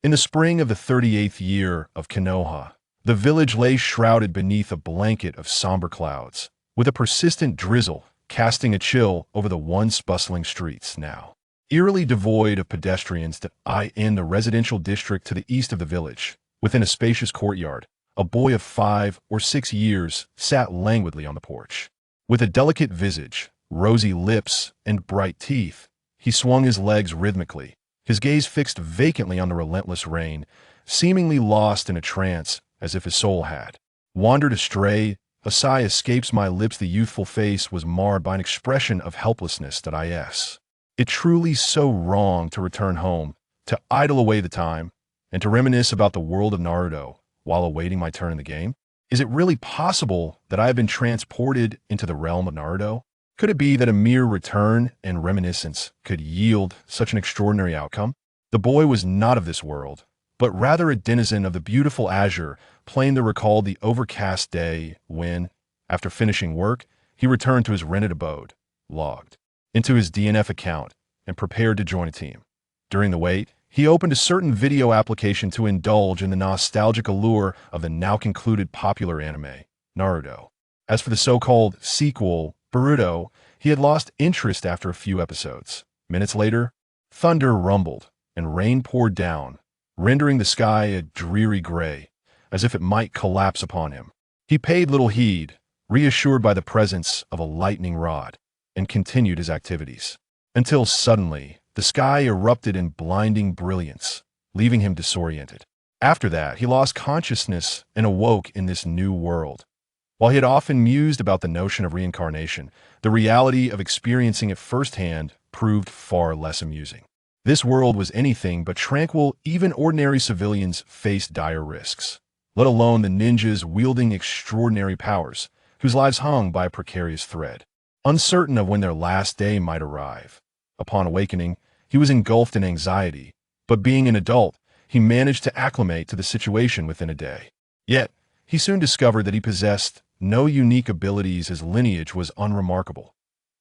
In the spring of the 38th year of Konoha, the village lay shrouded beneath a blanket of somber clouds, with a persistent drizzle casting a chill over the once bustling streets now. Eerily devoid of pedestrians in the residential district to the east of the village, within a spacious courtyard, a boy of 5 or 6 years sat languidly on the porch. With a delicate visage, rosy lips, and bright teeth, he swung his legs rhythmically, his gaze fixed vacantly on the relentless rain, seemingly lost in a trance as if his soul had wandered astray. A sigh escapes my lips. The youthful face was marred by an expression of helplessness. It truly so wrong to return home, to idle away the time, and to reminisce about the world of Naruto while awaiting my turn in the game? Is it really possible that I have been transported into the realm of Naruto? Could it be that a mere return and reminiscence could yield such an extraordinary outcome? The boy was not of this world, but rather a denizen of the beautiful azure plain that recalled the overcast day when, after finishing work, he returned to his rented abode, logged into his DNF account, and prepared to join a team. During the wait, he opened a certain video application to indulge in the nostalgic allure of the now-concluded popular anime, Naruto. As for the so-called sequel, Boruto, he had lost interest after a few episodes. Minutes later, thunder rumbled, and rain poured down, rendering the sky a dreary gray, as if it might collapse upon him. He paid little heed, reassured by the presence of a lightning rod, and continued his activities. Until suddenly, the sky erupted in blinding brilliance, leaving him disoriented. After that, he lost consciousness and awoke in this new world. While he had often mused about the notion of reincarnation, the reality of experiencing it firsthand proved far less amusing. This world was anything but tranquil. Even ordinary civilians faced dire risks, let alone the ninjas wielding extraordinary powers, whose lives hung by a precarious thread. Uncertain of when their last day might arrive, upon awakening, he was engulfed in anxiety, but being an adult, he managed to acclimate to the situation within a day. Yet, he soon discovered that he possessed no unique abilities. His lineage was unremarkable.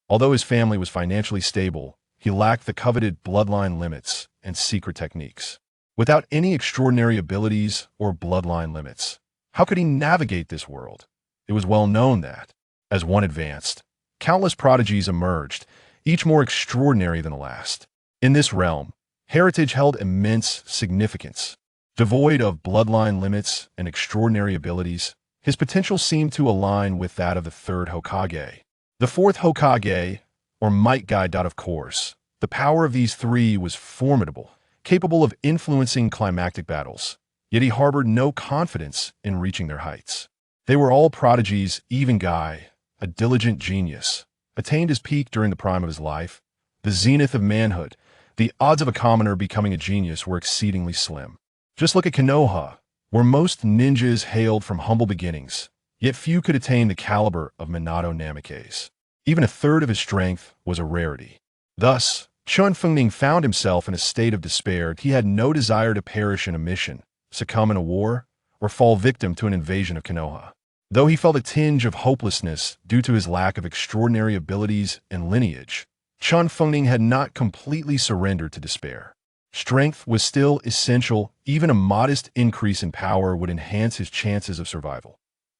Although his family was financially stable, he lacked the coveted bloodline limits and secret techniques. Without any extraordinary abilities or bloodline limits, how could he navigate this world? It was well known that, as one advanced, countless prodigies emerged, each more extraordinary than the last. In this realm, heritage held immense significance. Devoid of bloodline limits and extraordinary abilities, his potential seemed to align with that of the third Hokage. The fourth Hokage, or might guide. Of course, the power of these three was formidable, capable of influencing climactic battles, yet he harbored no confidence in reaching their heights. They were all prodigies. Even Guy, a diligent genius, attained his peak during the prime of his life, the zenith of manhood. The odds of a commoner becoming a genius were exceedingly slim. Just look at Konoha, where most ninjas hailed from humble beginnings, yet few could attain the caliber of Minato Namikaze. Even a third of his strength was a rarity. Thus, Chun Fengning found himself in a state of despair. He had no desire to perish in a mission, succumb in a war, or fall victim to an invasion of Konoha. Though he felt a tinge of hopelessness due to his lack of extraordinary abilities and lineage, Chun Fengning had not completely surrendered to despair. Strength was still essential. Even a modest increase in power would enhance his chances of survival.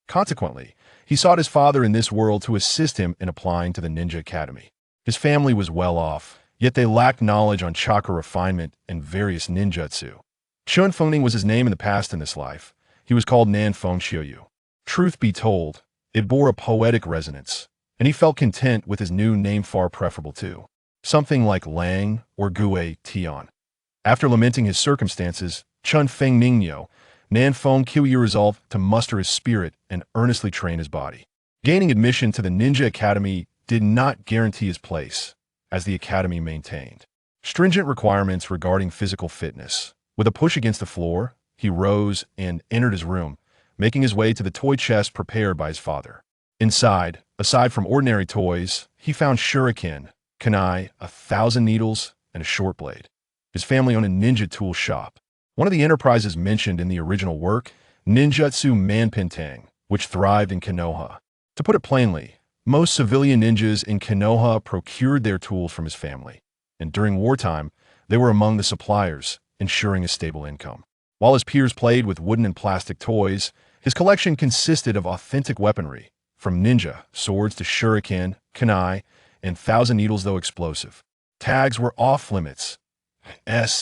Consequently, he sought his father in this world to assist him in applying to the Ninja Academy. His family was well off, yet they lacked knowledge on chakra refinement and various ninjutsu. Chun Fengning was his name in the past. In this life, he was called Nan Feng Xiuyu. Truth be told, it bore a poetic resonance, and he felt content with his new name, far preferable to something like Lang or Gue Tian. After lamenting his circumstances, Chun Fengning Nan Feng Xiuyu resolved to muster his spirit and earnestly train his body. Gaining admission to the Ninja Academy did not guarantee his place, as the academy maintained stringent requirements regarding physical fitness. With a push against the floor, he rose and entered his room, making his way to the toy chest prepared by his father. Inside, aside from ordinary toys, he found shuriken, kunai, 1,000 needles, and a short blade. His family owned a ninja tool shop, one of the enterprises mentioned in the original work, Ninjutsu Manpintang, which thrived in Konoha. To put it plainly, most civilian ninjas in Konoha procured their tools from his family, and during wartime, they were among the suppliers, ensuring a stable income. While his peers played with wooden and plastic toys, his collection consisted of authentic weaponry, from ninja swords to shuriken, kunai, and thousand needles though explosive. Tags were off-limits.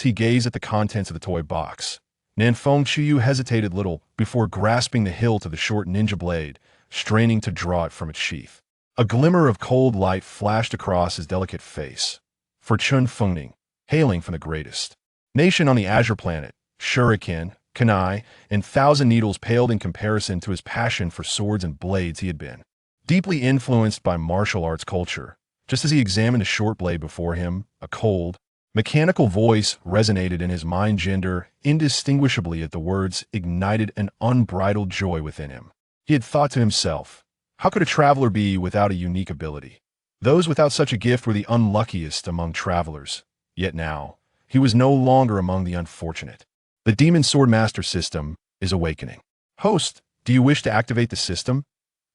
He gazed at the contents of the toy box. Nanfeng Chuyu hesitated little before grasping the hilt of the short ninja blade, straining to draw it from its sheath. A glimmer of cold light flashed across his delicate face. For Chun Fengning, hailing from the greatest nation on the Azure planet, shuriken, kunai, and thousand needles paled in comparison to his passion for swords and blades. He had been deeply influenced by martial arts culture. Just as he examined the short blade before him, a cold, mechanical voice resonated in his mind. Gender indistinguishably at the words ignited an unbridled joy within him. He had thought to himself, how could a traveler be without a unique ability? Those without such a gift were the unluckiest among travelers. Yet now, he was no longer among the unfortunate. The Demon Sword Master system is awakening. Host, do you wish to activate the system?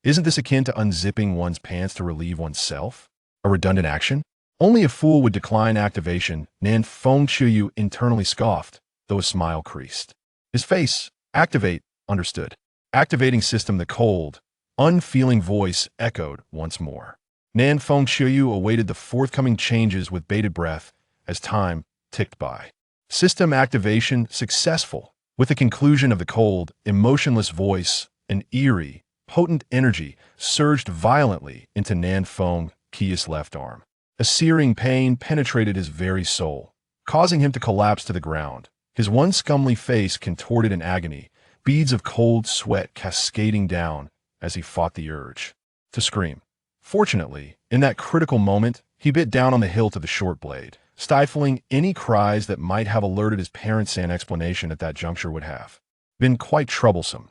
Isn't this akin to unzipping one's pants to relieve oneself? A redundant action? Only a fool would decline activation, Nanfeng Chuyu internally scoffed, though a smile creased. His face, activate, understood. Activating system. The cold, unfeeling voice echoed once more. Nanfeng Chuyu awaited the forthcoming changes with bated breath as time ticked by. System activation successful. With the conclusion of the cold, emotionless voice, an eerie, potent energy surged violently into Nanfeng Chuyu's left arm. A searing pain penetrated his very soul, causing him to collapse to the ground. His once comely face contorted in agony, beads of cold sweat cascading down as he fought the urge to scream. Fortunately, in that critical moment, he bit down on the hilt of the short blade, stifling any cries that might have alerted his parents. An explanation at that juncture would have been quite troublesome.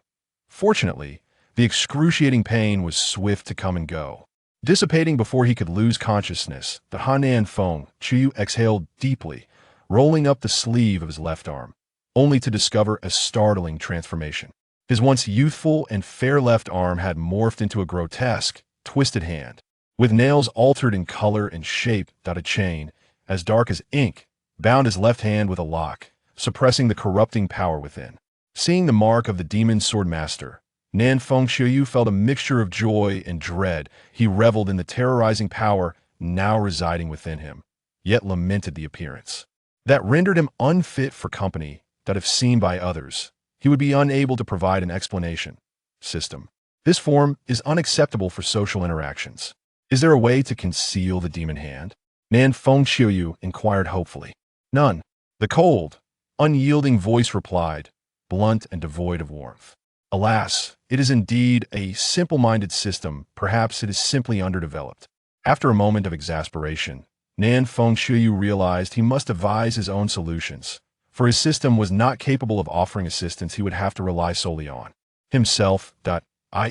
Fortunately, the excruciating pain was swift to come and go. Dissipating before he could lose consciousness, the Nanfeng Chuyu exhaled deeply, rolling up the sleeve of his left arm, only to discover a startling transformation. His once youthful and fair left arm had morphed into a grotesque, twisted hand, with nails altered in color and shape. A chain, as dark as ink, bound his left hand with a lock, suppressing the corrupting power within. Seeing the mark of the Demon Sword Master, Nanfeng Chuyu felt a mixture of joy and dread. He reveled in the terrorizing power now residing within him, yet lamented the appearance that rendered him unfit for company, that if seen by others, he would be unable to provide an explanation. System. This form is unacceptable for social interactions. Is there a way to conceal the demon hand? Nanfeng Chuyu inquired hopefully. None. The cold, unyielding voice replied, blunt and devoid of warmth. Alas, it is indeed a simple-minded system. Perhaps it is simply underdeveloped. After a moment of exasperation, Nanfeng Chuyu realized he must devise his own solutions, for his system was not capable of offering assistance. He would have to rely solely on himself.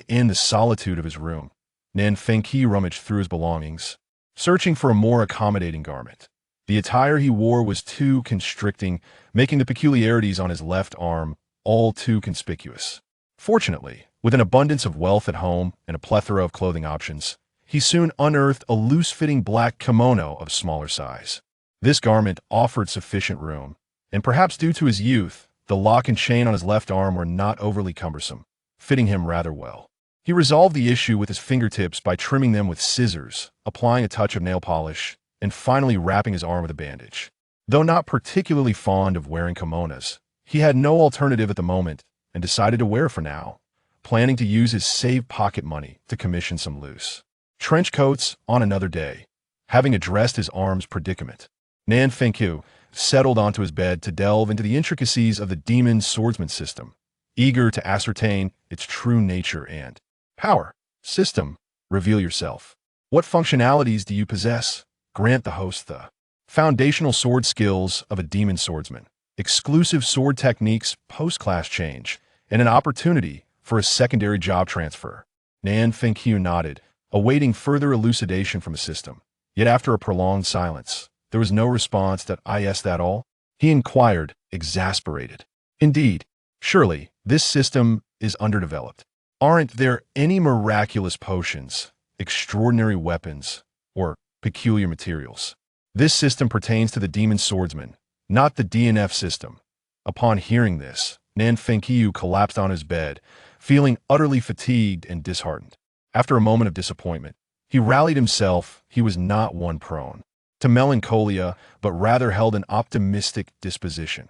In the solitude of his room, Nanfeng Chuyu rummaged through his belongings, searching for a more accommodating garment. The attire he wore was too constricting, making the peculiarities on his left arm all too conspicuous. Fortunately, with an abundance of wealth at home and a plethora of clothing options, he soon unearthed a loose-fitting black kimono of smaller size. This garment offered sufficient room, and perhaps due to his youth, the lock and chain on his left arm were not overly cumbersome, fitting him rather well. He resolved the issue with his fingertips by trimming them with scissors, applying a touch of nail polish, and finally wrapping his arm with a bandage. Though not particularly fond of wearing kimonos, he had no alternative at the moment and decided to wear it for now, planning to use his saved pocket money to commission some loose trench coats on another day. Having addressed his arm's predicament, Nanfeng Chuyu settled onto his bed to delve into the intricacies of the Demon Swordsman system, eager to ascertain its true nature and power. System, reveal yourself. What functionalities do you possess? Grant the host the foundational sword skills of a demon swordsman, exclusive sword techniques, post-class change, and an opportunity for a secondary job transfer. Nanfeng Chuyu nodded, awaiting further elucidation from the system. Yet after a prolonged silence, there was no response. Is that all? He inquired, exasperated. Indeed, surely, this system is underdeveloped. Aren't there any miraculous potions, extraordinary weapons, or peculiar materials? This system pertains to the demon swordsman, not the DNF system. Upon hearing this, Nan Fengqiu collapsed on his bed, feeling utterly fatigued and disheartened. After a moment of disappointment, he rallied himself. He was not one prone to melancholia, but rather held an optimistic disposition.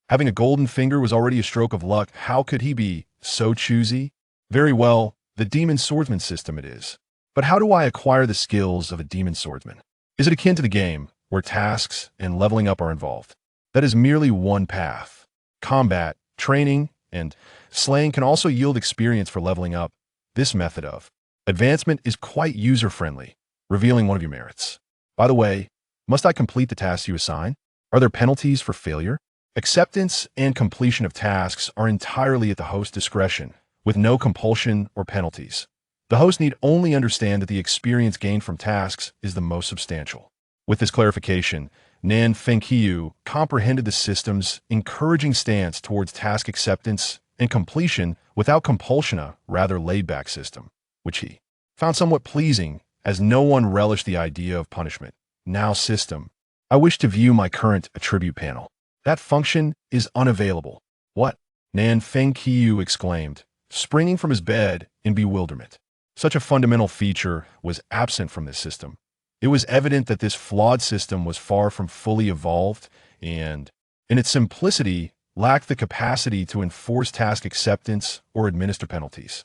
Having a golden finger was already a stroke of luck. How could he be so choosy? Very well, the demon swordsman system it is. But how do I acquire the skills of a demon swordsman? Is it akin to the game, where tasks and leveling up are involved? That is merely one path. Combat, training, and slaying can also yield experience for leveling up. This method of advancement is quite user-friendly, revealing one of your merits. By the way, must I complete the tasks you assign? Are there penalties for failure? Acceptance and completion of tasks are entirely at the host's discretion, with no compulsion or penalties. The host need only understand that the experience gained from tasks is the most substantial. With this clarification, Nan Fengqiu comprehended the system's encouraging stance towards task acceptance and completion without compulsion, a rather laid-back system, which he found somewhat pleasing, as no one relished the idea of punishment. Now system, I wish to view my current attribute panel. That function is unavailable. What? Nan Fengqiu exclaimed, springing from his bed in bewilderment. Such a fundamental feature was absent from this system. It was evident that this flawed system was far from fully evolved and, in its simplicity, lacked the capacity to enforce task acceptance or administer penalties.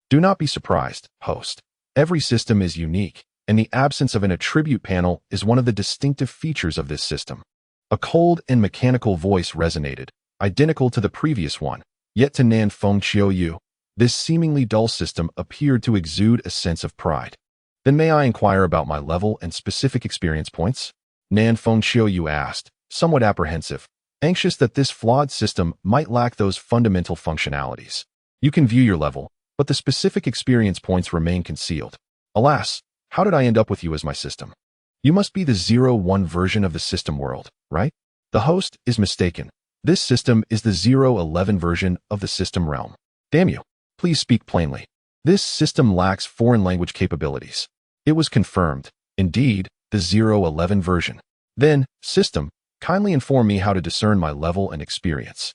Do not be surprised, host. Every system is unique, and the absence of an attribute panel is one of the distinctive features of this system. A cold and mechanical voice resonated, identical to the previous one, yet to Nan Fengqiu, this seemingly dull system appeared to exude a sense of pride. Then may I inquire about my level and specific experience points? Nan Fengqiu asked, somewhat apprehensive, anxious that this flawed system might lack those fundamental functionalities. You can view your level, but the specific experience points remain concealed. Alas, how did I end up with you as my system? You must be the 0-1 version of the system world, right? The host is mistaken. This system is the 0-11 version of the system realm. Damn you. Please speak plainly. This system lacks foreign language capabilities. It was confirmed, indeed, the 0-11 version. Then, system, kindly inform me how to discern my level and experience.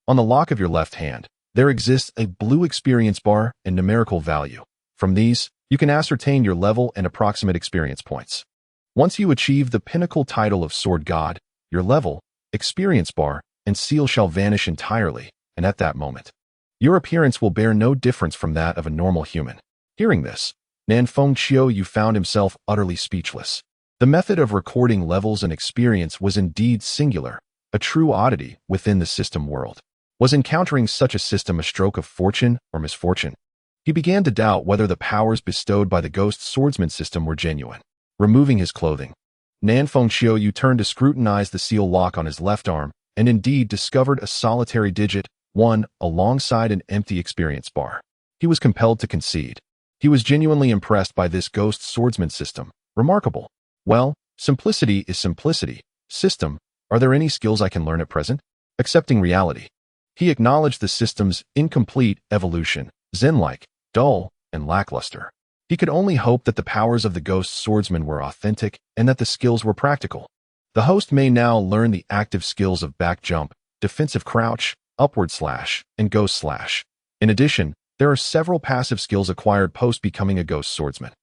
On the lock of your left hand, there exists a blue experience bar and numerical value. From these, you can ascertain your level and approximate experience points. Once you achieve the pinnacle title of Sword God, your level, experience bar, and seal shall vanish entirely, and at that moment, your appearance will bear no difference from that of a normal human. Hearing this, Nan Fengqiu found himself utterly speechless. The method of recording levels and experience was indeed singular, a true oddity within the system world. Was encountering such a system a stroke of fortune or misfortune? He began to doubt whether the powers bestowed by the Ghost Swordsman system were genuine. Removing his clothing, Nan Fengqiu turned to scrutinize the seal lock on his left arm, and indeed discovered a solitary digit, 1, alongside an empty experience bar. He was compelled to concede. He was genuinely impressed by this Ghost Swordsman system. Remarkable. Well, simplicity is simplicity. System, are there any skills I can learn at present? Accepting reality. He acknowledged the system's incomplete evolution, zen-like, dull, and lackluster. He could only hope that the powers of the Ghost Swordsman were authentic and that the skills were practical. The host may now learn the active skills of back jump, defensive crouch, upward slash, and ghost slash. In addition, there are several passive skills acquired post becoming a Ghost Swordsman.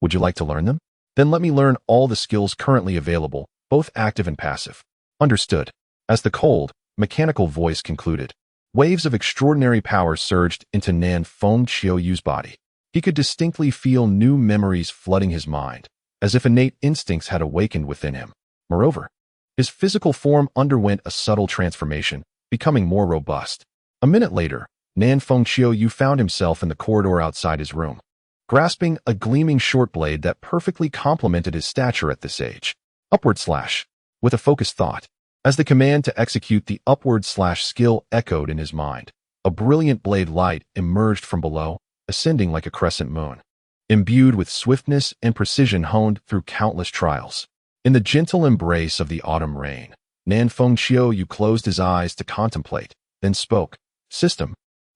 Would you like to learn them? Then let me learn all the skills currently available, both active and passive. Understood. As the cold, mechanical voice concluded, waves of extraordinary power surged into Nan Fengqiu's body. He could distinctly feel new memories flooding his mind, as if innate instincts had awakened within him. Moreover, his physical form underwent a subtle transformation, becoming more robust. A minute later, Nan Fengqiu found himself in the corridor outside his room, grasping a gleaming short blade that perfectly complemented his stature at this age. Upward slash, with a focused thought. As the command to execute the upward slash skill echoed in his mind, a brilliant blade light emerged from below, ascending like a crescent moon. Imbued with swiftness and precision honed through countless trials. In the gentle embrace of the autumn rain, Nan Fengqiu closed his eyes to contemplate, then spoke. System,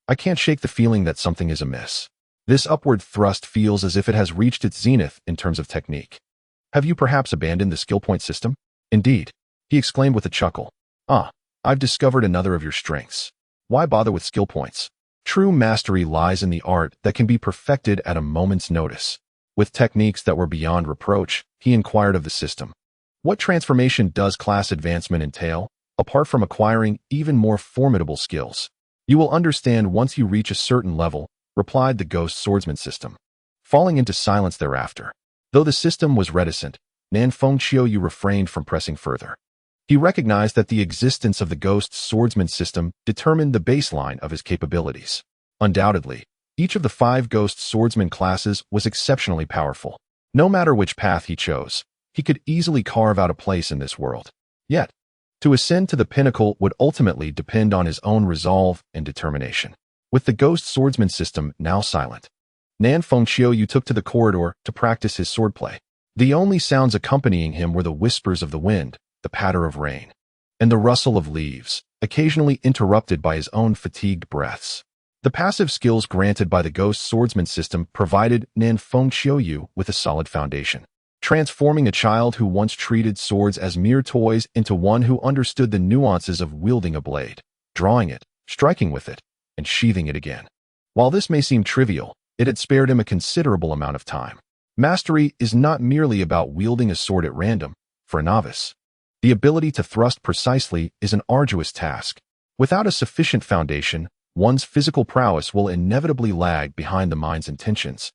I can't shake the feeling that something is amiss. This upward thrust feels as if it has reached its zenith in terms of technique. Have you perhaps abandoned the skill point system? Indeed, he exclaimed with a chuckle. Ah, I've discovered another of your strengths. Why bother with skill points? True mastery lies in the art that can be perfected at a moment's notice. With techniques that were beyond reproach, he inquired of the system. What transformation does class advancement entail, apart from acquiring even more formidable skills? You will understand once you reach a certain level, replied the Ghost Swordsman system, falling into silence thereafter. Though the system was reticent, Nan Fengqiuyu refrained from pressing further. He recognized that the existence of the Ghost Swordsman system determined the baseline of his capabilities. Undoubtedly, each of the 5 Ghost Swordsman classes was exceptionally powerful. No matter which path he chose, he could easily carve out a place in this world. Yet, to ascend to the pinnacle would ultimately depend on his own resolve and determination. With the Ghost Swordsman system now silent, Nan Fengqiuyu took to the corridor to practice his swordplay. The only sounds accompanying him were the whispers of the wind, the patter of rain, and the rustle of leaves, occasionally interrupted by his own fatigued breaths. The passive skills granted by the Ghost Swordsman system provided Nan Fengqiuyu with a solid foundation, transforming a child who once treated swords as mere toys into one who understood the nuances of wielding a blade, drawing it, striking with it, and sheathing it again. While this may seem trivial, it had spared him a considerable amount of time. Mastery is not merely about wielding a sword at random. For a novice, the ability to thrust precisely is an arduous task. Without a sufficient foundation, one's physical prowess will inevitably lag behind the mind's intentions,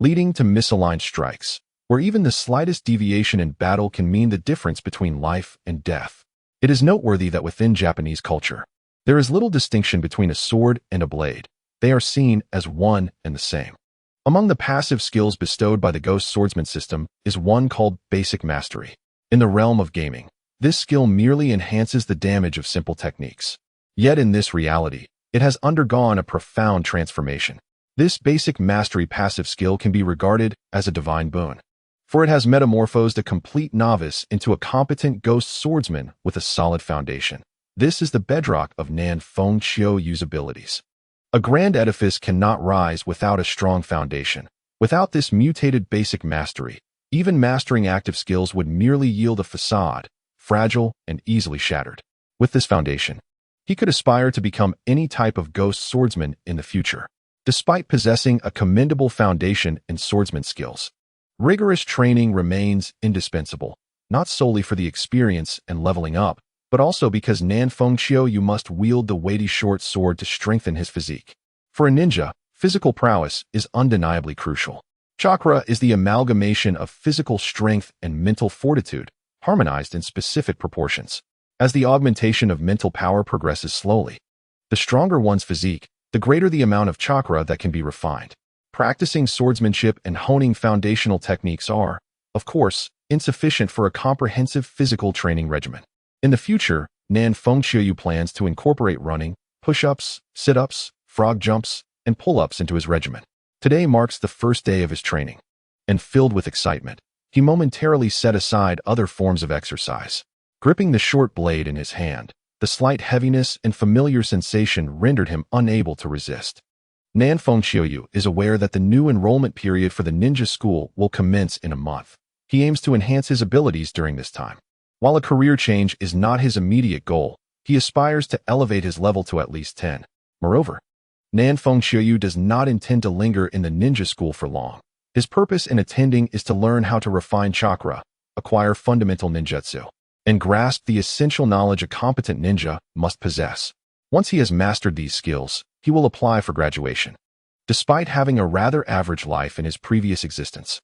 leading to misaligned strikes, where even the slightest deviation in battle can mean the difference between life and death. It is noteworthy that within Japanese culture, there is little distinction between a sword and a blade. They are seen as one and the same. Among the passive skills bestowed by the Ghost Swordsman system is one called Basic Mastery. In the realm of gaming, this skill merely enhances the damage of simple techniques. Yet in this reality, it has undergone a profound transformation. This Basic Mastery passive skill can be regarded as a divine boon, for it has metamorphosed a complete novice into a competent ghost swordsman with a solid foundation. This is the bedrock of Nan Fengqiuyu's abilities. A grand edifice cannot rise without a strong foundation. Without this mutated basic mastery, even mastering active skills would merely yield a facade, fragile and easily shattered. With this foundation, he could aspire to become any type of ghost swordsman in the future. Despite possessing a commendable foundation in swordsman skills, rigorous training remains indispensable, not solely for the experience and leveling up, but also because Nan Fengqiuyu must wield the weighty short sword to strengthen his physique. For a ninja, physical prowess is undeniably crucial. Chakra is the amalgamation of physical strength and mental fortitude, harmonized in specific proportions. As the augmentation of mental power progresses slowly, the stronger one's physique, the greater the amount of chakra that can be refined. Practicing swordsmanship and honing foundational techniques are, of course, insufficient for a comprehensive physical training regimen. In the future, Nan Fengqiuyu plans to incorporate running, push-ups, sit-ups, frog jumps, and pull-ups into his regimen. Today marks the first day of his training, and filled with excitement, he momentarily set aside other forms of exercise. Gripping the short blade in his hand, the slight heaviness and familiar sensation rendered him unable to resist. Nan Fengqiuyu is aware that the new enrollment period for the ninja school will commence in a month. He aims to enhance his abilities during this time. While a career change is not his immediate goal, he aspires to elevate his level to at least 10. Moreover, Nan Fengqiuyu does not intend to linger in the ninja school for long. His purpose in attending is to learn how to refine chakra, acquire fundamental ninjutsu, and grasp the essential knowledge a competent ninja must possess. Once he has mastered these skills, he will apply for graduation. Despite having a rather average life in his previous existence,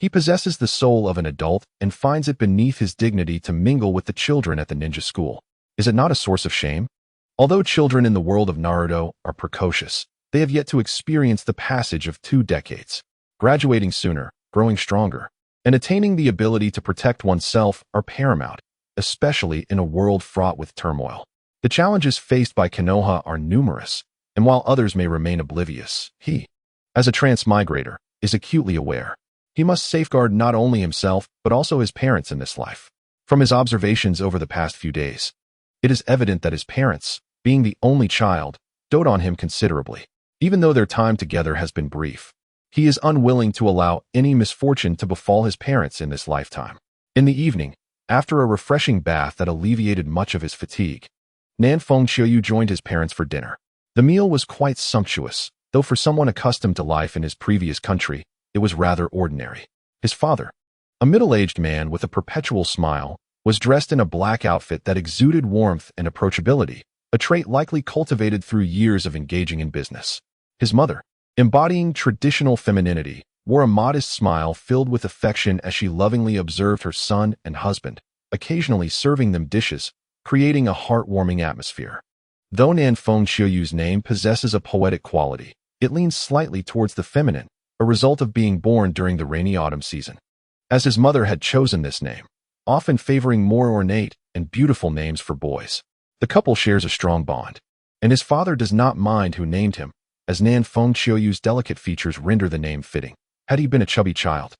he possesses the soul of an adult and finds it beneath his dignity to mingle with the children at the ninja school. Is it not a source of shame? Although children in the world of Naruto are precocious, they have yet to experience the passage of 2 decades. Graduating sooner, growing stronger, and attaining the ability to protect oneself are paramount, especially in a world fraught with turmoil. The challenges faced by Konoha are numerous, and while others may remain oblivious, he, as a transmigrator, is acutely aware. He must safeguard not only himself, but also his parents in this life. From his observations over the past few days, it is evident that his parents, being the only child, dote on him considerably. Even though their time together has been brief, he is unwilling to allow any misfortune to befall his parents in this lifetime. In the evening, After a refreshing bath that alleviated much of his fatigue, Nanfeng Qiuyu joined his parents for dinner. The meal was quite sumptuous, though for someone accustomed to life in his previous country, it was rather ordinary. His father, a middle-aged man with a perpetual smile, was dressed in a black outfit that exuded warmth and approachability, a trait likely cultivated through years of engaging in business. His mother, embodying traditional femininity, wore a modest smile filled with affection as she lovingly observed her son and husband, occasionally serving them dishes, creating a heartwarming atmosphere. Though Nanfeng Qiuyu's name possesses a poetic quality, it leans slightly towards the feminine, a result of being born during the rainy autumn season. As his mother had chosen this name, often favoring more ornate and beautiful names for boys, the couple shares a strong bond, and his father does not mind who named him, as Nanfeng Qiuyu's delicate features render the name fitting. Had he been a chubby child,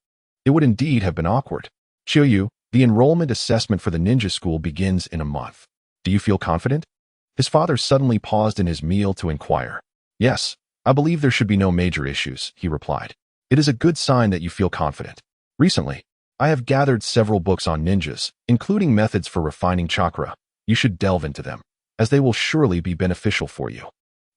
it would indeed have been awkward. Qiuyu, the enrollment assessment for the ninja school begins in a month. Do you feel confident? His father suddenly paused in his meal to inquire. Yes, I believe there should be no major issues, he replied. It is a good sign that you feel confident. Recently, I have gathered several books on ninjas, including methods for refining chakra. You should delve into them, as they will surely be beneficial for you.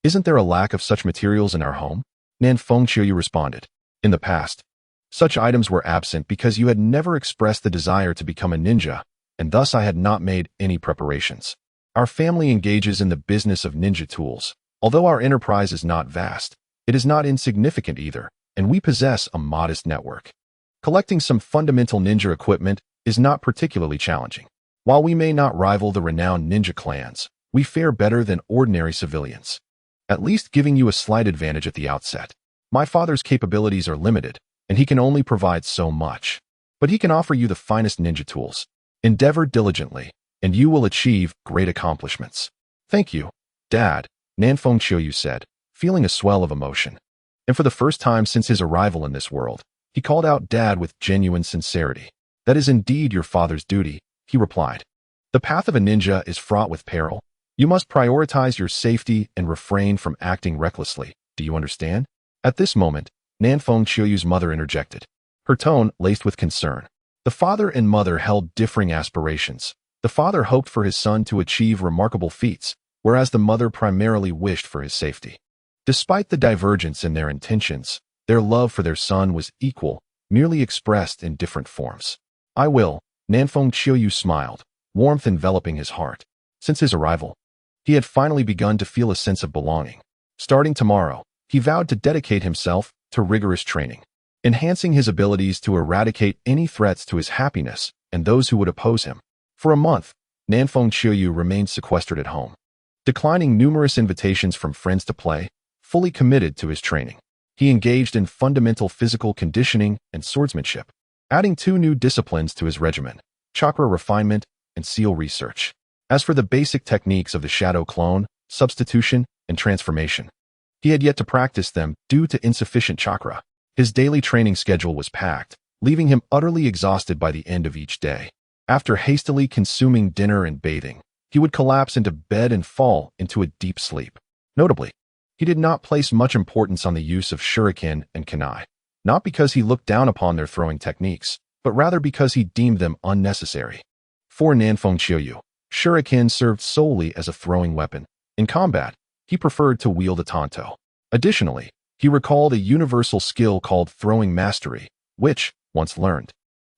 Isn't there a lack of such materials in our home? Nanfeng Qiuyu responded. In the past, such items were absent because you had never expressed the desire to become a ninja, and thus I had not made any preparations. Our family engages in the business of ninja tools. Although our enterprise is not vast, it is not insignificant either, and we possess a modest network. Collecting some fundamental ninja equipment is not particularly challenging. While we may not rival the renowned ninja clans, we fare better than ordinary civilians, at least giving you a slight advantage at the outset. My father's capabilities are limited, and he can only provide so much. But he can offer you the finest ninja tools. Endeavor diligently, and you will achieve great accomplishments. Thank you, Dad, Nanfeng Qiuyu said, feeling a swell of emotion. And for the first time since his arrival in this world, he called out Dad with genuine sincerity. That is indeed your father's duty, he replied. The path of a ninja is fraught with peril. You must prioritize your safety and refrain from acting recklessly. Do you understand? At this moment, Nanfeng Qiuyu's mother interjected, her tone laced with concern. The father and mother held differing aspirations. The father hoped for his son to achieve remarkable feats, whereas the mother primarily wished for his safety. Despite the divergence in their intentions, their love for their son was equal, merely expressed in different forms. I will, Nanfeng Qiuyu smiled, warmth enveloping his heart. Since his arrival, he had finally begun to feel a sense of belonging. Starting tomorrow, he vowed to dedicate himself to rigorous training, enhancing his abilities to eradicate any threats to his happiness and those who would oppose him. For a month, Nanfeng Qiuyu remained sequestered at home, declining numerous invitations from friends to play, fully committed to his training. He engaged in fundamental physical conditioning and swordsmanship, adding 2 new disciplines to his regimen, chakra refinement and seal research. As for the basic techniques of the shadow clone, substitution, and transformation, he had yet to practice them due to insufficient chakra. His daily training schedule was packed, leaving him utterly exhausted by the end of each day. After hastily consuming dinner and bathing, he would collapse into bed and fall into a deep sleep. Notably, he did not place much importance on the use of shuriken and kunai, not because he looked down upon their throwing techniques, but rather because he deemed them unnecessary. For Nanfeng Qiuyu, shuriken served solely as a throwing weapon. In combat, he preferred to wield a tanto. Additionally, he recalled a universal skill called throwing mastery, which, once learned,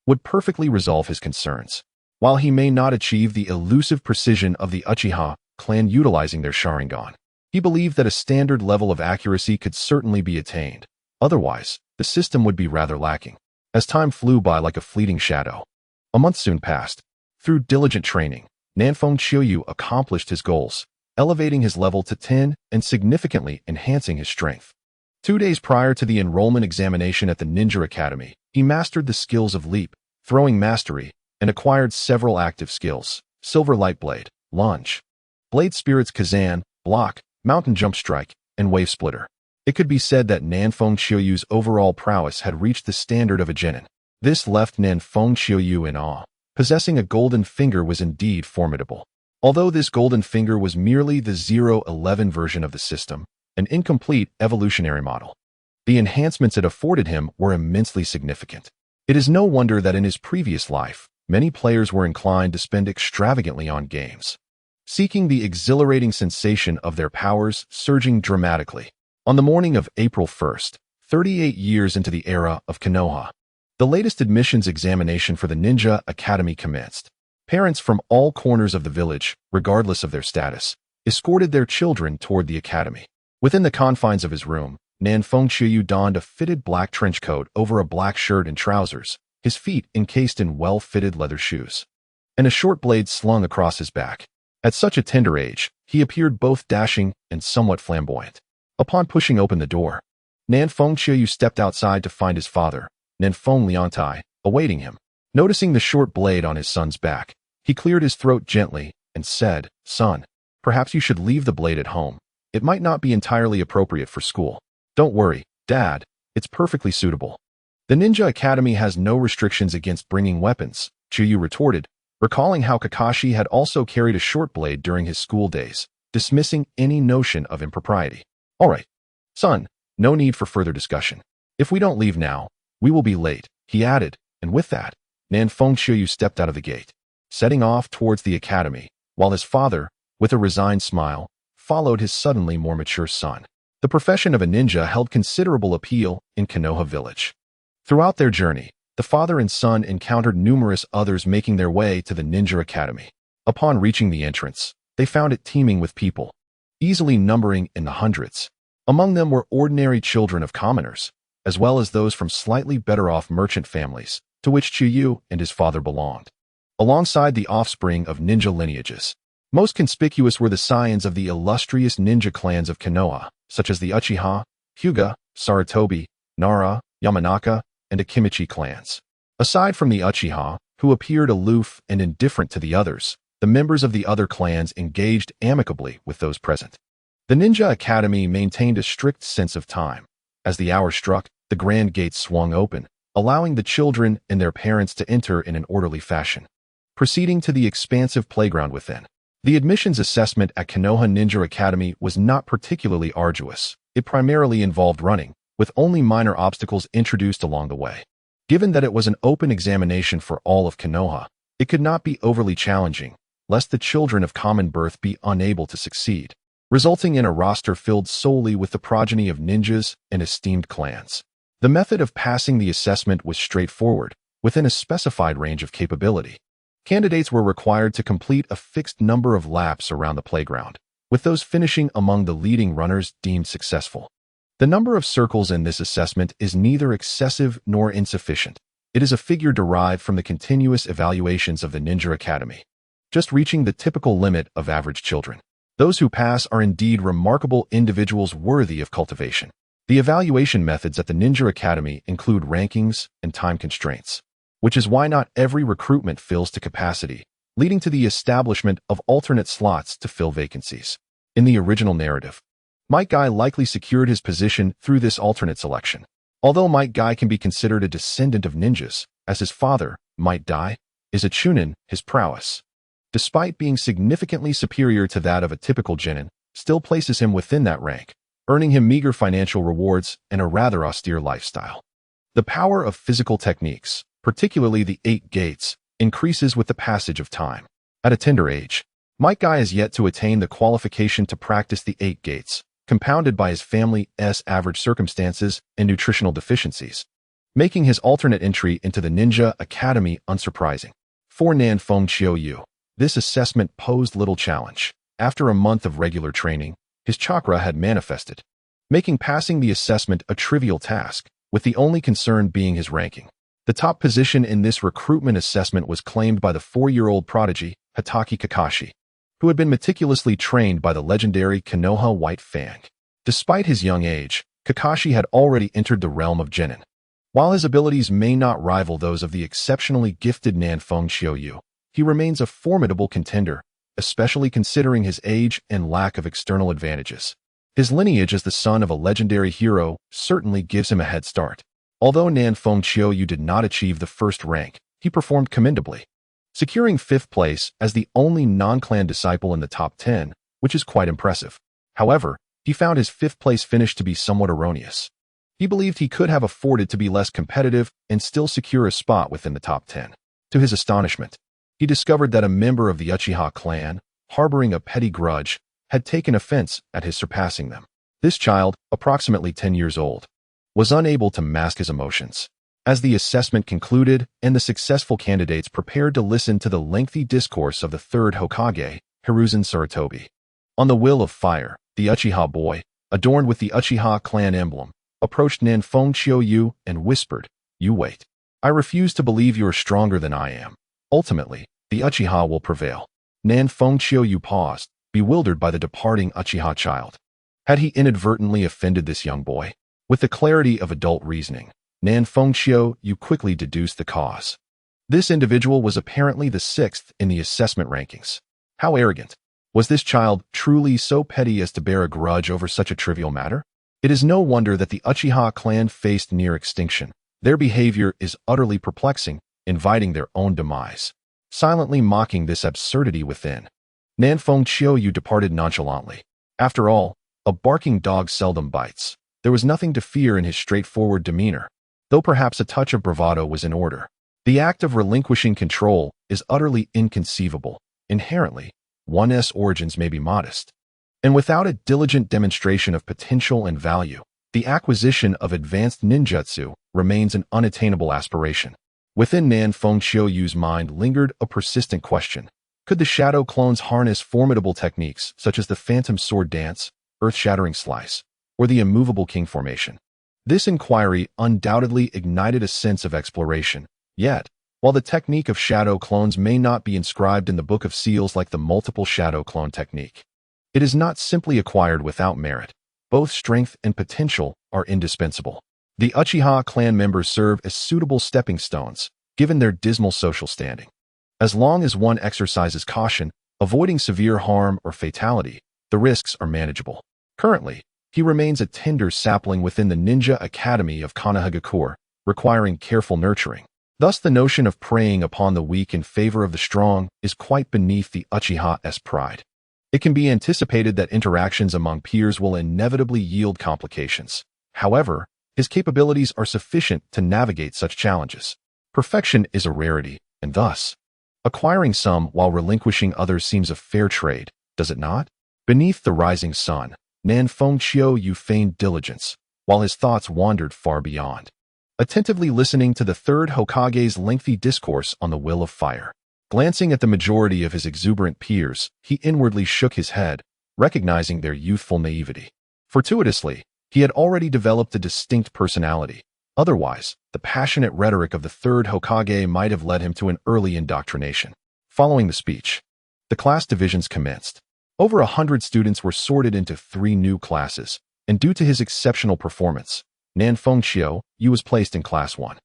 would perfectly resolve his concerns. While he may not achieve the elusive precision of the Uchiha clan utilizing their Sharingan, he believed that a standard level of accuracy could certainly be attained. Otherwise, the system would be rather lacking. As time flew by like a fleeting shadow, a month soon passed. Through diligent training, Nanfeng Qiuyu accomplished his goals, elevating his level to 10 and significantly enhancing his strength. 2 days prior to the enrollment examination at the Ninja Academy, he mastered the skills of leap, throwing mastery, and acquired several active skills: silver light blade, lunge, blade spirits kazan, block, mountain jump strike, and wave splitter. It could be said that Nanfeng Qiuyu's overall prowess had reached the standard of a genin. This left Nanfeng Qiuyu in awe. Possessing a golden finger was indeed formidable. Although this golden finger was merely the 011 version of the system, an incomplete evolutionary model, the enhancements it afforded him were immensely significant. It is no wonder that in his previous life, many players were inclined to spend extravagantly on games, seeking the exhilarating sensation of their powers surging dramatically. On the morning of April 1st, 38 years into the era of Konoha, the latest admissions examination for the Ninja Academy commenced. Parents from all corners of the village, regardless of their status, escorted their children toward the academy. Within the confines of his room, Nanfeng Chiyu donned a fitted black trench coat over a black shirt and trousers, his feet encased in well-fitted leather shoes, and a short blade slung across his back. At such a tender age, he appeared both dashing and somewhat flamboyant. Upon pushing open the door, Nanfeng Chiyu stepped outside to find his father, Nanfeng Liantai, awaiting him. Noticing the short blade on his son's back, he cleared his throat gently and said, "Son, perhaps you should leave the blade at home. It might not be entirely appropriate for school." "Don't worry, Dad, it's perfectly suitable. The Ninja Academy has no restrictions against bringing weapons," Chiyu retorted, recalling how Kakashi had also carried a short blade during his school days, dismissing any notion of impropriety. "All right, son, no need for further discussion. If we don't leave now, we will be late," he added, and with that, Nanfeng Chiyu stepped out of the gate, setting off towards the academy, while his father, with a resigned smile, followed his suddenly more mature son. The profession of a ninja held considerable appeal in Konoha village. Throughout their journey, the father and son encountered numerous others making their way to the Ninja Academy. Upon reaching the entrance, they found it teeming with people, easily numbering in the hundreds. Among them were ordinary children of commoners, as well as those from slightly better-off merchant families, to which Chiyu and his father belonged, alongside the offspring of ninja lineages. Most conspicuous were the scions of the illustrious ninja clans of Konoha, such as the Uchiha, Hyuga, Sarutobi, Nara, Yamanaka, and Akimichi clans. Aside from the Uchiha, who appeared aloof and indifferent to the others, the members of the other clans engaged amicably with those present. The Ninja Academy maintained a strict sense of time. As the hour struck, the grand gates swung open, allowing the children and their parents to enter in an orderly fashion. Proceeding to the expansive playground within, the admissions assessment at Konoha Ninja Academy was not particularly arduous. It primarily involved running, with only minor obstacles introduced along the way. Given that it was an open examination for all of Konoha, it could not be overly challenging, lest the children of common birth be unable to succeed, resulting in a roster filled solely with the progeny of ninjas and esteemed clans. The method of passing the assessment was straightforward, within a specified range of capability. Candidates were required to complete a fixed number of laps around the playground, with those finishing among the leading runners deemed successful. The number of circles in this assessment is neither excessive nor insufficient. It is a figure derived from the continuous evaluations of the Ninja Academy, just reaching the typical limit of average children. Those who pass are indeed remarkable individuals worthy of cultivation. The evaluation methods at the Ninja Academy include rankings and time constraints, which is why not every recruitment fills to capacity, leading to the establishment of alternate slots to fill vacancies. In the original narrative, Might Guy likely secured his position through this alternate selection. Although Might Guy can be considered a descendant of ninjas, as his father, Might Dai, is a chunin, his prowess, despite being significantly superior to that of a typical genin, still places him within that rank, earning him meager financial rewards and a rather austere lifestyle. The power of physical techniques, particularly the 8 gates, increases with the passage of time. At a tender age, Might Guy has yet to attain the qualification to practice the 8 gates, compounded by his family's average circumstances and nutritional deficiencies, making his alternate entry into the Ninja Academy unsurprising. For Nanfeng Chiyu, this assessment posed little challenge. After a month of regular training, his chakra had manifested, making passing the assessment a trivial task, with the only concern being his ranking. The top position in this recruitment assessment was claimed by the 4-year-old prodigy, Hatake Kakashi, who had been meticulously trained by the legendary Konoha White Fang. Despite his young age, Kakashi had already entered the realm of genin. While his abilities may not rival those of the exceptionally gifted Nanfeng Chiyu, he remains a formidable contender, especially considering his age and lack of external advantages. His lineage as the son of a legendary hero certainly gives him a head start. Although Nanfeng Chiyu did not achieve the first rank, he performed commendably, securing 5th place as the only non-clan disciple in the top 10, which is quite impressive. However, he found his 5th place finish to be somewhat erroneous. He believed he could have afforded to be less competitive and still secure a spot within the top 10. To his astonishment, he discovered that a member of the Uchiha clan, harboring a petty grudge, had taken offense at his surpassing them. This child, approximately 10 years old, was unable to mask his emotions. As the assessment concluded and the successful candidates prepared to listen to the lengthy discourse of the third Hokage, Hiruzen Sarutobi. On the Will of Fire, the Uchiha boy, adorned with the Uchiha clan emblem, approached Nanfeng Chiou and whispered, "You wait. I refuse to believe you are stronger than I am. Ultimately, the Uchiha will prevail." Nanfeng Chiou paused, bewildered by the departing Uchiha child. Had he inadvertently offended this young boy? With the clarity of adult reasoning, Nanfeng Chiou quickly deduced the cause. This individual was apparently the 6th in the assessment rankings. How arrogant! Was this child truly so petty as to bear a grudge over such a trivial matter? It is no wonder that the Uchiha clan faced near extinction. Their behavior is utterly perplexing, inviting their own demise. Silently mocking this absurdity within, Nanfeng Chiou departed nonchalantly. After all, a barking dog seldom bites. There was nothing to fear in his straightforward demeanor, though perhaps a touch of bravado was in order. The act of relinquishing control is utterly inconceivable. Inherently, one's origins may be modest, and without a diligent demonstration of potential and value, the acquisition of advanced ninjutsu remains an unattainable aspiration. Within Nanfeng Chiou's mind lingered a persistent question. Could the shadow clones harness formidable techniques such as the phantom sword dance, earth-shattering slice, or the immovable king formation? This inquiry undoubtedly ignited a sense of exploration. Yet, while the technique of shadow clones may not be inscribed in the Book of Seals like the multiple shadow clone technique, it is not simply acquired without merit. Both strength and potential are indispensable. The Uchiha clan members serve as suitable stepping stones, given their dismal social standing. As long as one exercises caution, avoiding severe harm or fatality, the risks are manageable. Currently, he remains a tender sapling within the Ninja Academy of Konoha, requiring careful nurturing. Thus, the notion of preying upon the weak in favor of the strong is quite beneath the Uchiha's pride. It can be anticipated that interactions among peers will inevitably yield complications. However, his capabilities are sufficient to navigate such challenges. Perfection is a rarity, and thus, acquiring some while relinquishing others seems a fair trade, does it not? Beneath the rising sun, Nanfeng Chiou feigned diligence, while his thoughts wandered far beyond, attentively listening to the third Hokage's lengthy discourse on the Will of Fire. Glancing at the majority of his exuberant peers, he inwardly shook his head, recognizing their youthful naivety. Fortuitously, he had already developed a distinct personality. Otherwise, the passionate rhetoric of the third Hokage might have led him to an early indoctrination. Following the speech, the class divisions commenced. Over 100 students were sorted into 3 new classes, and due to his exceptional performance, Nanfeng Chiou was placed in Class 1.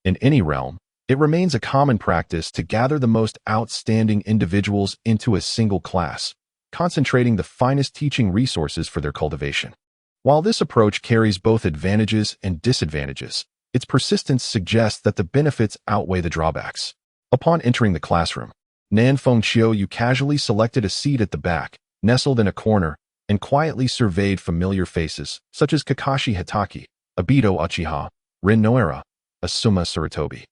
In any realm, it remains a common practice to gather the most outstanding individuals into a single class, concentrating the finest teaching resources for their cultivation. While this approach carries both advantages and disadvantages, its persistence suggests that the benefits outweigh the drawbacks. Upon entering the classroom, Nanfeng Chiou casually selected a seat at the back, nestled in a corner, and quietly surveyed familiar faces such as Kakashi Hitaki, Obito Uchiha, Rin Noara, Asuma Sarutobi,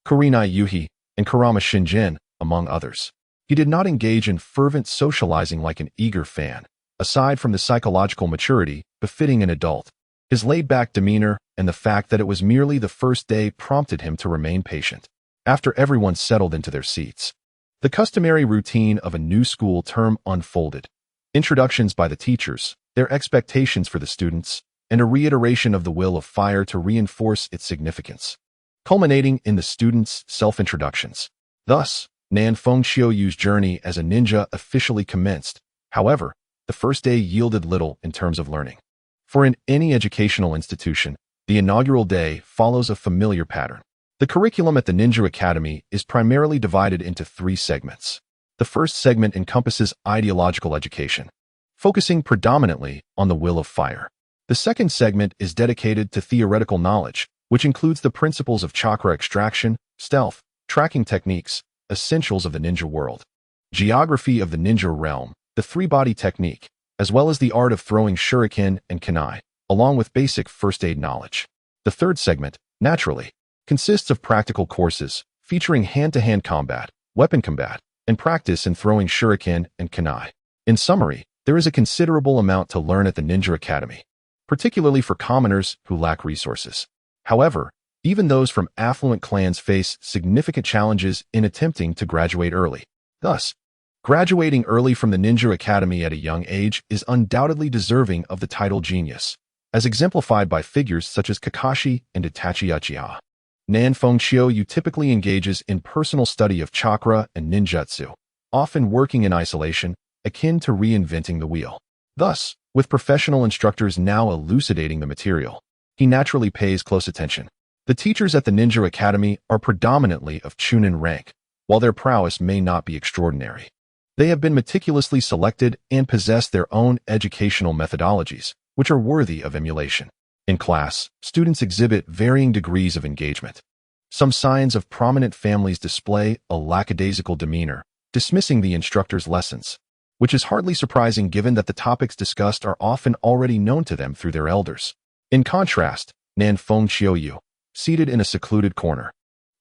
Kurenai Yuhi, and Kurama Shinjin, among others. He did not engage in fervent socializing like an eager fan. Aside from the psychological maturity befitting an adult, his laid-back demeanor and the fact that it was merely the first day prompted him to remain patient. After everyone settled into their seats, the customary routine of a new school term unfolded. Introductions by the teachers, their expectations for the students, and a reiteration of the Will of Fire to reinforce its significance, culminating in the students' self-introductions. Thus, Nanfeng Chiou's journey as a ninja officially commenced. However, the first day yielded little in terms of learning. For in any educational institution, the inaugural day follows a familiar pattern. The curriculum at the Ninja Academy is primarily divided into 3 segments. The first segment encompasses ideological education, focusing predominantly on the Will of Fire. The second segment is dedicated to theoretical knowledge, which includes the principles of chakra extraction, stealth, tracking techniques, essentials of the ninja world, geography of the ninja realm, the 3-body technique, as well as the art of throwing shuriken and kunai, along with basic first aid knowledge. The third segment, naturally, consists of practical courses, featuring hand-to-hand combat, weapon combat, and practice in throwing shuriken and kunai. In summary, there is a considerable amount to learn at the Ninja Academy, particularly for commoners who lack resources. However, even those from affluent clans face significant challenges in attempting to graduate early. Thus, graduating early from the Ninja Academy at a young age is undoubtedly deserving of the title genius, as exemplified by figures such as Kakashi and Itachi Uchiha. Nan Fengqiu typically engages in personal study of chakra and ninjutsu, often working in isolation, akin to reinventing the wheel. Thus, with professional instructors now elucidating the material, he naturally pays close attention. The teachers at the Ninja Academy are predominantly of Chunin rank, while their prowess may not be extraordinary. They have been meticulously selected and possess their own educational methodologies, which are worthy of emulation. In class, students exhibit varying degrees of engagement. Some signs of prominent families display a lackadaisical demeanor, dismissing the instructor's lessons, which is hardly surprising given that the topics discussed are often already known to them through their elders. In contrast, Nan Fengqiu, seated in a secluded corner,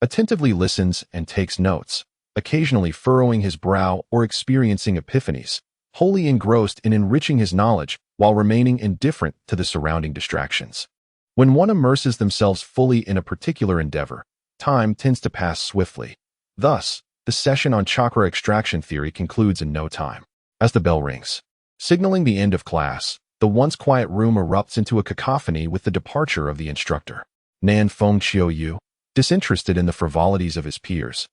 attentively listens and takes notes, occasionally furrowing his brow or experiencing epiphanies, wholly engrossed in enriching his knowledge while remaining indifferent to the surrounding distractions. When one immerses themselves fully in a particular endeavor, time tends to pass swiftly. Thus, the session on chakra extraction theory concludes in no time. As the bell rings, signaling the end of class, the once quiet room erupts into a cacophony with the departure of the instructor. Nan Fengqiu, disinterested in the frivolities of his peers,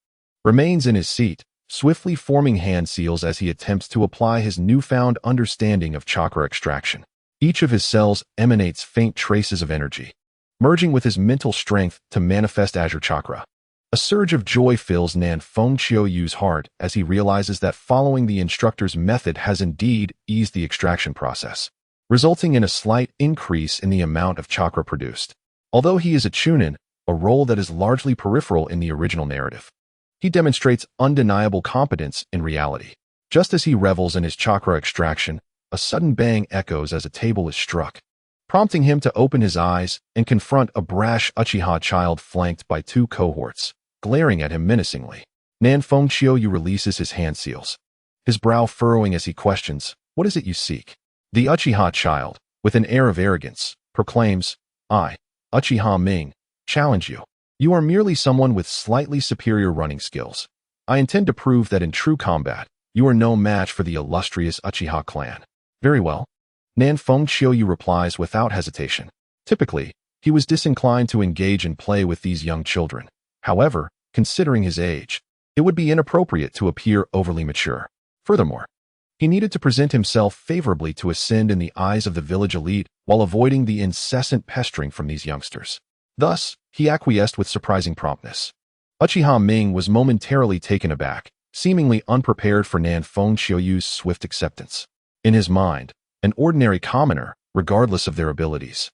remains in his seat, swiftly forming hand seals as he attempts to apply his newfound understanding of chakra extraction. Each of his cells emanates faint traces of energy, merging with his mental strength to manifest Azure Chakra. A surge of joy fills Nan Fengqiu's heart as he realizes that following the instructor's method has indeed eased the extraction process, resulting in a slight increase in the amount of chakra produced. Although he is a Chunin, a role that is largely peripheral in the original narrative, he demonstrates undeniable competence in reality. Just as he revels in his chakra extraction, a sudden bang echoes as a table is struck, prompting him to open his eyes and confront a brash Uchiha child flanked by two cohorts, glaring at him menacingly. Nan Fengqiu releases his hand seals, his brow furrowing as he questions, "What is it you seek?" The Uchiha child, with an air of arrogance, proclaims, "I, Uchiha Ming, challenge you. You are merely someone with slightly superior running skills. I intend to prove that in true combat, you are no match for the illustrious Uchiha clan." "Very well." Nan Fengqiu replies without hesitation. Typically, he was disinclined to engage in play with these young children. However, considering his age, it would be inappropriate to appear overly mature. Furthermore, he needed to present himself favorably to ascend in the eyes of the village elite while avoiding the incessant pestering from these youngsters. Thus, he acquiesced with surprising promptness. Uchiha Ming was momentarily taken aback, seemingly unprepared for Nan Fengqiu's swift acceptance. In his mind, an ordinary commoner, regardless of their abilities,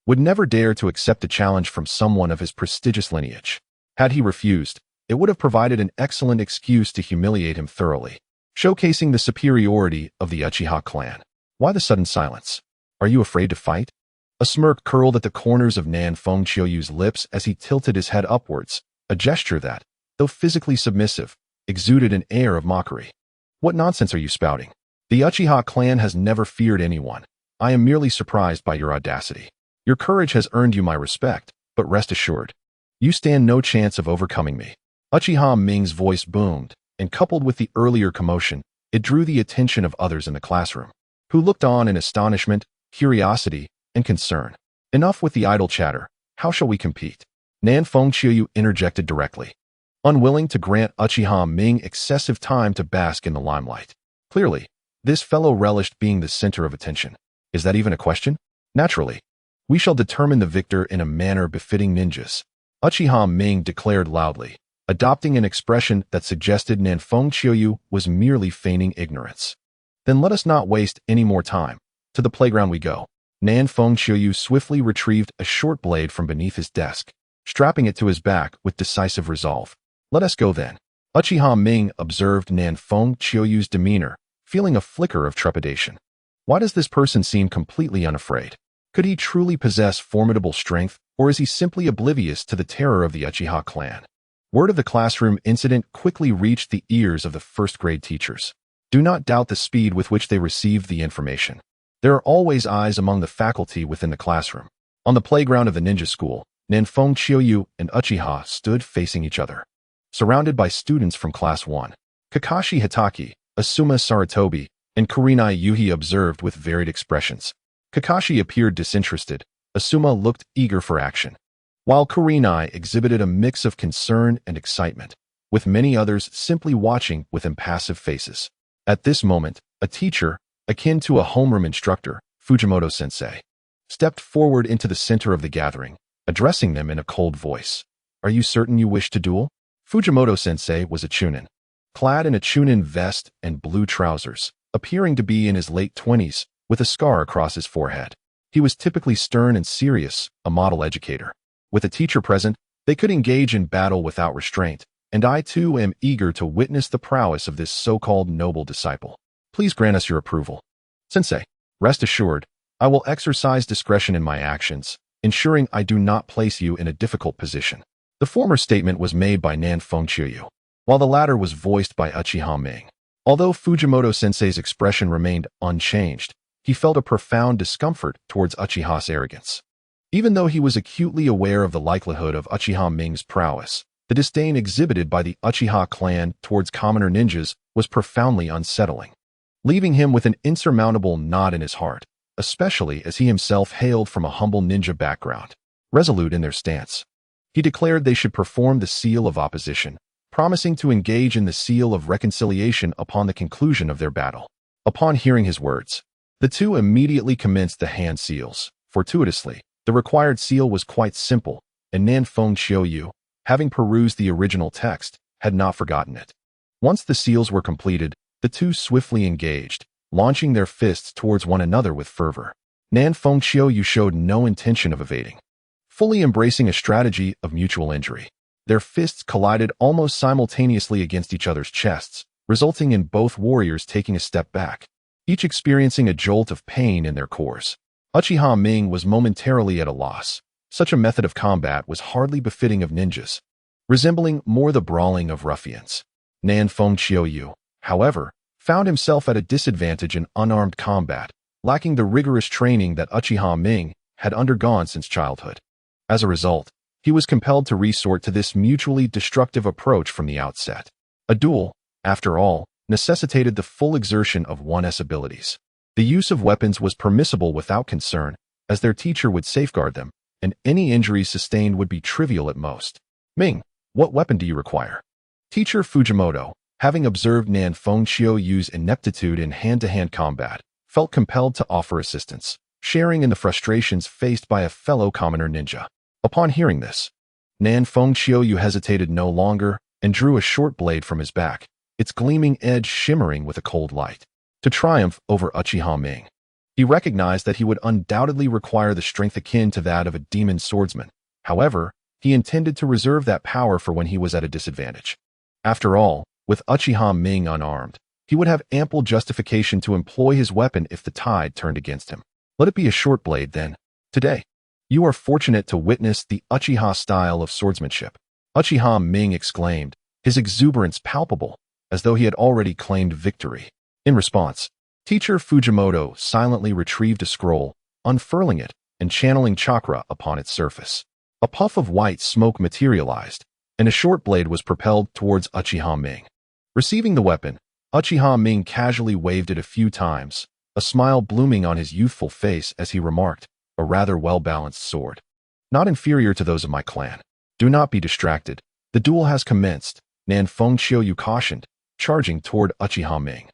would never dare to accept a challenge from someone of his prestigious lineage. Had he refused, it would have provided an excellent excuse to humiliate him thoroughly, showcasing the superiority of the Uchiha clan. Why the sudden silence? Are you afraid to fight? A smirk curled at the corners of Nan Fengqiu's lips as he tilted his head upwards, a gesture that, though physically submissive, exuded an air of mockery. "What nonsense are you spouting? The Uchiha clan has never feared anyone. I am merely surprised by your audacity. Your courage has earned you my respect, but rest assured, you stand no chance of overcoming me." Uchiha Ming's voice boomed, and coupled with the earlier commotion, it drew the attention of others in the classroom, who looked on in astonishment, curiosity, and concern. "Enough with the idle chatter. How shall we compete?" Nan Fengqiu interjected directly, unwilling to grant Uchiha Ming excessive time to bask in the limelight. Clearly, this fellow relished being the center of attention. "Is that even a question? Naturally. We shall determine the victor in a manner befitting ninjas," Uchiha Ming declared loudly, adopting an expression that suggested Nan Fengqiu was merely feigning ignorance. "Then let us not waste any more time. To the playground we go." Nan Fengqiu swiftly retrieved a short blade from beneath his desk, strapping it to his back with decisive resolve. "Let us go then." Uchiha Ming observed Nan Fengqiu's demeanor, feeling a flicker of trepidation. Why does this person seem completely unafraid? Could he truly possess formidable strength, or is he simply oblivious to the terror of the Uchiha clan? Word of the classroom incident quickly reached the ears of the first-grade teachers. Do not doubt the speed with which they received the information. There are always eyes among the faculty within the classroom. On the playground of the ninja school, Nanfeng Chiyoyu and Uchiha stood facing each other. Surrounded by students from Class 1, Kakashi Hitaki, Asuma Sarutobi, and Kurenai Yuhi observed with varied expressions. Kakashi appeared disinterested. Asuma looked eager for action, while Kurenai exhibited a mix of concern and excitement, with many others simply watching with impassive faces. At this moment, a teacher, akin to a homeroom instructor, Fujimoto-sensei, stepped forward into the center of the gathering, addressing them in a cold voice. "Are you certain you wish to duel?" Fujimoto-sensei was a chunin, clad in a chunin vest and blue trousers, appearing to be in his late 20s, with a scar across his forehead. He was typically stern and serious, a model educator. With a teacher present, they could engage in battle without restraint, and I too am eager to witness the prowess of this so-called noble disciple. Please grant us your approval. Sensei, rest assured, I will exercise discretion in my actions, ensuring I do not place you in a difficult position. The former statement was made by Nanfeng Chiyoyu, while the latter was voiced by Uchiha Ming. Although Fujimoto-sensei's expression remained unchanged, he felt a profound discomfort towards Uchiha's arrogance. Even though he was acutely aware of the likelihood of Uchiha Ming's prowess, the disdain exhibited by the Uchiha clan towards commoner ninjas was profoundly unsettling, leaving him with an insurmountable knot in his heart, especially as he himself hailed from a humble ninja background. Resolute in their stance, he declared they should perform the seal of opposition, promising to engage in the seal of reconciliation upon the conclusion of their battle. Upon hearing his words, the two immediately commenced the hand seals. Fortuitously, the required seal was quite simple, and Nanfeng Chiyoyu, having perused the original text, had not forgotten it. Once the seals were completed, the two swiftly engaged, launching their fists towards one another with fervor. Nanfeng Chiyoyu showed no intention of evading, fully embracing a strategy of mutual injury. Their fists collided almost simultaneously against each other's chests, resulting in both warriors taking a step back, each experiencing a jolt of pain in their cores. Uchiha Ming was momentarily at a loss. Such a method of combat was hardly befitting of ninjas, resembling more the brawling of ruffians. Nanfeng Chiyoyu, however, found himself at a disadvantage in unarmed combat, lacking the rigorous training that Uchiha Ming had undergone since childhood. As a result, he was compelled to resort to this mutually destructive approach from the outset. A duel, after all, necessitated the full exertion of one's abilities. The use of weapons was permissible without concern, as their teacher would safeguard them, and any injuries sustained would be trivial at most. "Ming, what weapon do you require?" Teacher Fujimoto, having observed Nanfeng Chiyoyu's ineptitude in hand-to-hand combat, felt compelled to offer assistance, sharing in the frustrations faced by a fellow commoner ninja. Upon hearing this, Nanfeng Chiyoyu hesitated no longer and drew a short blade from his back, its gleaming edge shimmering with a cold light, to triumph over Uchiha Ming. He recognized that he would undoubtedly require the strength akin to that of a demon swordsman. However, he intended to reserve that power for when he was at a disadvantage. After all, with Uchiha Ming unarmed, he would have ample justification to employ his weapon if the tide turned against him. Let it be a short blade, then. Today, you are fortunate to witness the Uchiha style of swordsmanship. Uchiha Ming exclaimed, his exuberance palpable, as though he had already claimed victory. In response, Teacher Fujimoto silently retrieved a scroll, unfurling it and channeling chakra upon its surface. A puff of white smoke materialized, and a short blade was propelled towards Uchiha Ming. Receiving the weapon, Uchiha Ming casually waved it a few times, a smile blooming on his youthful face as he remarked, "A rather well-balanced sword. Not inferior to those of my clan. Do not be distracted. The duel has commenced," Nanfeng Chiyoyu cautioned, charging toward Uchiha Ming.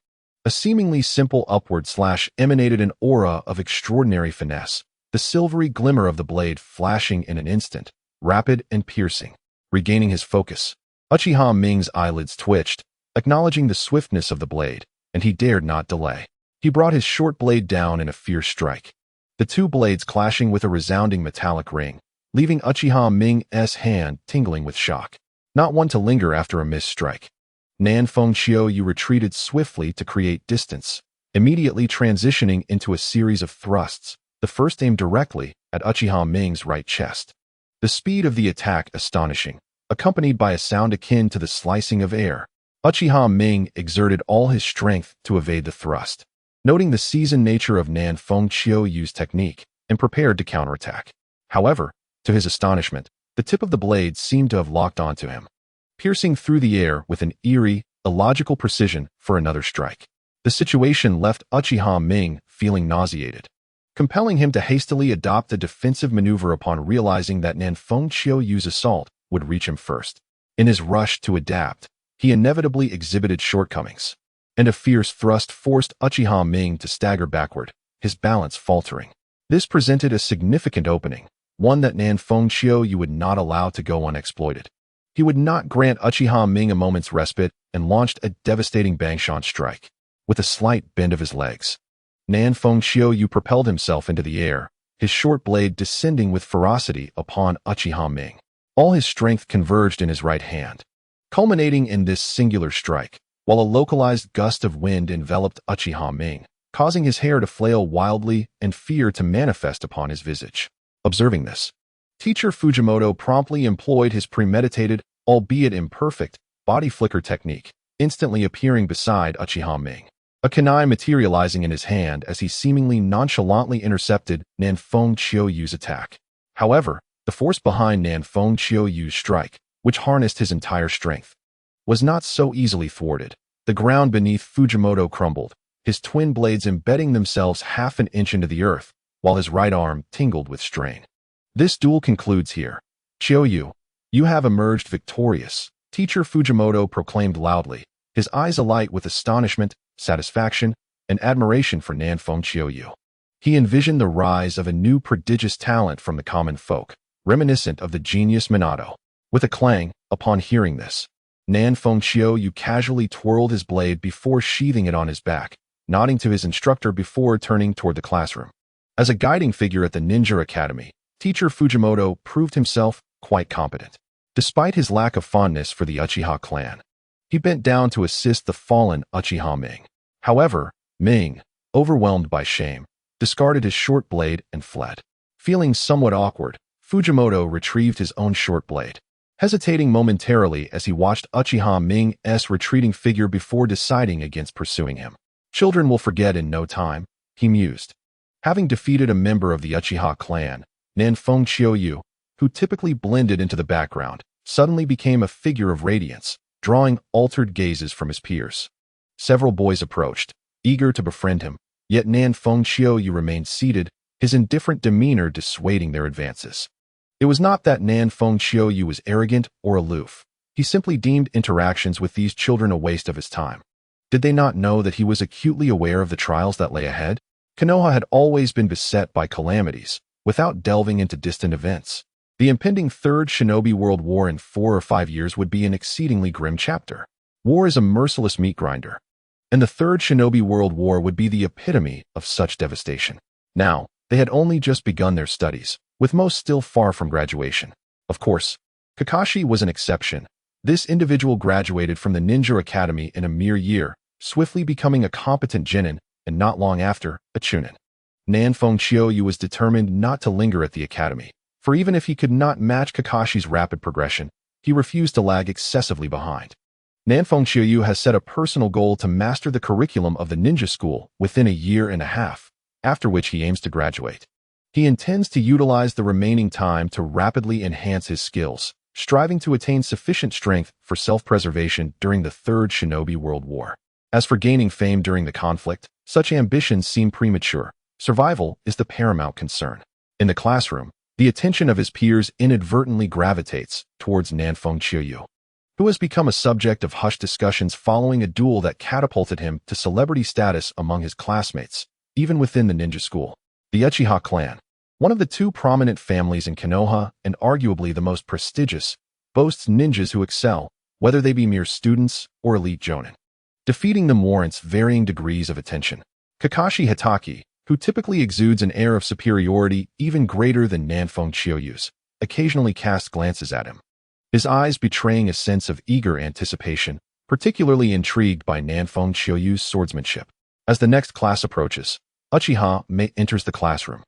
A seemingly simple upward slash emanated an aura of extraordinary finesse, the silvery glimmer of the blade flashing in an instant, rapid and piercing. Regaining his focus, Uchiha Ming's eyelids twitched, acknowledging the swiftness of the blade, and he dared not delay. He brought his short blade down in a fierce strike, the two blades clashing with a resounding metallic ring, leaving Uchiha Ming's hand tingling with shock. Not one to linger after a missed strike, Nanfeng Chiyoyu retreated swiftly to create distance, immediately transitioning into a series of thrusts, the first aimed directly at Uchiha Ming's right chest. The speed of the attack astonishing, accompanied by a sound akin to the slicing of air. Uchiha Ming exerted all his strength to evade the thrust, noting the seasoned nature of Nan Fengqiuyu's technique, and prepared to counterattack. However, to his astonishment, the tip of the blade seemed to have locked onto him, piercing through the air with an eerie, illogical precision for another strike. The situation left Uchiha Ming feeling nauseated, compelling him to hastily adopt a defensive maneuver upon realizing that Nan Fengqiuyu's assault would reach him first. In his rush to adapt, he inevitably exhibited shortcomings, and a fierce thrust forced Uchiha Ming to stagger backward, his balance faltering. This presented a significant opening, one that Nan Fengqiuyu would not allow to go unexploited. He would not grant Uchiha Ming a moment's respite and launched a devastating Bangshan strike. With a slight bend of his legs, Nan Fengqiuyu propelled himself into the air, his short blade descending with ferocity upon Uchiha Ming. All his strength converged in his right hand, culminating in this singular strike, while a localized gust of wind enveloped Uchiha Ming, causing his hair to flail wildly and fear to manifest upon his visage. Observing this, Teacher Fujimoto promptly employed his premeditated, albeit imperfect, body flicker technique, instantly appearing beside Uchiha Ming, a kunai materializing in his hand as he seemingly nonchalantly intercepted Nan Fengqiuyu's attack. However, the force behind Nan Fengqiuyu's strike, which harnessed his entire strength, was not so easily thwarted. The ground beneath Fujimoto crumbled, his twin blades embedding themselves half an inch into the earth, while his right arm tingled with strain. This duel concludes here. Chiyoyu, you have emerged victorious, Teacher Fujimoto proclaimed loudly, his eyes alight with astonishment, satisfaction, and admiration for Nan Fengqiuyu. He envisioned the rise of a new prodigious talent from the common folk, reminiscent of the genius Minato. With a clang, upon hearing this, Nan Fengqiuyu casually twirled his blade before sheathing it on his back, nodding to his instructor before turning toward the classroom. As a guiding figure at the Ninja Academy, Teacher Fujimoto proved himself quite competent. Despite his lack of fondness for the Uchiha clan, he bent down to assist the fallen Uchiha Ming. However, Ming, overwhelmed by shame, discarded his short blade and fled. Feeling somewhat awkward, Fujimoto retrieved his own short blade, hesitating momentarily as he watched Uchiha Ming's retreating figure before deciding against pursuing him. Children will forget in no time, he mused. Having defeated a member of the Uchiha clan, Nan Fengqiuyu, who typically blended into the background, suddenly became a figure of radiance, drawing altered gazes from his peers. Several boys approached, eager to befriend him, yet Nan Fengqiuyu remained seated, his indifferent demeanor dissuading their advances. It was not that Nan Fengqiuyu was arrogant or aloof. He simply deemed interactions with these children a waste of his time. Did they not know that he was acutely aware of the trials that lay ahead? Konoha had always been beset by calamities, without delving into distant events. The impending Third Shinobi World War in 4 or 5 years would be an exceedingly grim chapter. War is a merciless meat grinder, and the Third Shinobi World War would be the epitome of such devastation. Now, they had only just begun their studies, with most still far from graduation. Of course, Kakashi was an exception. This individual graduated from the Ninja Academy in a mere year, swiftly becoming a competent genin, and not long after, a chunin. Nan Fengqiuyu was determined not to linger at the academy, for even if he could not match Kakashi's rapid progression, he refused to lag excessively behind. Nan Fengqiuyu has set a personal goal to master the curriculum of the ninja school within a year and a half, after which he aims to graduate. He intends to utilize the remaining time to rapidly enhance his skills, striving to attain sufficient strength for self-preservation during the Third Shinobi World War. As for gaining fame during the conflict, such ambitions seem premature. Survival is the paramount concern. In the classroom, the attention of his peers inadvertently gravitates towards Nan Fengqiuyu, who has become a subject of hushed discussions following a duel that catapulted him to celebrity status among his classmates, even within the ninja school. The Uchiha clan, one of the two prominent families in Konoha and arguably the most prestigious, boasts ninjas who excel, whether they be mere students or elite jonin. Defeating them warrants varying degrees of attention. Kakashi Hitaki, who typically exudes an air of superiority even greater than Nan Fengqiuyu's, occasionally casts glances at him, his eyes betraying a sense of eager anticipation, particularly intrigued by Nan Fengqiuyu's swordsmanship. As the next class approaches, Uchiha enters the classroom,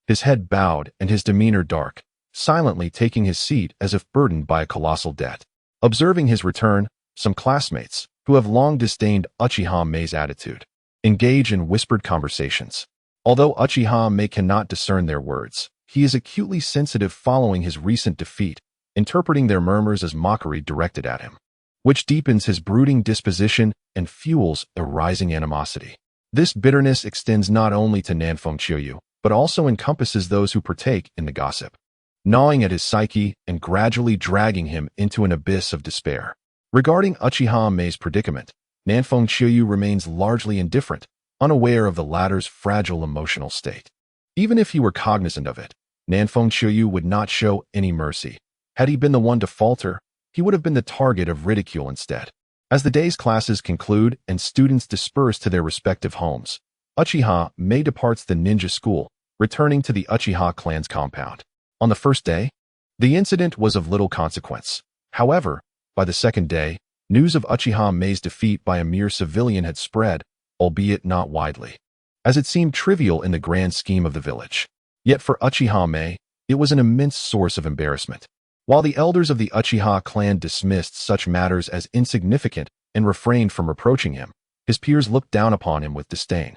his head bowed and his demeanor dark, silently taking his seat as if burdened by a colossal debt. Observing his return, some classmates, who have long disdained Uchiha Mei's attitude, engage in whispered conversations. Although Uchiha Mei cannot discern their words, he is acutely sensitive following his recent defeat, interpreting their murmurs as mockery directed at him, which deepens his brooding disposition and fuels a rising animosity. This bitterness extends not only to Nanfeng Qiuyu, but also encompasses those who partake in the gossip, gnawing at his psyche and gradually dragging him into an abyss of despair. Regarding Uchiha Mei's predicament, Nanfeng Qiuyu remains largely indifferent, unaware of the latter's fragile emotional state. Even if he were cognizant of it, Nanfeng Qiuyu would not show any mercy. Had he been the one to falter, he would have been the target of ridicule instead. As the day's classes conclude and students disperse to their respective homes, Uchiha Mei departs the ninja school, returning to the Uchiha clan's compound. On the first day, the incident was of little consequence. However, by the second day, news of Uchiha Mei's defeat by a mere civilian had spread, albeit not widely, as it seemed trivial in the grand scheme of the village. Yet for Uchiha Mei, it was an immense source of embarrassment. While the elders of the Uchiha clan dismissed such matters as insignificant and refrained from reproaching him, his peers looked down upon him with disdain,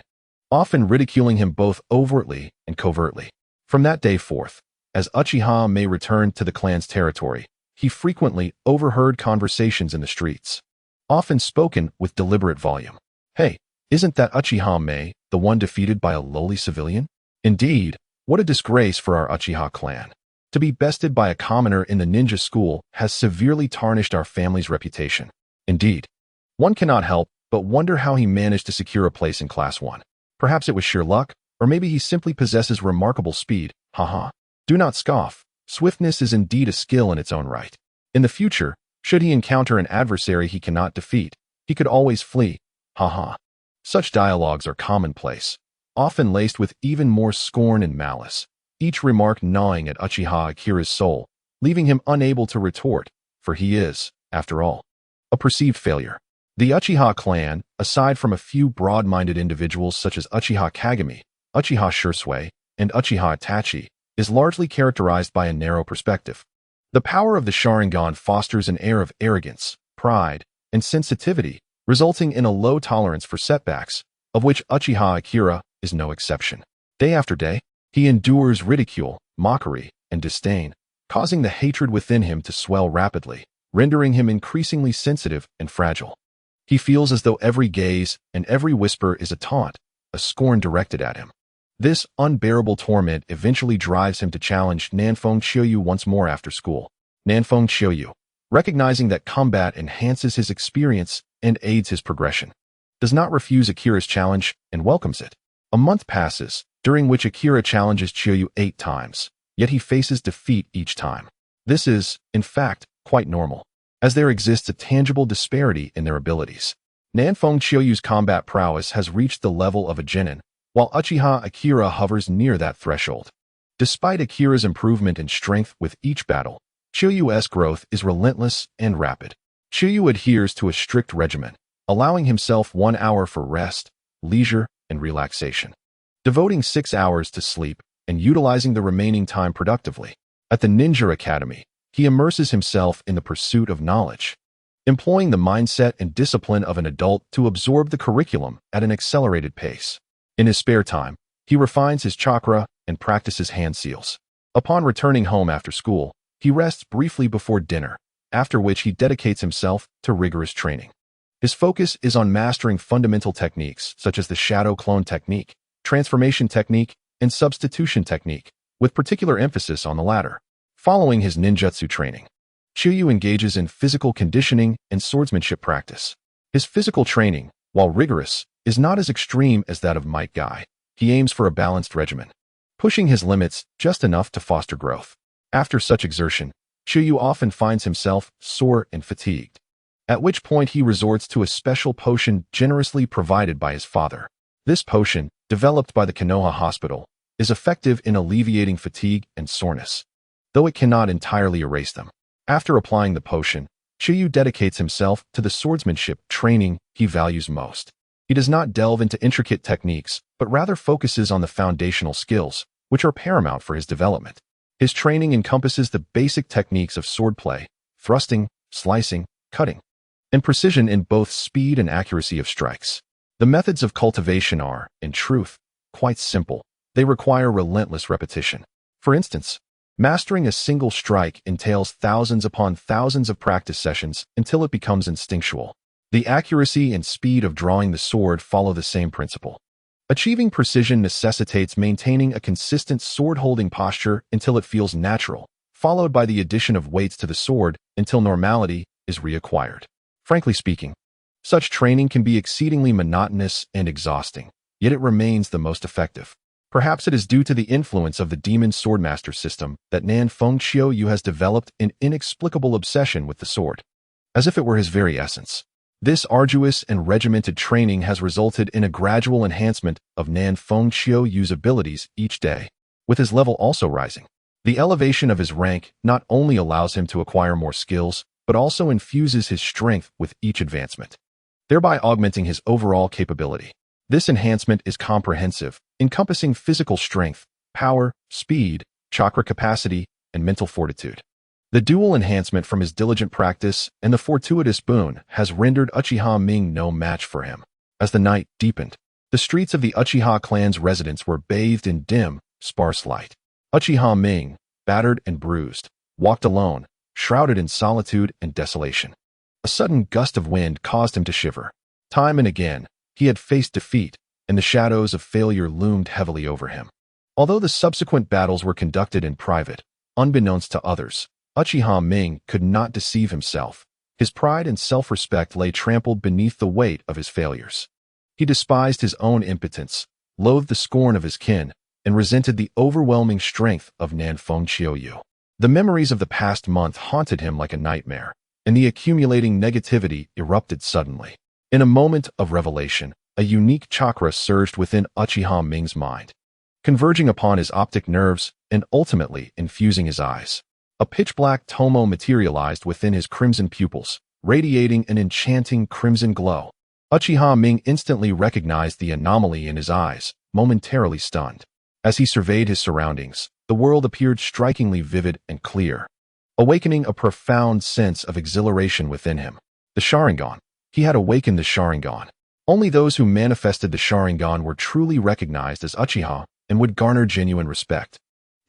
often ridiculing him both overtly and covertly. From that day forth, as Uchiha Mei returned to the clan's territory, he frequently overheard conversations in the streets, often spoken with deliberate volume. Hey, isn't that Uchiha Mei, the one defeated by a lowly civilian? Indeed, what a disgrace for our Uchiha clan. To be bested by a commoner in the ninja school has severely tarnished our family's reputation. Indeed, one cannot help but wonder how he managed to secure a place in Class 1. Perhaps it was sheer luck, or maybe he simply possesses remarkable speed. Haha. Do not scoff. Swiftness is indeed a skill in its own right. In the future, should he encounter an adversary he cannot defeat, he could always flee. Haha. Such dialogues are commonplace, often laced with even more scorn and malice, each remark gnawing at Uchiha Akira's soul, leaving him unable to retort, for he is, after all, a perceived failure. The Uchiha clan, aside from a few broad-minded individuals such as Uchiha Kagami, Uchiha Shisui, and Uchiha Itachi, is largely characterized by a narrow perspective. The power of the Sharingan fosters an air of arrogance, pride, and sensitivity, resulting in a low tolerance for setbacks, of which Uchiha Akira is no exception. Day after day, he endures ridicule, mockery, and disdain, causing the hatred within him to swell rapidly, rendering him increasingly sensitive and fragile. He feels as though every gaze and every whisper is a taunt, a scorn directed at him. This unbearable torment eventually drives him to challenge Nanfeng Qiuyu once more after school. Nanfeng Qiuyu, recognizing that combat enhances his experience and aids his progression, does not refuse Akira's challenge and welcomes it. A month passes, during which Akira challenges Qiuyu 8 times, yet he faces defeat each time. This is, in fact, quite normal, as there exists a tangible disparity in their abilities. Nanfeng Qiuyu's combat prowess has reached the level of a genin, while Uchiha Akira hovers near that threshold. Despite Akira's improvement in strength with each battle, Qiuyu's growth is relentless and rapid. Qiuyu adheres to a strict regimen, allowing himself 1 hour for rest, leisure, and relaxation, devoting 6 hours to sleep and utilizing the remaining time productively. At the Ninja Academy, he immerses himself in the pursuit of knowledge, employing the mindset and discipline of an adult to absorb the curriculum at an accelerated pace. In his spare time, he refines his chakra and practices hand seals. Upon returning home after school, he rests briefly before dinner, after which he dedicates himself to rigorous training. His focus is on mastering fundamental techniques such as the shadow clone technique, transformation technique, and substitution technique, with particular emphasis on the latter. Following his ninjutsu training, Qiuyu engages in physical conditioning and swordsmanship practice. His physical training, while rigorous, is not as extreme as that of Might Guy. He aims for a balanced regimen, pushing his limits just enough to foster growth. After such exertion, Qiuyu often finds himself sore and fatigued, at which point he resorts to a special potion generously provided by his father. This potion, developed by the Konoha hospital, is effective in alleviating fatigue and soreness, though it cannot entirely erase them. After applying the potion, Qiuyu dedicates himself to the swordsmanship training he values most. He does not delve into intricate techniques, but rather focuses on the foundational skills, which are paramount for his development. His training encompasses the basic techniques of swordplay, thrusting, slicing, cutting, and precision in both speed and accuracy of strikes. The methods of cultivation are, in truth, quite simple. They require relentless repetition. For instance, mastering a single strike entails thousands upon thousands of practice sessions until it becomes instinctual. The accuracy and speed of drawing the sword follow the same principle. Achieving precision necessitates maintaining a consistent sword-holding posture until it feels natural, followed by the addition of weights to the sword until normality is reacquired. Frankly speaking, such training can be exceedingly monotonous and exhausting, yet it remains the most effective. Perhaps it is due to the influence of the Demon Swordmaster system that Nan Fengqiu has developed an inexplicable obsession with the sword, as if it were his very essence. This arduous and regimented training has resulted in a gradual enhancement of Nan Fengqiu's abilities each day, with his level also rising. The elevation of his rank not only allows him to acquire more skills, but also infuses his strength with each advancement, thereby augmenting his overall capability. This enhancement is comprehensive, encompassing physical strength, power, speed, chakra capacity, and mental fortitude. The dual enhancement from his diligent practice and the fortuitous boon has rendered Uchiha Ming no match for him. As the night deepened, the streets of the Uchiha clan's residence were bathed in dim, sparse light. Uchiha Ming, battered and bruised, walked alone, shrouded in solitude and desolation. A sudden gust of wind caused him to shiver. Time and again, he had faced defeat, and the shadows of failure loomed heavily over him. Although the subsequent battles were conducted in private, unbeknownst to others, Uchiha Ming could not deceive himself. His pride and self-respect lay trampled beneath the weight of his failures. He despised his own impotence, loathed the scorn of his kin, and resented the overwhelming strength of Nan Fengqiu. The memories of the past month haunted him like a nightmare, and the accumulating negativity erupted suddenly. In a moment of revelation, a unique chakra surged within Uchiha Ming's mind, converging upon his optic nerves and ultimately infusing his eyes. A pitch-black tomo materialized within his crimson pupils, radiating an enchanting crimson glow. Uchiha Ming instantly recognized the anomaly in his eyes, momentarily stunned. As he surveyed his surroundings, the world appeared strikingly vivid and clear, awakening a profound sense of exhilaration within him. The Sharingan. He had awakened the Sharingan. Only those who manifested the Sharingan were truly recognized as Uchiha and would garner genuine respect.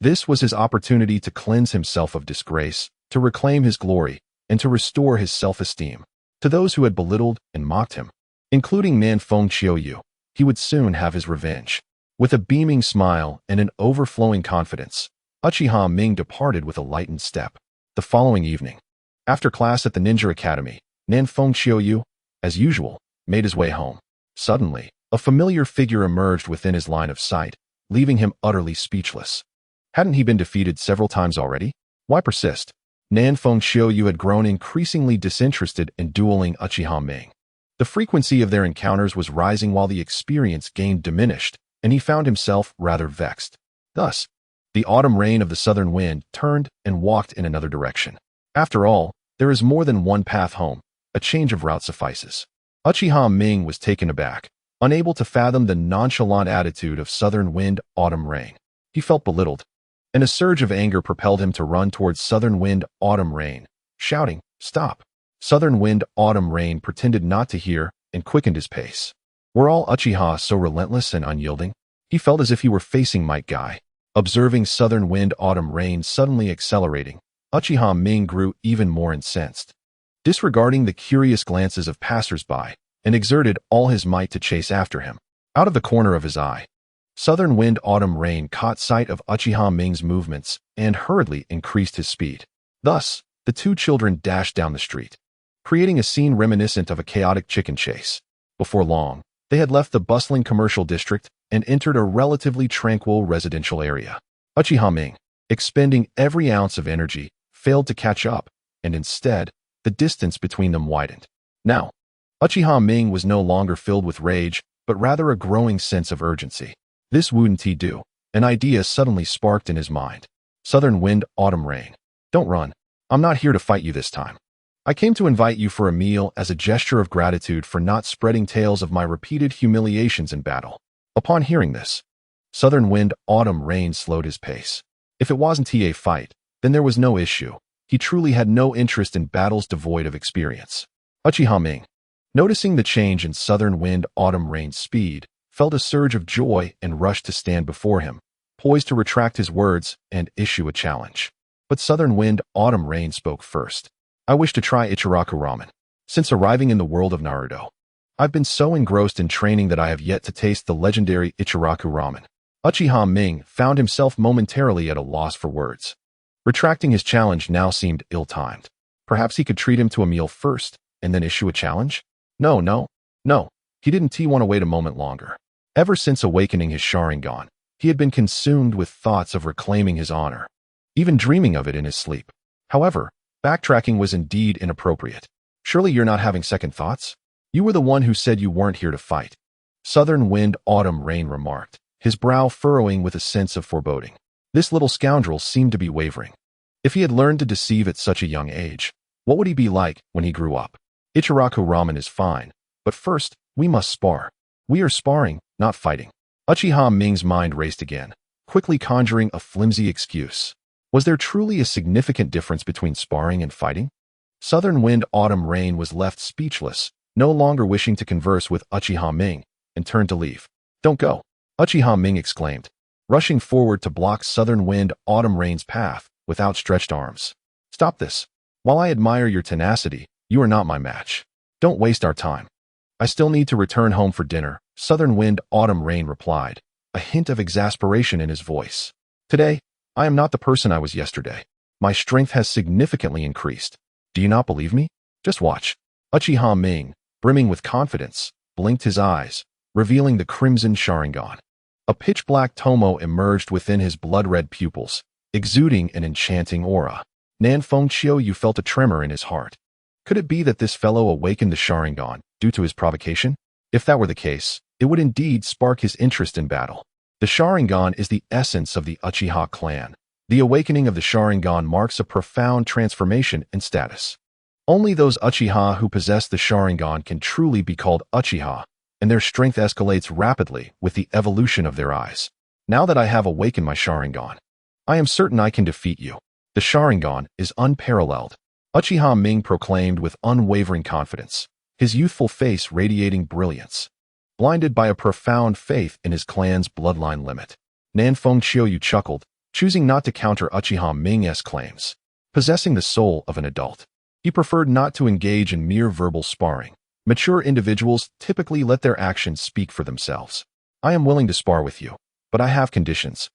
This was his opportunity to cleanse himself of disgrace, to reclaim his glory, and to restore his self-esteem. To those who had belittled and mocked him, including Nan Fengqiu, he would soon have his revenge. With a beaming smile and an overflowing confidence, Uchiha Ming departed with a lightened step. The following evening, after class at the Ninja Academy, Nan Fengqiu, as usual, made his way home. Suddenly, a familiar figure emerged within his line of sight, leaving him utterly speechless. Hadn't he been defeated several times already? Why persist? Nan Fengqiu had grown increasingly disinterested in dueling Uchiha Ming. The frequency of their encounters was rising while the experience gained diminished, and he found himself rather vexed. Thus, the autumn rain of the southern wind turned and walked in another direction. After all, there is more than one path home. A change of route suffices. Uchiha Ming was taken aback, unable to fathom the nonchalant attitude of southern wind, autumn rain. He felt belittled, and a surge of anger propelled him to run towards southern wind, autumn rain, shouting, "Stop!" Southern wind, autumn rain pretended not to hear and quickened his pace. Were all Uchiha so relentless and unyielding? He felt as if he were facing Might Guy. Observing southern wind, autumn rain suddenly accelerating, Uchiha Ming grew even more incensed. Disregarding the curious glances of passers-by, and exerted all his might to chase after him. Out of the corner of his eye, southern wind, autumn rain caught sight of Uchiha Ming's movements and hurriedly increased his speed. Thus, the two children dashed down the street, creating a scene reminiscent of a chaotic chicken chase. Before long, they had left the bustling commercial district and entered a relatively tranquil residential area. Uchiha Ming, expending every ounce of energy, failed to catch up, and instead, the distance between them widened. Now, Uchiha Ming was no longer filled with rage, but rather a growing sense of urgency. This wouldn't he do? An idea suddenly sparked in his mind. Southern wind, autumn rain. Don't run. I'm not here to fight you this time. I came to invite you for a meal as a gesture of gratitude for not spreading tales of my repeated humiliations in battle. Upon hearing this, southern wind, autumn rain slowed his pace. If it wasn't a fight, then there was no issue. He truly had no interest in battles devoid of experience. Uchiha Ming, noticing the change in Southern Wind Autumn Rain's speed, felt a surge of joy and rushed to stand before him, poised to retract his words and issue a challenge. But Southern Wind Autumn Rain spoke first. I wish to try Ichiraku Ramen. Since arriving in the world of Naruto, I've been so engrossed in training that I have yet to taste the legendary Ichiraku Ramen. Uchiha Ming found himself momentarily at a loss for words. Retracting his challenge now seemed ill-timed. Perhaps he could treat him to a meal first, and then issue a challenge? No. He didn't want to wait a moment longer. Ever since awakening his Sharingan, he had been consumed with thoughts of reclaiming his honor, even dreaming of it in his sleep. However, backtracking was indeed inappropriate. Surely you're not having second thoughts? You were the one who said you weren't here to fight. Southern Wind Autumn Rain remarked, his brow furrowing with a sense of foreboding. This little scoundrel seemed to be wavering. If he had learned to deceive at such a young age, what would he be like when he grew up? Ichiraku Ramen is fine, but first, we must spar. We are sparring, not fighting. Uchiha Ming's mind raced again, quickly conjuring a flimsy excuse. Was there truly a significant difference between sparring and fighting? Southern Wind Autumn Rain was left speechless, no longer wishing to converse with Uchiha Ming, and turned to leave. Don't go, Uchiha Ming exclaimed, rushing forward to block Southern Wind Autumn Rain's path with outstretched arms. Stop this. While I admire your tenacity, you are not my match. Don't waste our time. I still need to return home for dinner, Southern Wind Autumn Rain replied, a hint of exasperation in his voice. Today, I am not the person I was yesterday. My strength has significantly increased. Do you not believe me? Just watch. Uchiha Ming, brimming with confidence, blinked his eyes, revealing the crimson Sharingan. A pitch-black tomo emerged within his blood-red pupils, exuding an enchanting aura. Nanfeng Chiou felt a tremor in his heart. Could it be that this fellow awakened the Sharingan due to his provocation? If that were the case, it would indeed spark his interest in battle. The Sharingan is the essence of the Uchiha clan. The awakening of the Sharingan marks a profound transformation in status. Only those Uchiha who possess the Sharingan can truly be called Uchiha, and their strength escalates rapidly with the evolution of their eyes. Now that I have awakened my Sharingan, I am certain I can defeat you. The Sharingan is unparalleled, Uchiha Ming proclaimed with unwavering confidence, his youthful face radiating brilliance. Blinded by a profound faith in his clan's bloodline limit, Nanfeng Chiou chuckled, choosing not to counter Uchiha Ming's claims. Possessing the soul of an adult, he preferred not to engage in mere verbal sparring. Mature individuals typically let their actions speak for themselves. I am willing to spar with you, but I have conditions.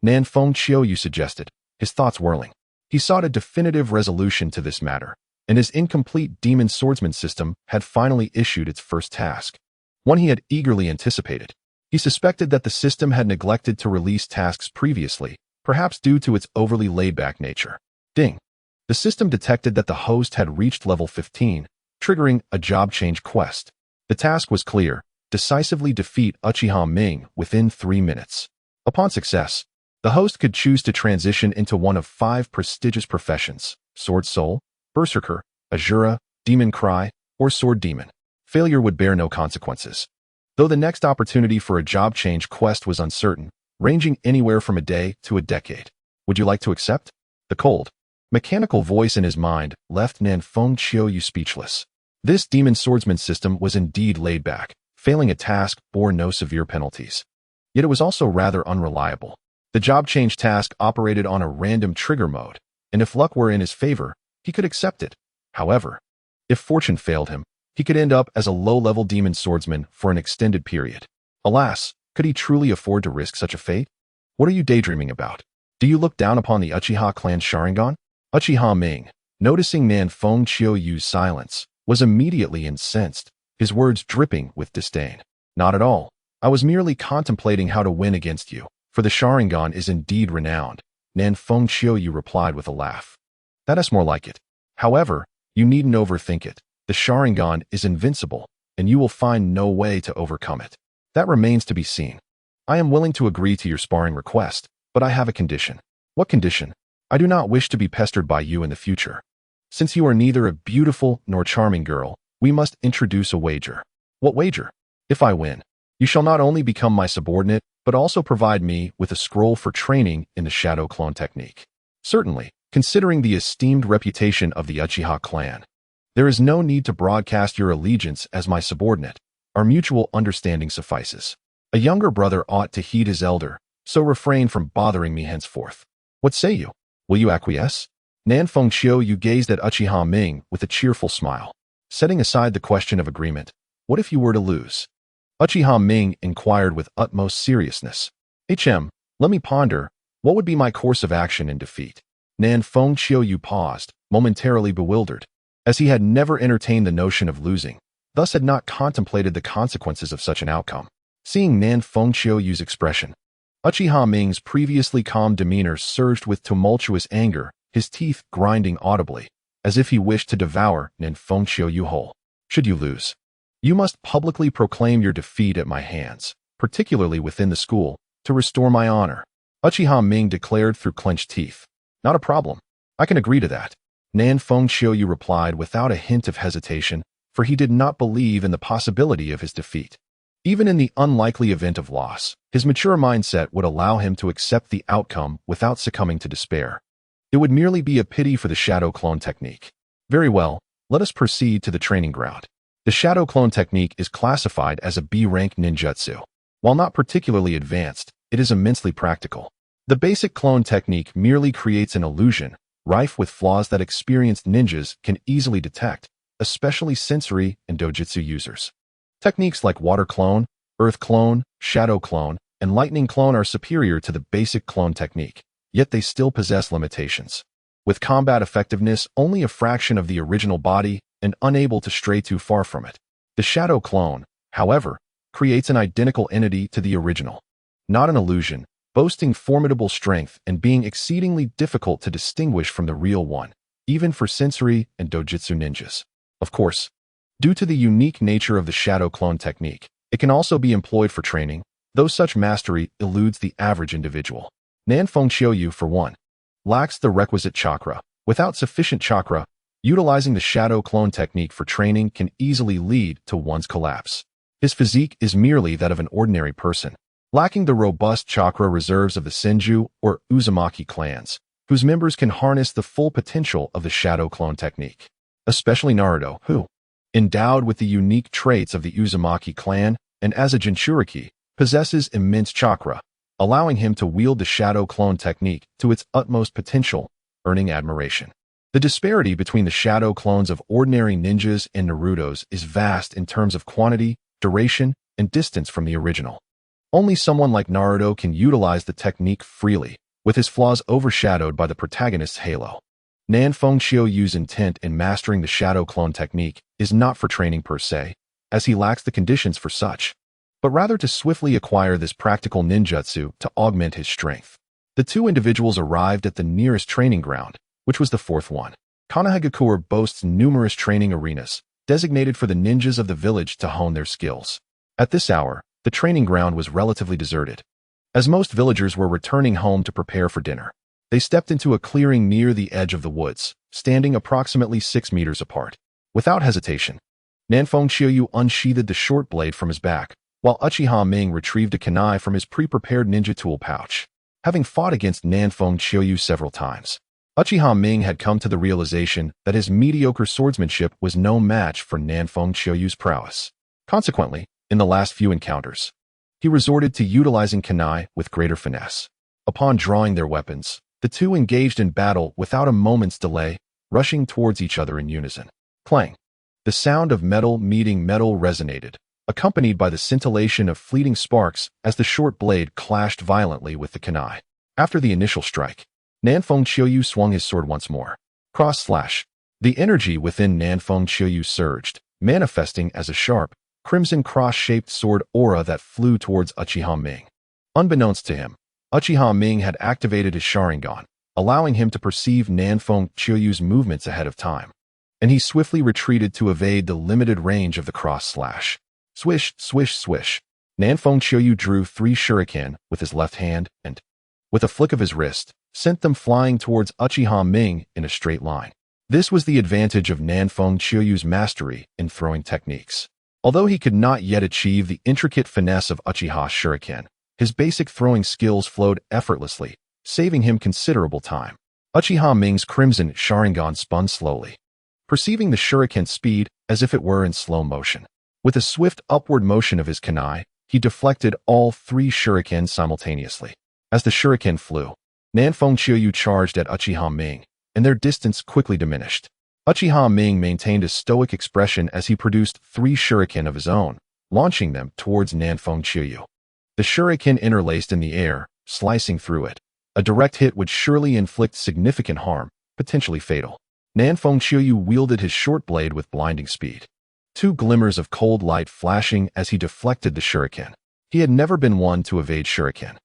Nanfeng Chiou suggested, his thoughts whirling. He sought a definitive resolution to this matter, and his incomplete demon swordsman system had finally issued its first task. One he had eagerly anticipated. He suspected that the system had neglected to release tasks previously, perhaps due to its overly laid-back nature. Ding! The system detected that the host had reached level 15, triggering a job change quest. The task was clear: decisively defeat Uchiha Ming within 3 minutes. Upon success, the host could choose to transition into one of 5 prestigious professions: Sword Soul, Berserker, Azura, Demon Cry, or Sword Demon. Failure would bear no consequences. Though the next opportunity for a job change quest was uncertain, ranging anywhere from a day to a decade. Would you like to accept? The cold, mechanical voice in his mind left Nanfeng Chiou speechless. This demon swordsman system was indeed laid back. Failing a task bore no severe penalties. Yet it was also rather unreliable. The job change task operated on a random trigger mode, and if luck were in his favor, he could accept it. However, if fortune failed him, he could end up as a low-level demon swordsman for an extended period. Alas, could he truly afford to risk such a fate? What are you daydreaming about? Do you look down upon the Uchiha clan's Sharingan? Uchiha Ming, noticing Nanfeng Chiou's silence, was immediately incensed, his words dripping with disdain. Not at all. I was merely contemplating how to win against you, for the Sharingan is indeed renowned, Nanfeng Chiou replied with a laugh. That is more like it. However, you needn't overthink it. The Sharingan is invincible, and you will find no way to overcome it. That remains to be seen. I am willing to agree to your sparring request, but I have a condition. What condition? I do not wish to be pestered by you in the future. Since you are neither a beautiful nor charming girl, we must introduce a wager. What wager? If I win, you shall not only become my subordinate, but also provide me with a scroll for training in the shadow clone technique. Certainly, considering the esteemed reputation of the Uchiha clan, there is no need to broadcast your allegiance as my subordinate. Our mutual understanding suffices. A younger brother ought to heed his elder, so refrain from bothering me henceforth. What say you? Will you acquiesce? Nanfeng Qiuyu gazed at Uchiha Ming with a cheerful smile. Setting aside the question of agreement, what if you were to lose? Uchiha Ming inquired with utmost seriousness. Let me ponder. What would be my course of action in defeat? Nanfeng Qiuyu paused, momentarily bewildered, as he had never entertained the notion of losing, thus had not contemplated the consequences of such an outcome. Seeing Nanfeng Qiuyu's expression, Uchiha Ming's previously calm demeanor surged with tumultuous anger, his teeth grinding audibly, as if he wished to devour Nanfeng Qiuyu whole. Should you lose, you must publicly proclaim your defeat at my hands, particularly within the school, to restore my honor. Uchiha Ming declared through clenched teeth. Not a problem. I can agree to that. Nanfeng Qiuyu replied without a hint of hesitation, for he did not believe in the possibility of his defeat. Even in the unlikely event of loss, his mature mindset would allow him to accept the outcome without succumbing to despair. It would merely be a pity for the shadow clone technique. Very well, let us proceed to the training ground. The shadow clone technique is classified as a B-rank ninjutsu. While not particularly advanced, it is immensely practical. The basic clone technique merely creates an illusion, rife with flaws that experienced ninjas can easily detect, especially sensory and dojutsu users. Techniques like water clone, earth clone, shadow clone, and lightning clone are superior to the basic clone technique, yet they still possess limitations. With combat effectiveness only a fraction of the original body and unable to stray too far from it. The shadow clone, however, creates an identical entity to the original. Not an illusion, boasting formidable strength and being exceedingly difficult to distinguish from the real one, even for sensory and dojutsu ninjas. Of course, due to the unique nature of the shadow clone technique, it can also be employed for training, though such mastery eludes the average individual. Nanfeng Qiuyu, for one, lacks the requisite chakra. Without sufficient chakra, utilizing the shadow clone technique for training can easily lead to one's collapse. His physique is merely that of an ordinary person, lacking the robust chakra reserves of the Senju or Uzumaki clans, whose members can harness the full potential of the shadow clone technique. Especially Naruto, who, endowed with the unique traits of the Uzumaki clan and as a Jinchuriki, possesses immense chakra, allowing him to wield the shadow clone technique to its utmost potential, earning admiration. The disparity between the shadow clones of ordinary ninjas and Narutos is vast in terms of quantity, duration, and distance from the original. Only someone like Naruto can utilize the technique freely, with his flaws overshadowed by the protagonist's halo. Nanfeng Qiuyu's intent in mastering the shadow clone technique is not for training per se, as he lacks the conditions for such, but rather to swiftly acquire this practical ninjutsu to augment his strength. The two individuals arrived at the nearest training ground, which was the fourth one. Konoha boasts numerous training arenas, designated for the ninjas of the village to hone their skills. At this hour, the training ground was relatively deserted. As most villagers were returning home to prepare for dinner, they stepped into a clearing near the edge of the woods, standing approximately 6 meters apart. Without hesitation, Nanfeng Qiuyu unsheathed the short blade from his back, while Uchiha Ming retrieved a kunai from his pre-prepared ninja tool pouch. Having fought against Nanfeng Qiuyu several times, Uchiha Ming had come to the realization that his mediocre swordsmanship was no match for Nanfeng Qiuyu's prowess. Consequently, in the last few encounters, he resorted to utilizing kunai with greater finesse. Upon drawing their weapons, the two engaged in battle without a moment's delay, rushing towards each other in unison. Clang! The sound of metal meeting metal resonated, accompanied by the scintillation of fleeting sparks as the short blade clashed violently with the kunai. After the initial strike, Nanfeng Qiuyu swung his sword once more. Cross slash. The energy within Nanfeng Qiuyu surged, manifesting as a sharp, crimson cross-shaped sword aura that flew towards Uchiha Ming. Unbeknownst to him, Uchiha Ming had activated his Sharingan, allowing him to perceive Nanfeng Qiuyu's movements ahead of time, and he swiftly retreated to evade the limited range of the cross slash. Swish, swish, swish. Nanfeng Qiuyu drew 3 shuriken with his left hand and, with a flick of his wrist, sent them flying towards Uchiha Ming in a straight line. This was the advantage of Nanfeng Qiuyu's mastery in throwing techniques. Although he could not yet achieve the intricate finesse of Uchiha's shuriken, His basic throwing skills flowed effortlessly, saving him considerable time. Uchiha Ming's crimson Sharingan spun slowly, perceiving the shuriken's speed as if it were in slow motion. With a swift upward motion of his kunai, he deflected all 3 shurikens simultaneously. As the shuriken flew, Nanfeng Chiuyu charged at Uchiha Ming, and their distance quickly diminished. Uchiha Ming maintained a stoic expression as he produced 3 shuriken of his own, launching them towards Nanfeng Chiuyu. The shuriken interlaced in the air, slicing through it. A direct hit would surely inflict significant harm, potentially fatal. Nanfeng Chiuyu wielded his short blade with blinding speed. 2 glimmers of cold light flashing as he deflected the shuriken. He had never been one to evade shuriken.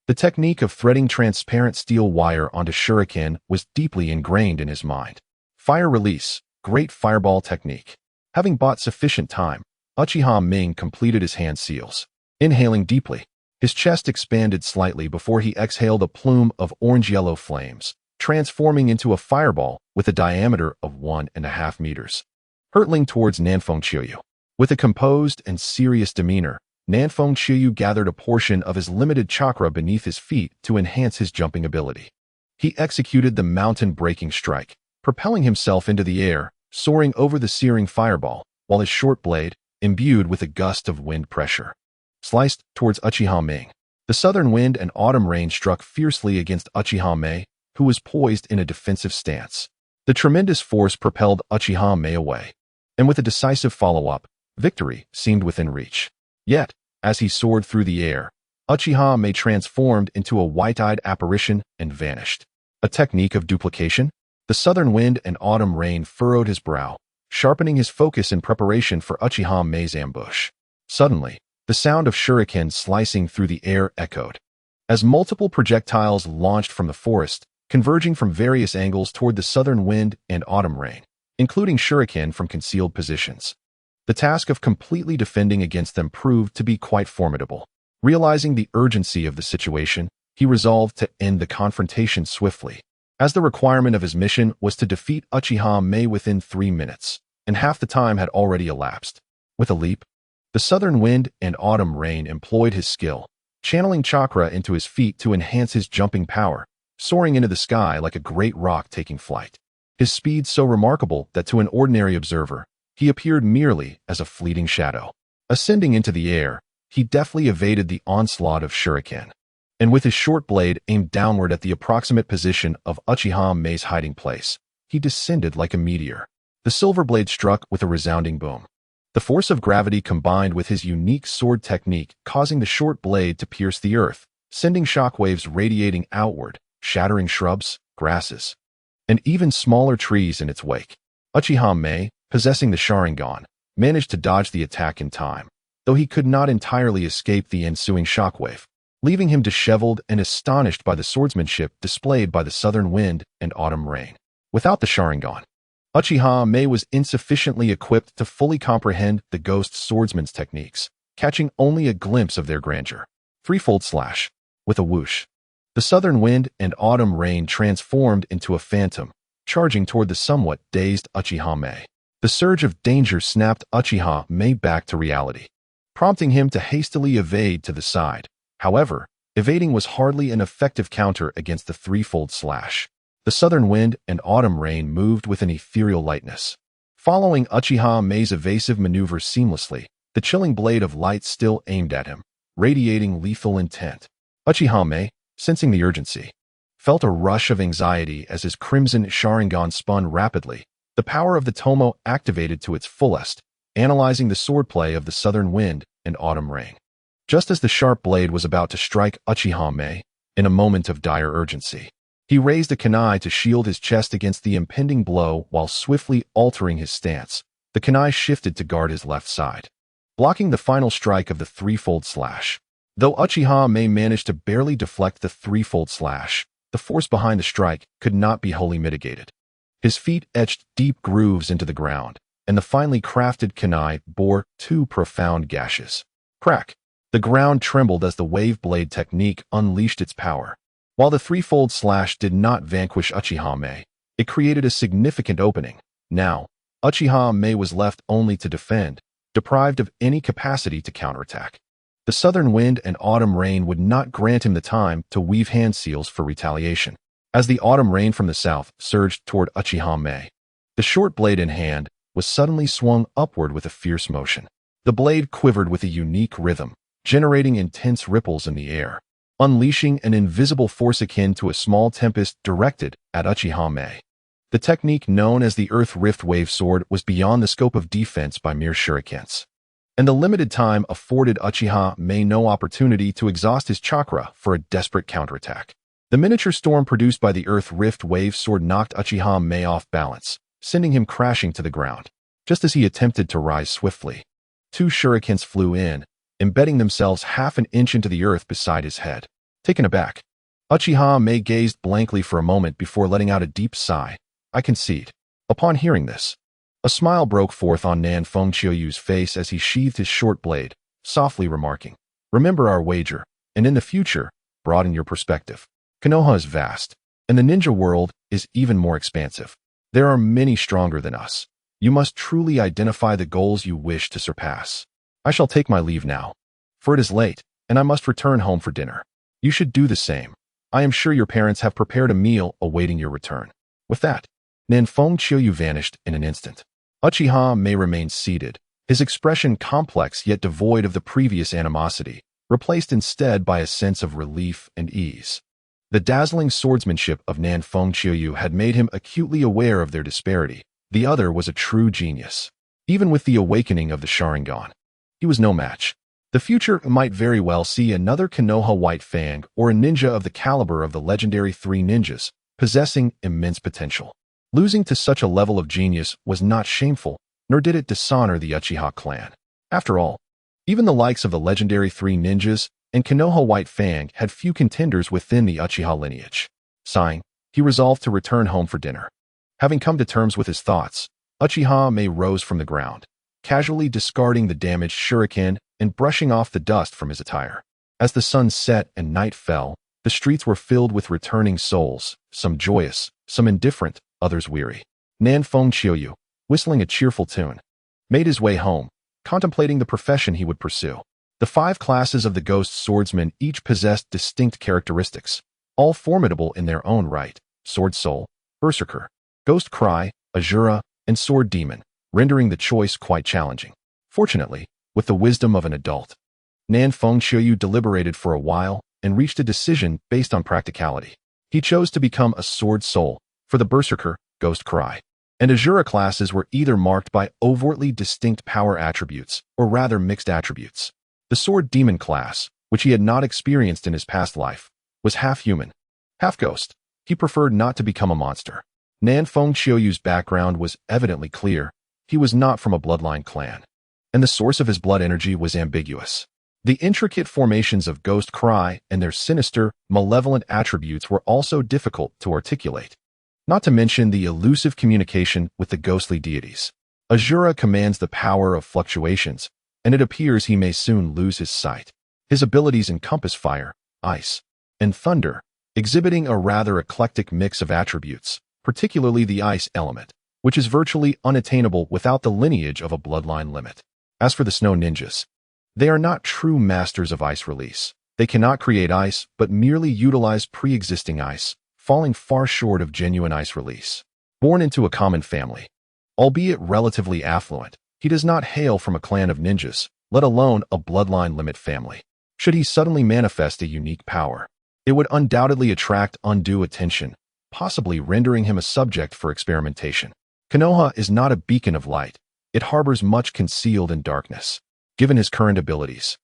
The technique of threading transparent steel wire onto shuriken was deeply ingrained in his mind. Fire release, great fireball technique. Having bought sufficient time, Uchiha Ming completed his hand seals. Inhaling deeply, his chest expanded slightly before he exhaled a plume of orange-yellow flames, transforming into a fireball with a diameter of 1.5 meters. Hurtling towards Nanfeng Chiuyu. With a composed and serious demeanor, Nanfeng Chiuyu gathered a portion of his limited chakra beneath his feet to enhance his jumping ability. He executed the mountain-breaking strike, propelling himself into the air, soaring over the searing fireball, while his short blade, imbued with a gust of wind pressure, sliced towards Uchiha Ming. The southern wind and autumn rain struck fiercely against Uchiha Mei, who was poised in a defensive stance. The tremendous force propelled Uchiha Mei away, and with a decisive follow-up, victory seemed within reach. Yet, as he soared through the air, Uchiha Mei transformed into a white-eyed apparition and vanished. A technique of duplication? The southern wind and autumn rain furrowed his brow, sharpening his focus in preparation for Uchiha Mei's ambush. Suddenly, the sound of shuriken slicing through the air echoed. As multiple projectiles launched from the forest, converging from various angles toward the southern wind and autumn rain, including shuriken from concealed positions. The task of completely defending against them proved to be quite formidable. Realizing the urgency of the situation, he resolved to end the confrontation swiftly, as the requirement of his mission was to defeat Uchiha Mei within 3 minutes, and half the time had already elapsed. With a leap, the southern wind and autumn rain employed his skill, channeling chakra into his feet to enhance his jumping power, soaring into the sky like a great rock taking flight. His speed so remarkable that to an ordinary observer, he appeared merely as a fleeting shadow. Ascending into the air, he deftly evaded the onslaught of shuriken, and with his short blade aimed downward at the approximate position of Uchiha Mei's hiding place, he descended like a meteor. The silver blade struck with a resounding boom. The force of gravity combined with his unique sword technique causing the short blade to pierce the earth, sending shockwaves radiating outward, shattering shrubs, grasses, and even smaller trees in its wake. Uchiha Mei, possessing the Sharingan, managed to dodge the attack in time, though he could not entirely escape the ensuing shockwave, leaving him disheveled and astonished by the swordsmanship displayed by the southern wind and autumn rain. Without the Sharingan, Uchiha Mei was insufficiently equipped to fully comprehend the ghost swordsman's techniques, catching only a glimpse of their grandeur. Threefold slash. With a whoosh, the southern wind and autumn rain transformed into a phantom, charging toward the somewhat dazed Uchiha Mei. The surge of danger snapped Uchiha Mei back to reality, prompting him to hastily evade to the side. However, evading was hardly an effective counter against the threefold slash. The southern wind and autumn rain moved with an ethereal lightness, following Uchiha Mei's evasive maneuver seamlessly. The chilling blade of light still aimed at him, radiating lethal intent. Uchiha Mei, sensing the urgency, felt a rush of anxiety as his crimson Sharingan spun rapidly. The power of the Tomo activated to its fullest, analyzing the swordplay of the southern wind and autumn rain. Just as the sharp blade was about to strike Uchiha Mei, in a moment of dire urgency, he raised a kunai to shield his chest against the impending blow while swiftly altering his stance. The kunai shifted to guard his left side, blocking the final strike of the threefold slash. Though Uchiha Mei managed to barely deflect the threefold slash, the force behind the strike could not be wholly mitigated. His feet etched deep grooves into the ground, and the finely crafted kunai bore 2 profound gashes. Crack! The ground trembled as the wave blade technique unleashed its power. While the threefold slash did not vanquish Uchiha Mei, it created a significant opening. Now, Uchiha Mei was left only to defend, deprived of any capacity to counterattack. The southern wind and autumn rain would not grant him the time to weave hand seals for retaliation. As the autumn rain from the south surged toward Uchiha Mei, the short blade in hand was suddenly swung upward with a fierce motion. The blade quivered with a unique rhythm, generating intense ripples in the air, unleashing an invisible force akin to a small tempest directed at Uchiha Mei. The technique known as the Earth Rift Wave Sword was beyond the scope of defense by mere shurikens, and the limited time afforded Uchiha Mei no opportunity to exhaust his chakra for a desperate counterattack. The miniature storm produced by the Earth Rift Wave Sword knocked Uchiha Mei off balance, sending him crashing to the ground. Just as he attempted to rise swiftly, 2 shurikens flew in, embedding themselves half an inch into the earth beside his head. Taken aback, Uchiha Mei gazed blankly for a moment before letting out a deep sigh. "I concede." Upon hearing this, a smile broke forth on Nan Fengqiuyu's face as he sheathed his short blade, softly remarking, "Remember our wager, and in the future, broaden your perspective. Konoha is vast, and the ninja world is even more expansive. There are many stronger than us. You must truly identify the goals you wish to surpass. I shall take my leave now, for it is late, and I must return home for dinner. You should do the same. I am sure your parents have prepared a meal awaiting your return." With that, Nan Fengqiuyu vanished in an instant. Uchiha Mei remained seated, his expression complex yet devoid of the previous animosity, replaced instead by a sense of relief and ease. The dazzling swordsmanship of Nan Fengqiuyu had made him acutely aware of their disparity. The other was a true genius. Even with the awakening of the Sharingan, he was no match. The future might very well see another Konoha White Fang or a ninja of the caliber of the legendary 3 ninjas, possessing immense potential. Losing to such a level of genius was not shameful, nor did it dishonor the Uchiha clan. After all, even the likes of the legendary 3 ninjas and Konoha White Fang had few contenders within the Uchiha lineage. Sighing, he resolved to return home for dinner. Having come to terms with his thoughts, Uchiha Mei rose from the ground, casually discarding the damaged shuriken and brushing off the dust from his attire. As the sun set and night fell, the streets were filled with returning souls, some joyous, some indifferent, others weary. Nan Fengqiuyu, whistling a cheerful tune, made his way home, contemplating the profession he would pursue. The 5 classes of the Ghost Swordsman each possessed distinct characteristics, all formidable in their own right: Sword Soul, Berserker, Ghost Cry, Asura, and Sword Demon, rendering the choice quite challenging. Fortunately, with the wisdom of an adult, Nan Fengqiuyu deliberated for a while and reached a decision based on practicality. He chose to become a Sword Soul for the Berserker, Ghost Cry, and Asura classes were either marked by overtly distinct power attributes or rather mixed attributes. The Sword Demon class, which he had not experienced in his past life, was half human, half ghost. He preferred not to become a monster. Nan Fengqiuyu's background was evidently clear. He was not from a bloodline clan, and the source of his blood energy was ambiguous. The intricate formations of Ghost Cry and their sinister, malevolent attributes were also difficult to articulate, not to mention the elusive communication with the ghostly deities. Asura commands the power of fluctuations, and it appears he may soon lose his sight. His abilities encompass fire, ice, and thunder, exhibiting a rather eclectic mix of attributes, particularly the ice element, which is virtually unattainable without the lineage of a bloodline limit. As for the snow ninjas, they are not true masters of ice release. They cannot create ice, but merely utilize pre-existing ice, falling far short of genuine ice release. Born into a common family, albeit relatively affluent, he does not hail from a clan of ninjas, let alone a bloodline limit family. Should he suddenly manifest a unique power, it would undoubtedly attract undue attention, possibly rendering him a subject for experimentation. Konoha is not a beacon of light. It harbors much concealed in darkness. Given his current abilities,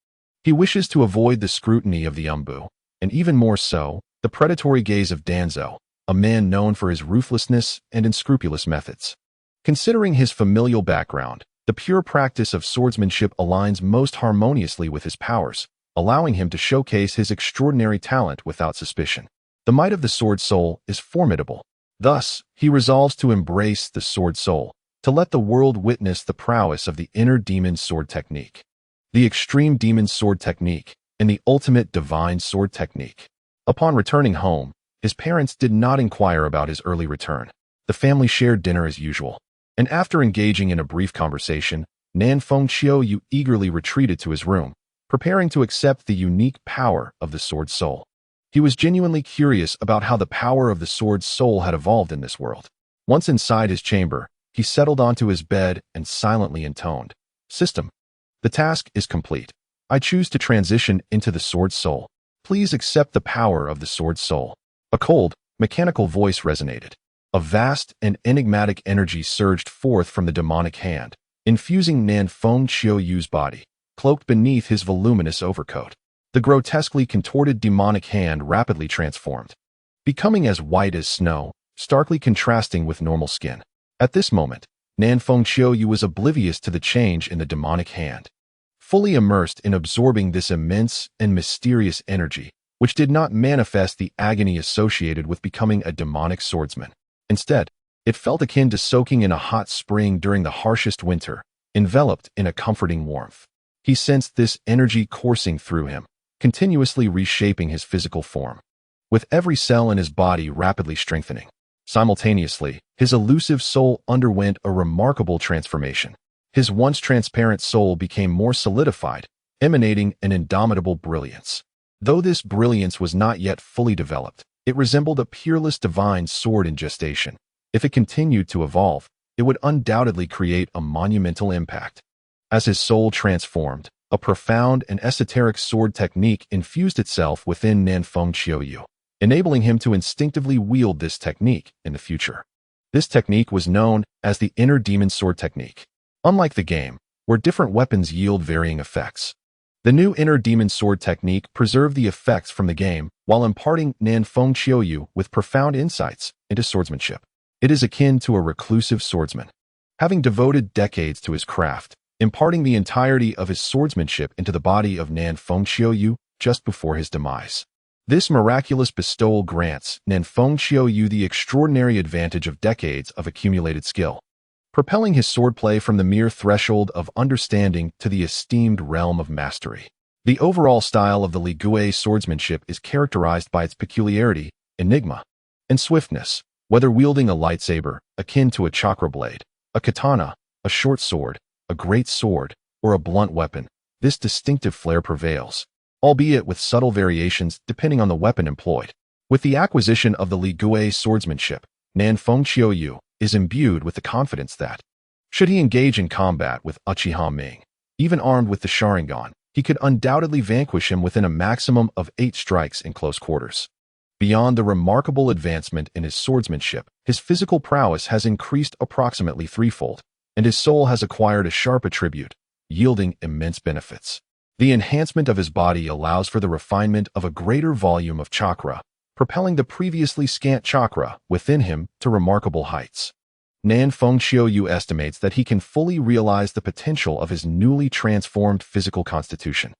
he wishes to avoid the scrutiny of the Umbu, and even more so, the predatory gaze of Danzo, a man known for his ruthlessness and unscrupulous methods. Considering his familial background, the pure practice of swordsmanship aligns most harmoniously with his powers, allowing him to showcase his extraordinary talent without suspicion. The might of the Sword Soul is formidable. Thus, he resolves to embrace the Sword Soul, to let the world witness the prowess of the inner demon sword technique, the extreme demon sword technique, and the ultimate divine sword technique. Upon returning home, his parents did not inquire about his early return. The family shared dinner as usual, and after engaging in a brief conversation, Nan Fengqiuyu eagerly retreated to his room, preparing to accept the unique power of the Sword Soul. He was genuinely curious about how the power of the Sword Soul had evolved in this world. Once inside his chamber, he settled onto his bed and silently intoned, "System, the task is complete. I choose to transition into the Sword Soul. Please accept the power of the Sword Soul." A cold, mechanical voice resonated. A vast and enigmatic energy surged forth from the demonic hand, infusing Nanfeng Qiuyu's body, cloaked beneath his voluminous overcoat. The grotesquely contorted demonic hand rapidly transformed, becoming as white as snow, starkly contrasting with normal skin. At this moment, Nanfeng Qiuyu was oblivious to the change in the demonic hand, fully immersed in absorbing this immense and mysterious energy, which did not manifest the agony associated with becoming a demonic swordsman. Instead, it felt akin to soaking in a hot spring during the harshest winter, enveloped in a comforting warmth. He sensed this energy coursing through him, continuously reshaping his physical form, with every cell in his body rapidly strengthening. Simultaneously, his elusive soul underwent a remarkable transformation. His once transparent soul became more solidified, emanating an indomitable brilliance. Though this brilliance was not yet fully developed, it resembled a peerless divine sword in gestation. If it continued to evolve, it would undoubtedly create a monumental impact. As his soul transformed, a profound and esoteric sword technique infused itself within Nanfeng Qiuyu, enabling him to instinctively wield this technique in the future. This technique was known as the Inner Demon Sword Technique. Unlike the game, where different weapons yield varying effects, the new Inner Demon Sword Technique preserved the effects from the game while imparting Nanfeng Qiuyu with profound insights into swordsmanship. It is akin to a reclusive swordsman, having devoted decades to his craft, imparting the entirety of his swordsmanship into the body of Nanfeng Qiuyu just before his demise. This miraculous bestowal grants Nanfeng Qiuyu the extraordinary advantage of decades of accumulated skill, propelling his swordplay from the mere threshold of understanding to the esteemed realm of mastery. The overall style of the Li Gui swordsmanship is characterized by its peculiarity, enigma, and swiftness. Whether wielding a lightsaber, akin to a chakra blade, a katana, a short sword, a great sword, or a blunt weapon, this distinctive flair prevails, albeit with subtle variations depending on the weapon employed. With the acquisition of the Li Gui swordsmanship, Nanfeng Qiuyu is imbued with the confidence that, should he engage in combat with Uchiha Ming, even armed with the Sharingan, he could undoubtedly vanquish him within a maximum of 8 strikes in close quarters. Beyond the remarkable advancement in his swordsmanship, his physical prowess has increased approximately threefold, and his soul has acquired a sharp attribute, yielding immense benefits. The enhancement of his body allows for the refinement of a greater volume of chakra, propelling the previously scant chakra within him to remarkable heights. Nanfeng Qiuyu estimates that he can fully realize the potential of his newly transformed physical constitution,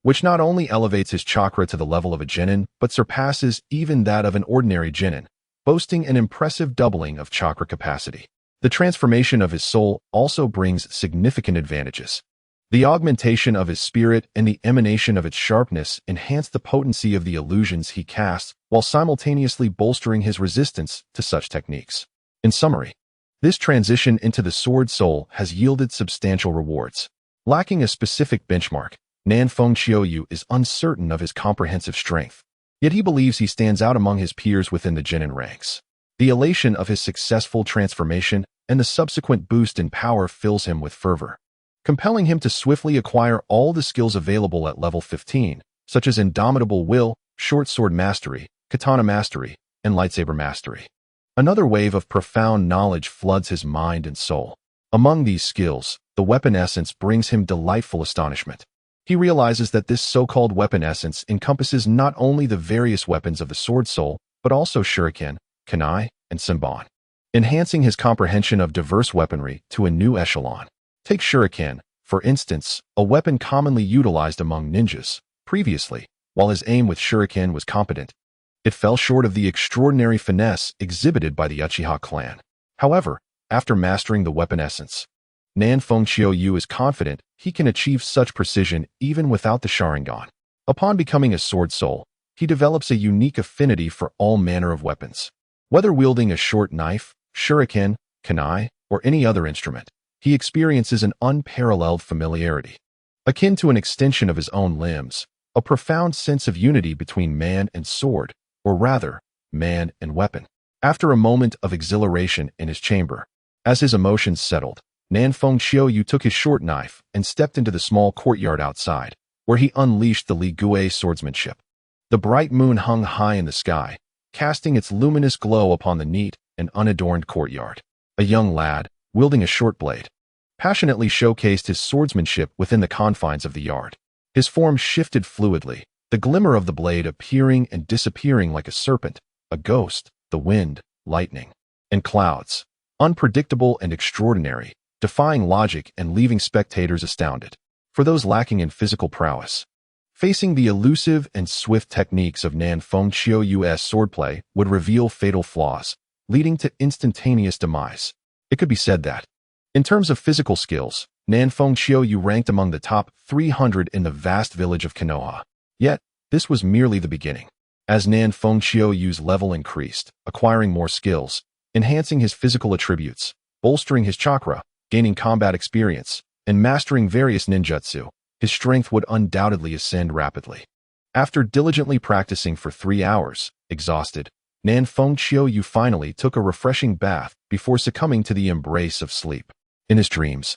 which not only elevates his chakra to the level of a genin, but surpasses even that of an ordinary genin, boasting an impressive doubling of chakra capacity. The transformation of his soul also brings significant advantages. The augmentation of his spirit and the emanation of its sharpness enhance the potency of the illusions he casts while simultaneously bolstering his resistance to such techniques. In summary, this transition into the Sword Soul has yielded substantial rewards. Lacking a specific benchmark, Nanfeng Qiuyu is uncertain of his comprehensive strength, yet he believes he stands out among his peers within the genin ranks. The elation of his successful transformation and the subsequent boost in power fills him with fervor, compelling him to swiftly acquire all the skills available at level 15, such as indomitable will, short sword mastery, katana mastery, and lightsaber mastery. Another wave of profound knowledge floods his mind and soul. Among these skills, the weapon essence brings him delightful astonishment. He realizes that this so-called weapon essence encompasses not only the various weapons of the Sword Soul, but also shuriken, kunai, and senbon, enhancing his comprehension of diverse weaponry to a new echelon. Take shuriken, for instance, a weapon commonly utilized among ninjas. Previously, while his aim with shuriken was competent, it fell short of the extraordinary finesse exhibited by the Uchiha clan. However, after mastering the weapon essence, Nanfeng Qiuyu is confident he can achieve such precision even without the Sharingan. Upon becoming a Sword Soul, he develops a unique affinity for all manner of weapons. Whether wielding a short knife, shuriken, kunai, or any other instrument, he experiences an unparalleled familiarity. akin to an extension of his own limbs, a profound sense of unity between man and sword, or rather, man and weapon. After a moment of exhilaration in his chamber, as his emotions settled, Nanfeng Xiaoyu took his short knife and stepped into the small courtyard outside, where he unleashed the Li Gui swordsmanship. The bright moon hung high in the sky, casting its luminous glow upon the neat and unadorned courtyard. A young lad, wielding a short blade, passionately showcased his swordsmanship within the confines of the yard. His form shifted fluidly, the glimmer of the blade appearing and disappearing like a serpent, a ghost, the wind, lightning, and clouds, unpredictable and extraordinary, defying logic and leaving spectators astounded. For those lacking in physical prowess, facing the elusive and swift techniques of Nanfeng Xiaoyu's swordplay would reveal fatal flaws, leading to instantaneous demise. It could be said that, in terms of physical skills, Nanfeng Xiaoyu ranked among the top 300 in the vast village of Konoha. Yet, this was merely the beginning. As Nanfeng Xiaoyu's level increased, acquiring more skills, enhancing his physical attributes, bolstering his chakra, gaining combat experience, and mastering various ninjutsu, his strength would undoubtedly ascend rapidly. After diligently practicing for 3 hours, exhausted, Nanfeng Xiaoyu finally took a refreshing bath before succumbing to the embrace of sleep. In his dreams,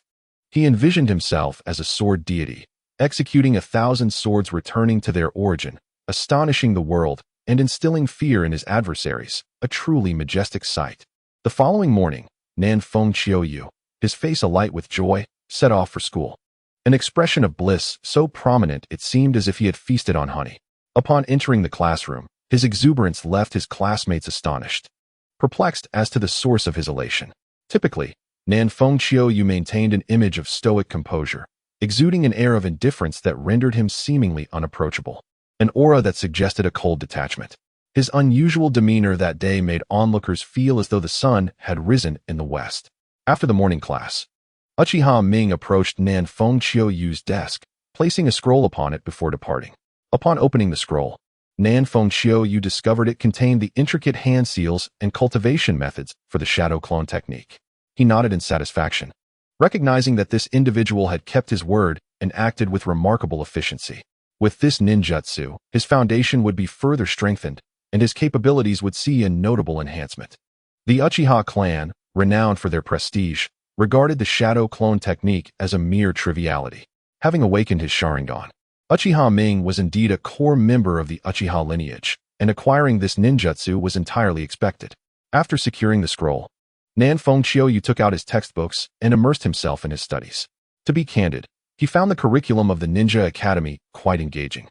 he envisioned himself as a sword deity, executing 1,000 swords returning to their origin, astonishing the world, and instilling fear in his adversaries, a truly majestic sight. The following morning, Nanfeng Xiaoyu, his face alight with joy, set off for school. An expression of bliss so prominent it seemed as if he had feasted on honey. Upon entering the classroom, his exuberance left his classmates astonished, perplexed as to the source of his elation. Typically, Nanfeng Xiaoyu maintained an image of stoic composure, exuding an air of indifference that rendered him seemingly unapproachable, an aura that suggested a cold detachment. His unusual demeanor that day made onlookers feel as though the sun had risen in the west. After the morning class, Uchiha Ming approached Nanfeng Xiaoyu's desk, placing a scroll upon it before departing. Upon opening the scroll, Nanfeng Xiaoyu discovered it contained the intricate hand seals and cultivation methods for the shadow clone technique. He nodded in satisfaction, recognizing that this individual had kept his word and acted with remarkable efficiency. With this ninjutsu, his foundation would be further strengthened, and his capabilities would see a notable enhancement. The Uchiha clan, renowned for their prestige, regarded the shadow clone technique as a mere triviality. Having awakened his Sharingan, Uchiha Ming was indeed a core member of the Uchiha lineage, and acquiring this ninjutsu was entirely expected. After securing the scroll, Nanfeng Xiaoyu took out his textbooks and immersed himself in his studies. To be candid, he found the curriculum of the Ninja Academy quite engaging,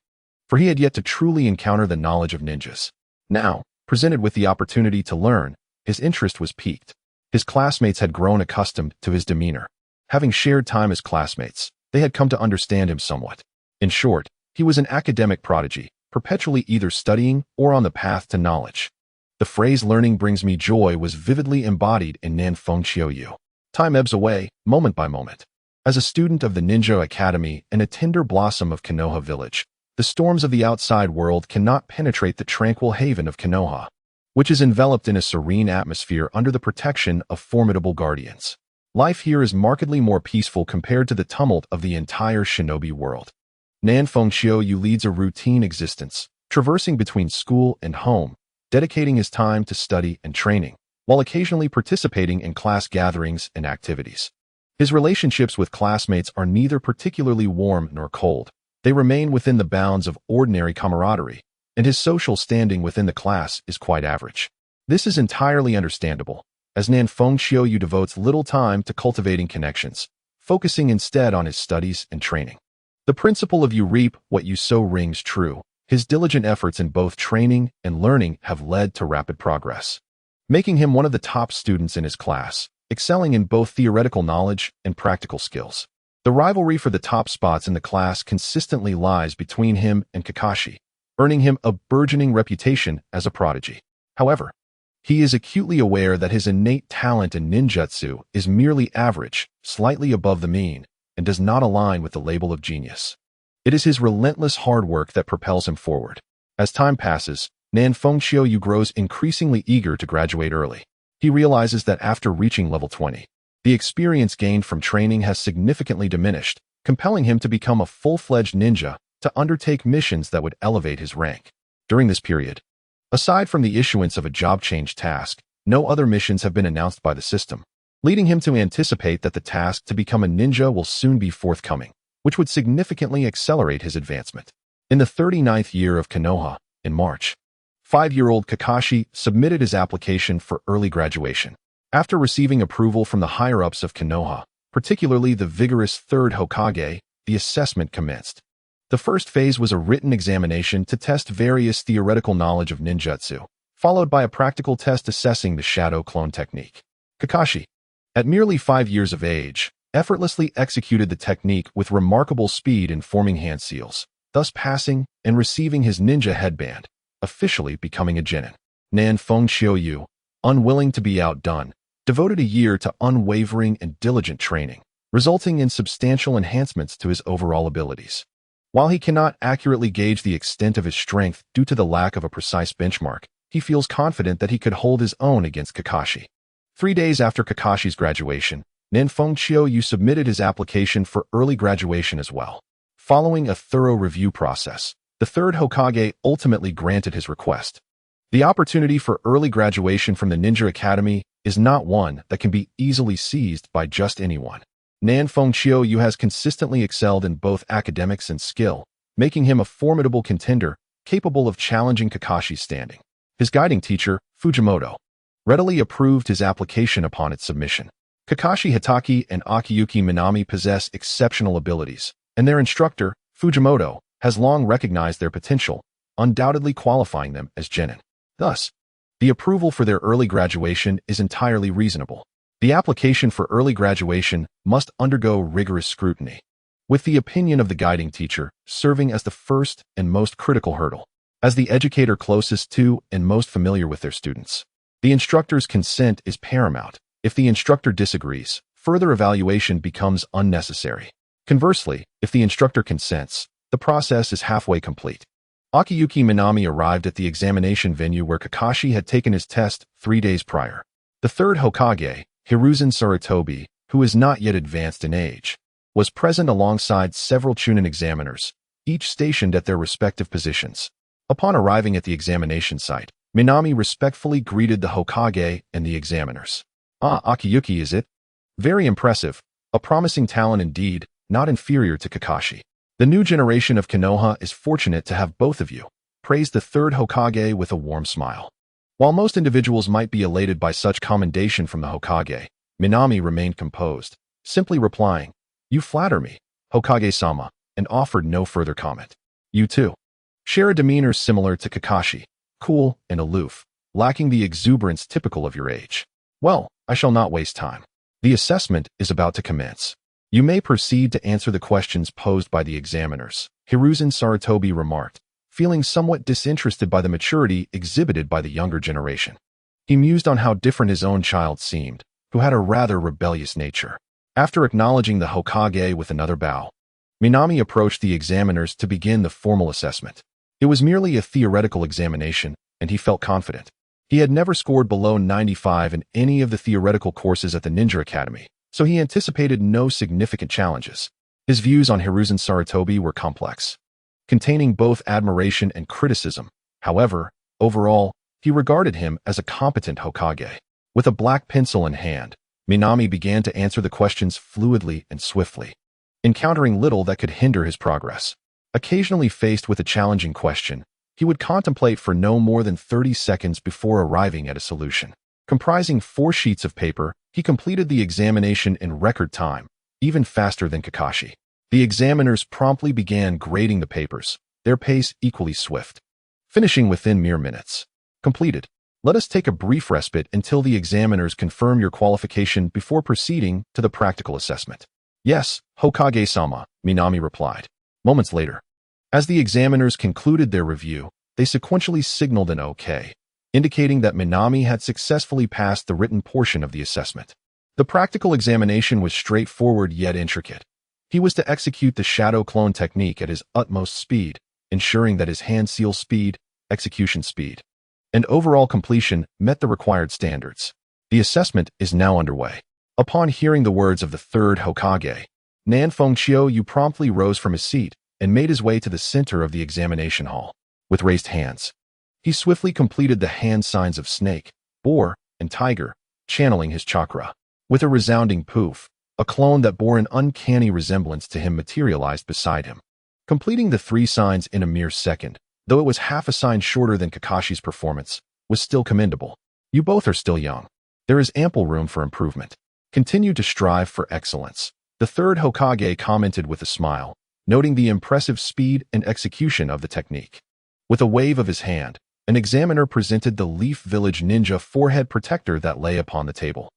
for he had yet to truly encounter the knowledge of ninjas. Now, presented with the opportunity to learn, his interest was piqued. His classmates had grown accustomed to his demeanor. Having shared time as classmates, they had come to understand him somewhat. In short, he was an academic prodigy, perpetually either studying or on the path to knowledge. The phrase "learning brings me joy" was vividly embodied in Nanfeng Xiaoyu. Time ebbs away, moment by moment. As a student of the Ninja Academy and a tender blossom of Konoha village, the storms of the outside world cannot penetrate the tranquil haven of Konoha, which is enveloped in a serene atmosphere under the protection of formidable guardians. Life here is markedly more peaceful compared to the tumult of the entire shinobi world. Nanfeng Xiaoyu leads a routine existence, traversing between school and home, dedicating his time to study and training, while occasionally participating in class gatherings and activities. His relationships with classmates are neither particularly warm nor cold. They remain within the bounds of ordinary camaraderie, and his social standing within the class is quite average. This is entirely understandable, as Nanfeng Xiaoyu devotes little time to cultivating connections, focusing instead on his studies and training. The principle of "you reap what you sow" rings true. His diligent efforts in both training and learning have led to rapid progress, making him one of the top students in his class, excelling in both theoretical knowledge and practical skills. The rivalry for the top spots in the class consistently lies between him and Kakashi, earning him a burgeoning reputation as a prodigy. However, he is acutely aware that his innate talent in ninjutsu is merely average, slightly above the mean, and does not align with the label of genius. It is his relentless hard work that propels him forward. As time passes, Nanfeng Xiaoyu grows increasingly eager to graduate early. He realizes that after reaching level 20, the experience gained from training has significantly diminished, compelling him to become a full-fledged ninja to undertake missions that would elevate his rank. During this period, aside from the issuance of a job change task, no other missions have been announced by the system, leading him to anticipate that the task to become a ninja will soon be forthcoming, which would significantly accelerate his advancement. In the 39th year of Konoha, in March, 5-year-old Kakashi submitted his application for early graduation. After receiving approval from the higher-ups of Konoha, particularly the vigorous third Hokage, the assessment commenced. The first phase was a written examination to test various theoretical knowledge of ninjutsu, followed by a practical test assessing the shadow clone technique. Kakashi, at merely 5 years of age, effortlessly executed the technique with remarkable speed in forming hand seals, thus passing and receiving his ninja headband, officially becoming a genin. Nan Fengqiu, unwilling to be outdone, devoted a year to unwavering and diligent training, resulting in substantial enhancements to his overall abilities. While he cannot accurately gauge the extent of his strength due to the lack of a precise benchmark, he feels confident that he could hold his own against Kakashi. 3 days after Kakashi's graduation, Nan Fengqiu submitted his application for early graduation as well. Following a thorough review process, the third Hokage ultimately granted his request. The opportunity for early graduation from the Ninja Academy is not one that can be easily seized by just anyone. Nan Fengqiu has consistently excelled in both academics and skill, making him a formidable contender capable of challenging Kakashi's standing. His guiding teacher, Fujimoto, readily approved his application upon its submission. Kakashi Hitaki and Akiyuki Minami possess exceptional abilities, and their instructor, Fujimoto, has long recognized their potential, undoubtedly qualifying them as genin. Thus, the approval for their early graduation is entirely reasonable. The application for early graduation must undergo rigorous scrutiny, with the opinion of the guiding teacher serving as the first and most critical hurdle. As the educator closest to and most familiar with their students, the instructor's consent is paramount. If the instructor disagrees, further evaluation becomes unnecessary. Conversely, if the instructor consents, the process is halfway complete. Akiyuki Minami arrived at the examination venue where Kakashi had taken his test 3 days prior. The third Hokage, Hiruzen Sarutobi, who is not yet advanced in age, was present alongside several Chunin examiners, each stationed at their respective positions. Upon arriving at the examination site, Minami respectfully greeted the Hokage and the examiners. "Ah, Akiyuki, is it? Very impressive. A promising talent indeed, not inferior to Kakashi. The new generation of Konoha is fortunate to have both of you," praised the third Hokage with a warm smile. While most individuals might be elated by such commendation from the Hokage, Minami remained composed, simply replying, "You flatter me, Hokage-sama," and offered no further comment. You too share a demeanor similar to Kakashi, cool and aloof, lacking the exuberance typical of your age. Well, I shall not waste time. The assessment is about to commence. You may proceed to answer the questions posed by the examiners, Hiruzen Sarutobi remarked, feeling somewhat disinterested by the maturity exhibited by the younger generation. He mused on how different his own child seemed, who had a rather rebellious nature. After acknowledging the Hokage with another bow, Minami approached the examiners to begin the formal assessment. It was merely a theoretical examination, and he felt confident. He had never scored below 95 in any of the theoretical courses at the Ninja Academy, so he anticipated no significant challenges. His views on Hiruzen Sarutobi were complex, containing both admiration and criticism. However, overall, he regarded him as a competent Hokage. With a black pencil in hand, Minami began to answer the questions fluidly and swiftly, encountering little that could hinder his progress. Occasionally faced with a challenging question, he would contemplate for no more than 30 seconds before arriving at a solution. Comprising 4 sheets of paper, he completed the examination in record time, even faster than Kakashi. The examiners promptly began grading the papers, their pace equally swift, finishing within mere minutes. Completed. Let us take a brief respite until the examiners confirm your qualification before proceeding to the practical assessment. Yes, Hokage-sama, Minami replied. Moments later, as the examiners concluded their review, they sequentially signaled an OK, indicating that Minami had successfully passed the written portion of the assessment. The practical examination was straightforward yet intricate. He was to execute the shadow clone technique at his utmost speed, ensuring that his hand seal speed, execution speed, and overall completion met the required standards. The assessment is now underway. Upon hearing the words of the third Hokage, Nan Fengqiu promptly rose from his seat and made his way to the center of the examination hall. With raised hands, he swiftly completed the hand signs of snake, boar, and tiger, channeling his chakra. With a resounding poof, a clone that bore an uncanny resemblance to him materialized beside him. Completing the 3 signs in a mere second, though it was half a sign shorter than Kakashi's performance, was still commendable. You both are still young. There is ample room for improvement. Continue to strive for excellence. The third Hokage commented with a smile, noting the impressive speed and execution of the technique. With a wave of his hand, an examiner presented the Leaf Village Ninja forehead protector that lay upon the table.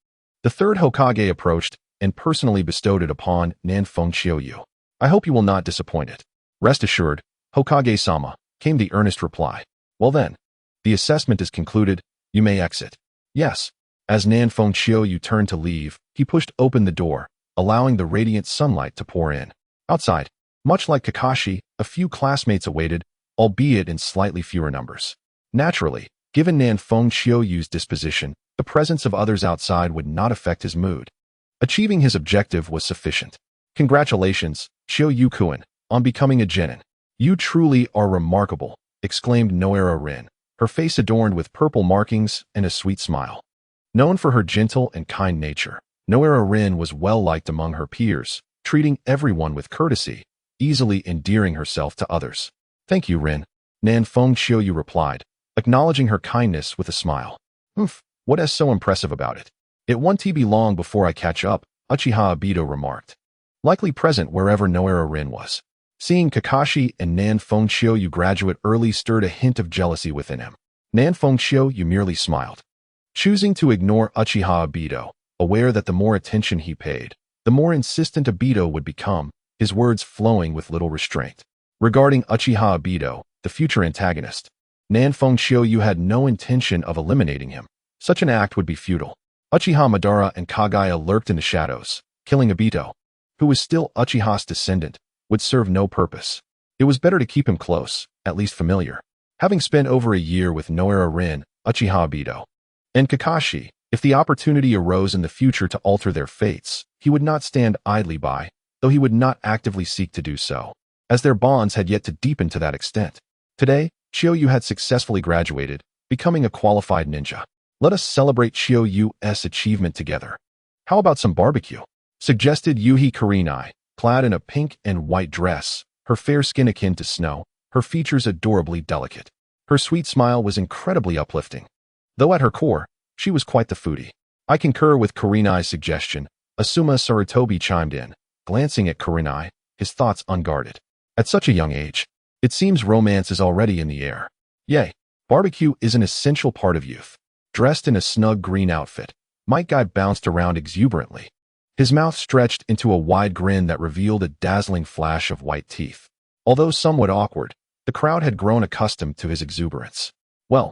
The third Hokage approached and personally bestowed it upon Nan Fengqiu. I hope you will not disappoint it. Rest assured, Hokage-sama, came the earnest reply. Well then, the assessment is concluded, you may exit. Yes. As Nan Fengqiu turned to leave, he pushed open the door, allowing the radiant sunlight to pour in. Outside, much like Kakashi, a few classmates awaited, albeit in slightly fewer numbers. Naturally, given Nan Fengqiu's disposition, the presence of others outside would not affect his mood. Achieving his objective was sufficient. Congratulations, Xiu-Kun, on becoming a genin. You truly are remarkable, exclaimed Noera Rin, her face adorned with purple markings and a sweet smile. Known for her gentle and kind nature, Noera Rin was well-liked among her peers, treating everyone with courtesy, easily endearing herself to others. Thank you, Rin, Nan Fengqiu replied, acknowledging her kindness with a smile. What is so impressive about it? It won't be long before I catch up, Uchiha Obito remarked. Likely present wherever Noera Rin was. Seeing Kakashi and Nan Fengqiu graduate early stirred a hint of jealousy within him. Nan Fengqiu merely smiled, choosing to ignore Uchiha Obito, aware that the more attention he paid, the more insistent Obito would become, his words flowing with little restraint. Regarding Uchiha Obito, the future antagonist, Nan Fengqiu had no intention of eliminating him. Such an act would be futile. Uchiha Madara and Kagaya lurked in the shadows. Killing Obito, who was still Uchiha's descendant, would serve no purpose. It was better to keep him close, at least familiar. Having spent over a year with Noera Rin, Uchiha Obito, and Kakashi, if the opportunity arose in the future to alter their fates, he would not stand idly by, though he would not actively seek to do so, as their bonds had yet to deepen to that extent. Today, Xiu had successfully graduated, becoming a qualified ninja. Let us celebrate Xiu's achievement together. How about some barbecue? Suggested Yuhi Kurenai, clad in a pink and white dress, her fair skin akin to snow, her features adorably delicate. Her sweet smile was incredibly uplifting. Though at her core, she was quite the foodie. I concur with Kurenai's suggestion, Asuma Sarutobi chimed in, glancing at Kurenai, his thoughts unguarded. At such a young age, it seems romance is already in the air. Yay, barbecue is an essential part of youth. Dressed in a snug green outfit, Might Guy bounced around exuberantly. His mouth stretched into a wide grin that revealed a dazzling flash of white teeth. Although somewhat awkward, the crowd had grown accustomed to his exuberance. Well,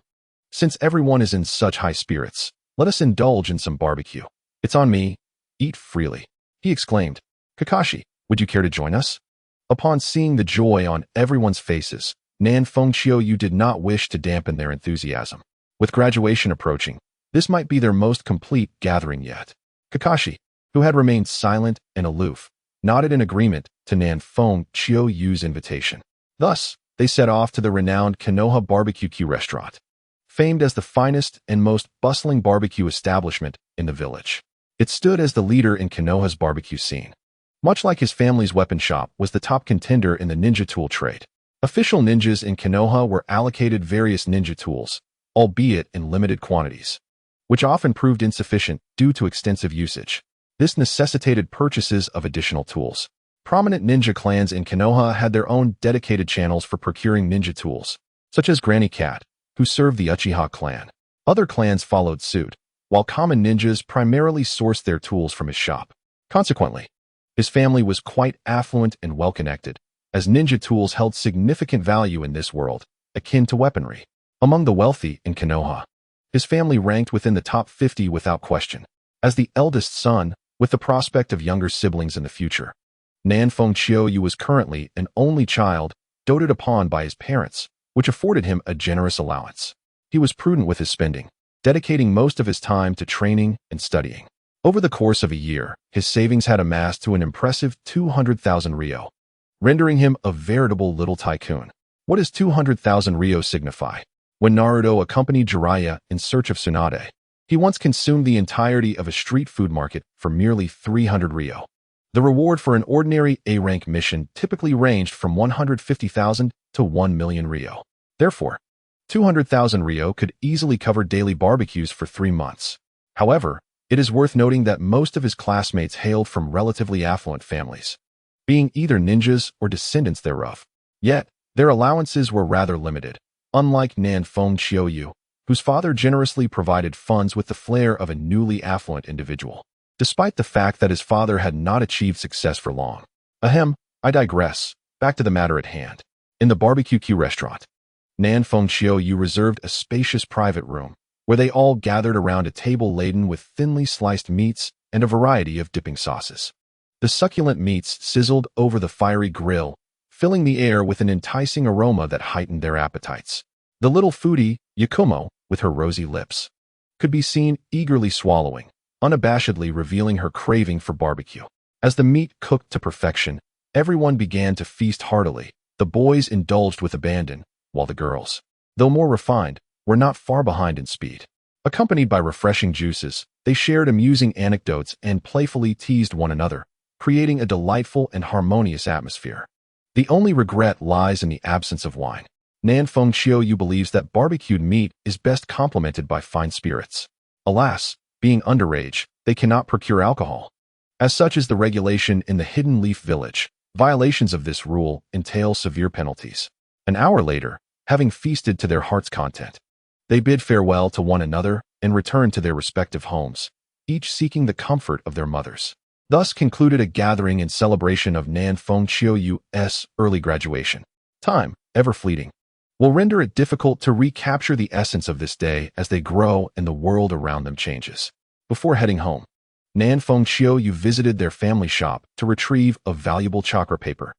since everyone is in such high spirits, let us indulge in some barbecue. It's on me. Eat freely, he exclaimed. Kakashi, would you care to join us? Upon seeing the joy on everyone's faces, Nan Fengqiu did not wish to dampen their enthusiasm. With graduation approaching, this might be their most complete gathering yet. Kakashi, who had remained silent and aloof, nodded in agreement to Nan Fengqiu's invitation. Thus, they set off to the renowned Konoha barbecue restaurant, famed as the finest and most bustling barbecue establishment in the village. It stood as the leader in Konoha's barbecue scene. Much like his family's weapon shop was the top contender in the ninja tool trade. Official ninjas in Konoha were allocated various ninja tools, albeit in limited quantities, which often proved insufficient due to extensive usage. This necessitated purchases of additional tools. Prominent ninja clans in Konoha had their own dedicated channels for procuring ninja tools, such as Granny Cat, who served the Uchiha clan. Other clans followed suit, while common ninjas primarily sourced their tools from his shop. Consequently, his family was quite affluent and well-connected, as ninja tools held significant value in this world, akin to weaponry. Among the wealthy in Konoha, his family ranked within the top 50 without question. As the eldest son, with the prospect of younger siblings in the future, Nan Fengqiu was currently an only child, doted upon by his parents, which afforded him a generous allowance. He was prudent with his spending, dedicating most of his time to training and studying. Over the course of a year, his savings had amassed to an impressive 200,000 Ryo, rendering him a veritable little tycoon. What does 200,000 Ryo signify? When Naruto accompanied Jiraiya in search of Tsunade, he once consumed the entirety of a street food market for merely 300 Ryo. The reward for an ordinary A-rank mission typically ranged from 150,000 to 1 million Ryo. Therefore, 200,000 Ryo could easily cover daily barbecues for 3 months. However, it is worth noting that most of his classmates hailed from relatively affluent families, being either ninjas or descendants thereof. Yet, their allowances were rather limited, unlike Nan Feng Qiuyu, whose father generously provided funds with the flair of a newly affluent individual, despite the fact that his father had not achieved success for long. Ahem, I digress. Back to the matter at hand. In the barbecue restaurant, Nan Feng Qiuyu reserved a spacious private room, where they all gathered around a table laden with thinly sliced meats and a variety of dipping sauces. The succulent meats sizzled over the fiery grill, filling the air with an enticing aroma that heightened their appetites. The little foodie, Yakumo, with her rosy lips, could be seen eagerly swallowing, unabashedly revealing her craving for barbecue. As the meat cooked to perfection, everyone began to feast heartily. The boys indulged with abandon, while the girls, though more refined, were not far behind in speed. Accompanied by refreshing juices, they shared amusing anecdotes and playfully teased one another, creating a delightful and harmonious atmosphere. The only regret lies in the absence of wine. Nan Feng Qiuyu believes that barbecued meat is best complemented by fine spirits. Alas, being underage, they cannot procure alcohol. As such is the regulation in the Hidden Leaf Village. Violations of this rule entail severe penalties. An hour later, having feasted to their heart's content, they bid farewell to one another and returned to their respective homes, each seeking the comfort of their mothers. Thus concluded a gathering in celebration of Nan Feng Qiuyu's early graduation. Time, ever fleeting, will render it difficult to recapture the essence of this day as they grow and the world around them changes. Before heading home, Nan Feng Qiuyu visited their family shop to retrieve a valuable chakra paper,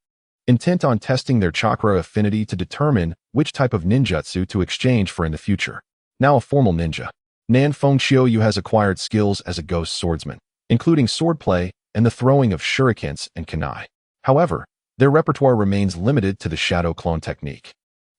intent on testing their chakra affinity to determine which type of ninjutsu to exchange for in the future. Now a formal ninja, Nan Feng Qiuyu has acquired skills as a ghost swordsman, including swordplay and the throwing of shurikens and kunai. However, their repertoire remains limited to the shadow clone technique,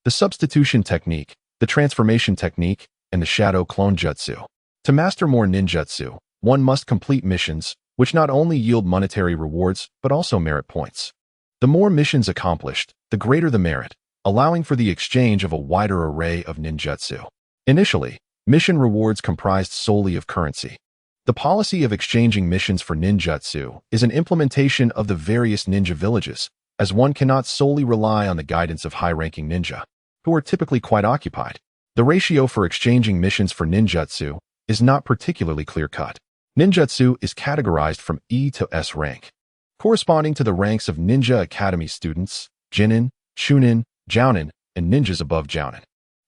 the substitution technique, the transformation technique, and the shadow clone jutsu. To master more ninjutsu, one must complete missions, which not only yield monetary rewards, but also merit points. The more missions accomplished, the greater the merit, allowing for the exchange of a wider array of ninjutsu. Initially, mission rewards comprised solely of currency. The policy of exchanging missions for ninjutsu is an implementation of the various ninja villages, as one cannot solely rely on the guidance of high-ranking ninja, who are typically quite occupied. The ratio for exchanging missions for ninjutsu is not particularly clear-cut. Ninjutsu is categorized from E to S rank, corresponding to the ranks of Ninja Academy students, Jinin, Chunin, Jounin, and ninjas above Jounin.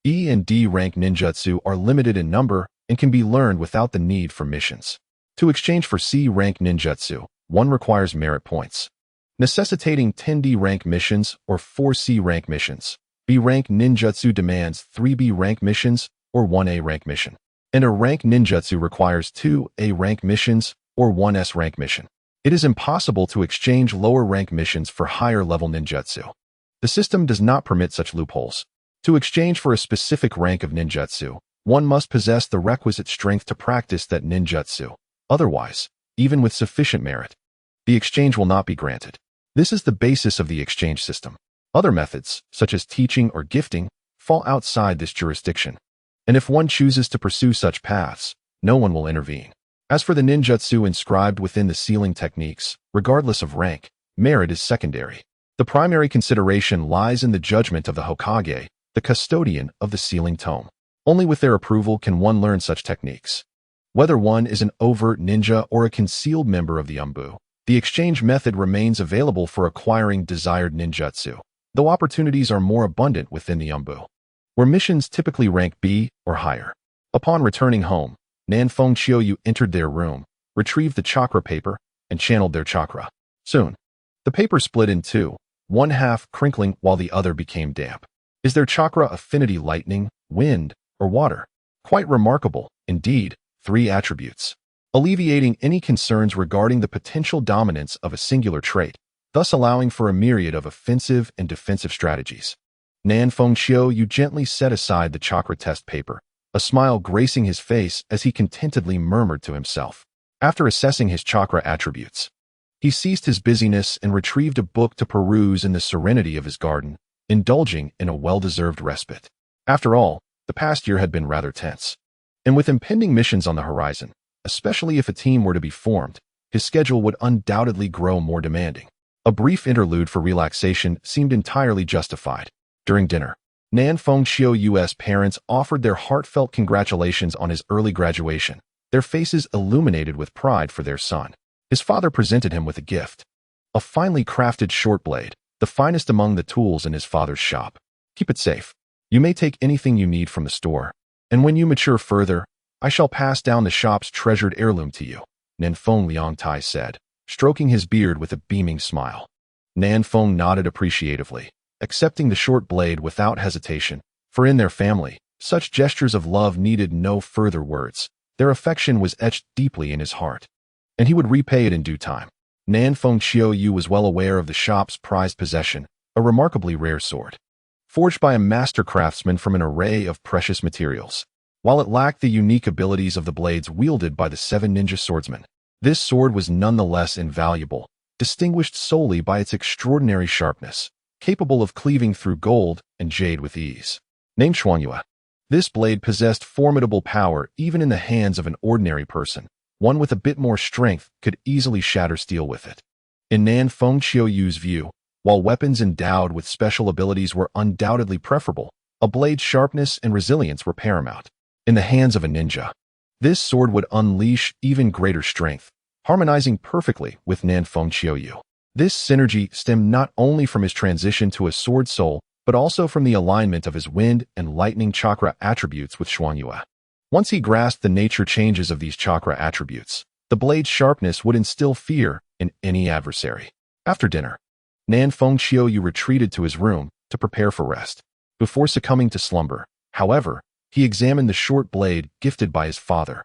E and D rank ninjutsu are limited in number and can be learned without the need for missions. To exchange for C rank ninjutsu, one requires merit points, necessitating 10 D rank missions or 4 C rank missions. B rank ninjutsu demands 3 B rank missions or 1 A rank mission, and a rank ninjutsu requires 2 A rank missions or 1 S rank mission. It is impossible to exchange lower rank missions for higher level ninjutsu. The system does not permit such loopholes. To exchange for a specific rank of ninjutsu, one must possess the requisite strength to practice that ninjutsu. Otherwise, even with sufficient merit, the exchange will not be granted. This is the basis of the exchange system. Other methods, such as teaching or gifting, fall outside this jurisdiction, and if one chooses to pursue such paths, no one will intervene. As for the ninjutsu inscribed within the sealing techniques, regardless of rank, merit is secondary. The primary consideration lies in the judgment of the Hokage, the custodian of the sealing tome. Only with their approval can one learn such techniques. Whether one is an overt ninja or a concealed member of the Umbu, the exchange method remains available for acquiring desired ninjutsu, though opportunities are more abundant within the Umbu, where missions typically rank B or higher. Upon returning home, Nan Feng Qiuyu entered their room, retrieved the chakra paper, and channeled their chakra. Soon, the paper split in two, one half crinkling while the other became damp. Is their chakra affinity lightning, wind, or water? Quite remarkable, indeed, 3 attributes. alleviating any concerns regarding the potential dominance of a singular trait, thus allowing for a myriad of offensive and defensive strategies. Nan Fengqiu gently set aside the chakra test paper, a smile gracing his face as he contentedly murmured to himself. After assessing his chakra attributes, he ceased his busyness and retrieved a book to peruse in the serenity of his garden, indulging in a well-deserved respite. After all, the past year had been rather tense. And with impending missions on the horizon, especially if a team were to be formed, his schedule would undoubtedly grow more demanding. A brief interlude for relaxation seemed entirely justified. During dinner, Nan Fengqiu's parents offered their heartfelt congratulations on his early graduation, their faces illuminated with pride for their son. His father presented him with a gift, a finely crafted short blade, the finest among the tools in his father's shop. Keep it safe. You may take anything you need from the store, and when you mature further, I shall pass down the shop's treasured heirloom to you, Nan Feng Liangtai said, stroking his beard with a beaming smile. Nan Feng nodded appreciatively, accepting the short blade without hesitation, for in their family, such gestures of love needed no further words. Their affection was etched deeply in his heart, and he would repay it in due time. Nan Fengqiu was well aware of the shop's prized possession, a remarkably rare sword, forged by a master craftsman from an array of precious materials. While it lacked the unique abilities of the blades wielded by the 7 ninja swordsmen, this sword was nonetheless invaluable, distinguished solely by its extraordinary sharpness, capable of cleaving through gold and jade with ease. Named Xuanyue, this blade possessed formidable power even in the hands of an ordinary person. One with a bit more strength could easily shatter steel with it. In Nan Fengqiu's view, while weapons endowed with special abilities were undoubtedly preferable, a blade's sharpness and resilience were paramount. In the hands of a ninja, this sword would unleash even greater strength, harmonizing perfectly with Nan Fengqiu. This synergy stemmed not only from his transition to a sword soul, but also from the alignment of his wind and lightning chakra attributes with Xuanyue. Once he grasped the nature changes of these chakra attributes, the blade's sharpness would instill fear in any adversary. After dinner, Nan Fengqiu retreated to his room to prepare for rest. Before succumbing to slumber, however, he examined the short blade gifted by his father,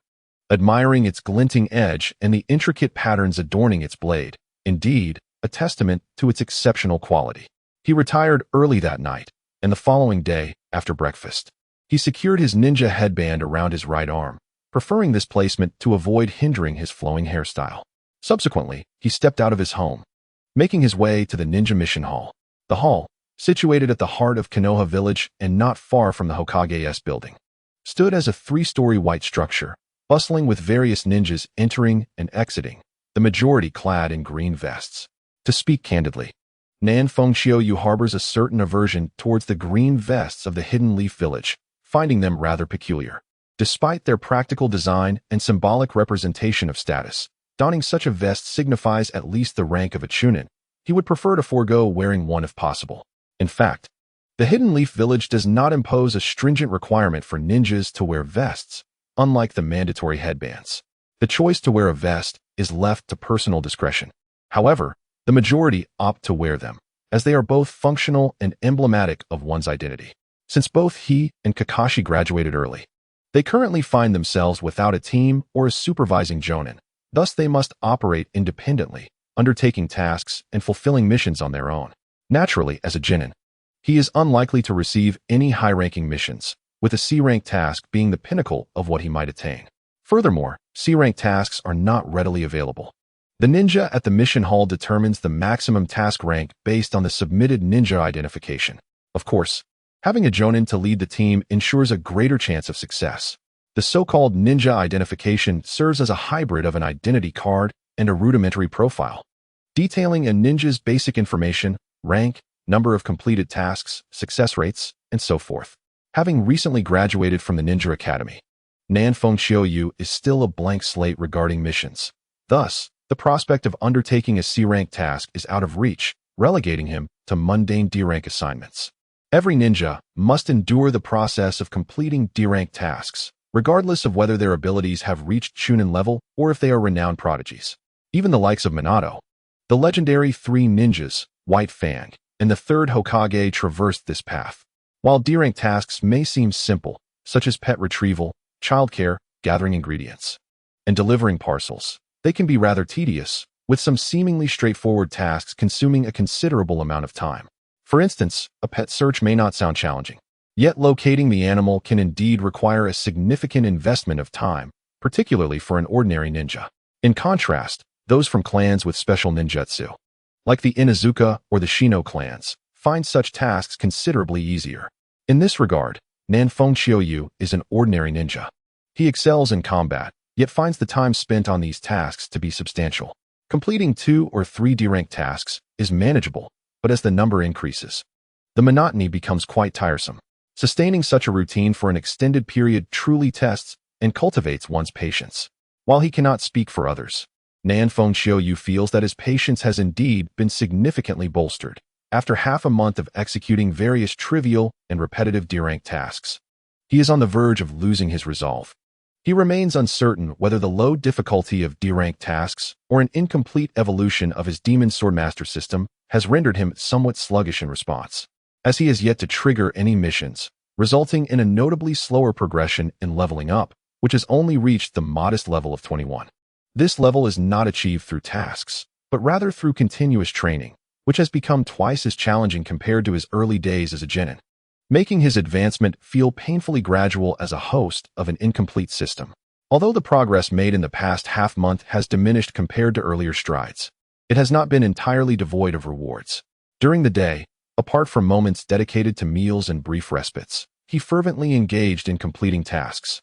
admiring its glinting edge and the intricate patterns adorning its blade, indeed, a testament to its exceptional quality. He retired early that night, and the following day, after breakfast, he secured his ninja headband around his right arm, preferring this placement to avoid hindering his flowing hairstyle. Subsequently, he stepped out of his home, making his way to the ninja mission hall. The hall, situated at the heart of Konoha village and not far from the Hokage's building, stood as a 3-story white structure, bustling with various ninjas entering and exiting, the majority clad in green vests. To speak candidly, Nan Fengqiu harbors a certain aversion towards the green vests of the Hidden Leaf Village, finding them rather peculiar. Despite their practical design and symbolic representation of status, donning such a vest signifies at least the rank of a chunin. He would prefer to forego wearing one if possible. In fact, the Hidden Leaf Village does not impose a stringent requirement for ninjas to wear vests, unlike the mandatory headbands. The choice to wear a vest is left to personal discretion. However, the majority opt to wear them, as they are both functional and emblematic of one's identity. Since both he and Kakashi graduated early, they currently find themselves without a team or a supervising jonin. Thus, they must operate independently, undertaking tasks and fulfilling missions on their own. Naturally, as a genin, he is unlikely to receive any high-ranking missions, with a C-rank task being the pinnacle of what he might attain. Furthermore, C-rank tasks are not readily available. The ninja at the mission hall determines the maximum task rank based on the submitted ninja identification. Of course, having a jonin to lead the team ensures a greater chance of success. The so-called ninja identification serves as a hybrid of an identity card and a rudimentary profile, detailing a ninja's basic information, rank, number of completed tasks, success rates, and so forth. Having recently graduated from the Ninja Academy, Nan Fengqiu is still a blank slate regarding missions. Thus, the prospect of undertaking a C-rank task is out of reach, relegating him to mundane D-rank assignments. Every ninja must endure the process of completing D-rank tasks, regardless of whether their abilities have reached Chunin level or if they are renowned prodigies. Even the likes of Minato, the legendary 3 ninjas, White Fang, and the 3rd Hokage traversed this path. While D-rank tasks may seem simple, such as pet retrieval, childcare, gathering ingredients, and delivering parcels. They can be rather tedious, with some seemingly straightforward tasks consuming a considerable amount of time. For instance, a pet search may not sound challenging. Yet locating the animal can indeed require a significant investment of time, particularly for an ordinary ninja. In contrast, those from clans with special ninjutsu, like the Inuzuka or the Shino clans, find such tasks considerably easier. In this regard, Nanfeng Qiuyu is an ordinary ninja. He excels in combat, yet finds the time spent on these tasks to be substantial. Completing 2 or 3 D-rank tasks is manageable, but as the number increases, the monotony becomes quite tiresome. Sustaining such a routine for an extended period truly tests and cultivates one's patience. While he cannot speak for others, Nanfeng Qiuyu feels that his patience has indeed been significantly bolstered after half a month of executing various trivial and repetitive D-rank tasks. He is on the verge of losing his resolve. He remains uncertain whether the low difficulty of D-rank tasks or an incomplete evolution of his Demon Swordmaster system has rendered him somewhat sluggish in response, as he has yet to trigger any missions, resulting in a notably slower progression in leveling up, which has only reached the modest level of 21. This level is not achieved through tasks, but rather through continuous training, which has become twice as challenging compared to his early days as a genin, making his advancement feel painfully gradual as a host of an incomplete system. Although the progress made in the past half-month has diminished compared to earlier strides, it has not been entirely devoid of rewards. During the day, apart from moments dedicated to meals and brief respites, he fervently engaged in completing tasks,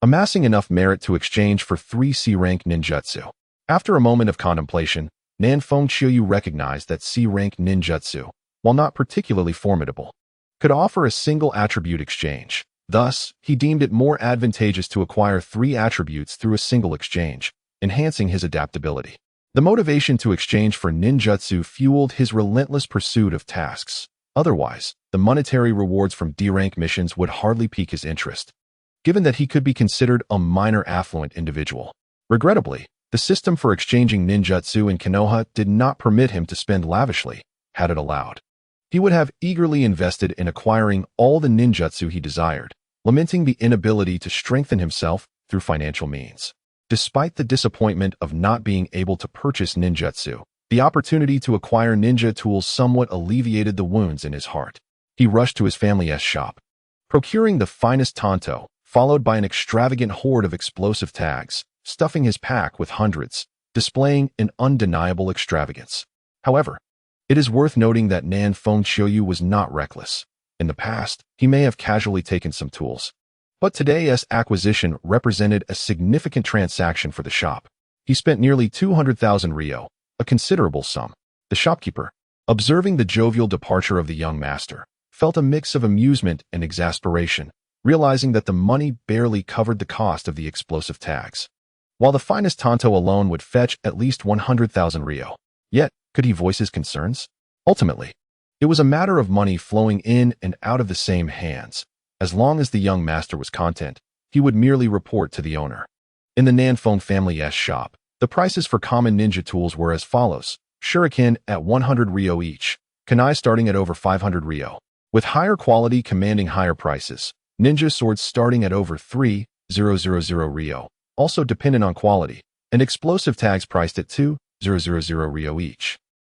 amassing enough merit to exchange for 3 C-rank ninjutsu. After a moment of contemplation, Nanfeng Qiuyu recognized that C-rank ninjutsu, while not particularly formidable, could offer a single attribute exchange. Thus, he deemed it more advantageous to acquire 3 attributes through a single exchange, enhancing his adaptability. The motivation to exchange for ninjutsu fueled his relentless pursuit of tasks. Otherwise, the monetary rewards from D-rank missions would hardly pique his interest, given that he could be considered a minor affluent individual. Regrettably, the system for exchanging ninjutsu in Konoha did not permit him to spend lavishly, had it allowed. He would have eagerly invested in acquiring all the ninjutsu he desired, lamenting the inability to strengthen himself through financial means. Despite the disappointment of not being able to purchase ninjutsu, the opportunity to acquire ninja tools somewhat alleviated the wounds in his heart. He rushed to his family's shop, procuring the finest tanto, followed by an extravagant horde of explosive tags, stuffing his pack with hundreds, displaying an undeniable extravagance. However, it is worth noting that Nanfeng Qiuyu was not reckless. In the past, he may have casually taken some tools, but today's acquisition represented a significant transaction for the shop. He spent nearly 200,000 ryo, a considerable sum. The shopkeeper, observing the jovial departure of the young master, felt a mix of amusement and exasperation, realizing that the money barely covered the cost of the explosive tags, while the finest tanto alone would fetch at least 100,000 ryo. Yet, could he voice his concerns? Ultimately, it was a matter of money flowing in and out of the same hands. As long as the young master was content, he would merely report to the owner. In the Nanfeng family's shop, the prices for common ninja tools were as follows: shuriken at 100 ryo each, kunai starting at over 500 ryo, with higher quality commanding higher prices, ninja swords starting at over 3,000 ryo, also dependent on quality, and explosive tags priced at 2,000 ryo each.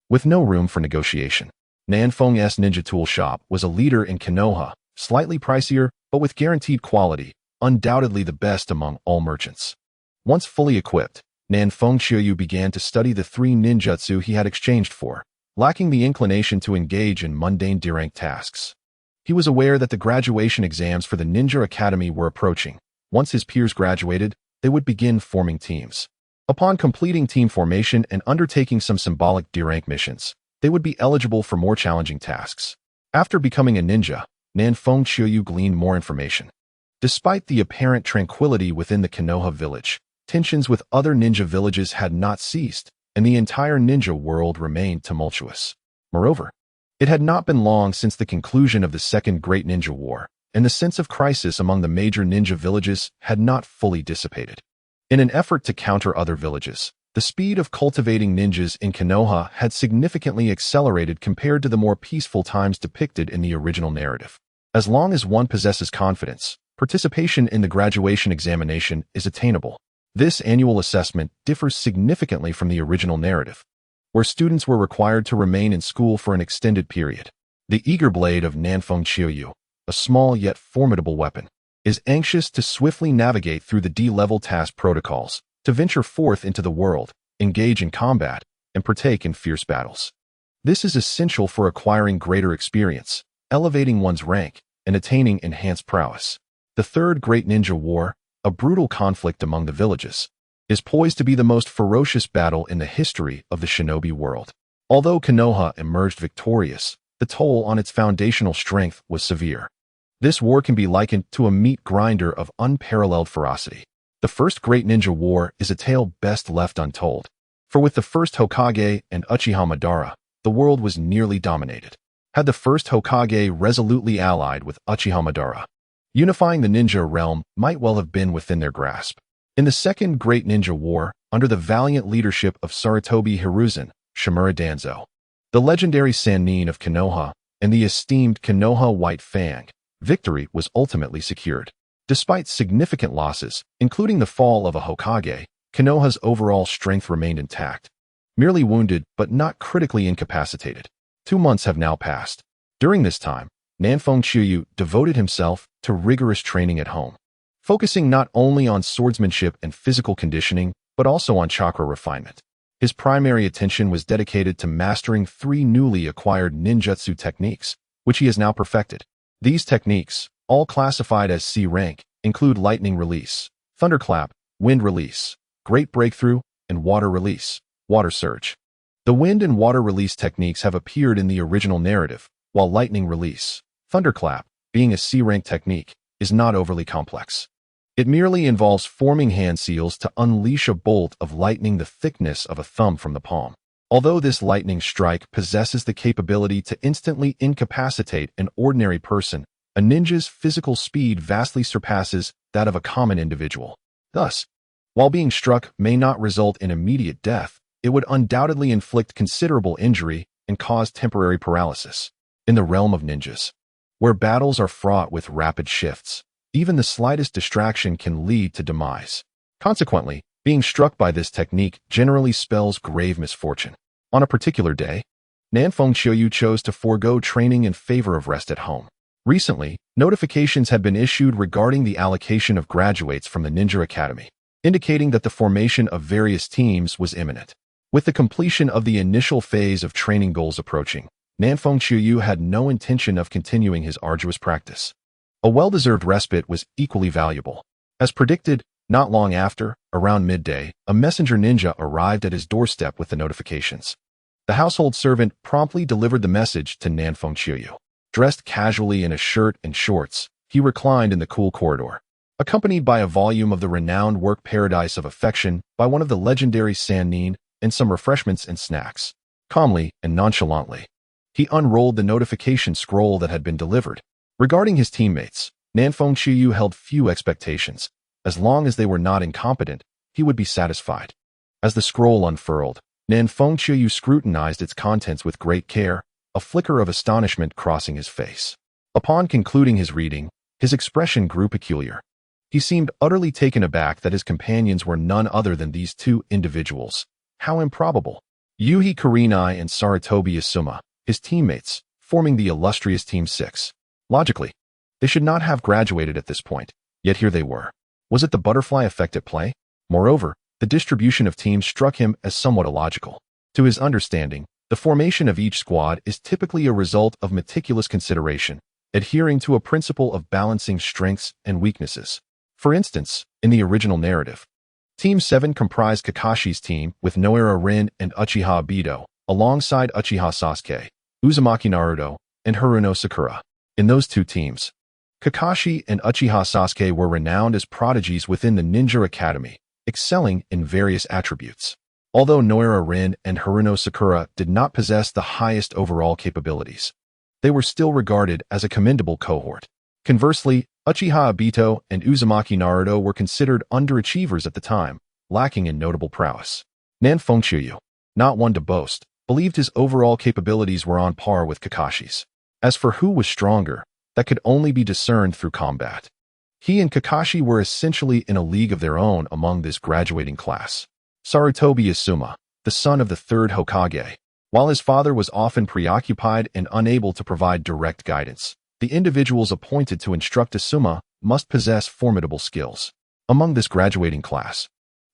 With no room for negotiation, Nanfeng's ninja tool shop was a leader in Konoha, slightly pricier, but with guaranteed quality, undoubtedly the best among all merchants. Once fully equipped, Nanfeng Qiuyu began to study the 3 ninjutsu he had exchanged for, lacking the inclination to engage in mundane D-rank tasks. He was aware that the graduation exams for the Ninja Academy were approaching. Once his peers graduated, they would begin forming teams. Upon completing team formation and undertaking some symbolic D-rank missions, they would be eligible for more challenging tasks. After becoming a ninja, Nanfeng Qiuyu gleaned more information. Despite the apparent tranquility within the Konoha village, tensions with other ninja villages had not ceased, and the entire ninja world remained tumultuous. Moreover, it had not been long since the conclusion of the Second Great Ninja War, and the sense of crisis among the major ninja villages had not fully dissipated. In an effort to counter other villages, the speed of cultivating ninjas in Konoha had significantly accelerated compared to the more peaceful times depicted in the original narrative. As long as one possesses confidence, participation in the graduation examination is attainable. This annual assessment differs significantly from the original narrative, where students were required to remain in school for an extended period. The eager blade of Nanfeng Qiuyu, a small yet formidable weapon, is anxious to swiftly navigate through the D-level task protocols, to venture forth into the world, engage in combat, and partake in fierce battles. This is essential for acquiring greater experience, elevating one's rank, and attaining enhanced prowess. The Third Great Ninja War, a brutal conflict among the villages, is poised to be the most ferocious battle in the history of the shinobi world. Although Konoha emerged victorious, the toll on its foundational strength was severe. This war can be likened to a meat grinder of unparalleled ferocity. The First Great Ninja War is a tale best left untold, for with the first Hokage and Uchiha Madara, the world was nearly dominated. Had the first Hokage resolutely allied with Uchiha Madara, unifying the ninja realm might well have been within their grasp. In the Second Great Ninja War, under the valiant leadership of Sarutobi Hiruzen, Shimura Danzo, the legendary Sannin of Konoha, and the esteemed Konoha White Fang, victory was ultimately secured. Despite significant losses, including the fall of a Hokage, Konoha's overall strength remained intact. Merely wounded but not critically incapacitated. 2 months have now passed. During this time, Nanfeng Qiuyu devoted himself to rigorous training at home, focusing not only on swordsmanship and physical conditioning, but also on chakra refinement. His primary attention was dedicated to mastering 3 newly acquired ninjutsu techniques, which he has now perfected. These techniques, all classified as C rank, include lightning release, thunderclap, wind release, great breakthrough, and water release, water surge. The wind and water release techniques have appeared in the original narrative, while lightning release, thunderclap, being a C rank technique, is not overly complex. It merely involves forming hand seals to unleash a bolt of lightning the thickness of a thumb from the palm. Although this lightning strike possesses the capability to instantly incapacitate an ordinary person, a ninja's physical speed vastly surpasses that of a common individual. Thus, while being struck may not result in immediate death, it would undoubtedly inflict considerable injury and cause temporary paralysis. In the realm of ninjas, where battles are fraught with rapid shifts, even the slightest distraction can lead to demise. Consequently, being struck by this technique generally spells grave misfortune. On a particular day, Nanfeng Qiuyu chose to forego training in favor of rest at home. Recently, notifications had been issued regarding the allocation of graduates from the Ninja Academy, indicating that the formation of various teams was imminent. With the completion of the initial phase of training goals approaching, Nanfeng Qiuyu had no intention of continuing his arduous practice. A well-deserved respite was equally valuable. As predicted, not long after, around midday, a messenger ninja arrived at his doorstep with the notifications. The household servant promptly delivered the message to Nanfeng Qiuyu. Dressed casually in a shirt and shorts, he reclined in the cool corridor, accompanied by a volume of the renowned work Paradise of Affection by one of the legendary Sannin and some refreshments and snacks. Calmly and nonchalantly, he unrolled the notification scroll that had been delivered. Regarding his teammates, Nanfeng Qiuyu held few expectations. As long as they were not incompetent, he would be satisfied. As the scroll unfurled, Nanfeng Qiuyu scrutinized its contents with great care, a flicker of astonishment crossing his face. Upon concluding his reading, his expression grew peculiar. He seemed utterly taken aback that his companions were none other than these 2 individuals. How improbable! Yuhi Kurenai and Sarutobi Asuma, his teammates, forming the illustrious Team 6. Logically, they should not have graduated at this point, yet here they were. Was it the butterfly effect at play? Moreover, the distribution of teams struck him as somewhat illogical. To his understanding, the formation of each squad is typically a result of meticulous consideration, adhering to a principle of balancing strengths and weaknesses. For instance, in the original narrative, Team 7 comprised Kakashi's team with Noira Rin and Uchiha Obito, alongside Uchiha Sasuke, Uzumaki Naruto, and Haruno Sakura. In those 2 teams, Kakashi and Uchiha Sasuke were renowned as prodigies within the Ninja Academy, excelling in various attributes. Although Noira Rin and Haruno Sakura did not possess the highest overall capabilities, they were still regarded as a commendable cohort. Conversely, Uchiha Obito and Uzumaki Naruto were considered underachievers at the time, lacking in notable prowess. Nanfeng Qiuyu, not one to boast, believed his overall capabilities were on par with Kakashi's. As for who was stronger, that could only be discerned through combat. He and Kakashi were essentially in a league of their own among this graduating class. Sarutobi Asuma, the son of the third Hokage. While his father was often preoccupied and unable to provide direct guidance, the individuals appointed to instruct Asuma must possess formidable skills. Among this graduating class,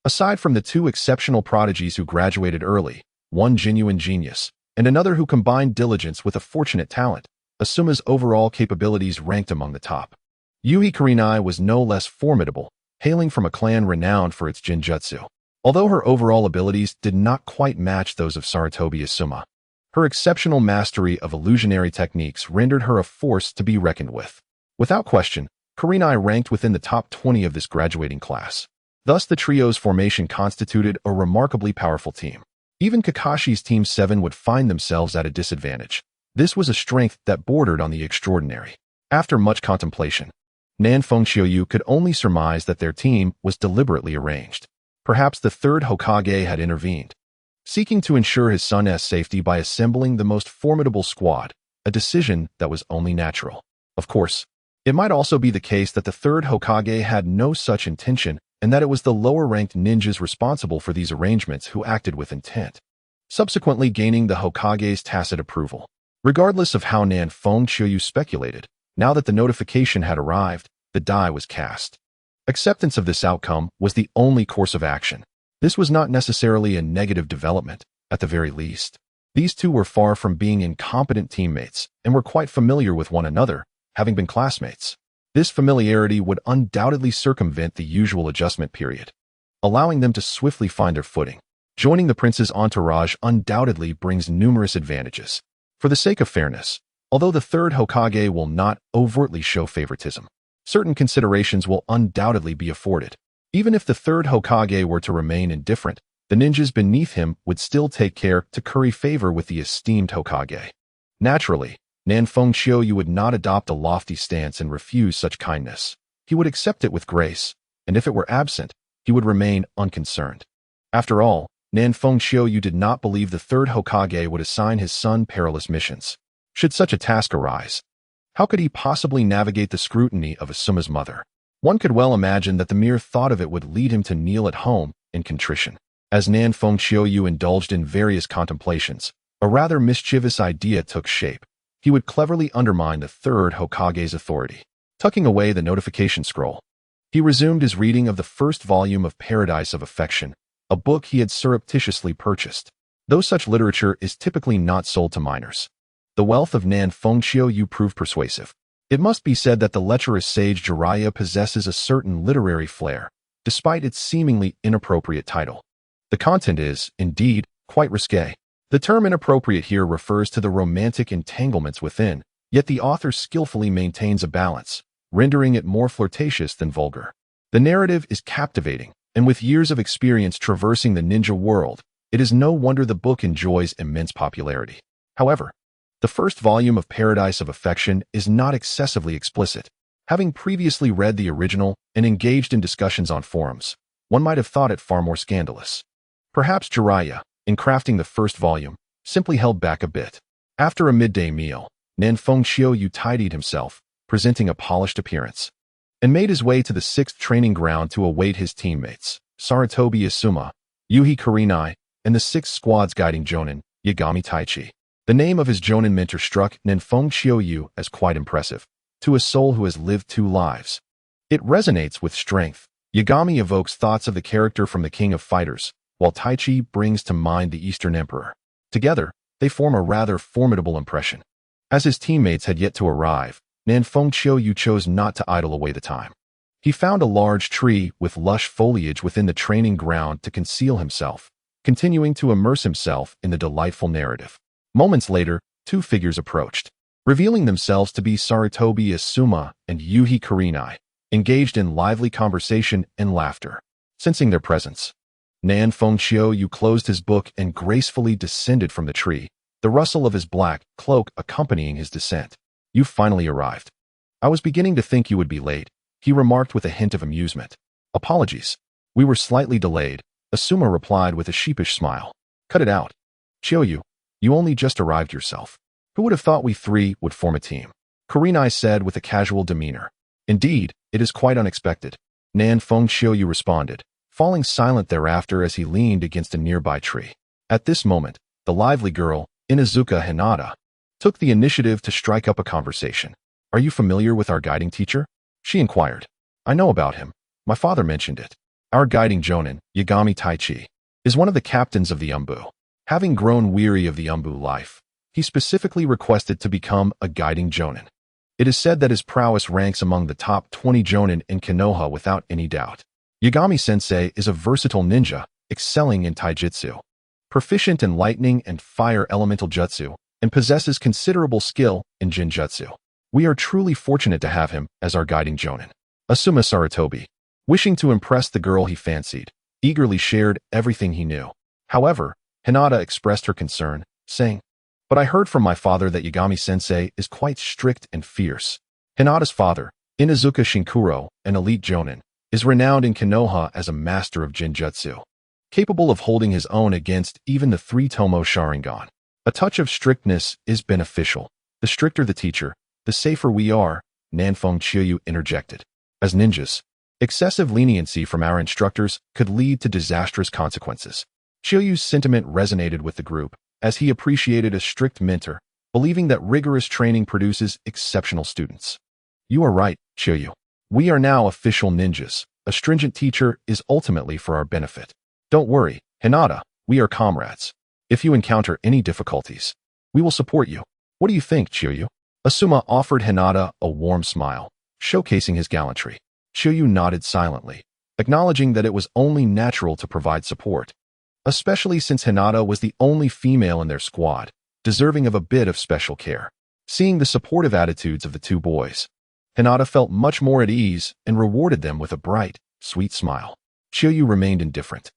aside from the two exceptional prodigies who graduated early, one genuine genius, and another who combined diligence with a fortunate talent, Asuma's overall capabilities ranked among the top. Yui Kurenai was no less formidable, hailing from a clan renowned for its genjutsu. Although her overall abilities did not quite match those of Sarutobi Asuma, her exceptional mastery of illusionary techniques rendered her a force to be reckoned with. Without question, Kurenai ranked within the top 20 of this graduating class. Thus, the trio's formation constituted a remarkably powerful team. Even Kakashi's Team 7 would find themselves at a disadvantage. This was a strength that bordered on the extraordinary. After much contemplation, Nan Fengqiuyu could only surmise that their team was deliberately arranged. Perhaps the third Hokage had intervened, seeking to ensure his son's safety by assembling the most formidable squad, a decision that was only natural. Of course, it might also be the case that the third Hokage had no such intention and that it was the lower-ranked ninjas responsible for these arrangements who acted with intent, subsequently gaining the Hokage's tacit approval. Regardless of how Nan Fengqiuyu speculated, now that the notification had arrived, the die was cast. Acceptance of this outcome was the only course of action. This was not necessarily a negative development, at the very least. These two were far from being incompetent teammates and were quite familiar with one another, having been classmates. This familiarity would undoubtedly circumvent the usual adjustment period, allowing them to swiftly find their footing. Joining the prince's entourage undoubtedly brings numerous advantages. For the sake of fairness, although the third Hokage will not overtly show favoritism, certain considerations will undoubtedly be afforded. Even if the third Hokage were to remain indifferent, the ninjas beneath him would still take care to curry favor with the esteemed Hokage. Naturally, Nan Fengqiuyu would not adopt a lofty stance and refuse such kindness. He would accept it with grace, and if it were absent, he would remain unconcerned. After all, Nan Fengqiuyu did not believe the third Hokage would assign his son perilous missions. Should such a task arise, how could he possibly navigate the scrutiny of Asuma's mother? One could well imagine that the mere thought of it would lead him to kneel at home in contrition. As Nan Fengqiuyu indulged in various contemplations, a rather mischievous idea took shape. He would cleverly undermine the third Hokage's authority. Tucking away the notification scroll, he resumed his reading of the first volume of Paradise of Affection, a book he had surreptitiously purchased. Though such literature is typically not sold to minors, the wealth of Nan Fengqiuyu proved persuasive. It must be said that the lecherous sage Jiraiya possesses a certain literary flair, despite its seemingly inappropriate title. The content is, indeed, quite risque. The term inappropriate here refers to the romantic entanglements within, yet the author skillfully maintains a balance, rendering it more flirtatious than vulgar. The narrative is captivating, and with years of experience traversing the ninja world, it is no wonder the book enjoys immense popularity. However, the first volume of Paradise of Affection is not excessively explicit. Having previously read the original and engaged in discussions on forums, one might have thought it far more scandalous. Perhaps Jiraiya, in crafting the first volume, simply held back a bit. After a midday meal, Nan Fengqiuyu tidied himself, presenting a polished appearance, and made his way to the 6th training ground to await his teammates, Sarutobi Asuma, Yui Kurenai, and the 6 squads guiding Jonin, Yagami Taichi. The name of his Jonin mentor struck Nan Fengqiuyu as quite impressive, to a soul who has lived 2 lives. It resonates with strength. Yagami evokes thoughts of the character from the King of Fighters, while Taichi brings to mind the Eastern Emperor. Together, they form a rather formidable impression. As his teammates had yet to arrive, Nan Fengqiuyu chose not to idle away the time. He found a large tree with lush foliage within the training ground to conceal himself, continuing to immerse himself in the delightful narrative. Moments later, 2 figures approached, revealing themselves to be Sarutobi Asuma and Yui Kurenai, engaged in lively conversation and laughter. Sensing their presence, Nan Fengqiuyu closed his book and gracefully descended from the tree, the rustle of his black cloak accompanying his descent. "You finally arrived. I was beginning to think you would be late," he remarked with a hint of amusement. "Apologies. We were slightly delayed," Asuma replied with a sheepish smile. "Cut it out. Chiyoyu, you only just arrived yourself. Who would have thought we 3 would form a team?" Kurenai said with a casual demeanor. Indeed, it is quite unexpected, Nan Fengqiu responded, falling silent thereafter as he leaned against a nearby tree. At this moment, the lively girl, Inuzuka Hinata, took the initiative to strike up a conversation. Are you familiar with our guiding teacher? She inquired. I know about him. My father mentioned it. Our guiding jonin, Yagami Taichi, is one of the captains of the Umbu. Having grown weary of the Umbu life, he specifically requested to become a guiding jonin. It is said that his prowess ranks among the top 20 jonin in Konoha without any doubt. Yagami-sensei is a versatile ninja, excelling in taijutsu, proficient in lightning and fire elemental jutsu, and possesses considerable skill in jinjutsu. We are truly fortunate to have him as our guiding jonin. Asuma Sarutobi, wishing to impress the girl he fancied, eagerly shared everything he knew. However, Hinata expressed her concern, saying, But I heard from my father that Yagami-sensei is quite strict and fierce. Hinata's father, Inuzuka Shinkuro, an elite jonin, is renowned in Konoha as a master of jinjutsu, capable of holding his own against even the 3-tomo Sharingan. A touch of strictness is beneficial. The stricter the teacher, the safer we are, Nan Fengqiu interjected. As ninjas, excessive leniency from our instructors could lead to disastrous consequences. Chiyo's sentiment resonated with the group, as he appreciated a strict mentor, believing that rigorous training produces exceptional students. You are right, Chiyo. We are now official ninjas. A stringent teacher is ultimately for our benefit. Don't worry, Hinata, we are comrades. If you encounter any difficulties, we will support you. What do you think, Chiyo? Asuma offered Hinata a warm smile, showcasing his gallantry. Chiyo nodded silently, acknowledging that it was only natural to provide support, especially since Hinata was the only female in their squad, deserving of a bit of special care. Seeing the supportive attitudes of the two boys, Hinata felt much more at ease and rewarded them with a bright, sweet smile. Chiyo remained indifferent,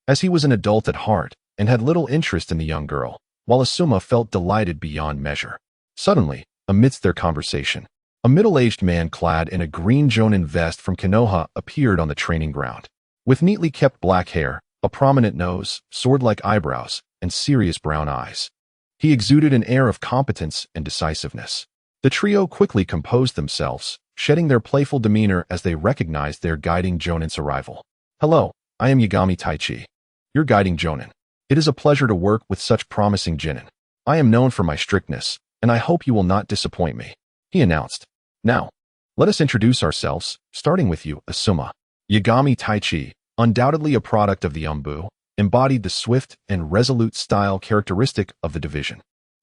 as he was an adult at heart and had little interest in the young girl, while Asuma felt delighted beyond measure. Suddenly, amidst their conversation, a middle-aged man clad in a green jonin vest from Konoha appeared on the training ground. With neatly kept black hair, a prominent nose, sword-like eyebrows, and serious brown eyes, he exuded an air of competence and decisiveness. The trio quickly composed themselves, shedding their playful demeanor as they recognized their guiding jonin's arrival. Hello, I am Yagami Taichi, your guiding jonin. It is a pleasure to work with such promising jonin. I am known for my strictness, and I hope you will not disappoint me, he announced. Now, let us introduce ourselves, starting with you, Asuma. Yagami Taichi, undoubtedly a product of the Umbu, embodied the swift and resolute style characteristic of the division.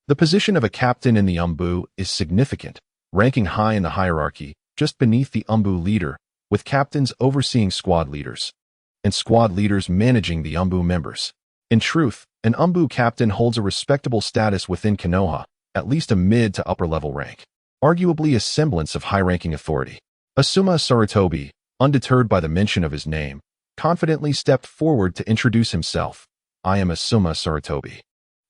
The position of a captain in the Umbu is significant, ranking high in the hierarchy, just beneath the Umbu leader, with captains overseeing squad leaders, and squad leaders managing the Umbu members. In truth, an Umbu captain holds a respectable status within Konoha, at least a mid to upper level rank, arguably a semblance of high-ranking authority. Asuma Sarutobi, undeterred by the mention of his name, confidently stepped forward to introduce himself. I am Asuma Sarutobi,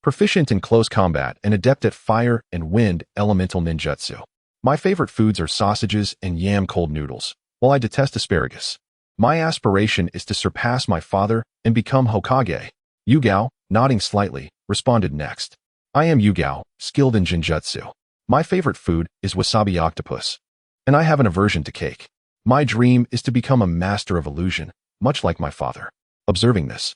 proficient in close combat and adept at fire and wind elemental ninjutsu. My favorite foods are sausages and yam cold noodles, while I detest asparagus. My aspiration is to surpass my father and become Hokage. Yugao, nodding slightly, responded next. I am Yugao, skilled in jinjutsu. My favorite food is wasabi octopus, and I have an aversion to cake. My dream is to become a master of illusion, much like my father. Observing this,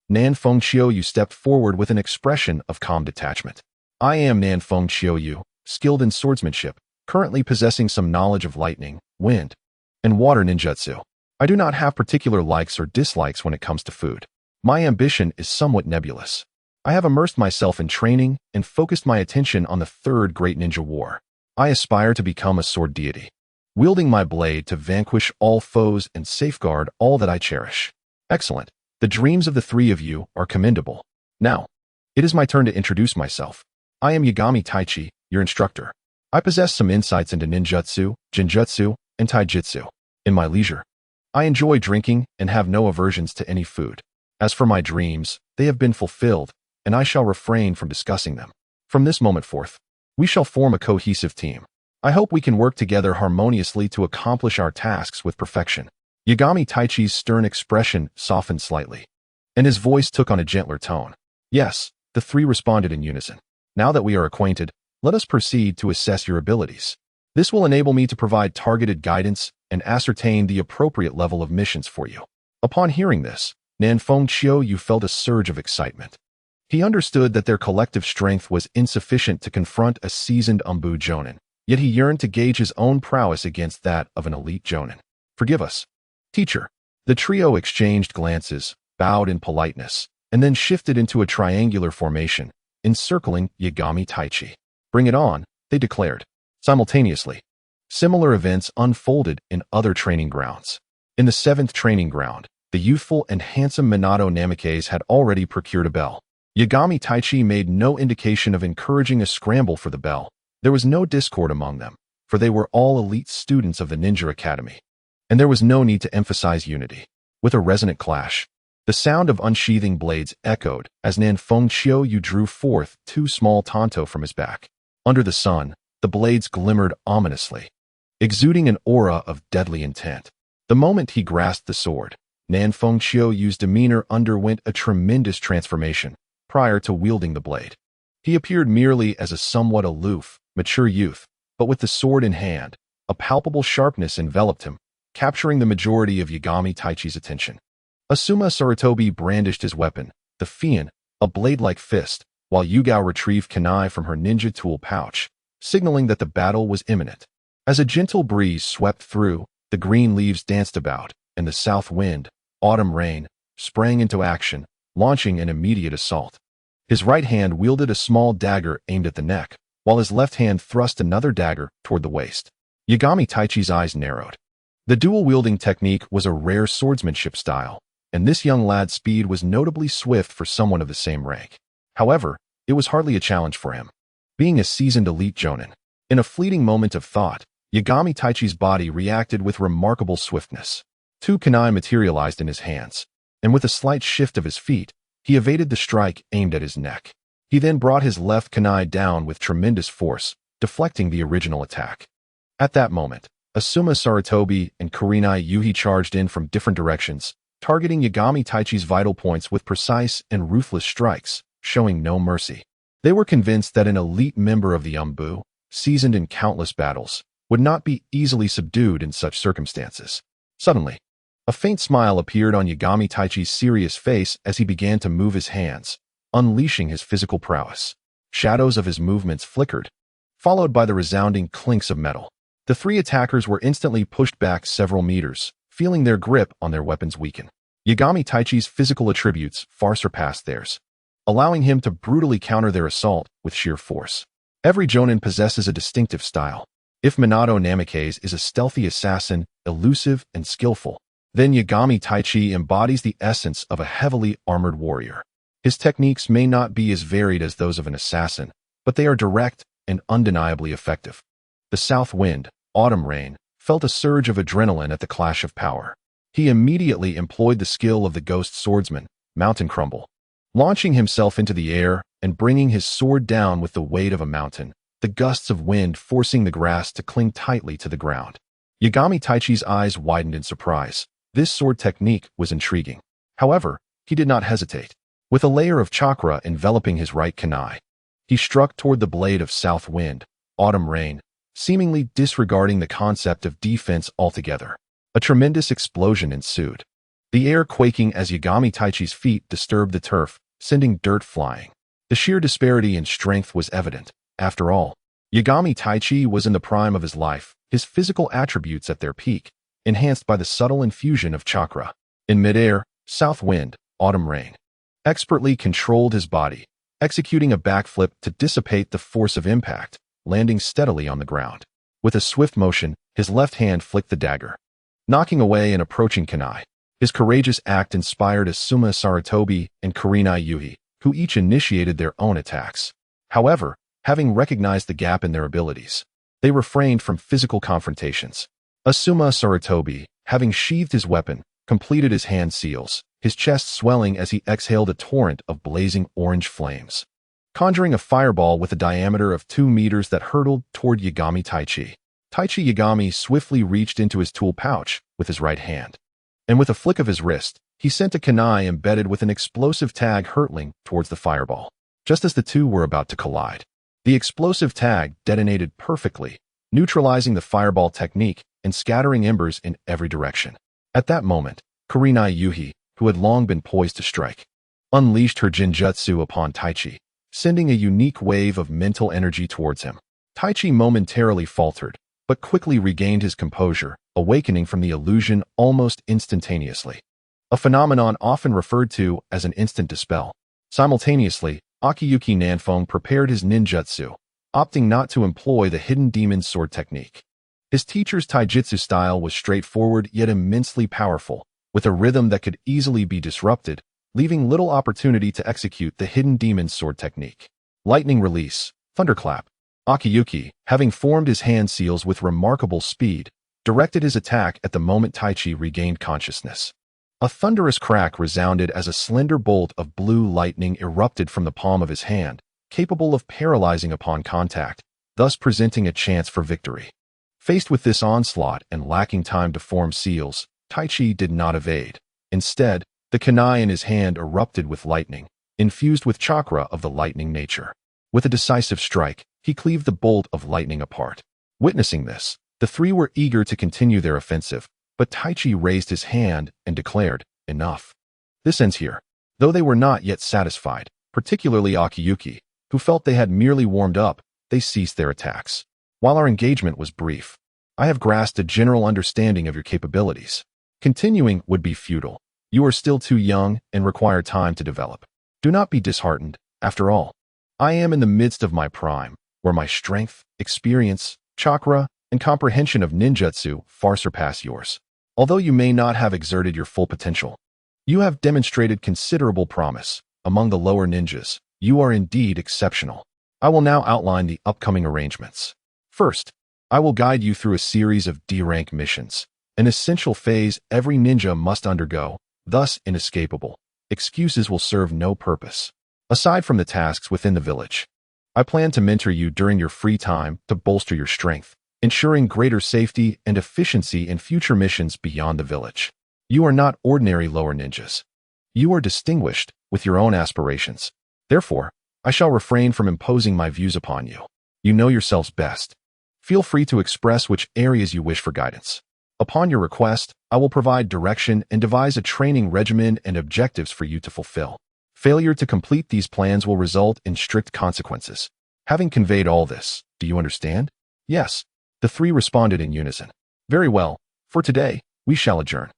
Nan Fengqiu stepped forward with an expression of calm detachment. I am Nan Fengqiu, skilled in swordsmanship, currently possessing some knowledge of lightning, wind, and water ninjutsu. I do not have particular likes or dislikes when it comes to food. My ambition is somewhat nebulous. I have immersed myself in training and focused my attention on the third great ninja war. I aspire to become a sword deity, wielding my blade to vanquish all foes and safeguard all that I cherish. Excellent. The dreams of the three of you are commendable. Now, it is my turn to introduce myself. I am Yagami Taichi, your instructor. I possess some insights into ninjutsu, jinjutsu, and taijutsu. In my leisure, I enjoy drinking and have no aversions to any food. As for my dreams, they have been fulfilled, and I shall refrain from discussing them. From this moment forth, we shall form a cohesive team. I hope we can work together harmoniously to accomplish our tasks with perfection. Yagami Taichi's stern expression softened slightly, and his voice took on a gentler tone. Yes, the three responded in unison. Now that we are acquainted, let us proceed to assess your abilities. This will enable me to provide targeted guidance and ascertain the appropriate level of missions for you. Upon hearing this, Nanfeng Qiu felt a surge of excitement. He understood that their collective strength was insufficient to confront a seasoned Umbu Jonin, yet he yearned to gauge his own prowess against that of an elite Jonin. "Forgive us, teacher." The trio exchanged glances, bowed in politeness, and then shifted into a triangular formation, encircling Yagami Taichi. "Bring it on," they declared. Simultaneously, similar events unfolded in other training grounds. In the 7th training ground, the youthful and handsome Minato Namikaze had already procured a bell. Yagami Taichi made no indication of encouraging a scramble for the bell. There was no discord among them, for they were all elite students of the Ninja Academy. And there was no need to emphasize unity. With a resonant clash, the sound of unsheathing blades echoed as Nanfeng Qiu drew forth 2 small tanto from his back. Under the sun, the blades glimmered ominously, exuding an aura of deadly intent. The moment he grasped the sword, Nanfeng Qiu's demeanor underwent a tremendous transformation. Prior to wielding the blade, he appeared merely as a somewhat aloof, mature youth, but with the sword in hand, a palpable sharpness enveloped him, capturing the majority of Yagami Taichi's attention. Asuma Sarutobi brandished his weapon, the Fian, a blade-like fist, while Yugao retrieved kunai from her ninja tool pouch, signaling that the battle was imminent. As a gentle breeze swept through, the green leaves danced about, and the south wind, autumn rain, sprang into action, launching an immediate assault. His right hand wielded a small dagger aimed at the neck, while his left hand thrust another dagger toward the waist. Yagami Taichi's eyes narrowed. The dual-wielding technique was a rare swordsmanship style, and this young lad's speed was notably swift for someone of the same rank. However, it was hardly a challenge for him. Being a seasoned elite jonin, in a fleeting moment of thought, Yagami Taichi's body reacted with remarkable swiftness. 2 kunai materialized in his hands, and with a slight shift of his feet, he evaded the strike aimed at his neck. He then brought his left kunai down with tremendous force, deflecting the original attack. At that moment, Asuma Sarutobi and Kurenai Yuhi charged in from different directions, targeting Yagami Taichi's vital points with precise and ruthless strikes, showing no mercy. They were convinced that an elite member of the Umbu, seasoned in countless battles, would not be easily subdued in such circumstances. Suddenly, a faint smile appeared on Yagami Taichi's serious face as he began to move his hands, unleashing his physical prowess. Shadows of his movements flickered, followed by the resounding clinks of metal. The 3 attackers were instantly pushed back several meters, feeling their grip on their weapons weaken. Yagami Taichi's physical attributes far surpassed theirs, allowing him to brutally counter their assault with sheer force. Every jonin possesses a distinctive style. If Minato Namikaze is a stealthy assassin, elusive and skillful, then Yagami Taichi embodies the essence of a heavily armored warrior. His techniques may not be as varied as those of an assassin, but they are direct and undeniably effective. The south wind, autumn rain, felt a surge of adrenaline at the clash of power. He immediately employed the skill of the ghost swordsman, Mountain Crumble, launching himself into the air and bringing his sword down with the weight of a mountain, the gusts of wind forcing the grass to cling tightly to the ground. Yagami Taichi's eyes widened in surprise. This sword technique was intriguing. However, he did not hesitate. With a layer of chakra enveloping his right kunai, he struck toward the blade of south wind, autumn rain, seemingly disregarding the concept of defense altogether. A tremendous explosion ensued, the air quaking as Yagami Taichi's feet disturbed the turf, sending dirt flying. The sheer disparity in strength was evident. After all, Yagami Taichi was in the prime of his life, his physical attributes at their peak, enhanced by the subtle infusion of chakra. In midair, south wind, autumn rain, expertly controlled his body, executing a backflip to dissipate the force of impact, landing steadily on the ground. With a swift motion, his left hand flicked the dagger, knocking away an approaching kunai. His courageous act inspired Asuma Sarutobi and Kurenai Yuhi, who each initiated their own attacks. However, having recognized the gap in their abilities, they refrained from physical confrontations. Asuma Sarutobi, having sheathed his weapon, completed his hand seals, his chest swelling as he exhaled a torrent of blazing orange flames, conjuring a fireball with a diameter of 2 meters that hurtled toward Yagami Taichi. Taichi Yagami swiftly reached into his tool pouch with his right hand, and with a flick of his wrist, he sent a kunai embedded with an explosive tag hurtling towards the fireball. Just as the two were about to collide, the explosive tag detonated perfectly, neutralizing the fireball technique and scattering embers in every direction. At that moment, Kurenai Yuhi, who had long been poised to strike, unleashed her Jinjutsu upon Taichi, sending a unique wave of mental energy towards him. Taichi momentarily faltered, but quickly regained his composure, awakening from the illusion almost instantaneously, a phenomenon often referred to as an instant dispel. Simultaneously, Akiyuki Nanfong prepared his ninjutsu, opting not to employ the hidden demon sword technique. His teacher's taijutsu style was straightforward yet immensely powerful, with a rhythm that could easily be disrupted, leaving little opportunity to execute the hidden demon sword technique. Lightning release, thunderclap. Akiyuki, having formed his hand seals with remarkable speed, directed his attack at the moment Taichi regained consciousness. A thunderous crack resounded as a slender bolt of blue lightning erupted from the palm of his hand, capable of paralyzing upon contact, thus presenting a chance for victory. Faced with this onslaught and lacking time to form seals, Taichi did not evade. Instead, the kunai in his hand erupted with lightning, infused with chakra of the lightning nature. With a decisive strike, he cleaved the bolt of lightning apart. Witnessing this, the three were eager to continue their offensive, but Taichi raised his hand and declared, "Enough. This ends here." Though they were not yet satisfied, particularly Akiyuki, who felt they had merely warmed up, they ceased their attacks. "While our engagement was brief, I have grasped a general understanding of your capabilities. Continuing would be futile. You are still too young and require time to develop. Do not be disheartened. After all, I am in the midst of my prime, where my strength, experience, chakra, and comprehension of ninjutsu far surpass yours. Although you may not have exerted your full potential, you have demonstrated considerable promise. Among the lower ninjas, you are indeed exceptional. I will now outline the upcoming arrangements. First, I will guide you through a series of D-rank missions, an essential phase every ninja must undergo, thus inescapable. Excuses will serve no purpose. Aside from the tasks within the village, I plan to mentor you during your free time to bolster your strength, ensuring greater safety and efficiency in future missions beyond the village. You are not ordinary lower ninjas. You are distinguished, with your own aspirations. Therefore, I shall refrain from imposing my views upon you. You know yourselves best. Feel free to express which areas you wish for guidance. Upon your request, I will provide direction and devise a training regimen and objectives for you to fulfill. Failure to complete these plans will result in strict consequences. Having conveyed all this, do you understand? Yes. The three responded in unison. Very well. For today, we shall adjourn.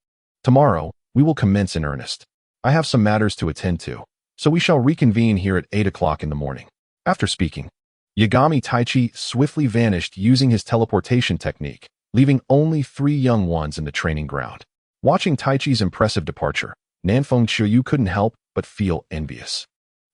Tomorrow, we will commence in earnest. I have some matters to attend to, so we shall reconvene here at 8 o'clock in the morning. After speaking, Yagami Taichi swiftly vanished using his teleportation technique, leaving only 3 young ones in the training ground. Watching Taichi's impressive departure, Nanfeng Chuyu couldn't help but feel envious.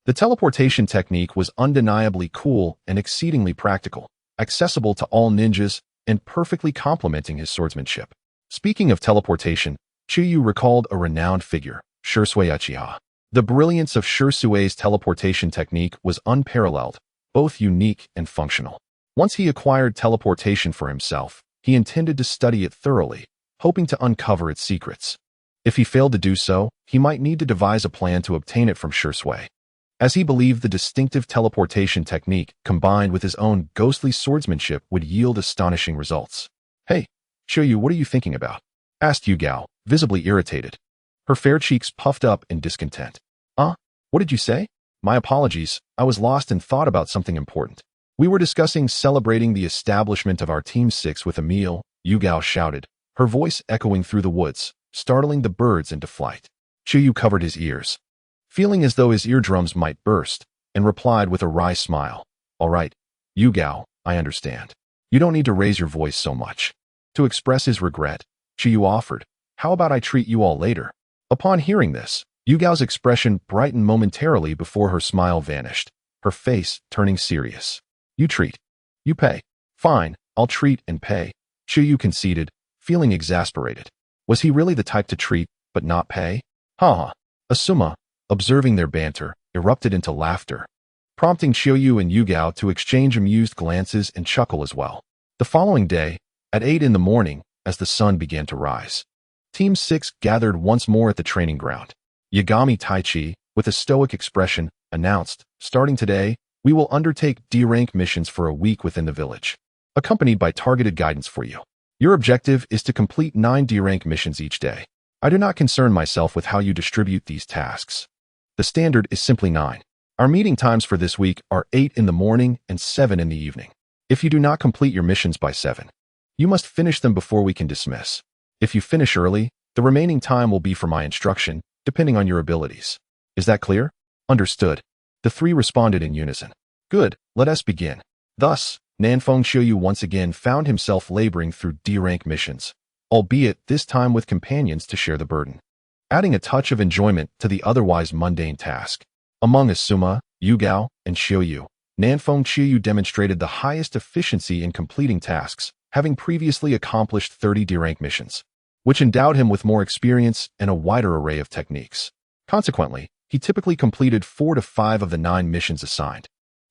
The teleportation technique was undeniably cool and exceedingly practical, accessible to all ninjas, and perfectly complementing his swordsmanship. Speaking of teleportation, Chuyu recalled a renowned figure, Shursui Uchiha. The brilliance of Shursui's teleportation technique was unparalleled, both unique and functional. Once he acquired teleportation for himself, he intended to study it thoroughly, hoping to uncover its secrets. If he failed to do so, he might need to devise a plan to obtain it from Shursui, as he believed the distinctive teleportation technique combined with his own ghostly swordsmanship would yield astonishing results. "Hey, Chuyu, what are you thinking about?" asked Yugao, visibly irritated. Her fair cheeks puffed up in discontent. What did you say?" "My apologies, I was lost in thought about something important. We were discussing celebrating the establishment of our Team 6 with a meal," Yugao shouted, her voice echoing through the woods, startling the birds into flight. Chuyu covered his ears, feeling as though his eardrums might burst, and replied with a wry smile. "All right, Yugao, I understand. You don't need to raise your voice so much." To express his regret, Chuyu offered, "How about I treat you all later?" Upon hearing this, Yugao's expression brightened momentarily before her smile vanished, her face turning serious. "You treat. You pay." "Fine, I'll treat and pay," Chuyu conceded, feeling exasperated. Was he really the type to treat, but not pay? Haha. Asuma, observing their banter, erupted into laughter, prompting Chuyu and Yugao to exchange amused glances and chuckle as well. The following day, at 8 in the morning, as the sun began to rise, Team 6 gathered once more at the training ground. Yagami Taichi, with a stoic expression, announced, "Starting today, we will undertake D-rank missions for a week within the village, accompanied by targeted guidance for you. Your objective is to complete 9 D-rank missions each day. I do not concern myself with how you distribute these tasks. The standard is simply 9. Our meeting times for this week are 8 in the morning and 7 in the evening. If you do not complete your missions by 7, you must finish them before we can dismiss. If you finish early, the remaining time will be for my instruction, depending on your abilities. Is that clear? Understood. The 3 responded in unison. Good, let us begin. Thus, Nanfeng Xiuyu once again found himself laboring through D-rank missions, albeit this time with companions to share the burden, adding a touch of enjoyment to the otherwise mundane task. Among Asuma, Yugao, and Xiuyu, Nanfeng Xiuyu demonstrated the highest efficiency in completing tasks, having previously accomplished 30 D-rank missions, which endowed him with more experience and a wider array of techniques. Consequently, he typically completed 4 to 5 of the 9 missions assigned.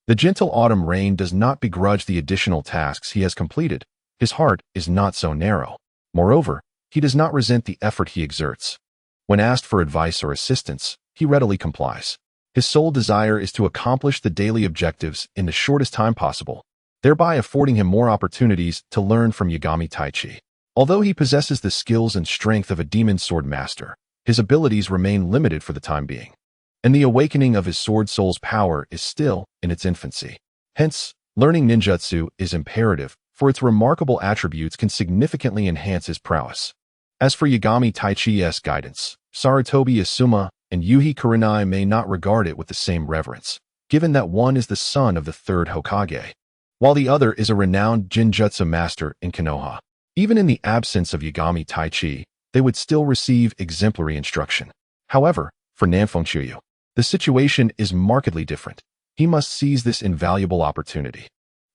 The gentle autumn rain does not begrudge the additional tasks he has completed. His heart is not so narrow. Moreover, he does not resent the effort he exerts. When asked for advice or assistance, he readily complies. His sole desire is to accomplish the daily objectives in the shortest time possible, thereby affording him more opportunities to learn from Yagami Taichi. Although he possesses the skills and strength of a demon sword master, his abilities remain limited for the time being, and the awakening of his sword soul's power is still in its infancy. Hence, learning ninjutsu is imperative, for its remarkable attributes can significantly enhance his prowess. As for Yagami Taichi's guidance, Sarutobi Asuma and Yuhi Kurenai may not regard it with the same reverence, given that one is the son of the 3rd Hokage, while the other is a renowned Jinjutsu master in Konoha. Even in the absence of Yagami Taichi, they would still receive exemplary instruction. However, for Nanfeng Xiuyu, the situation is markedly different. He must seize this invaluable opportunity.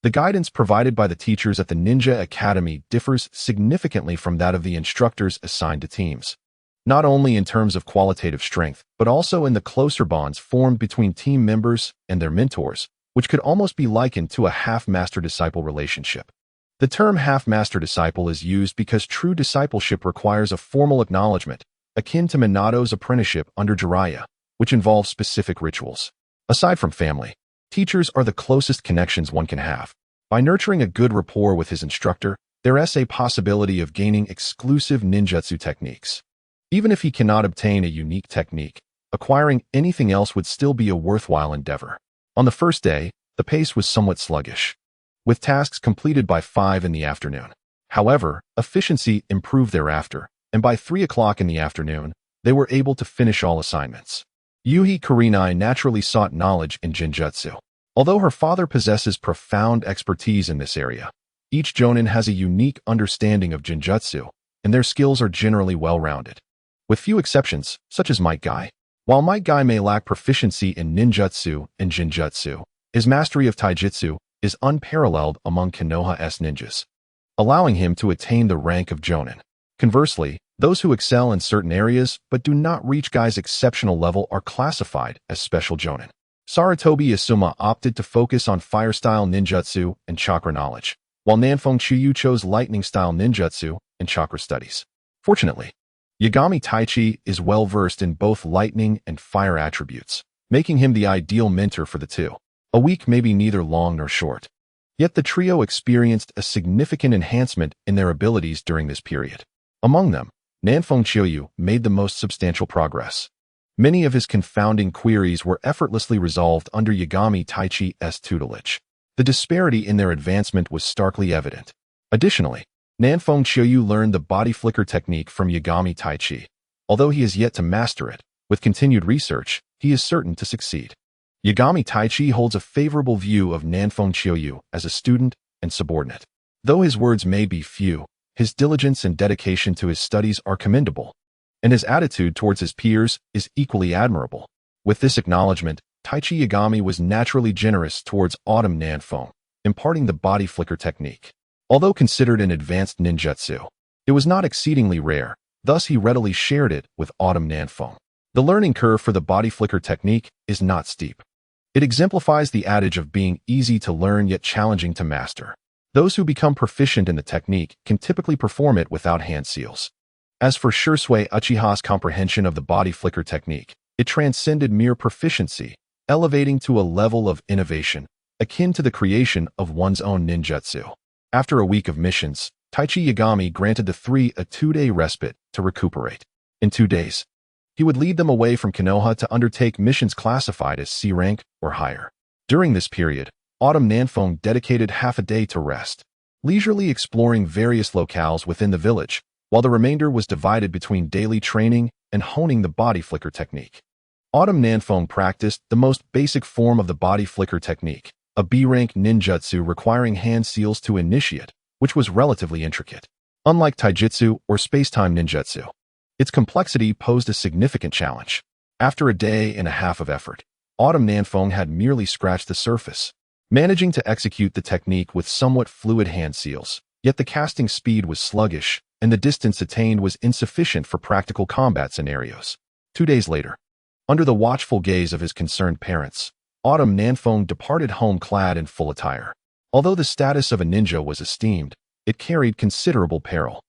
The guidance provided by the teachers at the Ninja Academy differs significantly from that of the instructors assigned to teams, not only in terms of qualitative strength, but also in the closer bonds formed between team members and their mentors, which could almost be likened to a half-master-disciple relationship. The term half-master-disciple is used because true discipleship requires a formal acknowledgement, akin to Minato's apprenticeship under Jiraiya, which involves specific rituals. Aside from family, teachers are the closest connections one can have. By nurturing a good rapport with his instructor, there is a possibility of gaining exclusive ninjutsu techniques. Even if he cannot obtain a unique technique, acquiring anything else would still be a worthwhile endeavor. On the first day, the pace was somewhat sluggish, with tasks completed by 5 in the afternoon. However, efficiency improved thereafter, and by 3 o'clock in the afternoon, they were able to finish all assignments. Yuhi Kurenai naturally sought knowledge in Jinjutsu. Although her father possesses profound expertise in this area, each Jonin has a unique understanding of Jinjutsu, and their skills are generally well-rounded, with few exceptions, such as Might Guy. While Might Guy may lack proficiency in ninjutsu and Jinjutsu, his mastery of taijutsu is unparalleled among Konoha's ninjas, allowing him to attain the rank of Jonin. Conversely, those who excel in certain areas but do not reach Guy's exceptional level are classified as special Jonin. Sarutobi Asuma opted to focus on fire-style ninjutsu and chakra knowledge, while Nanfeng Xiuyu chose lightning-style ninjutsu and chakra studies. Fortunately, Yagami Taichi is well-versed in both lightning and fire attributes, making him the ideal mentor for the two. A week may be neither long nor short, yet the trio experienced a significant enhancement in their abilities during this period. Among them, Nanfeng Xiuyu made the most substantial progress. Many of his confounding queries were effortlessly resolved under Yagami Taichi's tutelage. The disparity in their advancement was starkly evident. Additionally, Nanfeng Xiuyu learned the body flicker technique from Yagami Taichi. Although he has yet to master it, with continued research, he is certain to succeed. Yagami Taichi holds a favorable view of Nanfeng Xiuyu as a student and subordinate. Though his words may be few, his diligence and dedication to his studies are commendable, and his attitude towards his peers is equally admirable. With this acknowledgement, Taichi Yagami was naturally generous towards Autumn Nanfeng, imparting the body flicker technique. Although considered an advanced ninjutsu, it was not exceedingly rare, thus he readily shared it with Autumn Nanfeng. The learning curve for the body flicker technique is not steep. It exemplifies the adage of being easy to learn yet challenging to master. Those who become proficient in the technique can typically perform it without hand seals. As for Shursui Uchiha's comprehension of the body flicker technique, it transcended mere proficiency, elevating to a level of innovation, akin to the creation of one's own ninjutsu. After a week of missions, Taichi Yagami granted the three a 2-day respite to recuperate. In 2 days, he would lead them away from Konoha to undertake missions classified as C rank or higher. During this period, Autumn Nanfeng dedicated half a day to rest, leisurely exploring various locales within the village, while the remainder was divided between daily training and honing the body flicker technique. Autumn Nanfeng practiced the most basic form of the body flicker technique, a B-rank ninjutsu requiring hand seals to initiate, which was relatively intricate. Unlike taijutsu or space-time ninjutsu, its complexity posed a significant challenge. After a day and a half of effort, Autumn Nanfeng had merely scratched the surface, managing to execute the technique with somewhat fluid hand seals. Yet the casting speed was sluggish, and the distance attained was insufficient for practical combat scenarios. 2 days later, under the watchful gaze of his concerned parents, Autumn Nanfeng departed home clad in full attire. Although the status of a ninja was esteemed, it carried considerable peril.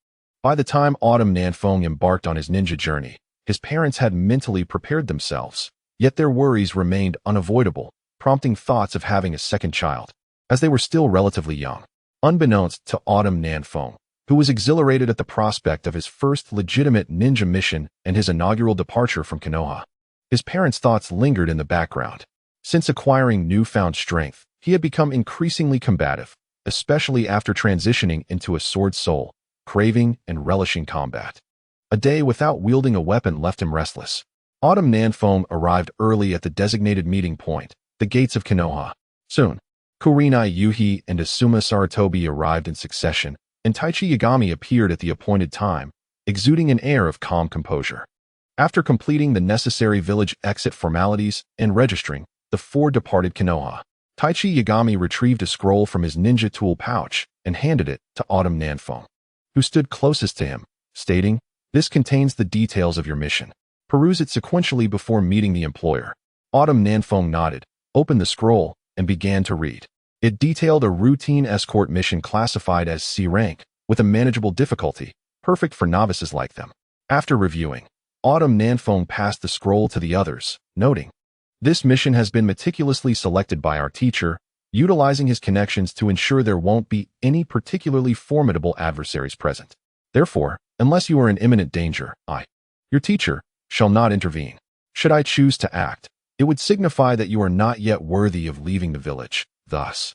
By the time Autumn Nanfeng embarked on his ninja journey, his parents had mentally prepared themselves, yet their worries remained unavoidable, prompting thoughts of having a second child, as they were still relatively young. Unbeknownst to Autumn Nanfeng, who was exhilarated at the prospect of his first legitimate ninja mission and his inaugural departure from Konoha, his parents' thoughts lingered in the background. Since acquiring newfound strength, he had become increasingly combative, especially after transitioning into a sword soul, craving and relishing combat. A day without wielding a weapon left him restless. Autumn Nanfeng arrived early at the designated meeting point, the gates of Konoha. Soon, Kurenai Yuhi and Asuma Saratobi arrived in succession, and Taichi Yagami appeared at the appointed time, exuding an air of calm composure. After completing the necessary village exit formalities and registering, the four departed Konoha. Taichi Yagami retrieved a scroll from his ninja tool pouch and handed it to Autumn Nanfeng, who stood closest to him, stating, "This contains the details of your mission. Peruse it sequentially before meeting the employer." Autumn Nanfeng nodded, opened the scroll, and began to read. It detailed a routine escort mission classified as C rank, with a manageable difficulty, perfect for novices like them. After reviewing, Autumn Nanfeng passed the scroll to the others, noting, "This mission has been meticulously selected by our teacher, utilizing his connections to ensure there won't be any particularly formidable adversaries present. Therefore, unless you are in imminent danger, I, your teacher, shall not intervene. Should I choose to act, it would signify that you are not yet worthy of leaving the village. Thus,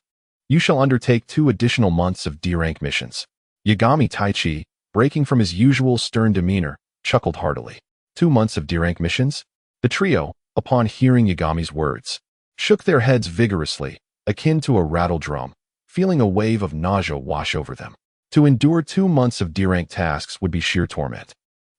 you shall undertake 2 additional months of D-rank missions." Yagami Taichi, breaking from his usual stern demeanor, chuckled heartily. 2 months of D-rank missions? The trio, upon hearing Yagami's words, shook their heads vigorously, akin to a rattle drum, feeling a wave of nausea wash over them. To endure 2 months of D-rank tasks would be sheer torment,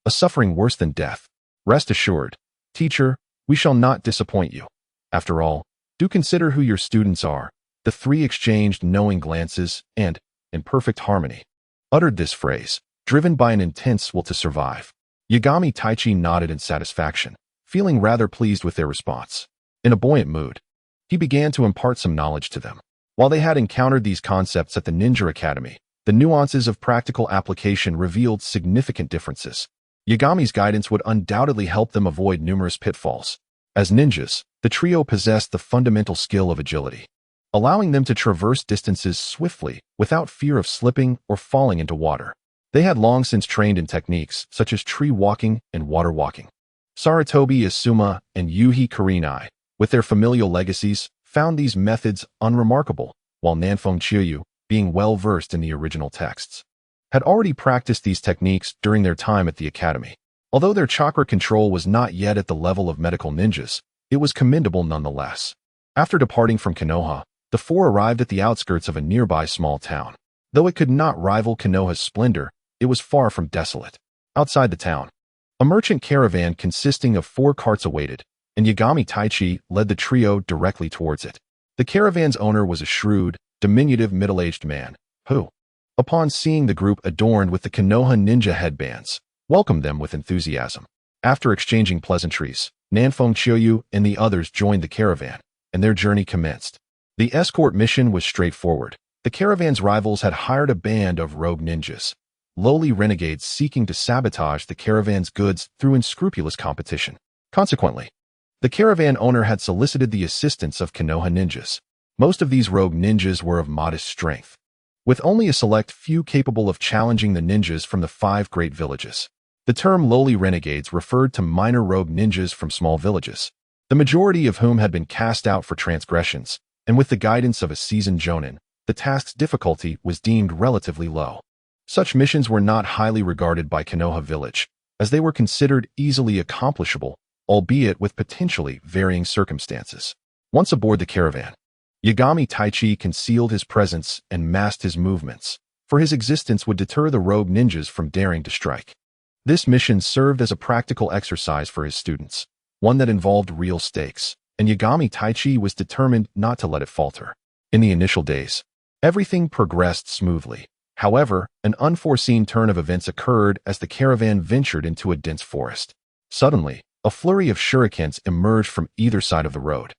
a suffering worse than death. Rest assured, teacher, we shall not disappoint you. After all, do consider who your students are. The three exchanged knowing glances and, in perfect harmony, uttered this phrase, driven by an intense will to survive. Yagami Taichi nodded in satisfaction, feeling rather pleased with their response. In a buoyant mood, he began to impart some knowledge to them. While they had encountered these concepts at the Ninja Academy, the nuances of practical application revealed significant differences. Yagami's guidance would undoubtedly help them avoid numerous pitfalls. As ninjas, the trio possessed the fundamental skill of agility, allowing them to traverse distances swiftly without fear of slipping or falling into water. They had long since trained in techniques such as tree walking and water walking. Saratobi Asuma and Yuhi Kurenai, with their familial legacies, found these methods unremarkable, while Nanfeng Chiyu, being well-versed in the original texts, had already practiced these techniques during their time at the academy. Although their chakra control was not yet at the level of medical ninjas, it was commendable nonetheless. After departing from Konoha, the four arrived at the outskirts of a nearby small town. Though it could not rival Konoha's splendor, it was far from desolate. Outside the town, a merchant caravan consisting of 4 carts awaited, and Yagami Taichi led the trio directly towards it. The caravan's owner was a shrewd, diminutive middle-aged man, who, upon seeing the group adorned with the Konoha ninja headbands, welcomed them with enthusiasm. After exchanging pleasantries, Nanfeng Chiyu and the others joined the caravan, and their journey commenced. The escort mission was straightforward. The caravan's rivals had hired a band of rogue ninjas, lowly renegades seeking to sabotage the caravan's goods through unscrupulous competition. Consequently, the caravan owner had solicited the assistance of Konoha ninjas. Most of these rogue ninjas were of modest strength, with only a select few capable of challenging the ninjas from the 5 great villages. The term lowly renegades referred to minor rogue ninjas from small villages, the majority of whom had been cast out for transgressions, and with the guidance of a seasoned jonin, the task's difficulty was deemed relatively low. Such missions were not highly regarded by Konoha village, as they were considered easily accomplishable, albeit with potentially varying circumstances. Once aboard the caravan, Yagami Taichi concealed his presence and masked his movements, for his existence would deter the rogue ninjas from daring to strike. This mission served as a practical exercise for his students, one that involved real stakes, and Yagami Taichi was determined not to let it falter. In the initial days, everything progressed smoothly. However, an unforeseen turn of events occurred as the caravan ventured into a dense forest. Suddenly, a flurry of shurikens emerged from either side of the road,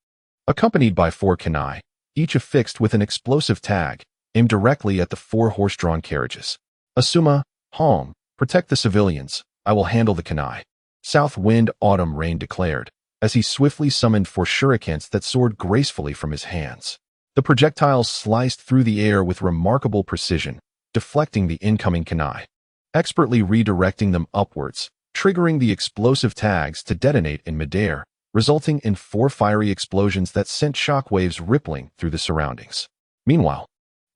accompanied by 4 kunai, each affixed with an explosive tag, aimed directly at the 4 horse-drawn carriages. Asuma, Hong, protect the civilians, I will handle the kunai, South Wind Autumn Rain declared, as he swiftly summoned 4 shurikens that soared gracefully from his hands. The projectiles sliced through the air with remarkable precision, deflecting the incoming kunai, expertly redirecting them upwards, triggering the explosive tags to detonate in midair, resulting in 4 fiery explosions that sent shockwaves rippling through the surroundings. Meanwhile,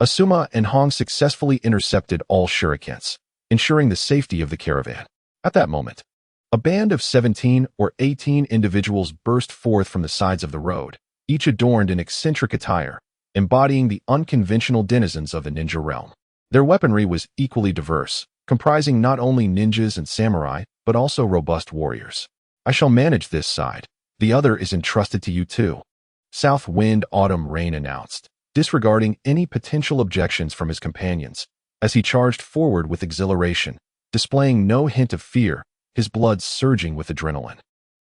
Asuma and Hong successfully intercepted all shurikens, ensuring the safety of the caravan. At that moment, a band of 17 or 18 individuals burst forth from the sides of the road, each adorned in eccentric attire, embodying the unconventional denizens of the ninja realm. Their weaponry was equally diverse, comprising not only ninjas and samurai, but also robust warriors. I shall manage this side. The other is entrusted to you too, South Wind Autumn Rain announced, disregarding any potential objections from his companions, as he charged forward with exhilaration, displaying no hint of fear, his blood surging with adrenaline.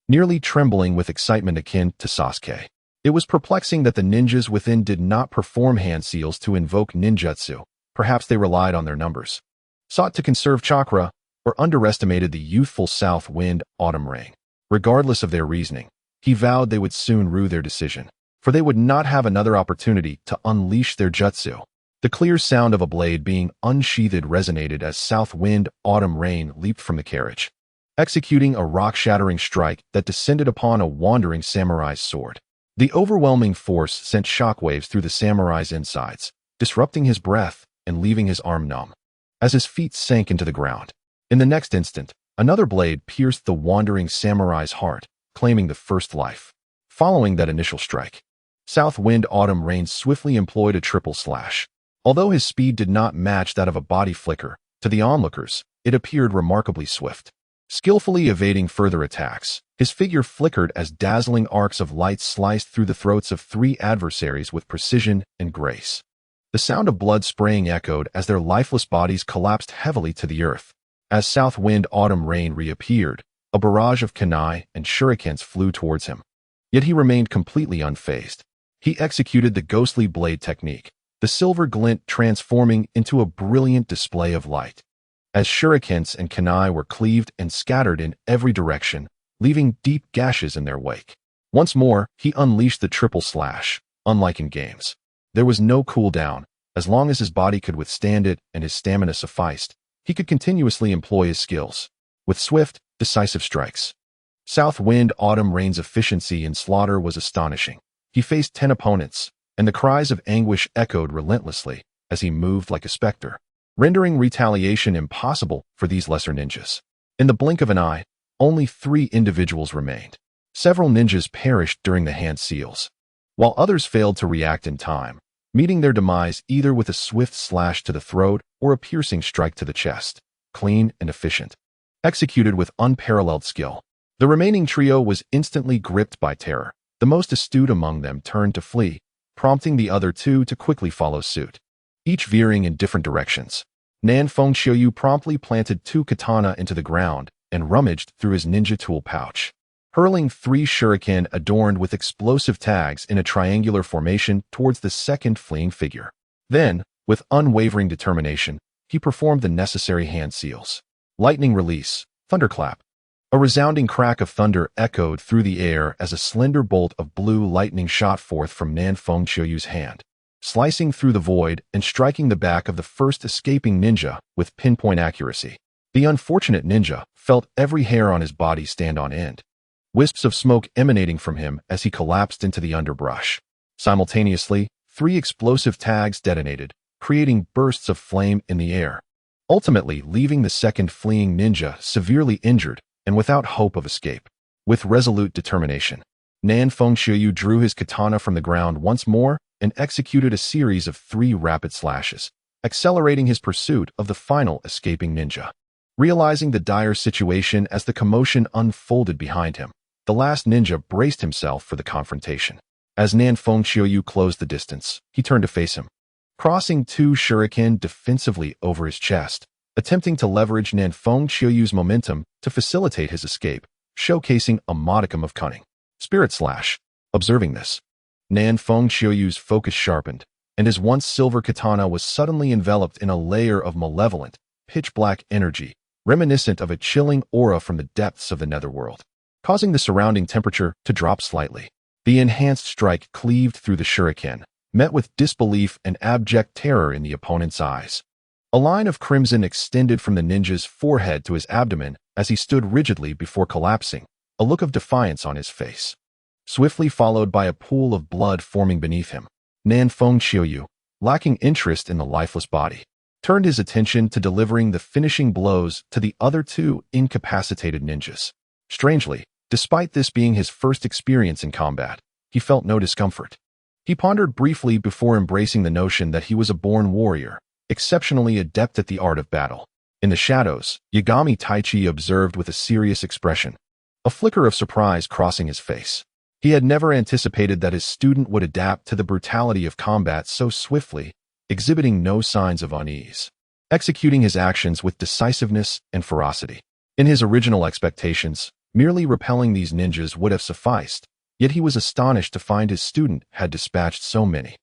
Nearly trembling with excitement akin to Sasuke. It was perplexing that the ninjas within did not perform hand seals to invoke ninjutsu. Perhaps they relied on their numbers, sought to conserve chakra, or underestimated the youthful South Wind Autumn Rain. Regardless of their reasoning, he vowed they would soon rue their decision, for they would not have another opportunity to unleash their jutsu. The clear sound of a blade being unsheathed resonated as South Wind Autumn Rain leaped from the carriage, executing a rock-shattering strike that descended upon a wandering samurai's sword. The overwhelming force sent shockwaves through the samurai's insides, disrupting his breath and leaving his arm numb, as his feet sank into the ground. In the next instant, another blade pierced the wandering samurai's heart, claiming the first life. Following that initial strike, South Wind Autumn Rain swiftly employed a triple slash. Although his speed did not match that of a body flicker, to the onlookers, it appeared remarkably swift. Skillfully evading further attacks, his figure flickered as dazzling arcs of light sliced through the throats of 3 adversaries with precision and grace. The sound of blood spraying echoed as their lifeless bodies collapsed heavily to the earth. As South Wind Autumn Rain reappeared, a barrage of kunai and shurikens flew towards him. Yet he remained completely unfazed. He executed the ghostly blade technique, the silver glint transforming into a brilliant display of light. As shurikens and kunai were cleaved and scattered in every direction, leaving deep gashes in their wake. Once more, he unleashed the triple slash, unlike in games. There was no cooldown. As long as his body could withstand it and his stamina sufficed, he could continuously employ his skills, with swift, decisive strikes. South Wind Autumn Rain's efficiency in slaughter was astonishing. He faced 10 opponents, and the cries of anguish echoed relentlessly as he moved like a specter, rendering retaliation impossible for these lesser ninjas. In the blink of an eye, only 3 individuals remained. Several ninjas perished during the hand seals, while others failed to react in time, meeting their demise either with a swift slash to the throat or a piercing strike to the chest, clean and efficient, executed with unparalleled skill. The remaining trio was instantly gripped by terror. The most astute among them turned to flee, prompting the other 2 to quickly follow suit, each veering in different directions. Nan Fengqiuyu promptly planted 2 katana into the ground and rummaged through his ninja tool pouch, hurling 3 shuriken adorned with explosive tags in a triangular formation towards the second fleeing figure. Then, with unwavering determination, he performed the necessary hand seals. Lightning release, thunderclap. A resounding crack of thunder echoed through the air as a slender bolt of blue lightning shot forth from Nan Fengqiuyu's hand, slicing through the void and striking the back of the first escaping ninja with pinpoint accuracy. The unfortunate ninja felt every hair on his body stand on end, wisps of smoke emanating from him as he collapsed into the underbrush. Simultaneously, 3 explosive tags detonated, creating bursts of flame in the air, ultimately leaving the second fleeing ninja severely injured and without hope of escape. With resolute determination, Nan Fengxiu drew his katana from the ground once more and executed a series of 3 rapid slashes, accelerating his pursuit of the final escaping ninja. Realizing the dire situation as the commotion unfolded behind him, the last ninja braced himself for the confrontation. As Nan Fengxiu closed the distance, he turned to face him, crossing 2 shuriken defensively over his chest, attempting to leverage Nan Fengxiu's momentum to facilitate his escape, showcasing a modicum of cunning. Spirit Slash. Observing this, Nan Fengxiu's focus sharpened, and his once silver katana was suddenly enveloped in a layer of malevolent, pitch-black energy, reminiscent of a chilling aura from the depths of the netherworld, causing the surrounding temperature to drop slightly. The enhanced strike cleaved through the shuriken, met with disbelief and abject terror in the opponent's eyes. A line of crimson extended from the ninja's forehead to his abdomen as he stood rigidly before collapsing, a look of defiance on his face. Swiftly followed by a pool of blood forming beneath him, Nan Fengxiu, lacking interest in the lifeless body, turned his attention to delivering the finishing blows to the other 2 incapacitated ninjas. Strangely, despite this being his first experience in combat, he felt no discomfort. He pondered briefly before embracing the notion that he was a born warrior, exceptionally adept at the art of battle. In the shadows, Yagami Taichi observed with a serious expression, a flicker of surprise crossing his face. He had never anticipated that his student would adapt to the brutality of combat so swiftly, exhibiting no signs of unease, executing his actions with decisiveness and ferocity. In his original expectations, merely repelling these ninjas would have sufficed, yet he was astonished to find his student had dispatched so many.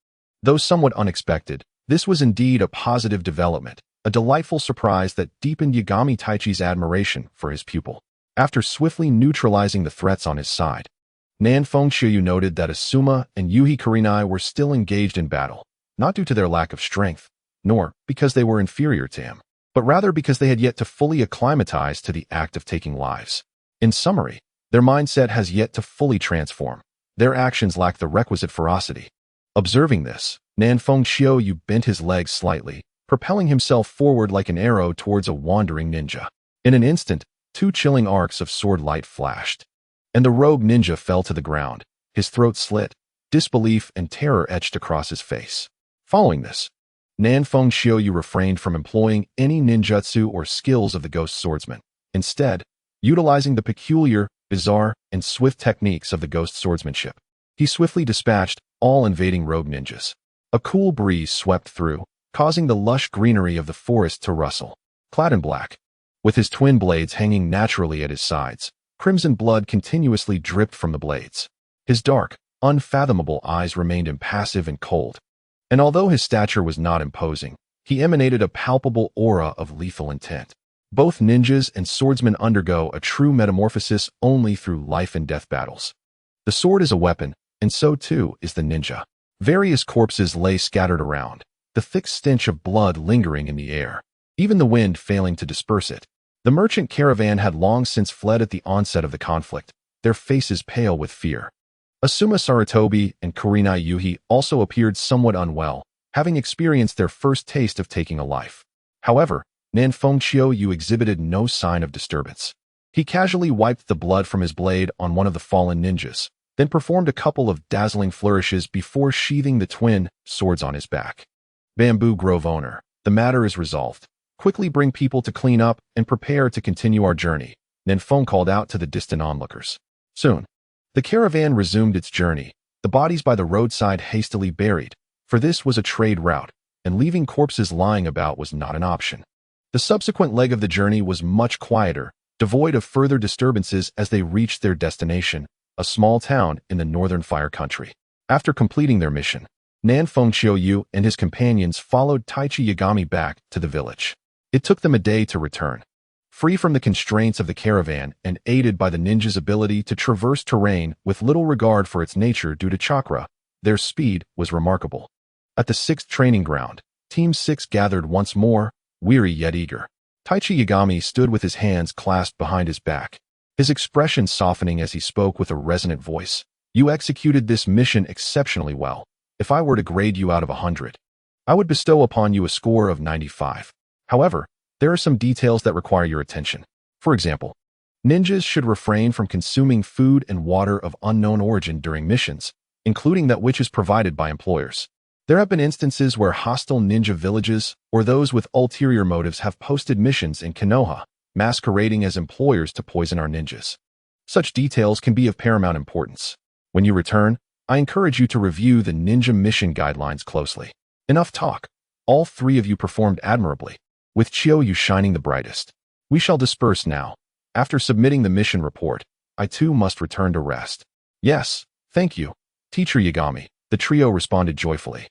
Though somewhat unexpected, this was indeed a positive development, a delightful surprise that deepened Yagami Taichi's admiration for his pupil. After swiftly neutralizing the threats on his side, Nan Fengxiu noted that Asuma and Yuhi Kurenai were still engaged in battle, not due to their lack of strength, nor because they were inferior to him, but rather because they had yet to fully acclimatize to the act of taking lives. In summary, their mindset has yet to fully transform. Their actions lack the requisite ferocity. Observing this, Nan Fengxiu bent his legs slightly, propelling himself forward like an arrow towards a wandering ninja. In an instant, 2 chilling arcs of sword light flashed, and the rogue ninja fell to the ground, his throat slit, disbelief and terror etched across his face. Following this, Nan Fengxiu refrained from employing any ninjutsu or skills of the ghost swordsman, instead, utilizing the peculiar, bizarre, and swift techniques of the ghost swordsmanship. He swiftly dispatched all invading rogue ninjas. A cool breeze swept through, causing the lush greenery of the forest to rustle. Clad in black, with his twin blades hanging naturally at his sides, crimson blood continuously dripped from the blades. His dark, unfathomable eyes remained impassive and cold, and although his stature was not imposing, he emanated a palpable aura of lethal intent. Both ninjas and swordsmen undergo a true metamorphosis only through life and death battles. The sword is a weapon, and so too is the ninja. Various corpses lay scattered around, the thick stench of blood lingering in the air, even the wind failing to disperse it. The merchant caravan had long since fled at the onset of the conflict, their faces pale with fear. Asuma Sarutobi and Kurenai Yuhi also appeared somewhat unwell, having experienced their first taste of taking a life. However, Nan Fengxiu exhibited no sign of disturbance. He casually wiped the blood from his blade on one of the fallen ninjas, then performed a couple of dazzling flourishes before sheathing the twin swords on his back. Bamboo Grove owner, the matter is resolved. Quickly bring people to clean up and prepare to continue our journey, Nan Feng called out to the distant onlookers. Soon, the caravan resumed its journey, the bodies by the roadside hastily buried, for this was a trade route, and leaving corpses lying about was not an option. The subsequent leg of the journey was much quieter, devoid of further disturbances as they reached their destination, a small town in the northern Fire Country. After completing their mission, Nan Fengxiu and his companions followed Taichi Yagami back to the village. It took them a day to return. Free from the constraints of the caravan and aided by the ninja's ability to traverse terrain with little regard for its nature due to chakra, their speed was remarkable. At the 6th training ground, Team 6 gathered once more, weary yet eager. Taichi Yagami stood with his hands clasped behind his back, his expression softening as he spoke with a resonant voice. You executed this mission exceptionally well. If I were to grade you out of 100, I would bestow upon you a score of 95. However, there are some details that require your attention. For example, ninjas should refrain from consuming food and water of unknown origin during missions, including that which is provided by employers. There have been instances where hostile ninja villages or those with ulterior motives have posted missions in Konoha, masquerading as employers to poison our ninjas. Such details can be of paramount importance. When you return, I encourage you to review the ninja mission guidelines closely. Enough talk. All 3 of you performed admirably, with Chiyoyu shining the brightest. We shall disperse now. After submitting the mission report, I too must return to rest. Yes, thank you, Teacher Yagami, the trio responded joyfully.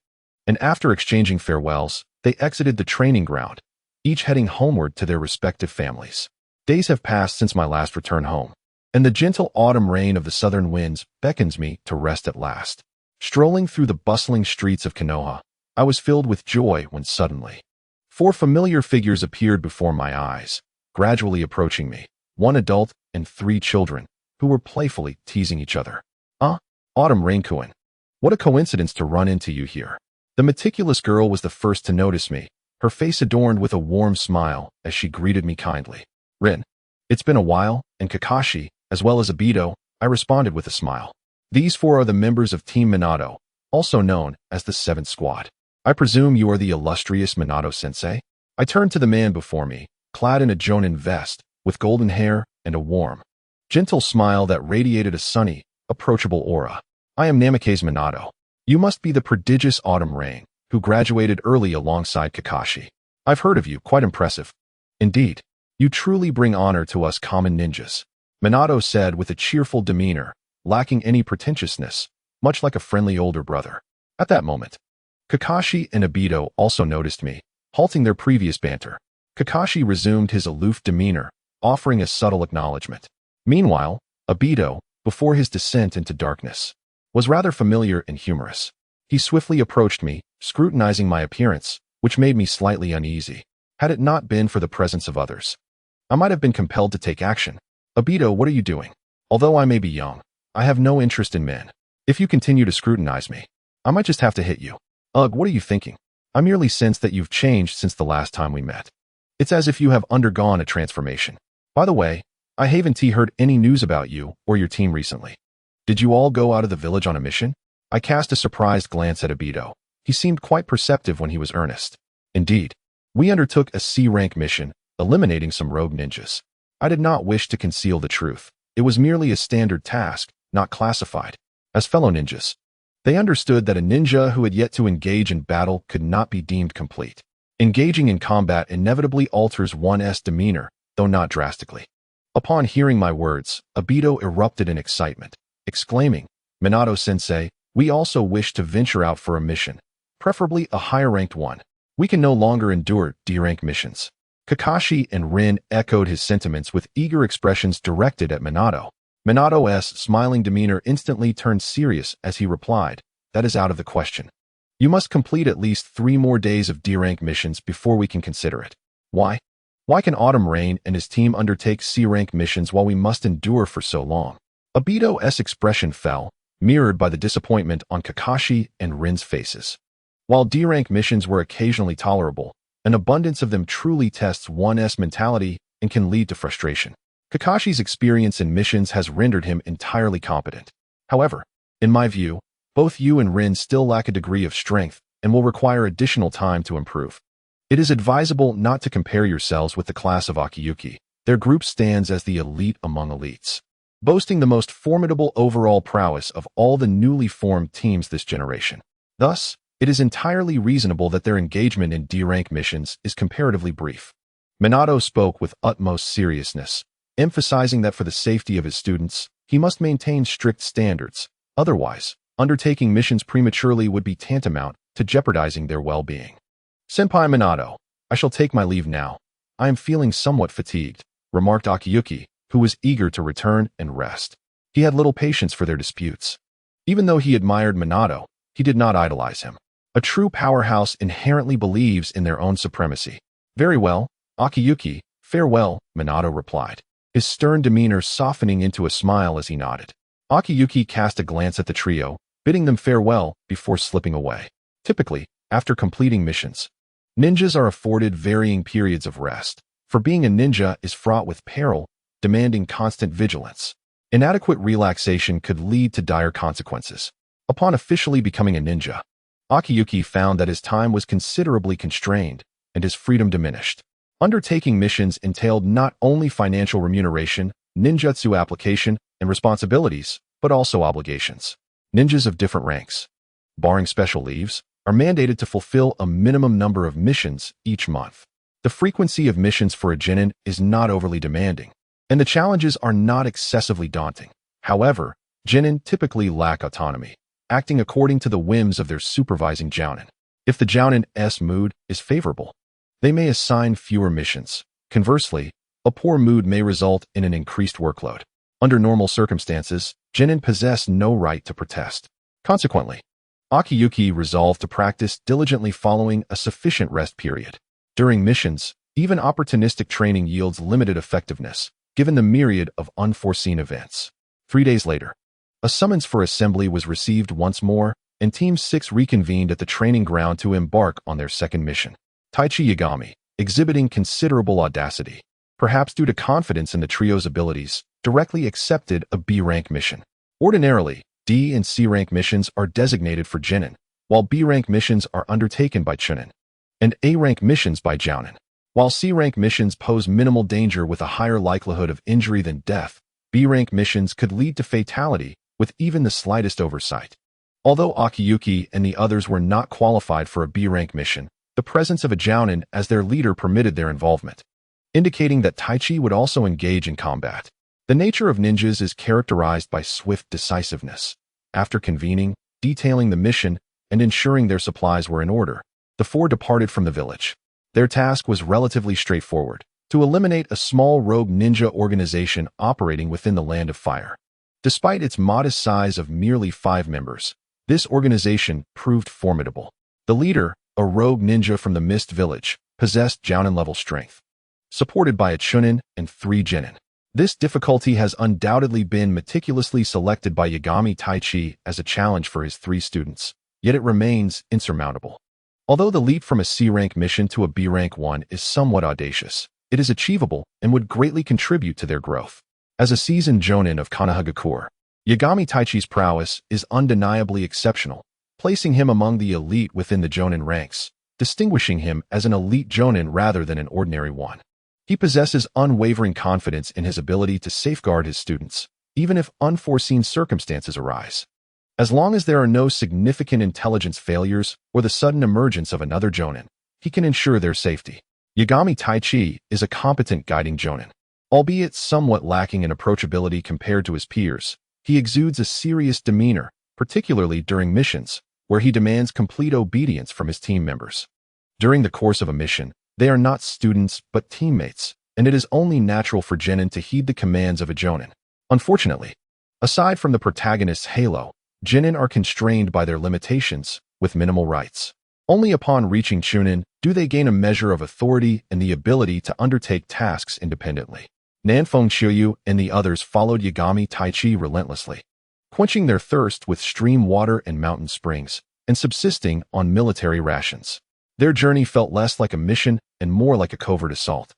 And after exchanging farewells, they exited the training ground, each heading homeward to their respective families. Days have passed since my last return home, and the gentle autumn rain of the southern winds beckons me to rest at last. Strolling through the bustling streets of Konoha, I was filled with joy when suddenly 4 familiar figures appeared before my eyes, gradually approaching me, 1 adult and 3 children, who were playfully teasing each other. Autumn Rain-kun. What a coincidence to run into you here. The meticulous girl was the first to notice me, her face adorned with a warm smile as she greeted me kindly. Rin, it's been a while, and Kakashi, as well as Obito, I responded with a smile. These 4 are the members of Team Minato, also known as the 7th Squad. I presume you are the illustrious Minato-sensei? I turned to the man before me, clad in a jonin vest, with golden hair and a warm, gentle smile that radiated a sunny, approachable aura. I am Namake's Minato. You must be the prodigious Autumn Rain, who graduated early alongside Kakashi. I've heard of you, quite impressive. Indeed, you truly bring honor to us common ninjas, Minato said with a cheerful demeanor, lacking any pretentiousness, much like a friendly older brother. At that moment, Kakashi and Obito also noticed me, halting their previous banter. Kakashi resumed his aloof demeanor, offering a subtle acknowledgement. Meanwhile, Obito, before his descent into darkness, was rather familiar and humorous. He swiftly approached me, scrutinizing my appearance, which made me slightly uneasy. Had it not been for the presence of others, I might have been compelled to take action. Obito, what are you doing? Although I may be young, I have no interest in men. If you continue to scrutinize me, I might just have to hit you. Ugh, what are you thinking? I merely sense that you've changed since the last time we met. It's as if you have undergone a transformation. By the way, I haven't heard any news about you or your team recently. Did you all go out of the village on a mission? I cast a surprised glance at Obito. He seemed quite perceptive when he was earnest. Indeed, we undertook a C-rank mission, eliminating some rogue ninjas. I did not wish to conceal the truth. It was merely a standard task, not classified. As fellow ninjas, they understood that a ninja who had yet to engage in battle could not be deemed complete. Engaging in combat inevitably alters one's demeanor, though not drastically. Upon hearing my words, Obito erupted in excitement, exclaiming, Minato-sensei, we also wish to venture out for a mission, preferably a higher-ranked one. We can no longer endure D-rank missions. Kakashi and Rin echoed his sentiments with eager expressions directed at Minato. Minato's smiling demeanor instantly turned serious as he replied, that is out of the question. You must complete at least 3 more days of D-rank missions before we can consider it. Why? Why can Autumn Rain and his team undertake C-rank missions while we must endure for so long? Obito's expression fell, mirrored by the disappointment on Kakashi and Rin's faces. While D-rank missions were occasionally tolerable, an abundance of them truly tests one's mentality and can lead to frustration. Kakashi's experience in missions has rendered him entirely competent. However, in my view, both you and Rin still lack a degree of strength and will require additional time to improve. It is advisable not to compare yourselves with the class of Akiyuki. Their group stands as the elite among elites, boasting the most formidable overall prowess of all the newly formed teams this generation. Thus, it is entirely reasonable that their engagement in D-rank missions is comparatively brief. Minato spoke with utmost seriousness, emphasizing that for the safety of his students, he must maintain strict standards. Otherwise, undertaking missions prematurely would be tantamount to jeopardizing their well-being. Senpai Minato, I shall take my leave now. I am feeling somewhat fatigued, remarked Akiyuki, who was eager to return and rest. He had little patience for their disputes. Even though he admired Minato, he did not idolize him. A true powerhouse inherently believes in their own supremacy. Very well, Akiyuki, farewell, Minato replied, his stern demeanor softening into a smile as he nodded. Akiyuki cast a glance at the trio, bidding them farewell before slipping away. Typically, after completing missions, ninjas are afforded varying periods of rest, for being a ninja is fraught with peril, demanding constant vigilance. Inadequate relaxation could lead to dire consequences. Upon officially becoming a ninja, Akiyuki found that his time was considerably constrained and his freedom diminished. Undertaking missions entailed not only financial remuneration, ninjutsu application, and responsibilities, but also obligations. Ninjas of different ranks, barring special leaves, are mandated to fulfill a minimum number of missions each month. The frequency of missions for a genin is not overly demanding, and the challenges are not excessively daunting. However, genin typically lack autonomy, acting according to the whims of their supervising jounin. If the jounin's mood is favorable, they may assign fewer missions. Conversely, a poor mood may result in an increased workload. Under normal circumstances, genin possess no right to protest. Consequently, Akiyuki resolved to practice diligently following a sufficient rest period. During missions, even opportunistic training yields limited effectiveness, given the myriad of unforeseen events. 3 days later, a summons for assembly was received once more, and Team 6 reconvened at the training ground to embark on their second mission. Taichi Yagami, exhibiting considerable audacity, perhaps due to confidence in the trio's abilities, directly accepted a B-rank mission. Ordinarily, D and C-rank missions are designated for genin, while B-rank missions are undertaken by chunin, and A-rank missions by jounin. While C-rank missions pose minimal danger with a higher likelihood of injury than death, B-rank missions could lead to fatality with even the slightest oversight. Although Akiyuki and the others were not qualified for a B-rank mission, the presence of a jounin as their leader permitted their involvement, indicating that Taichi would also engage in combat. The nature of ninjas is characterized by swift decisiveness. After convening, detailing the mission, and ensuring their supplies were in order, the four departed from the village. Their task was relatively straightforward: to eliminate a small rogue ninja organization operating within the Land of Fire. Despite its modest size of merely 5 members, this organization proved formidable. The leader, a rogue ninja from the Mist Village, possessed jounin-level strength, supported by a chunin and 3 genin. This difficulty has undoubtedly been meticulously selected by Yagami Taichi as a challenge for his 3 students, yet it remains insurmountable. Although the leap from a C-rank mission to a B-rank one is somewhat audacious, it is achievable and would greatly contribute to their growth. As a seasoned jonin of Konoha, Yagami Taichi's prowess is undeniably exceptional, placing him among the elite within the jonin ranks, distinguishing him as an elite jonin rather than an ordinary one. He possesses unwavering confidence in his ability to safeguard his students, even if unforeseen circumstances arise. As long as there are no significant intelligence failures or the sudden emergence of another jonin, he can ensure their safety. Yagami Taichi is a competent guiding jonin. Albeit somewhat lacking in approachability compared to his peers, he exudes a serious demeanor, particularly during missions, where he demands complete obedience from his team members. During the course of a mission, they are not students but teammates, and it is only natural for genin to heed the commands of a jonin. Unfortunately, aside from the protagonist's halo, genin are constrained by their limitations, with minimal rights. Only upon reaching chunin do they gain a measure of authority and the ability to undertake tasks independently. Nanfeng Qiuyu and the others followed Yagami Taichi relentlessly, quenching their thirst with stream water and mountain springs, and subsisting on military rations. Their journey felt less like a mission and more like a covert assault,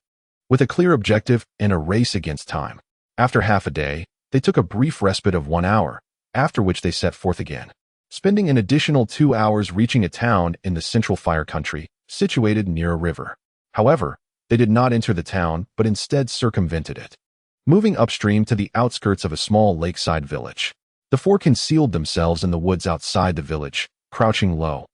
with a clear objective and a race against time. After half a day, they took a brief respite of 1 hour, after which they set forth again, spending an additional 2 hours reaching a town in the Central Fire Country, situated near a river. However, they did not enter the town, but instead circumvented it, moving upstream to the outskirts of a small lakeside village. The four concealed themselves in the woods outside the village, crouching low.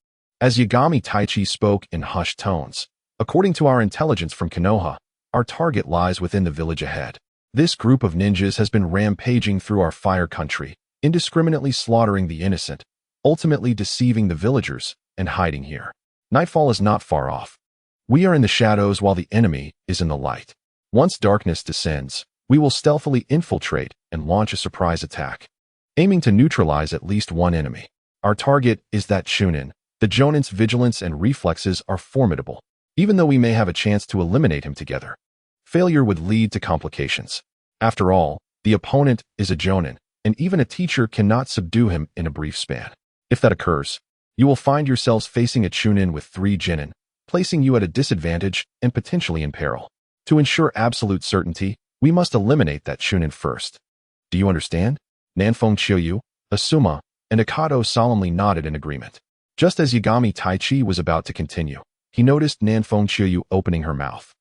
As Yagami Taichi spoke in hushed tones, according to our intelligence from Konoha, our target lies within the village ahead. This group of ninjas has been rampaging through our fire country, indiscriminately slaughtering the innocent, ultimately deceiving the villagers, and hiding here. Nightfall is not far off. We are in the shadows while the enemy is in the light. Once darkness descends, we will stealthily infiltrate and launch a surprise attack, aiming to neutralize at least one enemy. Our target is that chunin, the The Jonin's vigilance and reflexes are formidable, even though we may have a chance to eliminate him together. Failure would lead to complications. After all, the opponent is a Jonin, and even a teacher cannot subdue him in a brief span. If that occurs, you will find yourselves facing a Chunin with 3 Jinin, placing you at a disadvantage and potentially in peril. To ensure absolute certainty, we must eliminate that Chunin first. Do you understand? Nanfeng Chiuyu, Asuma, and Akado solemnly nodded in agreement. Just as Yagami Taichi was about to continue, he noticed Nanfeng Chiuyu opening her mouth,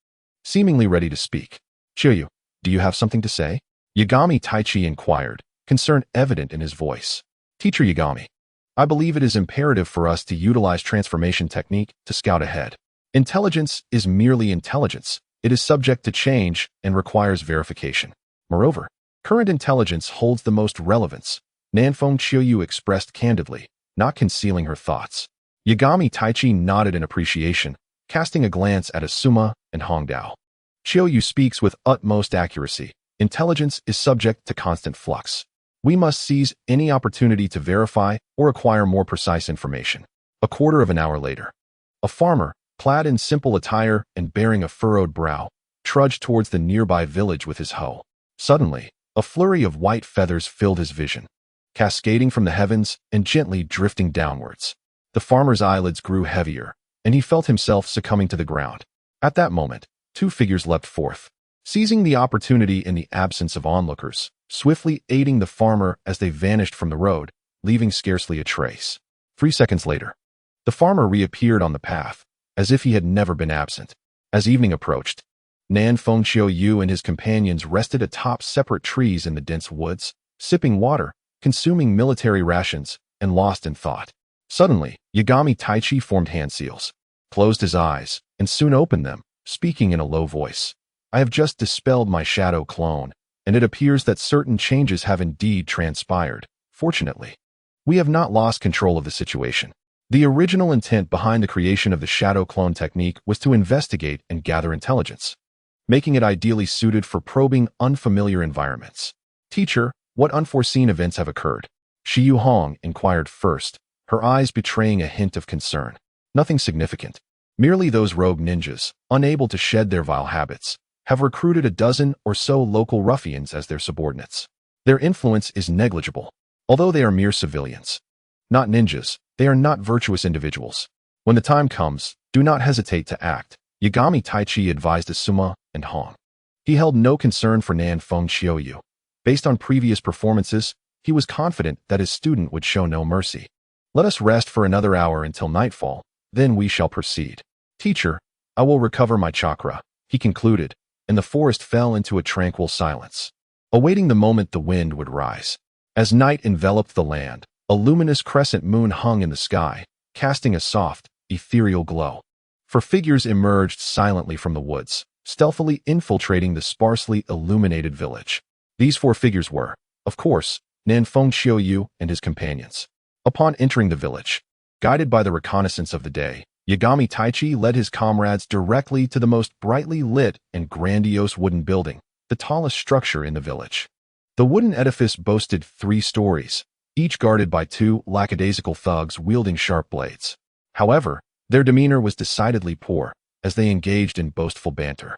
seemingly ready to speak. Chiuyu, do you have something to say? Yagami Taichi inquired, concern evident in his voice. Teacher Yagami, I believe it is imperative for us to utilize transformation technique to scout ahead. Intelligence is merely intelligence. It is subject to change and requires verification. Moreover, current intelligence holds the most relevance. Nanfeng Chiuyu expressed candidly, not concealing her thoughts. Yagami Taichi nodded in appreciation, casting a glance at Asuma and Hongdao. Chiuyu speaks with utmost accuracy. Intelligence is subject to constant flux. We must seize any opportunity to verify or acquire more precise information. A quarter of an hour later, a farmer, clad in simple attire and bearing a furrowed brow, trudged towards the nearby village with his hoe. Suddenly, a flurry of white feathers filled his vision, cascading from the heavens and gently drifting downwards. The farmer's eyelids grew heavier, and he felt himself succumbing to the ground. At that moment, 2 figures leapt forth, seizing the opportunity in the absence of onlookers, swiftly aiding the farmer as they vanished from the road, leaving scarcely a trace. 3 seconds later, the farmer reappeared on the path, as if he had never been absent. As evening approached, Nanfeng Chiuyu and his companions rested atop separate trees in the dense woods, sipping water, consuming military rations, and lost in thought. Suddenly, Yagami Taichi formed hand seals, closed his eyes, and soon opened them, speaking in a low voice. I have just dispelled my shadow clone, and it appears that certain changes have indeed transpired. Fortunately, we have not lost control of the situation. The original intent behind the creation of the shadow clone technique was to investigate and gather intelligence, making it ideally suited for probing unfamiliar environments. Teacher, what unforeseen events have occurred? Shiyu Hong inquired first, her eyes betraying a hint of concern. Nothing significant. Merely those rogue ninjas, unable to shed their vile habits, have recruited a dozen or so local ruffians as their subordinates. Their influence is negligible, although they are mere civilians. Not ninjas, they are not virtuous individuals. When the time comes, do not hesitate to act, Yagami Taichi advised Asuma and Hong. He held no concern for Nanfeng Chiuyu. Based on previous performances, he was confident that his student would show no mercy. Let us rest for another hour until nightfall, then we shall proceed. Teacher, I will recover my chakra, he concluded, and the forest fell into a tranquil silence, awaiting the moment the wind would rise. As night enveloped the land, a luminous crescent moon hung in the sky, casting a soft, ethereal glow. 4 figures emerged silently from the woods, stealthily infiltrating the sparsely illuminated village. These 4 figures were, of course, Nanfeng Chiuyu and his companions. Upon entering the village, guided by the reconnaissance of the day, Yagami Taichi led his comrades directly to the most brightly lit and grandiose wooden building, the tallest structure in the village. The wooden edifice boasted 3 stories, each guarded by 2 lackadaisical thugs wielding sharp blades. However, their demeanor was decidedly poor, as they engaged in boastful banter.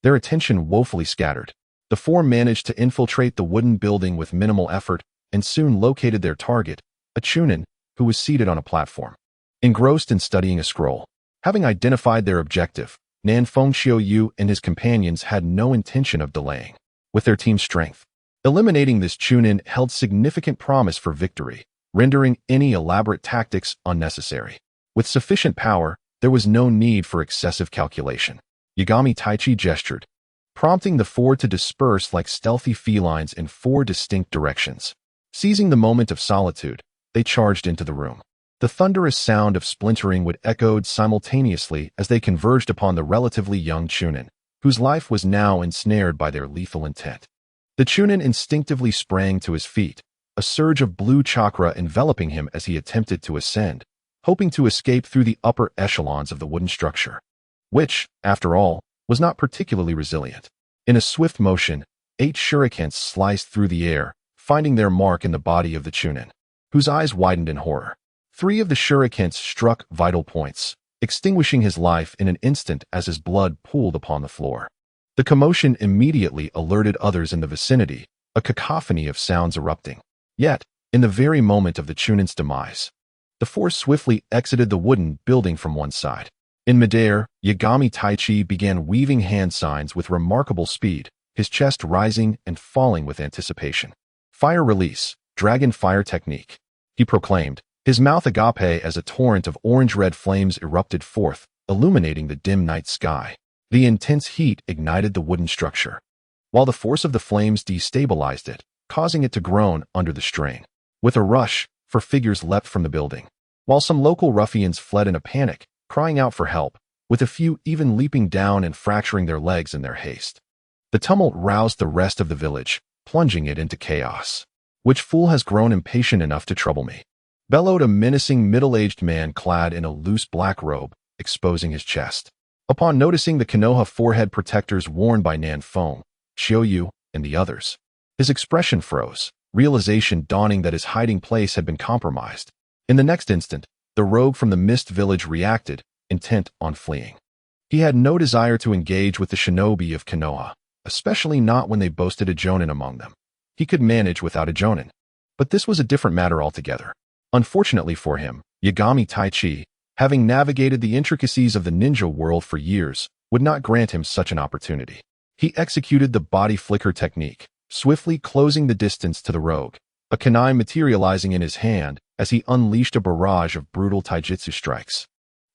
Their attention woefully scattered, the 4 managed to infiltrate the wooden building with minimal effort and soon located their target, a Chunin, who was seated on a platform, engrossed in studying a scroll. Having identified their objective, Nanfeng Chiuyu and his companions had no intention of delaying. With their team's strength, eliminating this Chunin held significant promise for victory, rendering any elaborate tactics unnecessary. With sufficient power, there was no need for excessive calculation. Yagami Taichi gestured, prompting the 4 to disperse like stealthy felines in 4 distinct directions. Seizing the moment of solitude, they charged into the room. The thunderous sound of splintering wood echoed simultaneously as they converged upon the relatively young Chunin, whose life was now ensnared by their lethal intent. The Chunin instinctively sprang to his feet, a surge of blue chakra enveloping him as he attempted to ascend, hoping to escape through the upper echelons of the wooden structure, which, after all, was not particularly resilient. In a swift motion, 8 shurikens sliced through the air, finding their mark in the body of the Chunin, whose eyes widened in horror. 3 of the shurikens struck vital points, extinguishing his life in an instant as his blood pooled upon the floor. The commotion immediately alerted others in the vicinity, a cacophony of sounds erupting. Yet, in the very moment of the Chunin's demise, the force swiftly exited the wooden building from one side. In midair, Yagami Taichi began weaving hand signs with remarkable speed, his chest rising and falling with anticipation. Fire release, dragon fire technique, he proclaimed. His mouth agape as a torrent of orange-red flames erupted forth, illuminating the dim night sky. The intense heat ignited the wooden structure, while the force of the flames destabilized it, causing it to groan under the strain. With a rush, 4 figures leapt from the building, while some local ruffians fled in a panic, crying out for help, with a few even leaping down and fracturing their legs in their haste. The tumult roused the rest of the village, plunging it into chaos. "Which fool has grown impatient enough to trouble me?" bellowed a menacing middle-aged man clad in a loose black robe, exposing his chest. Upon noticing the Konoha forehead protectors worn by Nan Feng, Xiaoyu, and the others, his expression froze, realization dawning that his hiding place had been compromised. In the next instant, the rogue from the Mist Village reacted, intent on fleeing. He had no desire to engage with the shinobi of Konoha, especially not when they boasted a jonin among them. He could manage without a jonin. But this was a different matter altogether. Unfortunately for him, Yagami Taichi, having navigated the intricacies of the ninja world for years, would not grant him such an opportunity. He executed the body flicker technique, swiftly closing the distance to the rogue, a kunai materializing in his hand as he unleashed a barrage of brutal taijutsu strikes.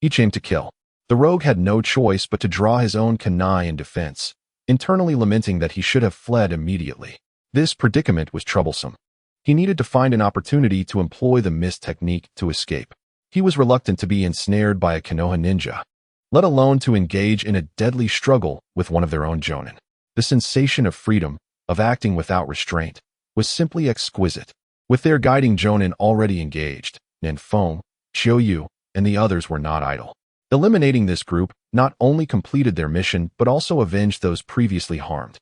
Each aimed to kill. The rogue had no choice but to draw his own kunai in defense, internally lamenting that he should have fled immediately. This predicament was troublesome. He needed to find an opportunity to employ the mist technique to escape. He was reluctant to be ensnared by a Konoha ninja, let alone to engage in a deadly struggle with one of their own jonin. The sensation of freedom, of acting without restraint, was simply exquisite. With their guiding jonin already engaged, Nan Feng, Xiaoyu, and the others were not idle. Eliminating this group not only completed their mission but also avenged those previously harmed,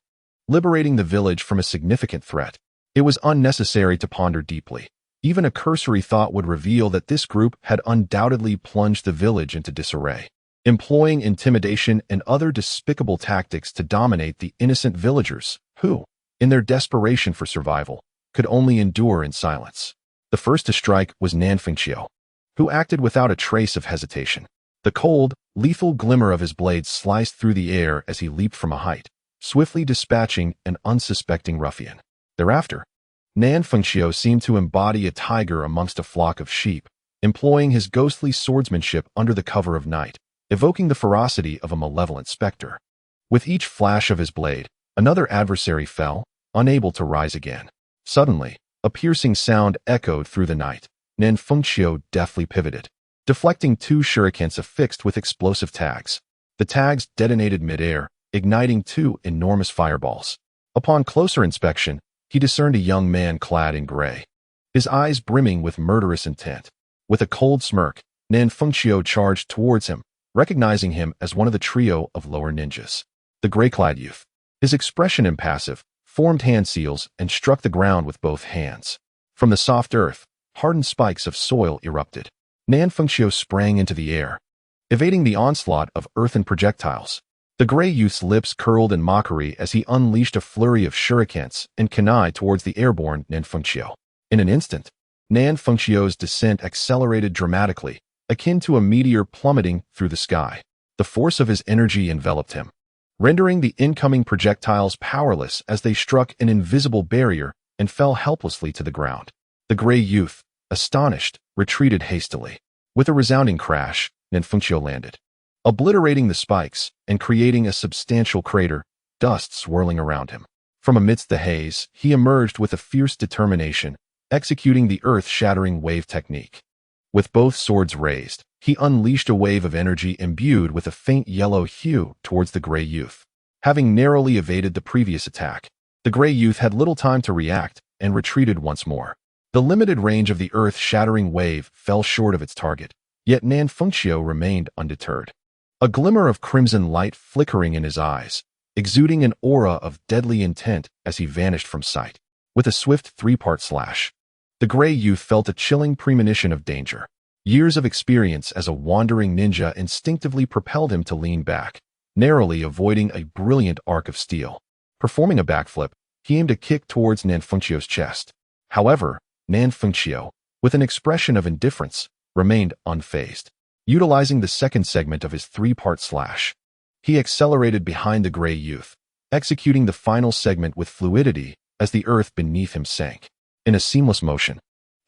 liberating the village from a significant threat. It was unnecessary to ponder deeply. Even a cursory thought would reveal that this group had undoubtedly plunged the village into disarray, employing intimidation and other despicable tactics to dominate the innocent villagers, who, in their desperation for survival, could only endure in silence. The first to strike was Nan Fengxiu, who acted without a trace of hesitation. The cold, lethal glimmer of his blade sliced through the air as he leaped from a height, swiftly dispatching an unsuspecting ruffian. Thereafter, Nan Fengxiu seemed to embody a tiger amongst a flock of sheep, employing his ghostly swordsmanship under the cover of night, evoking the ferocity of a malevolent specter. With each flash of his blade, another adversary fell, unable to rise again. Suddenly, a piercing sound echoed through the night. Nan Fengxiu deftly pivoted, deflecting 2 shurikens affixed with explosive tags. The tags detonated midair, igniting 2 enormous fireballs. Upon closer inspection, he discerned a young man clad in gray, his eyes brimming with murderous intent. With a cold smirk, Nan Fengxiu charged towards him, recognizing him as one of the trio of lower ninjas. The gray-clad youth, his expression impassive, formed hand seals and struck the ground with both hands. From the soft earth, hardened spikes of soil erupted. Nan Fengxiu sprang into the air, evading the onslaught of earthen projectiles. The gray youth's lips curled in mockery as he unleashed a flurry of shurikens and kunai towards the airborne Nan Fengxiu. In an instant, Nan Fengxiu's descent accelerated dramatically, akin to a meteor plummeting through the sky. The force of his energy enveloped him, rendering the incoming projectiles powerless as they struck an invisible barrier and fell helplessly to the ground. The gray youth, astonished, retreated hastily. With a resounding crash, Nan Fengxiu landed, obliterating the spikes and creating a substantial crater, dust swirling around him. From amidst the haze, he emerged with a fierce determination, executing the earth-shattering wave technique. With both swords raised, he unleashed a wave of energy imbued with a faint yellow hue towards the gray youth. Having narrowly evaded the previous attack, the gray youth had little time to react and retreated once more. The limited range of the earth-shattering wave fell short of its target, yet Nan Fengxiu remained undeterred. A glimmer of crimson light flickering in his eyes, exuding an aura of deadly intent as he vanished from sight. With a swift 3-part slash, the gray youth felt a chilling premonition of danger. Years of experience as a wandering ninja instinctively propelled him to lean back, narrowly avoiding a brilliant arc of steel. Performing a backflip, he aimed a kick towards Nanfuncio's chest. However, Nanfuncio, with an expression of indifference, remained unfazed. Utilizing the second segment of his three-part slash, he accelerated behind the gray youth, executing the final segment with fluidity as the earth beneath him sank. In a seamless motion,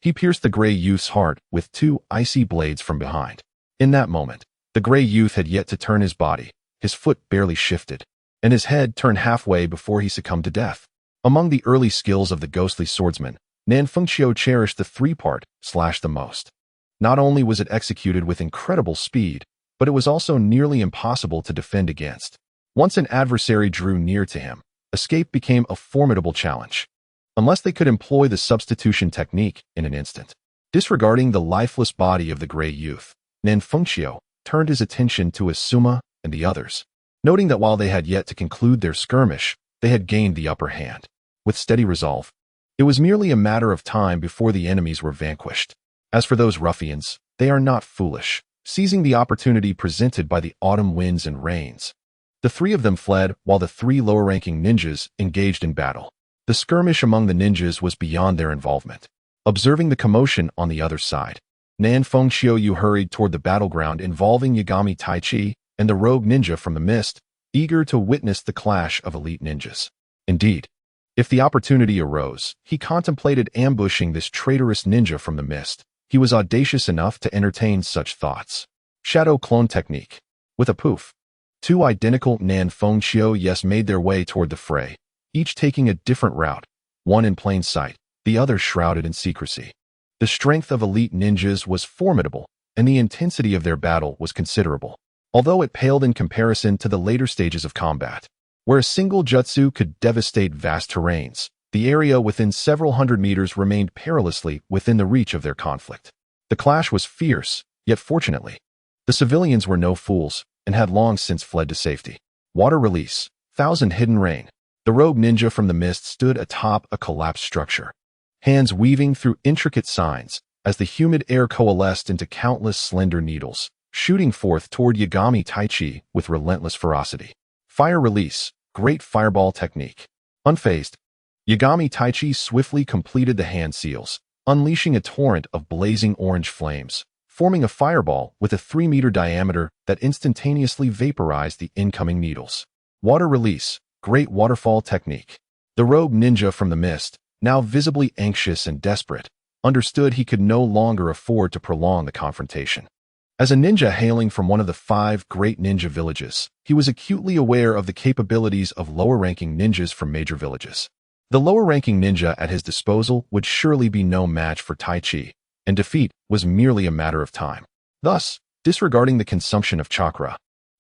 he pierced the gray youth's heart with two icy blades from behind. In that moment, the gray youth had yet to turn his body, his foot barely shifted, and his head turned halfway before he succumbed to death. Among the early skills of the ghostly swordsman, Nanfuncio cherished the three-part slash the most. Not only was it executed with incredible speed, but it was also nearly impossible to defend against. Once an adversary drew near to him, escape became a formidable challenge, unless they could employ the substitution technique in an instant. Disregarding the lifeless body of the gray youth, Nanfuncio turned his attention to Asuma and the others, noting that while they had yet to conclude their skirmish, they had gained the upper hand. With steady resolve, it was merely a matter of time before the enemies were vanquished. As for those ruffians, they are not foolish, seizing the opportunity presented by the autumn winds and rains. The three of them fled while the three lower-ranking ninjas engaged in battle. The skirmish among the ninjas was beyond their involvement. Observing the commotion on the other side, Nanfuncio hurried toward the battleground involving Yagami Taichi and the rogue ninja from the mist, eager to witness the clash of elite ninjas. Indeed, if the opportunity arose, he contemplated ambushing this traitorous ninja from the mist. He was audacious enough to entertain such thoughts. Shadow clone technique. With a poof, two identical Nanfuncio made their way toward the fray, each taking a different route, one in plain sight, the other shrouded in secrecy. The strength of elite ninjas was formidable, and the intensity of their battle was considerable, although it paled in comparison to the later stages of combat, where a single jutsu could devastate vast terrains. The area within several hundred meters remained perilously within the reach of their conflict. The clash was fierce, yet fortunately, the civilians were no fools and had long since fled to safety. Water release, thousand hidden rain. The rogue ninja from the mist stood atop a collapsed structure, hands weaving through intricate signs as the humid air coalesced into countless slender needles, shooting forth toward Yagami Taichi with relentless ferocity. Fire release, great fireball technique. Unfazed, Yagami Taichi swiftly completed the hand seals, unleashing a torrent of blazing orange flames, forming a fireball with a 3-meter diameter that instantaneously vaporized the incoming needles. Water release, great waterfall technique. The rogue ninja from the mist, now visibly anxious and desperate, understood he could no longer afford to prolong the confrontation. As a ninja hailing from one of the 5 great ninja villages, he was acutely aware of the capabilities of lower-ranking ninjas from major villages. The lower-ranking ninja at his disposal would surely be no match for Taichi, and defeat was merely a matter of time. Thus, disregarding the consumption of chakra,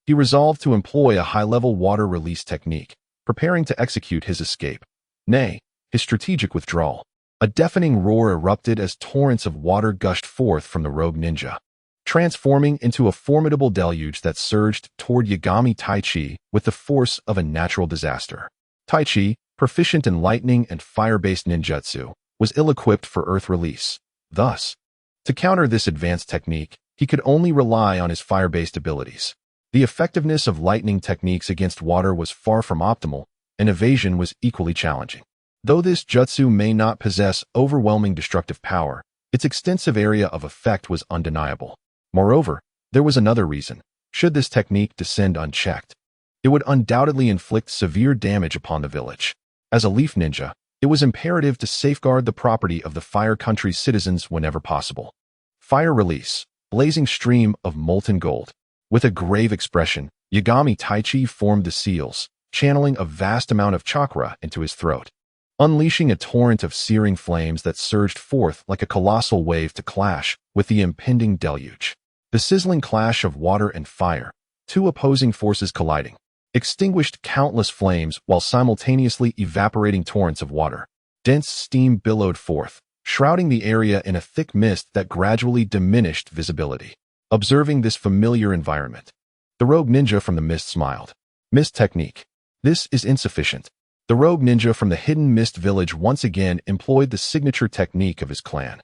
he resolved to employ a high-level water release technique, preparing to execute his escape. Nay, his strategic withdrawal. A deafening roar erupted as torrents of water gushed forth from the rogue ninja, transforming into a formidable deluge that surged toward Yagami Taichi with the force of a natural disaster. Taichi, proficient in lightning and fire-based ninjutsu, was ill-equipped for earth release. Thus, to counter this advanced technique, he could only rely on his fire-based abilities. The effectiveness of lightning techniques against water was far from optimal, and evasion was equally challenging. Though this jutsu may not possess overwhelming destructive power, its extensive area of effect was undeniable. Moreover, there was another reason. Should this technique descend unchecked, it would undoubtedly inflict severe damage upon the village. As a leaf ninja, it was imperative to safeguard the property of the Fire Country's citizens whenever possible. Fire release, blazing stream of molten gold. With a grave expression, Yagami Taichi formed the seals, channeling a vast amount of chakra into his throat, unleashing a torrent of searing flames that surged forth like a colossal wave to clash with the impending deluge. The sizzling clash of water and fire, two opposing forces colliding, extinguished countless flames while simultaneously evaporating torrents of water. Dense steam billowed forth, shrouding the area in a thick mist that gradually diminished visibility. Observing this familiar environment, the rogue ninja from the mist smiled. Mist technique. This is insufficient. The rogue ninja from the hidden mist village once again employed the signature technique of his clan.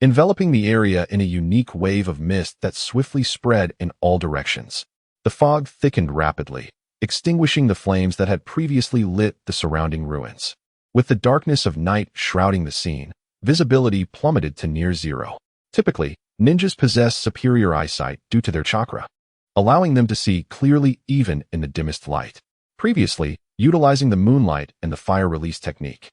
enveloping the area in a unique wave of mist that swiftly spread in all directions. The fog thickened rapidly, extinguishing the flames that had previously lit the surrounding ruins. With the darkness of night shrouding the scene, visibility plummeted to near zero. Typically, ninjas possess superior eyesight due to their chakra, allowing them to see clearly even in the dimmest light. Previously, utilizing the moonlight and the fire release technique,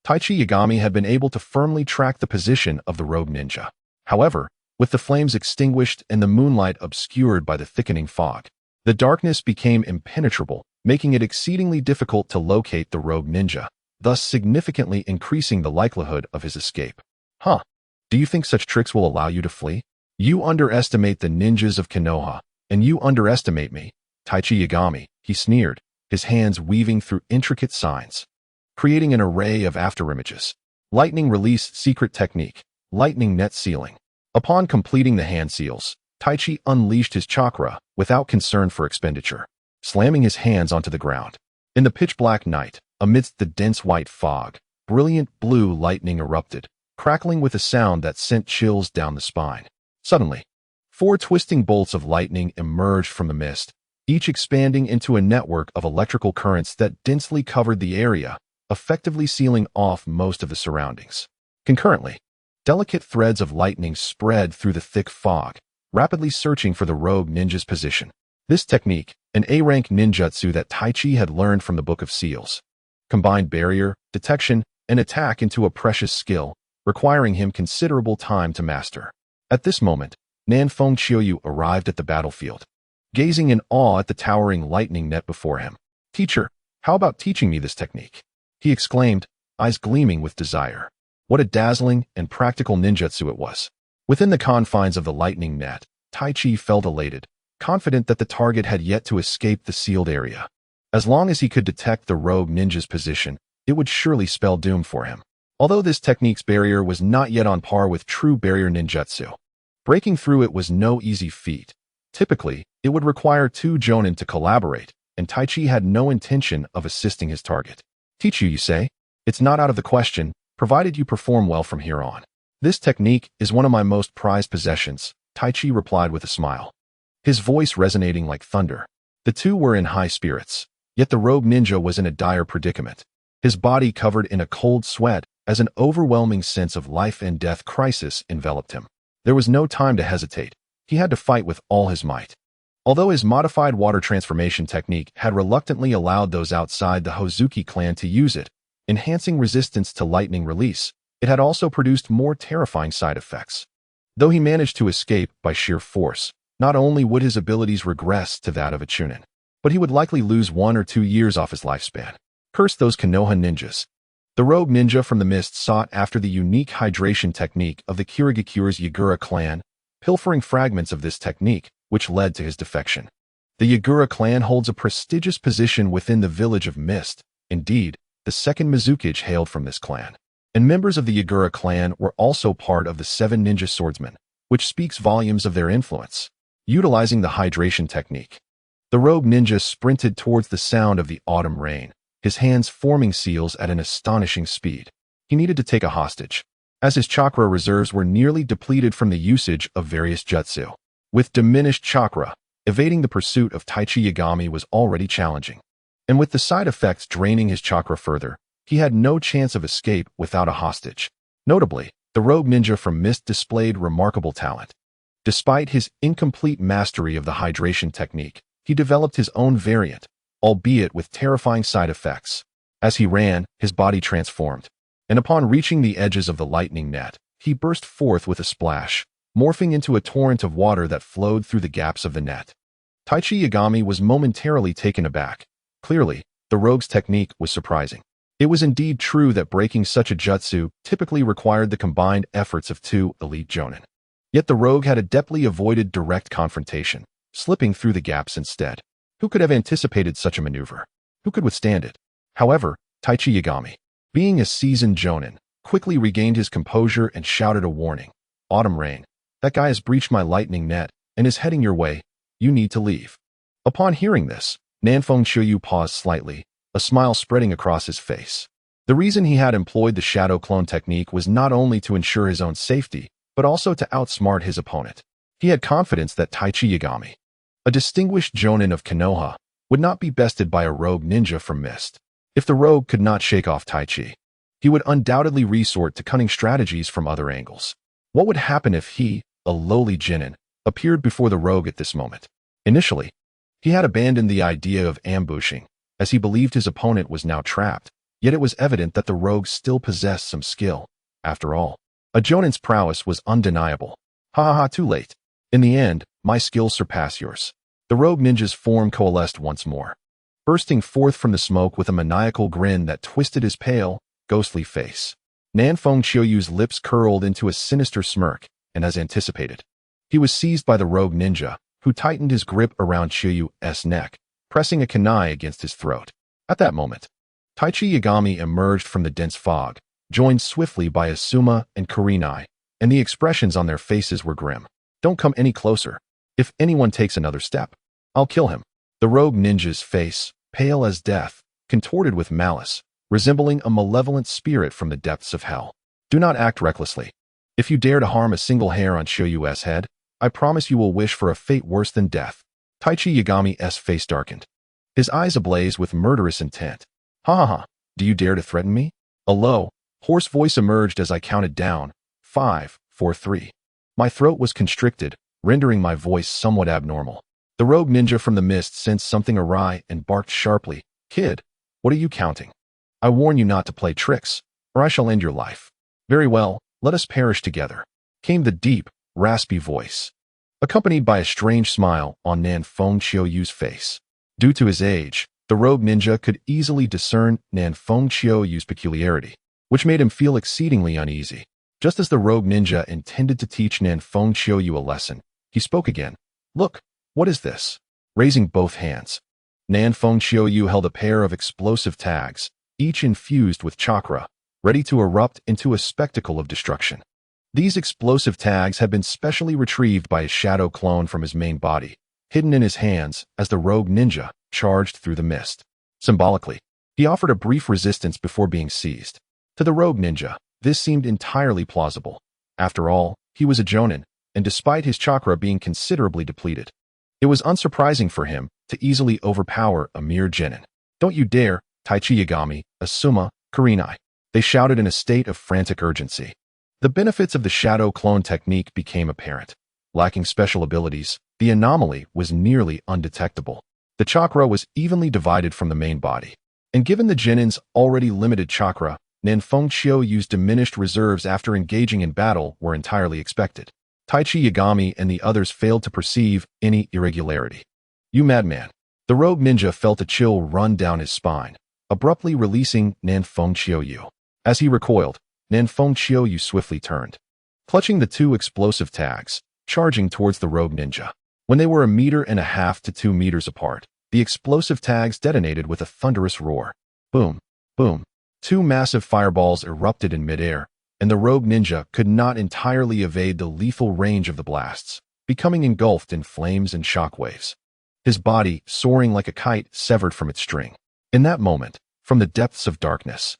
Taichi Yagami had been able to firmly track the position of the rogue ninja. However, with the flames extinguished and the moonlight obscured by the thickening fog, the darkness became impenetrable, making it exceedingly difficult to locate the rogue ninja, thus significantly increasing the likelihood of his escape. Huh. Do you think such tricks will allow you to flee? You underestimate the ninjas of Konoha, and you underestimate me, Taichi Yagami, he sneered, his hands weaving through intricate signs, creating an array of afterimages. Lightning release secret technique, lightning net sealing. Upon completing the hand seals, Taichi unleashed his chakra without concern for expenditure, slamming his hands onto the ground. In the pitch-black night, amidst the dense white fog, brilliant blue lightning erupted, crackling with a sound that sent chills down the spine. Suddenly, 4 twisting bolts of lightning emerged from the mist, each expanding into a network of electrical currents that densely covered the area, effectively sealing off most of the surroundings. Concurrently, delicate threads of lightning spread through the thick fog, rapidly searching for the rogue ninja's position. This technique, an A-rank ninjutsu that Taichi had learned from the Book of Seals, combined barrier, detection, and attack into a precious skill, requiring him considerable time to master. At this moment, Nanfeng Qiuyu arrived at the battlefield, gazing in awe at the towering lightning net before him. "Teacher, how about teaching me this technique?" he exclaimed, eyes gleaming with desire. What a dazzling and practical ninjutsu it was. Within the confines of the lightning net, Taichi felt elated, confident that the target had yet to escape the sealed area. As long as he could detect the rogue ninja's position, it would surely spell doom for him. Although this technique's barrier was not yet on par with true barrier ninjutsu, breaking through it was no easy feat. Typically, it would require 2 jonin to collaborate, and Taichi had no intention of assisting his target. "Teach you say? It's not out of the question, provided you perform well from here on. This technique is one of my most prized possessions," Taichi replied with a smile, his voice resonating like thunder. The two were in high spirits, yet the rogue ninja was in a dire predicament, his body covered in a cold sweat as an overwhelming sense of life and death crisis enveloped him. There was no time to hesitate. He had to fight with all his might. Although his modified water transformation technique had reluctantly allowed those outside the Hozuki clan to use it, enhancing resistance to lightning release, it had also produced more terrifying side effects. Though he managed to escape by sheer force, not only would his abilities regress to that of a chunin, but he would likely lose 1 or 2 years off his lifespan. Curse those Konoha ninjas. The rogue ninja from the mist sought after the unique hydration technique of the Kirigakura's Yagura clan, pilfering fragments of this technique, which led to his defection. The Yagura clan holds a prestigious position within the village of Mist. Indeed, the second Mizukage hailed from this clan, and members of the Yagura clan were also part of the 7 ninja swordsmen, which speaks volumes of their influence. Utilizing the hydration technique, the rogue ninja sprinted towards the sound of the autumn rain, his hands forming seals at an astonishing speed. He needed to take a hostage, as his chakra reserves were nearly depleted from the usage of various jutsu. With diminished chakra, evading the pursuit of Taichi Yagami was already challenging, and with the side effects draining his chakra further, he had no chance of escape without a hostage. Notably, the rogue ninja from Mist displayed remarkable talent. Despite his incomplete mastery of the hydration technique, he developed his own variant, albeit with terrifying side effects. As he ran, his body transformed, and upon reaching the edges of the lightning net, he burst forth with a splash, morphing into a torrent of water that flowed through the gaps of the net. Taichi Yagami was momentarily taken aback. Clearly, the rogue's technique was surprising. It was indeed true that breaking such a jutsu typically required the combined efforts of 2 elite jonin. Yet the rogue had adeptly avoided direct confrontation, slipping through the gaps instead. Who could have anticipated such a maneuver? Who could withstand it? However, Taichi Yagami, being a seasoned jonin, quickly regained his composure and shouted a warning. "Autumn rain. That guy has breached my lightning net and is heading your way. You need to leave." Upon hearing this, Nanfeng Qiuyu paused slightly, a smile spreading across his face. The reason he had employed the shadow clone technique was not only to ensure his own safety, but also to outsmart his opponent. He had confidence that Taichi Yagami, a distinguished jonin of Konoha, would not be bested by a rogue ninja from Mist. If the rogue could not shake off Taichi, he would undoubtedly resort to cunning strategies from other angles. What would happen if he, a lowly genin, appeared before the rogue at this moment? Initially, he had abandoned the idea of ambushing, as he believed his opponent was now trapped, yet it was evident that the rogue still possessed some skill. After all, a jonin's prowess was undeniable. Ha ha ha, too late. In the end, my skills surpass yours. The rogue ninja's form coalesced once more, bursting forth from the smoke with a maniacal grin that twisted his pale, ghostly face. Nanfeng Qiuyu's lips curled into a sinister smirk, and as anticipated, he was seized by the rogue ninja, who tightened his grip around Qiuyu's neck, pressing a kunai against his throat. At that moment, Taichi Yagami emerged from the dense fog, joined swiftly by Asuma and Kurenai, and the expressions on their faces were grim. Don't come any closer. If anyone takes another step, I'll kill him. The rogue ninja's face, pale as death, contorted with malice, resembling a malevolent spirit from the depths of hell. Do not act recklessly. If you dare to harm a single hair on Qiuyu's head, I promise you will wish for a fate worse than death. Taichi Yagami's face darkened, his eyes ablaze with murderous intent. Ha ha ha, do you dare to threaten me? A low, hoarse voice emerged as I counted down. 5, 4, 3. My throat was constricted, rendering my voice somewhat abnormal. The rogue ninja from the mist sensed something awry and barked sharply. Kid, what are you counting? I warn you not to play tricks, or I shall end your life. Very well, let us perish together, came the deep, raspy voice, accompanied by a strange smile on Nanfeng Qiuyu's face. Due to his age, the rogue ninja could easily discern Nanfeng Qiuyu's peculiarity, which made him feel exceedingly uneasy. Just as the rogue ninja intended to teach Nanfeng Qiuyu a lesson, he spoke again. Look, what is this? Raising both hands, Nanfeng Qiuyu held a pair of explosive tags, each infused with chakra, ready to erupt into a spectacle of destruction. These explosive tags had been specially retrieved by his shadow clone from his main body, hidden in his hands as the rogue ninja charged through the mist. Symbolically, he offered a brief resistance before being seized. To the rogue ninja, this seemed entirely plausible. After all, he was a jonin, and despite his chakra being considerably depleted, it was unsurprising for him to easily overpower a mere genin. Don't you dare, Taichi Yagami, Asuma, Kurenai, they shouted in a state of frantic urgency. The benefits of the shadow clone technique became apparent. Lacking special abilities, the anomaly was nearly undetectable. The chakra was evenly divided from the main body, and given the genin's already limited chakra, Nanfeng Qiuyu's diminished reserves after engaging in battle were entirely expected. Taichi Yagami and the others failed to perceive any irregularity. You madman! The rogue ninja felt a chill run down his spine, abruptly releasing Nanfeng Qiuyu. As he recoiled, Nanfeng Qiuyu swiftly turned, clutching the two explosive tags, charging towards the rogue ninja. When they were 1.5 meters to 2 meters apart, the explosive tags detonated with a thunderous roar. Boom, boom. 2 massive fireballs erupted in midair, and the rogue ninja could not entirely evade the lethal range of the blasts, becoming engulfed in flames and shockwaves. His body, soaring like a kite, severed from its string. In that moment, from the depths of darkness,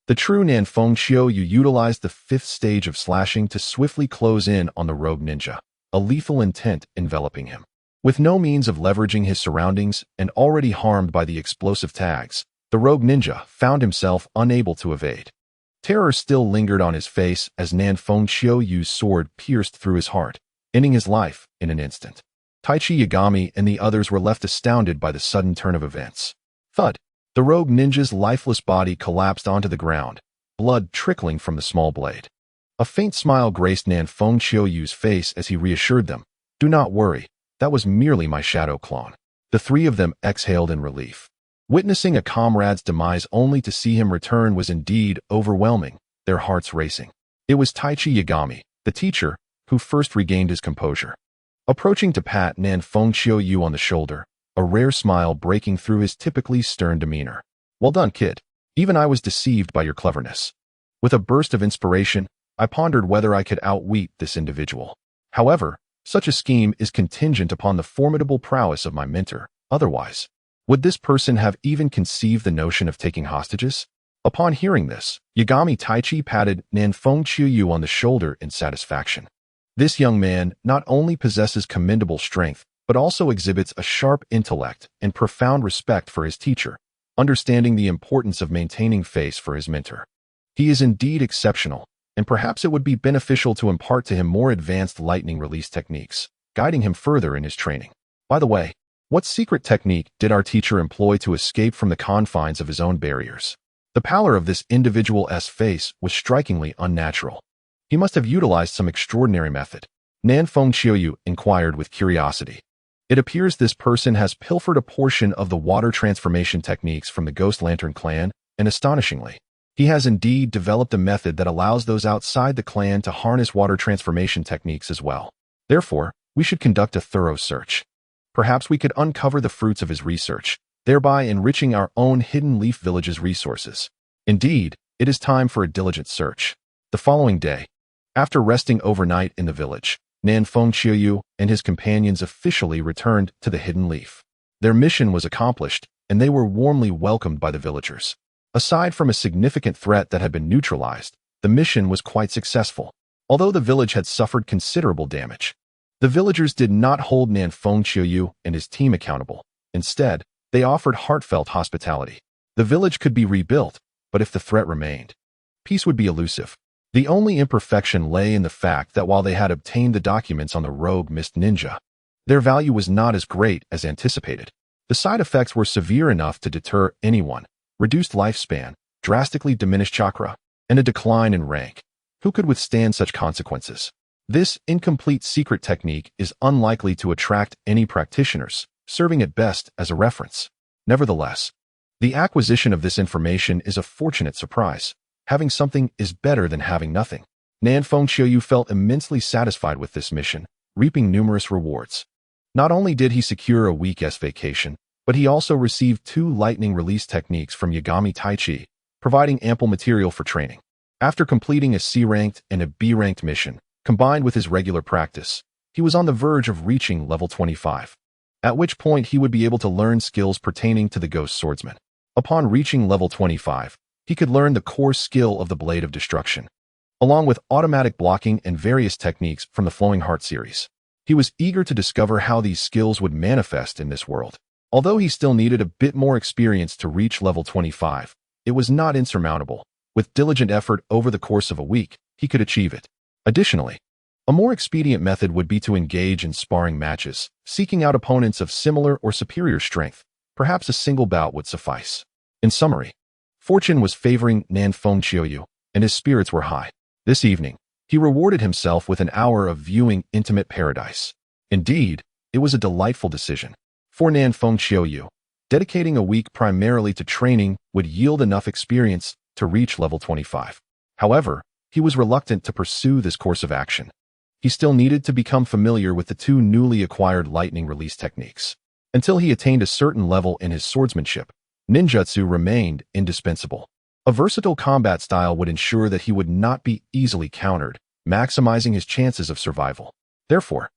the true Nanfeng Qiuyu utilized the 5th stage of slashing to swiftly close in on the rogue ninja, a lethal intent enveloping him. With no means of leveraging his surroundings and already harmed by the explosive tags, the rogue ninja found himself unable to evade. Terror still lingered on his face as Nanfeng Qiuyu's sword pierced through his heart, ending his life in an instant. Taichi Yagami and the others were left astounded by the sudden turn of events. Thud! The rogue ninja's lifeless body collapsed onto the ground, blood trickling from the small blade. A faint smile graced Nanfeng Qiuyu's face as he reassured them. Do not worry, that was merely my shadow clone. The three of them exhaled in relief. Witnessing a comrade's demise only to see him return was indeed overwhelming, their hearts racing. It was Taichi Yagami, the teacher, who first regained his composure. Approaching to pat Nanfeng Qiuyu on the shoulder, a rare smile breaking through his typically stern demeanor. Well done, kid. Even I was deceived by your cleverness. With a burst of inspiration, I pondered whether I could outwit this individual. However, such a scheme is contingent upon the formidable prowess of my mentor. Otherwise, would this person have even conceived the notion of taking hostages? Upon hearing this, Yagami Taichi patted Nanfeng Qiuyu on the shoulder in satisfaction. This young man not only possesses commendable strength, but also exhibits a sharp intellect and profound respect for his teacher, understanding the importance of maintaining face for his mentor. He is indeed exceptional, and perhaps it would be beneficial to impart to him more advanced lightning release techniques, guiding him further in his training. By the way, what secret technique did our teacher employ to escape from the confines of his own barriers? The pallor of this individual's face was strikingly unnatural. He must have utilized some extraordinary method. Nanfeng Qiuyu inquired with curiosity. It appears this person has pilfered a portion of the water transformation techniques from the Ghost Lantern clan, and astonishingly, he has indeed developed a method that allows those outside the clan to harness water transformation techniques as well. Therefore, we should conduct a thorough search. Perhaps we could uncover the fruits of his research, thereby enriching our own Hidden Leaf Village's resources. Indeed, it is time for a diligent search. The following day, after resting overnight in the village, Nanfeng Qiuyu and his companions officially returned to the Hidden Leaf. Their mission was accomplished, and they were warmly welcomed by the villagers. Aside from a significant threat that had been neutralized, the mission was quite successful. Although the village had suffered considerable damage, the villagers did not hold Nanfeng Qiuyu and his team accountable. Instead, they offered heartfelt hospitality. The village could be rebuilt, but if the threat remained, peace would be elusive. The only imperfection lay in the fact that while they had obtained the documents on the rogue mist ninja, their value was not as great as anticipated. The side effects were severe enough to deter anyone: reduced lifespan, drastically diminished chakra, and a decline in rank. Who could withstand such consequences? This incomplete secret technique is unlikely to attract any practitioners, serving at best as a reference. Nevertheless, the acquisition of this information is a fortunate surprise. Having something is better than having nothing. Nanfeng Qiuyu felt immensely satisfied with this mission, reaping numerous rewards. Not only did he secure a week's vacation, but he also received 2 lightning release techniques from Yagami Taichi, providing ample material for training. After completing a C-ranked and a B-ranked mission, combined with his regular practice, he was on the verge of reaching level 25, at which point he would be able to learn skills pertaining to the Ghost Swordsman. Upon reaching level 25, he could learn the core skill of the Blade of Destruction, along with automatic blocking and various techniques from the Flowing Heart series. He was eager to discover how these skills would manifest in this world. Although he still needed a bit more experience to reach level 25, it was not insurmountable. With diligent effort over the course of a week, he could achieve it. Additionally, a more expedient method would be to engage in sparring matches, seeking out opponents of similar or superior strength. Perhaps a single bout would suffice. In summary, fortune was favoring Nanfeng Qiuyu, and his spirits were high. This evening, he rewarded himself with an hour of viewing Intimate Paradise. Indeed, it was a delightful decision. For Nanfeng Qiuyu, dedicating a week primarily to training would yield enough experience to reach level 25. However, he was reluctant to pursue this course of action. He still needed to become familiar with the 2 newly acquired lightning release techniques. Until he attained a certain level in his swordsmanship, ninjutsu remained indispensable. A versatile combat style would ensure that he would not be easily countered, maximizing his chances of survival. Therefore,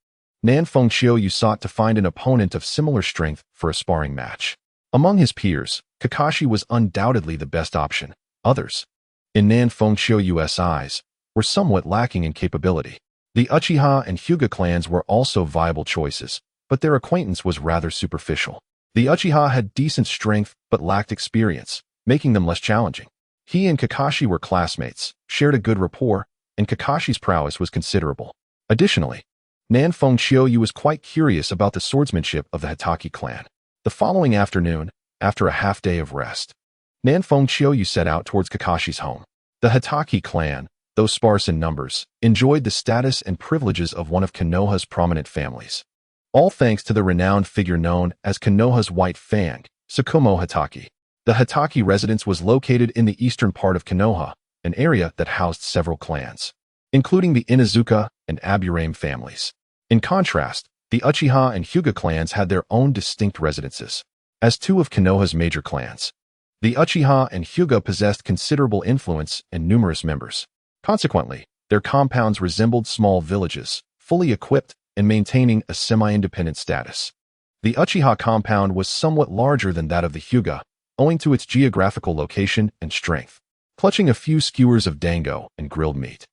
Nanfeng Qiuyu sought to find an opponent of similar strength for a sparring match. Among his peers, Kakashi was undoubtedly the best option. Others, in Nanfeng Qiuyu's eyes, were somewhat lacking in capability. The Uchiha and Hyuga clans were also viable choices, but their acquaintance was rather superficial. The Uchiha had decent strength but lacked experience, making them less challenging. He and Kakashi were classmates, shared a good rapport, and Kakashi's prowess was considerable. Additionally, Nanfeng Qiuyu was quite curious about the swordsmanship of the Hitaki clan. The following afternoon, after a half-day of rest, Nanfeng Qiuyu set out towards Kakashi's home. The Hitaki clan, though sparse in numbers, enjoyed the status and privileges of one of Konoha's prominent families. All thanks to the renowned figure known as Konoha's White Fang, Tsukumo Hitaki. The Hitaki residence was located in the eastern part of Konoha, an area that housed several clans, including the Inuzuka and Aburame families. In contrast, the Uchiha and Hyuga clans had their own distinct residences. As 2 of Konoha's major clans, the Uchiha and Hyuga possessed considerable influence and numerous members. Consequently, their compounds resembled small villages, fully equipped and maintaining a semi-independent status. The Uchiha compound was somewhat larger than that of the Hyuga, owing to its geographical location and strength, clutching a few skewers of dango and grilled meat.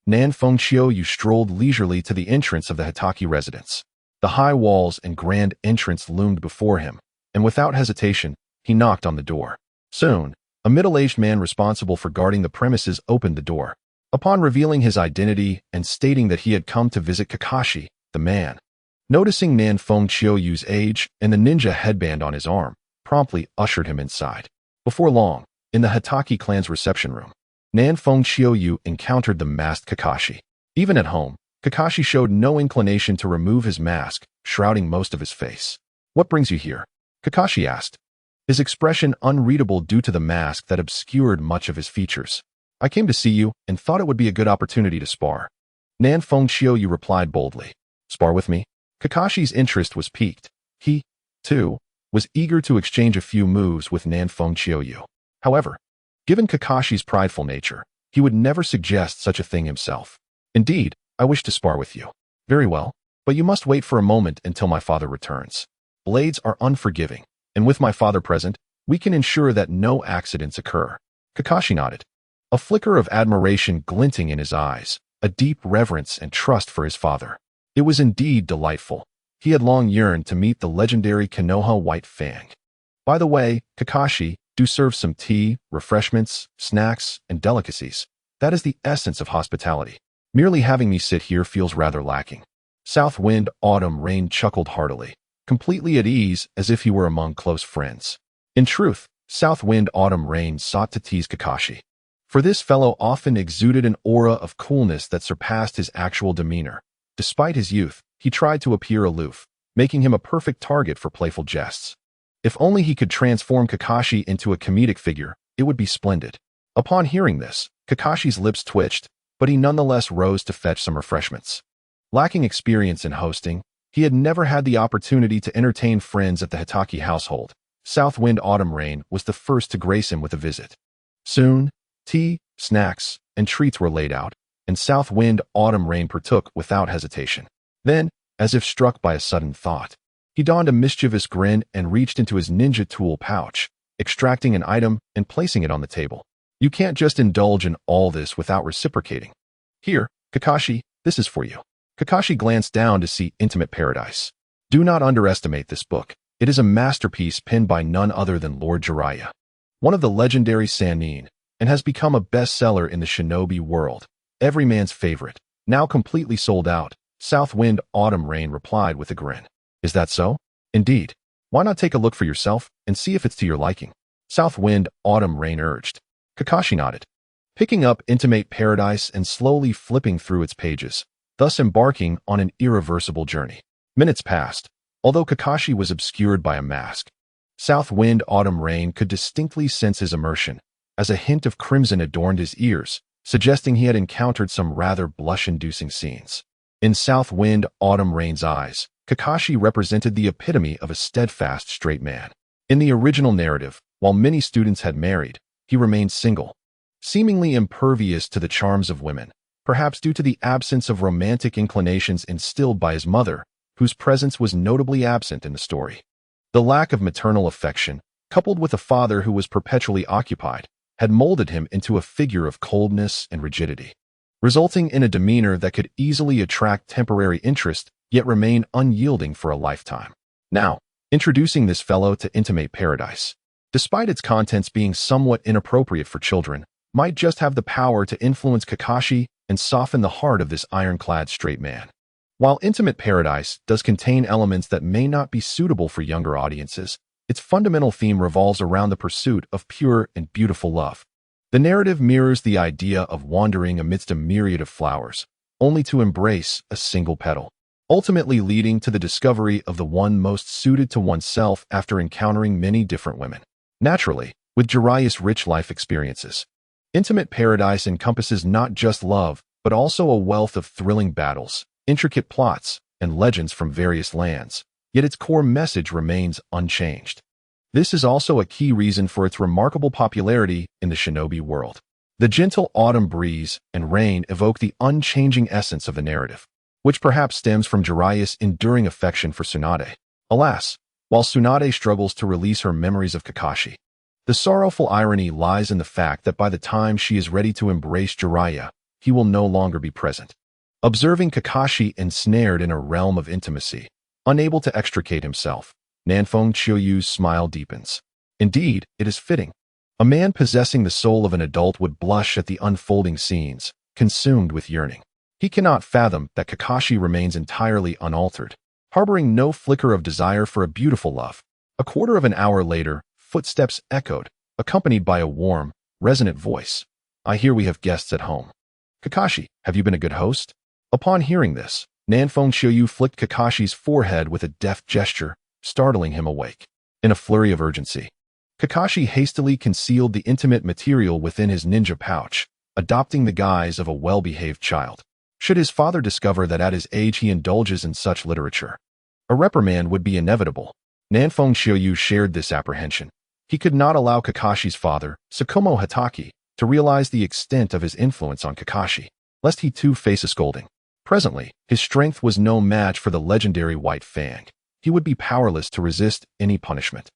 Nan Fengqiu strolled leisurely to the entrance of the Hitaki residence. The high walls and grand entrance loomed before him, and without hesitation, he knocked on the door. Soon, a middle-aged man responsible for guarding the premises opened the door. Upon revealing his identity and stating that he had come to visit Kakashi, the man, noticing Nan Fengqiu's age and the ninja headband on his arm, promptly ushered him inside. Before long, in the Hitaki clan's reception room, Nan Fengqiu encountered the masked Kakashi. Even at home, Kakashi showed no inclination to remove his mask, shrouding most of his face. "What brings you here?" Kakashi asked, his expression unreadable due to the mask that obscured much of his features. "I came to see you and thought it would be a good opportunity to spar." Nan Fengqiu replied boldly. "Spar with me?" Kakashi's interest was piqued. He, too, was eager to exchange a few moves with Nan Fengqiu. However, given Kakashi's prideful nature, he would never suggest such a thing himself. "Indeed, I wish to spar with you." "Very well, but you must wait for a moment until my father returns. Blades are unforgiving, and with my father present, we can ensure that no accidents occur." Kakashi nodded, a flicker of admiration glinting in his eyes, a deep reverence and trust for his father. It was indeed delightful. He had long yearned to meet the legendary Konoha White Fang. "By the way, Kakashi, do serve some tea, refreshments, snacks, and delicacies. That is the essence of hospitality. Merely having me sit here feels rather lacking." South Wind Autumn Rain chuckled heartily, completely at ease as if he were among close friends. In truth, South Wind Autumn Rain sought to tease Kakashi, for this fellow often exuded an aura of coolness that surpassed his actual demeanor. Despite his youth, he tried to appear aloof, making him a perfect target for playful jests. If only he could transform Kakashi into a comedic figure, it would be splendid. Upon hearing this, Kakashi's lips twitched, but he nonetheless rose to fetch some refreshments. Lacking experience in hosting, he had never had the opportunity to entertain friends at the Hitaki household. South Wind Autumn Rain was the first to grace him with a visit. Soon, tea, snacks, and treats were laid out, and South Wind Autumn Rain partook without hesitation. Then, as if struck by a sudden thought, he donned a mischievous grin and reached into his ninja tool pouch, extracting an item and placing it on the table. "You can't just indulge in all this without reciprocating. Here, Kakashi, this is for you." Kakashi glanced down to see Intimate Paradise. Do not underestimate this book. It is a masterpiece penned by none other than Lord Jiraiya, one of the legendary Sannin, and has become a bestseller in the shinobi world. Every man's favorite. Now completely sold out, South Wind Autumn Rain replied with a grin. "Is that so?" "Indeed. Why not take a look for yourself and see if it's to your liking?" South Wind Autumn Rain urged. Kakashi nodded, picking up Intimate Paradise and slowly flipping through its pages, thus embarking on an irreversible journey. Minutes passed. Although Kakashi was obscured by a mask, South Wind Autumn Rain could distinctly sense his immersion, as a hint of crimson adorned his ears, suggesting he had encountered some rather blush-inducing scenes. In South Wind Autumn Rain's eyes, Kakashi represented the epitome of a steadfast straight man. In the original narrative, while many students had married, he remained single, seemingly impervious to the charms of women, perhaps due to the absence of romantic inclinations instilled by his mother, whose presence was notably absent in the story. The lack of maternal affection, coupled with a father who was perpetually occupied, had molded him into a figure of coldness and rigidity, resulting in a demeanor that could easily attract temporary interest yet remain unyielding for a lifetime. Now, introducing this fellow to Intimate Paradise, despite its contents being somewhat inappropriate for children, might just have the power to influence Kakashi and soften the heart of this ironclad straight man. While Intimate Paradise does contain elements that may not be suitable for younger audiences, its fundamental theme revolves around the pursuit of pure and beautiful love. The narrative mirrors the idea of wandering amidst a myriad of flowers, only to embrace a single petal, ultimately leading to the discovery of the one most suited to oneself after encountering many different women. Naturally, with Jiraiya's rich life experiences, Intimate Paradise encompasses not just love, but also a wealth of thrilling battles, intricate plots, and legends from various lands, yet its core message remains unchanged. This is also a key reason for its remarkable popularity in the shinobi world. The gentle autumn breeze and rain evoke the unchanging essence of the narrative, which perhaps stems from Jiraiya's enduring affection for Tsunade. Alas, while Tsunade struggles to release her memories of Kakashi, the sorrowful irony lies in the fact that by the time she is ready to embrace Jiraiya, he will no longer be present. Observing Kakashi ensnared in a realm of intimacy, unable to extricate himself, Nanfeng Qiuyu's smile deepens. Indeed, it is fitting. A man possessing the soul of an adult would blush at the unfolding scenes, consumed with yearning. He cannot fathom that Kakashi remains entirely unaltered, harboring no flicker of desire for a beautiful love. A quarter of an hour later, footsteps echoed, accompanied by a warm, resonant voice. I hear we have guests at home. Kakashi, have you been a good host? Upon hearing this, Nanfeng Qiuyu flicked Kakashi's forehead with a deft gesture, startling him awake. In a flurry of urgency, Kakashi hastily concealed the intimate material within his ninja pouch, adopting the guise of a well-behaved child. Should his father discover that at his age he indulges in such literature, a reprimand would be inevitable. Nanfeng Qiuyu shared this apprehension. He could not allow Kakashi's father, Tsukumo Hatake, to realize the extent of his influence on Kakashi, lest he too face a scolding. Presently, his strength was no match for the legendary White Fang. He would be powerless to resist any punishment.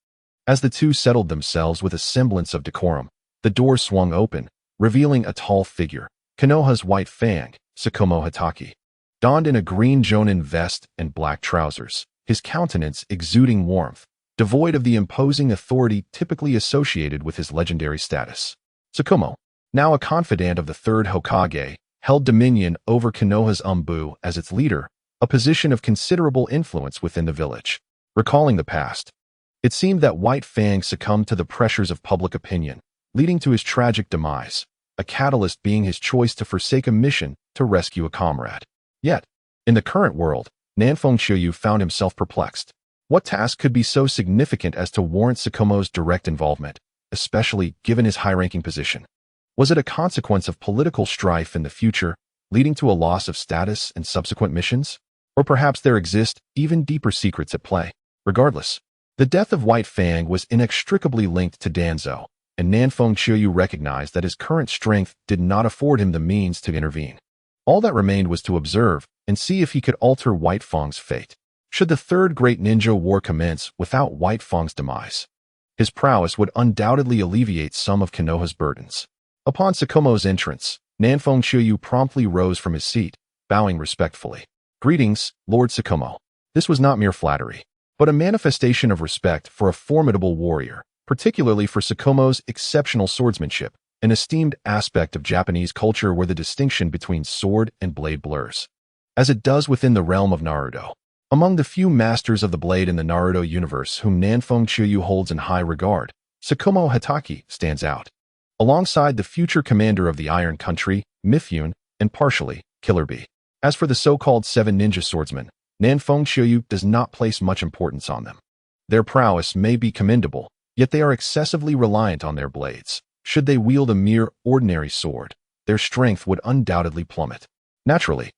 As the two settled themselves with a semblance of decorum, the door swung open, revealing a tall figure, Konoha's White Fang, Tsukumo Hatake. Donned in a green jonin vest and black trousers, his countenance exuding warmth, devoid of the imposing authority typically associated with his legendary status. Tsukumo, now a confidant of the third Hokage, held dominion over Konoha's Umbu as its leader, a position of considerable influence within the village. Recalling the past, it seemed that White Fang succumbed to the pressures of public opinion, leading to his tragic demise, a catalyst being his choice to forsake a mission to rescue a comrade. Yet, in the current world, Nanfeng Qiuyu found himself perplexed. What task could be so significant as to warrant Tsukumo's direct involvement, especially given his high-ranking position? Was it a consequence of political strife in the future, leading to a loss of status and subsequent missions? Or perhaps there exist even deeper secrets at play. Regardless, the death of White Fang was inextricably linked to Danzo, and Nanfeng Qiuyu recognized that his current strength did not afford him the means to intervene. All that remained was to observe and see if he could alter White Fang's fate. Should the third great ninja war commence without White Fang's demise, his prowess would undoubtedly alleviate some of Konoha's burdens. Upon Tsukumo's entrance, Nanfeng Qiuyu promptly rose from his seat, bowing respectfully. Greetings, Lord Tsukumo. This was not mere flattery, but a manifestation of respect for a formidable warrior, particularly for Tsukumo's exceptional swordsmanship, an esteemed aspect of Japanese culture where the distinction between sword and blade blurs, as it does within the realm of Naruto. Among the few masters of the blade in the Naruto universe whom Nanfeng Qiuyu holds in high regard, Tsukumo Hatake stands out. Alongside the future commander of the Iron Country, Mifune, and partially, Killer Bee. As for the so-called seven ninja swordsmen, Nanfeng Qiuyu does not place much importance on them. Their prowess may be commendable, yet they are excessively reliant on their blades. Should they wield a mere ordinary sword, their strength would undoubtedly plummet. Naturally,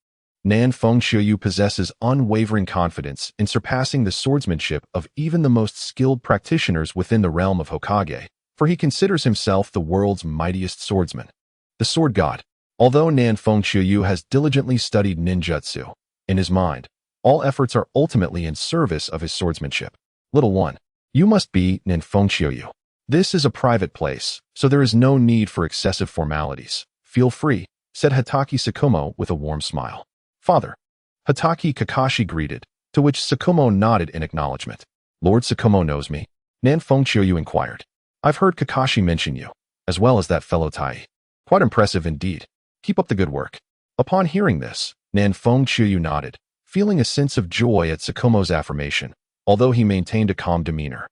Nanfeng Qiuyu possesses unwavering confidence in surpassing the swordsmanship of even the most skilled practitioners within the realm of Hokage, for he considers himself the world's mightiest swordsman. The sword god. Although Nanfeng Qiuyu has diligently studied ninjutsu, in his mind, all efforts are ultimately in service of his swordsmanship. Little one, you must be Nanfeng Qiuyu. This is a private place, so there is no need for excessive formalities. Feel free, said Hatake Tsukumo with a warm smile. Father. Hatake Kakashi greeted, to which Tsukumo nodded in acknowledgement. Lord Tsukumo knows me? Nanfeng Qiuyu inquired. I've heard Kakashi mention you, as well as that fellow Tai. Quite impressive indeed. Keep up the good work. Upon hearing this, Nanfeng Qiuyu nodded, feeling a sense of joy at Tsukumo's affirmation, although he maintained a calm demeanor.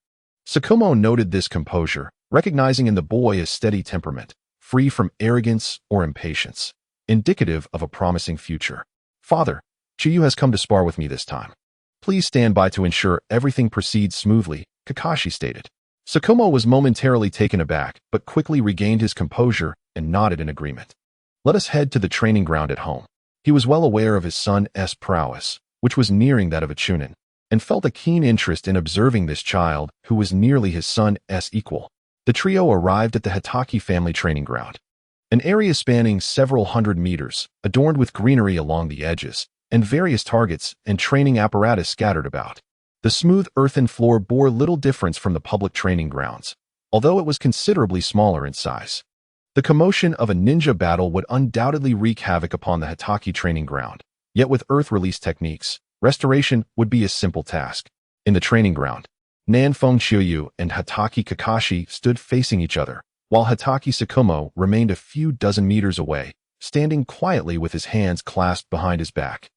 Tsukumo noted this composure, recognizing in the boy a steady temperament, free from arrogance or impatience, indicative of a promising future. Father, Qiuyu has come to spar with me this time. Please stand by to ensure everything proceeds smoothly, Kakashi stated. Tsukumo was momentarily taken aback, but quickly regained his composure and nodded in agreement. Let us head to the training ground at home. He was well aware of his son's prowess, which was nearing that of a chunin, and felt a keen interest in observing this child who was nearly his son's equal. The trio arrived at the Hatake family training ground, an area spanning several hundred meters, adorned with greenery along the edges, and various targets and training apparatus scattered about. The smooth earthen floor bore little difference from the public training grounds, although it was considerably smaller in size. The commotion of a ninja battle would undoubtedly wreak havoc upon the Hitaki training ground. Yet with earth release techniques, restoration would be a simple task. In the training ground, Nanfeng Chiuyu and Hitaki Kakashi stood facing each other, while Hitaki Tsukumo remained a few dozen meters away, standing quietly with his hands clasped behind his back.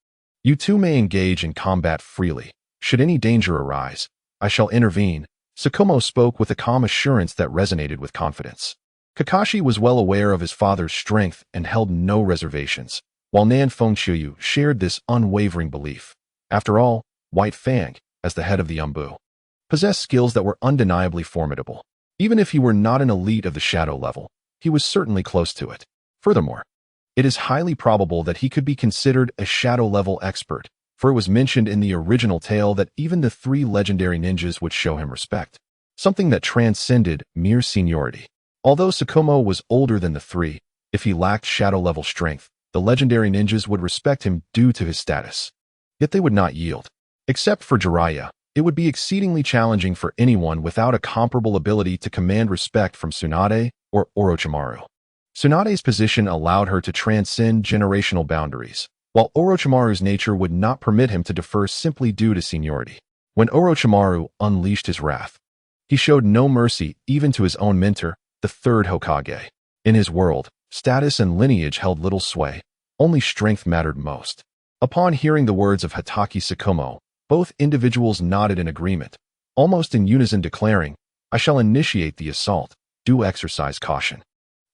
You two may engage in combat freely. Should any danger arise, I shall intervene. Tsukumo spoke with a calm assurance that resonated with confidence. Kakashi was well aware of his father's strength and held no reservations, while Nanfeng Chiuyu shared this unwavering belief. After all, White Fang, as the head of the Umbu, possessed skills that were undeniably formidable. Even if he were not an elite of the shadow level, he was certainly close to it. Furthermore, it is highly probable that he could be considered a shadow-level expert, for it was mentioned in the original tale that even the 3 legendary ninjas would show him respect, something that transcended mere seniority. Although Tsukumo was older than the 3, if he lacked shadow-level strength, the legendary ninjas would respect him due to his status. Yet they would not yield. Except for Jiraiya, it would be exceedingly challenging for anyone without a comparable ability to command respect from Tsunade or Orochimaru. Tsunade's position allowed her to transcend generational boundaries, while Orochimaru's nature would not permit him to defer simply due to seniority. When Orochimaru unleashed his wrath, he showed no mercy even to his own mentor, the 3rd Hokage. In his world, status and lineage held little sway, only strength mattered most. Upon hearing the words of Hitaki Tsukumo, both individuals nodded in agreement, almost in unison declaring, I shall initiate the assault, do exercise caution.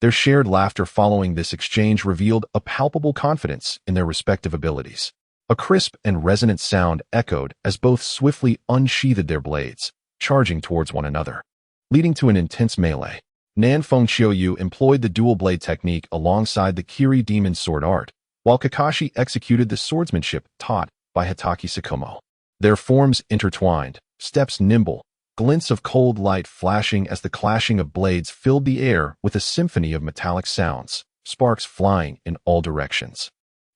Their shared laughter following this exchange revealed a palpable confidence in their respective abilities. A crisp and resonant sound echoed as both swiftly unsheathed their blades, charging towards one another, leading to an intense melee. Nanfeng Chiuyu employed the dual blade technique alongside the Kiri demon sword art, while Kakashi executed the swordsmanship taught by Hitaki Tsukumo. Their forms intertwined, steps nimble, glints of cold light flashing as the clashing of blades filled the air with a symphony of metallic sounds, sparks flying in all directions.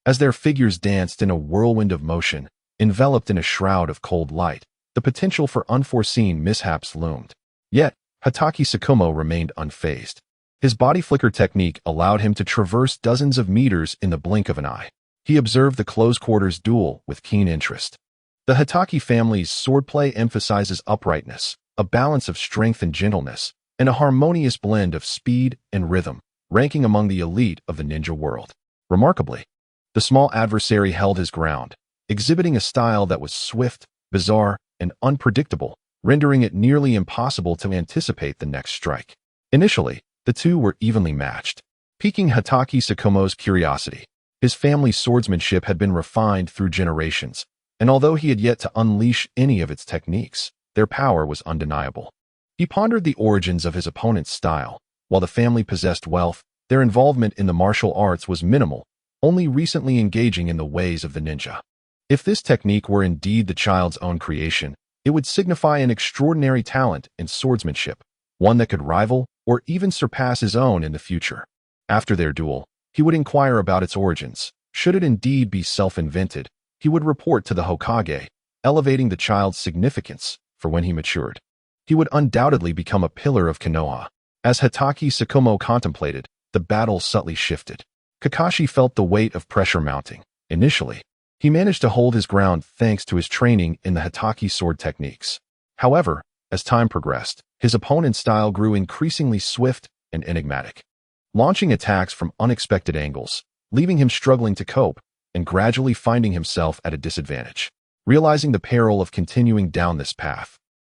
As their figures danced in a whirlwind of motion, enveloped in a shroud of cold light, the potential for unforeseen mishaps loomed. Yet, Hitaki Tsukumo remained unfazed. His body flicker technique allowed him to traverse dozens of meters in the blink of an eye. He observed the close-quarters duel with keen interest. The Hitaki family's swordplay emphasizes uprightness, a balance of strength and gentleness, and a harmonious blend of speed and rhythm, ranking among the elite of the ninja world. Remarkably, the small adversary held his ground, exhibiting a style that was swift, bizarre, and unpredictable, rendering it nearly impossible to anticipate the next strike. Initially, the two were evenly matched, piquing Hitaki Tsukumo's curiosity. His family's swordsmanship had been refined through generations, and although he had yet to unleash any of its techniques, their power was undeniable. He pondered the origins of his opponent's style. While the family possessed wealth, their involvement in the martial arts was minimal, only recently engaging in the ways of the ninja. If this technique were indeed the child's own creation, it would signify an extraordinary talent in swordsmanship, one that could rival or even surpass his own in the future. After their duel, he would inquire about its origins. Should it indeed be self-invented, he would report to the Hokage, elevating the child's significance for when he matured. He would undoubtedly become a pillar of Konoha. As Hitaki Tsukumo contemplated, the battle subtly shifted. Kakashi felt the weight of pressure mounting. Initially, he managed to hold his ground thanks to his training in the Hitaki sword techniques. However, as time progressed, his opponent's style grew increasingly swift and enigmatic, launching attacks from unexpected angles, leaving him struggling to cope and gradually finding himself at a disadvantage. Realizing the peril of continuing down this path,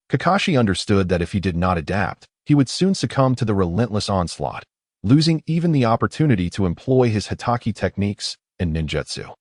Kakashi understood that if he did not adapt, he would soon succumb to the relentless onslaught, losing even the opportunity to employ his Hitaki techniques and ninjutsu.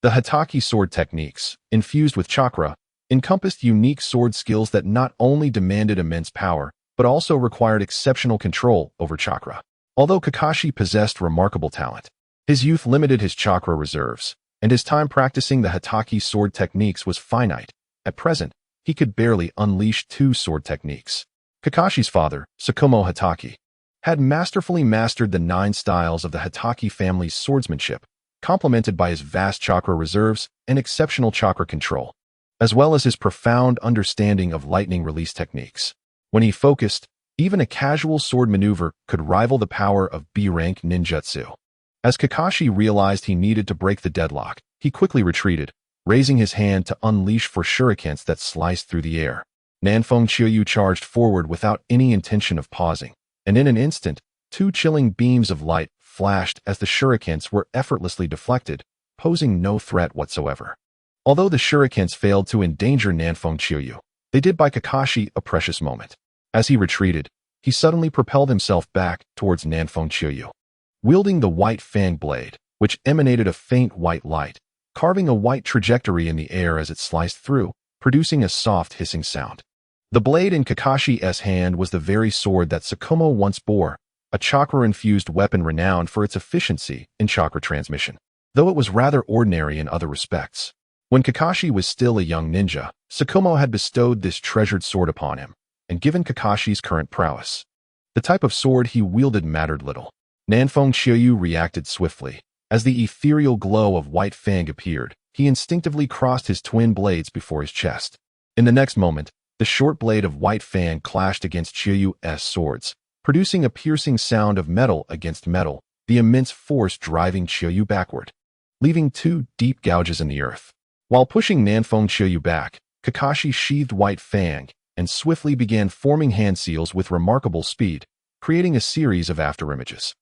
The Hitaki sword techniques, infused with chakra, encompassed unique sword skills that not only demanded immense power, but also required exceptional control over chakra. Although Kakashi possessed remarkable talent, his youth limited his chakra reserves, and his time practicing the Hitaki sword techniques was finite. At present, he could barely unleash 2 sword techniques. Kakashi's father, Tsukumo Hitaki, had masterfully mastered the 9 styles of the Hitaki family's swordsmanship, complemented by his vast chakra reserves and exceptional chakra control, as well as his profound understanding of lightning release techniques. When he focused, Even a casual sword maneuver could rival the power of B-rank ninjutsu. As Kakashi realized he needed to break the deadlock, he quickly retreated, raising his hand to unleash four shurikens that sliced through the air. Nanfeng Chiuyu charged forward without any intention of pausing, and in an instant, two chilling beams of light flashed as the shurikens were effortlessly deflected, posing no threat whatsoever. Although the shurikens failed to endanger Nanfeng Chiuyu, they did buy Kakashi a precious moment. As he retreated, he suddenly propelled himself back towards Nanfeng Chiuyu. Wielding the white fang blade, which emanated a faint white light, carving a white trajectory in the air as it sliced through, producing a soft hissing sound. The blade in Kakashi's hand was the very sword that Tsukumo once bore, a chakra-infused weapon renowned for its efficiency in chakra transmission, though it was rather ordinary in other respects. When Kakashi was still a young ninja, Tsukumo had bestowed this treasured sword upon him, and given Kakashi's current prowess. The type of sword he wielded mattered little. Nanfeng Chiuyu reacted swiftly. As the ethereal glow of white fang appeared, he instinctively crossed his twin blades before his chest. In the next moment, the short blade of white fang clashed against Chiuyu's swords, producing a piercing sound of metal against metal, the immense force driving Chiuyu backward, leaving two deep gouges in the earth. While pushing Nanfeng Chiuyu back, Kakashi sheathed white fang and swiftly began forming hand seals with remarkable speed, creating a series of afterimages.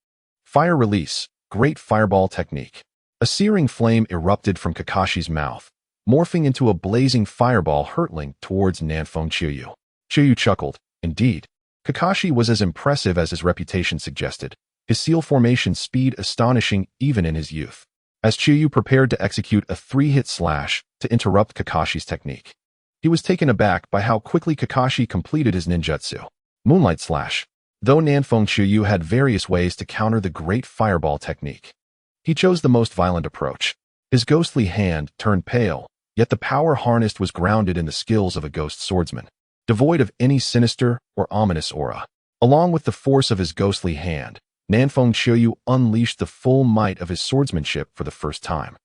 Fire release. Great fireball technique. A searing flame erupted from Kakashi's mouth, morphing into a blazing fireball hurtling towards Nanfeng Chiuyu. Chiuyu chuckled. Indeed, Kakashi was as impressive as his reputation suggested, his seal formation speed astonishing even in his youth. As Chiuyu prepared to execute a three-hit slash to interrupt Kakashi's technique, he was taken aback by how quickly Kakashi completed his ninjutsu. Moonlight slash. Though Nanfeng Chiuyu had various ways to counter the great fireball technique, he chose the most violent approach. His ghostly hand turned pale, yet the power harnessed was grounded in the skills of a ghost swordsman, devoid of any sinister or ominous aura. Along with the force of his ghostly hand, Nanfeng Chiuyu unleashed the full might of his swordsmanship for the first time.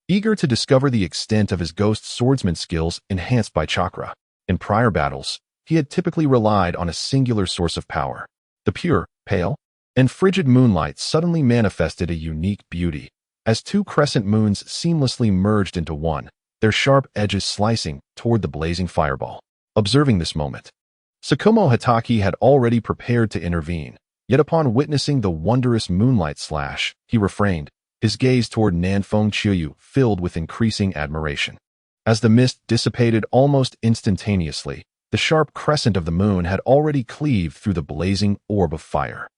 Eager to discover the extent of his ghost swordsman skills enhanced by chakra, in prior battles, he had typically relied on a singular source of power. The pure, pale, and frigid moonlight suddenly manifested a unique beauty, as two crescent moons seamlessly merged into one, their sharp edges slicing toward the blazing fireball. Observing this moment, Tsukumo Hatake had already prepared to intervene, yet upon witnessing the wondrous moonlight slash, he refrained, his gaze toward Nanfeng Chiuyu filled with increasing admiration. As the mist dissipated almost instantaneously, the sharp crescent of the moon had already cleaved through the blazing orb of fire.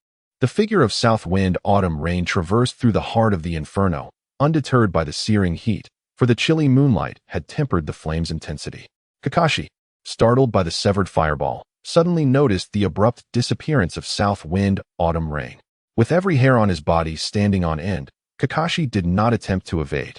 The figure of South Wind Autumn Rain traversed through the heart of the inferno, undeterred by the searing heat, for the chilly moonlight had tempered the flame's intensity. Kakashi, startled by the severed fireball, suddenly noticed the abrupt disappearance of South Wind Autumn Rain. With every hair on his body standing on end, Kakashi did not attempt to evade.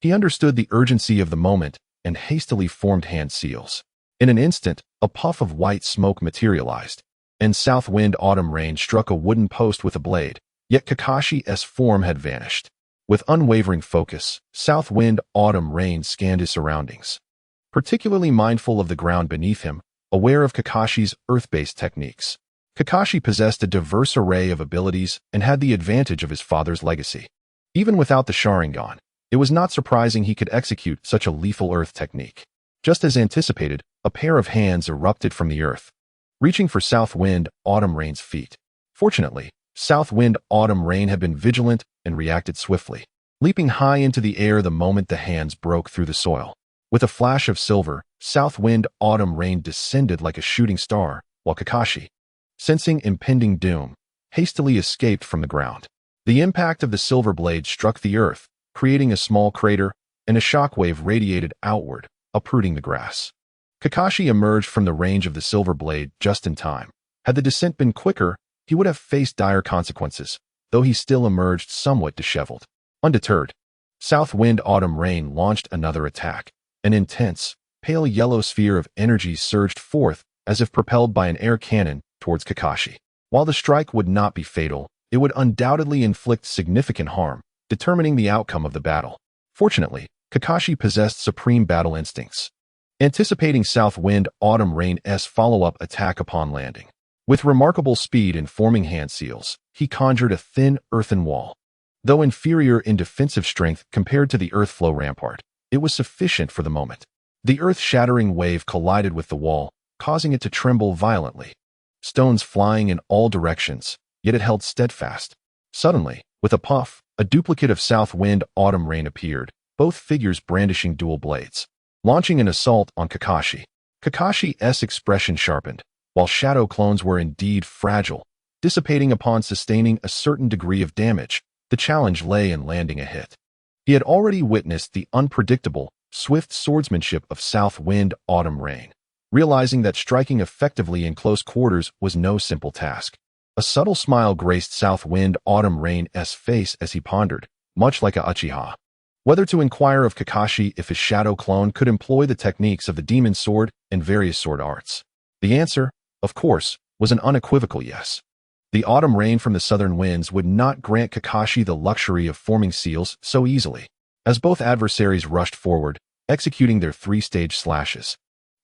He understood the urgency of the moment and hastily formed hand seals. In an instant, a puff of white smoke materialized, and South Wind Autumn Rain struck a wooden post with a blade, yet Kakashi's form had vanished. With unwavering focus, South Wind Autumn Rain scanned his surroundings, particularly mindful of the ground beneath him, aware of Kakashi's earth-based techniques. Kakashi possessed a diverse array of abilities and had the advantage of his father's legacy. Even without the Sharingan, it was not surprising he could execute such a lethal earth technique. Just as anticipated, a pair of hands erupted from the earth, reaching for South Wind Autumn Rain's feet. Fortunately, South Wind Autumn Rain had been vigilant and reacted swiftly, leaping high into the air the moment the hands broke through the soil. With a flash of silver, South Wind Autumn Rain descended like a shooting star, while Kakashi, sensing impending doom, hastily escaped from the ground. The impact of the silver blade struck the earth, creating a small crater, and a shockwave radiated outward, uprooting the grass. Kakashi emerged from the range of the silver blade just in time. Had the descent been quicker, he would have faced dire consequences, though he still emerged somewhat disheveled. Undeterred, South Wind Autumn Rain launched another attack. An intense, pale yellow sphere of energy surged forth as if propelled by an air cannon towards Kakashi. While the strike would not be fatal, it would undoubtedly inflict significant harm, determining the outcome of the battle. Fortunately, Kakashi possessed supreme battle instincts, anticipating South Wind Autumn Rain's follow-up attack upon landing. With remarkable speed in forming hand seals, he conjured a thin earthen wall. Though inferior in defensive strength compared to the earth flow rampart, it was sufficient for the moment. The earth-shattering wave collided with the wall, causing it to tremble violently. Stones flying in all directions, yet it held steadfast. Suddenly, with a puff, a duplicate of South Wind Autumn Rain appeared, both figures brandishing dual blades, launching an assault on Kakashi. Kakashi's expression sharpened. While shadow clones were indeed fragile, dissipating upon sustaining a certain degree of damage, the challenge lay in landing a hit. He had already witnessed the unpredictable, swift swordsmanship of South Wind Autumn Rain, realizing that striking effectively in close quarters was no simple task. A subtle smile graced South Wind Autumn Rain's face as he pondered, much like a Uchiha, whether to inquire of Kakashi if his shadow clone could employ the techniques of the demon sword and various sword arts. The answer, of course, was an unequivocal yes. The autumn rain from the southern winds would not grant Kakashi the luxury of forming seals so easily. As both adversaries rushed forward, executing their three-stage slashes,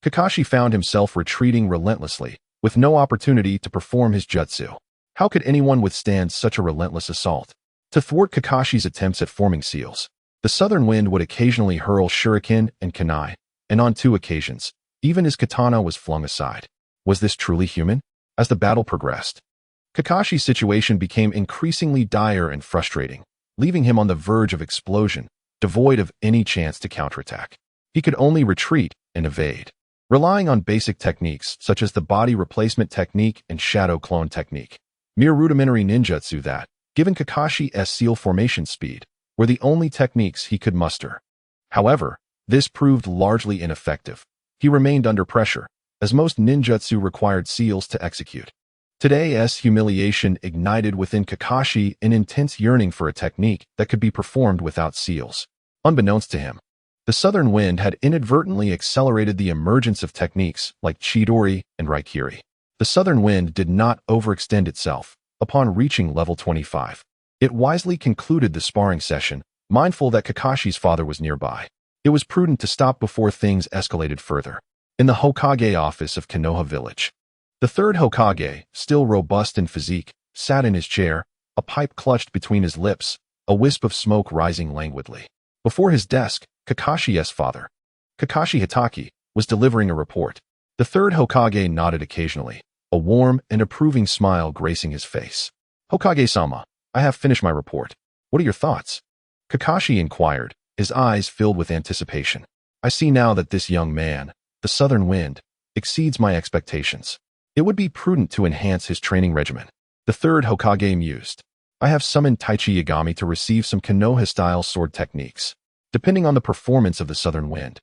Kakashi found himself retreating relentlessly, with no opportunity to perform his jutsu. How could anyone withstand such a relentless assault? To thwart Kakashi's attempts at forming seals, the southern wind would occasionally hurl shuriken and kunai, and on 2 occasions, even his katana was flung aside. Was this truly human? As the battle progressed, Kakashi's situation became increasingly dire and frustrating, leaving him on the verge of explosion, devoid of any chance to counterattack. He could only retreat and evade, relying on basic techniques such as the body replacement technique and shadow clone technique. Mere rudimentary ninjutsu that, given Kakashi's seal formation speed, were the only techniques he could muster. However, this proved largely ineffective. He remained under pressure, as most ninjutsu required seals to execute. Today's humiliation ignited within Kakashi an intense yearning for a technique that could be performed without seals. Unbeknownst to him, the southern wind had inadvertently accelerated the emergence of techniques like Chidori and Raikiri. The southern wind did not overextend itself. Upon reaching level 25, it wisely concluded the sparring session, mindful that Kakashi's father was nearby. It was prudent to stop before things escalated further. In the Hokage office of Konoha village, the third Hokage, still robust in physique, sat in his chair, a pipe clutched between his lips, a wisp of smoke rising languidly. Before his desk, Kakashi's father, Kakashi Hitaki, was delivering a report. The third Hokage nodded occasionally, a warm and approving smile gracing his face. Hokage-sama, I have finished my report. What are your thoughts? Kakashi inquired, his eyes filled with anticipation. I see now that this young man, the southern wind, exceeds my expectations. It would be prudent to enhance his training regimen. The third Hokage mused. I have summoned Taichi Yagami to receive some Konoha-style sword techniques. Depending on the performance of the southern wind,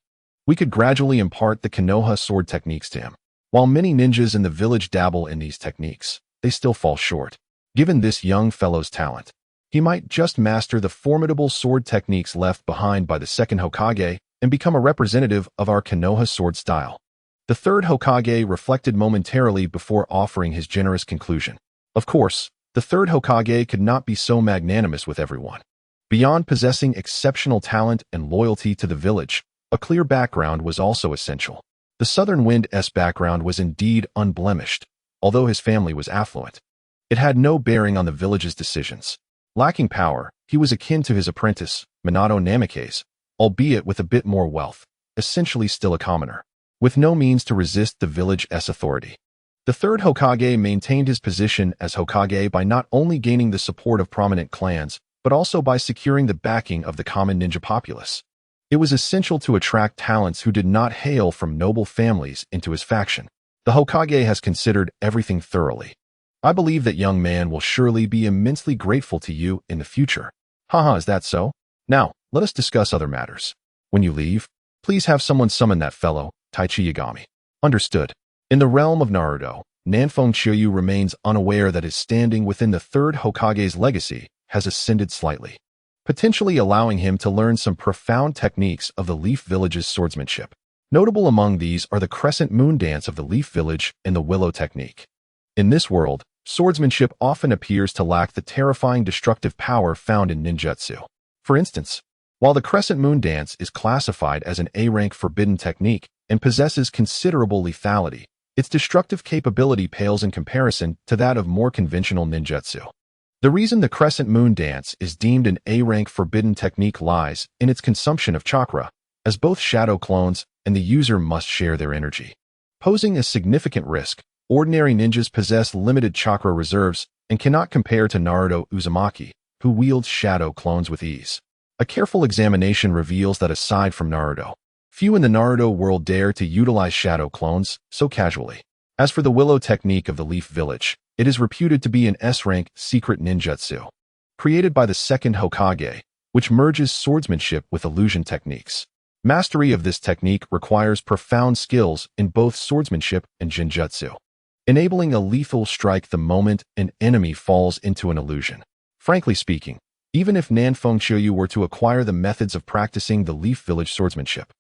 we could gradually impart the Konoha sword techniques to him. While many ninjas in the village dabble in these techniques, they still fall short. Given this young fellow's talent, he might just master the formidable sword techniques left behind by the second Hokage and become a representative of our Konoha sword style. The third Hokage reflected momentarily before offering his generous conclusion. Of course, the third Hokage could not be so magnanimous with everyone. Beyond possessing exceptional talent and loyalty to the village, a clear background was also essential. The Southern Wind's background was indeed unblemished, although his family was affluent. It had no bearing on the village's decisions. Lacking power, he was akin to his apprentice, Minato Namikaze, albeit with a bit more wealth, essentially still a commoner, with no means to resist the village's authority. The third Hokage maintained his position as Hokage by not only gaining the support of prominent clans, but also by securing the backing of the common ninja populace. It was essential to attract talents who did not hail from noble families into his faction. The Hokage has considered everything thoroughly. I believe that young man will surely be immensely grateful to you in the future. Haha, is that so? Now, let us discuss other matters. When you leave, please have someone summon that fellow, Taichi Yagami. Understood. In the realm of Naruto, Nanfeng Chiyu remains unaware that his standing within the third Hokage's legacy has ascended slightly, potentially allowing him to learn some profound techniques of the Leaf Village's swordsmanship. Notable among these are the Crescent Moon Dance of the Leaf Village and the Willow Technique. In this world, swordsmanship often appears to lack the terrifying destructive power found in ninjutsu. For instance, while the Crescent Moon Dance is classified as an A-rank forbidden technique and possesses considerable lethality, Its destructive capability pales in comparison to that of more conventional ninjutsu. The reason the Crescent Moon Dance is deemed an A-rank forbidden technique lies in its consumption of chakra, as both shadow clones and the user must share their energy. Posing a significant risk, ordinary ninjas possess limited chakra reserves and cannot compare to Naruto Uzumaki, who wields shadow clones with ease. A careful examination reveals that aside from Naruto, few in the Naruto world dare to utilize shadow clones so casually. As for the Willow technique of the Leaf Village, it is reputed to be an S-rank secret ninjutsu, created by the second Hokage, which merges swordsmanship with illusion techniques. Mastery of this technique requires profound skills in both swordsmanship and jinjutsu, enabling a lethal strike the moment an enemy falls into an illusion. Frankly speaking, even if Nanfeng Xiuyu were to acquire the methods of practicing the Leaf Village swordsmanship,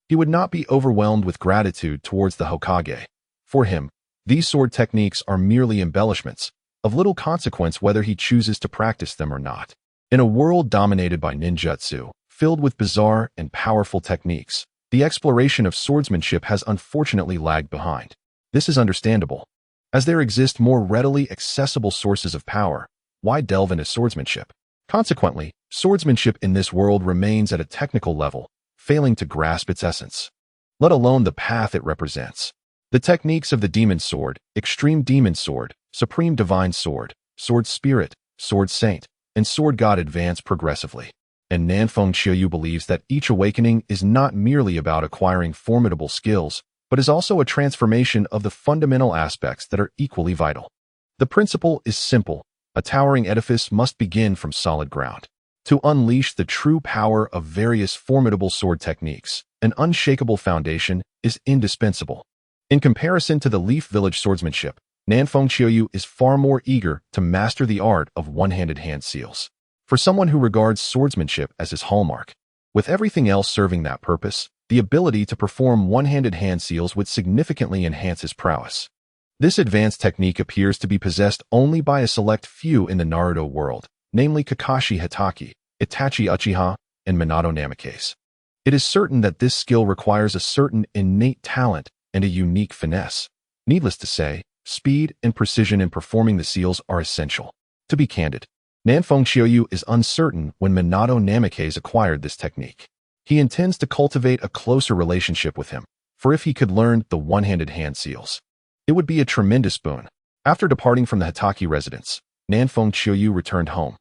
he would not be overwhelmed with gratitude towards the Hokage. For him, these sword techniques are merely embellishments, of little consequence whether he chooses to practice them or not. In a world dominated by ninjutsu, filled with bizarre and powerful techniques, the exploration of swordsmanship has unfortunately lagged behind. This is understandable. As there exist more readily accessible sources of power, why delve into swordsmanship? Consequently, swordsmanship in this world remains at a technical level, failing to grasp its essence, let alone the path it represents. The techniques of the Demon Sword, Extreme Demon Sword, Supreme Divine Sword, Sword Spirit, Sword Saint, and Sword God advance progressively. And Nanfeng Xiuyu believes that each awakening is not merely about acquiring formidable skills, but is also a transformation of the fundamental aspects that are equally vital. The principle is simple. A towering edifice must begin from solid ground. To unleash the true power of various formidable sword techniques, an unshakable foundation is indispensable. In comparison to the Leaf Village swordsmanship, Nanfeng Xiuyu is far more eager to master the art of one-handed hand seals. For someone who regards swordsmanship as his hallmark, with everything else serving that purpose, the ability to perform one-handed hand seals would significantly enhance his prowess. This advanced technique appears to be possessed only by a select few in the Naruto world, namely Kakashi Hatake, Itachi Uchiha, and Minato Namikaze. It is certain that this skill requires a certain innate talent and a unique finesse. Needless to say, speed and precision in performing the seals are essential. To be candid, Nanfeng Xiuyu is uncertain when Minato Namikaze acquired this technique. He intends to cultivate a closer relationship with him, for if he could learn the one-handed hand seals, it would be a tremendous boon. After departing from the Hatake residence, Nanfeng Xiuyu returned home,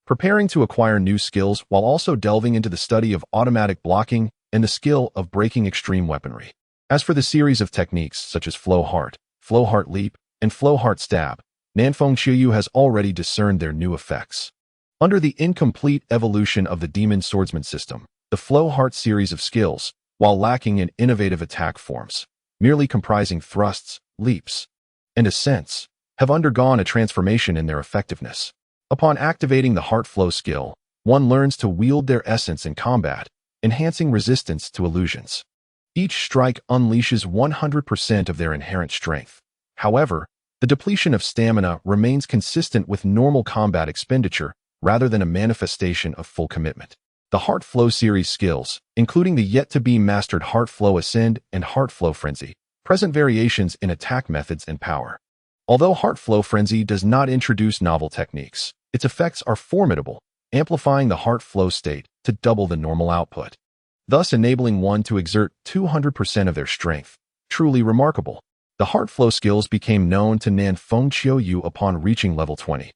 preparing to acquire new skills while also delving into the study of automatic blocking and the skill of breaking extreme weaponry. As for the series of techniques such as Flow Heart Leap, and Flow Heart Stab, Nanfeng Xiuyu has already discerned their new effects. Under the incomplete evolution of the Demon Swordsman system, the Flow Heart series of skills, while lacking in innovative attack forms, merely comprising thrusts, leaps, and ascents, have undergone a transformation in their effectiveness. Upon activating the Heart Flow skill, one learns to wield their essence in combat, enhancing resistance to illusions. Each strike unleashes 100% of their inherent strength. However, the depletion of stamina remains consistent with normal combat expenditure rather than a manifestation of full commitment. The Heart Flow series skills, including the yet-to-be-mastered Heart Flow Ascend and Heart Flow Frenzy, present variations in attack methods and power. Although Heart Flow Frenzy does not introduce novel techniques, its effects are formidable, amplifying the Heart Flow state to double the normal output, thus enabling one to exert 200% of their strength. Truly remarkable. The Heart Flow skills became known to Nanfeng Xiuyu upon reaching level 20,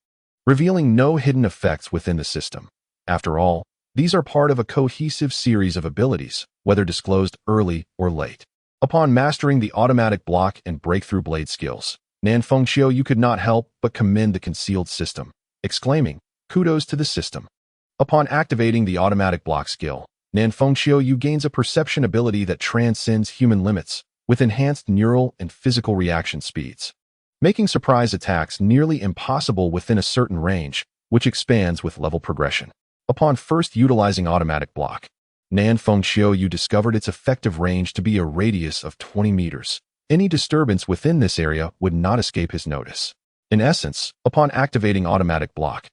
revealing no hidden effects within the system. After all, these are part of a cohesive series of abilities, whether disclosed early or late. Upon mastering the automatic block and breakthrough blade skills, Nanfeng Xiuyu could not help but commend the concealed system, exclaiming, "Kudos to the system." Upon activating the automatic block skill, Nanfeng Xiuyu gains a perception ability that transcends human limits, with enhanced neural and physical reaction speeds, making surprise attacks nearly impossible within a certain range, which expands with level progression. Upon first utilizing automatic block, Nanfeng Xiuyu discovered its effective range to be a radius of 20 meters. Any disturbance within this area would not escape his notice. In essence, upon activating automatic block,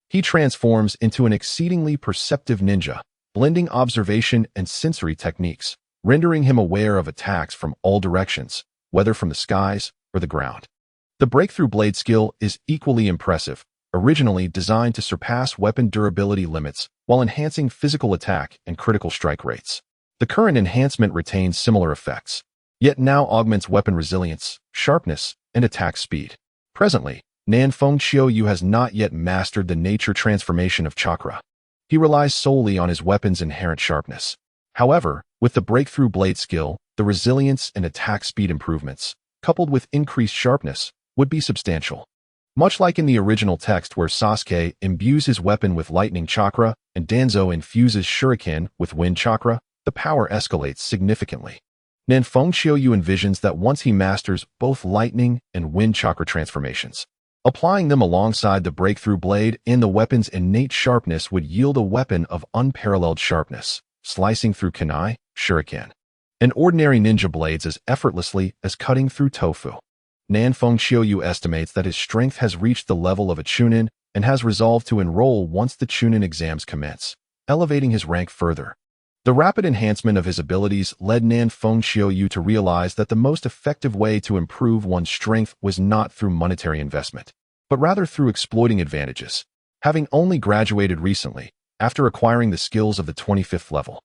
he transforms into an exceedingly perceptive ninja, blending observation and sensory techniques, rendering him aware of attacks from all directions, whether from the skies or the ground. The breakthrough blade skill is equally impressive, originally designed to surpass weapon durability limits while enhancing physical attack and critical strike rates. The current enhancement retains similar effects, yet now augments weapon resilience, sharpness, and attack speed. Presently, Nanfeng Xiaoyu has not yet mastered the nature transformation of chakra. He relies solely on his weapon's inherent sharpness. However, with the breakthrough blade skill, the resilience and attack speed improvements, coupled with increased sharpness, would be substantial. Much like in the original text where Sasuke imbues his weapon with lightning chakra and Danzo infuses shuriken with wind chakra, the power escalates significantly. Nanfeng Xiaoyu envisions that once he masters both lightning and wind chakra transformations, applying them alongside the breakthrough blade and the weapon's innate sharpness would yield a weapon of unparalleled sharpness, slicing through kunai, shuriken, and ordinary ninja blades as effortlessly as cutting through tofu. Nanfeng Xiaoyu estimates that his strength has reached the level of a chunin and has resolved to enroll once the chunin exams commence, elevating his rank further. The rapid enhancement of his abilities led Nanfeng Xiaoyu to realize that the most effective way to improve one's strength was not through monetary investment, but rather through exploiting advantages. Having only graduated recently, after acquiring the skills of the 25th level,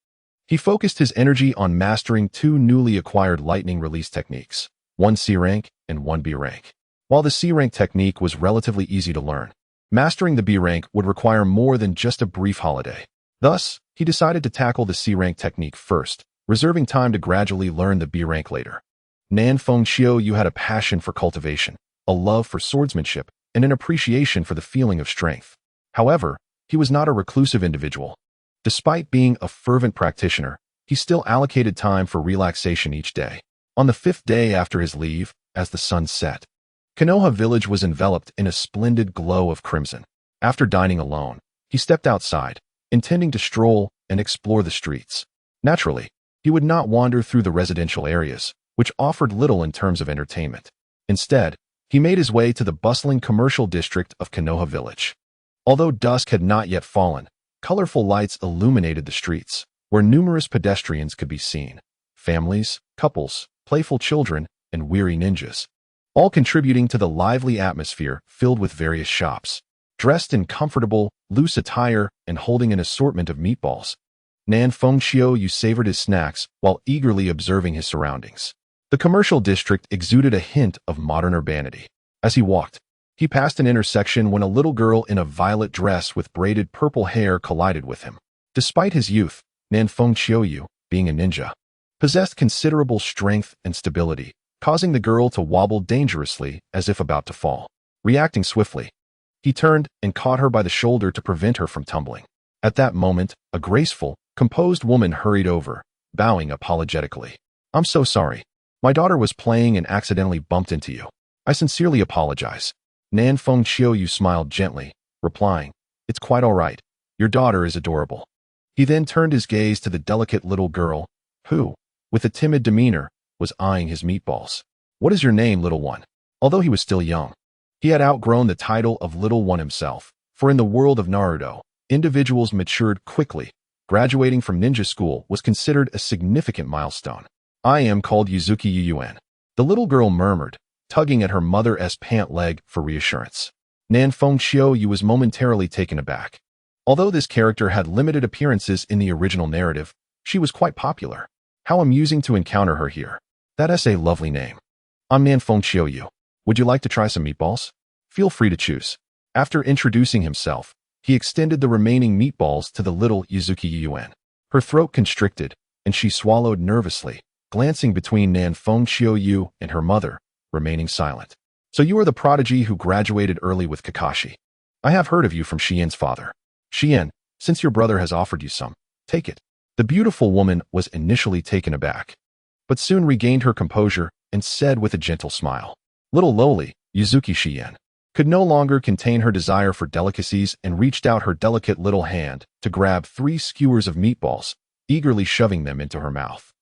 he focused his energy on mastering two newly acquired lightning release techniques, one C rank and one B rank. While the C rank technique was relatively easy to learn, mastering the B rank would require more than just a brief holiday. Thus, he decided to tackle the C rank technique first, reserving time to gradually learn the B rank later. Nanfeng Xiaoyu had a passion for cultivation, a love for swordsmanship, and an appreciation for the feeling of strength. However, he was not a reclusive individual. Despite being a fervent practitioner, he still allocated time for relaxation each day. On the 5th day after his leave, as the sun set, Konoha village was enveloped in a splendid glow of crimson. After dining alone, he stepped outside, intending to stroll and explore the streets. Naturally, he would not wander through the residential areas, which offered little in terms of entertainment. Instead, he made his way to the bustling commercial district of Konoha village. Although dusk had not yet fallen, colorful lights illuminated the streets, where numerous pedestrians could be seen. Families, couples, playful children, and weary ninjas, all contributing to the lively atmosphere filled with various shops. Dressed in comfortable, loose attire and holding an assortment of meatballs, Nanfeng Xiaoyu savored his snacks while eagerly observing his surroundings. The commercial district exuded a hint of modern urbanity. As he walked, he passed an intersection when a little girl in a violet dress with braided purple hair collided with him. Despite his youth, Nanfeng Xiaoyu, being a ninja, possessed considerable strength and stability, causing the girl to wobble dangerously as if about to fall. Reacting swiftly, he turned and caught her by the shoulder to prevent her from tumbling. At that moment, a graceful, composed woman hurried over, bowing apologetically. "I'm so sorry. My daughter was playing and accidentally bumped into you. I sincerely apologize." Nanfeng Xiaoyu smiled gently, replying, "It's quite all right. Your daughter is adorable." He then turned his gaze to the delicate little girl, who, with a timid demeanor, was eyeing his meatballs. "What is your name, little one?" Although he was still young, he had outgrown the title of Little One himself, for in the world of Naruto, individuals matured quickly. Graduating from ninja school was considered a significant milestone. "I am called Yuzuki Yuyuan," the little girl murmured, tugging at her mother's pant leg for reassurance. Nanfeng Xiaoyu was momentarily taken aback. Although this character had limited appearances in the original narrative, she was quite popular. How amusing to encounter her here. That's a lovely name. "I'm Nanfeng Xiaoyu. Would you like to try some meatballs? Feel free to choose." After introducing himself, he extended the remaining meatballs to the little Yuzuki Yuyuan. Her throat constricted, and she swallowed nervously, glancing between Nanfeng Xiaoyu and her mother, remaining silent. "So you are the prodigy who graduated early with Kakashi. I have heard of you from Shien's father. Shien, since your brother has offered you some, take it." The beautiful woman was initially taken aback, but soon regained her composure and said with a gentle smile. Little lowly, Yuzuki Shien, could no longer contain her desire for delicacies and reached out her delicate little hand to grab 3 skewers of meatballs, eagerly shoving them into her mouth.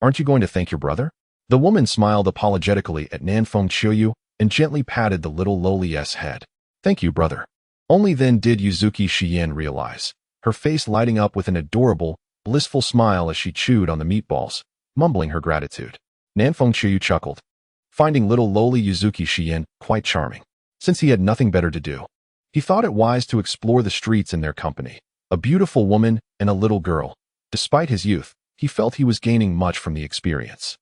"Aren't you going to thank your brother?" The woman smiled apologetically at Nanfeng Xiaoyu and gently patted the little lowly's head. "Thank you, brother." Only then did Yuzuki Shien realize, her face lighting up with an adorable, blissful smile as she chewed on the meatballs, mumbling her gratitude. Nanfeng Xiaoyu chuckled. finding little lowly Yuzuki Shien quite charming. Since he had nothing better to do, he thought it wise to explore the streets in their company. A beautiful woman and a little girl. Despite his youth, he felt he was gaining much from the experience.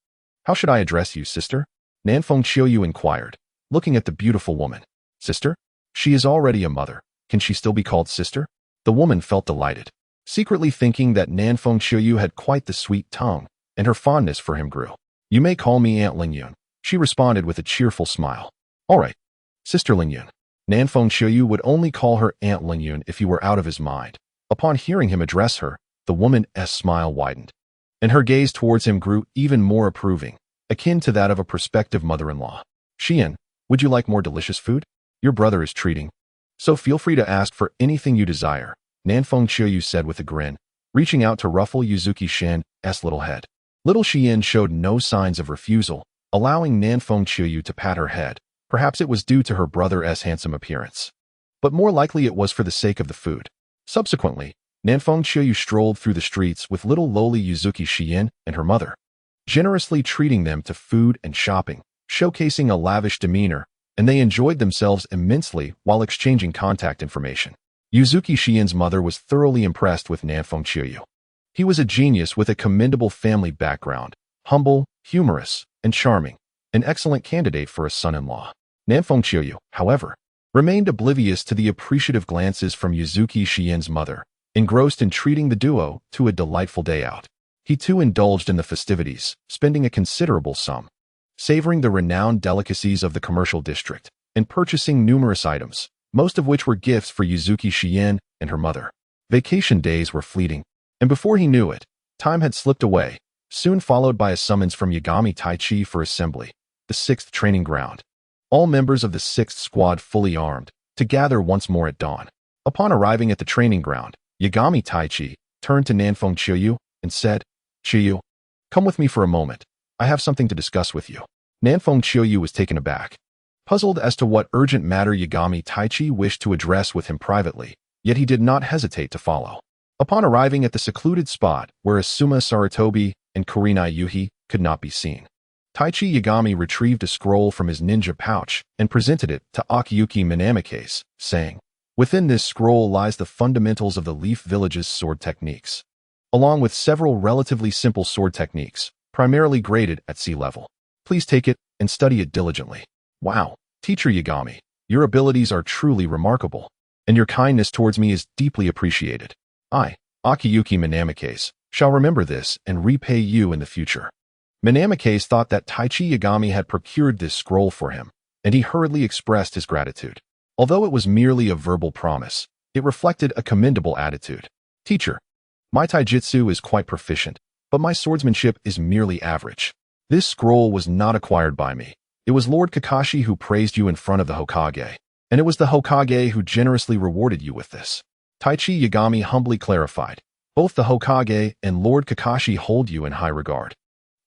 "How should I address you, sister?" Nanfeng Qiuyu inquired, looking at the beautiful woman. "Sister? She is already a mother. Can she still be called sister?" The woman felt delighted, secretly thinking that Nanfeng Qiuyu had quite the sweet tongue, and her fondness for him grew. "You may call me Aunt Lingyun," she responded with a cheerful smile. "All right, Sister Lingyun." Nanfeng Qiuyu would only call her Aunt Lingyun if he were out of his mind. Upon hearing him address her, the woman's smile widened, and her gaze towards him grew even more approving, akin to that of a prospective mother-in-law. "Xian, would you like more delicious food? Your brother is treating, so feel free to ask for anything you desire," Nanfeng Qiuyu said with a grin, reaching out to ruffle Yuzuki Shan's little head. Little Xian showed no signs of refusal, allowing Nanfeng Qiuyu to pat her head. Perhaps it was due to her brother's handsome appearance, but more likely it was for the sake of the food. Subsequently, Nanfeng Qiuyu strolled through the streets with little lowly Yuzuki Xian and her mother, generously treating them to food and shopping, showcasing a lavish demeanor, and they enjoyed themselves immensely while exchanging contact information. Yuzuki Xian's mother was thoroughly impressed with Nanfeng Qiuyu. He was a genius with a commendable family background, humble, humorous, and charming, an excellent candidate for a son-in-law. Nanfeng Qiuyu, however, remained oblivious to the appreciative glances from Yuzuki Xian's mother, engrossed in treating the duo to a delightful day out. He too indulged in the festivities, spending a considerable sum, savoring the renowned delicacies of the commercial district, and purchasing numerous items, most of which were gifts for Yuzuki Xian and her mother. Vacation days were fleeting, and before he knew it, time had slipped away, soon followed by a summons from Yagami Taichi for assembly, the 6th training ground. All members of the 6th squad fully armed, to gather once more at dawn. Upon arriving at the training ground, Yagami Taichi turned to Nanfeng Qiuyu and said, "Qiuyu, come with me for a moment. I have something to discuss with you." Nanfeng Qiuyu was taken aback, puzzled as to what urgent matter Yagami Taichi wished to address with him privately, yet he did not hesitate to follow. Upon arriving at the secluded spot where Asuma Sarutobi and Kurenai Yuhi could not be seen, Taichi Yagami retrieved a scroll from his ninja pouch and presented it to Akiyuki Minamike's, saying, "Within this scroll lies the fundamentals of the Leaf Village's sword techniques, along with several relatively simple sword techniques, primarily graded at sea level. Please take it and study it diligently." "Wow, Teacher Yagami, your abilities are truly remarkable, and your kindness towards me is deeply appreciated. I, Akiyuki Minamike's, shall remember this and repay you in the future." Minamike's thought that Taichi Yagami had procured this scroll for him, and he hurriedly expressed his gratitude. Although it was merely a verbal promise, it reflected a commendable attitude. "Teacher, my taijutsu is quite proficient, but my swordsmanship is merely average. This scroll was not acquired by me. It was Lord Kakashi who praised you in front of the Hokage, and it was the Hokage who generously rewarded you with this." Taichi Yagami humbly clarified, "Both the Hokage and Lord Kakashi hold you in high regard.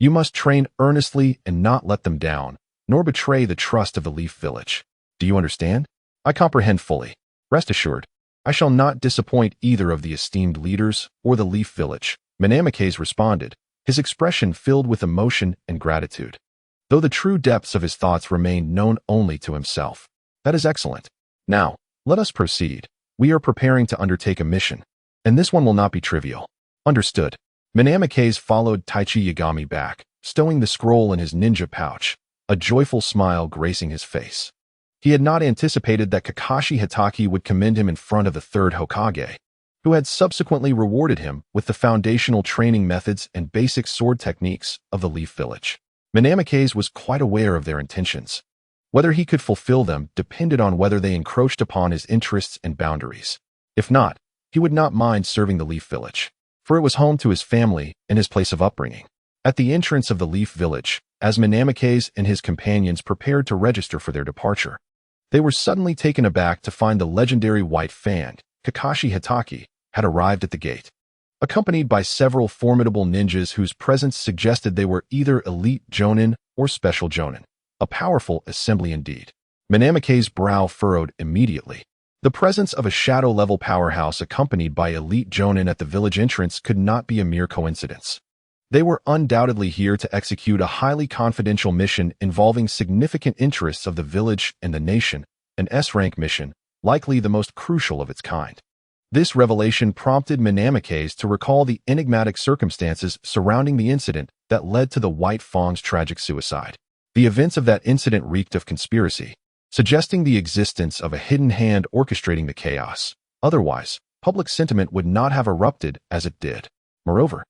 You must train earnestly and not let them down, nor betray the trust of the Leaf Village. Do you understand?" "I comprehend fully. Rest assured, I shall not disappoint either of the esteemed leaders or the Leaf Village," Minamike's responded, his expression filled with emotion and gratitude, though the true depths of his thoughts remained known only to himself. "That is excellent. Now, let us proceed. We are preparing to undertake a mission, and this one will not be trivial." "Understood." Minamike's followed Taichi Yagami back, stowing the scroll in his ninja pouch, a joyful smile gracing his face. He had not anticipated that Kakashi Hitaki would commend him in front of the 3rd Hokage, who had subsequently rewarded him with the foundational training methods and basic sword techniques of the Leaf Village. Minamike's was quite aware of their intentions. Whether he could fulfill them depended on whether they encroached upon his interests and boundaries. If not, he would not mind serving the Leaf Village, for it was home to his family and his place of upbringing. At the entrance of the Leaf Village, as Minamike's and his companions prepared to register for their departure, they were suddenly taken aback to find the legendary White Fang, Kakashi Hitaki, had arrived at the gate, accompanied by several formidable ninjas whose presence suggested they were either elite jonin or special jonin. A powerful assembly indeed. Minamike's brow furrowed immediately. The presence of a shadow-level powerhouse accompanied by elite jonin at the village entrance could not be a mere coincidence. They were undoubtedly here to execute a highly confidential mission involving significant interests of the village and the nation, an S-rank mission, likely the most crucial of its kind. This revelation prompted Manamikes to recall the enigmatic circumstances surrounding the incident that led to the White Fang's tragic suicide. The events of that incident reeked of conspiracy, suggesting the existence of a hidden hand orchestrating the chaos. Otherwise, public sentiment would not have erupted as it did. Moreover,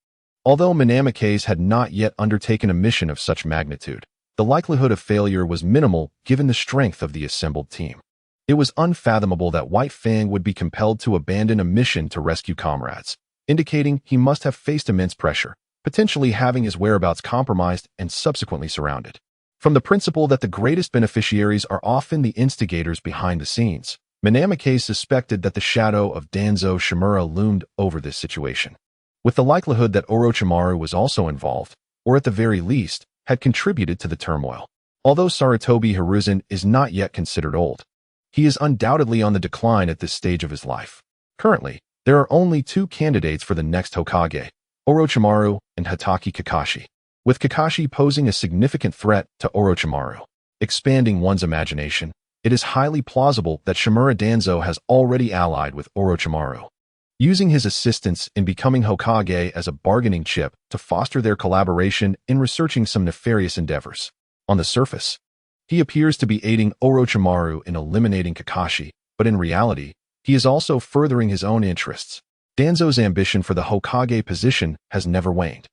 although Manamikes had not yet undertaken a mission of such magnitude, the likelihood of failure was minimal given the strength of the assembled team. It was unfathomable that White Fang would be compelled to abandon a mission to rescue comrades, indicating he must have faced immense pressure, potentially having his whereabouts compromised and subsequently surrounded. From the principle that the greatest beneficiaries are often the instigators behind the scenes, Manamikes suspected that the shadow of Danzo Shimura loomed over this situation, with the likelihood that Orochimaru was also involved, or at the very least, had contributed to the turmoil. Although Sarutobi Hiruzen is not yet considered old, he is undoubtedly on the decline at this stage of his life. Currently, there are only two candidates for the next Hokage, Orochimaru and Hatake Kakashi, with Kakashi posing a significant threat to Orochimaru. Expanding one's imagination, it is highly plausible that Shimura Danzo has already allied with Orochimaru, using his assistance in becoming Hokage as a bargaining chip to foster their collaboration in researching some nefarious endeavors. On the surface, he appears to be aiding Orochimaru in eliminating Kakashi, but in reality, he is also furthering his own interests. Danzo's ambition for the Hokage position has never waned.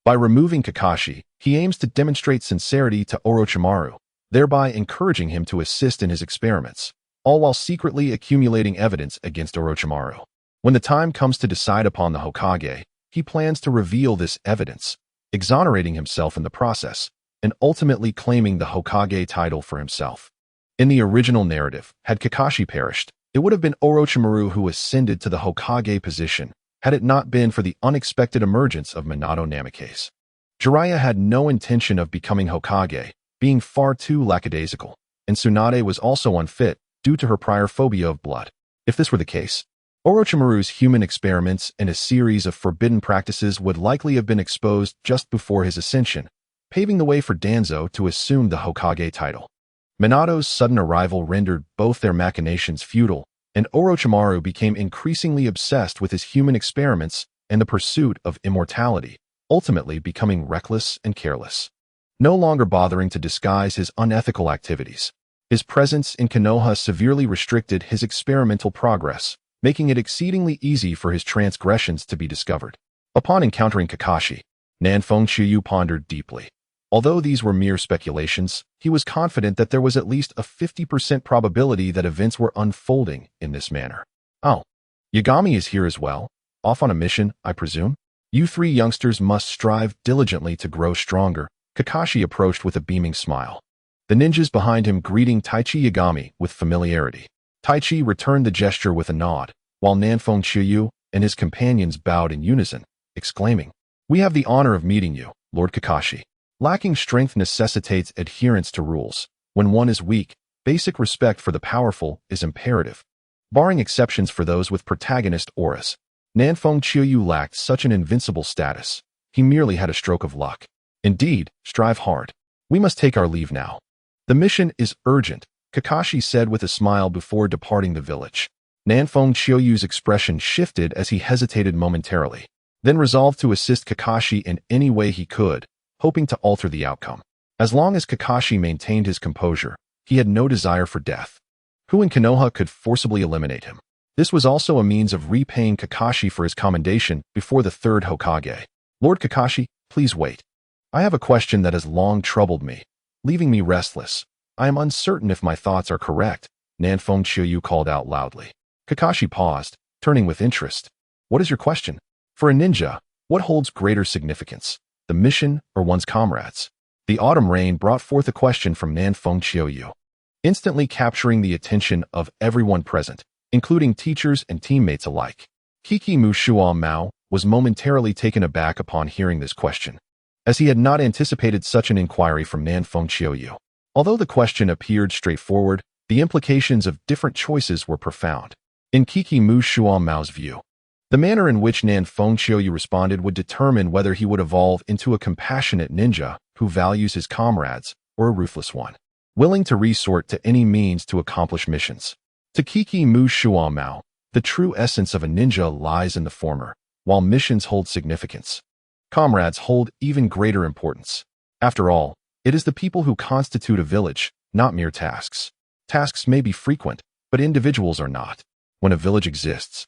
By removing Kakashi, he aims to demonstrate sincerity to Orochimaru, thereby encouraging him to assist in his experiments, all while secretly accumulating evidence against Orochimaru. When the time comes to decide upon the Hokage, he plans to reveal this evidence, exonerating himself in the process, and ultimately claiming the Hokage title for himself. In the original narrative, had Kakashi perished, it would have been Orochimaru who ascended to the Hokage position, had it not been for the unexpected emergence of Minato Namikaze. Jiraiya had no intention of becoming Hokage, being far too lackadaisical, and Tsunade was also unfit due to her prior phobia of blood. If this were the case, Orochimaru's human experiments and a series of forbidden practices would likely have been exposed just before his ascension, paving the way for Danzo to assume the Hokage title. Minato's sudden arrival rendered both their machinations futile, and Orochimaru became increasingly obsessed with his human experiments and the pursuit of immortality, ultimately becoming reckless and careless. No longer bothering to disguise his unethical activities, his presence in Konoha severely restricted his experimental progress, making it exceedingly easy for his transgressions to be discovered. Upon encountering Kakashi, Nanfeng Chiyu pondered deeply. Although these were mere speculations, he was confident that there was at least a 50% probability that events were unfolding in this manner. Oh, Yagami is here as well, off on a mission, I presume? You three youngsters must strive diligently to grow stronger, Kakashi approached with a beaming smile. The ninjas behind him greeting Taichi Yagami with familiarity. Taichi returned the gesture with a nod, while Nanfeng Chiyu and his companions bowed in unison, exclaiming, "We have the honor of meeting you, Lord Kakashi." Lacking strength necessitates adherence to rules. When one is weak, basic respect for the powerful is imperative. Barring exceptions for those with protagonist auras, Nanfeng Chiyu lacked such an invincible status. He merely had a stroke of luck. Indeed, strive hard. We must take our leave now. The mission is urgent, Kakashi said with a smile before departing the village. Nanfeng Chiyo's expression shifted as he hesitated momentarily, then resolved to assist Kakashi in any way he could, hoping to alter the outcome. As long as Kakashi maintained his composure, he had no desire for death. Who in Konoha could forcibly eliminate him? This was also a means of repaying Kakashi for his commendation before the third Hokage. Lord Kakashi, please wait. I have a question that has long troubled me, leaving me restless. I am uncertain if my thoughts are correct, Nanfeng Chiyu called out loudly. Kakashi paused, turning with interest. What is your question? For a ninja, what holds greater significance? The mission or one's comrades? The autumn rain brought forth a question from Nanfeng Chiyu, instantly capturing the attention of everyone present, including teachers and teammates alike. Kiki Mushua Mao was momentarily taken aback upon hearing this question, as he had not anticipated such an inquiry from Nanfeng Chiyu. Although the question appeared straightforward, the implications of different choices were profound. In Kiki Mushua Mao's view, The manner in which Nanfeng responded would determine whether he would evolve into a compassionate ninja who values his comrades or a ruthless one, willing to resort to any means to accomplish missions. To Kiki Mu Shuan Mao, the true essence of a ninja lies in the former, while missions hold significance. Comrades hold even greater importance. After all, it is the people who constitute a village, not mere tasks. Tasks may be frequent, but individuals are not. When a village exists,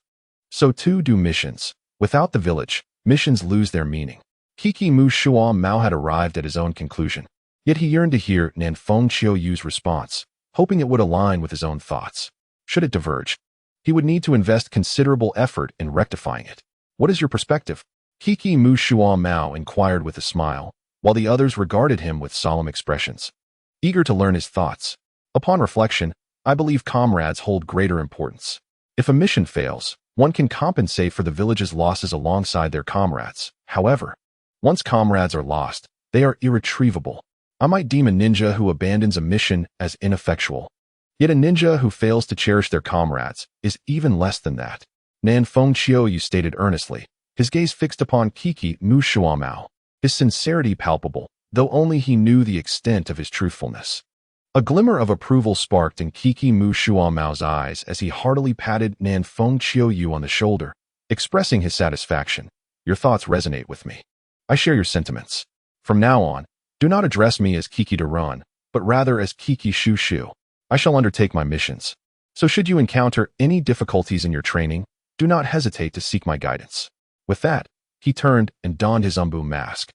so too do missions. Without the village, missions lose their meaning. Kiki Mu Shuan Mao had arrived at his own conclusion, yet he yearned to hear Nanfeng Qiuyu's response, hoping it would align with his own thoughts. Should it diverge, he would need to invest considerable effort in rectifying it. What is your perspective? Kiki Mu Shuan Mao inquired with a smile, while the others regarded him with solemn expressions, eager to learn his thoughts. Upon reflection, I believe comrades hold greater importance. If a mission fails, one can compensate for the village's losses alongside their comrades. However, once comrades are lost, they are irretrievable. I might deem a ninja who abandons a mission as ineffectual. Yet a ninja who fails to cherish their comrades is even less than that. Nanfeng Qiuyu stated earnestly, his gaze fixed upon Kiki Mu Shuan Mao, his sincerity palpable, though only he knew the extent of his truthfulness. A glimmer of approval sparked in Kiki Mu Shuan Mao's eyes as he heartily patted Nanfeng Qiuyu on the shoulder, expressing his satisfaction. Your thoughts resonate with me. I share your sentiments. From now on, do not address me as Kiki Duran, but rather as Kiki Shu Shu. I shall undertake my missions. So should you encounter any difficulties in your training, do not hesitate to seek my guidance. With that, he turned and donned his Umbu mask,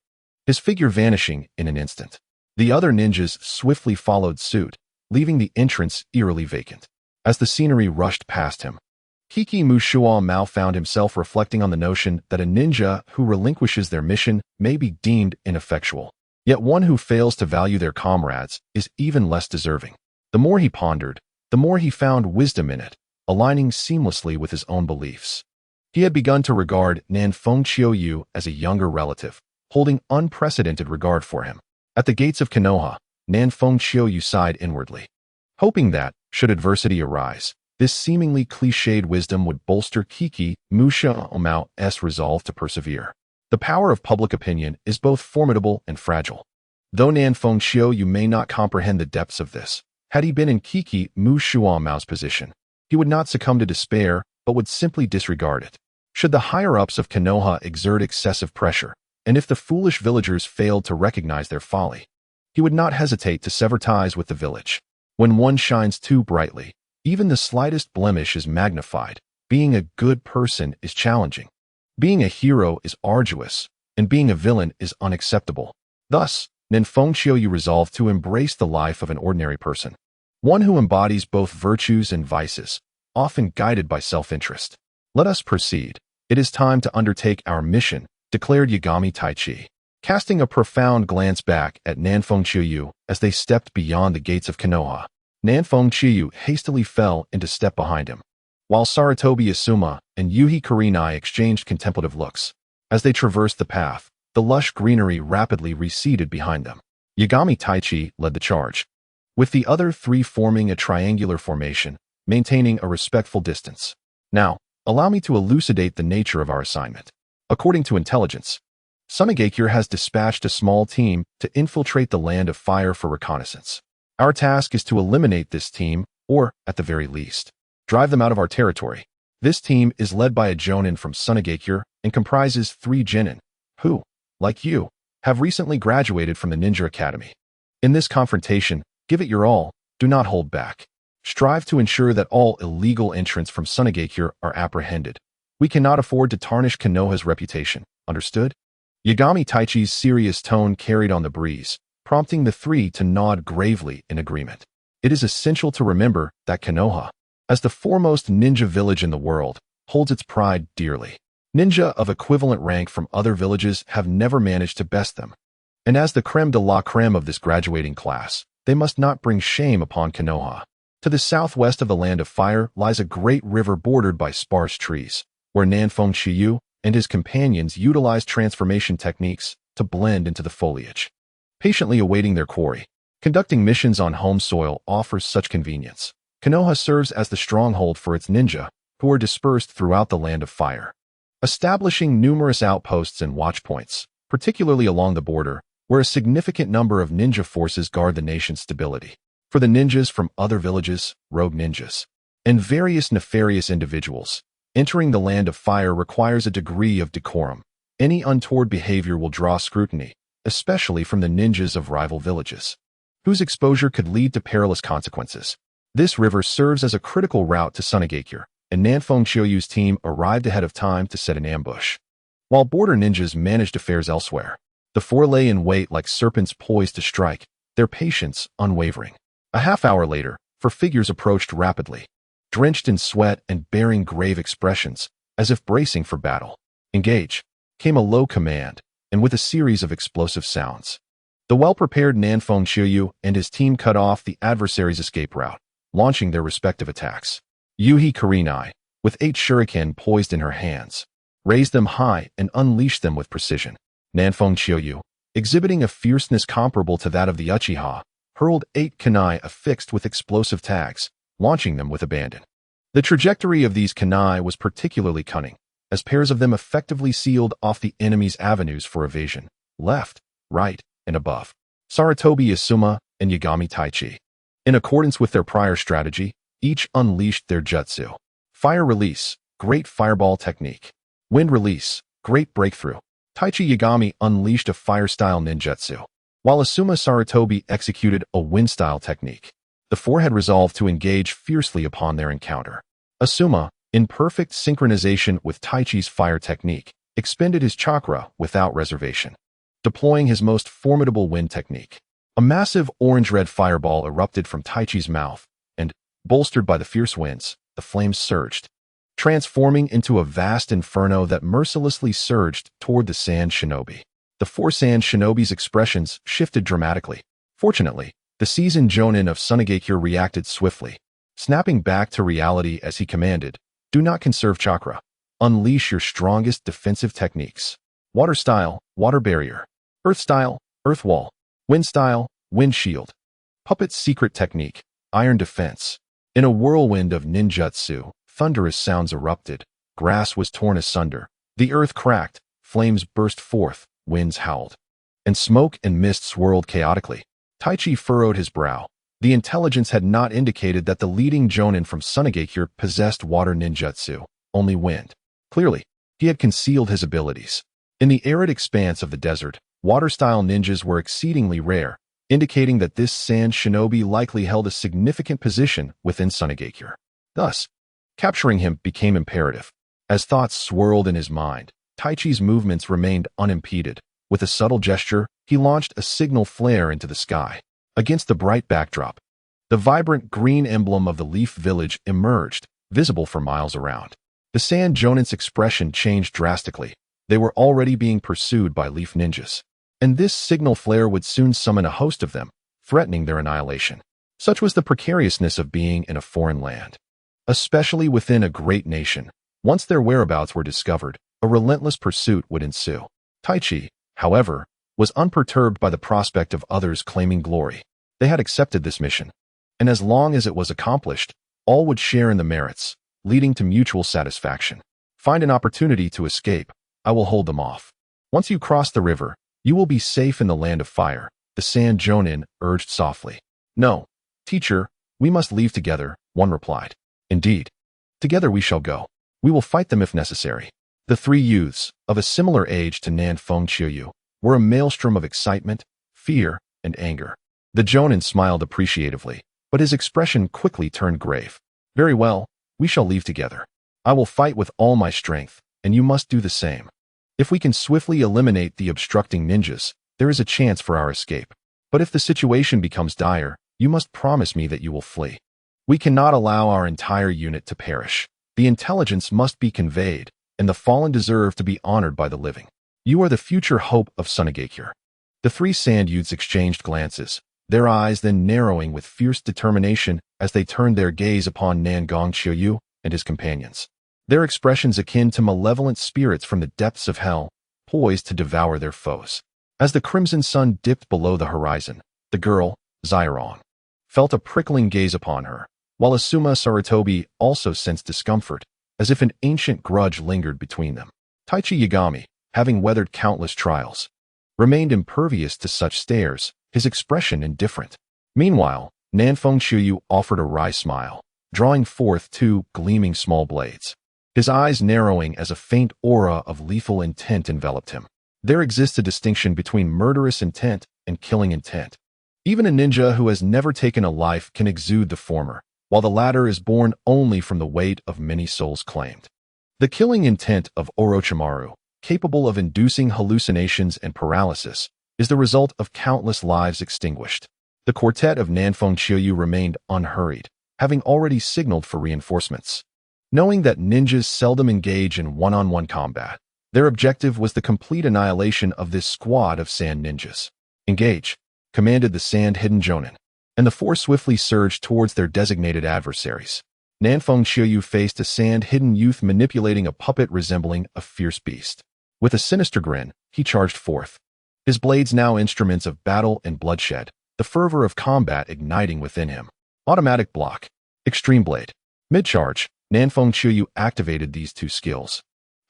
his figure vanishing in an instant. The other ninjas swiftly followed suit, leaving the entrance eerily vacant. As the scenery rushed past him, Kiki Mu Shuan Mao found himself reflecting on the notion that a ninja who relinquishes their mission may be deemed ineffectual. Yet one who fails to value their comrades is even less deserving. The more he pondered, the more he found wisdom in it, aligning seamlessly with his own beliefs. He had begun to regard Nanfeng Qiuyu as a younger relative, holding unprecedented regard for him. At the gates of Konoha, Nanfeng Qiuyu sighed inwardly, hoping that, should adversity arise, this seemingly cliched wisdom would bolster Kiki Mu Shuan Mao's resolve to persevere. The power of public opinion is both formidable and fragile. Though Nanfeng Qiuyu may not comprehend the depths of this, had he been in Kiki Mu Shuan Mao's position, he would not succumb to despair, but would simply disregard it. Should the higher-ups of Konoha exert excessive pressure, and if the foolish villagers failed to recognize their folly, he would not hesitate to sever ties with the village. When one shines too brightly, even the slightest blemish is magnified. Being a good person is challenging. Being a hero is arduous, and being a villain is unacceptable. Thus, Nanfeng Qiuyu resolved to embrace the life of an ordinary person, one who embodies both virtues and vices, often guided by self-interest. Let us proceed. It is time to undertake our mission, declared Yagami Taichi, casting a profound glance back at Nanfeng Qiuyu as they stepped beyond the gates of Konoha. Nanfeng Qiuyu hastily fell into step behind him, while Saratobi Asuma and Yuhi Kurenai exchanged contemplative looks. As they traversed the path, the lush greenery rapidly receded behind them. Yagami Taichi led the charge, with the other three forming a triangular formation, maintaining a respectful distance. Now, allow me to elucidate the nature of our assignment. According to intelligence, Sunagakure has dispatched a small team to infiltrate the Land of Fire for reconnaissance. Our task is to eliminate this team, or, at the very least, drive them out of our territory. This team is led by a jonin from Sunagakure and comprises 3 genin, who, like you, have recently graduated from the Ninja Academy. In this confrontation, give it your all, do not hold back. Strive to ensure that all illegal entrants from Sunagakure are apprehended. We cannot afford to tarnish Konoha's reputation, understood? Yagami Taichi's serious tone carried on the breeze, prompting the 3 to nod gravely in agreement. It is essential to remember that Konoha, as the foremost ninja village in the world, holds its pride dearly. Ninja of equivalent rank from other villages have never managed to best them. And as the creme de la creme of this graduating class, they must not bring shame upon Konoha. To the southwest of the Land of Fire lies a great river bordered by sparse trees, where Nanfeng Qiuyu and his companions utilize transformation techniques to blend into the foliage. Patiently awaiting their quarry, conducting missions on home soil offers such convenience. Konoha serves as the stronghold for its ninja, who are dispersed throughout the Land of Fire. establishing numerous outposts and watchpoints, particularly along the border, where a significant number of ninja forces guard the nation's stability. For the ninjas from other villages, rogue ninjas, and various nefarious individuals, entering the land of fire requires a degree of decorum. Any untoward behavior will draw scrutiny, especially from the ninjas of rival villages, whose exposure could lead to perilous consequences. This river serves as a critical route to Sunagakure, and Nanfeng Chiyoyu's team arrived ahead of time to set an ambush. While border ninjas managed affairs elsewhere, the four lay in wait like serpents poised to strike, their patience unwavering. A half-hour later, four figures approached rapidly, drenched in sweat and bearing grave expressions, as if bracing for battle. Engage, came a low command, and with a series of explosive sounds, the well-prepared Nanfeng Chiyoyu and his team cut off the adversary's escape route, launching their respective attacks. Yuhi Kurenai, with 8 shuriken poised in her hands, raised them high and unleashed them with precision. Nanfeng Chiyoyu, exhibiting a fierceness comparable to that of the Uchiha, hurled 8 kunai affixed with explosive tags, launching them with abandon. The trajectory of these kunai was particularly cunning, as pairs of them effectively sealed off the enemy's avenues for evasion, left, right, and above. Sarutobi Asuma and Yagami Taichi, in accordance with their prior strategy, each unleashed their jutsu. Fire release, great fireball technique. Wind release, great breakthrough. Taichi Yagami unleashed a fire-style ninjutsu, while Asuma Sarutobi executed a wind-style technique. The four had resolved to engage fiercely upon their encounter. Asuma, in perfect synchronization with Taichi's fire technique, expended his chakra without reservation, deploying his most formidable wind technique. A massive orange-red fireball erupted from Taichi's mouth, and, bolstered by the fierce winds, the flames surged, transforming into a vast inferno that mercilessly surged toward the Sand Shinobi. The 4 Sand Shinobi's expressions shifted dramatically. Fortunately, the seasoned Jonin of Sunagakure reacted swiftly, snapping back to reality as he commanded, "Do not conserve chakra. Unleash your strongest defensive techniques. Water style, water barrier. Earth style, earth wall. Wind style, wind shield. Puppet's secret technique, iron defense." In a whirlwind of ninjutsu, thunderous sounds erupted, grass was torn asunder, the earth cracked, flames burst forth, winds howled, and smoke and mist swirled chaotically. Taichi furrowed his brow. The intelligence had not indicated that the leading Jonin from Sunagakure possessed water ninjutsu, only wind. Clearly, he had concealed his abilities. In the arid expanse of the desert, water-style ninjas were exceedingly rare, indicating that this Sand Shinobi likely held a significant position within Sunagakure. Thus, capturing him became imperative. As thoughts swirled in his mind, Taichi's movements remained unimpeded. With a subtle gesture, he launched a signal flare into the sky. Against the bright backdrop, the vibrant green emblem of the Leaf Village emerged, visible for miles around. The Sand Jonin's expression changed drastically. They were already being pursued by Leaf Ninjas, and this signal flare would soon summon a host of them, threatening their annihilation. Such was the precariousness of being in a foreign land, especially within a great nation. Once their whereabouts were discovered, a relentless pursuit would ensue. Taichi, however, was unperturbed by the prospect of others claiming glory. They had accepted this mission, and as long as it was accomplished, all would share in the merits, leading to mutual satisfaction. Find an opportunity to escape. I will hold them off. Once you cross the river, you will be safe in the land of fire, the Sand Jonin urged softly. No, teacher, we must leave together, one replied. Indeed. Together we shall go. We will fight them if necessary. The 3 youths, of a similar age to Nanfeng Chiyoyu, were a maelstrom of excitement, fear, and anger. The Jonin smiled appreciatively, but his expression quickly turned grave. Very well, we shall leave together. I will fight with all my strength, and you must do the same. If we can swiftly eliminate the obstructing ninjas, there is a chance for our escape. But if the situation becomes dire, you must promise me that you will flee. We cannot allow our entire unit to perish. The intelligence must be conveyed, and the fallen deserve to be honored by the living. You are the future hope of Sunagakure. The 3 sand youths exchanged glances, their eyes then narrowing with fierce determination as they turned their gaze upon Nanfeng Chiyoyu and his companions. Their expressions akin to malevolent spirits from the depths of hell, poised to devour their foes. As the crimson sun dipped below the horizon, the girl, Zairong, felt a prickling gaze upon her, while Asuma Sarutobi also sensed discomfort, as if an ancient grudge lingered between them. Taichi Yagami, having weathered countless trials, remained impervious to such stares, his expression indifferent. Meanwhile, Nanfeng Qiuyu offered a wry smile, drawing forth two gleaming small blades, his eyes narrowing as a faint aura of lethal intent enveloped him. There exists a distinction between murderous intent and killing intent. Even a ninja who has never taken a life can exude the former, while the latter is born only from the weight of many souls claimed. The killing intent of Orochimaru, capable of inducing hallucinations and paralysis, is the result of countless lives extinguished. The quartet of Nanfeng Qiuyu remained unhurried, having already signaled for reinforcements. Knowing that ninjas seldom engage in one-on-one combat, their objective was the complete annihilation of this squad of sand ninjas. "Engage," commanded the sand-hidden Jonin, and the four swiftly surged towards their designated adversaries. Nanfeng Qiuyu faced a sand-hidden youth manipulating a puppet resembling a fierce beast. With a sinister grin, he charged forth, his blades now instruments of battle and bloodshed, the fervor of combat igniting within him. Automatic block, extreme blade, mid-charge. Nanfeng Qiuyu activated these two skills,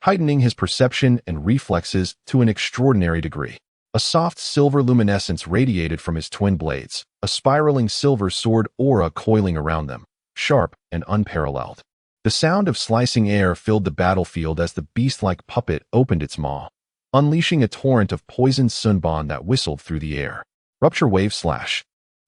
heightening his perception and reflexes to an extraordinary degree. A soft silver luminescence radiated from his twin blades, a spiraling silver sword aura coiling around them, sharp and unparalleled. The sound of slicing air filled the battlefield as the beast-like puppet opened its maw, unleashing a torrent of poisoned sunban that whistled through the air. Rupture wave slash.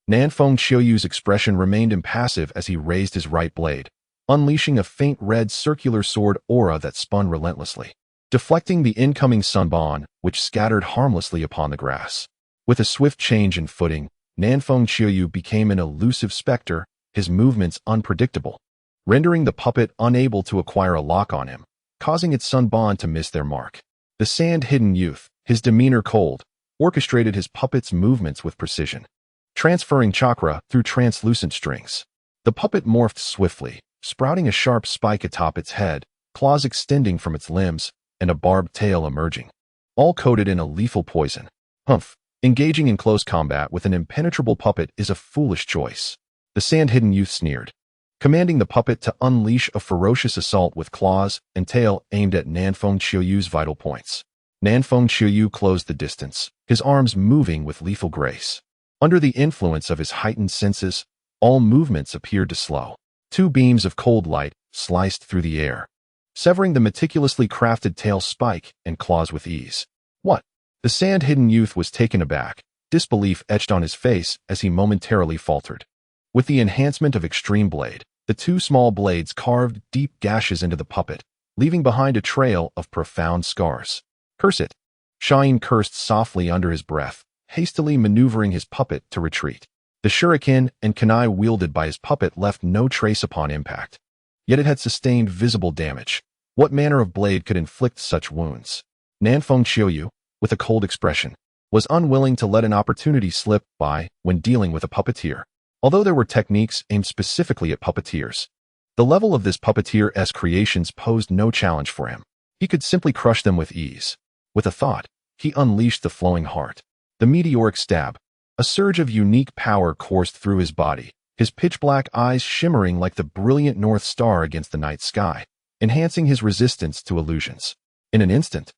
Nanfeng Qiuyu's expression remained impassive as he raised his right blade, unleashing a faint red circular sword aura that spun relentlessly, deflecting the incoming sunban, which scattered harmlessly upon the grass. With a swift change in footing, Nanfeng Qiuyu became an elusive specter, his movements unpredictable, rendering the puppet unable to acquire a lock on him, causing its sunban to miss their mark. The sand-hidden youth, his demeanor cold, orchestrated his puppet's movements with precision, transferring chakra through translucent strings. The puppet morphed swiftly, sprouting a sharp spike atop its head, claws extending from its limbs, and a barbed tail emerging, all coated in a lethal poison. Humph! Engaging in close combat with an impenetrable puppet is a foolish choice. The sand-hidden youth sneered, commanding the puppet to unleash a ferocious assault with claws and tail aimed at Nanfeng Qiuyu's vital points. Nanfeng Qiuyu closed the distance, his arms moving with lethal grace. Under the influence of his heightened senses, all movements appeared to slow. Two beams of cold light sliced through the air, severing the meticulously crafted tail spike and claws with ease. What? The sand-hidden youth was taken aback, disbelief etched on his face as he momentarily faltered. With the enhancement of Extreme Blade, the two small blades carved deep gashes into the puppet, leaving behind a trail of profound scars. "Curse it!" Shine cursed softly under his breath, hastily maneuvering his puppet to retreat. The shuriken and kunai wielded by his puppet left no trace upon impact. Yet it had sustained visible damage. What manner of blade could inflict such wounds? Nanfeng Qiuyu, with a cold expression, was unwilling to let an opportunity slip by when dealing with a puppeteer. Although there were techniques aimed specifically at puppeteers, the level of this puppeteer-esque creations posed no challenge for him. He could simply crush them with ease. With a thought, he unleashed the flowing heart, the meteoric stab. A surge of unique power coursed through his body, his pitch-black eyes shimmering like the brilliant North Star against the night sky, enhancing his resistance to illusions. In an instant,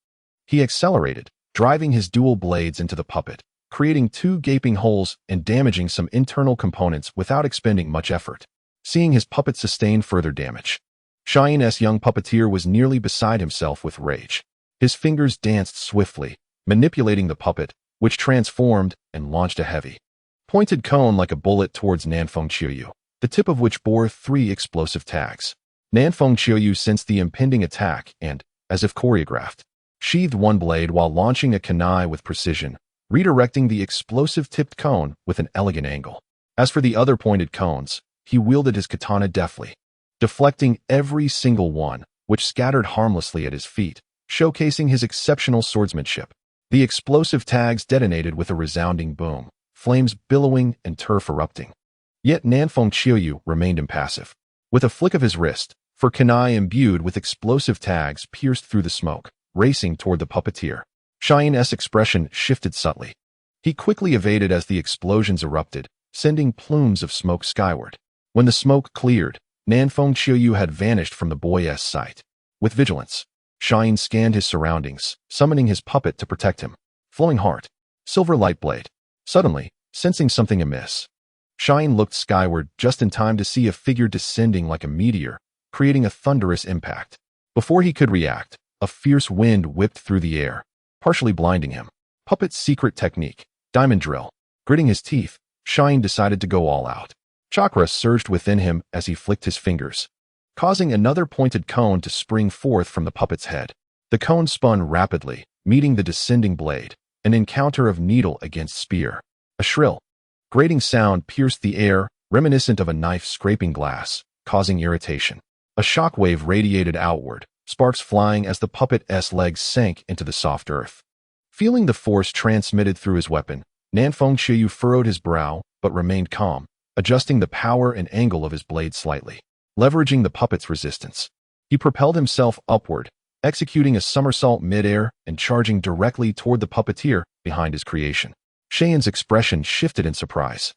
he accelerated, driving his dual blades into the puppet, creating two gaping holes and damaging some internal components without expending much effort. Seeing his puppet sustain further damage, Shine's young puppeteer was nearly beside himself with rage. His fingers danced swiftly, manipulating the puppet, which transformed and launched a heavy, pointed cone like a bullet towards Nanfeng Qiuyu, the tip of which bore 3 explosive tags. Nanfeng Qiuyu sensed the impending attack and, as if choreographed, sheathed one blade while launching a kunai with precision, redirecting the explosive-tipped cone with an elegant angle. As for the other pointed cones, he wielded his katana deftly, deflecting every single one, which scattered harmlessly at his feet, showcasing his exceptional swordsmanship. The explosive tags detonated with a resounding boom, flames billowing and turf erupting. Yet Nanfeng Qiuyu remained impassive. With a flick of his wrist, for kunai imbued with explosive tags pierced through the smoke, racing toward the puppeteer. Shine's expression shifted subtly. He quickly evaded as the explosions erupted, sending plumes of smoke skyward. When the smoke cleared, Nanfeng Qiuyu had vanished from the boy's sight. With vigilance, Shine scanned his surroundings, summoning his puppet to protect him. Flowing heart. Silver light blade. Suddenly, sensing something amiss, Shine looked skyward just in time to see a figure descending like a meteor, creating a thunderous impact. Before he could react, a fierce wind whipped through the air, partially blinding him. Puppet's secret technique, diamond drill. Gritting his teeth, Shine decided to go all out. Chakra surged within him as he flicked his fingers, causing another pointed cone to spring forth from the puppet's head. The cone spun rapidly, meeting the descending blade, an encounter of needle against spear. A shrill, grating sound pierced the air, reminiscent of a knife scraping glass, causing irritation. A shockwave radiated outward, sparks flying as the puppet's legs sank into the soft earth. Feeling the force transmitted through his weapon, Nanfeng Qiyu furrowed his brow, but remained calm, adjusting the power and angle of his blade slightly. Leveraging the puppet's resistance, he propelled himself upward, executing a somersault mid-air and charging directly toward the puppeteer behind his creation. Shayan's expression shifted in surprise.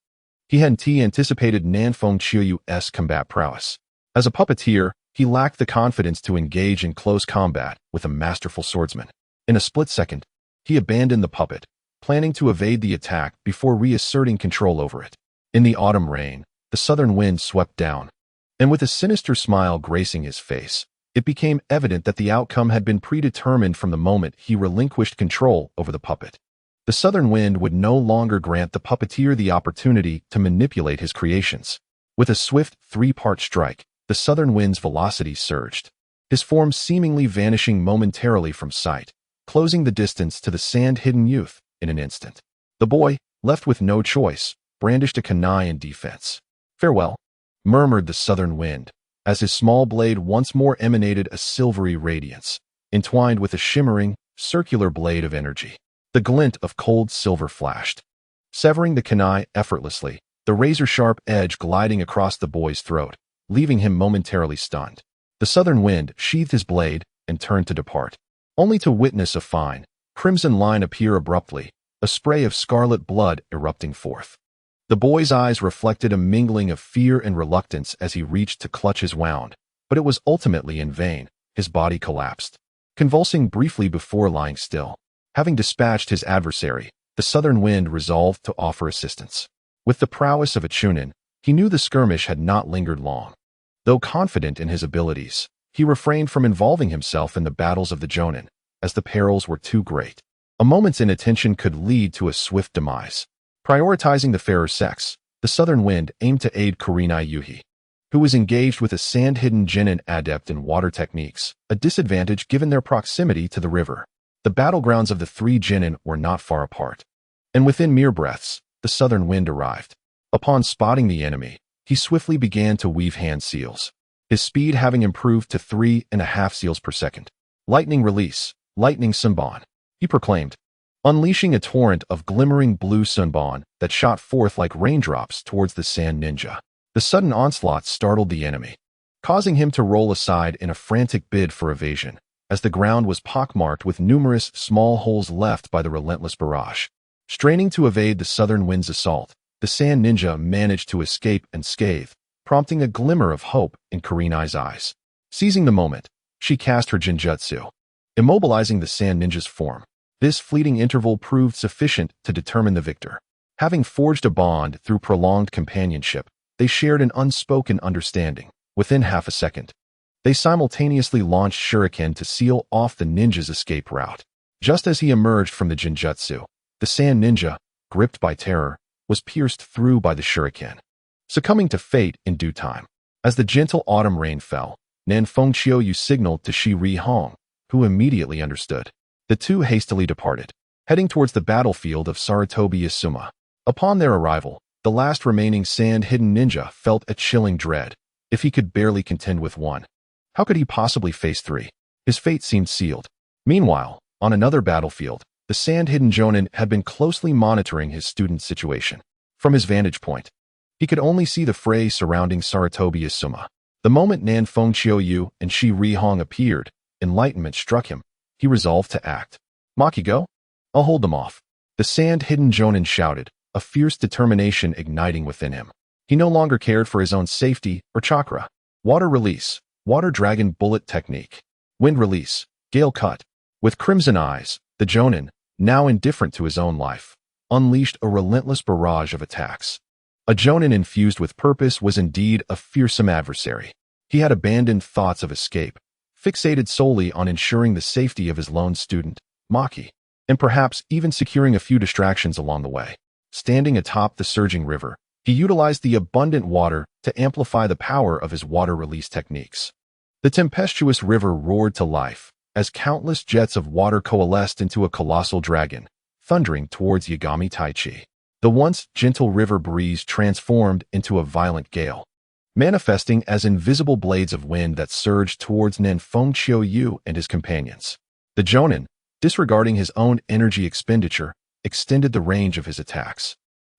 He hadn't anticipated Nanfeng Qiyu's combat prowess. As a puppeteer, he lacked the confidence to engage in close combat with a masterful swordsman. In a split second, he abandoned the puppet, planning to evade the attack before reasserting control over it. In the autumn rain, the southern wind swept down, and with a sinister smile gracing his face, it became evident that the outcome had been predetermined from the moment he relinquished control over the puppet. The southern wind would no longer grant the puppeteer the opportunity to manipulate his creations. With a swift three-part strike, the southern wind's velocity surged, his form seemingly vanishing momentarily from sight, closing the distance to the sand-hidden youth in an instant. The boy, left with no choice, brandished a kunai in defense. "Farewell," murmured the southern wind, as his small blade once more emanated a silvery radiance, entwined with a shimmering, circular blade of energy. The glint of cold silver flashed, severing the kunai effortlessly, the razor-sharp edge gliding across the boy's throat, leaving him momentarily stunned. The southern wind sheathed his blade and turned to depart, only to witness a fine, crimson line appear abruptly, a spray of scarlet blood erupting forth. The boy's eyes reflected a mingling of fear and reluctance as he reached to clutch his wound, but it was ultimately in vain. His body collapsed, convulsing briefly before lying still. Having dispatched his adversary, the southern wind resolved to offer assistance. With the prowess of a chunin, he knew the skirmish had not lingered long. Though confident in his abilities, he refrained from involving himself in the battles of the jonin, as the perils were too great. A moment's inattention could lead to a swift demise. Prioritizing the fairer sex, the southern wind aimed to aid Kurenai Yuhi, who was engaged with a sand-hidden genin adept in water techniques, a disadvantage given their proximity to the river. The battlegrounds of the three genin were not far apart, and within mere breaths, the southern wind arrived. Upon spotting the enemy, he swiftly began to weave hand seals, his speed having improved to 3.5 seals per second. "Lightning release, lightning sunbon," he proclaimed, unleashing a torrent of glimmering blue sunbon that shot forth like raindrops towards the sand ninja. The sudden onslaught startled the enemy, causing him to roll aside in a frantic bid for evasion, as the ground was pockmarked with numerous small holes left by the relentless barrage. Straining to evade the southern wind's assault, the sand ninja managed to escape unscathed, prompting a glimmer of hope in Kurenai's eyes. Seizing the moment, she cast her jinjutsu, immobilizing the sand ninja's form. This fleeting interval proved sufficient to determine the victor. Having forged a bond through prolonged companionship, they shared an unspoken understanding. Within half a second, they simultaneously launched shuriken to seal off the ninja's escape route. Just as he emerged from the jinjutsu, the sand ninja, gripped by terror, was pierced through by the shuriken, succumbing to fate in due time. As the gentle autumn rain fell, Nanfeng Qiyu signaled to Shi Ri Hong, who immediately understood. The two hastily departed, heading towards the battlefield of Sarutobi Isuma. Upon their arrival, the last remaining sand-hidden ninja felt a chilling dread. If he could barely contend with one, how could he possibly face three? His fate seemed sealed. Meanwhile, on another battlefield, the sand-hidden jonin had been closely monitoring his student's situation. From his vantage point, he could only see the fray surrounding Sarutobi Isuma. The moment Nanfeng Qiyu and Shi Ri Hong appeared, enlightenment struck him. He resolved to act. "Makigo? I'll hold them off," the sand-hidden jonin shouted, a fierce determination igniting within him. He no longer cared for his own safety or chakra. Water release, water dragon bullet technique. Wind release, Gale cut. With crimson eyes, the Jonin, now indifferent to his own life, unleashed a relentless barrage of attacks. A Jonin infused with purpose was indeed a fearsome adversary. He had abandoned thoughts of escape, fixated solely on ensuring the safety of his lone student, Maki, and perhaps even securing a few distractions along the way. Standing atop the surging river, he utilized the abundant water to amplify the power of his water release techniques. The tempestuous river roared to life as countless jets of water coalesced into a colossal dragon, thundering towards Yagami Taichi. The once gentle river breeze transformed into a violent gale, manifesting as invisible blades of wind that surged towards Nanfeng Qiuyu and his companions. The Jonin, disregarding his own energy expenditure, extended the range of his attacks,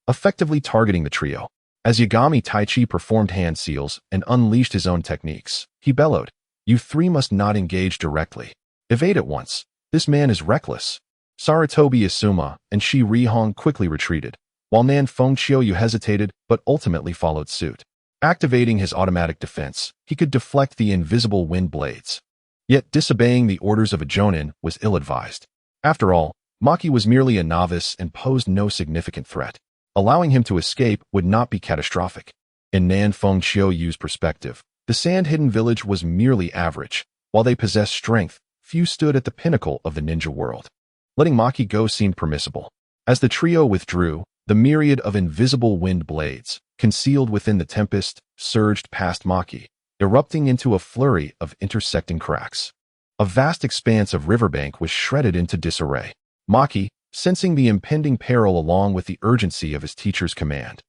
effectively targeting the trio. As Yagami Taichi performed hand seals and unleashed his own techniques, he bellowed, "You three must not engage directly. Evade at once. This man is reckless." Sarutobi Asuma and Shi Rihong quickly retreated, while Nanfeng Qiuyu hesitated but ultimately followed suit. Activating his automatic defense, he could deflect the invisible wind blades. Yet disobeying the orders of a Jonin was ill-advised. After all, Maki was merely a novice and posed no significant threat. Allowing him to escape would not be catastrophic. In Nanfeng Qiuyu's perspective, the sand-hidden village was merely average. While they possessed strength, few stood at the pinnacle of the ninja world. Letting Maki go seemed permissible. As the trio withdrew, the myriad of invisible wind blades, concealed within the tempest, surged past Maki, erupting into a flurry of intersecting cracks. A vast expanse of riverbank was shredded into disarray. Maki, sensing the impending peril along with the urgency of his teacher's command,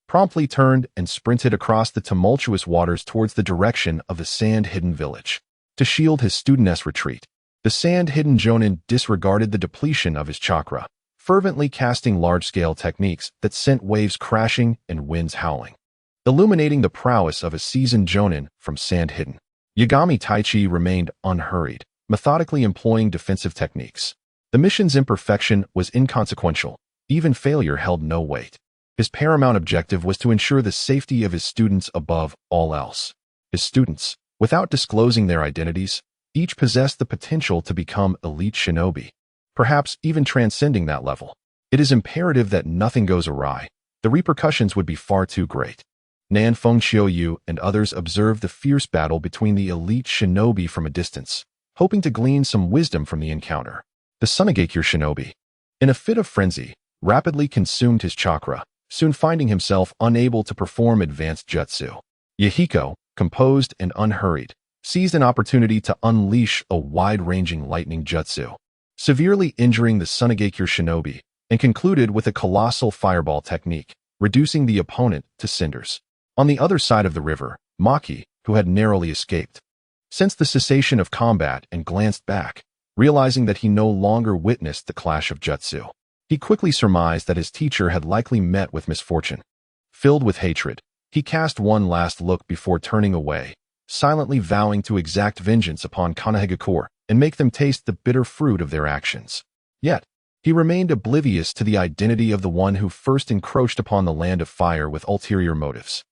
promptly turned and sprinted across the tumultuous waters towards the direction of the sand-hidden village. To shield his studentess retreat, the sand-hidden Jonin disregarded the depletion of his chakra, fervently casting large-scale techniques that sent waves crashing and winds howling, illuminating the prowess of a seasoned Jonin from sand-hidden. Yagami Taichi remained unhurried, methodically employing defensive techniques. The mission's imperfection was inconsequential. Even failure held no weight. His paramount objective was to ensure the safety of his students above all else. His students, without disclosing their identities, each possessed the potential to become elite shinobi, perhaps even transcending that level. It is imperative that nothing goes awry. The repercussions would be far too great. Nanfeng Qiuyu and others observed the fierce battle between the elite shinobi from a distance, hoping to glean some wisdom from the encounter. The Sunagakure shinobi, in a fit of frenzy, rapidly consumed his chakra, soon finding himself unable to perform advanced jutsu. Yahiko, composed and unhurried, seized an opportunity to unleash a wide-ranging lightning jutsu, severely injuring the Sunagakure shinobi, and concluded with a colossal fireball technique, reducing the opponent to cinders. On the other side of the river, Maki, who had narrowly escaped, sensed the cessation of combat and glanced back, realizing that he no longer witnessed the clash of jutsu. He quickly surmised that his teacher had likely met with misfortune. Filled with hatred, he cast one last look before turning away, silently vowing to exact vengeance upon Konoha and make them taste the bitter fruit of their actions. Yet, he remained oblivious to the identity of the one who first encroached upon the land of fire with ulterior motives.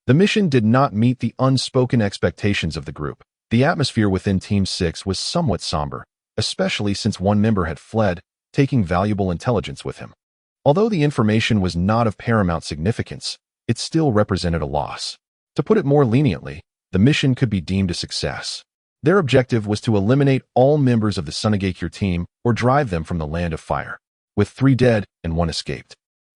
The mission did not meet the unspoken expectations of the group. The atmosphere within Team 6 was somewhat somber, especially since one member had fled, taking valuable intelligence with him. Although the information was not of paramount significance, it still represented a loss. To put it more leniently, the mission could be deemed a success. Their objective was to eliminate all members of the Sunagakure team or drive them from the land of fire. With 3 dead and 1 escaped,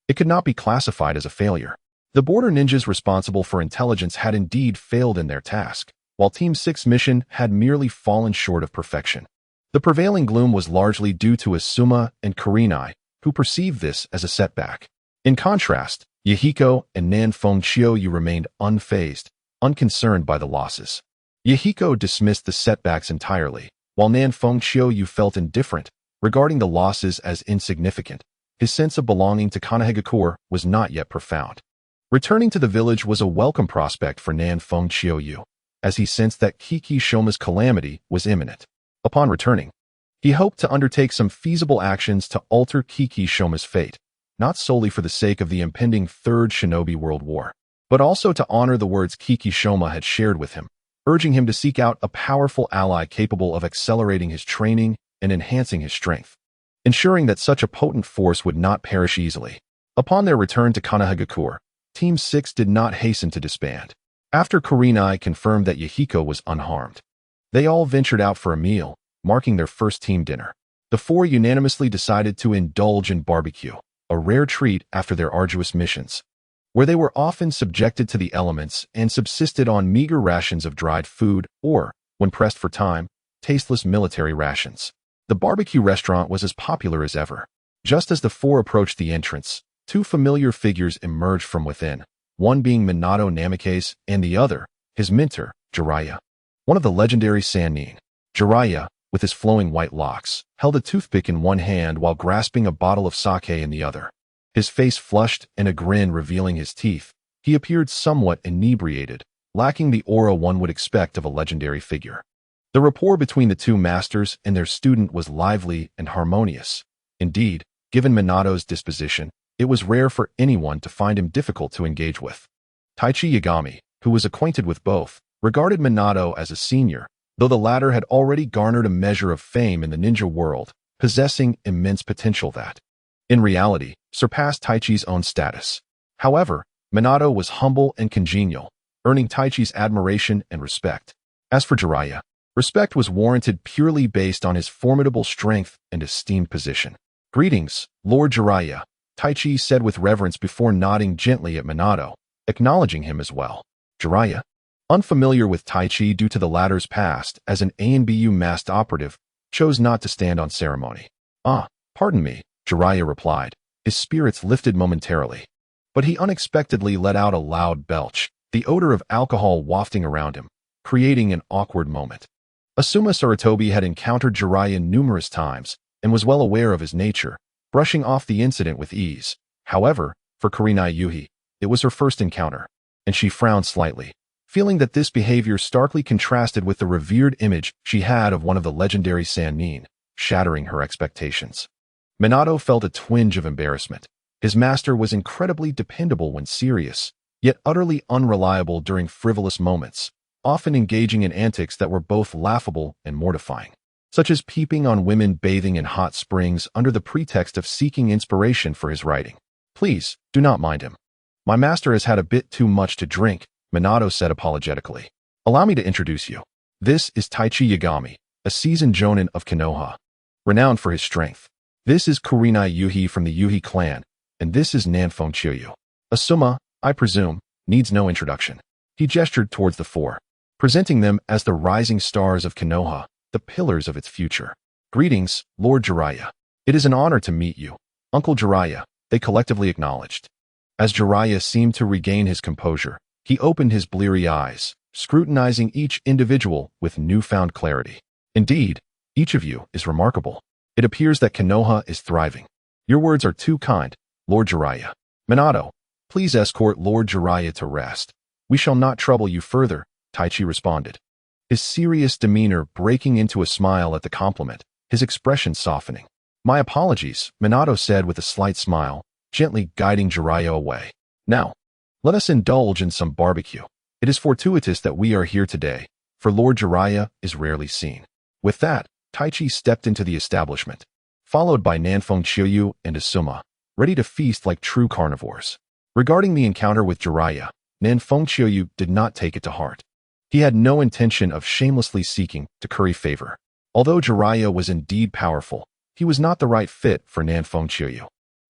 it could not be classified as a failure. The border ninjas responsible for intelligence had indeed failed in their task, while Team 6's mission had merely fallen short of perfection. The prevailing gloom was largely due to Asuma and Kurenai, who perceived this as a setback. In contrast, Yahiko and Nanfeng Qiuyu remained unfazed, unconcerned by the losses. Yahiko dismissed the setbacks entirely, while Nanfeng Qiuyu felt indifferent, regarding the losses as insignificant. His sense of belonging to Konoha was not yet profound. Returning to the village was a welcome prospect for Nanfeng Qiuyu, as he sensed that Kiki Shoma's calamity was imminent. Upon returning, he hoped to undertake some feasible actions to alter Kiki Shoma's fate, not solely for the sake of the impending Third Shinobi World War, but also to honor the words Kiki Shoma had shared with him, urging him to seek out a powerful ally capable of accelerating his training and enhancing his strength, ensuring that such a potent force would not perish easily. Upon their return to Konoha, Team 6 did not hasten to disband. After Kurenai confirmed that Yahiko was unharmed, they all ventured out for a meal, marking their first team dinner. The four unanimously decided to indulge in barbecue, a rare treat after their arduous missions, where they were often subjected to the elements and subsisted on meager rations of dried food or, when pressed for time, tasteless military rations. The barbecue restaurant was as popular as ever. Just as the four approached the entrance, two familiar figures emerged from within, one being Minato Namikaze and the other, his mentor, Jiraiya. One of the legendary Sannin. Jiraiya, with his flowing white locks, held a toothpick in one hand while grasping a bottle of sake in the other. His face flushed and a grin revealing his teeth, he appeared somewhat inebriated, lacking the aura one would expect of a legendary figure. The rapport between the two masters and their student was lively and harmonious. Indeed, given Minato's disposition, it was rare for anyone to find him difficult to engage with. Taichi Yagami, who was acquainted with both, regarded Minato as a senior, though the latter had already garnered a measure of fame in the ninja world, possessing immense potential that, in reality, surpassed Taichi's own status. However, Minato was humble and congenial, earning Taichi's admiration and respect. As for Jiraiya, respect was warranted purely based on his formidable strength and esteemed position. "Greetings, Lord Jiraiya," Taichi said with reverence before nodding gently at Minato, acknowledging him as well. Jiraiya, unfamiliar with Taichi due to the latter's past as an ANBU masked operative, chose not to stand on ceremony. Pardon me," Jiraiya replied, his spirits lifted momentarily. But he unexpectedly let out a loud belch, the odor of alcohol wafting around him, creating an awkward moment. Asuma Sarutobi had encountered Jiraiya numerous times and was well aware of his nature, brushing off the incident with ease. However, for Kurenai Yuhi, it was her first encounter, and she frowned slightly, feeling that this behavior starkly contrasted with the revered image she had of one of the legendary Sannin, shattering her expectations. Minato felt a twinge of embarrassment. His master was incredibly dependable when serious, yet utterly unreliable during frivolous moments, often engaging in antics that were both laughable and mortifying, such as peeping on women bathing in hot springs under the pretext of seeking inspiration for his writing. "Please, do not mind him. My master has had a bit too much to drink," Minato said apologetically. "Allow me to introduce you. This is Taichi Yagami, a seasoned jonin of Konoha, renowned for his strength. This is Kurenai Yuhi from the Yuhi clan, and this is Nanfeng Chiuyu. Asuma, I presume, needs no introduction." He gestured towards the four, presenting them as the rising stars of Konoha, the pillars of its future. "Greetings, Lord Jiraiya. It is an honor to meet you, Uncle Jiraiya," they collectively acknowledged. As Jiraiya seemed to regain his composure, he opened his bleary eyes, scrutinizing each individual with newfound clarity. "Indeed, each of you is remarkable. It appears that Konoha is thriving. Your words are too kind, Lord Jiraiya. Minato, please escort Lord Jiraiya to rest. We shall not trouble you further," Taichi responded, his serious demeanor breaking into a smile at the compliment, his expression softening. "My apologies," Minato said with a slight smile, gently guiding Jiraiya away. "Now, let us indulge in some barbecue. It is fortuitous that we are here today, for Lord Jiraiya is rarely seen." With that, Taichi stepped into the establishment, followed by Nanfeng Chiuyu and Asuma, ready to feast like true carnivores. Regarding the encounter with Jiraiya, Nanfeng Chiuyu did not take it to heart. He had no intention of shamelessly seeking to curry favor. Although Jiraiya was indeed powerful, he was not the right fit for Nanfeng Chiuyu,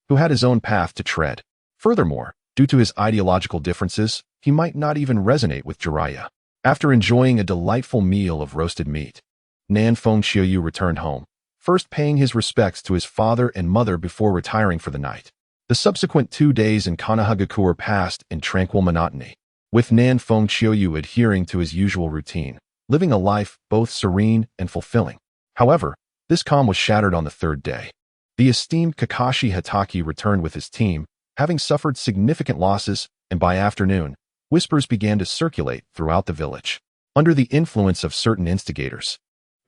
who had his own path to tread. Furthermore, due to his ideological differences, he might not even resonate with Jiraiya. After enjoying a delightful meal of roasted meat, Nanfeng Chiuyu returned home, first paying his respects to his father and mother before retiring for the night. The subsequent 2 days in Konoha passed in tranquil monotony, with Nanfeng Chiuyu adhering to his usual routine, living a life both serene and fulfilling. However, this calm was shattered on the third day. The esteemed Kakashi Hatake returned with his team, having suffered significant losses, and by afternoon, whispers began to circulate throughout the village. Under the influence of certain instigators,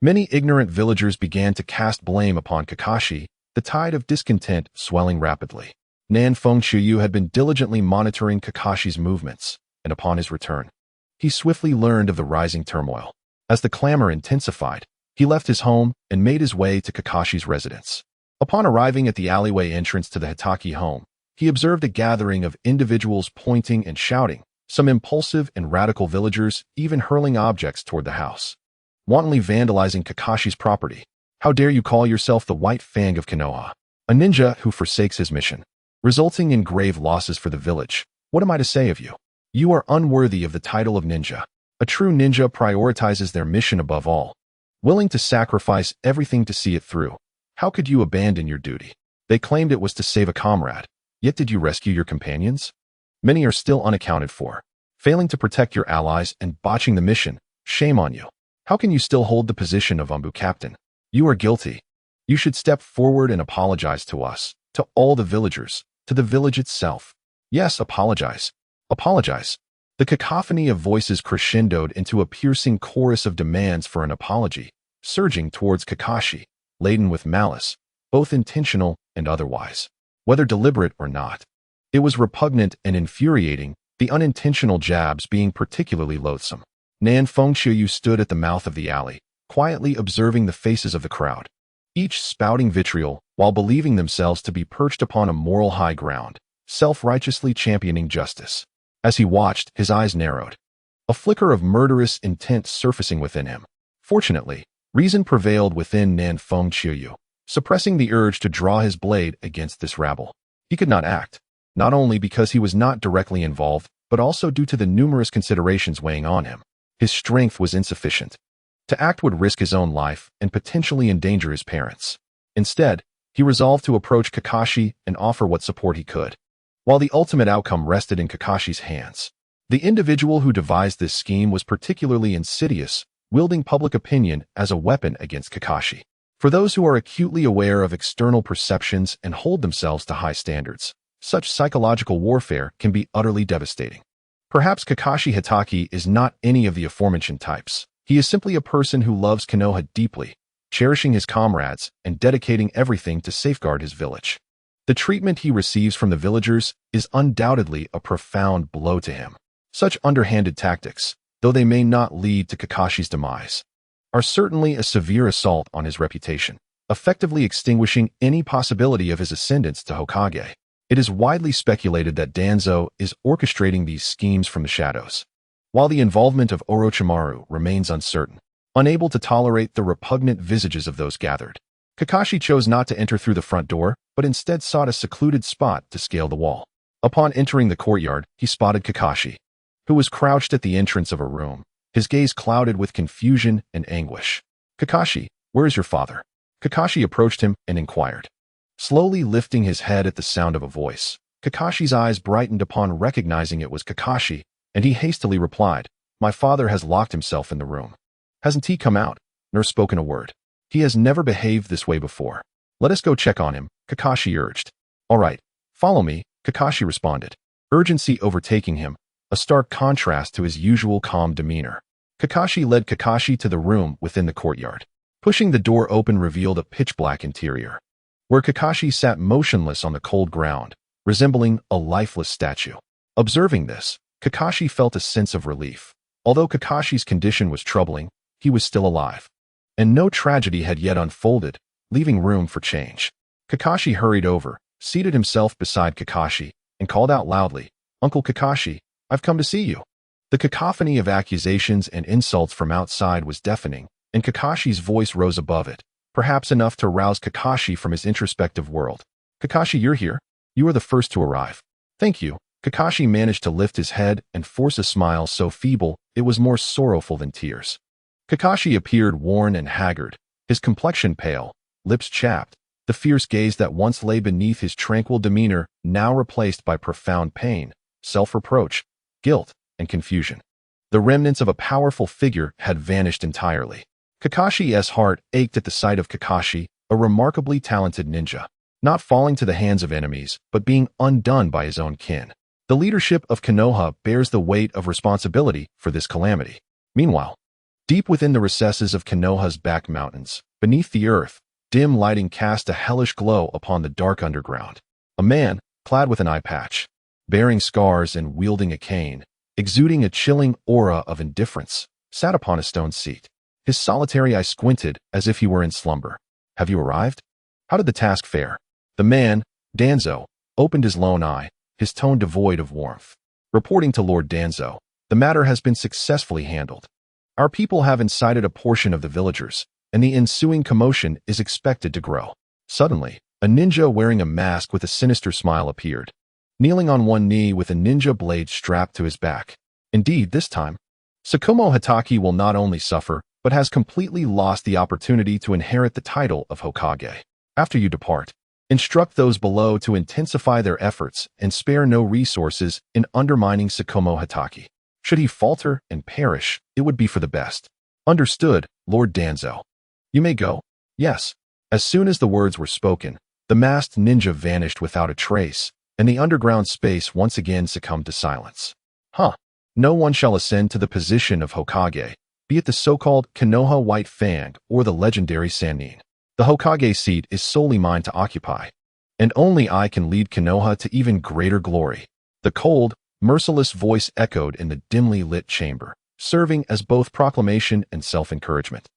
many ignorant villagers began to cast blame upon Kakashi, the tide of discontent swelling rapidly. Nanfeng Chiuyu had been diligently monitoring Kakashi's movements, and upon his return, he swiftly learned of the rising turmoil. As the clamor intensified, he left his home and made his way to Kakashi's residence. Upon arriving at the alleyway entrance to the Hitaki home, he observed a gathering of individuals pointing and shouting, some impulsive and radical villagers even hurling objects toward the house, wantonly vandalizing Kakashi's property. How dare you call yourself the White Fang of Konoha, a ninja who forsakes his mission, resulting in grave losses for the village? What am I to say of you? You are unworthy of the title of ninja. A true ninja prioritizes their mission above all, willing to sacrifice everything to see it through. How could you abandon your duty? They claimed it was to save a comrade, yet did you rescue your companions? Many are still unaccounted for, failing to protect your allies and botching the mission. Shame on you. How can you still hold the position of Umbu captain? You are guilty. You should step forward and apologize to us, to all the villagers, to the village itself. Yes, apologize. Apologize. The cacophony of voices crescendoed into a piercing chorus of demands for an apology, surging towards Kakashi, laden with malice, both intentional and otherwise. Whether deliberate or not, it was repugnant and infuriating, the unintentional jabs being particularly loathsome. Nan Fengqiu stood at the mouth of the alley, quietly observing the faces of the crowd, each spouting vitriol while believing themselves to be perched upon a moral high ground, self-righteously championing justice. As he watched, his eyes narrowed, a flicker of murderous intent surfacing within him. Fortunately, reason prevailed within Nan Fengqiu, suppressing the urge to draw his blade against this rabble. He could not act, not only because he was not directly involved, but also due to the numerous considerations weighing on him. His strength was insufficient. To act would risk his own life and potentially endanger his parents. Instead, he resolved to approach Kakashi and offer what support he could. While the ultimate outcome rested in Kakashi's hands, the individual who devised this scheme was particularly insidious, wielding public opinion as a weapon against Kakashi. For those who are acutely aware of external perceptions and hold themselves to high standards, such psychological warfare can be utterly devastating. Perhaps Kakashi Hitaki is not any of the aforementioned types. He is simply a person who loves Konoha deeply, cherishing his comrades and dedicating everything to safeguard his village. The treatment he receives from the villagers is undoubtedly a profound blow to him. Such underhanded tactics, though they may not lead to Kakashi's demise, are certainly a severe assault on his reputation, effectively extinguishing any possibility of his ascendance to Hokage. It is widely speculated that Danzo is orchestrating these schemes from the shadows, while the involvement of Orochimaru remains uncertain. Unable to tolerate the repugnant visages of those gathered, Kakashi chose not to enter through the front door, but instead sought a secluded spot to scale the wall. Upon entering the courtyard, he spotted Kakashi, who was crouched at the entrance of a room, his gaze clouded with confusion and anguish. "Kakashi, where is your father?" Kakashi approached him and inquired, slowly lifting his head at the sound of a voice. Kakashi's eyes brightened upon recognizing it was Kakashi, and he hastily replied, "My father has locked himself in the room." "Hasn't he come out, nor spoken a word? He has never behaved this way before. Let us go check on him," Kakashi urged. "All right, follow me," Kakashi responded, urgency overtaking him, a stark contrast to his usual calm demeanor. Kakashi led Kakashi to the room within the courtyard. Pushing the door open revealed a pitch-black interior, where Kakashi sat motionless on the cold ground, resembling a lifeless statue. Observing this, Kakashi felt a sense of relief. Although Kakashi's condition was troubling, he was still alive, and no tragedy had yet unfolded, leaving room for change. Kakashi hurried over, seated himself beside Kakashi, and called out loudly, "Uncle Kakashi, I've come to see you." The cacophony of accusations and insults from outside was deafening, and Kakashi's voice rose above it, perhaps enough to rouse Kakashi from his introspective world. "Kakashi, you're here. You are the first to arrive." "Thank you." Kakashi managed to lift his head and force a smile so feeble it was more sorrowful than tears. Kakashi appeared worn and haggard, his complexion pale, lips chapped, the fierce gaze that once lay beneath his tranquil demeanor now replaced by profound pain, self-reproach, guilt, and confusion. The remnants of a powerful figure had vanished entirely. Kakashi's heart ached at the sight of Kakashi, a remarkably talented ninja, not falling to the hands of enemies, but being undone by his own kin. The leadership of Konoha bears the weight of responsibility for this calamity. Meanwhile, deep within the recesses of Konoha's back mountains, beneath the earth, dim lighting cast a hellish glow upon the dark underground. A man, clad with an eye patch, bearing scars and wielding a cane, exuding a chilling aura of indifference, sat upon a stone seat. His solitary eye squinted as if he were in slumber. "Have you arrived? How did the task fare?" The man, Danzo, opened his lone eye, his tone devoid of warmth. "Reporting to Lord Danzo, the matter has been successfully handled. Our people have incited a portion of the villagers, and the ensuing commotion is expected to grow." Suddenly, a ninja wearing a mask with a sinister smile appeared, kneeling on one knee with a ninja blade strapped to his back. Indeed, this time, Tsukumo Hatake will not only suffer, but has completely lost the opportunity to inherit the title of Hokage. After you depart, instruct those below to intensify their efforts and spare no resources in undermining Tsukumo Hatake. Should he falter and perish, it would be for the best. Understood, Lord Danzo. You may go. Yes. As soon as the words were spoken, the masked ninja vanished without a trace, and the underground space once again succumbed to silence. No one shall ascend to the position of Hokage, be it the so-called Konoha White Fang or the legendary Sannin. The Hokage seat is solely mine to occupy, and only I can lead Konoha to even greater glory. The cold, merciless voice echoed in the dimly lit chamber, serving as both proclamation and self-encouragement.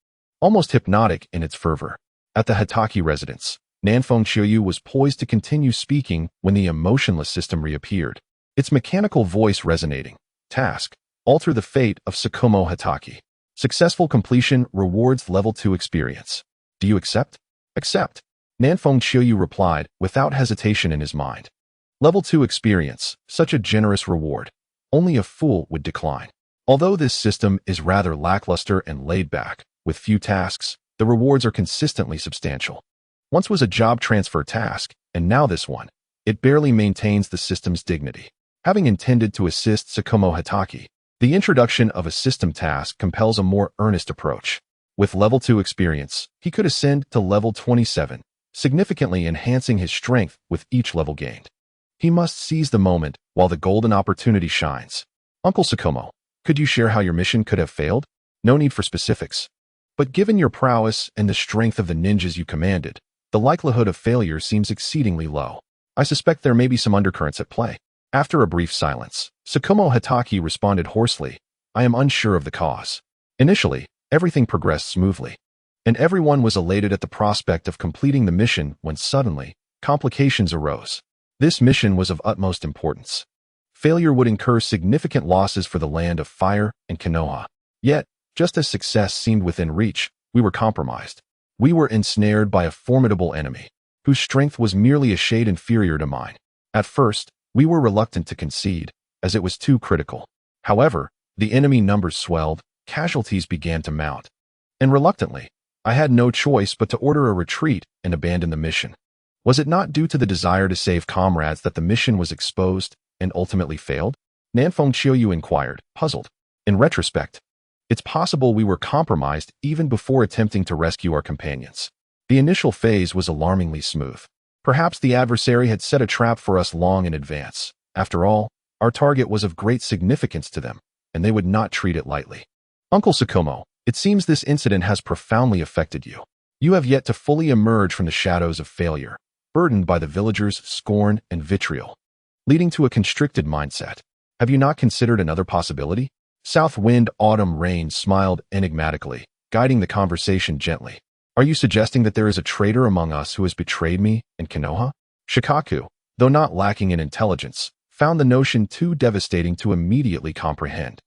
Almost hypnotic in its fervor. At the Hatake residence, Nanfeng Chiyu was poised to continue speaking when the emotionless system reappeared, its mechanical voice resonating. Task: alter the fate of Tsukumo Hatake. Successful completion rewards level 2 experience. Do you accept? Accept. Nanfeng Chiyu replied without hesitation in his mind. Level 2 experience, such a generous reward. Only a fool would decline. Although this system is rather lackluster and laid back, with few tasks, the rewards are consistently substantial. Once was a job transfer task, and now this one. It barely maintains the system's dignity. Having intended to assist Tsukumo Hatake, the introduction of a system task compels a more earnest approach. With level 2 experience, he could ascend to level 27, significantly enhancing his strength with each level gained. He must seize the moment while the golden opportunity shines. Uncle Tsukumo, could you share how your mission could have failed? No need for specifics. But given your prowess and the strength of the ninjas you commanded, the likelihood of failure seems exceedingly low. I suspect there may be some undercurrents at play. After a brief silence, Tsukumo Hatake responded hoarsely, I am unsure of the cause. Initially, everything progressed smoothly, and everyone was elated at the prospect of completing the mission when suddenly, complications arose. This mission was of utmost importance. Failure would incur significant losses for the land of fire and Konoha. Yet, just as success seemed within reach, we were compromised. We were ensnared by a formidable enemy, whose strength was merely a shade inferior to mine. At first, we were reluctant to concede, as it was too critical. However, the enemy numbers swelled, casualties began to mount, and reluctantly, I had no choice but to order a retreat and abandon the mission. Was it not due to the desire to save comrades that the mission was exposed and ultimately failed? Nanfeng Chiyu inquired, puzzled. In retrospect, it's possible we were compromised even before attempting to rescue our companions. The initial phase was alarmingly smooth. Perhaps the adversary had set a trap for us long in advance. After all, our target was of great significance to them, and they would not treat it lightly. Uncle Tsukumo, it seems this incident has profoundly affected you. You have yet to fully emerge from the shadows of failure, burdened by the villagers' scorn and vitriol, leading to a constricted mindset. Have you not considered another possibility? South Wind Autumn Rain smiled enigmatically, guiding the conversation gently. Are you suggesting that there is a traitor among us who has betrayed me and Konoha? Shikaku, though not lacking in intelligence, found the notion too devastating to immediately comprehend.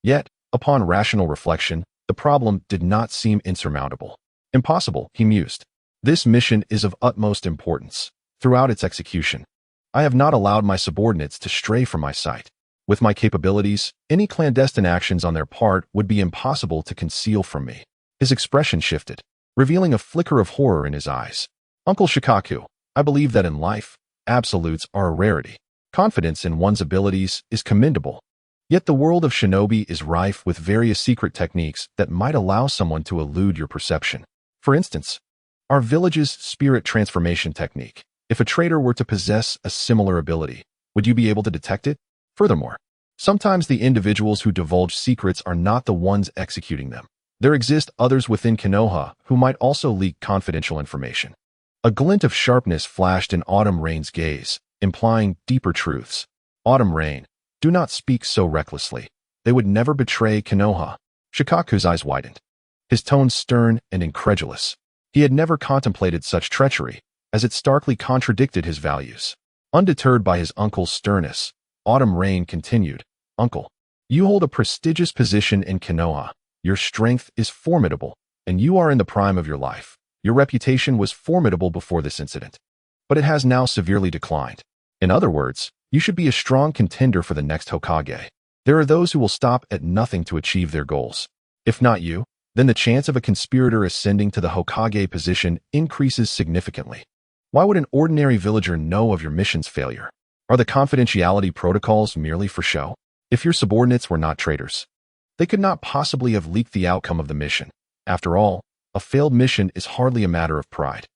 Yet, upon rational reflection, the problem did not seem insurmountable. Impossible, he mused. This mission is of utmost importance. Throughout its execution, I have not allowed my subordinates to stray from my sight. With my capabilities, any clandestine actions on their part would be impossible to conceal from me. His expression shifted, revealing a flicker of horror in his eyes. Uncle Shikaku, I believe that in life, absolutes are a rarity. Confidence in one's abilities is commendable. Yet the world of shinobi is rife with various secret techniques that might allow someone to elude your perception. For instance, our village's spirit transformation technique. If a traitor were to possess a similar ability, would you be able to detect it? Furthermore, sometimes the individuals who divulge secrets are not the ones executing them. There exist others within Konoha who might also leak confidential information. A glint of sharpness flashed in Autumn Rain's gaze, implying deeper truths. Autumn Rain, Do not speak so recklessly. They would never betray Konoha. Shikaku's eyes widened, his tone stern and incredulous. He had never contemplated such treachery, as it starkly contradicted his values. Undeterred by his uncle's sternness, Autumn Rain continued, "Uncle, you hold a prestigious position in Konoha. Your strength is formidable, and you are in the prime of your life. Your reputation was formidable before this incident, but it has now severely declined. In other words, you should be a strong contender for the next Hokage. There are those who will stop at nothing to achieve their goals. If not you, then the chance of a conspirator ascending to the Hokage position increases significantly. Why would an ordinary villager know of your mission's failure? Are the confidentiality protocols merely for show? If your subordinates were not traitors, they could not possibly have leaked the outcome of the mission. After all, a failed mission is hardly a matter of pride.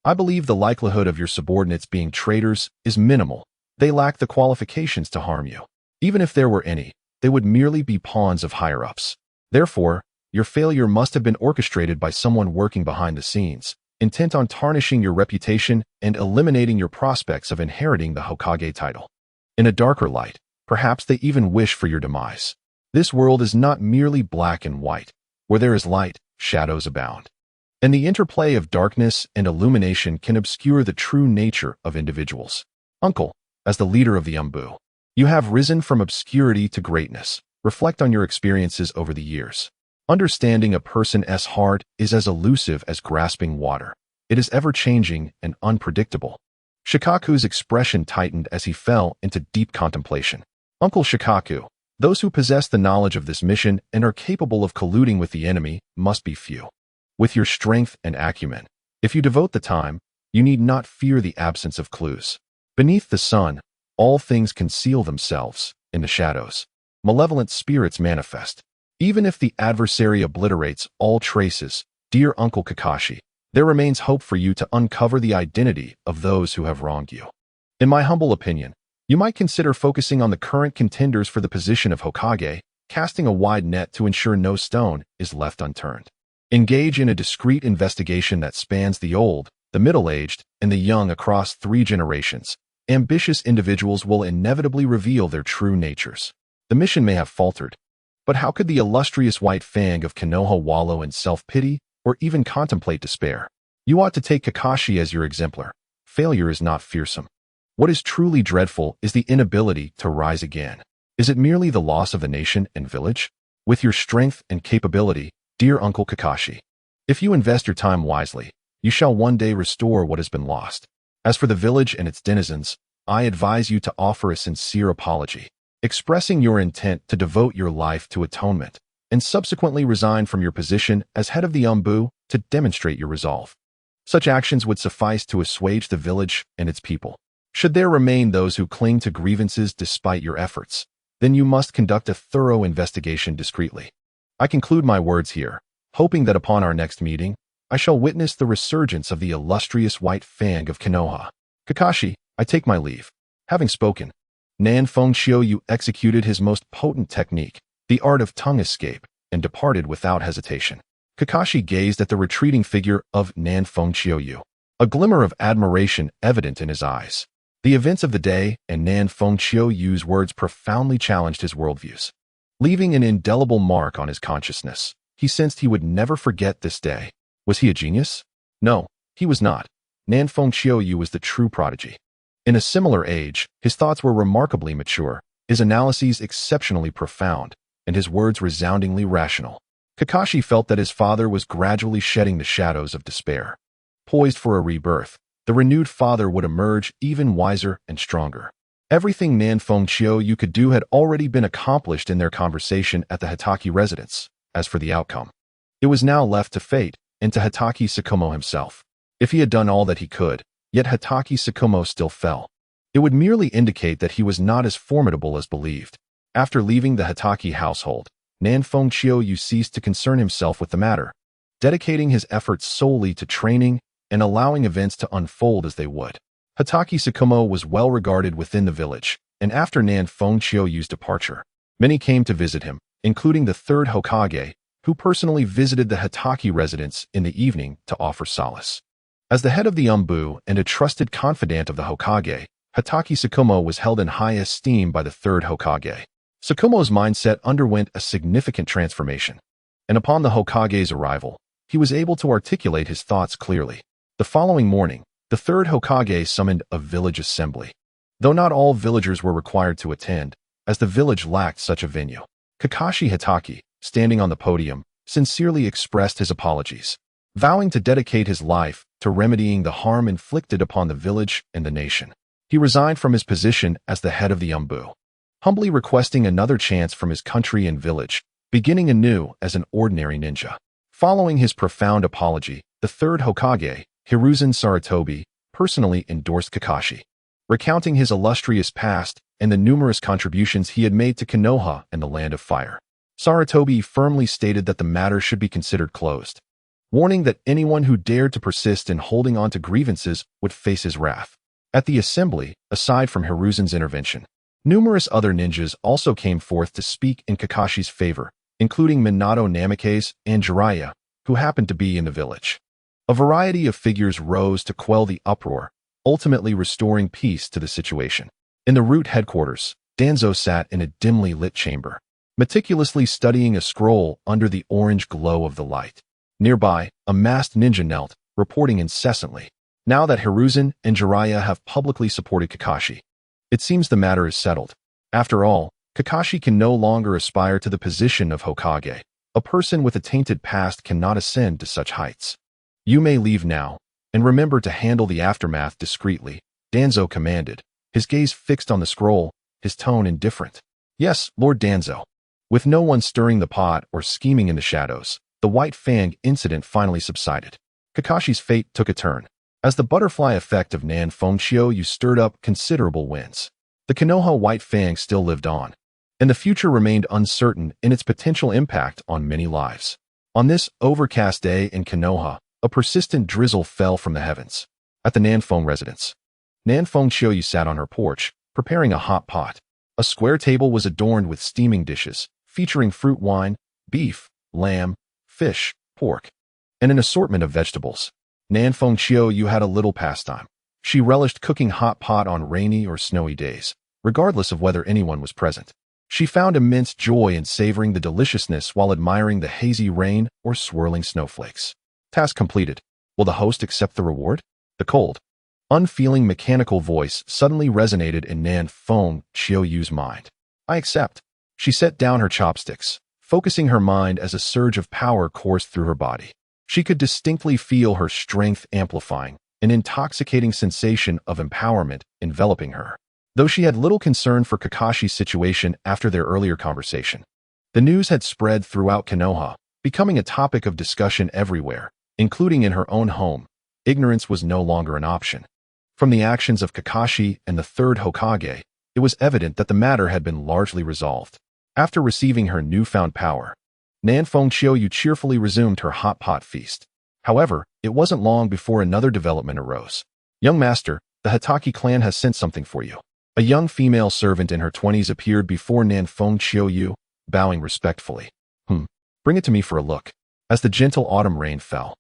I believe the likelihood of your subordinates being traitors is minimal. They lack the qualifications to harm you. Even if there were any, they would merely be pawns of higher-ups. Therefore, your failure must have been orchestrated by someone working behind the scenes, intent on tarnishing your reputation and eliminating your prospects of inheriting the Hokage title. In a darker light, perhaps they even wish for your demise. This world is not merely black and white. Where there is light, shadows abound. And the interplay of darkness and illumination can obscure the true nature of individuals. Uncle, as the leader of the Umbu, you have risen from obscurity to greatness. Reflect on your experiences over the years. Understanding a person's heart is as elusive as grasping water. It is ever-changing and unpredictable. Shikaku's expression tightened as he fell into deep contemplation. Uncle Shikaku, those who possess the knowledge of this mission and are capable of colluding with the enemy must be few. With your strength and acumen, if you devote the time, you need not fear the absence of clues. Beneath the sun, all things conceal themselves. In the shadows, malevolent spirits manifest. Even if the adversary obliterates all traces, dear Uncle Kakashi, there remains hope for you to uncover the identity of those who have wronged you. In my humble opinion, you might consider focusing on the current contenders for the position of Hokage, casting a wide net to ensure no stone is left unturned. Engage in a discreet investigation that spans the old, the middle-aged, and the young across 3 generations. Ambitious individuals will inevitably reveal their true natures. The mission may have faltered, but how could the illustrious White Fang of Konoha wallow in self-pity or even contemplate despair? You ought to take Kakashi as your exemplar. Failure is not fearsome. What is truly dreadful is the inability to rise again. Is it merely the loss of the nation and village? With your strength and capability, dear Uncle Kakashi, if you invest your time wisely, you shall one day restore what has been lost. As for the village and its denizens, I advise you to offer a sincere apology, expressing your intent to devote your life to atonement, and subsequently resign from your position as head of the Umbu to demonstrate your resolve. Such actions would suffice to assuage the village and its people. Should there remain those who cling to grievances despite your efforts, then you must conduct a thorough investigation discreetly. I conclude my words here, hoping that upon our next meeting, I shall witness the resurgence of the illustrious White Fang of Konoha. Kakashi, I take my leave. Having spoken, Nan Fengqiu executed his most potent technique, the art of tongue escape, and departed without hesitation. Kakashi gazed at the retreating figure of Nan Fengqiu, a glimmer of admiration evident in his eyes. The events of the day and Nan Fengqiu's words profoundly challenged his worldviews. Leaving an indelible mark on his consciousness, he sensed he would never forget this day. Was he a genius? No, he was not. Nan Fengqiu was the true prodigy. In a similar age, his thoughts were remarkably mature, his analyses exceptionally profound, and his words resoundingly rational. Kakashi felt that his father was gradually shedding the shadows of despair. Poised for a rebirth, the renewed father would emerge even wiser and stronger. Everything Nan Fengqiu could do had already been accomplished in their conversation at the Hitaki residence. As for the outcome, it was now left to fate and to Hitaki Tsukumo himself. If he had done all that he could, yet Hitaki Tsukumo still fell, it would merely indicate that he was not as formidable as believed. After leaving the Hitaki household, Nan Fengqiu ceased to concern himself with the matter, dedicating his efforts solely to training and allowing events to unfold as they would. Hitaki Tsukumo was well regarded within the village, and after Nan Fengqiu's departure, many came to visit him, including the 3rd Hokage, who personally visited the Hitaki residence in the evening to offer solace. As the head of the Umbu and a trusted confidant of the Hokage, Hatake Tsukumo was held in high esteem by the third Hokage. Tsukumo's mindset underwent a significant transformation, and upon the Hokage's arrival, he was able to articulate his thoughts clearly. The following morning, the third Hokage summoned a village assembly, though not all villagers were required to attend, as the village lacked such a venue. Kakashi Hatake, standing on the podium, sincerely expressed his apologies, vowing to dedicate his life to remedying the harm inflicted upon the village and the nation. He resigned from his position as the head of the Umbu, humbly requesting another chance from his country and village, beginning anew as an ordinary ninja. Following his profound apology, the third Hokage, Hiruzen Sarutobi, personally endorsed Kakashi, recounting his illustrious past and the numerous contributions he had made to Konoha and the Land of Fire. Sarutobi firmly stated that the matter should be considered closed, warning that anyone who dared to persist in holding on to grievances would face his wrath. At the assembly, aside from Hiruzen's intervention, numerous other ninjas also came forth to speak in Kakashi's favor, including Minato Namikaze and Jiraiya, who happened to be in the village. A variety of figures rose to quell the uproar, ultimately restoring peace to the situation. In the root headquarters, Danzo sat in a dimly lit chamber, meticulously studying a scroll under the orange glow of the light. Nearby, a masked ninja knelt, reporting incessantly. Now that Hiruzen and Jiraiya have publicly supported Kakashi, it seems the matter is settled. After all, Kakashi can no longer aspire to the position of Hokage. A person with a tainted past cannot ascend to such heights. You may leave now, and remember to handle the aftermath discreetly, Danzo commanded, his gaze fixed on the scroll, his tone indifferent. Yes, Lord Danzo. With no one stirring the pot or scheming in the shadows, the White Fang incident finally subsided. Kakashi's fate took a turn, as the butterfly effect of Nan Fengqiu stirred up considerable winds. The Konoha White Fang still lived on, and the future remained uncertain in its potential impact on many lives. On this overcast day in Konoha, a persistent drizzle fell from the heavens. At the Nanfeng residence, Nan Fengqiu sat on her porch, preparing a hot pot. A square table was adorned with steaming dishes, featuring fruit wine, beef, lamb, fish, pork, and an assortment of vegetables. Nan Fengqiu had a little pastime. She relished cooking hot pot on rainy or snowy days, regardless of whether anyone was present. She found immense joy in savoring the deliciousness while admiring the hazy rain or swirling snowflakes. Task completed. Will the host accept the reward? The cold, unfeeling mechanical voice suddenly resonated in Nan Fengqiu's mind. I accept. She set down her chopsticks, focusing her mind as a surge of power coursed through her body. She could distinctly feel her strength amplifying, an intoxicating sensation of empowerment enveloping her. Though she had little concern for Kakashi's situation after their earlier conversation, the news had spread throughout Konoha, becoming a topic of discussion everywhere, including in her own home. Ignorance was no longer an option. From the actions of Kakashi and the third Hokage, it was evident that the matter had been largely resolved. After receiving her newfound power, Nan Fengqiu cheerfully resumed her hot pot feast. However, it wasn't long before another development arose. Young master, the Hatake clan has sent something for you. A young female servant in her 20s appeared before Nan Fengqiu, bowing respectfully. Bring it to me for a look. As the gentle autumn rain fell,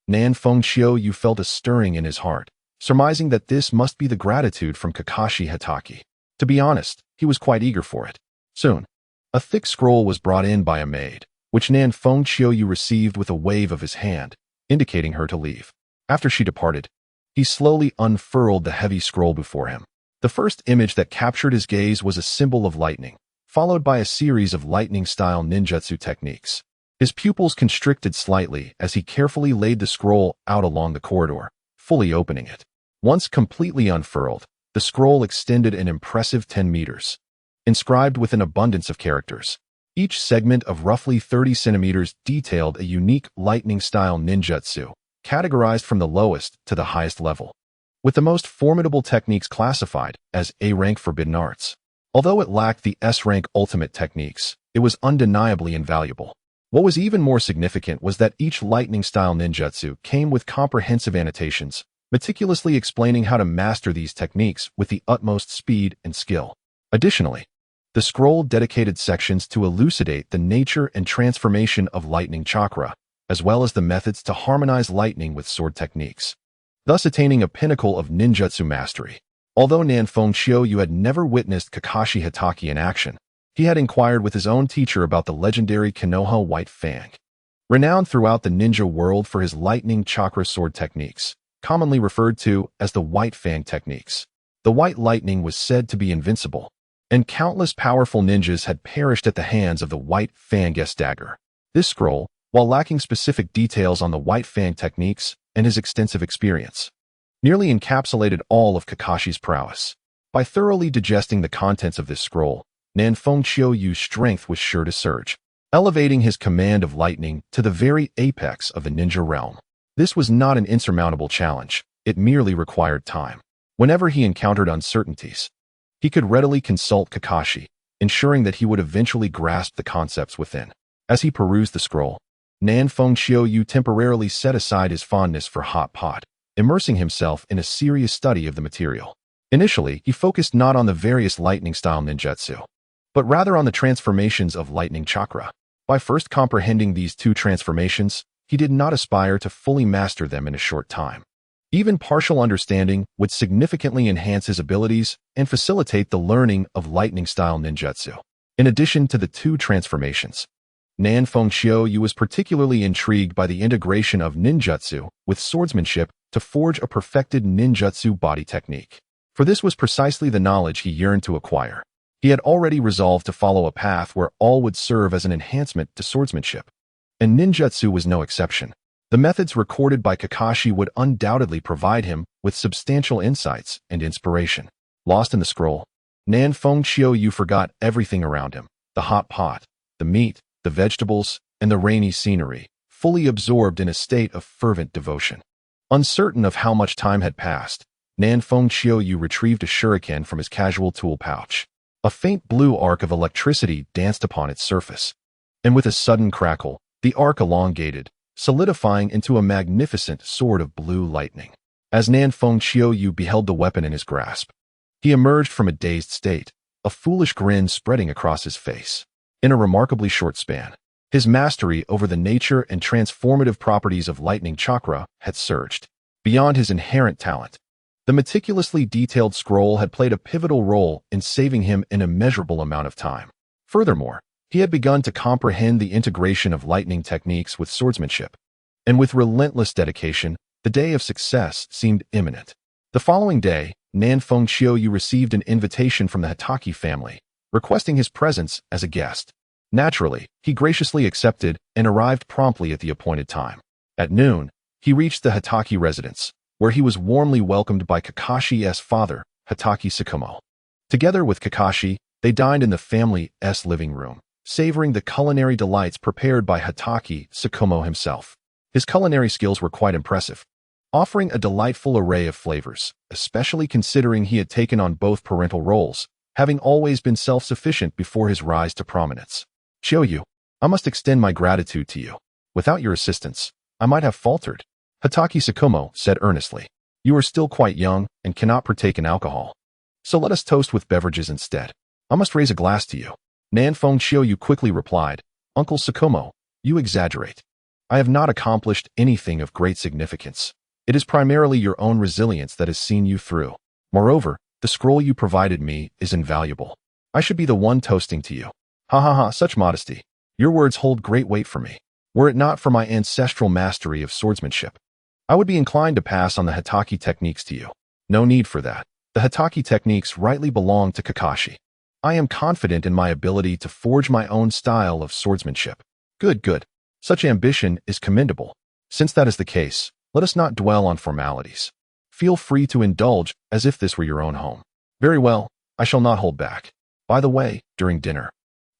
Nan Fengqiu felt a stirring in his heart, surmising that this must be the gratitude from Kakashi Hatake. To be honest, he was quite eager for it. Soon, a thick scroll was brought in by a maid, which Nan Fengqiu received with a wave of his hand, indicating her to leave. After she departed, he slowly unfurled the heavy scroll before him. The first image that captured his gaze was a symbol of lightning, followed by a series of lightning-style ninjutsu techniques. His pupils constricted slightly as he carefully laid the scroll out along the corridor, fully opening it. Once completely unfurled, the scroll extended an impressive 10 meters, inscribed with an abundance of characters. Each segment of roughly 30 centimeters detailed a unique lightning-style ninjutsu, categorized from the lowest to the highest level, with the most formidable techniques classified as A-rank forbidden arts. Although it lacked the S-rank ultimate techniques, it was undeniably invaluable. What was even more significant was that each lightning-style ninjutsu came with comprehensive annotations, meticulously explaining how to master these techniques with the utmost speed and skill. Additionally, the scroll dedicated sections to elucidate the nature and transformation of lightning chakra, as well as the methods to harmonize lightning with sword techniques, thus attaining a pinnacle of ninjutsu mastery. Although Nanfeng Xiaoyu had never witnessed Kakashi Hatake in action, he had inquired with his own teacher about the legendary Konoha White Fang. Renowned throughout the ninja world for his lightning chakra sword techniques, commonly referred to as the White Fang techniques. The White Lightning was said to be invincible, and countless powerful ninjas had perished at the hands of the White Fang dagger. This scroll, while lacking specific details on the White Fang techniques and his extensive experience, nearly encapsulated all of Kakashi's prowess. By thoroughly digesting the contents of this scroll, Nanfeng Xiaoyu's strength was sure to surge, elevating his command of lightning to the very apex of the ninja realm. This was not an insurmountable challenge, it merely required time. Whenever he encountered uncertainties, he could readily consult Kakashi, ensuring that he would eventually grasp the concepts within. As he perused the scroll, Nanfeng Xiaoyu temporarily set aside his fondness for hot pot, immersing himself in a serious study of the material. Initially, he focused not on the various lightning-style ninjutsu, but rather on the transformations of lightning chakra. By first comprehending these two transformations, he did not aspire to fully master them in a short time. Even partial understanding would significantly enhance his abilities and facilitate the learning of lightning-style ninjutsu. In addition to the two transformations, Nanfeng Xiaoyu was particularly intrigued by the integration of ninjutsu with swordsmanship to forge a perfected ninjutsu body technique. For this was precisely the knowledge he yearned to acquire. He had already resolved to follow a path where all would serve as an enhancement to swordsmanship, and ninjutsu was no exception. The methods recorded by Kakashi would undoubtedly provide him with substantial insights and inspiration. Lost in the scroll, Nanfeng Xiaoyu forgot everything around him: the hot pot, the meat, the vegetables, and the rainy scenery, fully absorbed in a state of fervent devotion. Uncertain of how much time had passed, Nanfeng Xiaoyu retrieved a shuriken from his casual tool pouch. A faint blue arc of electricity danced upon its surface, and with a sudden crackle, the arc elongated, solidifying into a magnificent sword of blue lightning. As Nanfeng Xiaoyu beheld the weapon in his grasp, he emerged from a dazed state, a foolish grin spreading across his face. In a remarkably short span, his mastery over the nature and transformative properties of lightning chakra had surged. Beyond his inherent talent, the meticulously detailed scroll had played a pivotal role in saving him an immeasurable amount of time. Furthermore, he had begun to comprehend the integration of lightning techniques with swordsmanship, and with relentless dedication, the day of success seemed imminent. The following day, Nanfeng Xiaoyu received an invitation from the Hatake family, requesting his presence as a guest. Naturally, he graciously accepted and arrived promptly at the appointed time. At noon, he reached the Hatake residence, where he was warmly welcomed by Kakashi's father, Hatake Tsukumo. Together with Kakashi, they dined in the family's living room, savoring the culinary delights prepared by Hatake Tsukumo himself. His culinary skills were quite impressive, offering a delightful array of flavors, especially considering he had taken on both parental roles, having always been self-sufficient before his rise to prominence. Xiaoyu, I must extend my gratitude to you. Without your assistance, I might have faltered, Hatake Tsukumo said earnestly. You are still quite young and cannot partake in alcohol, so let us toast with beverages instead. I must raise a glass to you. Nanfeng Xiaoyu quickly replied, Uncle Tsukumo, you exaggerate. I have not accomplished anything of great significance. It is primarily your own resilience that has seen you through. Moreover, the scroll you provided me is invaluable. I should be the one toasting to you. Ha ha ha, such modesty. Your words hold great weight for me. Were it not for my ancestral mastery of swordsmanship, I would be inclined to pass on the Hatake techniques to you. No need for that. The Hatake techniques rightly belong to Kakashi. I am confident in my ability to forge my own style of swordsmanship. Good. Such ambition is commendable. Since that is the case, let us not dwell on formalities. Feel free to indulge as if this were your own home. Very well, I shall not hold back. By the way, during dinner,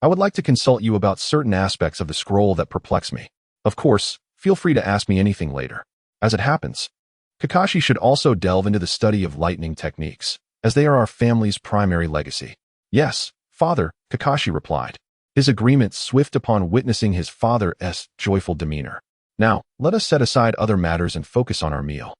I would like to consult you about certain aspects of the scroll that perplex me. Of course, feel free to ask me anything later. As it happens, Kakashi should also delve into the study of lightning techniques, as they are our family's primary legacy. Yes, father, Kakashi replied, his agreement swift upon witnessing his father's joyful demeanor. Now, let us set aside other matters and focus on our meal.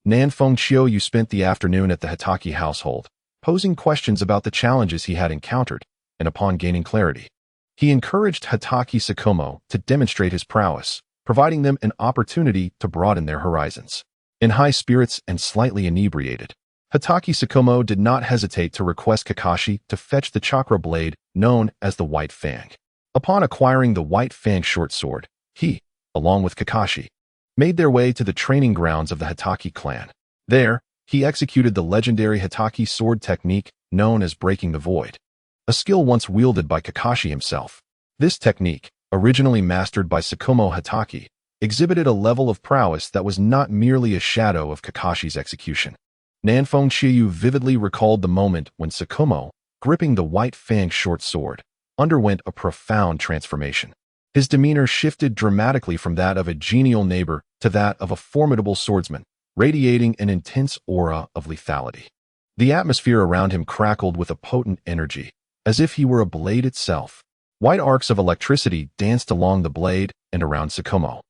Nanfeng Xiaoyu spent the afternoon at the Hatake household, posing questions about the challenges he had encountered, and upon gaining clarity, he encouraged Hatake Tsukumo to demonstrate his prowess, providing them an opportunity to broaden their horizons. In high spirits and slightly inebriated, Hatake Tsukumo did not hesitate to request Kakashi to fetch the chakra blade known as the White Fang. Upon acquiring the White Fang short sword, he, along with Kakashi, made their way to the training grounds of the Hatake clan. There, he executed the legendary Hatake sword technique known as Breaking the Void, a skill once wielded by Kakashi himself. This technique, originally mastered by Tsukumo Hatake, exhibited a level of prowess that was not merely a shadow of Kakashi's execution. Nanfeng Chiyu vividly recalled the moment when Tsukumo, gripping the White Fang short sword, underwent a profound transformation. His demeanor shifted dramatically from that of a genial neighbor to that of a formidable swordsman, radiating an intense aura of lethality. The atmosphere around him crackled with a potent energy, as if he were a blade itself. White arcs of electricity danced along the blade and around Tsukumo,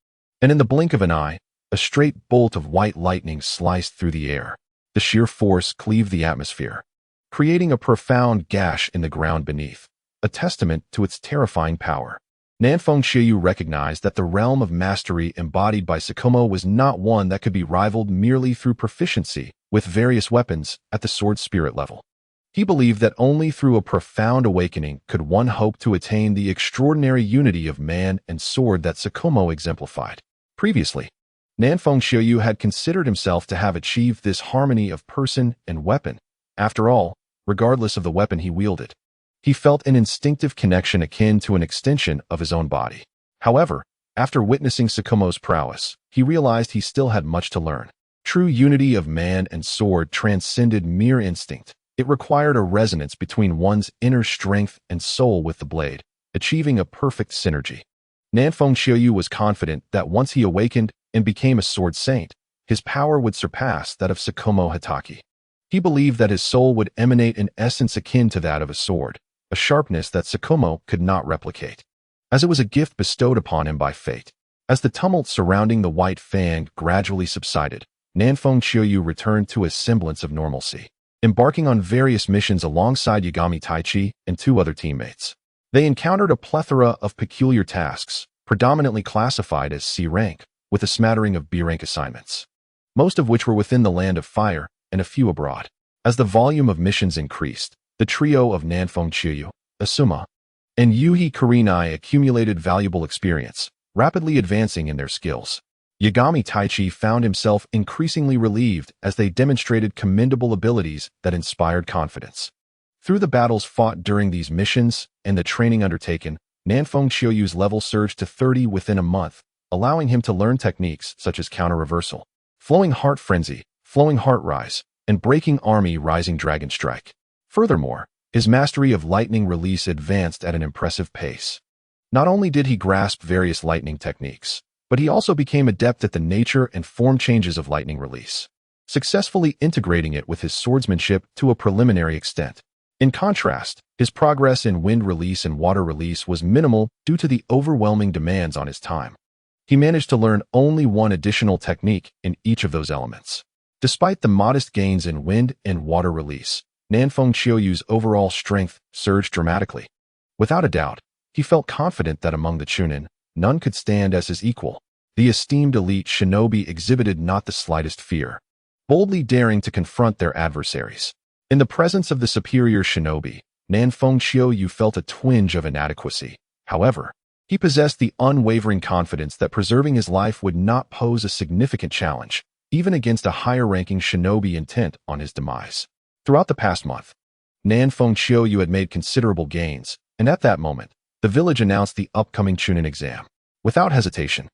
and in the blink of an eye, a straight bolt of white lightning sliced through the air. The sheer force cleaved the atmosphere, creating a profound gash in the ground beneath, a testament to its terrifying power. Nanfeng Chiyu recognized that the realm of mastery embodied by Tsukumo was not one that could be rivaled merely through proficiency with various weapons at the sword spirit level. He believed that only through a profound awakening could one hope to attain the extraordinary unity of man and sword that Tsukumo exemplified. Previously, Nanfeng Chiyu had considered himself to have achieved this harmony of person and weapon. After all, regardless of the weapon he wielded, he felt an instinctive connection akin to an extension of his own body. However, after witnessing Tsukumo's prowess, he realized he still had much to learn. True unity of man and sword transcended mere instinct. It required a resonance between one's inner strength and soul with the blade, achieving a perfect synergy. Nanfeng Chiyu was confident that once he awakened and became a sword saint, his power would surpass that of Tsukumo Hatake. He believed that his soul would emanate an essence akin to that of a sword, a sharpness that Tsukumo could not replicate, as it was a gift bestowed upon him by fate. As the tumult surrounding the White Fang gradually subsided, Nanfeng Chiyu returned to a semblance of normalcy, embarking on various missions alongside Yagami Taichi and two other teammates. They encountered a plethora of peculiar tasks, predominantly classified as C rank, with a smattering of B rank assignments, most of which were within the Land of Fire and a few abroad. As the volume of missions increased, the trio of Nanfeng Chiyu, Asuma, and Yuhi Kurenai accumulated valuable experience, rapidly advancing in their skills. Yagami Taichi found himself increasingly relieved as they demonstrated commendable abilities that inspired confidence. Through the battles fought during these missions and the training undertaken, Nanfeng Chiyu's level surged to 30 within a month, allowing him to learn techniques such as counter-reversal, flowing heart frenzy, flowing heart rise, and breaking army rising dragon strike. Furthermore, his mastery of lightning release advanced at an impressive pace. Not only did he grasp various lightning techniques, but he also became adept at the nature and form changes of lightning release, successfully integrating it with his swordsmanship to a preliminary extent. In contrast, his progress in wind release and water release was minimal due to the overwhelming demands on his time. He managed to learn only one additional technique in each of those elements. Despite the modest gains in wind and water release, Nanfeng Chiyu's overall strength surged dramatically. Without a doubt, he felt confident that among the Chunin, none could stand as his equal. The esteemed elite shinobi exhibited not the slightest fear, boldly daring to confront their adversaries. In the presence of the superior shinobi, Nanfeng Chiyu felt a twinge of inadequacy. However, he possessed the unwavering confidence that preserving his life would not pose a significant challenge, even against a higher-ranking shinobi intent on his demise. Throughout the past month, Nanfeng Chiyu had made considerable gains, and at that moment, the village announced the upcoming Chunin exam. Without hesitation,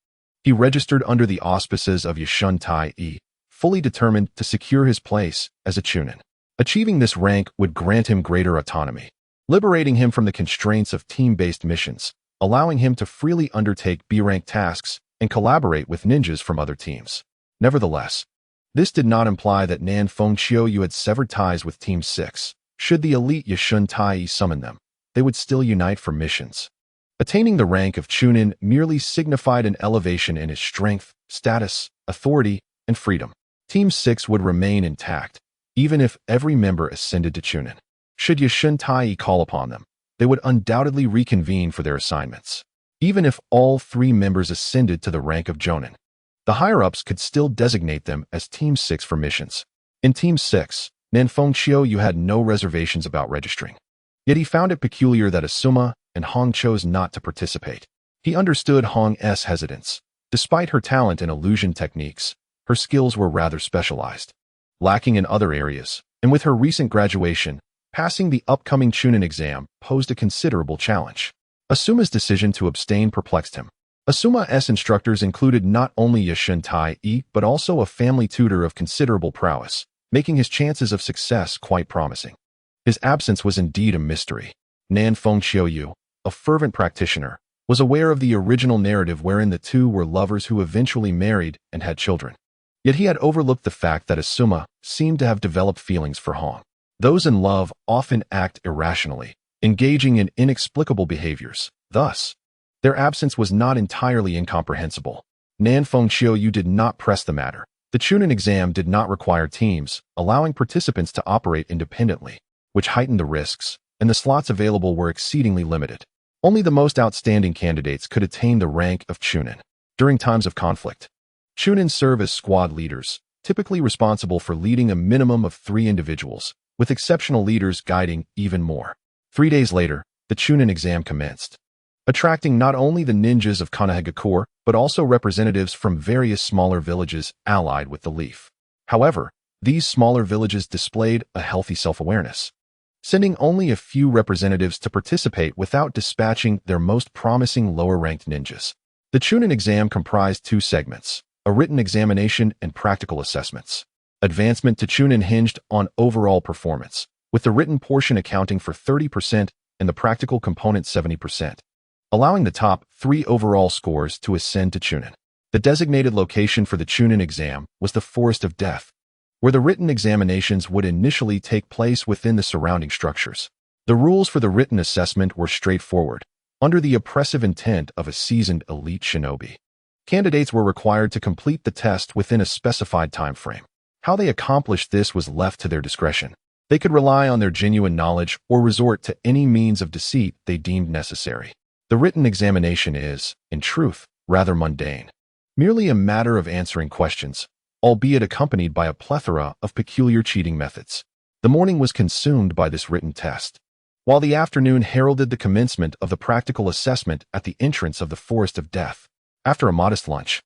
he registered under the auspices of Yashun Tai-e, fully determined to secure his place as a Chunin. Achieving this rank would grant him greater autonomy, liberating him from the constraints of team-based missions, allowing him to freely undertake B-rank tasks and collaborate with ninjas from other teams. Nevertheless, this did not imply that Nanfeng Chiyu had severed ties with Team 6. Should the elite Yashun Tai summon them, they would still unite for missions. Attaining the rank of Chunin merely signified an elevation in his strength, status, authority, and freedom. Team 6 would remain intact, even if every member ascended to Chunin. Should Yashun Tai call upon them, they would undoubtedly reconvene for their assignments. Even if all 3 members ascended to the rank of Jonin, the higher-ups could still designate them as Team 6 for missions. In Team 6, Nanfeng Qiuyu had no reservations about registering. Yet he found it peculiar that Asuma and Hong chose not to participate. He understood Hong's hesitance. Despite her talent in illusion techniques, her skills were rather specialized, lacking in other areas, and with her recent graduation, passing the upcoming Chunin exam posed a considerable challenge. Asuma's decision to abstain perplexed him. Asuma's instructors included not only Yashun Tai-e but also a family tutor of considerable prowess, making his chances of success quite promising. His absence was indeed a mystery. Nanfeng Qiuyu, a fervent practitioner, was aware of the original narrative wherein the two were lovers who eventually married and had children. Yet he had overlooked the fact that Asuma seemed to have developed feelings for Hong. Those in love often act irrationally, engaging in inexplicable behaviors. Thus, their absence was not entirely incomprehensible. Nanfeng Qiuyu did not press the matter. The Chunin exam did not require teams, allowing participants to operate independently, which heightened the risks, and the slots available were exceedingly limited. Only the most outstanding candidates could attain the rank of Chunin. During times of conflict, Chunin serve as squad leaders, typically responsible for leading a minimum of 3 individuals, with exceptional leaders guiding even more. 3 days later, the Chunin exam commenced, attracting not only the ninjas of Konoha but also representatives from various smaller villages allied with the Leaf. However, these smaller villages displayed a healthy self-awareness, sending only a few representatives to participate without dispatching their most promising lower-ranked ninjas. The Chunin exam comprised 2 segments, a written examination and practical assessments. Advancement to Chunin hinged on overall performance, with the written portion accounting for 30% and the practical component 70%, allowing the top 3 overall scores to ascend to Chunin. The designated location for the Chunin exam was the Forest of Death, where the written examinations would initially take place within the surrounding structures. The rules for the written assessment were straightforward, under the oppressive intent of a seasoned elite shinobi. Candidates were required to complete the test within a specified time frame. How they accomplished this was left to their discretion. They could rely on their genuine knowledge or resort to any means of deceit they deemed necessary. The written examination is, in truth, rather mundane, merely a matter of answering questions, albeit accompanied by a plethora of peculiar cheating methods. The morning was consumed by this written test, while the afternoon heralded the commencement of the practical assessment at the entrance of the Forest of Death. After a modest lunch,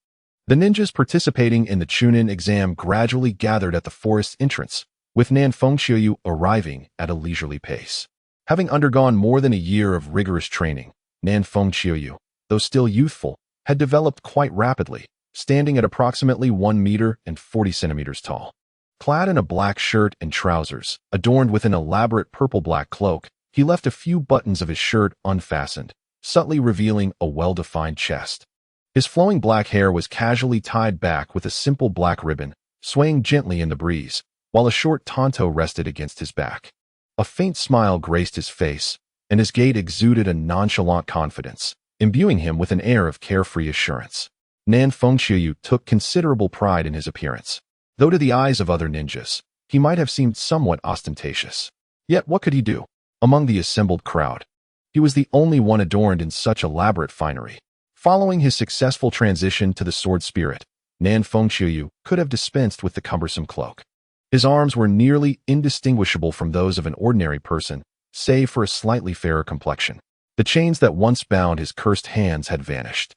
the ninjas participating in the Chunin exam gradually gathered at the forest entrance, with Nanfeng Qiuyu arriving at a leisurely pace. Having undergone more than a year of rigorous training, Nanfeng Qiuyu, though still youthful, had developed quite rapidly, standing at approximately 1 meter and 40 centimeters tall. Clad in a black shirt and trousers, adorned with an elaborate purple-black cloak, he left a few buttons of his shirt unfastened, subtly revealing a well-defined chest. His flowing black hair was casually tied back with a simple black ribbon, swaying gently in the breeze, while a short tanto rested against his back. A faint smile graced his face, and his gait exuded a nonchalant confidence, imbuing him with an air of carefree assurance. Nanfeng Qiuyu took considerable pride in his appearance, though to the eyes of other ninjas, he might have seemed somewhat ostentatious. Yet what could he do? Among the assembled crowd, he was the only one adorned in such elaborate finery. Following his successful transition to the sword spirit, Nanfeng Qiuyu could have dispensed with the cumbersome cloak. His arms were nearly indistinguishable from those of an ordinary person, save for a slightly fairer complexion. The chains that once bound his cursed hands had vanished,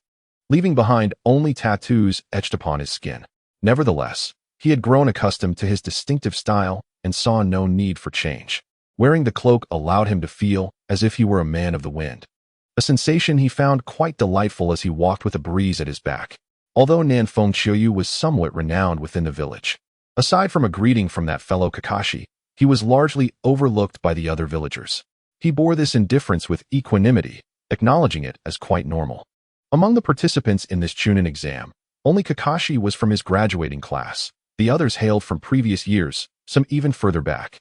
leaving behind only tattoos etched upon his skin. Nevertheless, he had grown accustomed to his distinctive style and saw no need for change. Wearing the cloak allowed him to feel as if he were a man of the wind, a sensation he found quite delightful as he walked with a breeze at his back. Although Nanfeng Qiuyu was somewhat renowned within the village, aside from a greeting from that fellow Kakashi, he was largely overlooked by the other villagers. He bore this indifference with equanimity, acknowledging it as quite normal. Among the participants in this Chunin exam, only Kakashi was from his graduating class. The others hailed from previous years, some even further back.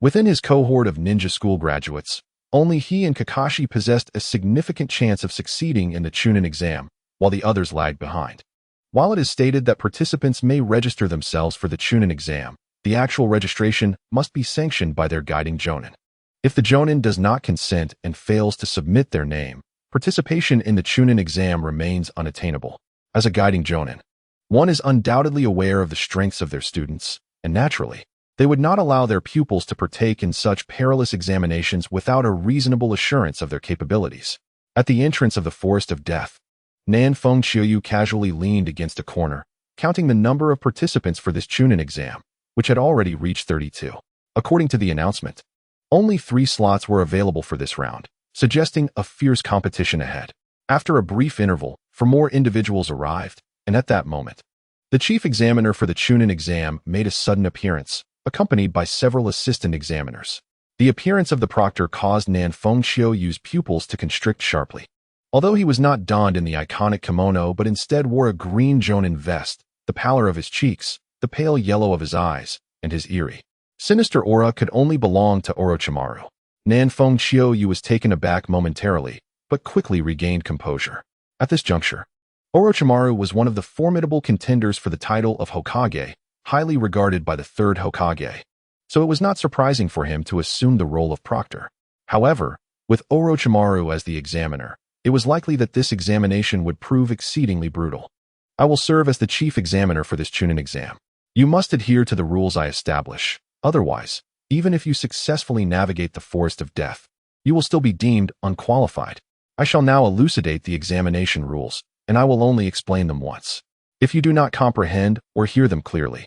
Within his cohort of ninja school graduates, only he and Kakashi possessed a significant chance of succeeding in the Chunin exam, while the others lagged behind. While it is stated that participants may register themselves for the Chunin exam, the actual registration must be sanctioned by their guiding jonin. If the jonin does not consent and fails to submit their name, participation in the Chunin exam remains unattainable. As a guiding jonin, one is undoubtedly aware of the strengths of their students, and naturally, They would not allow their pupils to partake in such perilous examinations without a reasonable assurance of their capabilities. At the entrance of the Forest of Death, Nan Feng Qiuyu casually leaned against a corner, counting the number of participants for this Chunin exam, which had already reached 32. According to the announcement, only 3 slots were available for this round, suggesting a fierce competition ahead. After a brief interval, 4 more individuals arrived, and at that moment, the chief examiner for the Chunin exam made a sudden appearance, accompanied by several assistant examiners. The appearance of the proctor caused Nan Feng Qiuyu's pupils to constrict sharply. Although he was not donned in the iconic kimono but instead wore a green jonin vest, the pallor of his cheeks, the pale yellow of his eyes, and his eerie, sinister aura could only belong to Orochimaru. Nan Feng Qiuyu was taken aback momentarily, but quickly regained composure. At this juncture, Orochimaru was one of the formidable contenders for the title of Hokage, highly regarded by the 3rd Hokage, so it was not surprising for him to assume the role of proctor. However, with Orochimaru as the examiner, it was likely that this examination would prove exceedingly brutal. I will serve as the chief examiner for this Chunin exam. You must adhere to the rules I establish. Otherwise, even if you successfully navigate the Forest of Death, you will still be deemed unqualified. I shall now elucidate the examination rules, and I will only explain them once. If you do not comprehend or hear them clearly,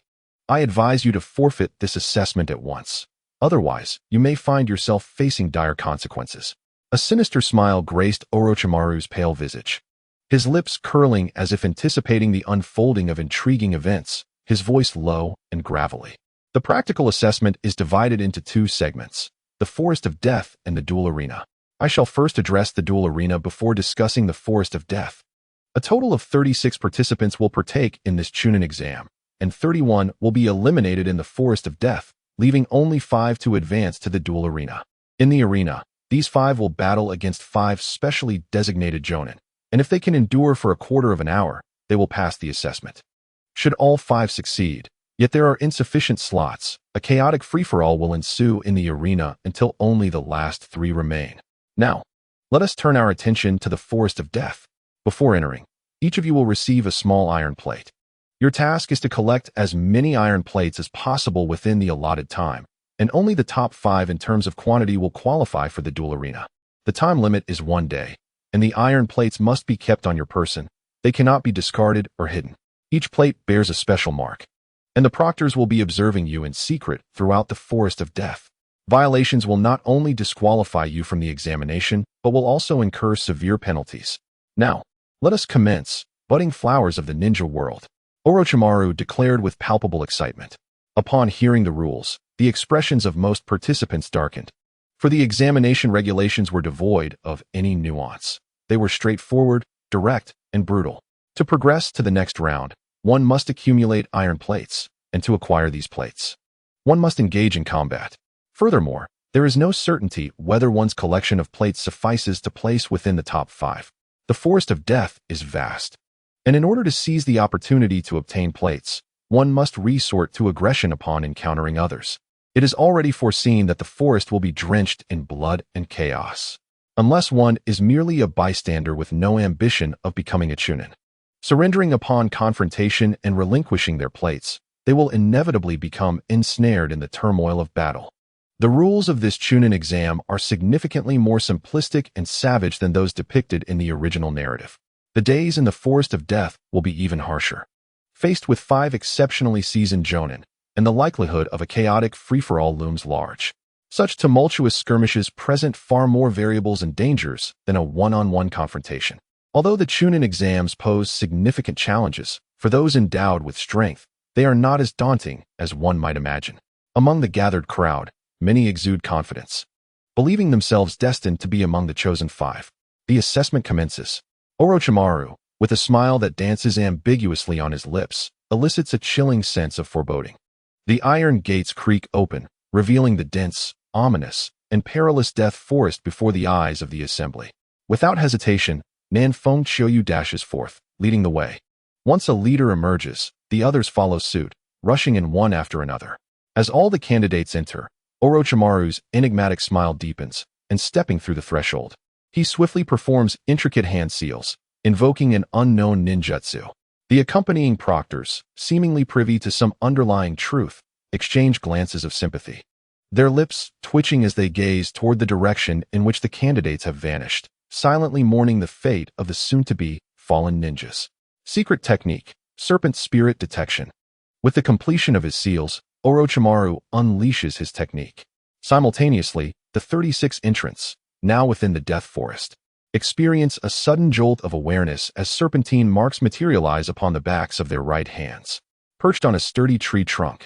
I advise you to forfeit this assessment at once. Otherwise, you may find yourself facing dire consequences. A sinister smile graced Orochimaru's pale visage, his lips curling as if anticipating the unfolding of intriguing events, his voice low and gravelly. The practical assessment is divided into 2 segments, the Forest of Death and the Duel Arena. I shall first address the Duel Arena before discussing the Forest of Death. A total of 36 participants will partake in this Chunin exam, and 31 will be eliminated in the Forest of Death, leaving only 5 to advance to the Duel Arena. In the arena, these 5 will battle against 5 specially designated jonin, and if they can endure for a quarter of an hour, they will pass the assessment. Should all 5 succeed, yet there are insufficient slots, a chaotic free-for-all will ensue in the arena until only the last 3 remain. Now, let us turn our attention to the Forest of Death. Before entering, each of you will receive a small iron plate. Your task is to collect as many iron plates as possible within the allotted time, and only the top 5 in terms of quantity will qualify for the duel arena. The time limit is 1 day, and the iron plates must be kept on your person. They cannot be discarded or hidden. Each plate bears a special mark, and the proctors will be observing you in secret throughout the Forest of Death. Violations will not only disqualify you from the examination, but will also incur severe penalties. Now, let us commence, budding flowers of the ninja world, Orochimaru declared with palpable excitement. Upon hearing the rules, the expressions of most participants darkened, for the examination regulations were devoid of any nuance. They were straightforward, direct, and brutal. To progress to the next round, one must accumulate iron plates, and to acquire these plates, one must engage in combat. Furthermore, there is no certainty whether one's collection of plates suffices to place within the top 5. The Forest of Death is vast, and in order to seize the opportunity to obtain plates, one must resort to aggression upon encountering others. It is already foreseen that the forest will be drenched in blood and chaos, unless one is merely a bystander with no ambition of becoming a chunin. Surrendering upon confrontation and relinquishing their plates, they will inevitably become ensnared in the turmoil of battle. The rules of this chunin exam are significantly more simplistic and savage than those depicted in the original narrative. The days in the Forest of Death will be even harsher. Faced with 5 exceptionally seasoned jonin, and the likelihood of a chaotic free-for-all looms large. Such tumultuous skirmishes present far more variables and dangers than a one-on-one confrontation. Although the chunin exams pose significant challenges, for those endowed with strength, they are not as daunting as one might imagine. Among the gathered crowd, many exude confidence, believing themselves destined to be among the chosen 5. The assessment commences. Orochimaru, with a smile that dances ambiguously on his lips, elicits a chilling sense of foreboding. The iron gates creak open, revealing the dense, ominous, and perilous death forest before the eyes of the assembly. Without hesitation, Nan Feng Qiuyu dashes forth, leading the way. Once a leader emerges, the others follow suit, rushing in one after another. As all the candidates enter, Orochimaru's enigmatic smile deepens, and stepping through the threshold, he swiftly performs intricate hand seals, invoking an unknown ninjutsu. The accompanying proctors, seemingly privy to some underlying truth, exchange glances of sympathy, their lips twitching as they gaze toward the direction in which the candidates have vanished, silently mourning the fate of the soon-to-be fallen ninjas. Secret technique, serpent spirit detection. With the completion of his seals, Orochimaru unleashes his technique. Simultaneously, the 36 entrants, now within the Death Forest, experience a sudden jolt of awareness as serpentine marks materialize upon the backs of their right hands. Perched on a sturdy tree trunk,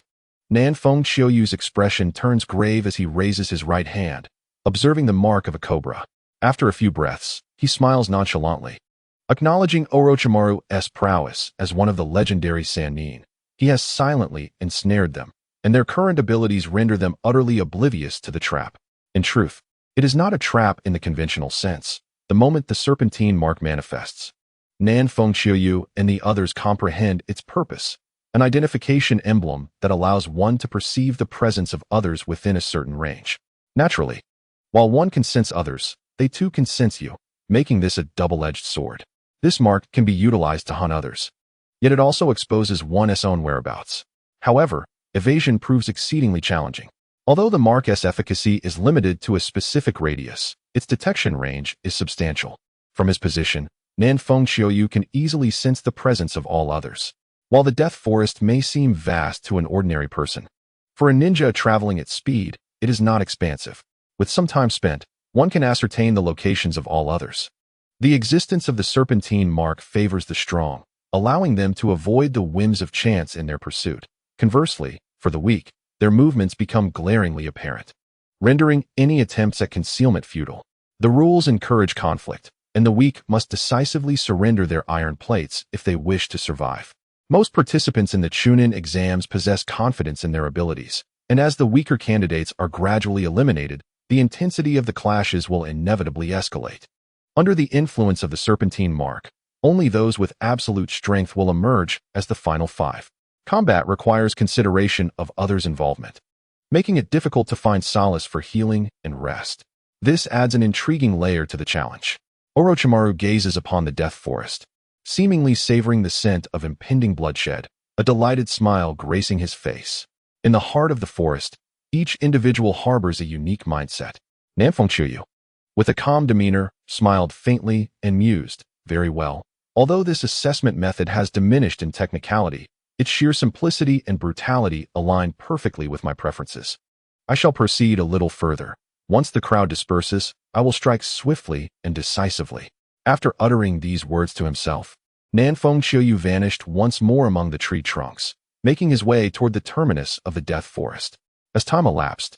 Nanfeng Qiuyu's expression turns grave as he raises his right hand, observing the mark of a cobra. After a few breaths, he smiles nonchalantly. Acknowledging Orochimaru's prowess as one of the legendary Sannin, he has silently ensnared them, and their current abilities render them utterly oblivious to the trap. In truth, it is not a trap in the conventional sense. The moment the serpentine mark manifests, Nanfeng Qiuyu and the others comprehend its purpose, an identification emblem that allows one to perceive the presence of others within a certain range. Naturally, while one can sense others, they too can sense you, making this a double-edged sword. This mark can be utilized to hunt others, yet it also exposes one's own whereabouts. However, evasion proves exceedingly challenging. Although the mark's efficacy is limited to a specific radius, its detection range is substantial. From his position, Nanfeng Qiuyu can easily sense the presence of all others. While the Death Forest may seem vast to an ordinary person, for a ninja traveling at speed, it is not expansive. With some time spent, one can ascertain the locations of all others. The existence of the serpentine mark favors the strong, allowing them to avoid the whims of chance in their pursuit. Conversely, for the weak, their movements become glaringly apparent, rendering any attempts at concealment futile. The rules encourage conflict, and the weak must decisively surrender their iron plates if they wish to survive. Most participants in the Chunin exams possess confidence in their abilities, and as the weaker candidates are gradually eliminated, the intensity of the clashes will inevitably escalate. Under the influence of the serpentine mark, only those with absolute strength will emerge as the final five. Combat requires consideration of others' involvement, making it difficult to find solace for healing and rest. This adds an intriguing layer to the challenge. Orochimaru gazes upon the Death Forest, seemingly savoring the scent of impending bloodshed, a delighted smile gracing his face. In the heart of the forest, each individual harbors a unique mindset. Nanfeng Qiuyu, with a calm demeanor, smiled faintly and mused, "Very well. Although this assessment method has diminished in technicality, its sheer simplicity and brutality align perfectly with my preferences. I shall proceed a little further. Once the crowd disperses, I will strike swiftly and decisively." After uttering these words to himself, Nanfeng Qiuyu vanished once more among the tree trunks, making his way toward the terminus of the Death Forest. As time elapsed,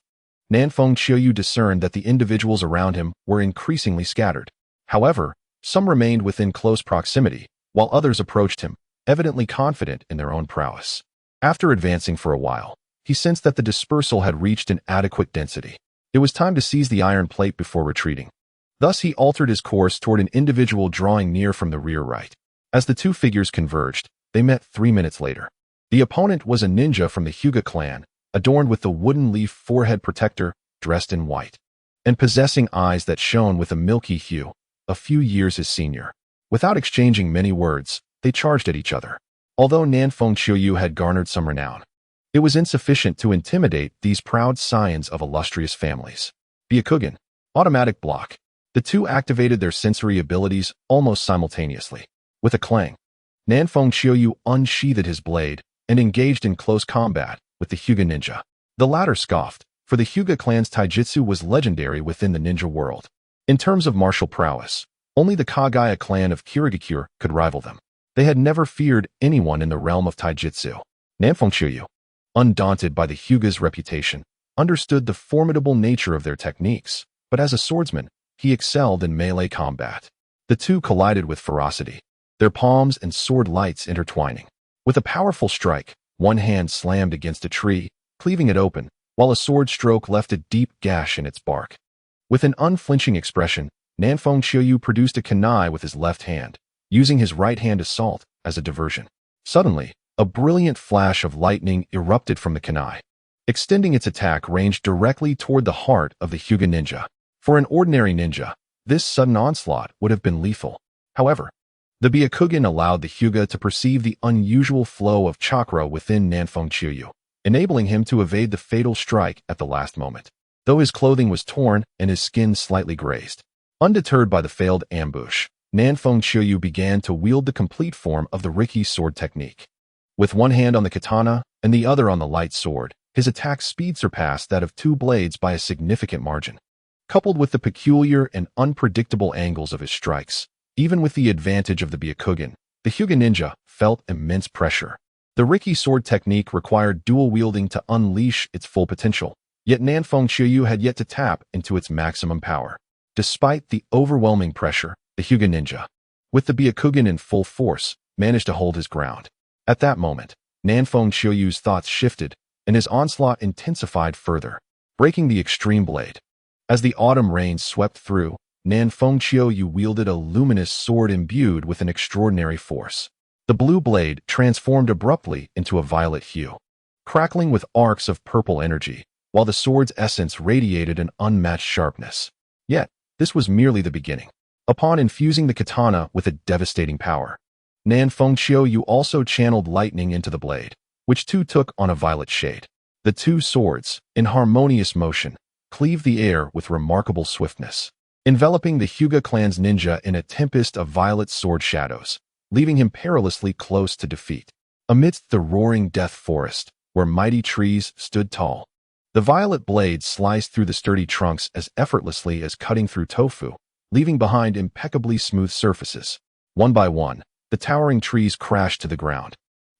Nanfeng Qiuyu discerned that the individuals around him were increasingly scattered. However, some remained within close proximity, while others approached him, evidently confident in their own prowess. After advancing for a while, he sensed that the dispersal had reached an adequate density. It was time to seize the iron plate before retreating. Thus he altered his course toward an individual drawing near from the rear right. As the two figures converged, they met 3 minutes later. The opponent was a ninja from the Hyuga clan, adorned with the wooden leaf forehead protector, dressed in white, and possessing eyes that shone with a milky hue, a few years his senior. Without exchanging many words, they charged at each other. Although Nanfeng Qiuyu had garnered some renown, it was insufficient to intimidate these proud scions of illustrious families. Byakugan, automatic block. The two activated their sensory abilities almost simultaneously. With a clang, Nanfeng Qiuyu unsheathed his blade and engaged in close combat with the Hyuga ninja. The latter scoffed, for the Hyuga clan's taijutsu was legendary within the ninja world. In terms of martial prowess, only the Kagaya clan of Kirigakure could rival them. They had never feared anyone in the realm of taijutsu. Nanfeng Qiuyu, undaunted by the Hyuga's reputation, understood the formidable nature of their techniques, but as a swordsman, he excelled in melee combat. The two collided with ferocity, their palms and sword lights intertwining. With a powerful strike, one hand slammed against a tree, cleaving it open, while a sword stroke left a deep gash in its bark. With an unflinching expression, Nanfeng Qiuyu produced a kunai with his left hand, using his right hand assault as a diversion. Suddenly, a brilliant flash of lightning erupted from the kunai, extending its attack range directly toward the heart of the Hyuga ninja. For an ordinary ninja, this sudden onslaught would have been lethal. However, the Byakugan allowed the Hyuga to perceive the unusual flow of chakra within Nanfeng Qiuyu. enabling him to evade the fatal strike at the last moment, though his clothing was torn and his skin slightly grazed. Undeterred by the failed ambush, Nanfeng Qiuyu began to wield the complete form of the Riki sword technique. With one hand on the katana and the other on the light sword, his attack speed surpassed that of two blades by a significant margin. Coupled with the peculiar and unpredictable angles of his strikes, even with the advantage of the Byakugan, the Hyuga ninja felt immense pressure. The Riki sword technique required dual wielding to unleash its full potential, yet Nanfeng Qiuyu had yet to tap into its maximum power. Despite the overwhelming pressure, the Hyuga ninja, with the Byakugan in full force, managed to hold his ground. At that moment, Nanfeng Qiuyu's thoughts shifted, and his onslaught intensified further, breaking the extreme blade. As the autumn rains swept through, Nanfeng Qiuyu wielded a luminous sword imbued with an extraordinary force. The blue blade transformed abruptly into a violet hue, crackling with arcs of purple energy, while the sword's essence radiated an unmatched sharpness. Yet, this was merely the beginning. Upon infusing the katana with a devastating power, Nanfeng Qiuyu also channeled lightning into the blade, which too took on a violet shade. The two swords, in harmonious motion, cleaved the air with remarkable swiftness, enveloping the Hyuga clan's ninja in a tempest of violet sword shadows, leaving him perilously close to defeat. Amidst the roaring death forest, where mighty trees stood tall, the violet blade sliced through the sturdy trunks as effortlessly as cutting through tofu, leaving behind impeccably smooth surfaces. One by one, the towering trees crashed to the ground,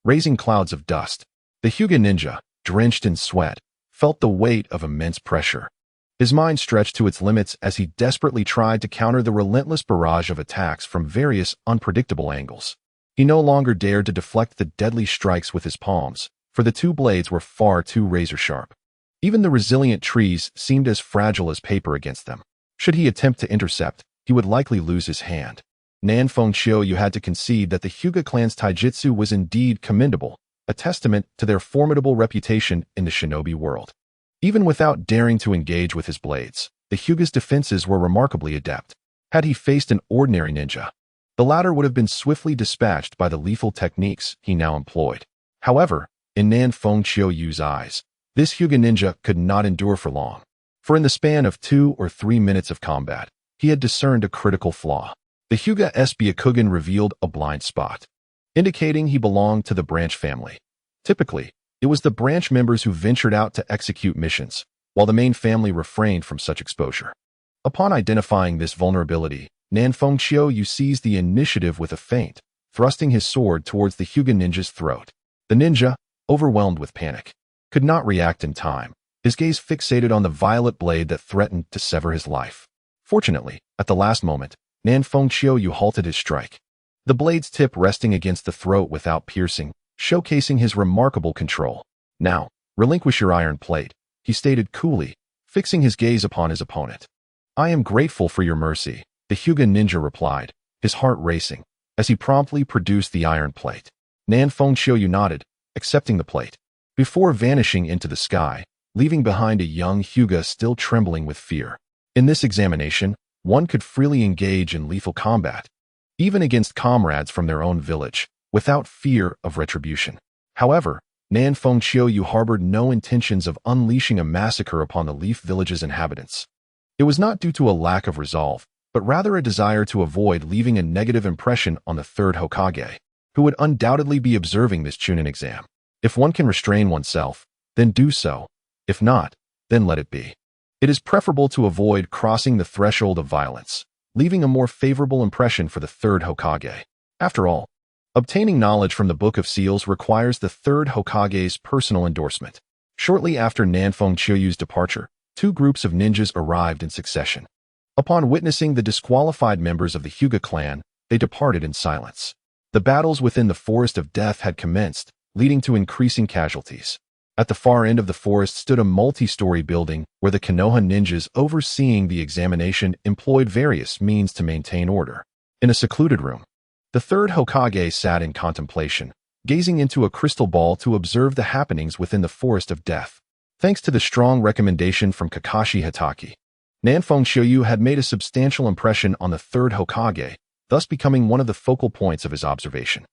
raising clouds of dust. The Hyuga ninja, drenched in sweat, felt the weight of immense pressure. His mind stretched to its limits as he desperately tried to counter the relentless barrage of attacks from various unpredictable angles. He no longer dared to deflect the deadly strikes with his palms, for the two blades were far too razor-sharp. Even the resilient trees seemed as fragile as paper against them. Should he attempt to intercept, he would likely lose his hand. Nanfeng Qiuyu had to concede that the Hyuga clan's taijutsu was indeed commendable, a testament to their formidable reputation in the shinobi world. Even without daring to engage with his blades, the Hyuga's defenses were remarkably adept. Had he faced an ordinary ninja, the latter would have been swiftly dispatched by the lethal techniques he now employed. However, in Nanfeng Qiuyu's eyes, this Hyuga ninja could not endure for long. For in the span of 2 or 3 minutes of combat, he had discerned a critical flaw. The Hyuga's Byakugan revealed a blind spot, indicating he belonged to the branch family. Typically, it was the branch members who ventured out to execute missions, while the main family refrained from such exposure. Upon identifying this vulnerability, Nanfeng Qiuyu seized the initiative with a feint, thrusting his sword towards the Hyuga ninja's throat. The ninja, overwhelmed with panic, could not react in time, his gaze fixated on the violet blade that threatened to sever his life. Fortunately, at the last moment, Nanfeng Qiuyu halted his strike, the blade's tip resting against the throat without piercing, showcasing his remarkable control. "Now, relinquish your iron plate," he stated coolly, fixing his gaze upon his opponent. "I am grateful for your mercy," the Hyuga ninja replied, his heart racing, as he promptly produced the iron plate. Nanfeng Qiuyu nodded, accepting the plate, before vanishing into the sky, leaving behind a young Hyuga still trembling with fear. In this examination, one could freely engage in lethal combat, even against comrades from their own village, without fear of retribution. However, Nanfeng Qiuyu harbored no intentions of unleashing a massacre upon the Leaf Village's inhabitants. It was not due to a lack of resolve, but rather a desire to avoid leaving a negative impression on the third Hokage, who would undoubtedly be observing this Chunin exam. If one can restrain oneself, then do so. If not, then let it be. It is preferable to avoid crossing the threshold of violence, leaving a more favorable impression for the third Hokage. After all, obtaining knowledge from the Book of Seals requires the third Hokage's personal endorsement. Shortly after Nanfeng Qiuyu's departure, 2 groups of ninjas arrived in succession. Upon witnessing the disqualified members of the Hyuga clan, they departed in silence. The battles within the Forest of Death had commenced, leading to increasing casualties. At the far end of the forest stood a multi-story building where the Konoha ninjas overseeing the examination employed various means to maintain order. In a secluded room, the third Hokage sat in contemplation, gazing into a crystal ball to observe the happenings within the Forest of Death. Thanks to the strong recommendation from Kakashi Hatake, Nanfeng Qiuyu had made a substantial impression on the third Hokage, thus becoming one of the focal points of his observation.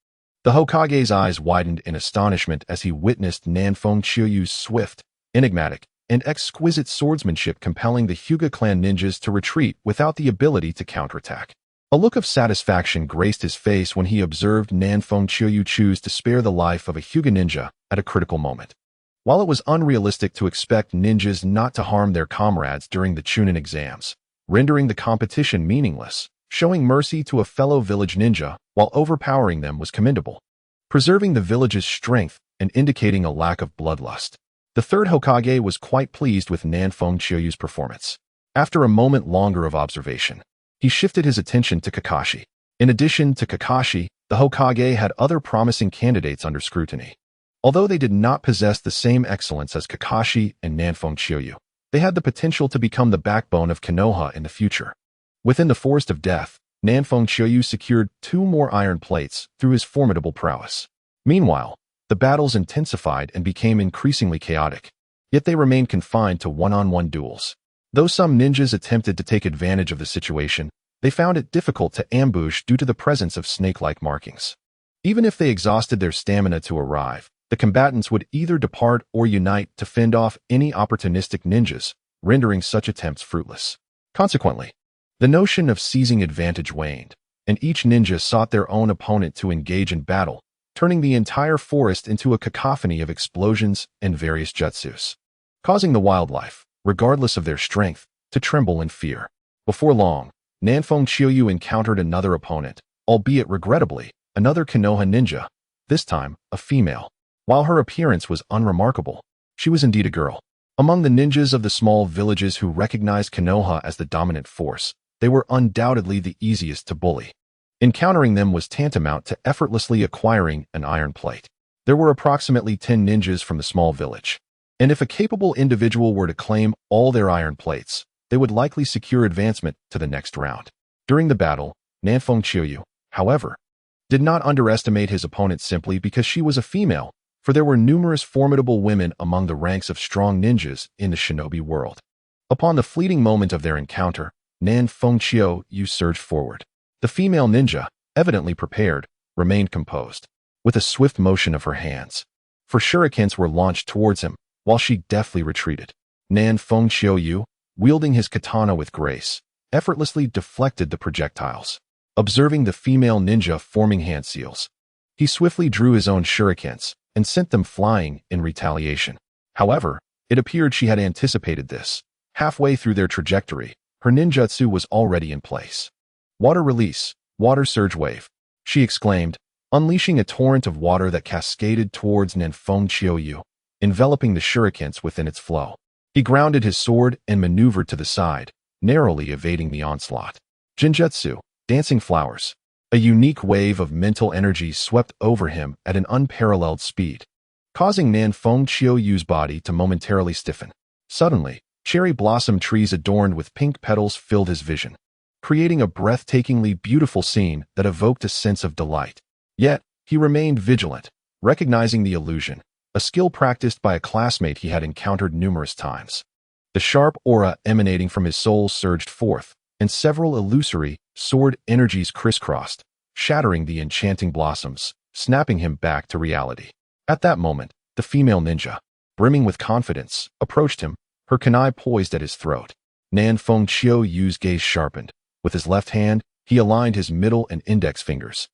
The Hokage's eyes widened in astonishment as he witnessed Nanfeng Chiyoyu's swift, enigmatic, and exquisite swordsmanship compelling the Hyuga clan ninjas to retreat without the ability to counterattack. A look of satisfaction graced his face when he observed Nanfeng Chiyoyu choose to spare the life of a Hyuga ninja at a critical moment. While it was unrealistic to expect ninjas not to harm their comrades during the Chunin exams, rendering the competition meaningless, showing mercy to a fellow village ninja while overpowering them was commendable, preserving the village's strength and indicating a lack of bloodlust. The third Hokage was quite pleased with Nanfeng Chiyoyu's performance. After a moment longer of observation, he shifted his attention to Kakashi. In addition to Kakashi, the Hokage had other promising candidates under scrutiny. Although they did not possess the same excellence as Kakashi and Nanfeng Chiyoyu, they had the potential to become the backbone of Konoha in the future. Within the Forest of Death, Nanfeng Chiyoyu secured 2 more iron plates through his formidable prowess. Meanwhile, the battles intensified and became increasingly chaotic, yet they remained confined to one-on-one duels. Though some ninjas attempted to take advantage of the situation, they found it difficult to ambush due to the presence of snake-like markings. Even if they exhausted their stamina to arrive, the combatants would either depart or unite to fend off any opportunistic ninjas, rendering such attempts fruitless. Consequently, the notion of seizing advantage waned, and each ninja sought their own opponent to engage in battle, turning the entire forest into a cacophony of explosions and various jutsus, causing the wildlife, regardless of their strength, to tremble in fear. Before long, Nanfeng Chiyoyu encountered another opponent, albeit regrettably, another Konoha ninja, this time a female. While her appearance was unremarkable, she was indeed a girl. Among the ninjas of the small villages who recognized Konoha as the dominant force, they were undoubtedly the easiest to bully. Encountering them was tantamount to effortlessly acquiring an iron plate. There were approximately 10 ninjas from the small village, and if a capable individual were to claim all their iron plates, they would likely secure advancement to the next round. During the battle, Nanfeng Chiyoyu, however, did not underestimate his opponent simply because she was a female, for there were numerous formidable women among the ranks of strong ninjas in the shinobi world. Upon the fleeting moment of their encounter, Nanfeng Chiyoyu surged forward. The female ninja, evidently prepared, remained composed, with a swift motion of her hands. For shurikens were launched towards him, while she deftly retreated. Nanfeng Chiyoyu, wielding his katana with grace, effortlessly deflected the projectiles. Observing the female ninja forming hand seals, he swiftly drew his own shurikens and sent them flying in retaliation. However, it appeared she had anticipated this. Halfway through their trajectory, her ninjutsu was already in place. Water release, water surge wave, she exclaimed, unleashing a torrent of water that cascaded towards Nanfeng Chiyoyu, enveloping the shurikens within its flow. He grounded his sword and maneuvered to the side, narrowly evading the onslaught. Jinjutsu, dancing flowers. A unique wave of mental energy swept over him at an unparalleled speed, causing Nanfeng Chiyoyu's body to momentarily stiffen. Suddenly, cherry blossom trees adorned with pink petals filled his vision, creating a breathtakingly beautiful scene that evoked a sense of delight. Yet, he remained vigilant, recognizing the illusion, a skill practiced by a classmate he had encountered numerous times. The sharp aura emanating from his soul surged forth, and several illusory, sword energies crisscrossed, shattering the enchanting blossoms, snapping him back to reality. At that moment, the female ninja, brimming with confidence, approached him, her kunai poised at his throat. Nanfeng Chiyoyu's gaze sharpened. With his left hand, he aligned his middle and index fingers,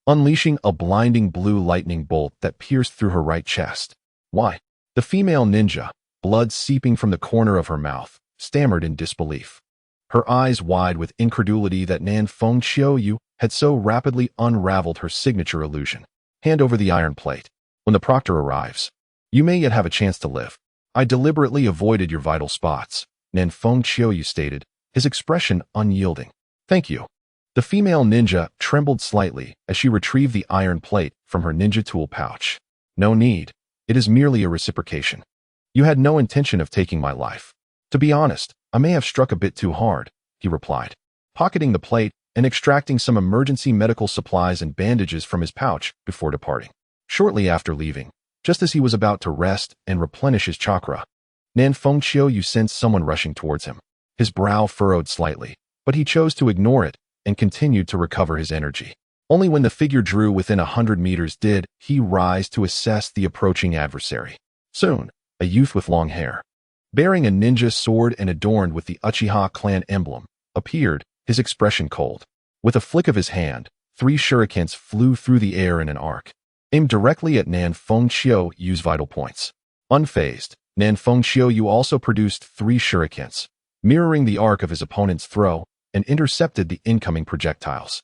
unleashing a blinding blue lightning bolt that pierced through her right chest. Why? The female ninja, blood seeping from the corner of her mouth, stammered in disbelief, her eyes wide with incredulity that Nanfeng Chiyoyu had so rapidly unraveled her signature illusion. Hand over the iron plate. When the proctor arrives, you may yet have a chance to live. I deliberately avoided your vital spots, Nanfeng Chiyoyu stated, his expression unyielding. Thank you. The female ninja trembled slightly as she retrieved the iron plate from her ninja tool pouch. No need. It is merely a reciprocation. You had no intention of taking my life. To be honest, I may have struck a bit too hard, he replied, pocketing the plate and extracting some emergency medical supplies and bandages from his pouch before departing. Shortly after leaving, just as he was about to rest and replenish his chakra, Nanfeng Chiyoyu sensed someone rushing towards him. His brow furrowed slightly, but he chose to ignore it and continued to recover his energy. Only when the figure drew within 100 meters did he rise to assess the approaching adversary. Soon, a youth with long hair, bearing a ninja sword and adorned with the Uchiha clan emblem, appeared, his expression cold. With a flick of his hand, 3 shurikens flew through the air in an arc, aimed directly at Nan Fengqiu's vital points. Unfazed, Nan Fengqiu also produced 3 shurikens, mirroring the arc of his opponent's throw, and intercepted the incoming projectiles.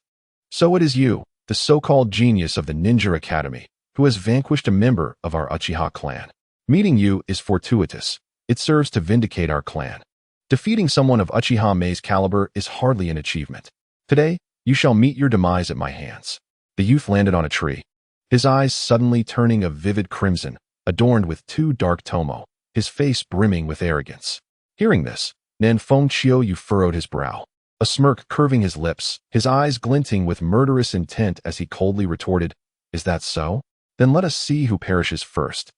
So it is you, the so-called genius of the Ninja Academy, who has vanquished a member of our Uchiha clan. Meeting you is fortuitous. It serves to vindicate our clan. Defeating someone of Uchiha Mei's caliber is hardly an achievement. Today, you shall meet your demise at my hands. The youth landed on a tree, his eyes suddenly turning a vivid crimson, adorned with 2 dark tomo, his face brimming with arrogance. Hearing this, Nan Fengqiu furrowed his brow, a smirk curving his lips, his eyes glinting with murderous intent as he coldly retorted, "Is that so? Then let us see who perishes first.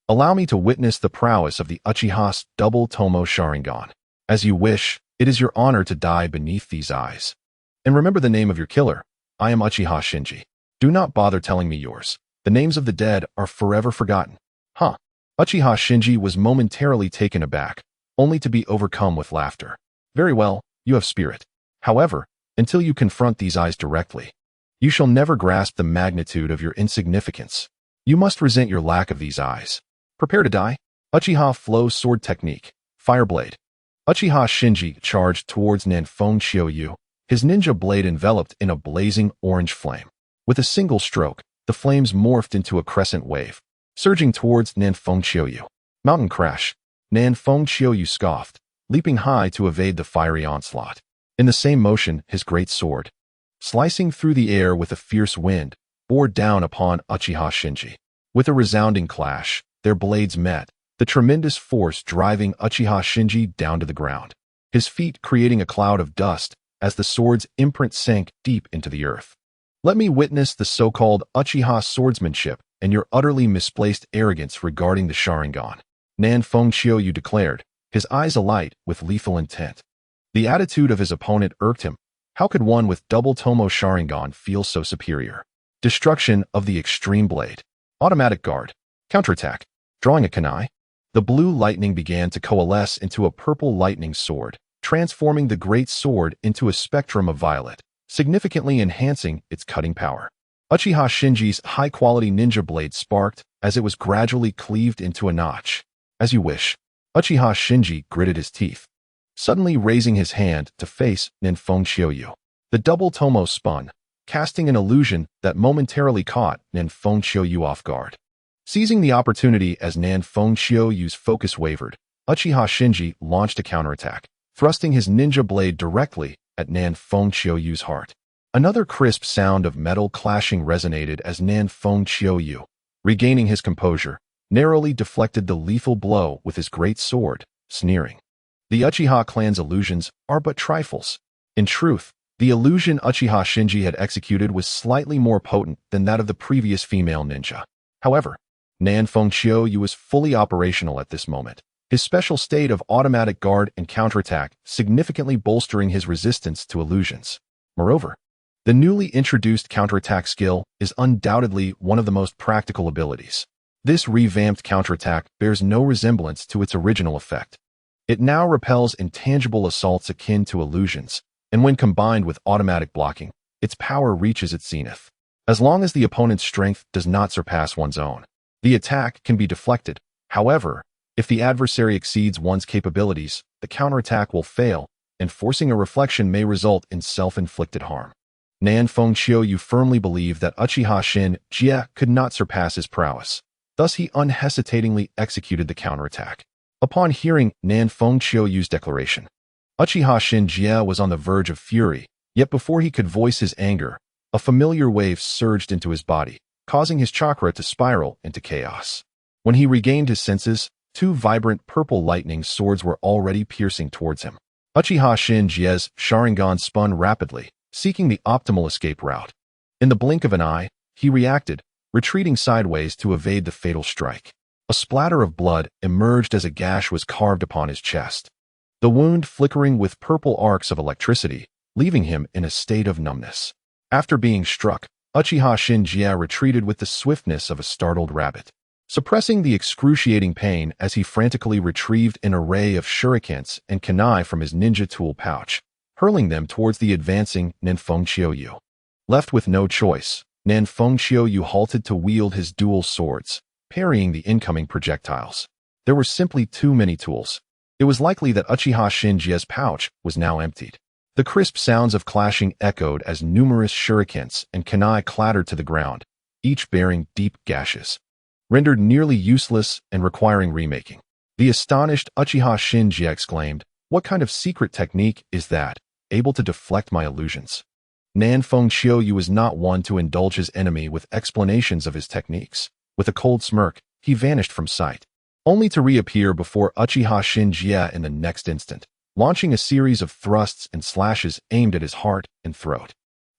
Allow me to witness the prowess of the Uchiha's double tomo Sharingan. As you wish, it is your honor to die beneath these eyes. And remember the name of your killer. I am Uchiha Shinji. Do not bother telling me yours. The names of the dead are forever forgotten." Huh. Uchiha Shinji was momentarily taken aback, only to be overcome with laughter. "Very well, you have spirit. However, until you confront these eyes directly, you shall never grasp the magnitude of your insignificance. You must resent your lack of these eyes. Prepare to die." Uchiha Flow Sword Technique, Fireblade. Uchiha Shinji charged towards Nan Fengqiu, his ninja blade enveloped in a blazing orange flame. With a single stroke, the flames morphed into a crescent wave, surging towards Nan Fengqiu. Mountain Crash. Nan Fengqiu scoffed, leaping high to evade the fiery onslaught. In the same motion, his great sword, slicing through the air with a fierce wind, bore down upon Uchiha Shinji. With a resounding clash, their blades met, the tremendous force driving Uchiha Shinji down to the ground, his feet creating a cloud of dust as the sword's imprint sank deep into the earth. "Let me witness the so-called Uchiha swordsmanship and your utterly misplaced arrogance regarding the Sharingan," Nan Fengqiu declared, his eyes alight with lethal intent. The attitude of his opponent irked him. How could one with double tomo Sharingan feel so superior? Destruction of the extreme blade. Automatic guard. Counterattack. Drawing a kunai. The blue lightning began to coalesce into a purple lightning sword, transforming the great sword into a spectrum of violet, significantly enhancing its cutting power. Uchiha Shinji's high-quality ninja blade sparked as it was gradually cleaved into a notch. "As you wish." Uchiha Shinji gritted his teeth, suddenly raising his hand to face Nan Fengqiu. The double tomo spun, casting an illusion that momentarily caught Nan Fengqiu off guard. Seizing the opportunity as Nan Fengqiu's focus wavered, Uchiha Shinji launched a counterattack, thrusting his ninja blade directly at Nan Fengqiu's heart. Another crisp sound of metal clashing resonated as Nan Fengqiu, regaining his composure, narrowly deflected the lethal blow with his great sword, sneering, "The Uchiha clan's illusions are but trifles." In truth, the illusion Uchiha Shinji had executed was slightly more potent than that of the previous female ninja. However, Nan Fengqiu was fully operational at this moment, his special state of automatic guard and counterattack significantly bolstering his resistance to illusions. Moreover, the newly introduced counterattack skill is undoubtedly one of the most practical abilities. This revamped counterattack bears no resemblance to its original effect. It now repels intangible assaults akin to illusions, and when combined with automatic blocking, its power reaches its zenith. As long as the opponent's strength does not surpass one's own, the attack can be deflected. However, if the adversary exceeds one's capabilities, the counterattack will fail, and forcing a reflection may result in self-inflicted harm. Nan Fengqiu firmly believed that Uchiha Shinji could not surpass his prowess. Thus he unhesitatingly executed the counterattack. Upon hearing Nan Fengqiu's declaration, Uchiha Shinji was on the verge of fury, yet before he could voice his anger, a familiar wave surged into his body, causing his chakra to spiral into chaos. When he regained his senses, 2 vibrant purple lightning swords were already piercing towards him. Uchiha Shinji's Sharingan spun rapidly, seeking the optimal escape route. In the blink of an eye, he reacted, retreating sideways to evade the fatal strike. A splatter of blood emerged as a gash was carved upon his chest, the wound flickering with purple arcs of electricity, leaving him in a state of numbness. After being struck, Uchiha Shinjia retreated with the swiftness of a startled rabbit, suppressing the excruciating pain as he frantically retrieved an array of shurikens and kunai from his ninja tool pouch, hurling them towards the advancing Nanfeng Qiuyu. Left with no choice, Nanfeng Qiuyu halted to wield his dual swords, parrying the incoming projectiles. There were simply too many tools. It was likely that Uchiha Shinjia's pouch was now emptied. The crisp sounds of clashing echoed as numerous shurikens and kunai clattered to the ground, each bearing deep gashes, rendered nearly useless and requiring remaking. The astonished Uchiha Shinjia exclaimed, "What kind of secret technique is that, able to deflect my illusions?" Nanfeng Qiuyu was not one to indulge his enemy with explanations of his techniques. With a cold smirk, he vanished from sight, only to reappear before Uchiha Shinjia in the next instant, launching a series of thrusts and slashes aimed at his heart and throat.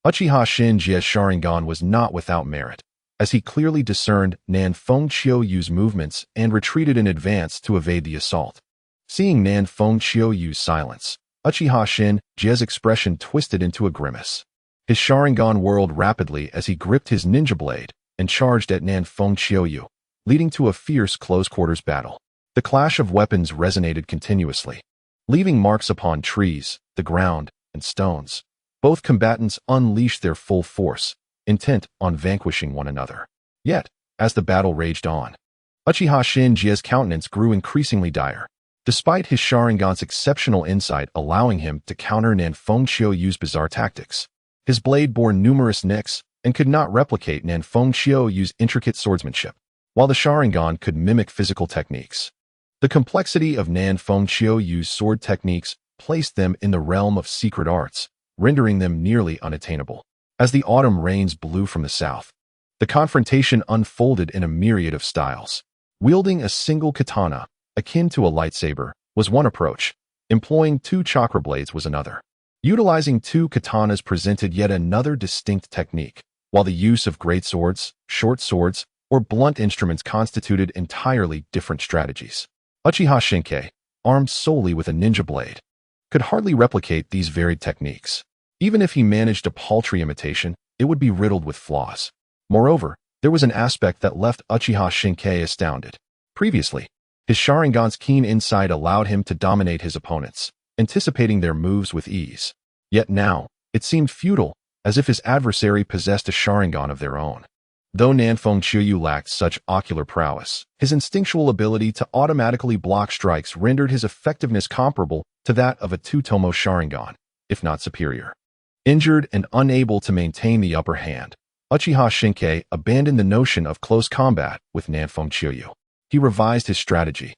Uchiha Shinjia's Sharingan was not without merit, as he clearly discerned Nanfeng Qiuyu's movements and retreated in advance to evade the assault. Seeing Nanfeng Qiuyu's silence, Uchiha Shinjia's expression twisted into a grimace. His Sharingan whirled rapidly as he gripped his ninja blade and charged at Nanfeng Qiuyu, leading to a fierce close-quarters battle. The clash of weapons resonated continuously, leaving marks upon trees, the ground, and stones. Both combatants unleashed their full force, intent on vanquishing one another. Yet, as the battle raged on, Uchiha Shinjia's countenance grew increasingly dire. Despite his Sharingan's exceptional insight allowing him to counter Nanfeng Qiuyu's bizarre tactics, his blade bore numerous nicks and could not replicate Nanfeng Qiuyu's intricate swordsmanship, while the Sharingan could mimic physical techniques. The complexity of Nanfeng Qiuyu's sword techniques placed them in the realm of secret arts, rendering them nearly unattainable. As the autumn rains blew from the south, the confrontation unfolded in a myriad of styles. Wielding a single katana, akin to a lightsaber, was one approach. Employing two chakra blades was another. Utilizing two katanas presented yet another distinct technique, while the use of great swords, short swords, or blunt instruments constituted entirely different strategies. Uchiha Shinkai, armed solely with a ninja blade, could hardly replicate these varied techniques. Even if he managed a paltry imitation, it would be riddled with flaws. Moreover, there was an aspect that left Uchiha Shinkai astounded. Previously, his Sharingan's keen insight allowed him to dominate his opponents, anticipating their moves with ease. Yet now, it seemed futile, as if his adversary possessed a Sharingan of their own. Though Nanfeng Qiuyu lacked such ocular prowess, his instinctual ability to automatically block strikes rendered his effectiveness comparable to that of a two-tomo Sharingan, if not superior. Injured and unable to maintain the upper hand, Uchiha Shinkai abandoned the notion of close combat with Nanfeng Qiuyu. He revised his strategy,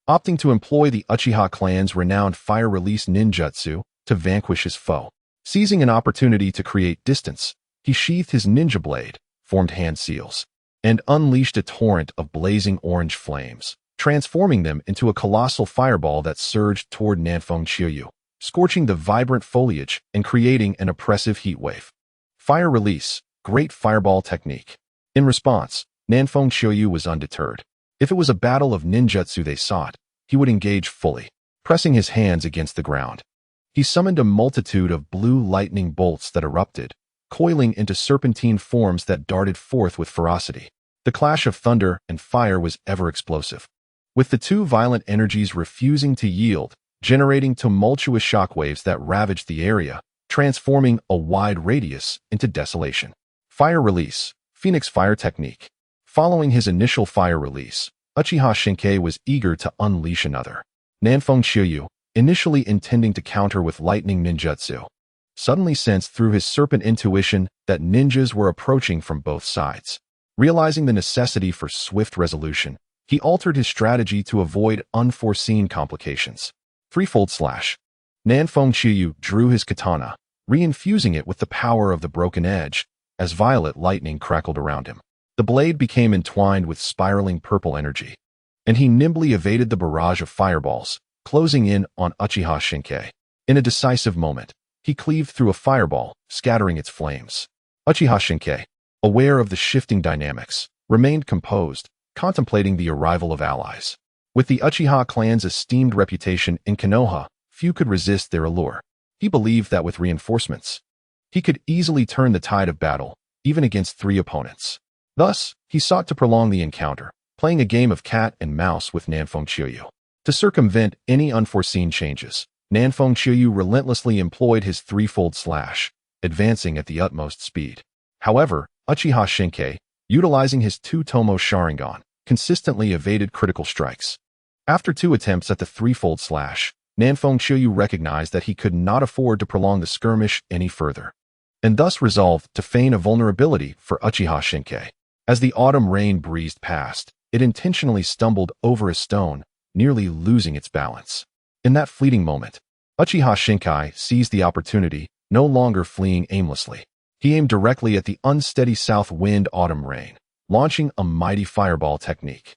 opting to employ the Uchiha clan's renowned fire-release ninjutsu to vanquish his foe. Seizing an opportunity to create distance, he sheathed his ninja blade, formed hand seals, and unleashed a torrent of blazing orange flames, transforming them into a colossal fireball that surged toward Nanfeng Qiuyu, scorching the vibrant foliage and creating an oppressive heat wave. Fire release, great fireball technique. In response, Nanfeng Qiuyu was undeterred. If it was a battle of ninjutsu they sought, he would engage fully, pressing his hands against the ground. He summoned a multitude of blue lightning bolts that erupted, coiling into serpentine forms that darted forth with ferocity. The clash of thunder and fire was ever explosive, with the two violent energies refusing to yield, generating tumultuous shockwaves that ravaged the area, transforming a wide radius into desolation. Fire release, Phoenix Fire Technique. Following his initial fire release, Uchiha Shinkai was eager to unleash another. Nanfeng Qiuyu, initially intending to counter with lightning ninjutsu, suddenly sensed through his serpent intuition that ninjas were approaching from both sides. Realizing the necessity for swift resolution, he altered his strategy to avoid unforeseen complications. Threefold slash. Nanfeng Qiuyu drew his katana, reinfusing it with the power of the broken edge, as violet lightning crackled around him. The blade became entwined with spiraling purple energy, and he nimbly evaded the barrage of fireballs, closing in on Uchiha Shinkai. In a decisive moment, he cleaved through a fireball, scattering its flames. Uchiha Shinkai, aware of the shifting dynamics, remained composed, contemplating the arrival of allies. With the Uchiha clan's esteemed reputation in Konoha, few could resist their allure. He believed that with reinforcements, he could easily turn the tide of battle, even against 3 opponents. Thus, he sought to prolong the encounter, playing a game of cat and mouse with Nanfeng Qiuyu. To circumvent any unforeseen changes, Nanfeng Qiuyu relentlessly employed his threefold slash, advancing at the utmost speed. However, Uchiha Shinkai, utilizing his 2-tomo Sharingan, consistently evaded critical strikes. After 2 attempts at the threefold slash, Nanfeng Qiuyu recognized that he could not afford to prolong the skirmish any further, and thus resolved to feign a vulnerability for Uchiha Shinkai. As the autumn rain breezed past, it intentionally stumbled over a stone, nearly losing its balance. In that fleeting moment, Uchiha Shinkai seized the opportunity, no longer fleeing aimlessly. He aimed directly at the unsteady south wind autumn rain, launching a mighty fireball technique.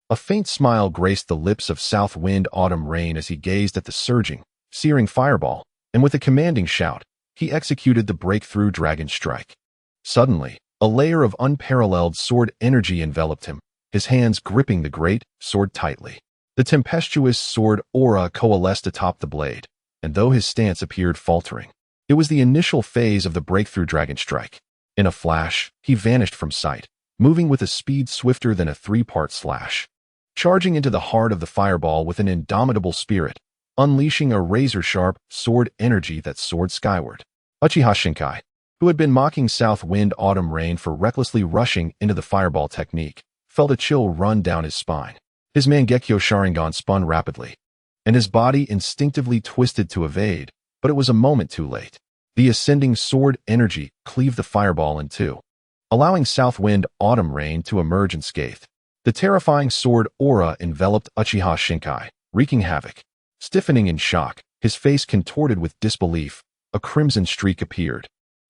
A faint smile graced the lips of south wind autumn rain as he gazed at the surging, searing fireball, and with a commanding shout, he executed the breakthrough dragon strike. Suddenly, a layer of unparalleled sword energy enveloped him, his hands gripping the great sword tightly. The tempestuous sword aura coalesced atop the blade, and though his stance appeared faltering, it was the initial phase of the breakthrough dragon strike. In a flash, he vanished from sight, moving with a speed swifter than a 3-part slash. Charging into the heart of the fireball with an indomitable spirit, unleashing a razor-sharp sword energy that soared skyward. Uchiha Shinkai, who had been mocking south wind autumn rain for recklessly rushing into the fireball technique, felt a chill run down his spine. His Mangekyo Sharingan spun rapidly, and his body instinctively twisted to evade, but it was a moment too late. The ascending sword energy cleaved the fireball in 2, allowing south wind autumn rain to emerge unscathed. The terrifying sword aura enveloped Uchiha Shinkai, wreaking havoc. Stiffening in shock, his face contorted with disbelief, a crimson streak appeared,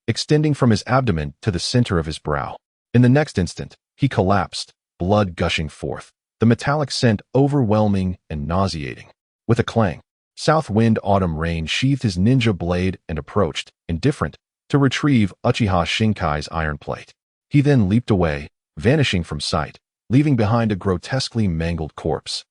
extending from his abdomen to the center of his brow. In the next instant, he collapsed, blood gushing forth, the metallic scent overwhelming and nauseating. With a clang, south wind autumn rain sheathed his ninja blade and approached, indifferent, to retrieve Uchiha Shinkai's iron plate. He then leaped away, vanishing from sight, leaving behind a grotesquely mangled corpse.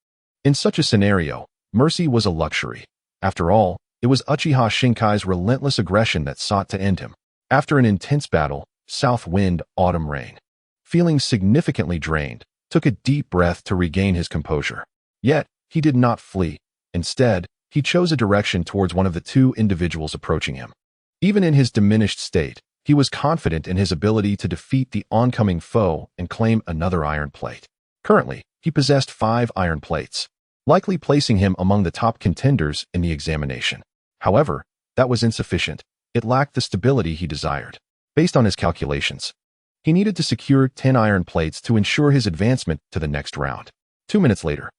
In such a scenario, mercy was a luxury. After all, it was Uchiha Shinkai's relentless aggression that sought to end him. After an intense battle, south wind autumn rain, feeling significantly drained, took a deep breath to regain his composure. Yet, he did not flee. Instead, he chose a direction towards one of the 2 individuals approaching him. Even in his diminished state, he was confident in his ability to defeat the oncoming foe and claim another iron plate. Currently, he possessed 5 iron plates, likely placing him among the top contenders in the examination. However, that was insufficient. It lacked the stability he desired. Based on his calculations, he needed to secure 10 iron plates to ensure his advancement to the next round. 2 minutes later,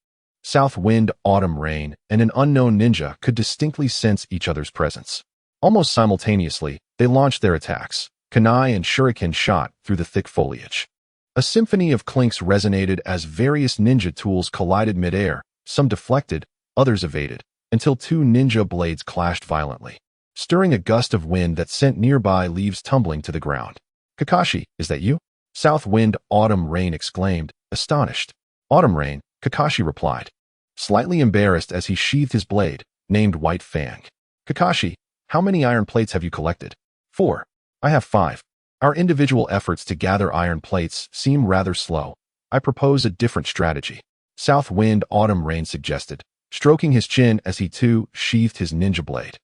south wind autumn rain and an unknown ninja could distinctly sense each other's presence. Almost simultaneously, they launched their attacks. Kunai and shuriken shot through the thick foliage. A symphony of clinks resonated as various ninja tools collided midair, some deflected, others evaded, until 2 ninja blades clashed violently, stirring a gust of wind that sent nearby leaves tumbling to the ground. Kakashi, is that you? South wind autumn rain exclaimed, astonished. Autumn rain, Kakashi replied, slightly embarrassed as he sheathed his blade, named White Fang. Kakashi, how many iron plates have you collected? 4. I have 5. Our individual efforts to gather iron plates seem rather slow. I propose a different strategy. South wind autumn rain suggested, stroking his chin as he too sheathed his ninja blade.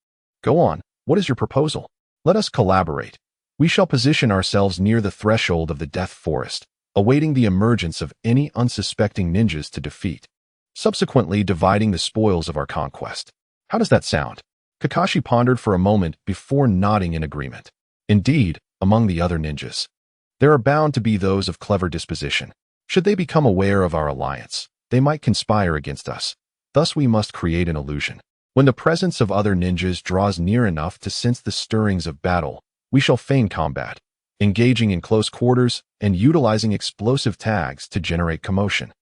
Go on, what is your proposal? Let us collaborate. We shall position ourselves near the threshold of the Death Forest, awaiting the emergence of any unsuspecting ninjas to defeat, subsequently dividing the spoils of our conquest. How does that sound? Kakashi pondered for a moment before nodding in agreement. Indeed, among the other ninjas, there are bound to be those of clever disposition. Should they become aware of our alliance, they might conspire against us. Thus we must create an illusion. When the presence of other ninjas draws near enough to sense the stirrings of battle, we shall feign combat, engaging in close quarters and utilizing explosive tags to generate commotion,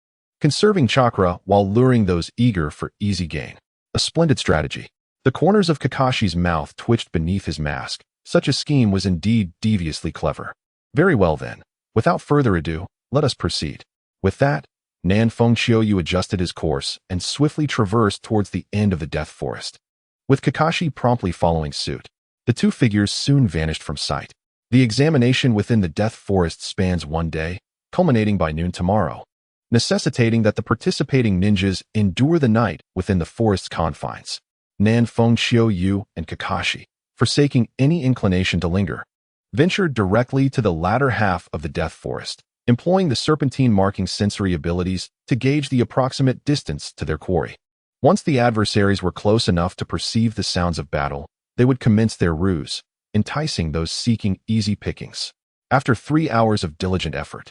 conserving chakra while luring those eager for easy gain. A splendid strategy. The corners of Kakashi's mouth twitched beneath his mask. Such a scheme was indeed deviously clever. Very well then. Without further ado, let us proceed. With that, Nanfeng Qiuyu adjusted his course and swiftly traversed towards the end of the Death Forest, with Kakashi promptly following suit. The 2 figures soon vanished from sight. The examination within the Death Forest spans one day, culminating by noon tomorrow, necessitating that the participating ninjas endure the night within the forest's confines. Nanfeng Xiaoyu and Kakashi, forsaking any inclination to linger, ventured directly to the latter half of the Death Forest, employing the serpentine marking sensory abilities to gauge the approximate distance to their quarry. Once the adversaries were close enough to perceive the sounds of battle, they would commence their ruse, enticing those seeking easy pickings. After 3 hours of diligent effort,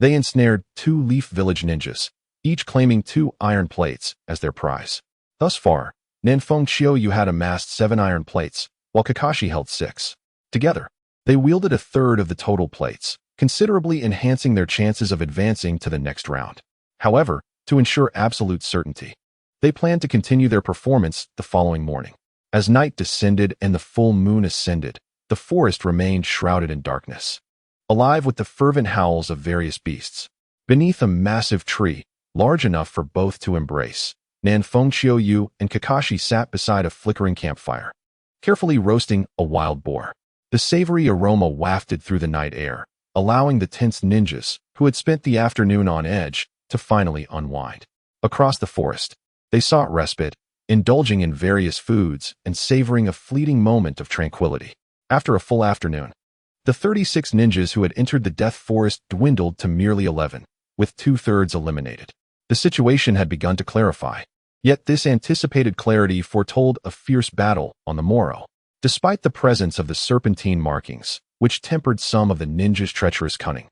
they ensnared 2 Leaf Village ninjas, each claiming 2 iron plates as their prize. Thus far, Nanfeng Xiaoyu had amassed 7 iron plates, while Kakashi held 6. Together, they wielded a third of the total plates, considerably enhancing their chances of advancing to the next round. However, to ensure absolute certainty, they planned to continue their performance the following morning. As night descended and the full moon ascended, the forest remained shrouded in darkness, alive with the fervent howls of various beasts. Beneath a massive tree, large enough for both to embrace, Nanfeng Xiaoyu and Kakashi sat beside a flickering campfire, carefully roasting a wild boar. The savory aroma wafted through the night air, allowing the tense ninjas, who had spent the afternoon on edge, to finally unwind. Across the forest, they sought respite, indulging in various foods and savoring a fleeting moment of tranquility. After a full afternoon, the 36 ninjas who had entered the Death Forest dwindled to merely 11, with 2/3 eliminated. The situation had begun to clarify, yet this anticipated clarity foretold a fierce battle on the morrow. Despite the presence of the serpentine markings, which tempered some of the ninjas' treacherous cunning,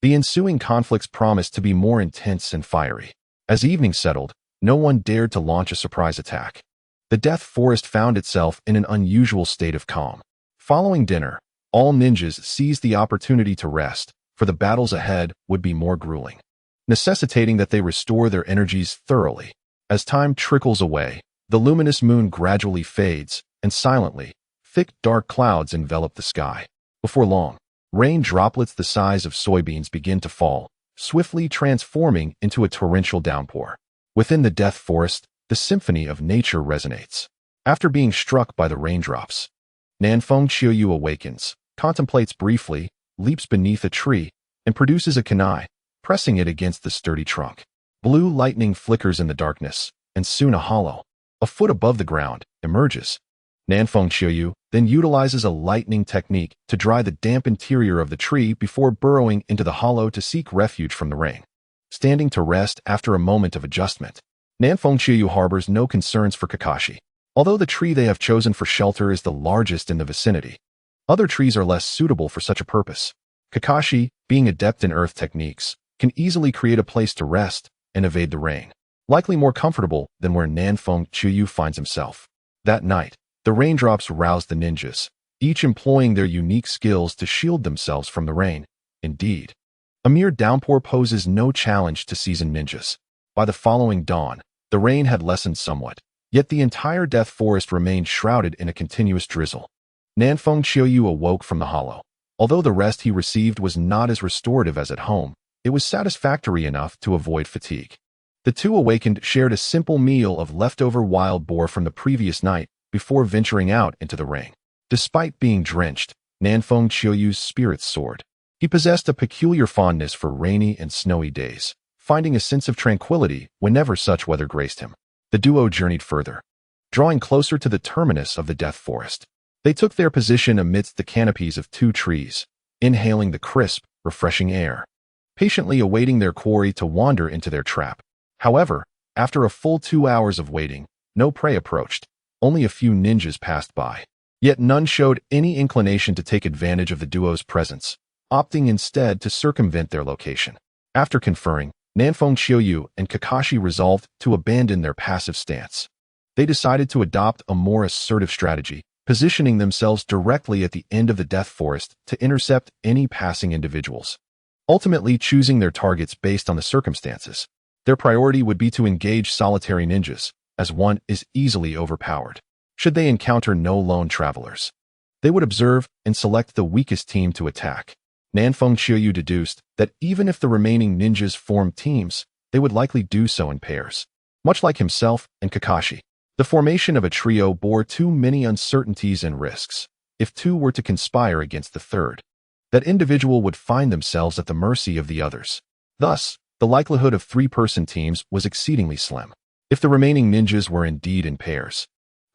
the ensuing conflicts promised to be more intense and fiery. As evening settled, no one dared to launch a surprise attack. The Death Forest found itself in an unusual state of calm. Following dinner, all ninjas seized the opportunity to rest, for the battles ahead would be more grueling, necessitating that they restore their energies thoroughly. As time trickles away, the luminous moon gradually fades, and silently, thick dark clouds envelop the sky. Before long, rain droplets the size of soybeans begin to fall, swiftly transforming into a torrential downpour. Within the Death Forest, the symphony of nature resonates. After being struck by the raindrops, Nanfeng Xiaoyu awakens, contemplates briefly, leaps beneath a tree, and produces a kunai, pressing it against the sturdy trunk. Blue lightning flickers in the darkness, and soon a hollow, a foot above the ground, emerges. Nanfeng Xiaoyu then utilizes a lightning technique to dry the damp interior of the tree before burrowing into the hollow to seek refuge from the rain. Standing to rest after a moment of adjustment, Nanfeng Xiaoyu harbors no concerns for Kakashi. Although the tree they have chosen for shelter is the largest in the vicinity, other trees are less suitable for such a purpose. Kakashi, being adept in earth techniques, can easily create a place to rest and evade the rain, likely more comfortable than where Nanfeng Xiaoyu finds himself. That night, the raindrops roused the ninjas, each employing their unique skills to shield themselves from the rain. Indeed, a mere downpour poses no challenge to seasoned ninjas. By the following dawn, the rain had lessened somewhat, yet the entire Death Forest remained shrouded in a continuous drizzle. Nanfeng Xiaoyu awoke from the hollow. Although the rest he received was not as restorative as at home, it was satisfactory enough to avoid fatigue. The two awakened shared a simple meal of leftover wild boar from the previous night before venturing out into the rain. Despite being drenched, Nanfeng Xiaoyu's spirits soared. He possessed a peculiar fondness for rainy and snowy days, finding a sense of tranquility whenever such weather graced him. The duo journeyed further, drawing closer to the terminus of the Death Forest. They took their position amidst the canopies of 2 trees, inhaling the crisp, refreshing air, patiently awaiting their quarry to wander into their trap. However, after a full 2 hours of waiting, no prey approached. Only a few ninjas passed by. Yet none showed any inclination to take advantage of the duo's presence, opting instead to circumvent their location. After conferring, Nanfeng Xiaoyu and Kakashi resolved to abandon their passive stance. They decided to adopt a more assertive strategy, positioning themselves directly at the end of the Death Forest to intercept any passing individuals, ultimately choosing their targets based on the circumstances. Their priority would be to engage solitary ninjas, as one is easily overpowered. Should they encounter no lone travelers, they would observe and select the weakest team to attack. Nanfeng Xiaoyu deduced that even if the remaining ninjas formed teams, they would likely do so in pairs. Much like himself and Kakashi, the formation of a trio bore too many uncertainties and risks. If 2 were to conspire against the third, that individual would find themselves at the mercy of the others. Thus, the likelihood of three-person teams was exceedingly slim. If the remaining ninjas were indeed in pairs,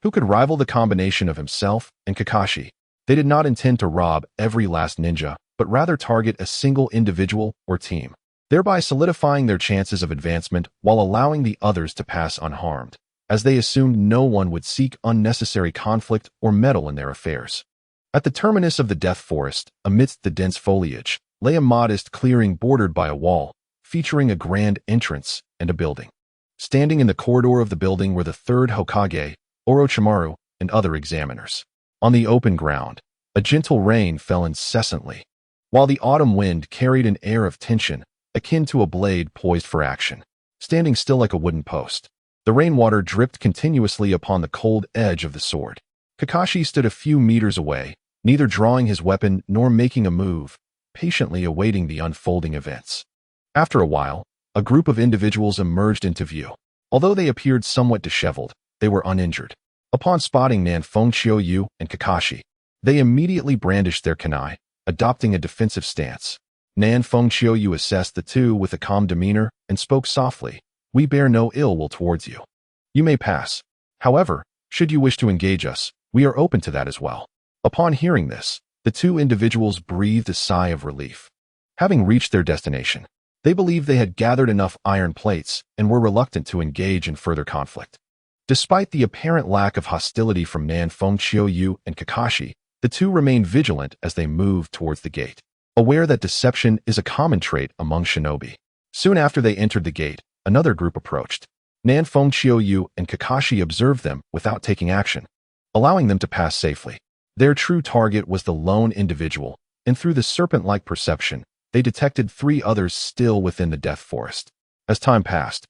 who could rival the combination of himself and Kakashi? They did not intend to rob every last ninja, but rather target a single individual or team, thereby solidifying their chances of advancement while allowing the others to pass unharmed, as they assumed no one would seek unnecessary conflict or meddle in their affairs. At the terminus of the Death Forest, amidst the dense foliage, lay a modest clearing bordered by a wall, featuring a grand entrance and a building. Standing in the corridor of the building were the third Hokage, Orochimaru, and other examiners. On the open ground, a gentle rain fell incessantly, while the autumn wind carried an air of tension, akin to a blade poised for action. Standing still like a wooden post, the rainwater dripped continuously upon the cold edge of the sword. Kakashi stood a few meters away, neither drawing his weapon nor making a move, patiently awaiting the unfolding events. After a while, a group of individuals emerged into view. Although they appeared somewhat disheveled, they were uninjured. Upon spotting Nan Fengqiuyu and Kakashi, they immediately brandished their kunai, adopting a defensive stance. Nan Fengqiuyu assessed the two with a calm demeanor and spoke softly, "We bear no ill will towards you. You may pass. However, should you wish to engage us, we are open to that as well." Upon hearing this, the two individuals breathed a sigh of relief. Having reached their destination, they believed they had gathered enough iron plates and were reluctant to engage in further conflict. Despite the apparent lack of hostility from Nan Fengqiuyu and Kakashi, the two remained vigilant as they moved towards the gate, aware that deception is a common trait among shinobi. Soon after they entered the gate, another group approached. Nan Fengqiuyu and Kakashi observed them without taking action, allowing them to pass safely. Their true target was the lone individual, and through the serpent-like perception, they detected three others still within the Death Forest. As time passed,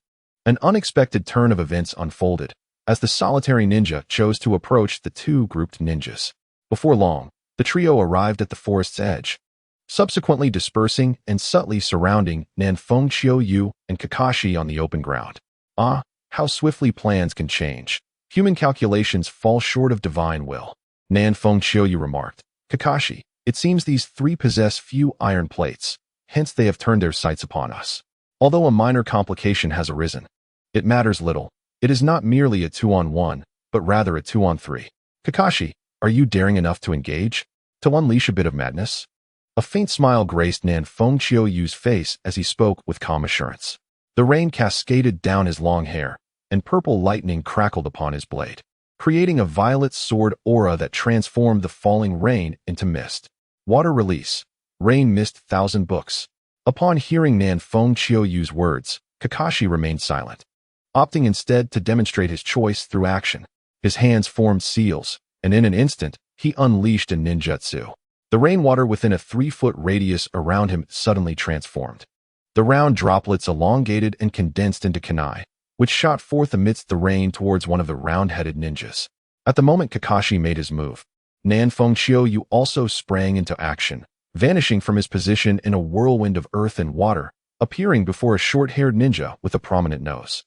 an unexpected turn of events unfolded, as the solitary ninja chose to approach the two grouped ninjas. Before long, the trio arrived at the forest's edge, subsequently dispersing and subtly surrounding Nan Fengqiuyu and Kakashi on the open ground. Ah, how swiftly plans can change. Human calculations fall short of divine will. Nan Fengqiuyu remarked, "Kakashi, it seems these three possess few iron plates, hence they have turned their sights upon us. Although a minor complication has arisen, it matters little. It is not merely a 2-on-1, but rather a 2-on-3. Kakashi, are you daring enough to engage? To unleash a bit of madness?" A faint smile graced Nan Fengqiuyu's face as he spoke with calm assurance. The rain cascaded down his long hair, and purple lightning crackled upon his blade, creating a violet sword aura that transformed the falling rain into mist. Water release. Rain mist 1,000 books. Upon hearing Nan Fengqiuyu's words, Kakashi remained silent, opting instead to demonstrate his choice through action. His hands formed seals, and in an instant, he unleashed a ninjutsu. The rainwater within a 3-foot radius around him suddenly transformed. The round droplets elongated and condensed into kunai, which shot forth amidst the rain towards one of the round-headed ninjas. At the moment Kakashi made his move, Nan Fengqiuyu also sprang into action, vanishing from his position in a whirlwind of earth and water, appearing before a short-haired ninja with a prominent nose.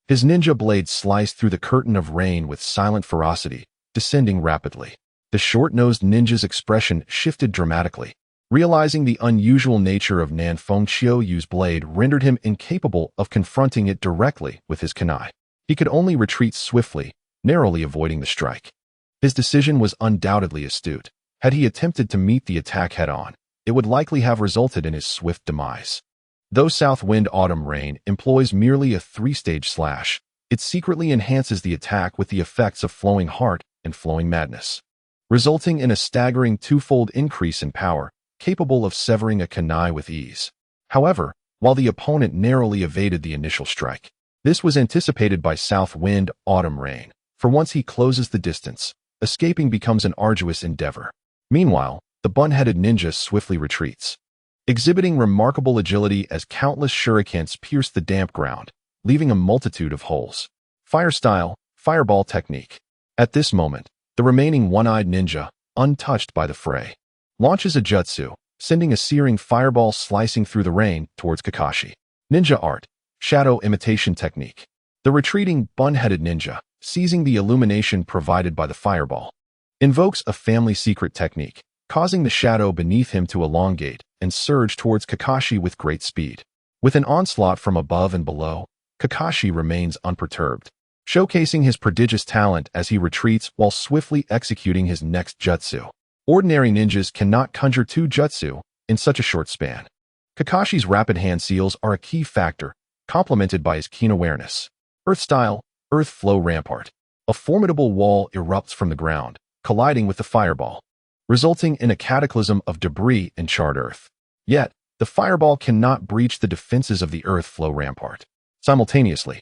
His ninja blade sliced through the curtain of rain with silent ferocity, descending rapidly. The short-nosed ninja's expression shifted dramatically. Realizing the unusual nature of Nan Fengqiuyu's blade rendered him incapable of confronting it directly with his kunai. He could only retreat swiftly, narrowly avoiding the strike. His decision was undoubtedly astute. Had he attempted to meet the attack head-on, it would likely have resulted in his swift demise. Though South Wind Autumn Rain employs merely a 3-stage slash, it secretly enhances the attack with the effects of Flowing Heart and Flowing Madness, resulting in a staggering 2-fold increase in power, capable of severing a kunai with ease. However, while the opponent narrowly evaded the initial strike, this was anticipated by South Wind Autumn Rain, for once he closes the distance, escaping becomes an arduous endeavor. Meanwhile, the bun-headed ninja swiftly retreats, exhibiting remarkable agility as countless shurikens pierce the damp ground, leaving a multitude of holes. Fire style, fireball technique. At this moment, the remaining one-eyed ninja, untouched by the fray, launches a jutsu, sending a searing fireball slicing through the rain towards Kakashi. Ninja art, shadow imitation technique. The retreating bun-headed ninja, seizing the illumination provided by the fireball, invokes a family secret technique, causing the shadow beneath him to elongate and surge towards Kakashi with great speed. With an onslaught from above and below, Kakashi remains unperturbed, showcasing his prodigious talent as he retreats while swiftly executing his next jutsu. Ordinary ninjas cannot conjure two jutsu in such a short span. Kakashi's rapid hand seals are a key factor, complemented by his keen awareness. Earth Style, Earth Flow Rampart. A formidable wall erupts from the ground, colliding with the fireball, resulting in a cataclysm of debris and charred earth. Yet, the fireball cannot breach the defenses of the Earth Flow Rampart. Simultaneously,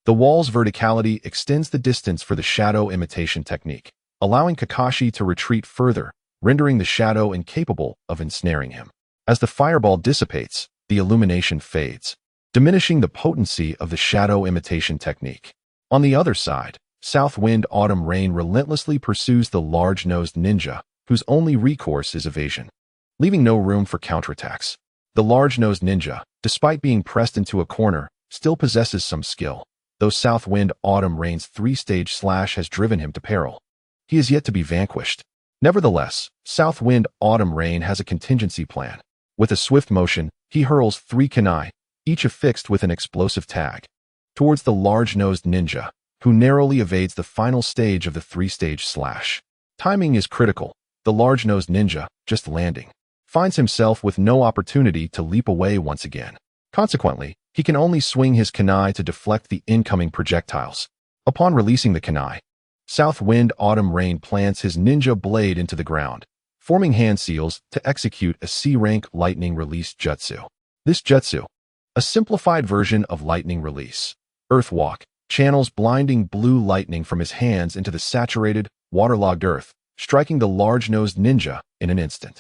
the wall's verticality extends the distance for the shadow imitation technique, allowing Kakashi to retreat further, rendering the shadow incapable of ensnaring him. As the fireball dissipates, the illumination fades, diminishing the potency of the shadow imitation technique. On the other side, South Wind Autumn Rain relentlessly pursues the large-nosed ninja, whose only recourse is evasion, leaving no room for counterattacks. The large-nosed ninja, despite being pressed into a corner, still possesses some skill, though South Wind Autumn Rain's three-stage slash has driven him to peril. He is yet to be vanquished. Nevertheless, South Wind Autumn Rain has a contingency plan. With a swift motion, he hurls 3 kunai, each affixed with an explosive tag, towards the large-nosed ninja, who narrowly evades the final stage of the 3-stage slash. Timing is critical. The large-nosed ninja, just landing, finds himself with no opportunity to leap away once again. Consequently, he can only swing his kunai to deflect the incoming projectiles. Upon releasing the kunai, South Wind Autumn Rain plants his ninja blade into the ground, forming hand seals to execute a C-rank lightning release jutsu. This jutsu, a simplified version of lightning release, Earthwalk, channels blinding blue lightning from his hands into the saturated, waterlogged earth, striking the large-nosed ninja in an instant.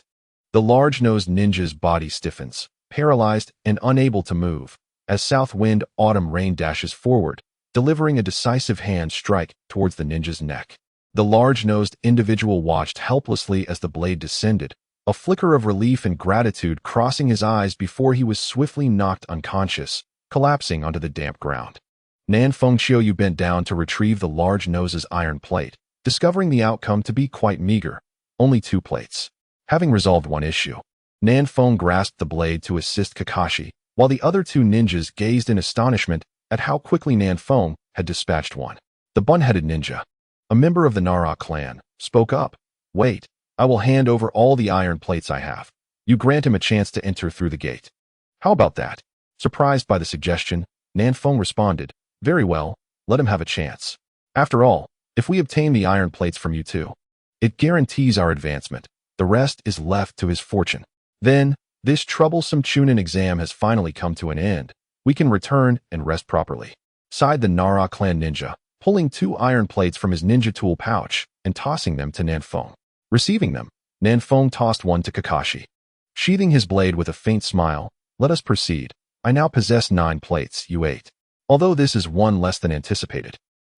The large-nosed ninja's body stiffens, paralyzed and unable to move, as South Wind Autumn Rain dashes forward, delivering a decisive hand strike towards the ninja's neck. The large-nosed individual watched helplessly as the blade descended, a flicker of relief and gratitude crossing his eyes before he was swiftly knocked unconscious, collapsing onto the damp ground. Nan Fengqiu bent down to retrieve the large nose's iron plate, discovering the outcome to be quite meager, only 2 plates. Having resolved one issue, Nan Feng grasped the blade to assist Kakashi, while the other 2 ninjas gazed in astonishment at how quickly Nan Feng had dispatched one. The bun-headed ninja, a member of the Nara clan, spoke up. "Wait, I will hand over all the iron plates I have. You grant him a chance to enter through the gate." "How about that?" Surprised by the suggestion, Nan Feng responded, "Very well, let him have a chance. After all, if we obtain the iron plates from you two, it guarantees our advancement. The rest is left to his fortune. Then, this troublesome Chunin exam has finally come to an end. We can return and rest properly," sighed the Nara clan ninja, pulling 2 iron plates from his ninja tool pouch and tossing them to Nan Feng. Receiving them, Nan Feng tossed one to Kakashi. Sheathing his blade with a faint smile, "Let us proceed. I now possess 9 plates, you 8. Although this is 1 less than anticipated,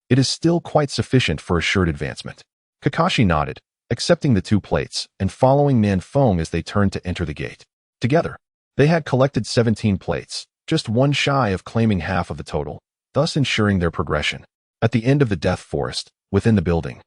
it is still quite sufficient for assured advancement." Kakashi nodded, accepting the 2 plates and following Nan Feng as they turned to enter the gate. Together, they had collected 17 plates, just 1 shy of claiming half of the total, thus ensuring their progression. At the end of the Death Forest, within the building,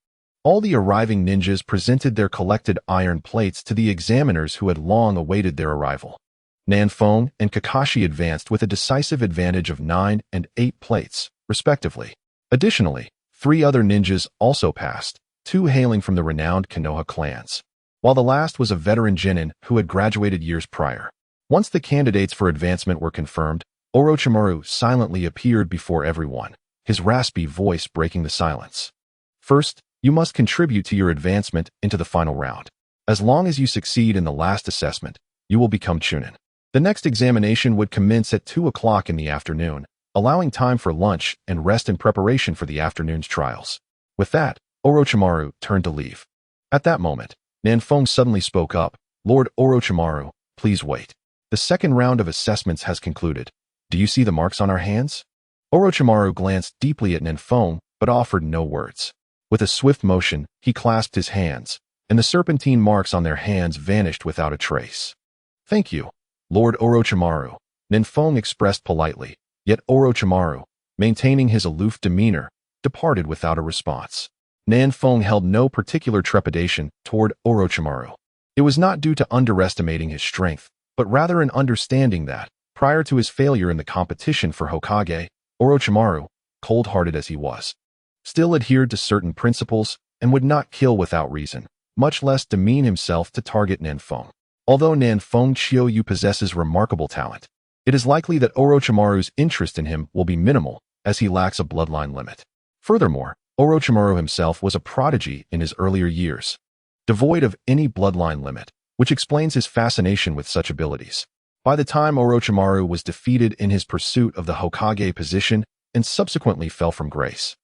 all the arriving ninjas presented their collected iron plates to the examiners who had long awaited their arrival. Nan Feng and Kakashi advanced with a decisive advantage of 9 and 8 plates, respectively. Additionally, 3 other ninjas also passed, 2 hailing from the renowned Konoha clans, while the last was a veteran genin who had graduated years prior. Once the candidates for advancement were confirmed, Orochimaru silently appeared before everyone, his raspy voice breaking the silence. "First, you must contribute to your advancement into the final round. As long as you succeed in the last assessment, you will become Chunin." The next examination would commence at 2 o'clock in the afternoon, allowing time for lunch and rest in preparation for the afternoon's trials. With that, Orochimaru turned to leave. At that moment, Nan Feng suddenly spoke up, "Lord Orochimaru, please wait. The second round of assessments has concluded. Do you see the marks on our hands?" Orochimaru glanced deeply at Nan Feng, but offered no words. With a swift motion, he clasped his hands, and the serpentine marks on their hands vanished without a trace. "Thank you, Lord Orochimaru," Nan Feng expressed politely, yet Orochimaru, maintaining his aloof demeanor, departed without a response. Nan Feng held no particular trepidation toward Orochimaru. It was not due to underestimating his strength, but rather an understanding that, prior to his failure in the competition for Hokage, Orochimaru, cold-hearted as he was, still adhered to certain principles and would not kill without reason, much less demean himself to target Nanfeng. Although Nanfeng Qiuyu possesses remarkable talent, it is likely that Orochimaru's interest in him will be minimal, as he lacks a bloodline limit. Furthermore, Orochimaru himself was a prodigy in his earlier years, devoid of any bloodline limit, which explains his fascination with such abilities. By the time Orochimaru was defeated in his pursuit of the Hokage position and subsequently fell from grace,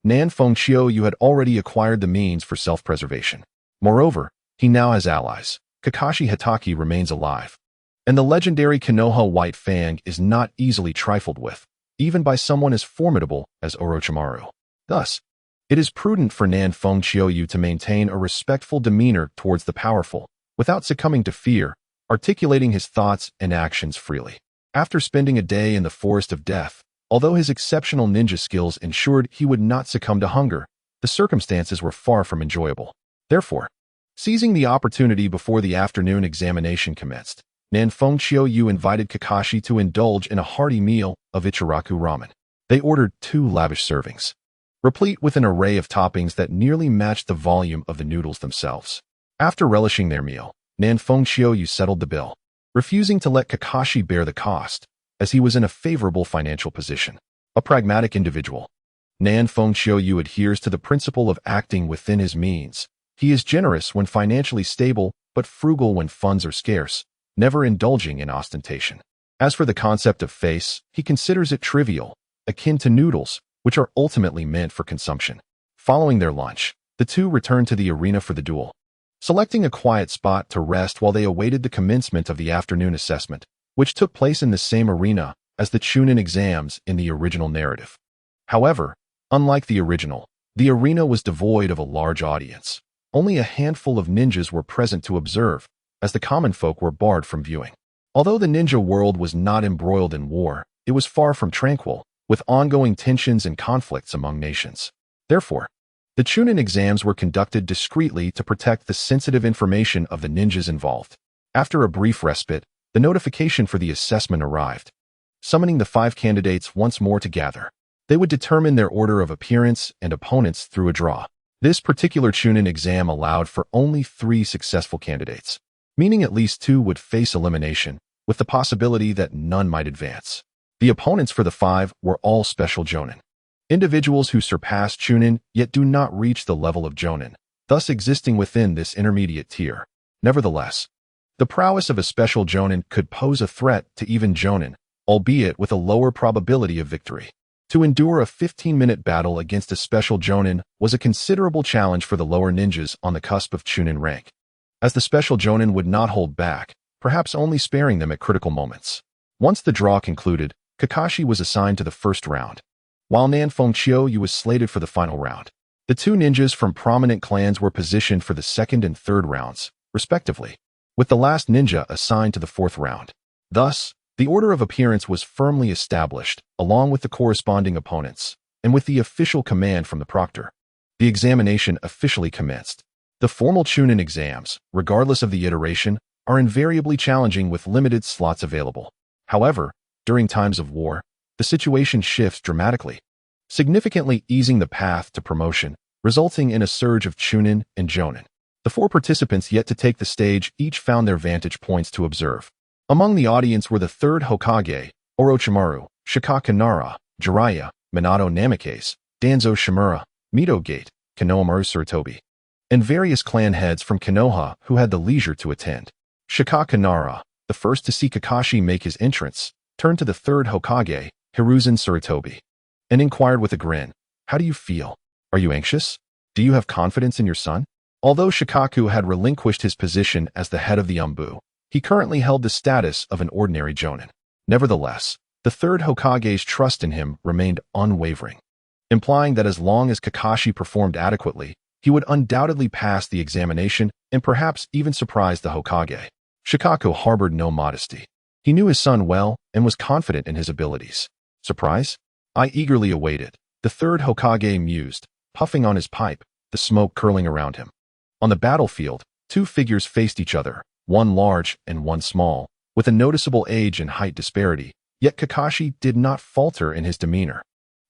Nanfeng Qiuyu had already acquired the means for self-preservation. Moreover, he now has allies. Kakashi Hatake remains alive, and the legendary Konoha White Fang is not easily trifled with, even by someone as formidable as Orochimaru. Thus, it is prudent for Nanfeng Qiuyu to maintain a respectful demeanor towards the powerful, without succumbing to fear, articulating his thoughts and actions freely. After spending a day in the Forest of Death, although his exceptional ninja skills ensured he would not succumb to hunger, the circumstances were far from enjoyable. Therefore, seizing the opportunity before the afternoon examination commenced, Nanfeng Qiuyu invited Kakashi to indulge in a hearty meal of Ichiraku ramen. They ordered 2 lavish servings, replete with an array of toppings that nearly matched the volume of the noodles themselves. After relishing their meal, Nanfeng Qiuyu settled the bill, refusing to let Kakashi bear the cost, as he was in a favorable financial position. A pragmatic individual, Nanfeng Qiuyu adheres to the principle of acting within his means. He is generous when financially stable, but frugal when funds are scarce, never indulging in ostentation. As for the concept of face, he considers it trivial, akin to noodles, which are ultimately meant for consumption. Following their lunch, the two returned to the arena for the duel, selecting a quiet spot to rest while they awaited the commencement of the afternoon assessment, which took place in the same arena as the Chunin exams in the original narrative. However, unlike the original, the arena was devoid of a large audience. Only a handful of ninjas were present to observe, as the common folk were barred from viewing. Although the ninja world was not embroiled in war, it was far from tranquil, with ongoing tensions and conflicts among nations. Therefore, the Chunin exams were conducted discreetly to protect the sensitive information of the ninjas involved. After a brief respite, the notification for the assessment arrived, summoning the 5 candidates once more to gather. They would determine their order of appearance and opponents through a draw. This particular Chunin exam allowed for only 3 successful candidates, meaning at least 2 would face elimination, with the possibility that none might advance. The opponents for the 5 were all special Jonin, individuals who surpass Chunin yet do not reach the level of Jonin, thus existing within this intermediate tier. Nevertheless, the prowess of a special Jonin could pose a threat to even Jonin, albeit with a lower probability of victory. To endure a 15-minute battle against a special Jonin was a considerable challenge for the lower ninjas on the cusp of Chunin rank, as the special Jonin would not hold back, perhaps only sparing them at critical moments. Once the draw concluded, Kakashi was assigned to the first round, while Nanfeng Qiuyu was slated for the final round. The 2 ninjas from prominent clans were positioned for the second and third rounds, respectively, with the last ninja assigned to the 4th round. Thus, the order of appearance was firmly established, along with the corresponding opponents, and with the official command from the proctor. The examination officially commenced. The formal Chunin exams, regardless of the iteration, are invariably challenging with limited slots available. However, during times of war, the situation shifts dramatically, significantly easing the path to promotion, resulting in a surge of Chunin and Jonin. The 4 participants yet to take the stage each found their vantage points to observe. Among the audience were the 3rd Hokage, Orochimaru, Shikaka Nara, Jiraiya, Minato Namikaze, Danzo Shimura, Mito Gate, Konoha Sarutobi, and various clan heads from Konoha who had the leisure to attend. Shikaka Nara, the first to see Kakashi make his entrance, turned to the 3rd Hokage, Hiruzen Sarutobi, and inquired with a grin, "How do you feel? Are you anxious? Do you have confidence in your son?" Although Shikaku had relinquished his position as the head of the Umbu, he currently held the status of an ordinary Jonin. Nevertheless, the 3rd Hokage's trust in him remained unwavering, implying that as long as Kakashi performed adequately, he would undoubtedly pass the examination and perhaps even surprise the Hokage. Shikaku harbored no modesty. He knew his son well and was confident in his abilities. "Surprise? I eagerly awaited," the 3rd Hokage mused, puffing on his pipe, the smoke curling around him. On the battlefield, Two figures faced each other, one large and one small, with a noticeable age and height disparity, yet Kakashi did not falter in his demeanor.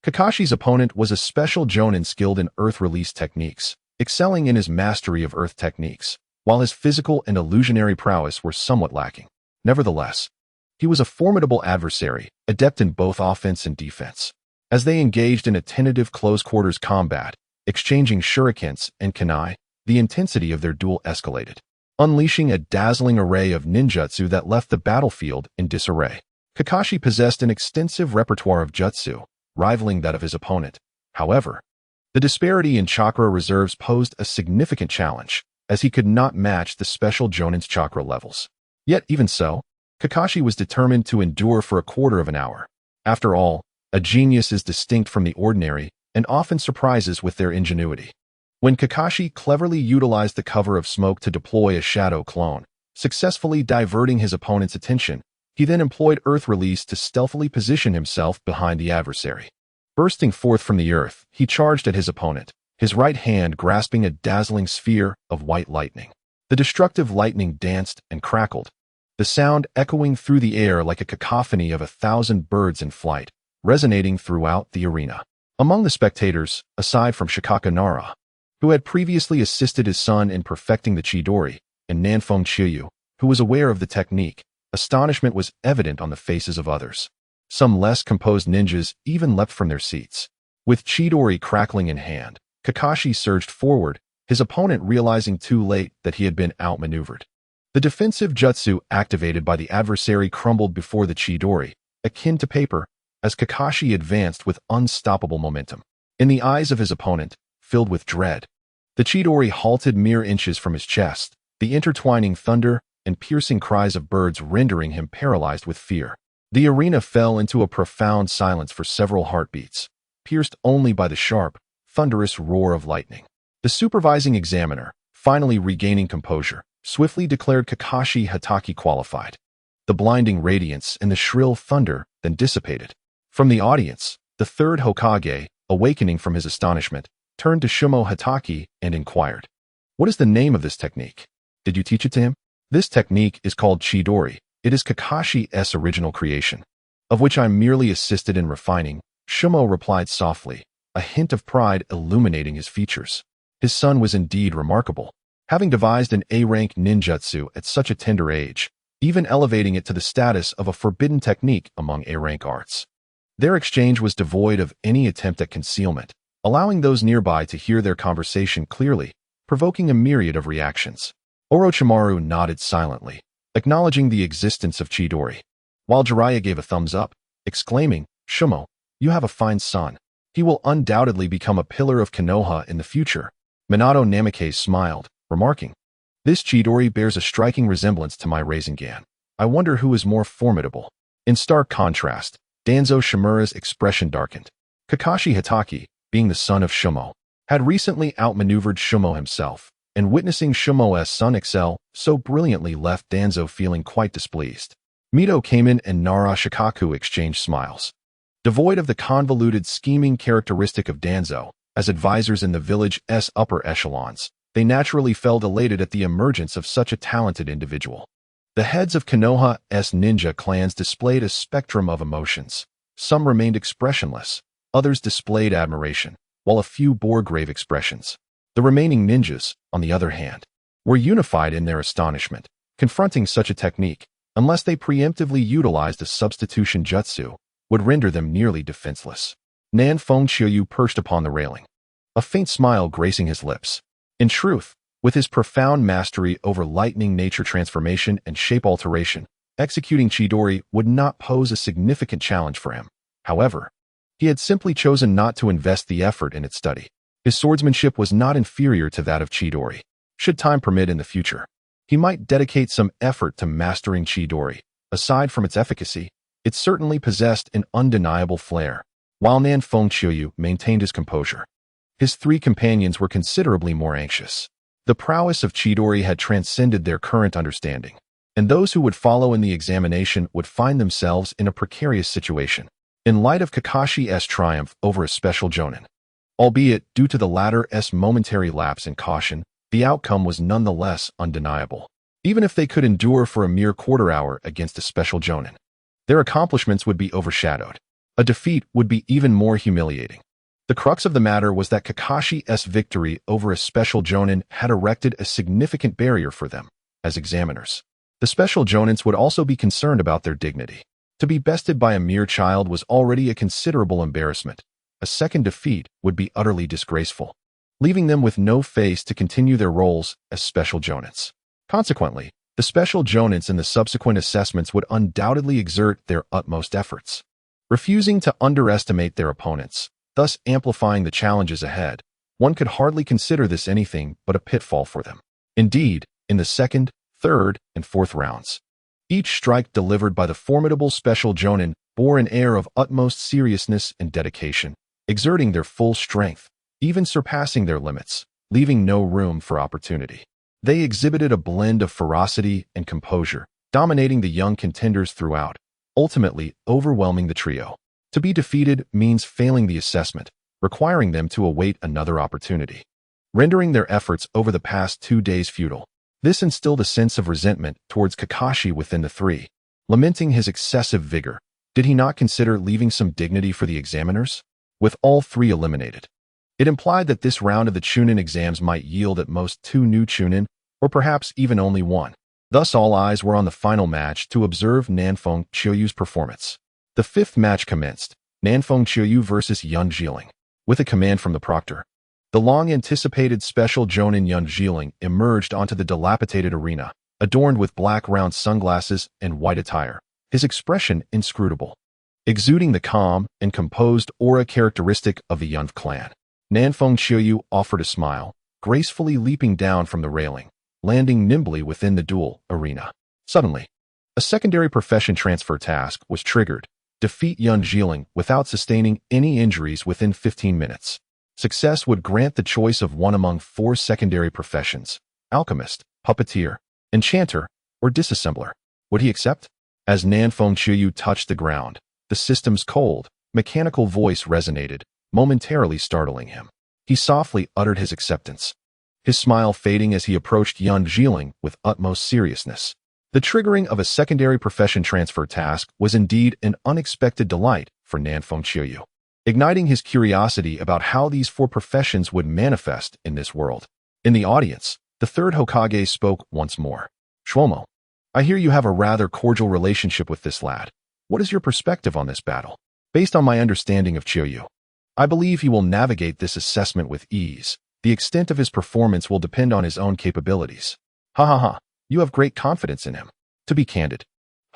Kakashi's opponent was a special jonin skilled in earth release techniques, excelling in his mastery of earth techniques, while his physical and illusionary prowess were somewhat lacking. Nevertheless, he was a formidable adversary, adept in both offense and defense. As they engaged in a tentative close-quarters combat, exchanging shurikens and kunai, the intensity of their duel escalated, unleashing a dazzling array of ninjutsu that left the battlefield in disarray. Kakashi possessed an extensive repertoire of jutsu, rivaling that of his opponent. However, the disparity in chakra reserves posed a significant challenge, as he could not match the special jonin's chakra levels. Yet even so, Kakashi was determined to endure for a quarter of an hour. After all, a genius is distinct from the ordinary and often surprises with their ingenuity. When Kakashi cleverly utilized the cover of smoke to deploy a shadow clone, successfully diverting his opponent's attention, he then employed earth release to stealthily position himself behind the adversary. Bursting forth from the earth, he charged at his opponent, his right hand grasping a dazzling sphere of white lightning. The destructive lightning danced and crackled, the sound echoing through the air like a cacophony of 1,000 birds in flight, resonating throughout the arena. Among the spectators, aside from Shikaka Nara, who had previously assisted his son in perfecting the Chidori, and Nanfeng Chiyu, who was aware of the technique, astonishment was evident on the faces of others. Some less composed ninjas even leapt from their seats. With Chidori crackling in hand, Kakashi surged forward, his opponent realizing too late that he had been outmaneuvered. The defensive jutsu activated by the adversary crumbled before the Chidori, akin to paper, as Kakashi advanced with unstoppable momentum. In the eyes of his opponent, filled with dread, the Chidori halted mere inches from his chest, the intertwining thunder and piercing cries of birds rendering him paralyzed with fear. The arena fell into a profound silence for several heartbeats, pierced only by the sharp, thunderous roar of lightning. The supervising examiner, finally regaining composure, swiftly declared Kakashi Hatake qualified. The blinding radiance and the shrill thunder then dissipated. From the audience, the third Hokage, awakening from his astonishment, turned to Shumo Hatake and inquired, "What is the name of this technique? Did you teach it to him?" "This technique is called Chidori. It is Kakashi's original creation, of which I merely assisted in refining," Shumo replied softly, a hint of pride illuminating his features. His son was indeed remarkable, having devised an A-rank ninjutsu at such a tender age, even elevating it to the status of a forbidden technique among A-rank arts. Their exchange was devoid of any attempt at concealment, allowing those nearby to hear their conversation clearly, provoking a myriad of reactions. Orochimaru nodded silently, acknowledging the existence of Chidori, while Jiraiya gave a thumbs up, exclaiming, "Shumo, you have a fine son. He will undoubtedly become a pillar of Konoha in the future." Minato Namikaze smiled, remarking, "This Chidori bears a striking resemblance to my Rasengan. I wonder who is more formidable." In stark contrast, Danzo Shimura's expression darkened. Kakashi Hatake, being the son of Shumo, had recently outmaneuvered Shumo himself, and witnessing Shumo's son excel so brilliantly left Danzo feeling quite displeased. Mito came in and Nara Shikaku exchanged smiles. Devoid of the convoluted scheming characteristic of Danzo, as advisors in the village's upper echelons, they naturally felt elated at the emergence of such a talented individual. The heads of Konoha's ninja clans displayed a spectrum of emotions. Some remained expressionless, others displayed admiration, while a few bore grave expressions. The remaining ninjas, on the other hand, were unified in their astonishment, confronting such a technique, unless they preemptively utilized a substitution jutsu, would render them nearly defenseless. Nanfeng Chiyu perched upon the railing, a faint smile gracing his lips. In truth, with his profound mastery over lightning nature transformation and shape alteration, executing Chidori would not pose a significant challenge for him. However, he had simply chosen not to invest the effort in its study. His swordsmanship was not inferior to that of Chidori. Should time permit in the future, he might dedicate some effort to mastering Chidori. Aside from its efficacy, it certainly possessed an undeniable flair. While Nanfeng Chiyu maintained his composure, his three companions were considerably more anxious. The prowess of Chidori had transcended their current understanding, and those who would follow in the examination would find themselves in a precarious situation. In light of Kakashi's triumph over a special jonin, albeit due to the latter's momentary lapse in caution, the outcome was nonetheless undeniable. Even if they could endure for a mere quarter hour against a special jonin, their accomplishments would be overshadowed. A defeat would be even more humiliating. The crux of the matter was that Kakashi's victory over a special jonin had erected a significant barrier for them as examiners. The special jonins would also be concerned about their dignity. To be bested by a mere child was already a considerable embarrassment. A second defeat would be utterly disgraceful, leaving them with no face to continue their roles as special jonins. Consequently, the special jonins in the subsequent assessments would undoubtedly exert their utmost efforts, refusing to underestimate their opponents, thus amplifying the challenges ahead. One could hardly consider this anything but a pitfall for them. Indeed, in the second, third, and fourth rounds, each strike delivered by the formidable special jonin bore an air of utmost seriousness and dedication, exerting their full strength, even surpassing their limits, leaving no room for opportunity. They exhibited a blend of ferocity and composure, dominating the young contenders throughout, ultimately overwhelming the trio. To be defeated means failing the assessment, requiring them to await another opportunity, rendering their efforts over the past 2 days futile. This instilled a sense of resentment towards Kakashi within the three. Lamenting his excessive vigor, did he not consider leaving some dignity for the examiners? With all three eliminated, it implied that this round of the Chunin exams might yield at most 2 new Chunin, or perhaps even only 1. Thus all eyes were on the final match to observe Nanfeng Qiuyu's performance. The 5th match commenced, Nanfeng Qiuyu versus Yun Jiling. With a command from the proctor, the long-anticipated special jonin Yun Jiling emerged onto the dilapidated arena, adorned with black round sunglasses and white attire, his expression inscrutable, exuding the calm and composed aura characteristic of the Yun clan. Nanfeng Qiuyu offered a smile, gracefully leaping down from the railing, landing nimbly within the duel arena. Suddenly, a secondary profession transfer task was triggered. Defeat Yun Jiling without sustaining any injuries within 15 minutes. Success would grant the choice of one among 4 secondary professions: alchemist, puppeteer, enchanter, or disassembler. Would he accept? As Nanfeng Qiuyu touched the ground, the system's cold, mechanical voice resonated, momentarily startling him. He softly uttered his acceptance, his smile fading as he approached Yun Jiling with utmost seriousness. The triggering of a secondary profession transfer task was indeed an unexpected delight for Nanfeng Qiuyu, igniting his curiosity about how these 4 professions would manifest in this world. In the audience, the 3rd Hokage spoke once more. Shwomo, I hear you have a rather cordial relationship with this lad. What is your perspective on this battle? Based on my understanding of Qiuyu, I believe he will navigate this assessment with ease. The extent of his performance will depend on his own capabilities. Ha ha ha. You have great confidence in him. To be candid,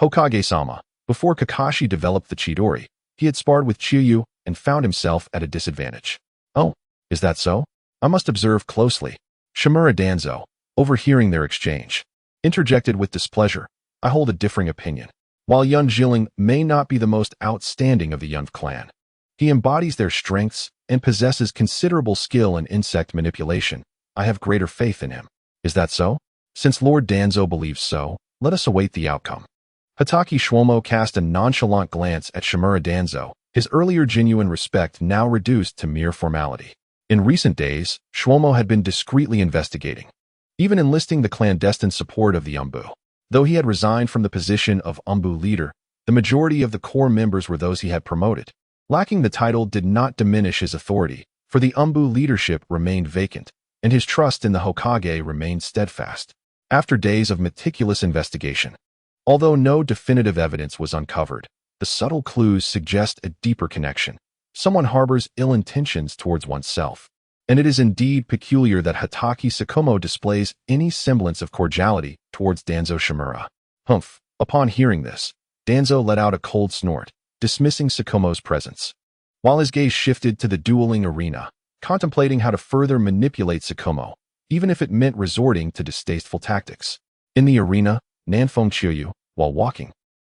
Hokage-sama, before Kakashi developed the Chidori, he had sparred with Qiuyu and found himself at a disadvantage. Oh, is that so? I must observe closely. Shimura Danzo, overhearing their exchange, interjected with displeasure. I hold a differing opinion. While Yun Jiling may not be the most outstanding of the Yun clan, he embodies their strengths and possesses considerable skill in insect manipulation. I have greater faith in him. Is that so? Since Lord Danzo believes so, let us await the outcome. Hatake Shwomo cast a nonchalant glance at Shimura Danzo, his earlier genuine respect now reduced to mere formality. In recent days, Shwomo had been discreetly investigating, even enlisting the clandestine support of the Umbu. Though he had resigned from the position of Umbu leader, the majority of the core members were those he had promoted. Lacking the title did not diminish his authority, for the Umbu leadership remained vacant, and his trust in the Hokage remained steadfast. After days of meticulous investigation, although no definitive evidence was uncovered, the subtle clues suggest a deeper connection. Someone harbors ill intentions towards oneself, and it is indeed peculiar that Hatake Sakomo displays any semblance of cordiality towards Danzo Shimura. Humph! Upon hearing this, Danzo let out a cold snort, dismissing Sakomo's presence. While his gaze shifted to the dueling arena, contemplating how to further manipulate Sakomo, even if it meant resorting to distasteful tactics. In the arena, Nanfeng Qiuyu, while walking,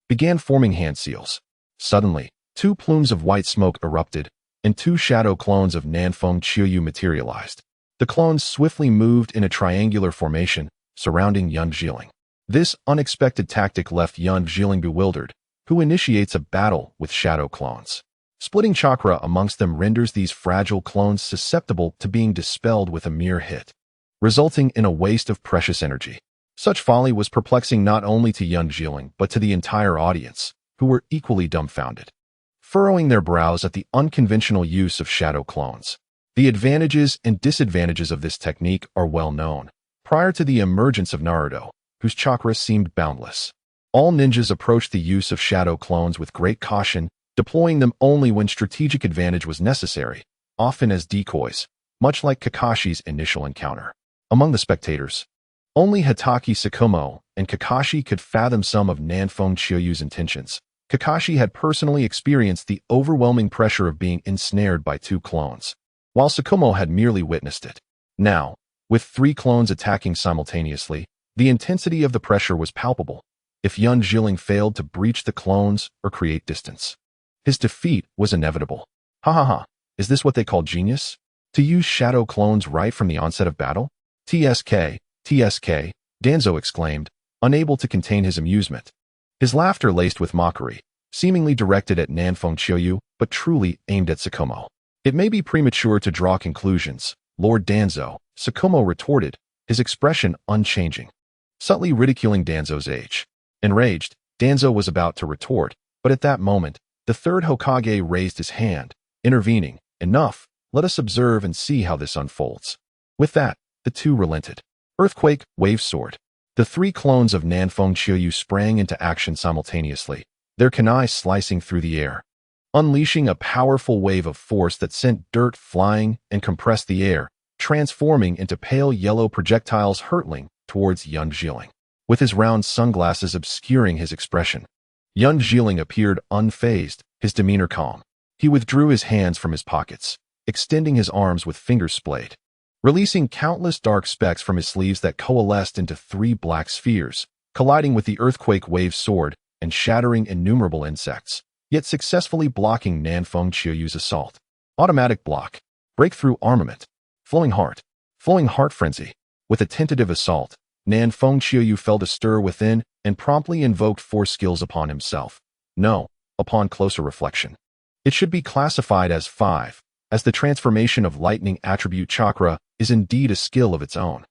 began forming hand seals. Suddenly, 2 plumes of white smoke erupted, and 2 shadow clones of Nanfeng Qiuyu materialized. The clones swiftly moved in a triangular formation, surrounding Yun Jiling. This unexpected tactic left Yun Jiling bewildered, who initiates a battle with shadow clones. Splitting chakra amongst them renders these fragile clones susceptible to being dispelled with a mere hit. resulting in a waste of precious energy. Such folly was perplexing not only to Yun Jilin but to the entire audience, who were equally dumbfounded, furrowing their brows at the unconventional use of shadow clones. The advantages and disadvantages of this technique are well known. Prior to the emergence of Naruto, whose chakra seemed boundless, all ninjas approached the use of shadow clones with great caution, deploying them only when strategic advantage was necessary, often as decoys, much like Kakashi's initial encounter. Among the spectators, only Hitaki Tsukumo and Kakashi could fathom some of Nanfeng Chiyoyu's intentions. Kakashi had personally experienced the overwhelming pressure of being ensnared by two clones, while Tsukumo had merely witnessed it. Now, with three clones attacking simultaneously, the intensity of the pressure was palpable. If Yun Jilin failed to breach the clones or create distance, his defeat was inevitable. Ha ha ha, is this what they call genius? To use shadow clones right from the onset of battle? TSK, TSK, Danzo exclaimed, unable to contain his amusement. His laughter laced with mockery, seemingly directed at Nanfeng Chiyoyu, but truly aimed at Tsukumo. It may be premature to draw conclusions, Lord Danzo, Tsukumo retorted, his expression unchanging, subtly ridiculing Danzo's age. Enraged, Danzo was about to retort, but at that moment, the third Hokage raised his hand, intervening. Enough, let us observe and see how this unfolds. With that, the two relented. Earthquake, wave sword. The three clones of Nanfeng Chiyoyu sprang into action simultaneously, their kunai slicing through the air, unleashing a powerful wave of force that sent dirt flying and compressed the air, transforming into pale yellow projectiles hurtling towards Yun Jilin, with his round sunglasses obscuring his expression. Yun Jilin appeared unfazed, his demeanor calm. He withdrew his hands from his pockets, extending his arms with fingers splayed, releasing countless dark specks from his sleeves that coalesced into three black spheres, colliding with the earthquake wave sword and shattering innumerable insects, yet successfully blocking Nanfeng Chiyoyu's assault. Automatic block. Breakthrough armament. Flowing heart frenzy. With a tentative assault, Nanfeng Chiyoyu felt a stir within and promptly invoked force skills upon himself. No, upon closer reflection, it should be classified as 5, as the transformation of lightning attribute chakra is indeed a skill of its own.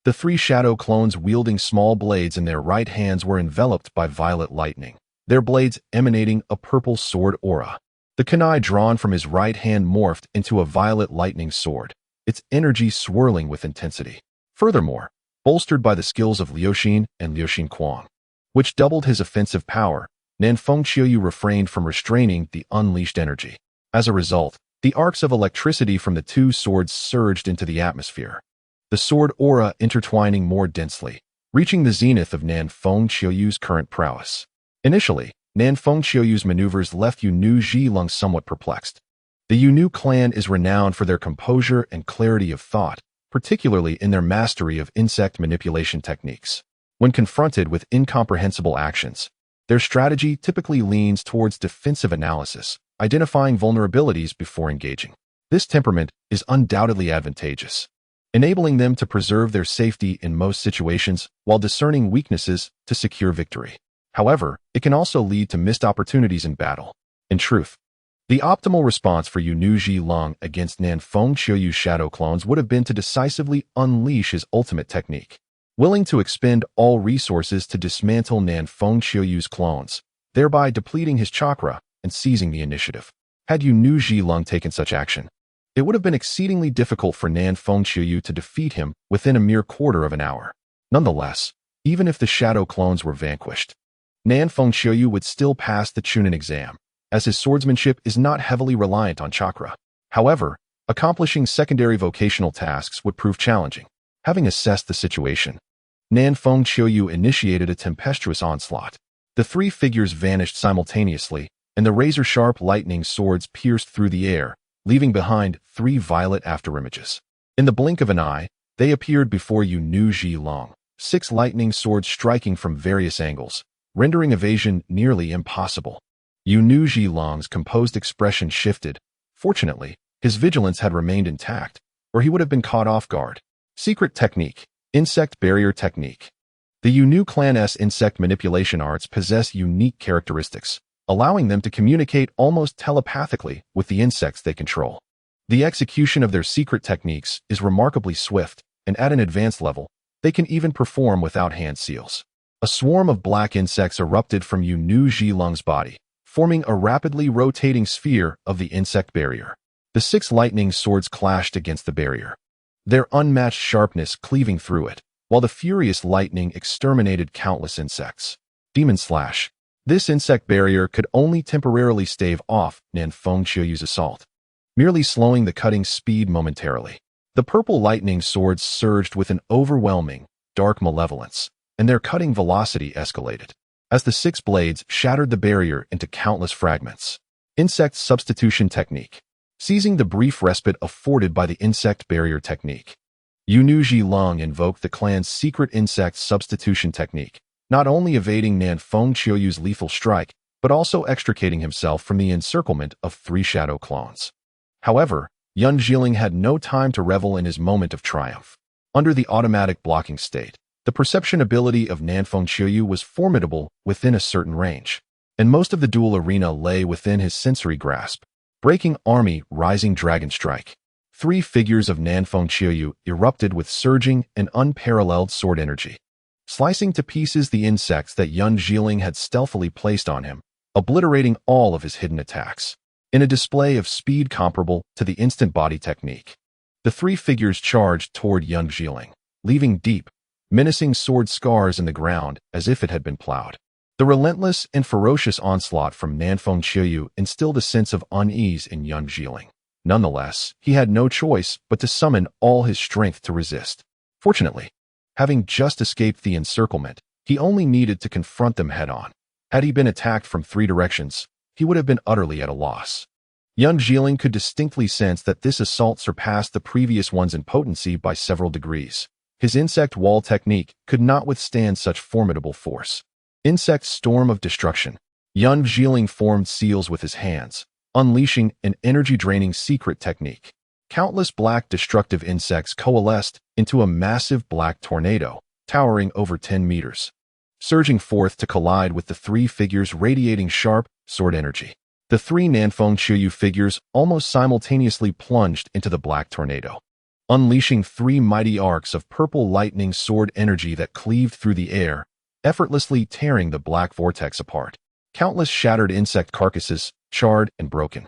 The three shadow clones wielding small blades in their right hands were enveloped by violet lightning, their blades emanating a purple sword aura. The kunai drawn from his right hand morphed into a violet lightning sword, its energy swirling with intensity. Furthermore, bolstered by the skills of Liuxin and Liuxin Kuang, which doubled his offensive power, Nanfeng Chiyoyu refrained from restraining the unleashed energy. As a result, the arcs of electricity from the two swords surged into the atmosphere, the sword aura intertwining more densely, reaching the zenith of Nanfeng Chiyoyu's current prowess. Initially, Nanfeng Chiyoyu's maneuvers left Yunu Zhilong somewhat perplexed. The Yunu clan is renowned for their composure and clarity of thought, particularly in their mastery of insect manipulation techniques. When confronted with incomprehensible actions, their strategy typically leans towards defensive analysis, identifying vulnerabilities before engaging. This temperament is undoubtedly advantageous, enabling them to preserve their safety in most situations while discerning weaknesses to secure victory. However, it can also lead to missed opportunities in battle. In truth, the optimal response for Yunu Zhilong against Nanfeng Chiyoyu's shadow clones would have been to decisively unleash his ultimate technique. Willing to expend all resources to dismantle Nanfeng Chiyoyu's clones, thereby depleting his chakra and seizing the initiative. Had Yunu Zhilong taken such action, it would have been exceedingly difficult for Nanfeng Chiyoyu to defeat him within a mere quarter of an hour. Nonetheless, even if the shadow clones were vanquished, Nanfeng Chiyoyu would still pass the Chunin exam, as his swordsmanship is not heavily reliant on chakra. However, accomplishing secondary vocational tasks would prove challenging. Having assessed the situation, Nanfeng Chiyoyu initiated a tempestuous onslaught. The three figures vanished simultaneously, and the razor-sharp lightning swords pierced through the air, leaving behind 3 violet afterimages. In the blink of an eye, they appeared before Yunu Zhilong, 6 lightning swords striking from various angles, rendering evasion nearly impossible. Yunu Zhilong's composed expression shifted. Fortunately, his vigilance had remained intact, or he would have been caught off guard. Secret technique. Insect barrier technique. The Yunu clan's insect manipulation arts possess unique characteristics, allowing them to communicate almost telepathically with the insects they control. The execution of their secret techniques is remarkably swift, and at an advanced level, they can even perform without hand seals. A swarm of black insects erupted from Yu Nu Zhilong's body, forming a rapidly rotating sphere of the insect barrier. The 6 lightning swords clashed against the barrier, their unmatched sharpness cleaving through it, while the furious lightning exterminated countless insects. Demon Slash. This insect barrier could only temporarily stave off Nanfeng Qiuyu's assault, merely slowing the cutting speed momentarily. The purple lightning swords surged with an overwhelming, dark malevolence, and their cutting velocity escalated, as the 6 blades shattered the barrier into countless fragments. Insect Substitution Technique. Seizing the brief respite afforded by the insect barrier technique, Yu Nu Zhilong invoked the clan's secret insect substitution technique, not only evading Nanfeng Qiuyu's lethal strike, but also extricating himself from the encirclement of 3 shadow clones. However, Yun Zhiling had no time to revel in his moment of triumph. Under the automatic blocking state, the perception ability of Nanfeng Qiuyu was formidable within a certain range, and most of the dual arena lay within his sensory grasp. Breaking Army Rising Dragon Strike. 3 figures of Nanfeng Qiuyu erupted with surging and unparalleled sword energy, slicing to pieces the insects that Yun Zhiling had stealthily placed on him, obliterating all of his hidden attacks. In a display of speed comparable to the instant body technique, the 3 figures charged toward Yun Zhiling, leaving deep, menacing sword scars in the ground as if it had been plowed. The relentless and ferocious onslaught from Nanfeng Qiuyu instilled a sense of unease in Yun Zhiling. Nonetheless, he had no choice but to summon all his strength to resist. Fortunately, having just escaped the encirclement, he only needed to confront them head-on. Had he been attacked from 3 directions, he would have been utterly at a loss. Yun Zhiling could distinctly sense that this assault surpassed the previous ones in potency by several degrees. His insect wall technique could not withstand such formidable force. Insect Storm of Destruction. Yun Zhiling formed seals with his hands, unleashing an energy-draining secret technique. Countless black destructive insects coalesced into a massive black tornado, towering over 10 meters, surging forth to collide with the 3 figures radiating sharp sword energy. The 3 Nanfeng Qiuyu figures almost simultaneously plunged into the black tornado, unleashing 3 mighty arcs of purple lightning sword energy that cleaved through the air, effortlessly tearing the black vortex apart. Countless shattered insect carcasses, charred and broken,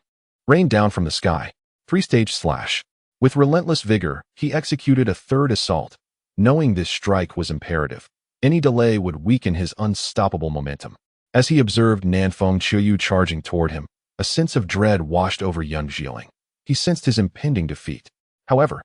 rained down from the sky. 3-stage slash. With relentless vigor, he executed a 3rd assault, knowing this strike was imperative. Any delay would weaken his unstoppable momentum. As he observed Nanfeng Qiuyu charging toward him, a sense of dread washed over Yun Zhiling. He sensed his impending defeat. However,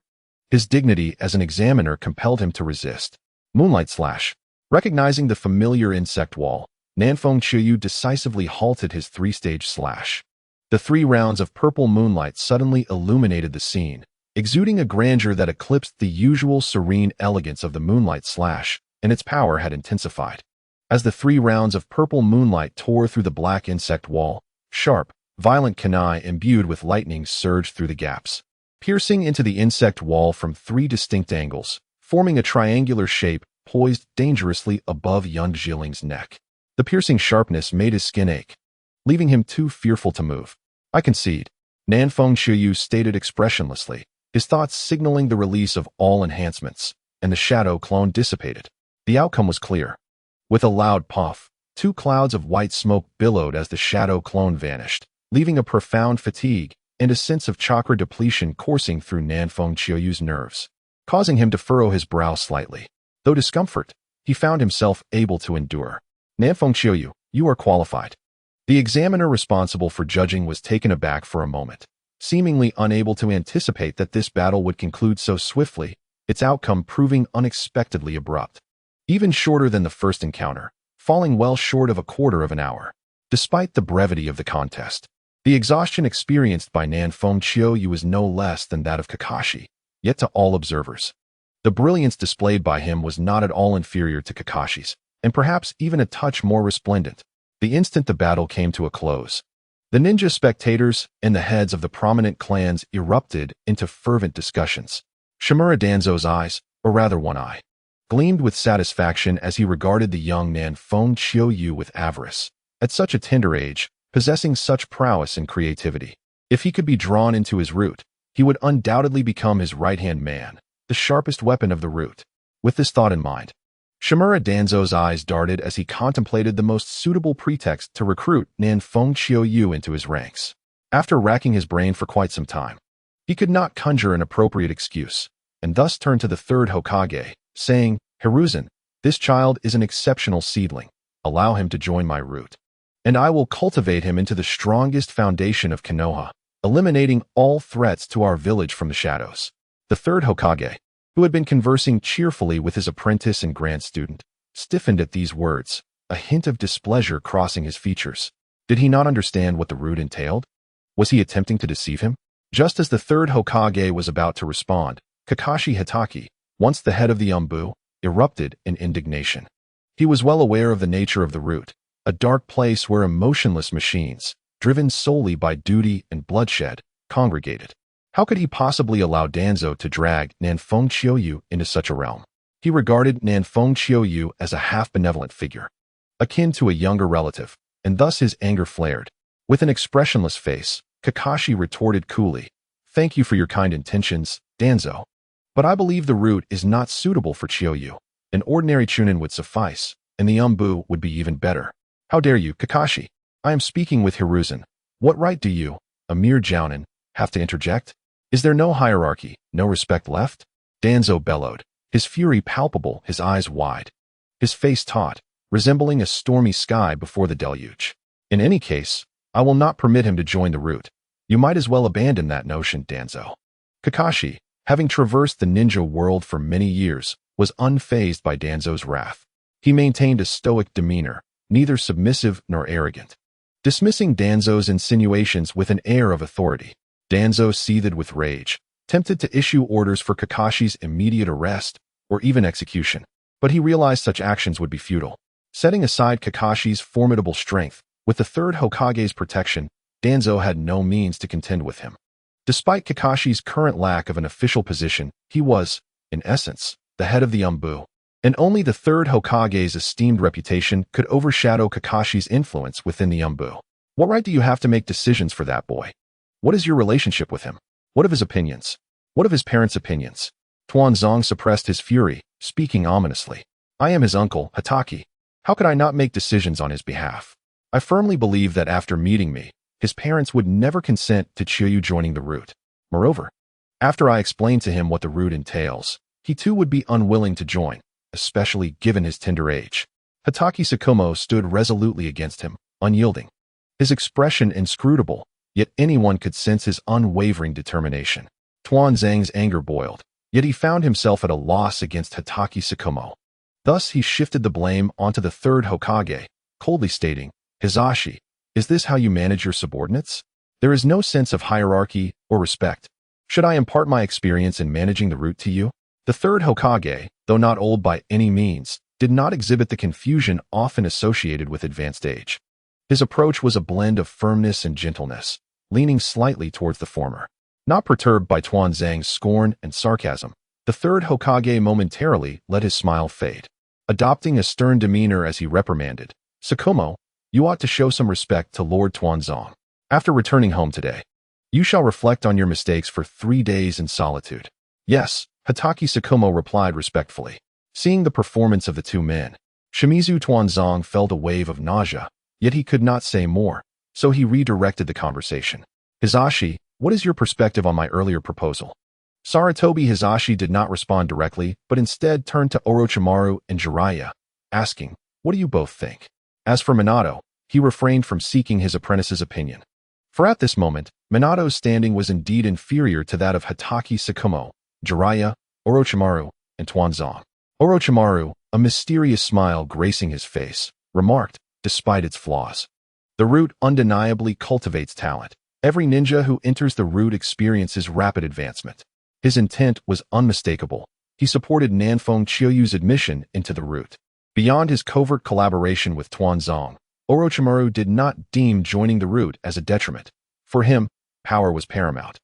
his dignity as an examiner compelled him to resist. Moonlight slash. Recognizing the familiar insect wall, Nanfeng Qiuyu decisively halted his 3-stage slash. The 3 rounds of purple moonlight suddenly illuminated the scene, exuding a grandeur that eclipsed the usual serene elegance of the moonlight slash, and its power had intensified. As the 3 rounds of purple moonlight tore through the black insect wall, sharp, violent kunai imbued with lightning surged through the gaps, piercing into the insect wall from 3 distinct angles, forming a triangular shape poised dangerously above Yun Zhiling's neck. The piercing sharpness made his skin ache, leaving him too fearful to move. I concede, Nanfeng Qiuyu stated expressionlessly, his thoughts signaling the release of all enhancements, and the shadow clone dissipated. The outcome was clear. With a loud puff, 2 clouds of white smoke billowed as the shadow clone vanished, leaving a profound fatigue and a sense of chakra depletion coursing through Nanfeng Qiuyu's nerves, causing him to furrow his brow slightly. Though discomfort, he found himself able to endure. Nanfeng Qiuyu, you are qualified. The examiner responsible for judging was taken aback for a moment, seemingly unable to anticipate that this battle would conclude so swiftly, its outcome proving unexpectedly abrupt. Even shorter than the first encounter, falling well short of a quarter of an hour. Despite the brevity of the contest, the exhaustion experienced by Nanfeng Qiuyu was no less than that of Kakashi, yet to all observers, the brilliance displayed by him was not at all inferior to Kakashi's, and perhaps even a touch more resplendent. The instant the battle came to a close, the ninja spectators and the heads of the prominent clans erupted into fervent discussions. Shimura Danzo's eyes, or rather one eye, gleamed with satisfaction as he regarded the young Nanfeng Qiuyu with avarice. At such a tender age, possessing such prowess and creativity, if he could be drawn into his route, he would undoubtedly become his right-hand man. the sharpest weapon of the root. With this thought in mind, Shimura Danzo's eyes darted as he contemplated the most suitable pretext to recruit Nanfeng Qiuyu into his ranks. After racking his brain for quite some time, he could not conjure an appropriate excuse, and thus turned to the third Hokage, saying, "Hiruzen, this child is an exceptional seedling. Allow him to join my root, and I will cultivate him into the strongest foundation of Konoha, eliminating all threats to our village from the shadows." The third Hokage, who had been conversing cheerfully with his apprentice and grad student, stiffened at these words, a hint of displeasure crossing his features. Did he not understand what the root entailed? Was he attempting to deceive him? Just as the third Hokage was about to respond, Kakashi Hatake, once the head of the Umbu, erupted in indignation. He was well aware of the nature of the root, a dark place where emotionless machines, driven solely by duty and bloodshed, congregated. How could he possibly allow Danzo to drag Nanfeng Qiuyu into such a realm? He regarded Nanfeng Qiuyu as a half-benevolent figure, akin to a younger relative, and thus his anger flared. With an expressionless face, Kakashi retorted coolly, "Thank you for your kind intentions, Danzo. But I believe the root is not suitable for Qiuyu. An ordinary chunin would suffice, and the Umbu would be even better." "How dare you, Kakashi? I am speaking with Hiruzen. What right do you, a mere jounin, have to interject? Is there no hierarchy, no respect left?" Danzo bellowed, his fury palpable, his eyes wide, his face taut, resembling a stormy sky before the deluge. "In any case, I will not permit him to join the root. You might as well abandon that notion, Danzo." Kakashi, having traversed the ninja world for many years, was unfazed by Danzo's wrath. He maintained a stoic demeanor, neither submissive nor arrogant. Dismissing Danzo's insinuations with an air of authority, Danzo seethed with rage, tempted to issue orders for Kakashi's immediate arrest or even execution. But he realized such actions would be futile. Setting aside Kakashi's formidable strength, with the third Hokage's protection, Danzo had no means to contend with him. Despite Kakashi's current lack of an official position, he was, in essence, the head of the Umbu, and only the third Hokage's esteemed reputation could overshadow Kakashi's influence within the Umbu. What right do you have to make decisions for that boy? What is your relationship with him? What of his opinions? What of his parents' opinions? Tuanzong suppressed his fury, speaking ominously. "I am his uncle, Hatake. How could I not make decisions on his behalf? I firmly believe that after meeting me, his parents would never consent to Qiuyu joining the root. Moreover, after I explained to him what the root entails, he too would be unwilling to join, especially given his tender age." Hatake Tsukumo stood resolutely against him, unyielding. His expression inscrutable, yet anyone could sense his unwavering determination. Tuanzang's anger boiled, yet he found himself at a loss against Hatake Tsukumo. Thus he shifted the blame onto the third Hokage, coldly stating, "Hizashi, is this how you manage your subordinates? There is no sense of hierarchy or respect. Should I impart my experience in managing the root to you?" The third Hokage, though not old by any means, did not exhibit the confusion often associated with advanced age. His approach was a blend of firmness and gentleness, leaning slightly towards the former. Not perturbed by Tuanzang's scorn and sarcasm, the third Hokage momentarily let his smile fade, adopting a stern demeanor as he reprimanded, "Tsukumo, you ought to show some respect to Lord Tuanzong. After returning home today, you shall reflect on your mistakes for 3 days in solitude." "Yes," Hatake Tsukumo replied respectfully. Seeing the performance of the two men, Shimizu Tuanzong felt a wave of nausea, yet he could not say more, so he redirected the conversation. "Hizashi, what is your perspective on my earlier proposal?" Sarutobi Hizashi did not respond directly, but instead turned to Orochimaru and Jiraiya, asking, "What do you both think?" As for Minato, he refrained from seeking his apprentice's opinion. For at this moment, Minato's standing was indeed inferior to that of Hatake Tsukumo, Jiraiya, Orochimaru, and Tuanzong. Orochimaru, a mysterious smile gracing his face, remarked, despite its flaws, "The root undeniably cultivates talent. Every ninja who enters the root experiences rapid advancement." His intent was unmistakable. He supported Nanfeng Qiuyu's admission into the root. Beyond his covert collaboration with Tuanzong, Orochimaru did not deem joining the root as a detriment. For him, power was paramount,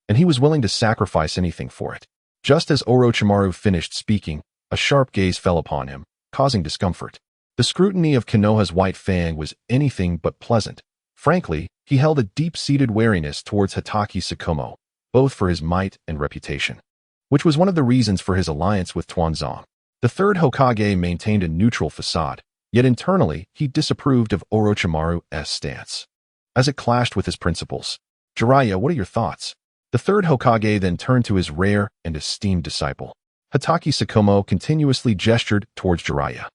and he was willing to sacrifice anything for it. Just as Orochimaru finished speaking, a sharp gaze fell upon him, causing discomfort. The scrutiny of Konoha's White Fang was anything but pleasant. Frankly, he held a deep-seated wariness towards Hatake Tsukumo, both for his might and reputation. which was one of the reasons for his alliance with Tuanzong. The third Hokage maintained a neutral facade, yet internally he disapproved of Orochimaru's stance, as it clashed with his principles. Jiraiya, what are your thoughts? The third Hokage then turned to his rare and esteemed disciple. Hatake Sakomo continuously gestured towards Jiraiya,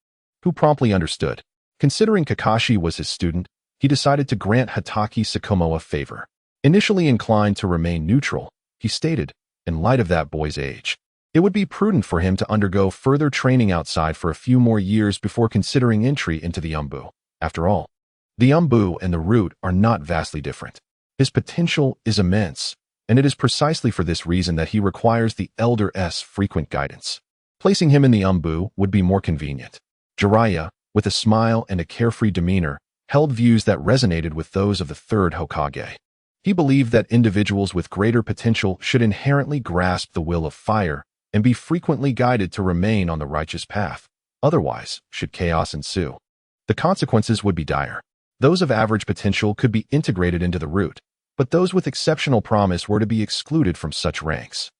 who promptly understood. Considering Kakashi was his student, he decided to grant Hatake Sakomo a favor. Initially inclined to remain neutral, he stated, in light of that boy's age, it would be prudent for him to undergo further training outside for a few more years before considering entry into the Umbu. After all, the Umbu and the Root are not vastly different. His potential is immense, and it is precisely for this reason that he requires the Elder's frequent guidance. Placing him in the Umbu would be more convenient. Jiraiya, with a smile and a carefree demeanor, held views that resonated with those of the third Hokage. He believed that individuals with greater potential should inherently grasp the will of fire and be frequently guided to remain on the righteous path. Otherwise, should chaos ensue, the consequences would be dire. Those of average potential could be integrated into the Root, but those with exceptional promise were to be excluded from such ranks.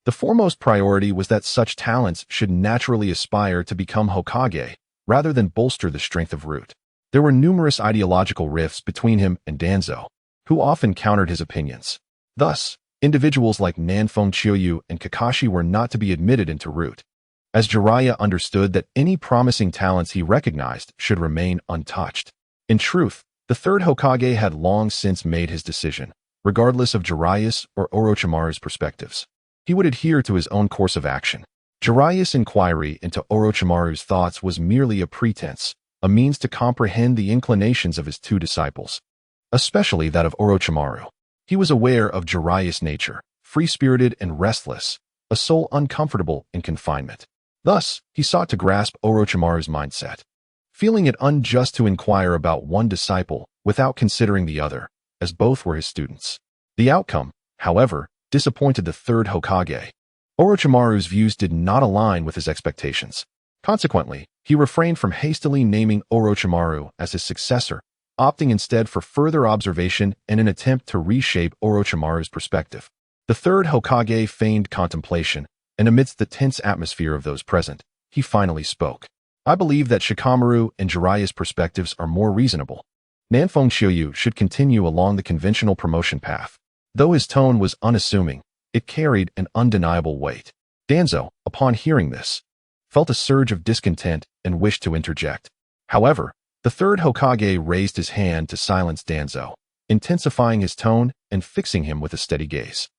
The foremost priority was that such talents should naturally aspire to become Hokage, rather than bolster the strength of Root. There were numerous ideological rifts between him and Danzo, who often countered his opinions. Thus, individuals like Nanfeng Chiuyu and Kakashi were not to be admitted into Root, as Jiraiya understood that any promising talents he recognized should remain untouched. In truth, the third Hokage had long since made his decision, regardless of Jiraiya's or Orochimaru's perspectives. He would adhere to his own course of action. Jiraiya's inquiry into Orochimaru's thoughts was merely a pretense, a means to comprehend the inclinations of his two disciples, especially that of Orochimaru. He was aware of Jiraiya's nature, free-spirited and restless, a soul uncomfortable in confinement. Thus, he sought to grasp Orochimaru's mindset, feeling it unjust to inquire about one disciple without considering the other, as both were his students. The outcome, however, disappointed the third Hokage. Orochimaru's views did not align with his expectations. Consequently, he refrained from hastily naming Orochimaru as his successor, opting instead for further observation in an attempt to reshape Orochimaru's perspective. The third Hokage feigned contemplation, and amidst the tense atmosphere of those present, he finally spoke. I believe that Shikamaru and Jiraiya's perspectives are more reasonable. Nanfeng Chiuyu should continue along the conventional promotion path. Though his tone was unassuming, it carried an undeniable weight. Danzo, upon hearing this, felt a surge of discontent and wished to interject. However, the third Hokage raised his hand to silence Danzo, intensifying his tone and fixing him with a steady gaze.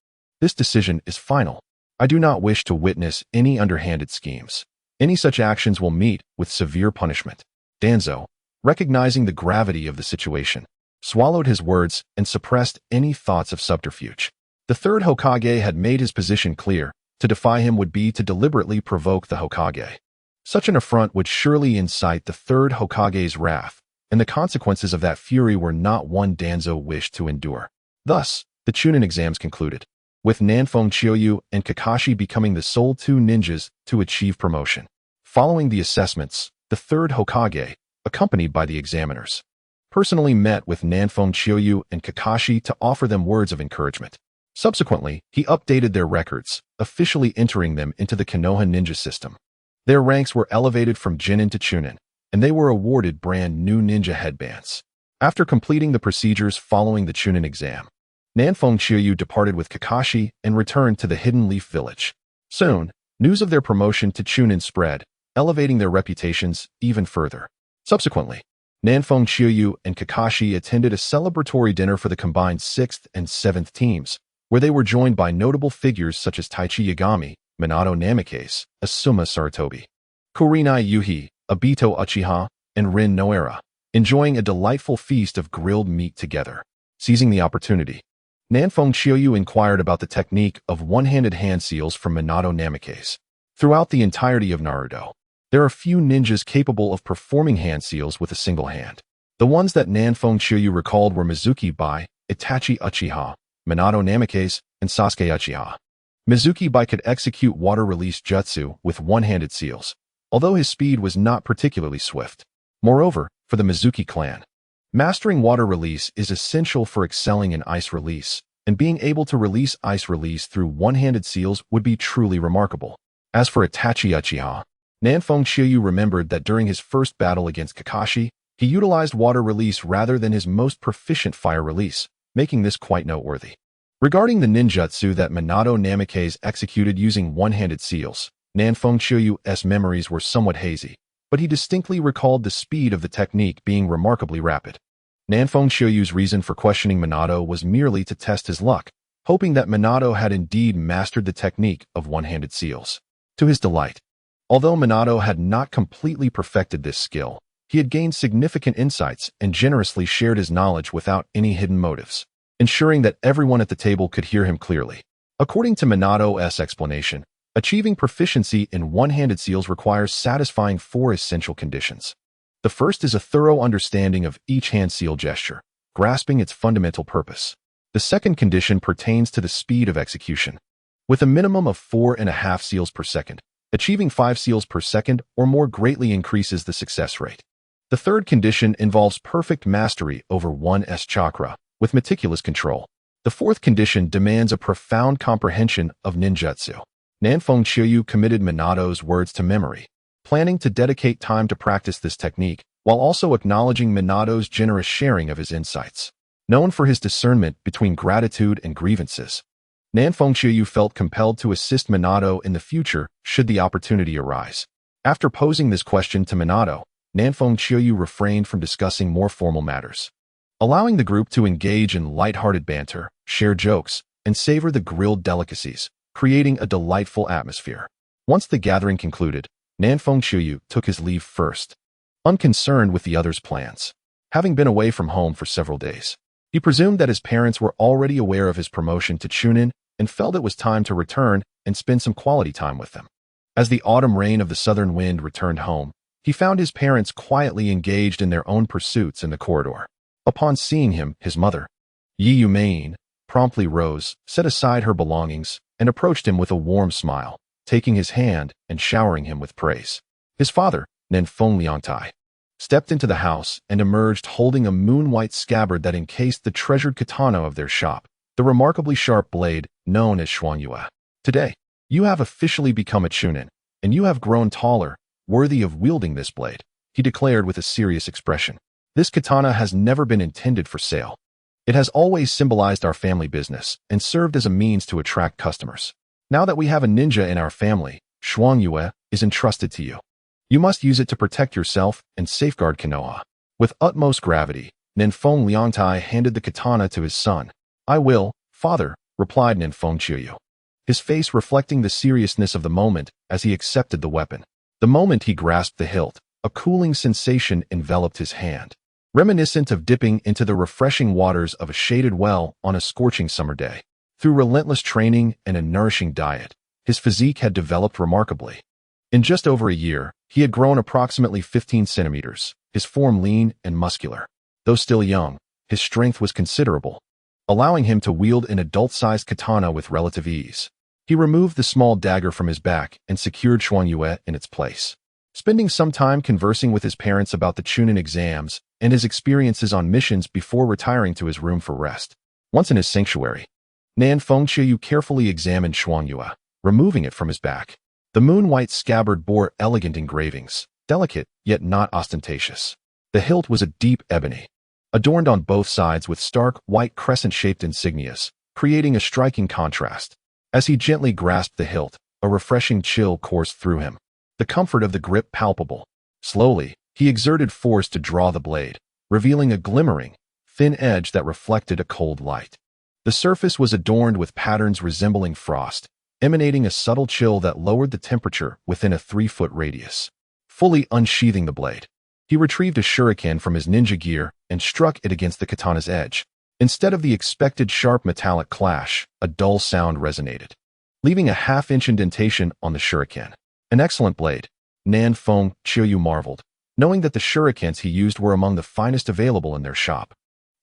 This decision is final. I do not wish to witness any underhanded schemes. Any such actions will meet with severe punishment. Danzo, recognizing the gravity of the situation, swallowed his words and suppressed any thoughts of subterfuge. The third Hokage had made his position clear. To defy him would be to deliberately provoke the Hokage. Such an affront would surely incite the third Hokage's wrath, and the consequences of that fury were not one Danzo wished to endure. Thus, the Chunin exams concluded, with Nanfeng Chiuyu and Kakashi becoming the sole two ninjas to achieve promotion. Following the assessments, the third Hokage, accompanied by the examiners, personally met with Nanfeng Chiuyu and Kakashi to offer them words of encouragement. Subsequently, he updated their records, officially entering them into the Konoha ninja system. Their ranks were elevated from Jinin to Chunin, and they were awarded brand new ninja headbands. After completing the procedures following the Chunin exam, Nanfeng Chiuyu departed with Kakashi and returned to the Hidden Leaf Village. Soon, news of their promotion to Chunin spread, elevating their reputations even further. Subsequently, Nanfeng Chiuyu and Kakashi attended a celebratory dinner for the combined 6th and 7th teams, where they were joined by notable figures such as Taichi Yagami, Minato Namikaze, Asuma Sarutobi, Kurenai Yuhi, Obito Uchiha, and Rin Noara, enjoying a delightful feast of grilled meat together. Seizing the opportunity, Nanfeng Chiuyu inquired about the technique of one-handed hand seals from Minato Namikaze. Throughout the entirety of Naruto, there are few ninjas capable of performing hand seals with a single hand. The ones that Nanfeng Chiuyu recalled were Mizuki Bai, Itachi Uchiha, Minato Namikaze, and Sasuke Uchiha. Mizuki Bai could execute water-release jutsu with one-handed seals, although his speed was not particularly swift. Moreover, for the Mizuki clan, mastering water release is essential for excelling in ice release, and being able to release ice release through one-handed seals would be truly remarkable. As for Itachi Uchiha, Nanfeng Chiyu remembered that during his first battle against Kakashi, he utilized water release rather than his most proficient fire release, making this quite noteworthy. Regarding the ninjutsu that Minato Namikaze executed using one-handed seals, Nanfeng Chiyu's memories were somewhat hazy, but he distinctly recalled the speed of the technique being remarkably rapid. Nanfeng Chiyu's reason for questioning Minato was merely to test his luck, hoping that Minato had indeed mastered the technique of one-handed seals. To his delight, although Minato had not completely perfected this skill, he had gained significant insights and generously shared his knowledge without any hidden motives, ensuring that everyone at the table could hear him clearly. According to Minato's explanation, achieving proficiency in one-handed seals requires satisfying 4 essential conditions. The first is a thorough understanding of each hand seal gesture, grasping its fundamental purpose. The second condition pertains to the speed of execution. With a minimum of 4.5 seals per second, achieving 5 seals per second or more greatly increases the success rate. The third condition involves perfect mastery over one's chakra, with meticulous control. The fourth condition demands a profound comprehension of ninjutsu. Nanfeng Chiyu committed Minato's words to memory, planning to dedicate time to practice this technique, while also acknowledging Minato's generous sharing of his insights. Known for his discernment between gratitude and grievances, Nanfeng Chiyu felt compelled to assist Minato in the future should the opportunity arise. After posing this question to Minato, Nanfeng Chiyu refrained from discussing more formal matters, allowing the group to engage in light-hearted banter, share jokes, and savor the grilled delicacies, creating a delightful atmosphere. Once the gathering concluded, Nanfeng Chiyu took his leave first, unconcerned with the others' plans. Having been away from home for several days, he presumed that his parents were already aware of his promotion to Chunin and felt it was time to return and spend some quality time with them. As the autumn rain of the southern wind returned home, he found his parents quietly engaged in their own pursuits in the corridor. Upon seeing him, his mother, Yi Yumain, promptly rose, set aside her belongings, and approached him with a warm smile, taking his hand and showering him with praise. His father, Nanfeng Liangtai, stepped into the house and emerged holding a moon-white scabbard that encased the treasured katana of their shop, the remarkably sharp blade known as Xuanyue. Today, you have officially become a Chunin, and you have grown taller, worthy of wielding this blade, he declared with a serious expression. This katana has never been intended for sale. It has always symbolized our family business and served as a means to attract customers. Now that we have a ninja in our family, Xuanyue is entrusted to you. You must use it to protect yourself and safeguard Konoha. With utmost gravity, Nanfeng Liangtai handed the katana to his son. I will, father, replied Nanfeng Chiyu, his face reflecting the seriousness of the moment as he accepted the weapon. The moment he grasped the hilt, a cooling sensation enveloped his hand, reminiscent of dipping into the refreshing waters of a shaded well on a scorching summer day. Through relentless training and a nourishing diet, his physique had developed remarkably. In just over a year, he had grown approximately 15 centimeters, his form lean and muscular. Though still young, his strength was considerable, allowing him to wield an adult-sized katana with relative ease. He removed the small dagger from his back and secured Xuanyue in its place. Spending some time conversing with his parents about the Chunin exams and his experiences on missions before retiring to his room for rest. Once in his sanctuary, Nanfeng Chiyu carefully examined Xuanyue, removing it from his back. The moon-white scabbard bore elegant engravings, delicate yet not ostentatious. The hilt was a deep ebony, adorned on both sides with stark, white crescent-shaped insignias, creating a striking contrast. As he gently grasped the hilt, a refreshing chill coursed through him, the comfort of the grip palpable. Slowly, he exerted force to draw the blade, revealing a glimmering, thin edge that reflected a cold light. The surface was adorned with patterns resembling frost, emanating a subtle chill that lowered the temperature within a 3-foot radius. Fully unsheathing the blade, he retrieved a shuriken from his ninja gear and struck it against the katana's edge. Instead of the expected sharp metallic clash, a dull sound resonated, leaving a half-inch indentation on the shuriken. An excellent blade, Nanfeng Chiyu marveled, knowing that the shurikens he used were among the finest available in their shop,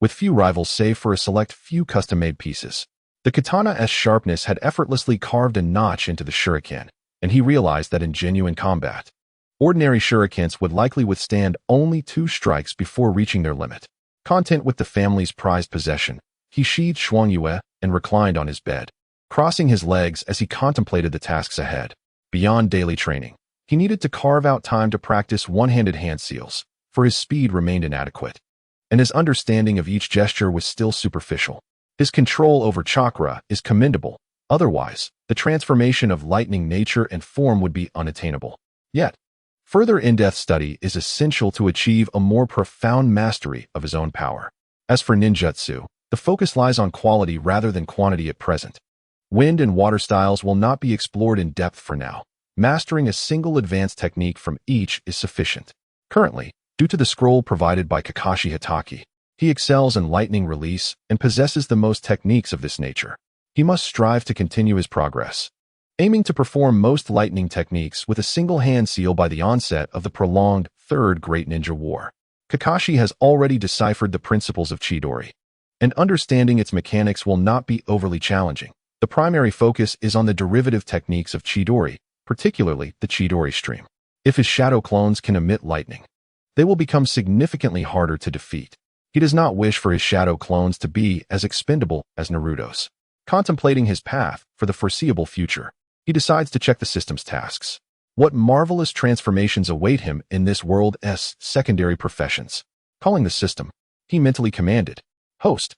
with few rivals save for a select few custom-made pieces. The katana's sharpness had effortlessly carved a notch into the shuriken, and he realized that in genuine combat, ordinary shurikens would likely withstand only 2 strikes before reaching their limit. Content with the family's prized possession, he sheathed Xuanyue and reclined on his bed, crossing his legs as he contemplated the tasks ahead. Beyond daily training, he needed to carve out time to practice one-handed hand seals, for his speed remained inadequate, and his understanding of each gesture was still superficial. His control over chakra is commendable, otherwise, the transformation of lightning nature and form would be unattainable. Yet, further in-depth study is essential to achieve a more profound mastery of his own power. As for ninjutsu, the focus lies on quality rather than quantity at present. Wind and water styles will not be explored in depth for now. Mastering a single advanced technique from each is sufficient. Currently, due to the scroll provided by Kakashi Hatake, he excels in lightning release and possesses the most techniques of this nature. He must strive to continue his progress, aiming to perform most lightning techniques with a single hand seal by the onset of the prolonged Third Great Ninja War. Kakashi has already deciphered the principles of Chidori, and understanding its mechanics will not be overly challenging. The primary focus is on the derivative techniques of Chidori, particularly the Chidori stream. If his shadow clones can emit lightning, they will become significantly harder to defeat. He does not wish for his shadow clones to be as expendable as Naruto's. Contemplating his path for the foreseeable future, he decides to check the system's tasks. What marvelous transformations await him in this world's secondary professions. Calling the system, he mentally commanded, "Host,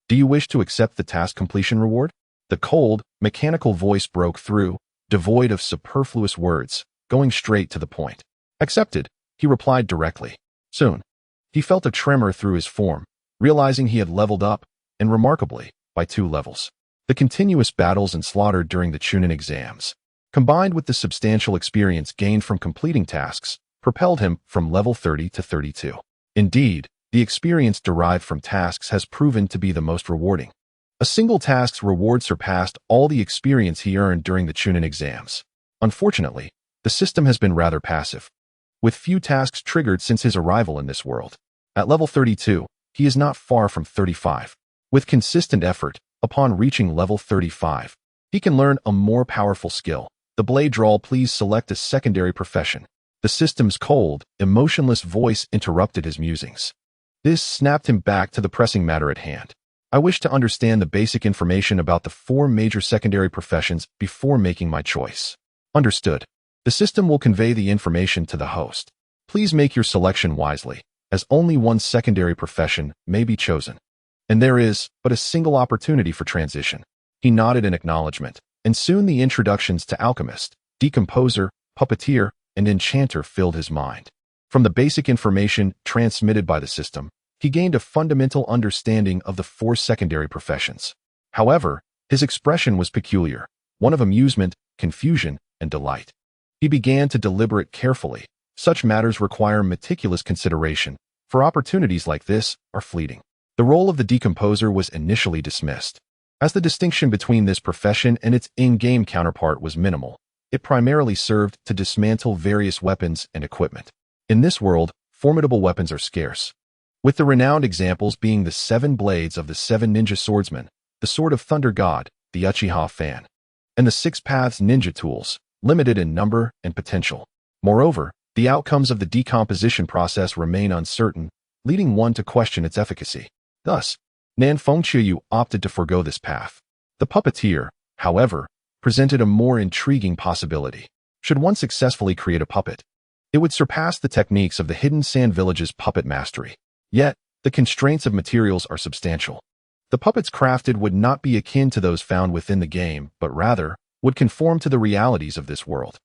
do you wish to accept the task completion reward?" The cold, mechanical voice broke through, devoid of superfluous words, going straight to the point. "Accepted," he replied directly. Soon, he felt a tremor through his form, realizing he had leveled up, and remarkably, by 2 levels. The continuous battles and slaughter during the Chunin exams, combined with the substantial experience gained from completing tasks, propelled him from level 30 to 32. Indeed, the experience derived from tasks has proven to be the most rewarding. A single task's reward surpassed all the experience he earned during the Chunin exams. Unfortunately, the system has been rather passive, with few tasks triggered since his arrival in this world. At level 32, he is not far from 35. With consistent effort, upon reaching level 35, he can learn a more powerful skill. The blade drawl. Please select a secondary profession. The system's cold, emotionless voice interrupted his musings. This snapped him back to the pressing matter at hand. I wish to understand the basic information about the 4 major secondary professions before making my choice. Understood. The system will convey the information to the host. Please make your selection wisely, as only one secondary profession may be chosen, and there is but a single opportunity for transition. He nodded in acknowledgement, and soon the introductions to alchemist, decomposer, puppeteer, and enchanter filled his mind. From the basic information transmitted by the system, he gained a fundamental understanding of the 4 secondary professions. However, his expression was peculiar, one of amusement, confusion, and delight. He began to deliberate carefully. Such matters require meticulous consideration, for opportunities like this are fleeting. The role of the decomposer was initially dismissed, as the distinction between this profession and its in-game counterpart was minimal. It primarily served to dismantle various weapons and equipment. In this world, formidable weapons are scarce, with the renowned examples being the 7 blades of the 7 ninja swordsmen, the Sword of Thunder God, the Uchiha fan, and the 6 paths ninja tools, limited in number and potential. Moreover, the outcomes of the decomposition process remain uncertain, leading one to question its efficacy. Thus, Nan Fengqiu opted to forego this path. The puppeteer, however, presented a more intriguing possibility. Should one successfully create a puppet, it would surpass the techniques of the Hidden Sand Village's puppet mastery. Yet, the constraints of materials are substantial. The puppets crafted would not be akin to those found within the game, but rather would conform to the realities of this world.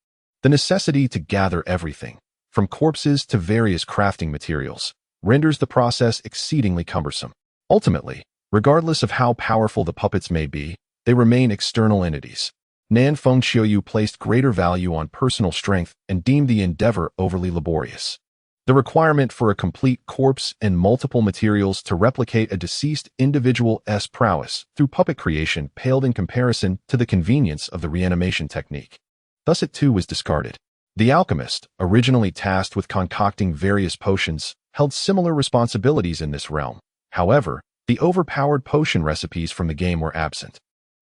The necessity to gather everything, from corpses to various crafting materials, renders the process exceedingly cumbersome. Ultimately, regardless of how powerful the puppets may be, they remain external entities. Nan Fengqiu placed greater value on personal strength and deemed the endeavor overly laborious. The requirement for a complete corpse and multiple materials to replicate a deceased individual's prowess through puppet creation paled in comparison to the convenience of the reanimation technique. Thus it too was discarded. The alchemist, originally tasked with concocting various potions, held similar responsibilities in this realm. However, the overpowered potion recipes from the game were absent.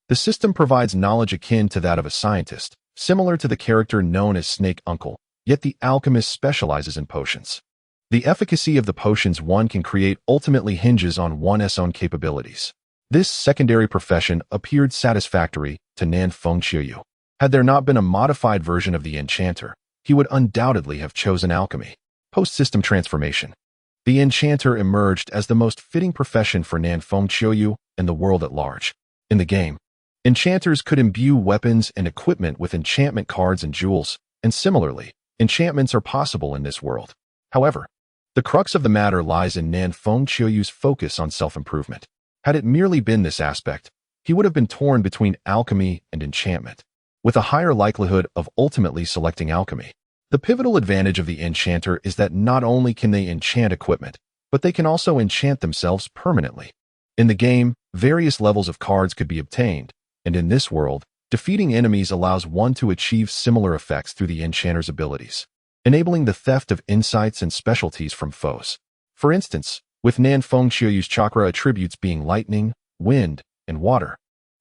The system provides knowledge akin to that of a scientist, similar to the character known as Snake Uncle, yet the alchemist specializes in potions. The efficacy of the potions one can create ultimately hinges on one's own capabilities. This secondary profession appeared satisfactory to Nan Fengqiu. Had there not been a modified version of the enchanter, he would undoubtedly have chosen alchemy. Post-system transformation. The enchanter emerged as the most fitting profession for Nan Fengqiu and the world at large. In the game, enchanters could imbue weapons and equipment with enchantment cards and jewels, and similarly, enchantments are possible in this world. However, the crux of the matter lies in Nan Fengqiu's focus on self-improvement. Had it merely been this aspect, he would have been torn between alchemy and enchantment, with a higher likelihood of ultimately selecting alchemy. The pivotal advantage of the enchanter is that not only can they enchant equipment, but they can also enchant themselves permanently. In the game, various levels of cards could be obtained, and in this world, defeating enemies allows one to achieve similar effects through the enchanter's abilities, enabling the theft of insights and specialties from foes. For instance, with Nan Fengqiu's chakra attributes being lightning, wind, and water.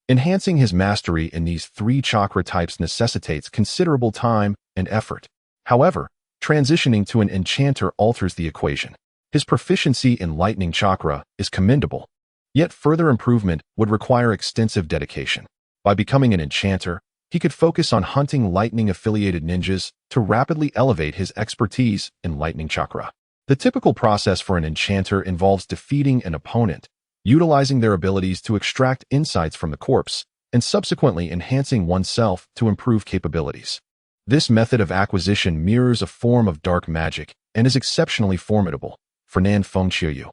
Enhancing his mastery in these three chakra types necessitates considerable time and effort. However, transitioning to an enchanter alters the equation. His proficiency in lightning chakra is commendable, yet further improvement would require extensive dedication. By becoming an enchanter, he could focus on hunting lightning-affiliated ninjas to rapidly elevate his expertise in lightning chakra. The typical process for an enchanter involves defeating an opponent, utilizing their abilities to extract insights from the corpse, and subsequently enhancing oneself to improve capabilities. This method of acquisition mirrors a form of dark magic and is exceptionally formidable for Nan Fengqiu.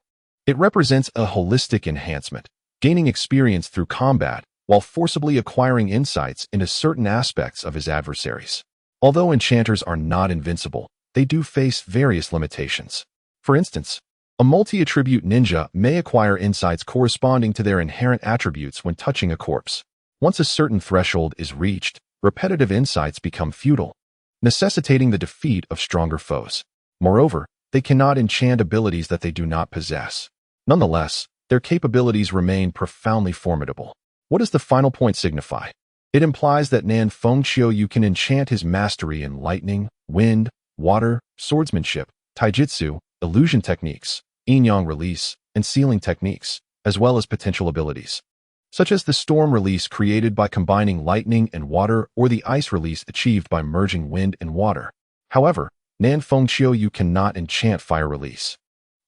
It represents a holistic enhancement, gaining experience through combat while forcibly acquiring insights into certain aspects of his adversaries. Although enchanters are not invincible, they do face various limitations. For instance, a multi-attribute ninja may acquire insights corresponding to their inherent attributes when touching a corpse. Once a certain threshold is reached, repetitive insights become futile, necessitating the defeat of stronger foes. Moreover, they cannot enchant abilities that they do not possess. Nonetheless, their capabilities remain profoundly formidable. What does the final point signify? It implies that Nan Fengqiu can enchant his mastery in lightning, wind, water, swordsmanship, taijutsu, illusion techniques, yin-yang release, and sealing techniques, as well as potential abilities, such as the storm release created by combining lightning and water or the ice release achieved by merging wind and water. However, Nan Fengqiu cannot enchant fire release,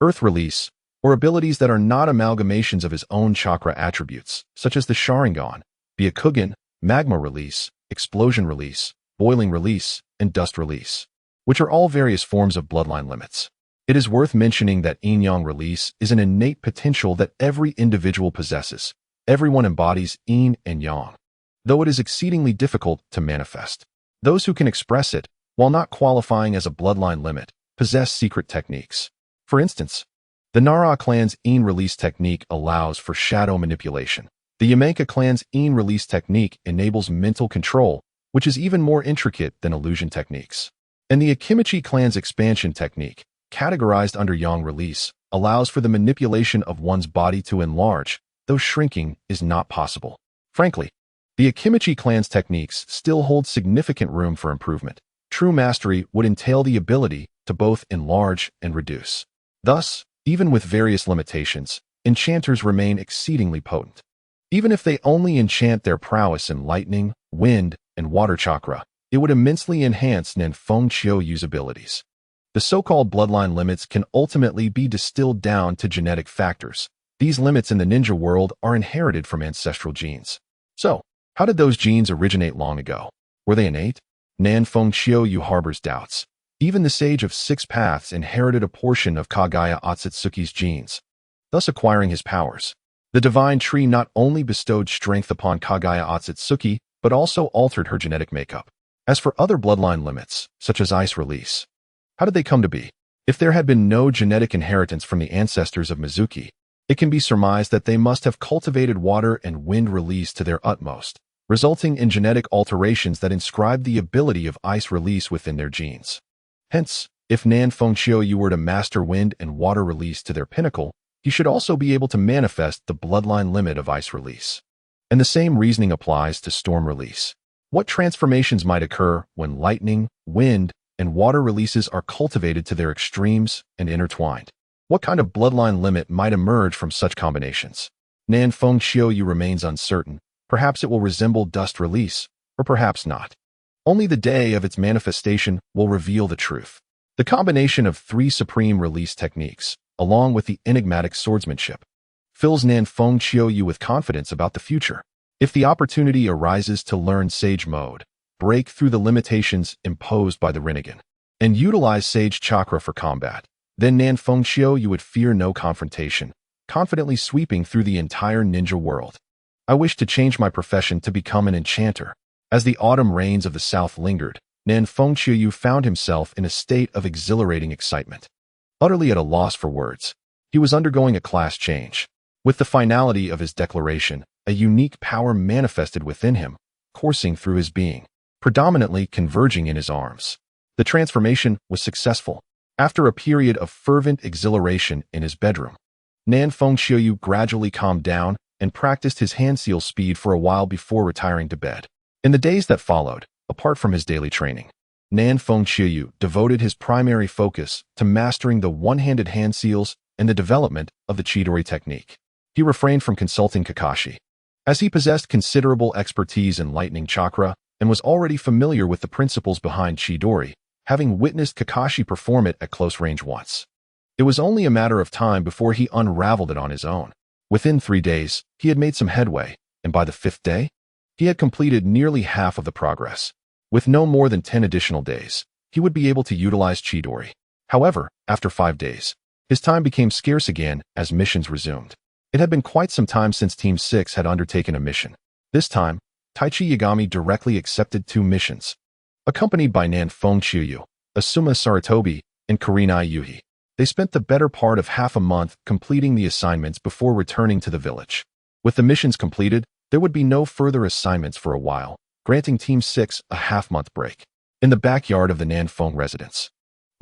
earth release, or abilities that are not amalgamations of his own chakra attributes, such as the Sharingan, Byakugan, magma release, explosion release, boiling release, and dust release, which are all various forms of bloodline limits. It is worth mentioning that yin-yang release is an innate potential that every individual possesses. Everyone embodies yin and yang, though it is exceedingly difficult to manifest. Those who can express it, while not qualifying as a bloodline limit, possess secret techniques. For instance, the Nara clan's yin release technique allows for shadow manipulation. The Yamenka clan's yin release technique enables mental control, which is even more intricate than illusion techniques. And the Akimichi clan's expansion technique, categorized under yang release, allows for the manipulation of one's body to enlarge, though shrinking is not possible. Frankly, the Akimichi clan's techniques still hold significant room for improvement. True mastery would entail the ability to both enlarge and reduce. Thus, even with various limitations, enchanters remain exceedingly potent. Even if they only enchant their prowess in lightning, wind, and water chakra, it would immensely enhance Nan Fengqiu's abilities. The so-called bloodline limits can ultimately be distilled down to genetic factors. These limits in the ninja world are inherited from ancestral genes. So, how did those genes originate long ago? Were they innate? Nan Fengqiu harbors doubts. Even the Sage of Six Paths inherited a portion of Kagaya Otsutsuki's genes, thus acquiring his powers. The divine tree not only bestowed strength upon Kagaya Otsutsuki, but also altered her genetic makeup. As for other bloodline limits, such as ice release, how did they come to be? If there had been no genetic inheritance from the ancestors of Mizuki, it can be surmised that they must have cultivated water and wind release to their utmost, resulting in genetic alterations that inscribed the ability of ice release within their genes. Hence, if Nan Fengqiu were to master wind and water release to their pinnacle, he should also be able to manifest the bloodline limit of ice release. And the same reasoning applies to storm release. What transformations might occur when lightning, wind, and water releases are cultivated to their extremes and intertwined? What kind of bloodline limit might emerge from such combinations? Nanfeng Xiaoyu remains uncertain. Perhaps it will resemble dust release, or perhaps not. Only the day of its manifestation will reveal the truth. The combination of 3 supreme release techniques, along with the enigmatic swordsmanship, fills Nanfeng Xiaoyu with confidence about the future. If the opportunity arises to learn Sage Mode, break through the limitations imposed by the Rinnegan, and utilize Sage Chakra for combat, then Nanfeng Xiaoyu would fear no confrontation, confidently sweeping through the entire ninja world. I wish to change my profession to become an enchanter. As the autumn rains of the south lingered, Nanfeng Xiaoyu found himself in a state of exhilarating excitement. Utterly at a loss for words, he was undergoing a class change. With the finality of his declaration, a unique power manifested within him, coursing through his being, predominantly converging in his arms. The transformation was successful. After a period of fervent exhilaration in his bedroom, Nanfeng Xiaoyu gradually calmed down and practiced his hand seal speed for a while before retiring to bed. In the days that followed, apart from his daily training, Nanfeng Xiaoyu devoted his primary focus to mastering the one-handed hand seals and the development of the Chidori technique. He refrained from consulting Kakashi, as he possessed considerable expertise in lightning chakra and was already familiar with the principles behind Chidori, having witnessed Kakashi perform it at close range once. It was only a matter of time before he unraveled it on his own. Within 3 days, he had made some headway, and by the 5th day, he had completed nearly half of the progress. With no more than 10 additional days, he would be able to utilize Chidori. However, after 5 days, his time became scarce again as missions resumed. It had been quite some time since Team 6 had undertaken a mission. This time, Taichi Yagami directly accepted 2 missions, accompanied by Nanfeng Xiaoyu, Asuma Saratobi, and Kurenai Yuhi. They spent the better part of half a month completing the assignments before returning to the village. With the missions completed, there would be no further assignments for a while, granting Team 6 a half-month break. In the backyard of the Nanfeng residence,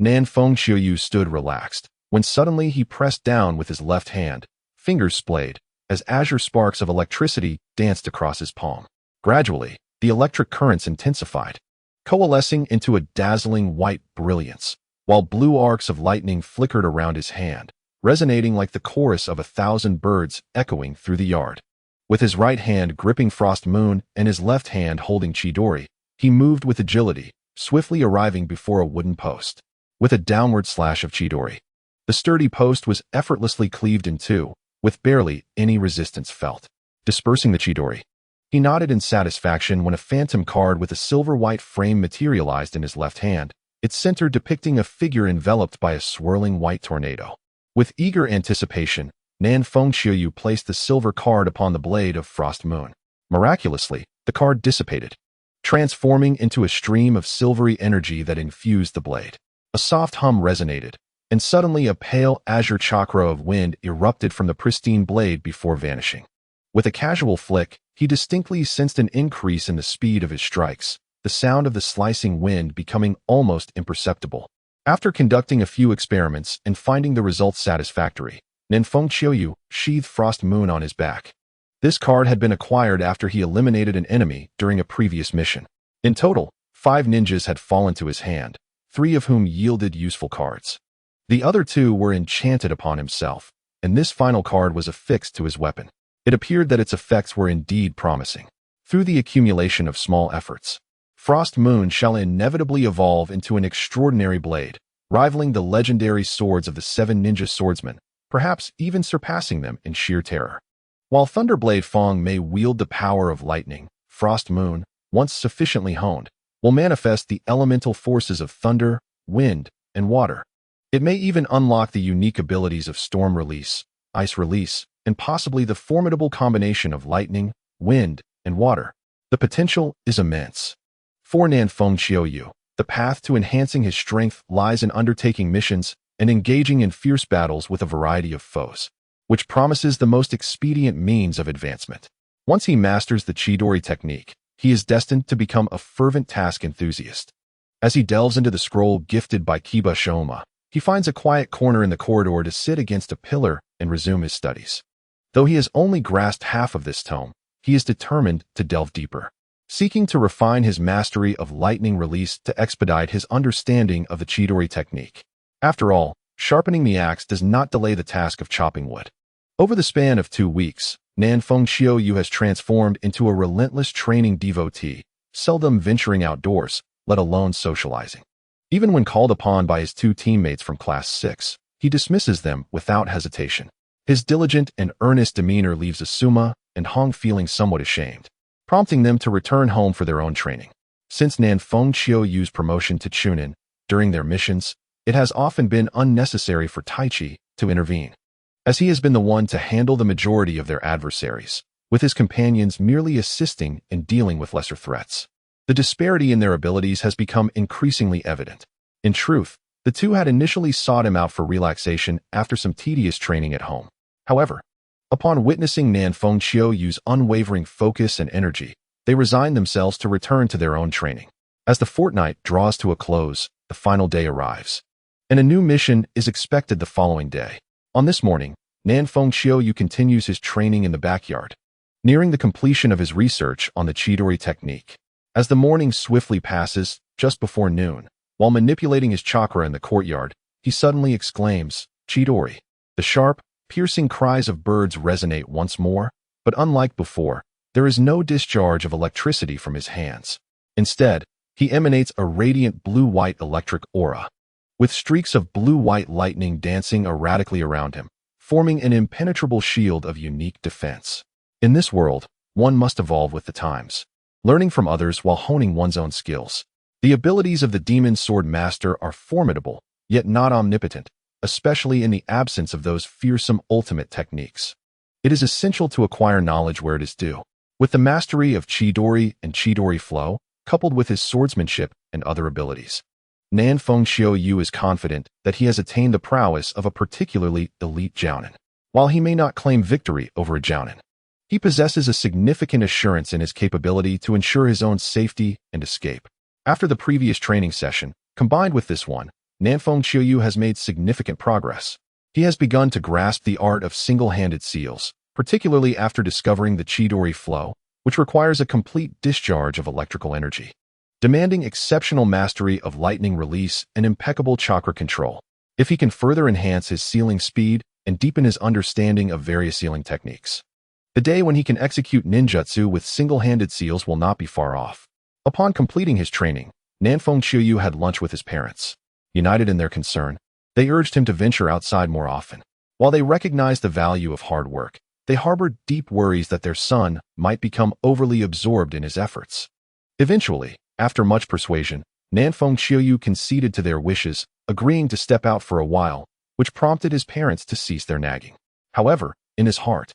Nanfeng Xiaoyu stood relaxed, when suddenly he pressed down with his left hand, fingers splayed, as azure sparks of electricity danced across his palm. Gradually, the electric currents intensified, coalescing into a dazzling white brilliance, while blue arcs of lightning flickered around his hand, resonating like the chorus of 1,000 birds echoing through the yard. With his right hand gripping Frost Moon and his left hand holding Chidori, he moved with agility, swiftly arriving before a wooden post. With a downward slash of Chidori, the sturdy post was effortlessly cleaved in two, with barely any resistance felt. Dispersing the Chidori, he nodded in satisfaction when a phantom card with a silver-white frame materialized in his left hand, its center depicting a figure enveloped by a swirling white tornado. With eager anticipation, Nanfeng Xiaoyu placed the silver card upon the blade of Frost Moon. Miraculously, the card dissipated, transforming into a stream of silvery energy that infused the blade. A soft hum resonated, and suddenly a pale azure chakra of wind erupted from the pristine blade before vanishing. With a casual flick, he distinctly sensed an increase in the speed of his strikes, the sound of the slicing wind becoming almost imperceptible. After conducting a few experiments and finding the results satisfactory, Nanfeng Xiaoyu sheathed Frost Moon on his back. This card had been acquired after he eliminated an enemy during a previous mission. In total, 5 ninjas had fallen to his hand, 3 of whom yielded useful cards. The other 2 were enchanted upon himself, and this final card was affixed to his weapon. It appeared that its effects were indeed promising. Through the accumulation of small efforts, Frost Moon shall inevitably evolve into an extraordinary blade, rivaling the legendary swords of the 7 ninja swordsmen, perhaps even surpassing them in sheer terror. While Thunderblade Fong may wield the power of lightning, Frost Moon, once sufficiently honed, will manifest the elemental forces of thunder, wind, and water. It may even unlock the unique abilities of Storm Release, Ice Release, and possibly the formidable combination of lightning, wind, and water. The potential is immense. For Nanfeng Xiaoyu, the path to enhancing his strength lies in undertaking missions and engaging in fierce battles with a variety of foes, which promises the most expedient means of advancement. Once he masters the Chidori technique, he is destined to become a fervent task enthusiast. As he delves into the scroll gifted by Kiba Shoma, he finds a quiet corner in the corridor to sit against a pillar and resume his studies. Though he has only grasped half of this tome, he is determined to delve deeper, seeking to refine his mastery of lightning release to expedite his understanding of the Chidori technique. After all, sharpening the axe does not delay the task of chopping wood. Over the span of 2 weeks, Nanfeng Xiaoyu has transformed into a relentless training devotee, seldom venturing outdoors, let alone socializing. Even when called upon by his 2 teammates from Class 6, he dismisses them without hesitation. His diligent and earnest demeanor leaves Asuma and Hong feeling somewhat ashamed, prompting them to return home for their own training. Since Nanfeng Xiaoyu's promotion to Chunin, during their missions, it has often been unnecessary for Taichi to intervene, as he has been the one to handle the majority of their adversaries, with his companions merely assisting in dealing with lesser threats. The disparity in their abilities has become increasingly evident. In truth, the two had initially sought him out for relaxation after some tedious training at home. However, upon witnessing Nanfeng Xiaoyu's unwavering focus and energy, they resigned themselves to return to their own training. As the fortnight draws to a close, the final day arrives, and a new mission is expected the following day. On this morning, Nanfeng Xiaoyu continues his training in the backyard, nearing the completion of his research on the Chidori technique. As the morning swiftly passes, just before noon, while manipulating his chakra in the courtyard, he suddenly exclaims, "Chidori!" The sharp, piercing cries of birds resonate once more, but unlike before, there is no discharge of electricity from his hands. Instead, he emanates a radiant blue-white electric aura, with streaks of blue-white lightning dancing erratically around him, forming an impenetrable shield of unique defense. In this world, one must evolve with the times, learning from others while honing one's own skills. The abilities of the Demon Sword Master are formidable, yet not omnipotent, especially in the absence of those fearsome ultimate techniques. It is essential to acquire knowledge where it is due. With the mastery of Chidori and Chidori Flow, coupled with his swordsmanship and other abilities, Nanfeng Xiaoyu is confident that he has attained the prowess of a particularly elite jounin. While he may not claim victory over a jounin, he possesses a significant assurance in his capability to ensure his own safety and escape. After the previous training session, combined with this one, Nanfeng Xiaoyu has made significant progress. He has begun to grasp the art of single-handed seals, particularly after discovering the Chidori Flow, which requires a complete discharge of electrical energy, demanding exceptional mastery of lightning release and impeccable chakra control. If he can further enhance his sealing speed and deepen his understanding of various sealing techniques, the day when he can execute ninjutsu with single-handed seals will not be far off. Upon completing his training, Nanfeng Xiaoyu had lunch with his parents. United in their concern, they urged him to venture outside more often. While they recognized the value of hard work, they harbored deep worries that their son might become overly absorbed in his efforts. Eventually, after much persuasion, Nanfeng Xiaoyu conceded to their wishes, agreeing to step out for a while, which prompted his parents to cease their nagging. However, in his heart,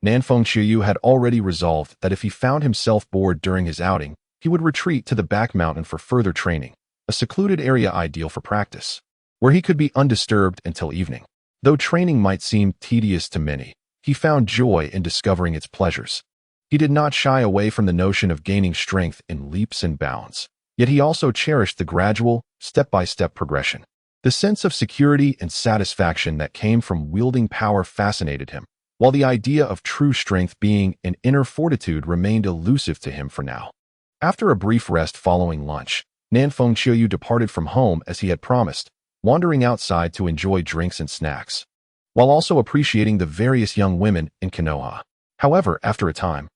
Nanfeng Xiaoyu had already resolved that if he found himself bored during his outing, he would retreat to the back mountain for further training, a secluded area ideal for practice, where he could be undisturbed until evening. Though training might seem tedious to many, he found joy in discovering its pleasures. He did not shy away from the notion of gaining strength in leaps and bounds, yet he also cherished the gradual, step-by-step progression. The sense of security and satisfaction that came from wielding power fascinated him, while the idea of true strength being an inner fortitude remained elusive to him for now. After a brief rest following lunch, Nanfeng Xiaoyu departed from home as he had promised, wandering outside to enjoy drinks and snacks, while also appreciating the various young women in Konoha. However, after a time,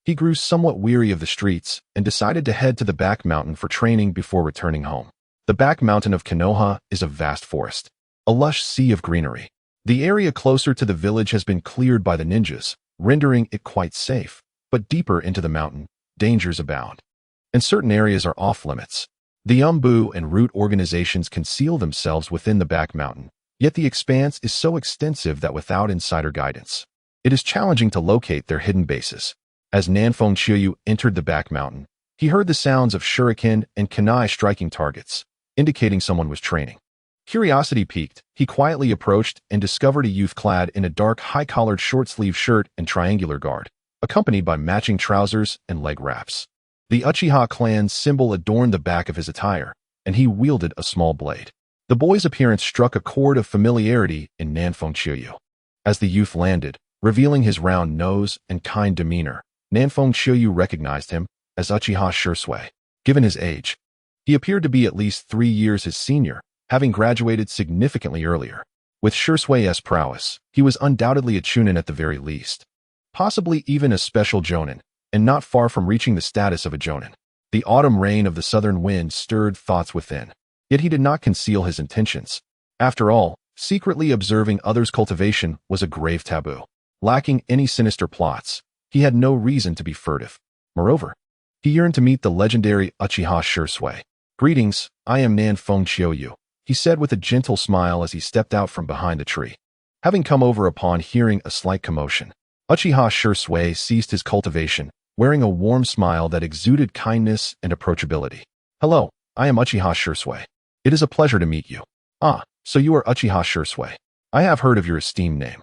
he grew somewhat weary of the streets and decided to head to the back mountain for training before returning home. The back mountain of Konoha is a vast forest, a lush sea of greenery. The area closer to the village has been cleared by the ninjas, rendering it quite safe, but deeper into the mountain, dangers abound, and certain areas are off-limits. The Umbu and Root organizations conceal themselves within the back mountain, yet the expanse is so extensive that without insider guidance, it is challenging to locate their hidden bases. As Nanfeng Xiaoyu entered the back mountain, he heard the sounds of shuriken and kunai striking targets, indicating someone was training. Curiosity piqued, he quietly approached and discovered a youth clad in a dark high-collared short-sleeve shirt and triangular guard, accompanied by matching trousers and leg wraps. The Uchiha clan symbol adorned the back of his attire, and he wielded a small blade. The boy's appearance struck a chord of familiarity in Nanfeng Xiaoyu. As the youth landed, revealing his round nose and kind demeanor, Nanfeng Xiaoyu recognized him as Uchiha Shursui. Given his age, he appeared to be at least 3 years his senior, having graduated significantly earlier. With Shusui's prowess, he was undoubtedly a chunin at the very least. Possibly even a special jonin, and not far from reaching the status of a jonin. The autumn rain of the southern wind stirred thoughts within. Yet he did not conceal his intentions. After all, secretly observing others' cultivation was a grave taboo. Lacking any sinister plots, he had no reason to be furtive. Moreover, he yearned to meet the legendary Uchiha Shursui. "Greetings, I am Nan Feng Chiouyu," he said with a gentle smile as he stepped out from behind the tree. Having come over upon hearing a slight commotion, Uchiha Shursui ceased his cultivation, wearing a warm smile that exuded kindness and approachability. "Hello, I am Uchiha Shursui. It is a pleasure to meet you." "Ah, so you are Uchiha Shursui. I have heard of your esteemed name.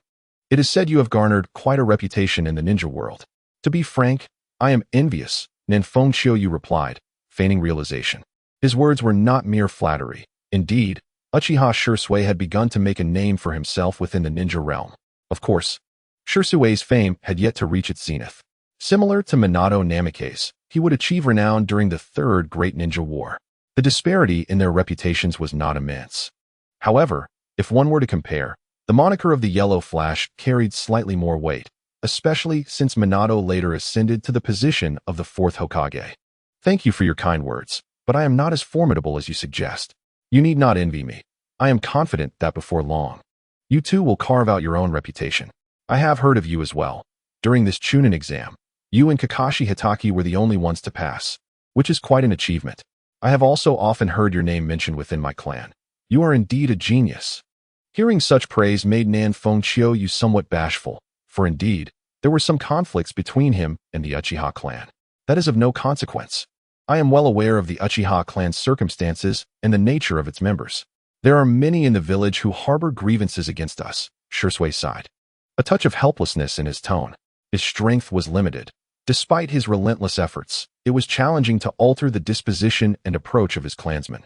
It is said you have garnered quite a reputation in the ninja world." "To be frank, I am envious," Nanfeng Chiouyu replied, feigning realization. His words were not mere flattery. Indeed, Uchiha Shursui had begun to make a name for himself within the ninja realm. Of course, Shursui's fame had yet to reach its zenith. Similar to Minato Namikaze, he would achieve renown during the Third Great Ninja War. The disparity in their reputations was not immense. However, if one were to compare, the moniker of the Yellow Flash carried slightly more weight, especially since Minato later ascended to the position of the fourth Hokage. "Thank you for your kind words, but I am not as formidable as you suggest. You need not envy me. I am confident that before long, you too will carve out your own reputation. I have heard of you as well. During this Chunin exam, you and Kakashi Hitaki were the only ones to pass, which is quite an achievement. I have also often heard your name mentioned within my clan. You are indeed a genius." Hearing such praise made Nanfeng Chiouyu somewhat bashful, for indeed, there were some conflicts between him and the Uchiha clan. "That is of no consequence. I am well aware of the Uchiha clan's circumstances and the nature of its members. There are many in the village who harbor grievances against us," Shursui sighed, a touch of helplessness in his tone. His strength was limited. Despite his relentless efforts, it was challenging to alter the disposition and approach of his clansmen,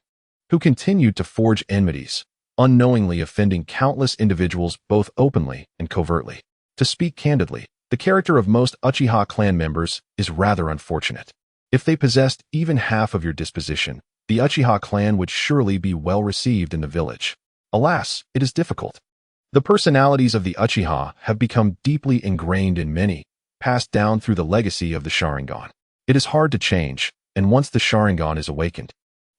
who continued to forge enmities, unknowingly offending countless individuals both openly and covertly. To speak candidly, the character of most Uchiha clan members is rather unfortunate. If they possessed even half of your disposition, the Uchiha clan would surely be well received in the village. Alas, it is difficult. The personalities of the Uchiha have become deeply ingrained in many, passed down through the legacy of the Sharingan. It is hard to change, and once the Sharingan is awakened,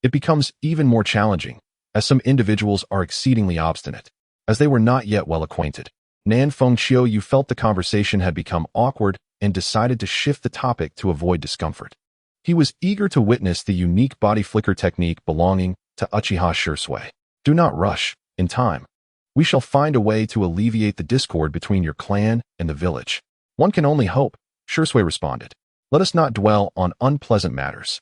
it becomes even more challenging, as some individuals are exceedingly obstinate, as they were not yet well acquainted. Nanfeng Chiouyu felt the conversation had become awkward and decided to shift the topic to avoid discomfort. He was eager to witness the unique body flicker technique belonging to Uchiha Shursui. "Do not rush. In time, we shall find a way to alleviate the discord between your clan and the village." "One can only hope," Shursui responded. "Let us not dwell on unpleasant matters.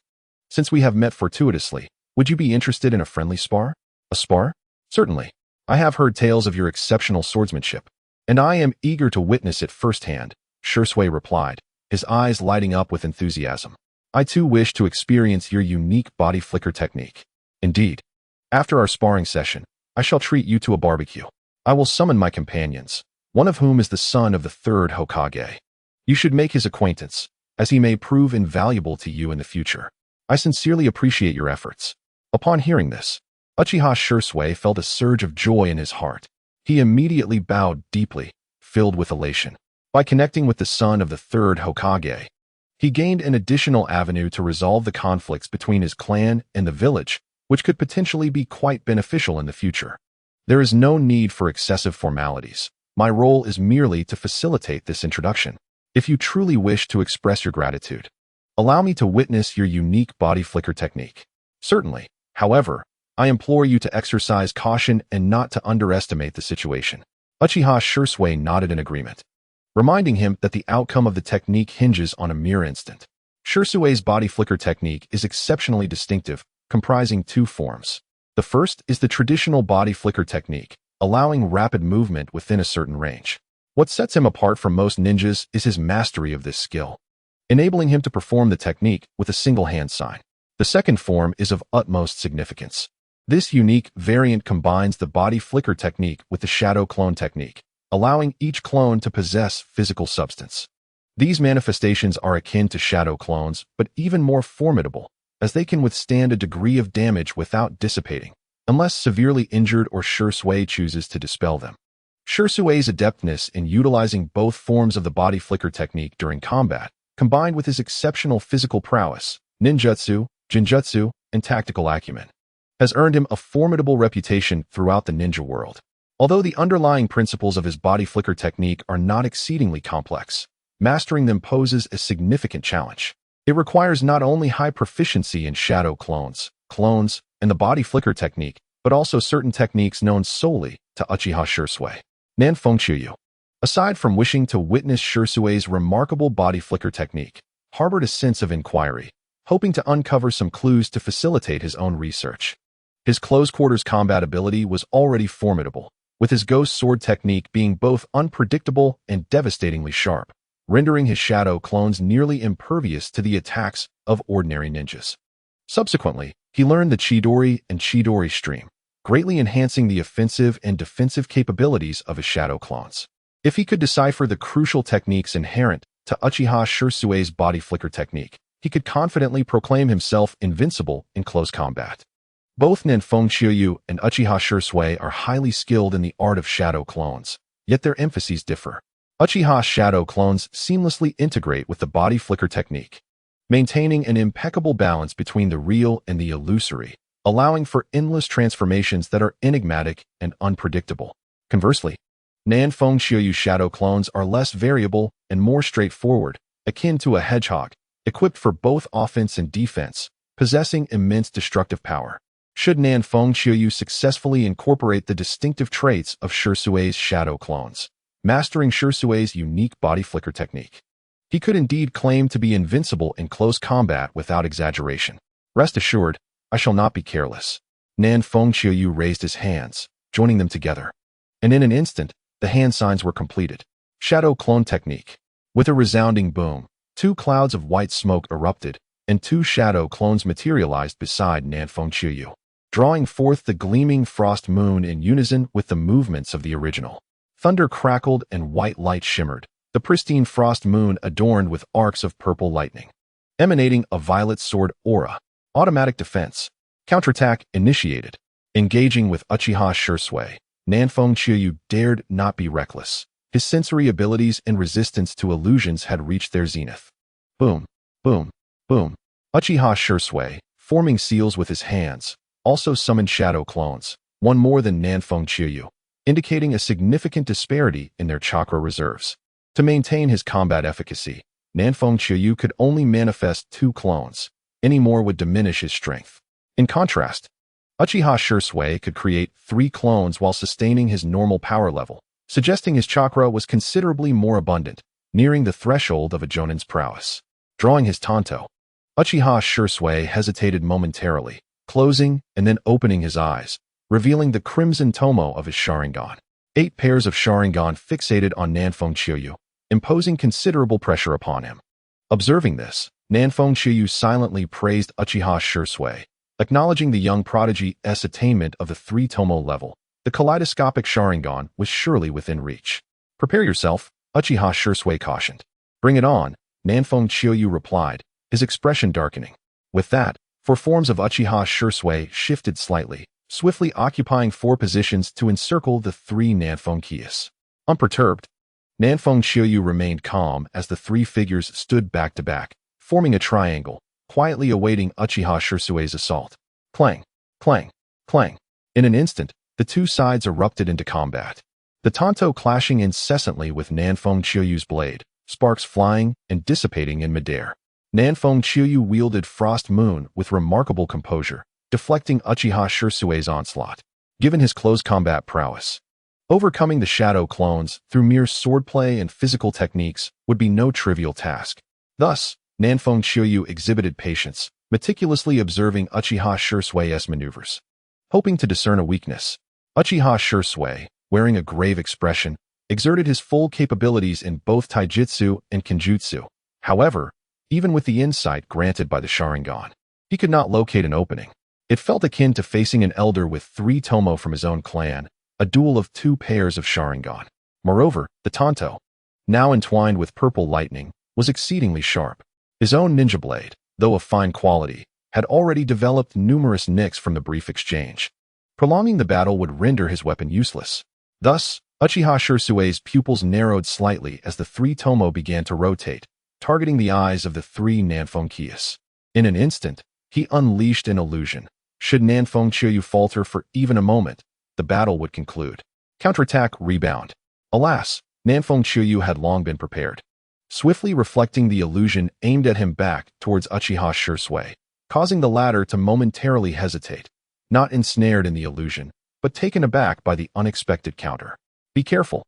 Since we have met fortuitously, would you be interested in a friendly spar?" "A spar? Certainly. I have heard tales of your exceptional swordsmanship, and I am eager to witness it firsthand," Shursui replied, his eyes lighting up with enthusiasm. "I too wish to experience your unique body flicker technique. Indeed, after our sparring session, I shall treat you to a barbecue. I will summon my companions, one of whom is the son of the third Hokage. You should make his acquaintance, as he may prove invaluable to you in the future. I sincerely appreciate your efforts." Upon hearing this, Uchiha Shursui felt a surge of joy in his heart. He immediately bowed deeply, filled with elation. By connecting with the son of the third Hokage, he gained an additional avenue to resolve the conflicts between his clan and the village, which could potentially be quite beneficial in the future. "There is no need for excessive formalities. My role is merely to facilitate this introduction. If you truly wish to express your gratitude, allow me to witness your unique body flicker technique." "Certainly. However, I implore you to exercise caution and not to underestimate the situation." Uchiha Shursui nodded in agreement, reminding him that the outcome of the technique hinges on a mere instant. Shursui's body flicker technique is exceptionally distinctive, comprising two forms. The first is the traditional body flicker technique, allowing rapid movement within a certain range. What sets him apart from most ninjas is his mastery of this skill, enabling him to perform the technique with a single hand sign. The second form is of utmost significance. This unique variant combines the body flicker technique with the shadow clone technique, allowing each clone to possess physical substance. These manifestations are akin to shadow clones, but even more formidable, as they can withstand a degree of damage without dissipating. unless severely injured or Shui chooses to dispel them. Shui's adeptness in utilizing both forms of the body flicker technique during combat, combined with his exceptional physical prowess, ninjutsu, jinjutsu, and tactical acumen, has earned him a formidable reputation throughout the ninja world. Although the underlying principles of his body flicker technique are not exceedingly complex, mastering them poses a significant challenge. It requires not only high proficiency in shadow clones, and the body flicker technique, but also certain techniques known solely to Uchiha Shui. Nanfeng Chiyu, aside from wishing to witness Shui's remarkable body flicker technique, harbored a sense of inquiry, hoping to uncover some clues to facilitate his own research. His close-quarters combat ability was already formidable, with his ghost sword technique being both unpredictable and devastatingly sharp, rendering his shadow clones nearly impervious to the attacks of ordinary ninjas. Subsequently, he learned the Chidori and Chidori stream, greatly enhancing the offensive and defensive capabilities of his shadow clones. If he could decipher the crucial techniques inherent to Uchiha Shui's body flicker technique, he could confidently proclaim himself invincible in close combat. Both Nanfeng Chiyu and Uchiha Shui are highly skilled in the art of shadow clones, yet their emphases differ. Uchiha shadow clones seamlessly integrate with the body flicker technique, maintaining an impeccable balance between the real and the illusory, allowing for endless transformations that are enigmatic and unpredictable. Conversely, Nanfeng Chiyu shadow clones are less variable and more straightforward, akin to a hedgehog, equipped for both offense and defense, possessing immense destructive power. Should Nanfeng Chiyu successfully incorporate the distinctive traits of Shui's shadow clones, mastering Shui's unique body flicker technique, he could indeed claim to be invincible in close combat without exaggeration. Rest assured, I shall not be careless. Nanfeng Chiyu raised his hands, joining them together. And in an instant, the hand signs were completed. Shadow clone technique. With a resounding boom, 2 clouds of white smoke erupted, and 2 shadow clones materialized beside Nanfeng Chiyu, drawing forth the gleaming frost moon in unison with the movements of the original. Thunder crackled and white light shimmered, the pristine frost moon adorned with arcs of purple lightning, emanating a violet sword aura. Automatic defense. Counterattack initiated. Engaging with Uchiha Shui, Nanfeng Chiyu dared not be reckless. His sensory abilities and resistance to illusions had reached their zenith. Boom, boom, boom. Uchiha Shui, forming seals with his hands, also summoned shadow clones, one more than Nanfeng Chiyu, indicating a significant disparity in their chakra reserves. To maintain his combat efficacy, Nanfeng Chiyu could only manifest 2 clones. Any more would diminish his strength. In contrast, Uchiha Shui could create 3 clones while sustaining his normal power level, suggesting his chakra was considerably more abundant, nearing the threshold of a Jonin's prowess. Drawing his tanto, Uchiha Shui hesitated momentarily, closing and then opening his eyes, revealing the crimson tomo of his Sharingan. 8 pairs of Sharingan fixated on Nanfeng Chiyu, imposing considerable pressure upon him. Observing this, Nanfeng Chiyu silently praised Uchiha Shui, acknowledging the young prodigy's attainment of the 3-tomo level. The kaleidoscopic Sharingan was surely within reach. Prepare yourself, Uchiha Shui cautioned. Bring it on, Nanfeng Chiyu replied, his expression darkening. With that, 4 forms of Uchiha Shui shifted slightly, swiftly occupying 4 positions to encircle the 3 Nanfeng Kiyas. Unperturbed, Nanfeng Chiyu remained calm as the 3 figures stood back to back, forming a triangle, quietly awaiting Uchiha Shui's assault. Clang, clang, clang. In an instant, the 2 sides erupted into combat. The tanto clashing incessantly with Nanfeng Chiyu's blade, sparks flying and dissipating in midair. Nanfeng Chiyu wielded Frost Moon with remarkable composure, deflecting Uchiha Shui's onslaught. Given his close combat prowess, overcoming the shadow clones through mere swordplay and physical techniques would be no trivial task. Thus, Nanfeng Chiyu exhibited patience, meticulously observing Uchiha Shui's maneuvers. Hoping to discern a weakness, Uchiha Shui, wearing a grave expression, exerted his full capabilities in both taijutsu and kenjutsu. However, even with the insight granted by the Sharingan, he could not locate an opening. It felt akin to facing an elder with 3 tomo from his own clan, a duel of 2 pairs of Sharingan. Moreover, the tanto, now entwined with purple lightning, was exceedingly sharp. His own ninja blade, though of fine quality, had already developed numerous nicks from the brief exchange. Prolonging the battle would render his weapon useless. Thus, Uchiha Shirsue's pupils narrowed slightly as the three Tomo began to rotate, targeting the eyes of the three Nanfeng Kias. In an instant, he unleashed an illusion. Should Nanfeng Chiyu falter for even a moment, the battle would conclude. Counterattack rebound. Alas, Nanfeng Chiyu had long been prepared. Swiftly reflecting the illusion aimed at him back towards Uchiha Shirsue, causing the latter to momentarily hesitate, not ensnared in the illusion, but taken aback by the unexpected counter. Be careful,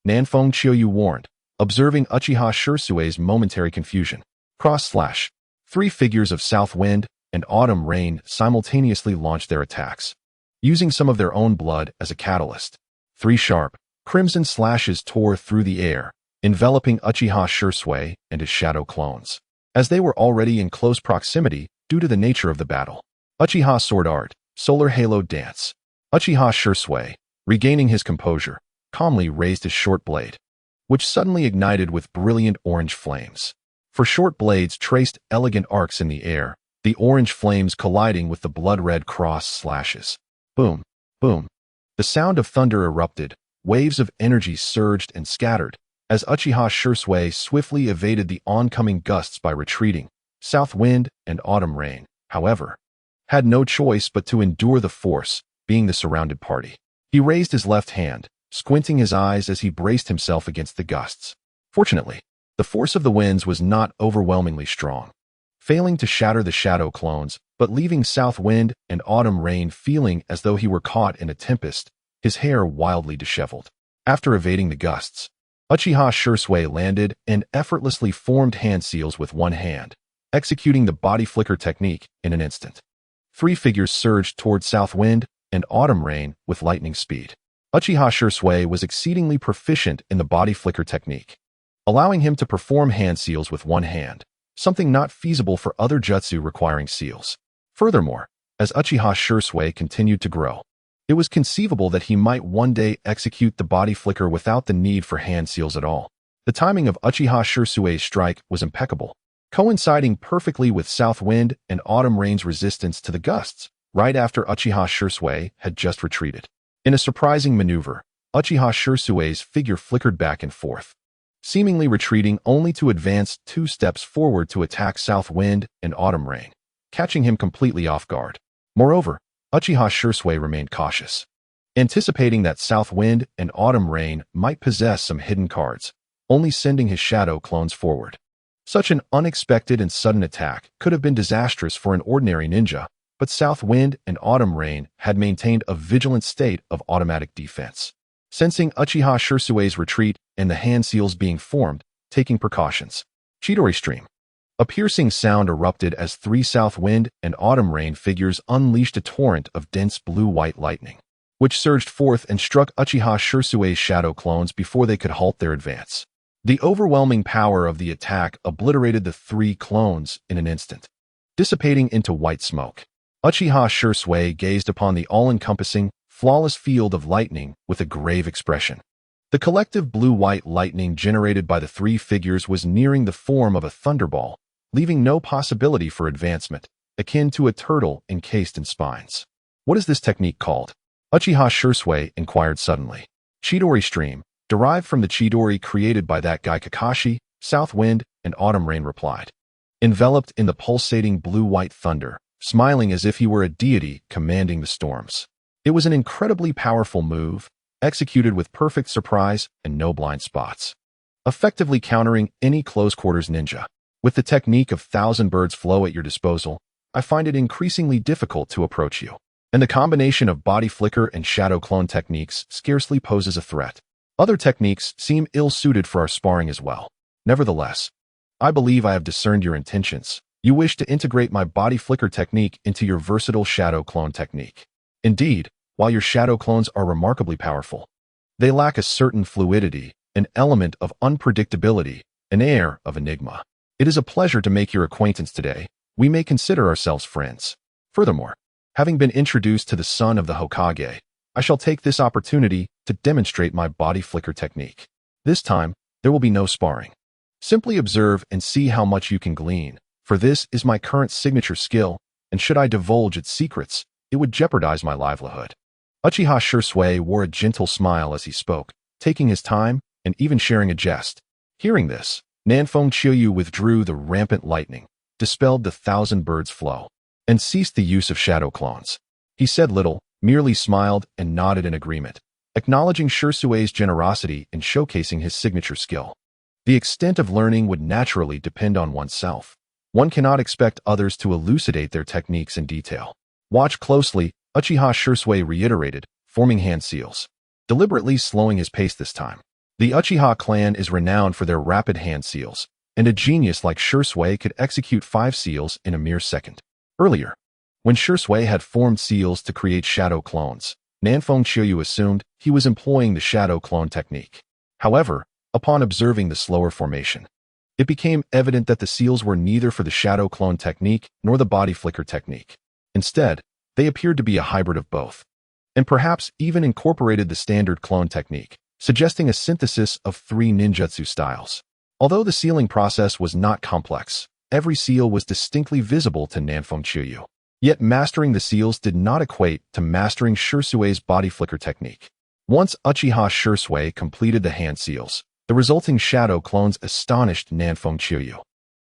Nanfeng Chiyu warned, observing Uchiha Shirsue's momentary confusion. Cross/. Three figures of South Wind and Autumn Rain simultaneously launched their attacks, using some of their own blood as a catalyst. Three sharp, crimson slashes tore through the air, enveloping Uchiha Shirsue and his shadow clones. As they were already in close proximity due to the nature of the battle. Uchiha Sword Art, Solar Halo Dance. Uchiha Shirsue, regaining his composure, calmly raised his short blade, which suddenly ignited with brilliant orange flames. For short blades traced elegant arcs in the air, the orange flames colliding with the blood-red cross slashes. Boom, boom. The sound of thunder erupted, waves of energy surged and scattered, as Uchiha Shirsue swiftly evaded the oncoming gusts by retreating. South Wind and Autumn Rain, however, had no choice but to endure the force, being the surrounded party. He raised his left hand, squinting his eyes as he braced himself against the gusts. Fortunately, the force of the winds was not overwhelmingly strong, failing to shatter the shadow clones, but leaving South Wind and Autumn Rain feeling as though he were caught in a tempest, his hair wildly disheveled. After evading the gusts, Uchiha Shirsue landed and effortlessly formed hand seals with one hand, executing the body flicker technique in an instant. Three figures surged toward South Wind and Autumn Rain with lightning speed. Uchiha Shirsue was exceedingly proficient in the body flicker technique, allowing him to perform hand seals with one hand, something not feasible for other jutsu requiring seals. Furthermore, as Uchiha Shirsue continued to grow, it was conceivable that he might one day execute the body flicker without the need for hand seals at all. The timing of Uchiha Shirsue's strike was impeccable, coinciding perfectly with South Wind and Autumn Rain's resistance to the gusts, right after Uchiha Shirsue had just retreated. In a surprising maneuver, Uchiha Shirsue's figure flickered back and forth, seemingly retreating only to advance 2 steps forward to attack South Wind and Autumn Rain, catching him completely off guard. Moreover, Uchiha Shirsue remained cautious, anticipating that South Wind and Autumn Rain might possess some hidden cards, only sending his shadow clones forward. Such an unexpected and sudden attack could have been disastrous for an ordinary ninja, but South Wind and Autumn Rain had maintained a vigilant state of automatic defense, sensing Uchiha Shirsue's retreat and the hand seals being formed, taking precautions. Chidori Stream. A piercing sound erupted as 3 South Wind and Autumn Rain figures unleashed a torrent of dense blue-white lightning, which surged forth and struck Uchiha Shirsue's shadow clones before they could halt their advance. The overwhelming power of the attack obliterated the 3 clones in an instant, dissipating into white smoke. Uchiha Shirsue gazed upon the all-encompassing, flawless field of lightning with a grave expression. The collective blue-white lightning generated by the 3 figures was nearing the form of a thunderball, leaving no possibility for advancement, akin to a turtle encased in spines. What is this technique called? Uchiha Shirsue inquired suddenly. Chidori Stream, derived from the Chidori created by that guy Kakashi, South Wind and Autumn Rain replied. Enveloped in the pulsating blue-white thunder, smiling as if he were a deity commanding the storms. It was an incredibly powerful move, executed with perfect surprise and no blind spots, effectively countering any close-quarters ninja. With the technique of Thousand Birds Flow at your disposal, I find it increasingly difficult to approach you, and the combination of body flicker and shadow clone techniques scarcely poses a threat. Other techniques seem ill-suited for our sparring as well. Nevertheless, I believe I have discerned your intentions. You wish to integrate my body flicker technique into your versatile shadow clone technique. Indeed, while your shadow clones are remarkably powerful, they lack a certain fluidity, an element of unpredictability, an air of enigma. It is a pleasure to make your acquaintance today. We may consider ourselves friends. Furthermore, having been introduced to the son of the Hokage, I shall take this opportunity to demonstrate my body flicker technique. This time, there will be no sparring. Simply observe and see how much you can glean, for this is my current signature skill, and should I divulge its secrets, it would jeopardize my livelihood. Uchiha Shursui wore a gentle smile as he spoke, taking his time and even sharing a jest. Hearing this, Nanfeng Chiyu withdrew the rampant lightning, dispelled the thousand birds' flow, and ceased the use of shadow clones. He said little, merely smiled and nodded in agreement, acknowledging Shursui's generosity in showcasing his signature skill. The extent of learning would naturally depend on oneself. One cannot expect others to elucidate their techniques in detail. Watch closely, Uchiha Shursui reiterated, forming hand seals, deliberately slowing his pace this time. The Uchiha clan is renowned for their rapid hand seals, and a genius like Shursui could execute 5 seals in a mere second. Earlier, when Shursui had formed seals to create shadow clones, Nanfeng Chiyu assumed he was employing the shadow clone technique. However, upon observing the slower formation, it became evident that the seals were neither for the shadow clone technique nor the body flicker technique. Instead, they appeared to be a hybrid of both, and perhaps even incorporated the standard clone technique, suggesting a synthesis of 3 ninjutsu styles. Although the sealing process was not complex, every seal was distinctly visible to Nanfeng Chiyu. Yet mastering the seals did not equate to mastering Shursui's body flicker technique. Once Uchiha Shursui completed the hand seals, the resulting shadow clones astonished Nanfeng Chiyu.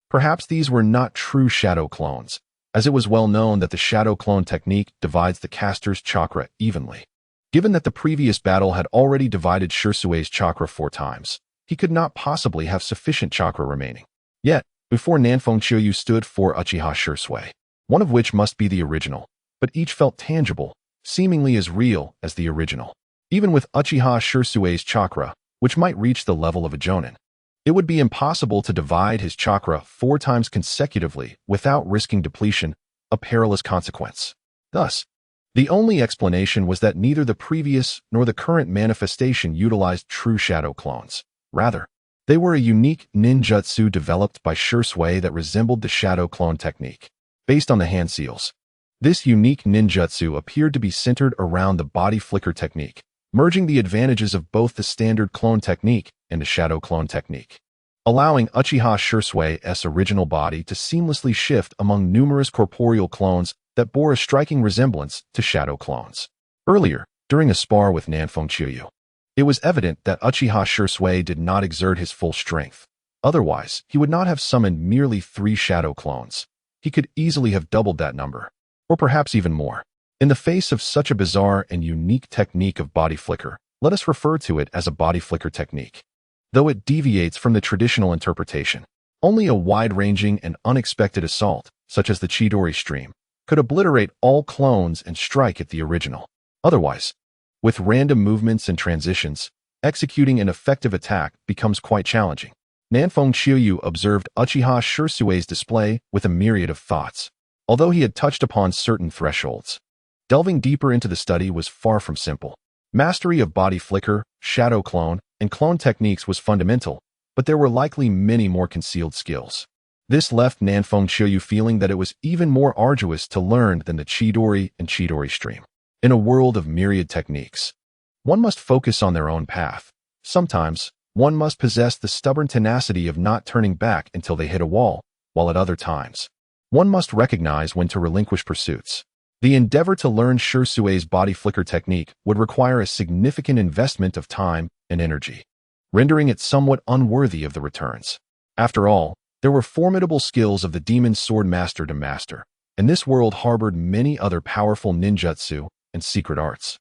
Perhaps these were not true shadow clones, as it was well known that the shadow clone technique divides the caster's chakra evenly. Given that the previous battle had already divided Shursui's chakra 4 times, he could not possibly have sufficient chakra remaining. Yet, before Nanfeng Chiyu stood 4 Uchiha Shursui, one of which must be the original, but each felt tangible, seemingly as real as the original. Even with Uchiha Shursui's chakra, which might reach the level of a jonin, it would be impossible to divide his chakra 4 times consecutively without risking depletion, a perilous consequence. Thus, the only explanation was that neither the previous nor the current manifestation utilized true shadow clones. Rather, they were a unique ninjutsu developed by Shursui that resembled the shadow clone technique. Based on the hand seals, this unique ninjutsu appeared to be centered around the body flicker technique, merging the advantages of both the standard clone technique and the shadow clone technique, allowing Uchiha Shursui's original body to seamlessly shift among numerous corporeal clones that bore a striking resemblance to shadow clones. Earlier, during a spar with Nanfeng Chiyu, it was evident that Uchiha Shursui did not exert his full strength. Otherwise, he would not have summoned merely 3 shadow clones. He could easily have doubled that number, or perhaps even more. In the face of such a bizarre and unique technique of body flicker, let us refer to it as a body flicker technique. Though it deviates from the traditional interpretation, only a wide-ranging and unexpected assault, such as the Chidori stream, could obliterate all clones and strike at the original. Otherwise, with random movements and transitions, executing an effective attack becomes quite challenging. Nanfeng Chiyu observed Uchiha Shursui's display with a myriad of thoughts. Although he had touched upon certain thresholds, delving deeper into the study was far from simple. Mastery of body flicker, shadow clone, and clone techniques was fundamental, but there were likely many more concealed skills. This left Nanfeng Chiyu feeling that it was even more arduous to learn than the Chidori and Chidori stream. In a world of myriad techniques, one must focus on their own path. Sometimes, one must possess the stubborn tenacity of not turning back until they hit a wall, while at other times, one must recognize when to relinquish pursuits. The endeavor to learn Shursui's body flicker technique would require a significant investment of time and energy, rendering it somewhat unworthy of the returns. After all, there were formidable skills of the demon sword master to master, and this world harbored many other powerful ninjutsu and secret arts.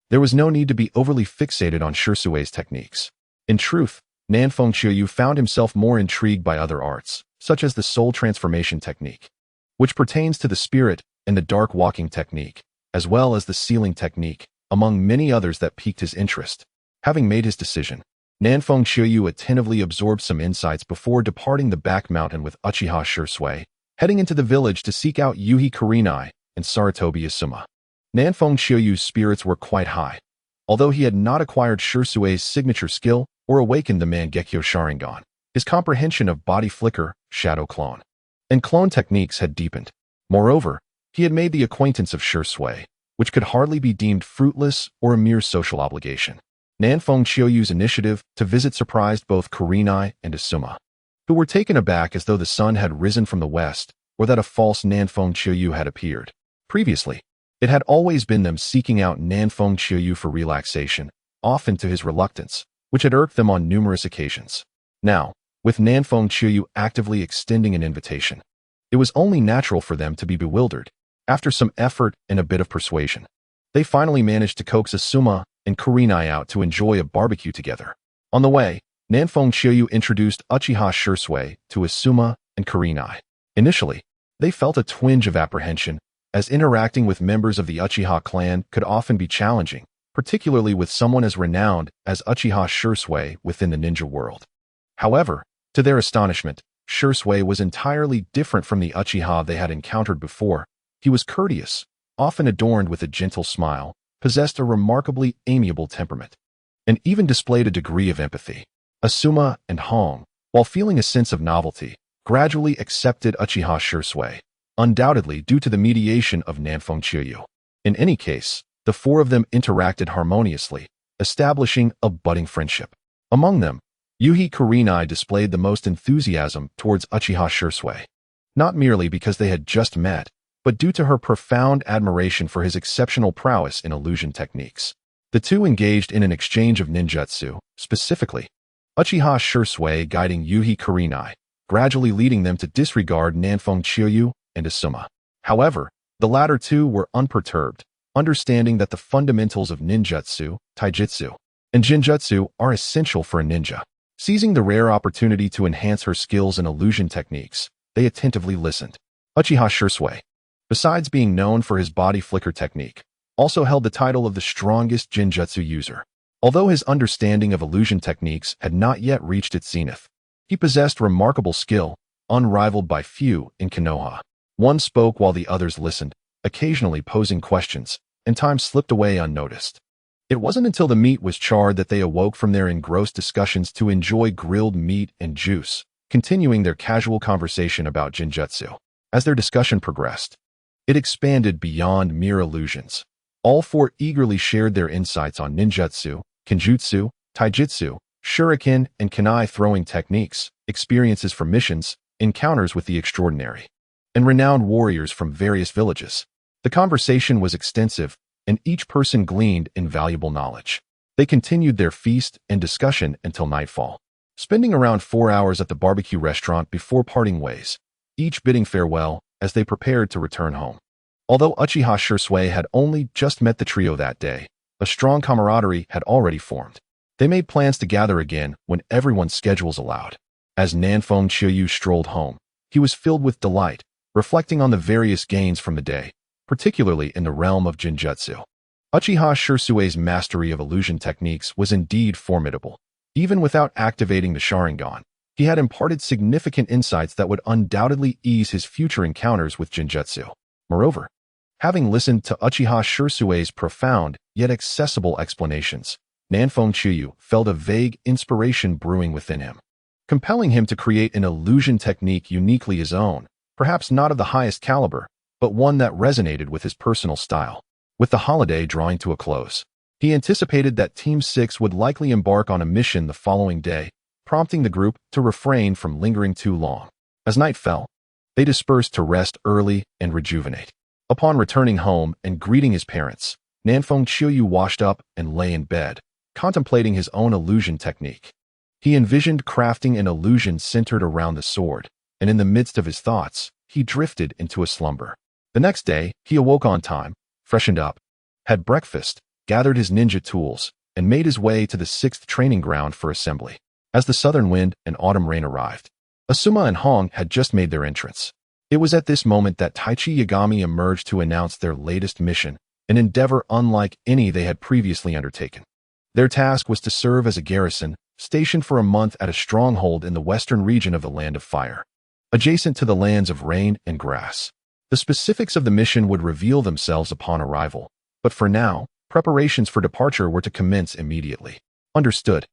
There was no need to be overly fixated on Shursui's techniques. In truth, Nanfeng Chiyu found himself more intrigued by other arts, such as the soul transformation technique, which pertains to the spirit, and the dark walking technique, as well as the sealing technique, among many others that piqued his interest. Having made his decision, Nanfeng Chiyu attentively absorbed some insights before departing the back mountain with Uchiha Shursui, heading into the village to seek out Yuhi Kurenai and Saratobi Asuma. Nanfeng Chiyu's spirits were quite high. Although he had not acquired Shursui's signature skill or awakened the Mangekyo Sharingan, his comprehension of body flicker, shadow clone, and clone techniques had deepened. Moreover, he had made the acquaintance of Shursui, which could hardly be deemed fruitless or a mere social obligation. Nanfeng Chiyu's initiative to visit surprised both Kurenai and Asuma, who were taken aback as though the sun had risen from the west or that a false Nanfeng Chiyu had appeared. Previously, It had always been them seeking out Nanfeng Qiuyu for relaxation, often to his reluctance, which had irked them on numerous occasions. Now, with Nanfeng Qiuyu actively extending an invitation, it was only natural for them to be bewildered. After some effort and a bit of persuasion, they finally managed to coax Asuma and Kurenai out to enjoy a barbecue together. On the way, Nanfeng Qiuyu introduced Uchiha Shisui to Asuma and Kurenai. Initially, they felt a twinge of apprehension, as interacting with members of the Uchiha clan could often be challenging, particularly with someone as renowned as Uchiha Shisui within the ninja world. However, to their astonishment, Shisui was entirely different from the Uchiha they had encountered before. He was courteous, often adorned with a gentle smile, possessed a remarkably amiable temperament, and even displayed a degree of empathy. Asuma and Hong, while feeling a sense of novelty, gradually accepted Uchiha Shisui, undoubtedly due to the mediation of Nanfeng Qiuyu. In any case, the four of them interacted harmoniously, establishing a budding friendship. Among them, Yuhi Kurenai displayed the most enthusiasm towards Uchiha Shisui, not merely because they had just met, but due to her profound admiration for his exceptional prowess in illusion techniques. The two engaged in an exchange of ninjutsu, specifically, Uchiha Shisui guiding Yuhi Kurenai, gradually leading them to disregard Nanfeng Qiuyu and Asuma. However, the latter two were unperturbed, understanding that the fundamentals of ninjutsu, taijutsu, and jinjutsu are essential for a ninja. Seizing the rare opportunity to enhance her skills in illusion techniques, they attentively listened. Uchiha Shisui, besides being known for his body flicker technique, also held the title of the strongest jinjutsu user. Although his understanding of illusion techniques had not yet reached its zenith, he possessed remarkable skill, unrivaled by few in Konoha. One spoke while the others listened, occasionally posing questions, and time slipped away unnoticed. It wasn't until the meat was charred that they awoke from their engrossed discussions to enjoy grilled meat and juice, continuing their casual conversation about jinjutsu. As their discussion progressed, it expanded beyond mere illusions. All four eagerly shared their insights on ninjutsu, kenjutsu, taijutsu, shuriken, and kunai throwing techniques, experiences from missions, encounters with the extraordinary, and renowned warriors from various villages. The conversation was extensive, and each person gleaned invaluable knowledge. They continued their feast and discussion until nightfall, spending around 4 hours at the barbecue restaurant before parting ways, each bidding farewell as they prepared to return home. Although Uchiha Shisui had only just met the trio that day, a strong camaraderie had already formed. They made plans to gather again when everyone's schedules allowed. As Nanfeng Qiuyu strolled home, he was filled with delight, reflecting on the various gains from the day, particularly in the realm of jinjutsu. Uchiha Shisui's mastery of illusion techniques was indeed formidable. Even without activating the Sharingan, he had imparted significant insights that would undoubtedly ease his future encounters with jinjutsu. Moreover, having listened to Uchiha Shisui's profound yet accessible explanations, Nanfeng Qiuyu felt a vague inspiration brewing within him, compelling him to create an illusion technique uniquely his own, perhaps not of the highest caliber, but one that resonated with his personal style. With the holiday drawing to a close, he anticipated that Team 6 would likely embark on a mission the following day, prompting the group to refrain from lingering too long. As night fell, they dispersed to rest early and rejuvenate. Upon returning home and greeting his parents, Nanfeng Qiuyu washed up and lay in bed, contemplating his own illusion technique. He envisioned crafting an illusion centered around the sword, and in the midst of his thoughts, he drifted into a slumber. The next day, he awoke on time, freshened up, had breakfast, gathered his ninja tools, and made his way to the 6th training ground for assembly. As the southern wind and autumn rain arrived, Asuma and Hong had just made their entrance. It was at this moment that Taichi Yagami emerged to announce their latest mission, an endeavor unlike any they had previously undertaken. Their task was to serve as a garrison, stationed for a month at a stronghold in the western region of the Land of Fire, adjacent to the lands of rain and grass. The specifics of the mission would reveal themselves upon arrival, but for now, preparations for departure were to commence immediately. Understood.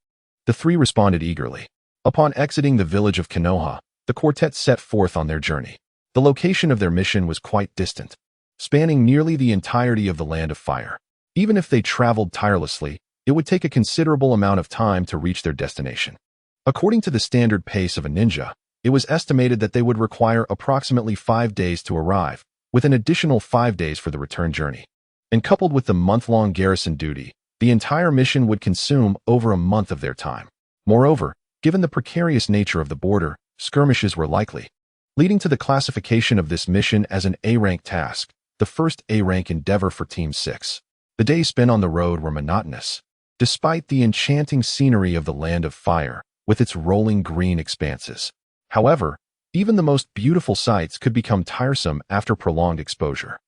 The three responded eagerly. Upon exiting the village of Konoha, the quartet set forth on their journey. The location of their mission was quite distant, spanning nearly the entirety of the Land of Fire. Even if they traveled tirelessly, it would take a considerable amount of time to reach their destination. According to the standard pace of a ninja, it was estimated that they would require approximately 5 days to arrive, with an additional 5 days for the return journey. And coupled with the month-long garrison duty, the entire mission would consume over a month of their time. Moreover, given the precarious nature of the border, skirmishes were likely, leading to the classification of this mission as an A-rank task, the first A-rank endeavor for Team 6. The days spent on the road were monotonous. Despite the enchanting scenery of the Land of Fire, with its rolling green expanses. However, even the most beautiful sights could become tiresome after prolonged exposure.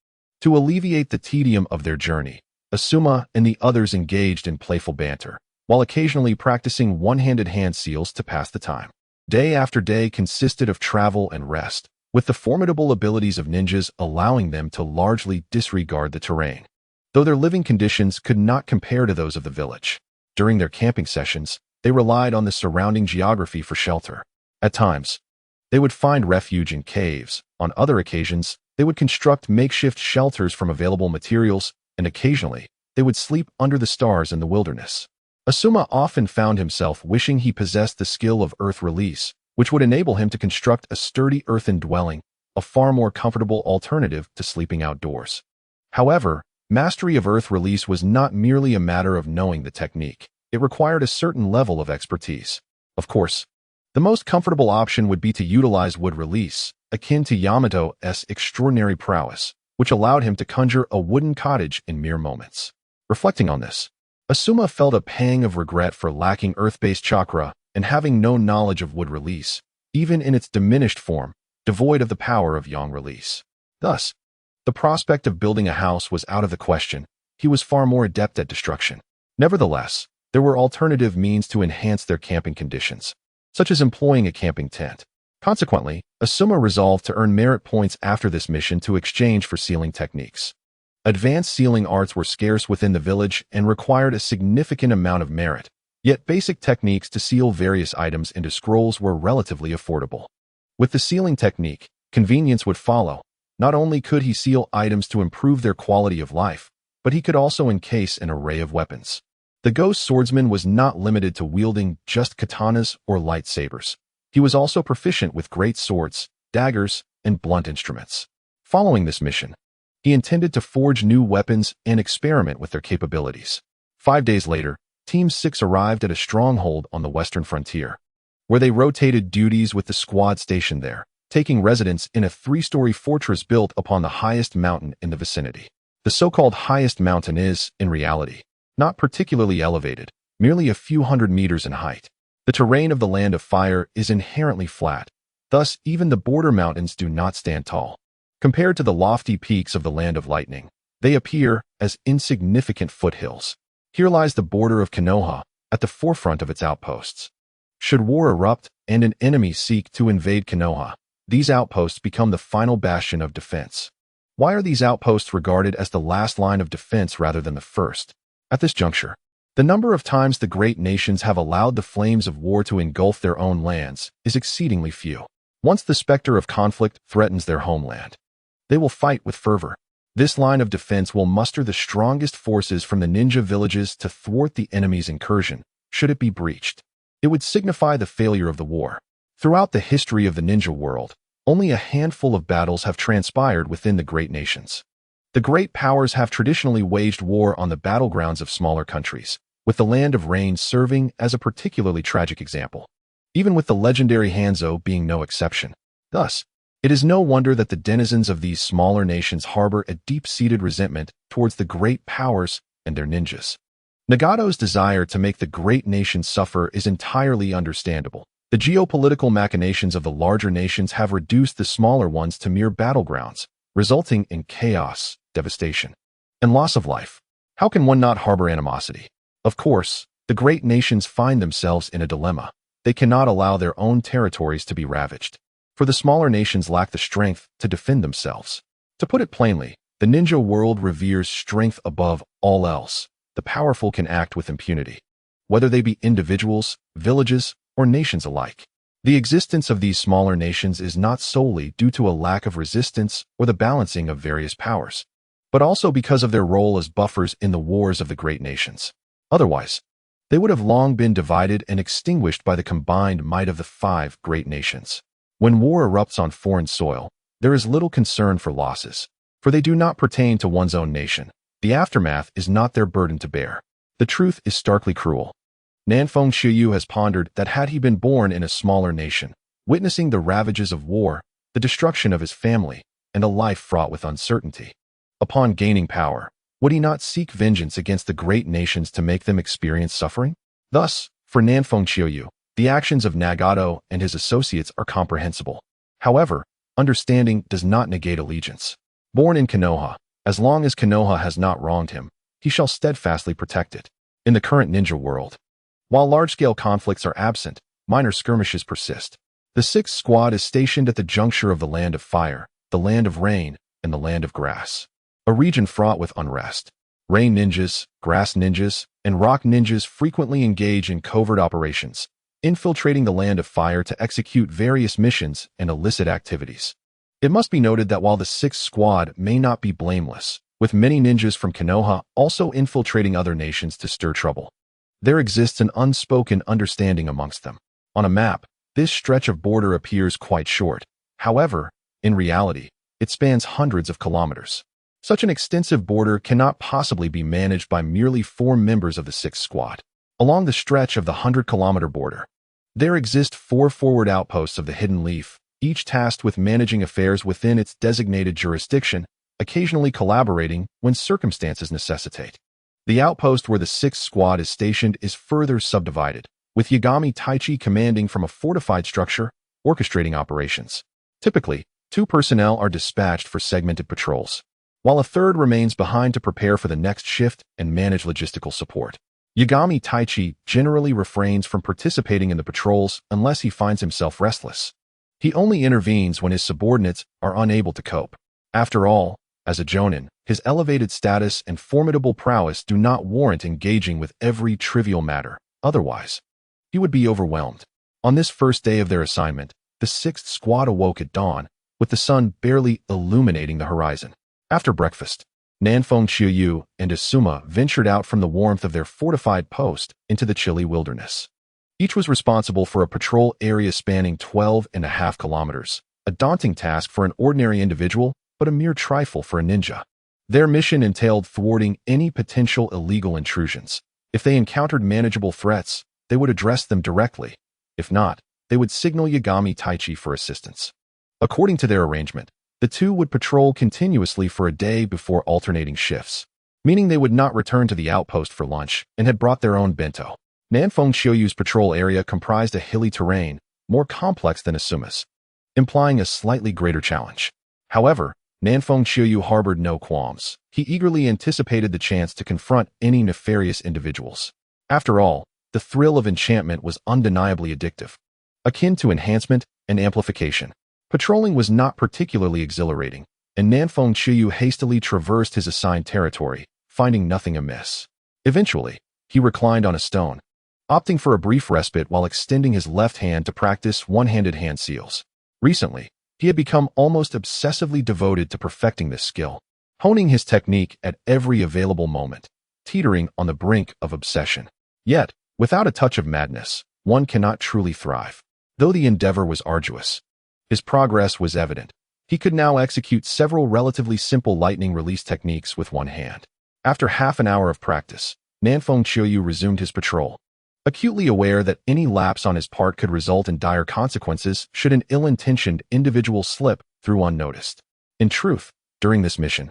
To alleviate the tedium of their journey, Asuma and the others engaged in playful banter, while occasionally practicing one-handed hand seals to pass the time. Day after day consisted of travel and rest, with the formidable abilities of ninjas allowing them to largely disregard the terrain, though their living conditions could not compare to those of the village. During their camping sessions, they relied on the surrounding geography for shelter. At times, they would find refuge in caves. On other occasions, they would construct makeshift shelters from available materials, and occasionally, they would sleep under the stars in the wilderness. Asuma often found himself wishing he possessed the skill of earth release, which would enable him to construct a sturdy earthen dwelling, a far more comfortable alternative to sleeping outdoors. However, mastery of earth release was not merely a matter of knowing the technique. It required a certain level of expertise. Of course, the most comfortable option would be to utilize wood release, akin to Yamato's extraordinary prowess, which allowed him to conjure a wooden cottage in mere moments. Reflecting on this, Asuma felt a pang of regret for lacking earth-based chakra and having no knowledge of wood release, even in its diminished form, devoid of the power of yang release. Thus, the prospect of building a house was out of the question. He was far more adept at destruction. Nevertheless, there were alternative means to enhance their camping conditions, such as employing a camping tent. Consequently, Asuma resolved to earn merit points after this mission to exchange for sealing techniques. Advanced sealing arts were scarce within the village and required a significant amount of merit, yet basic techniques to seal various items into scrolls were relatively affordable. With the sealing technique, convenience would follow. Not only could he seal items to improve their quality of life, but he could also encase an array of weapons. The ghost swordsman was not limited to wielding just katanas or lightsabers. He was also proficient with great swords, daggers, and blunt instruments. Following this mission, he intended to forge new weapons and experiment with their capabilities. 5 days later, Team 6 arrived at a stronghold on the western frontier, where they rotated duties with the squad stationed there, taking residence in a 3-story fortress built upon the highest mountain in the vicinity. The so-called highest mountain is, in reality, not particularly elevated, merely a few hundred meters in height. The terrain of the Land of Fire is inherently flat, thus even the border mountains do not stand tall. Compared to the lofty peaks of the Land of Lightning, they appear as insignificant foothills. Here lies the border of Konoha, at the forefront of its outposts. Should war erupt and an enemy seek to invade Konoha, these outposts become the final bastion of defense. Why are these outposts regarded as the last line of defense rather than the first? At this juncture, the number of times the great nations have allowed the flames of war to engulf their own lands is exceedingly few. Once the specter of conflict threatens their homeland, they will fight with fervor. This line of defense will muster the strongest forces from the ninja villages to thwart the enemy's incursion, should it be breached. It would signify the failure of the war. Throughout the history of the ninja world, only a handful of battles have transpired within the great nations. The great powers have traditionally waged war on the battlegrounds of smaller countries, with the Land of Rain serving as a particularly tragic example, even with the legendary Hanzo being no exception. Thus, it is no wonder that the denizens of these smaller nations harbor a deep-seated resentment towards the great powers and their ninjas. Nagato's desire to make the great nations suffer is entirely understandable. The geopolitical machinations of the larger nations have reduced the smaller ones to mere battlegrounds, resulting in chaos, devastation, and loss of life. How can one not harbor animosity? Of course, the great nations find themselves in a dilemma. They cannot allow their own territories to be ravaged, for the smaller nations lack the strength to defend themselves. To put it plainly, the ninja world reveres strength above all else. The powerful can act with impunity, whether they be individuals, villages, or nations alike. The existence of these smaller nations is not solely due to a lack of resistance or the balancing of various powers, but also because of their role as buffers in the wars of the great nations. Otherwise, they would have long been divided and extinguished by the combined might of the 5 great nations. When war erupts on foreign soil, there is little concern for losses. for they do not pertain to one's own nation. The aftermath is not their burden to bear. The truth is starkly cruel. Nanfeng Xiuyu has pondered that had he been born in a smaller nation, witnessing the ravages of war, the destruction of his family, and a life fraught with uncertainty, upon gaining power, would he not seek vengeance against the great nations to make them experience suffering? Thus, for Nanfeng Xiuyu, the actions of Nagato and his associates are comprehensible. However, understanding does not negate allegiance. Born in Konoha, as long as Konoha has not wronged him, he shall steadfastly protect it. In the current ninja world, while large-scale conflicts are absent, minor skirmishes persist. The sixth squad is stationed at the juncture of the Land of Fire, the Land of Rain, and the Land of Grass, a region fraught with unrest. Rain ninjas, grass ninjas, and rock ninjas frequently engage in covert operations, infiltrating the Land of Fire to execute various missions and illicit activities. It must be noted that while the sixth squad may not be blameless, with many ninjas from Konoha also infiltrating other nations to stir trouble, there exists an unspoken understanding amongst them. On a map, this stretch of border appears quite short. However, in reality, it spans hundreds of kilometers. Such an extensive border cannot possibly be managed by merely 4 members of the sixth squad. Along the stretch of the 100-kilometer border, there exist 4 forward outposts of the Hidden Leaf, each tasked with managing affairs within its designated jurisdiction, occasionally collaborating when circumstances necessitate. The outpost where the sixth squad is stationed is further subdivided, with Yagami Taichi commanding from a fortified structure, orchestrating operations. Typically, 2 personnel are dispatched for segmented patrols, while a third remains behind to prepare for the next shift and manage logistical support. Yagami Taichi generally refrains from participating in the patrols unless he finds himself restless. He only intervenes when his subordinates are unable to cope. After all, as a jonin, his elevated status and formidable prowess do not warrant engaging with every trivial matter. Otherwise, he would be overwhelmed. On this first day of their assignment, the sixth squad awoke at dawn, with the sun barely illuminating the horizon. After breakfast, Nanfeng Xiuyu and Asuma ventured out from the warmth of their fortified post into the chilly wilderness. Each was responsible for a patrol area spanning 12.5 kilometers, a daunting task for an ordinary individual, but a mere trifle for a ninja. Their mission entailed thwarting any potential illegal intrusions. If they encountered manageable threats, they would address them directly. If not, they would signal Yagami Taichi for assistance. According to their arrangement, the two would patrol continuously for a day before alternating shifts, meaning they would not return to the outpost for lunch and had brought their own bento. Nanfeng Xiuyu's patrol area comprised a hilly terrain, more complex than Asuma's, implying a slightly greater challenge. However, Nanfeng Xiuyu harbored no qualms. He eagerly anticipated the chance to confront any nefarious individuals. After all, the thrill of enchantment was undeniably addictive, akin to enhancement and amplification. Patrolling was not particularly exhilarating, and Nanfeng Xiuyu hastily traversed his assigned territory, finding nothing amiss. Eventually, he reclined on a stone, opting for a brief respite while extending his left hand to practice one-handed hand seals. Recently, he had become almost obsessively devoted to perfecting this skill, honing his technique at every available moment, teetering on the brink of obsession. Yet, without a touch of madness, one cannot truly thrive. Though the endeavor was arduous, his progress was evident. He could now execute several relatively simple lightning release techniques with one hand. After half an hour of practice, Nanfeng Xiuyu resumed his patrol, acutely aware that any lapse on his part could result in dire consequences should an ill-intentioned individual slip through unnoticed. In truth, during this mission,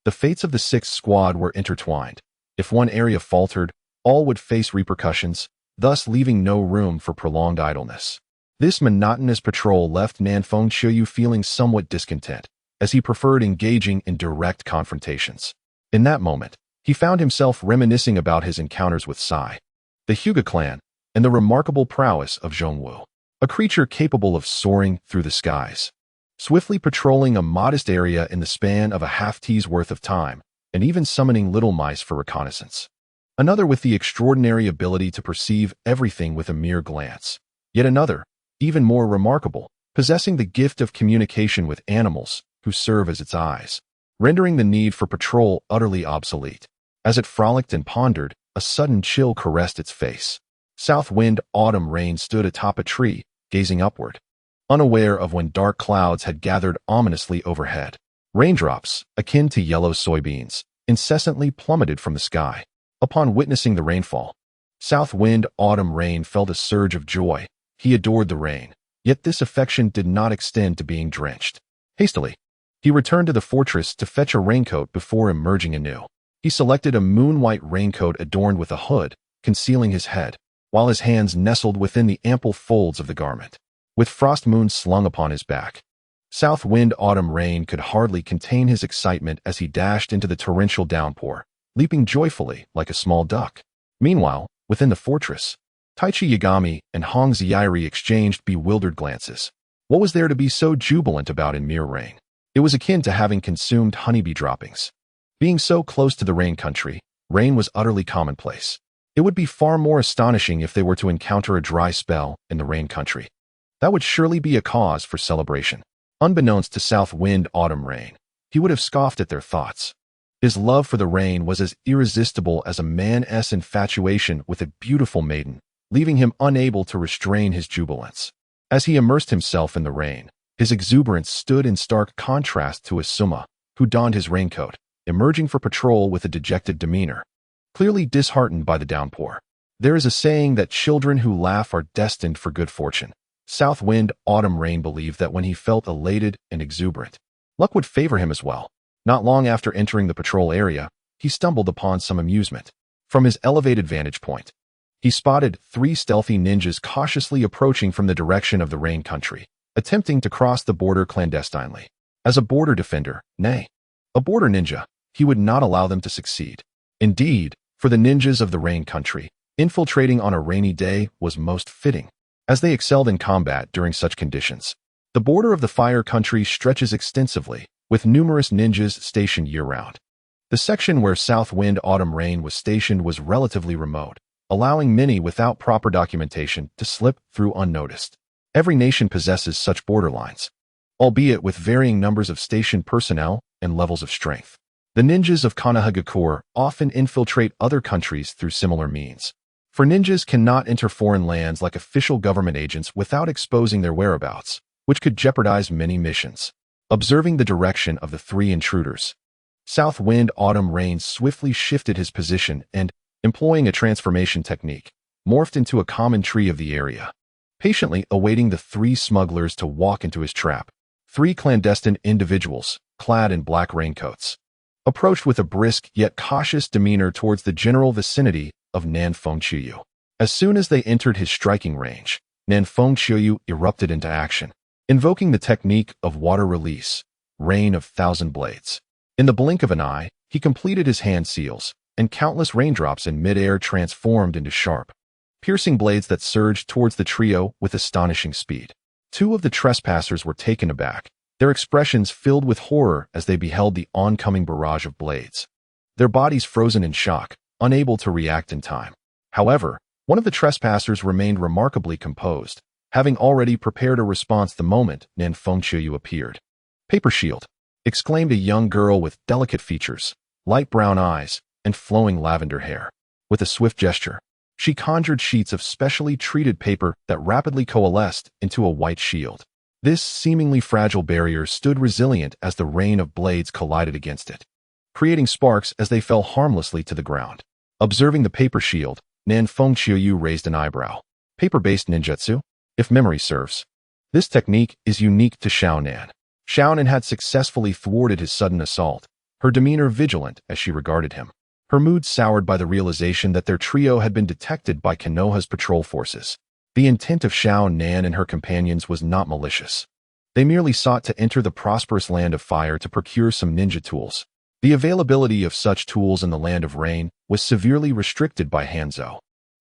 the fates of the sixth squad were intertwined. If one area faltered, all would face repercussions, thus leaving no room for prolonged idleness. This monotonous patrol left Nanfeng Xiuyu feeling somewhat discontent, as he preferred engaging in direct confrontations. In that moment, he found himself reminiscing about his encounters with Sai, the Hyuga clan, and the remarkable prowess of Zhongwu, a creature capable of soaring through the skies, swiftly patrolling a modest area in the span of a half-tea's worth of time, and even summoning little mice for reconnaissance. Another with the extraordinary ability to perceive everything with a mere glance. Yet another, even more remarkable, possessing the gift of communication with animals who serve as its eyes, rendering the need for patrol utterly obsolete. As it frolicked and pondered, a sudden chill caressed its face. South wind autumn rain stood atop a tree, gazing upward, unaware of when dark clouds had gathered ominously overhead. Raindrops, akin to yellow soybeans, incessantly plummeted from the sky. Upon witnessing the rainfall, South Wind Autumn Rain felt a surge of joy. He adored the rain, yet this affection did not extend to being drenched. Hastily, he returned to the fortress to fetch a raincoat before emerging anew. He selected a moon-white raincoat adorned with a hood, concealing his head, while his hands nestled within the ample folds of the garment. With Frost Moon slung upon his back, South Wind Autumn Rain could hardly contain his excitement as he dashed into the torrential downpour, leaping joyfully like a small duck. Meanwhile, within the fortress, Taichi Yagami and Hong Xiairi exchanged bewildered glances. What was there to be so jubilant about in mere rain? It was akin to having consumed honeybee droppings. Being so close to the rain country, rain was utterly commonplace. It would be far more astonishing if they were to encounter a dry spell in the rain country. That would surely be a cause for celebration. Unbeknownst to South Wind Autumn Rain, he would have scoffed at their thoughts. His love for the rain was as irresistible as a man's infatuation with a beautiful maiden, leaving him unable to restrain his jubilance. As he immersed himself in the rain, his exuberance stood in stark contrast to Asuma, who donned his raincoat, emerging for patrol with a dejected demeanor, clearly disheartened by the downpour. There is a saying that children who laugh are destined for good fortune. South Wind Autumn Rain believed that when he felt elated and exuberant, luck would favor him as well. Not long after entering the patrol area, he stumbled upon some amusement. From his elevated vantage point, he spotted 3 stealthy ninjas cautiously approaching from the direction of the rain country, attempting to cross the border clandestinely. As a border defender, nay, a border ninja, he would not allow them to succeed. Indeed, for the ninjas of the rain country, infiltrating on a rainy day was most fitting, as they excelled in combat during such conditions. The border of the fire country stretches extensively, with numerous ninjas stationed year-round. The section where South Wind Autumn Rain was stationed was relatively remote, allowing many without proper documentation to slip through unnoticed. Every nation possesses such borderlines, albeit with varying numbers of stationed personnel and levels of strength. The ninjas of Konoha often infiltrate other countries through similar means. For ninjas cannot enter foreign lands like official government agents without exposing their whereabouts, which could jeopardize many missions. Observing the direction of the 3 intruders, South Wind Autumn Rain swiftly shifted his position and, employing a transformation technique, morphed into a common tree of the area, patiently awaiting the 3 smugglers to walk into his trap. 3 clandestine individuals, clad in black raincoats, approached with a brisk yet cautious demeanor towards the general vicinity of Nanfeng Chiyu. As soon as they entered his striking range, Nanfeng Chiyu erupted into action, invoking the technique of water release, rain of 1,000 blades. In the blink of an eye, he completed his hand seals, and countless raindrops in midair transformed into sharp, piercing blades that surged towards the trio with astonishing speed. 2 of the trespassers were taken aback, their expressions filled with horror as they beheld the oncoming barrage of blades, their bodies frozen in shock, unable to react in time. However, one of the trespassers remained remarkably composed, having already prepared a response the moment Nanfeng Chiyu appeared. "Paper shield!" exclaimed a young girl with delicate features, light brown eyes, and flowing lavender hair. With a swift gesture, she conjured sheets of specially treated paper that rapidly coalesced into a white shield. This seemingly fragile barrier stood resilient as the rain of blades collided against it, creating sparks as they fell harmlessly to the ground. Observing the paper shield, Nanfeng Chiyu raised an eyebrow. Paper-based ninjutsu? If memory serves, this technique is unique to Xiaonan. Xiaonan had successfully thwarted his sudden assault, her demeanor vigilant as she regarded him, her mood soured by the realization that their trio had been detected by Konoha's patrol forces. The intent of Xiaonan and her companions was not malicious. They merely sought to enter the prosperous land of fire to procure some ninja tools. The availability of such tools in the land of rain was severely restricted by Hanzo,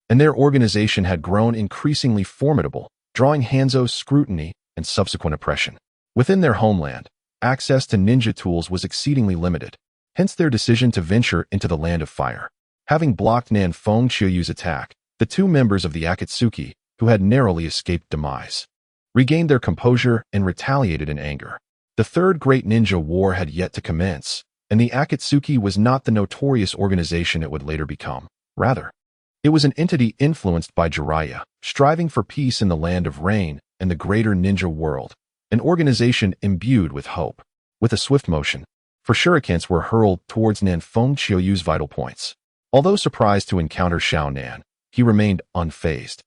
and their organization had grown increasingly formidable, drawing Hanzo's scrutiny and subsequent oppression. Within their homeland, access to ninja tools was exceedingly limited, hence their decision to venture into the land of fire. Having blocked Nanfeng Chiyu's attack, the 2 members of the Akatsuki, who had narrowly escaped demise, regained their composure and retaliated in anger. The 3rd Great Ninja War had yet to commence, and the Akatsuki was not the notorious organization it would later become. Rather, it was an entity influenced by Jiraiya, striving for peace in the land of rain and the greater ninja world, an organization imbued with hope. with a swift motion. For shurikens were hurled towards Nan Fengqiuyu's vital points. Although surprised to encounter Xiao Nan, he remained unfazed,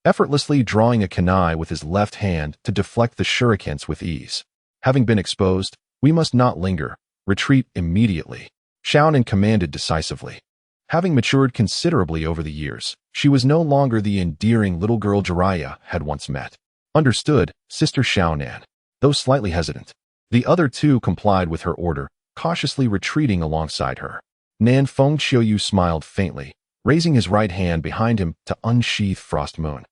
effortlessly drawing a kunai with his left hand to deflect the shurikens with ease. Having been exposed, we must not linger. Retreat immediately, Xiao Nan commanded decisively. Having matured considerably over the years, she was no longer the endearing little girl Jiraiya had once met. Understood, Sister Xiao Nan. Though slightly hesitant, the other two complied with her order, cautiously retreating alongside her. Nan Fengqiuyu smiled faintly, raising his right hand behind him to unsheath Frost Moon.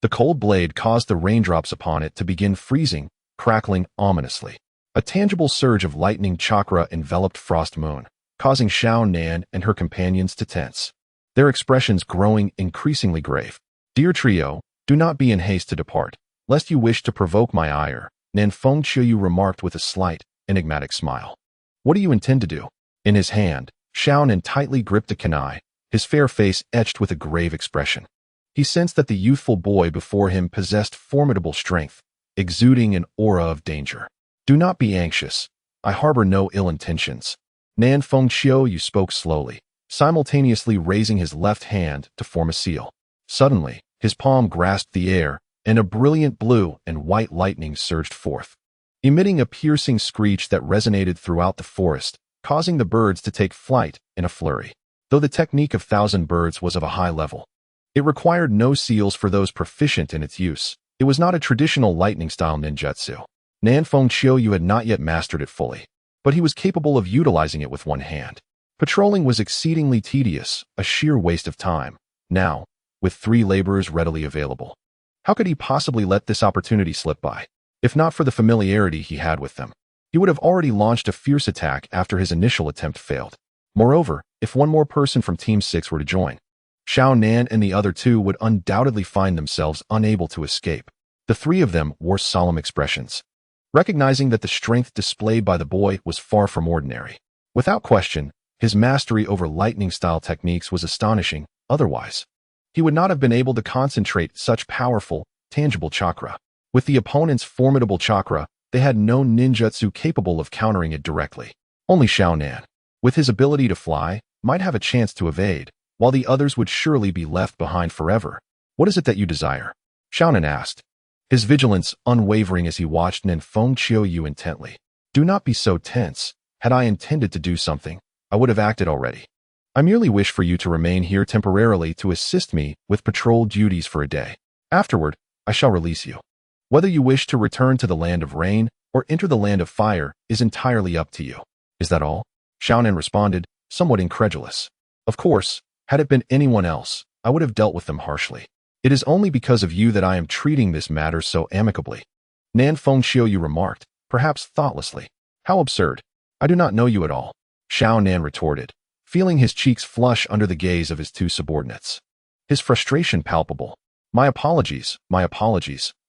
The cold blade caused the raindrops upon it to begin freezing, crackling ominously. A tangible surge of lightning chakra enveloped Frost Moon, causing Xiao Nan and her companions to tense, their expressions growing increasingly grave. Dear trio, do not be in haste to depart, lest you wish to provoke my ire, Nan Fengqiuyu remarked with a slight, enigmatic smile. What do you intend to do? In his hand, Xiao Nan tightly gripped a kunai, his fair face etched with a grave expression. He sensed that the youthful boy before him possessed formidable strength, exuding an aura of danger. Do not be anxious. I harbor no ill intentions. Nan Fengqiuyu spoke slowly, simultaneously raising his left hand to form a seal. Suddenly, his palm grasped the air, and a brilliant blue and white lightning surged forth, emitting a piercing screech that resonated throughout the forest, causing the birds to take flight in a flurry. Though the technique of Thousand Birds was of a high level, it required no seals for those proficient in its use. It was not a traditional lightning-style ninjutsu. Nan Fengqiuyu had not yet mastered it fully, but he was capable of utilizing it with one hand. Patrolling was exceedingly tedious, a sheer waste of time. Now, with 3 laborers readily available, how could he possibly let this opportunity slip by? If not for the familiarity he had with them, he would have already launched a fierce attack after his initial attempt failed. Moreover, if one more person from Team 6 were to join, Xiao Nan and the other 2 would undoubtedly find themselves unable to escape. The 3 of them wore solemn expressions, recognizing that the strength displayed by the boy was far from ordinary. Without question, his mastery over lightning-style techniques was astonishing. Otherwise, he would not have been able to concentrate such powerful, tangible chakra. With the opponent's formidable chakra, they had no ninjutsu capable of countering it directly. Only Xiao Nan, with his ability to fly, might have a chance to evade, while the others would surely be left behind forever. What is it that you desire? Xiao Nan asked, his vigilance unwavering as he watched Nan Fengqiuyu intently. Do not be so tense. Had I intended to do something, I would have acted already. I merely wish for you to remain here temporarily to assist me with patrol duties for a day. Afterward, I shall release you. Whether you wish to return to the land of rain or enter the land of fire is entirely up to you. Is that all? Xiao Nan responded, somewhat incredulous. Of course, had it been anyone else, I would have dealt with them harshly. It is only because of you that I am treating this matter so amicably. Nan Fengqiuyu remarked, perhaps thoughtlessly. How absurd. I do not know you at all. Xiao Nan retorted, feeling his cheeks flush under the gaze of his 2 subordinates. His frustration palpable. My apologies.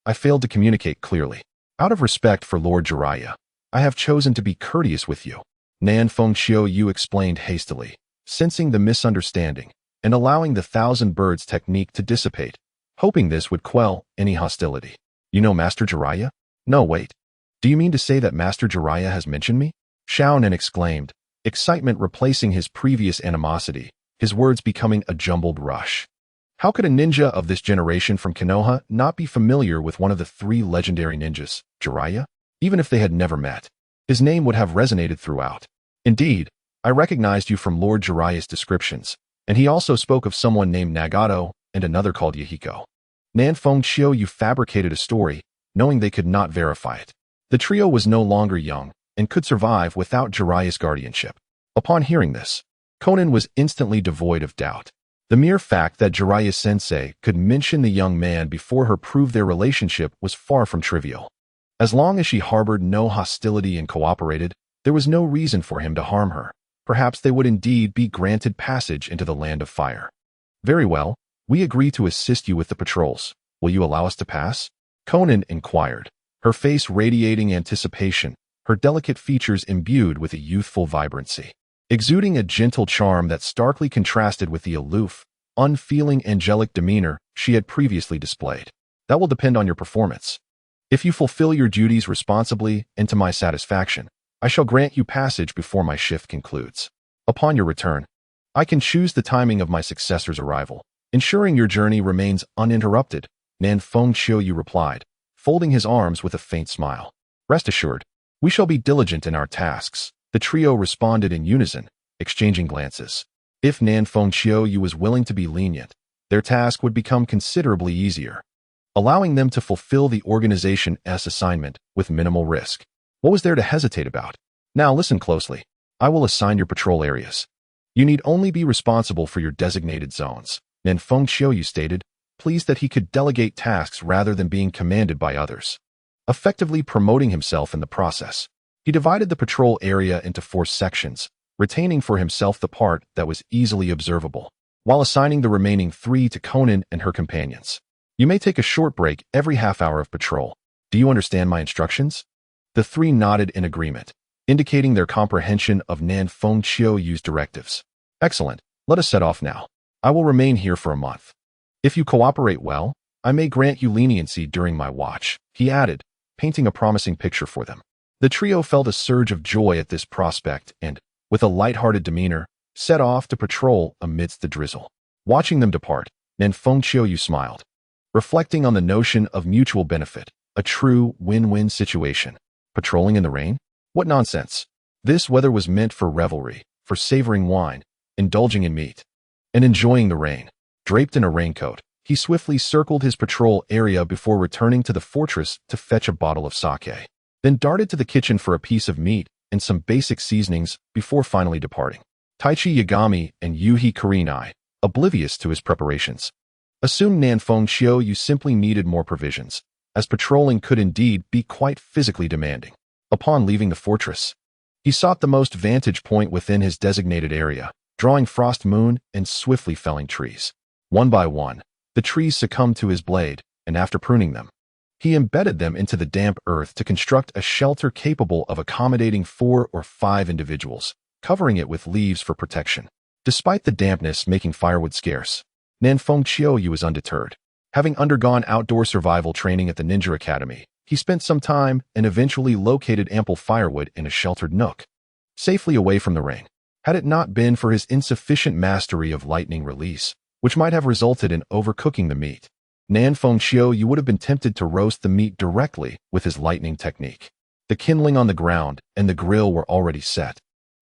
I failed to communicate clearly. Out of respect for Lord Jiraiya, I have chosen to be courteous with you. Nan Fengqiuyu explained hastily, sensing the misunderstanding, and allowing the Thousand Birds technique to dissipate, hoping this would quell any hostility. You know Master Jiraiya? No, wait. Do you mean to say that Master Jiraiya has mentioned me? Xiao Nan exclaimed, excitement replacing his previous animosity, his words becoming a jumbled rush. How could a ninja of this generation from Konoha not be familiar with one of the 3 legendary ninjas, Jiraiya? Even if they had never met, his name would have resonated throughout. Indeed, I recognized you from Lord Jiraiya's descriptions, and he also spoke of someone named Nagato and another called Yahiko. Nan Fengqiuyu fabricated a story, knowing they could not verify it. The trio was no longer young and could survive without Jiraiya's guardianship. Upon hearing this, Conan was instantly devoid of doubt. The mere fact that Jiraiya-sensei could mention the young man before her proved their relationship was far from trivial. As long as she harbored no hostility and cooperated, there was no reason for him to harm her. Perhaps they would indeed be granted passage into the land of fire. Very well, we agree to assist you with the patrols. Will you allow us to pass? Conan inquired, her face radiating anticipation, her delicate features imbued with a youthful vibrancy, exuding a gentle charm that starkly contrasted with the aloof, unfeeling angelic demeanor she had previously displayed. That will depend on your performance. If you fulfill your duties responsibly and to my satisfaction, I shall grant you passage before my shift concludes. Upon your return, I can choose the timing of my successor's arrival, ensuring your journey remains uninterrupted, Nan Fengqiu replied, folding his arms with a faint smile. Rest assured, we shall be diligent in our tasks. The trio responded in unison, exchanging glances. If Nan Fengqiu was willing to be lenient, their task would become considerably easier, allowing them to fulfill the organization's assignment with minimal risk. What was there to hesitate about? Now listen closely. I will assign your patrol areas. You need only be responsible for your designated zones, Nan Fengqiu stated, pleased that he could delegate tasks rather than being commanded by others, effectively promoting himself in the process. He divided the patrol area into 4 sections, retaining for himself the part that was easily observable, while assigning the remaining 3 to Conan and her companions. You may take a short break every half hour of patrol. Do you understand my instructions? The 3 nodded in agreement, indicating their comprehension of Nan Fengqiu's directives. Excellent. Let us set off now. I will remain here for a month. If you cooperate well, I may grant you leniency during my watch, he added, painting a promising picture for them. The trio felt a surge of joy at this prospect and, with a light-hearted demeanor, set off to patrol amidst the drizzle. Watching them depart, Nan Fengqiu smiled, reflecting on the notion of mutual benefit, a true win-win situation. Patrolling in the rain? What nonsense! This weather was meant for revelry, for savoring wine, indulging in meat, and enjoying the rain. Draped in a raincoat, he swiftly circled his patrol area before returning to the fortress to fetch a bottle of sake, then darted to the kitchen for a piece of meat and some basic seasonings before finally departing. Taichi Yagami and Yuhi Kurenai, oblivious to his preparations, assumed Nan Fengqiu simply needed more provisions, as patrolling could indeed be quite physically demanding. Upon leaving the fortress, he sought the most vantage point within his designated area, drawing frost moon and swiftly felling trees. One by one, the trees succumbed to his blade, and after pruning them, he embedded them into the damp earth to construct a shelter capable of accommodating 4 or 5 individuals, covering it with leaves for protection. Despite the dampness making firewood scarce, Nan Fengqiu was undeterred. Having undergone outdoor survival training at the Ninja Academy, he spent some time and eventually located ample firewood in a sheltered nook, safely away from the rain. Had it not been for his insufficient mastery of lightning release, which might have resulted in overcooking the meat, Nan Fengqiu would have been tempted to roast the meat directly with his lightning technique. The kindling on the ground and the grill were already set,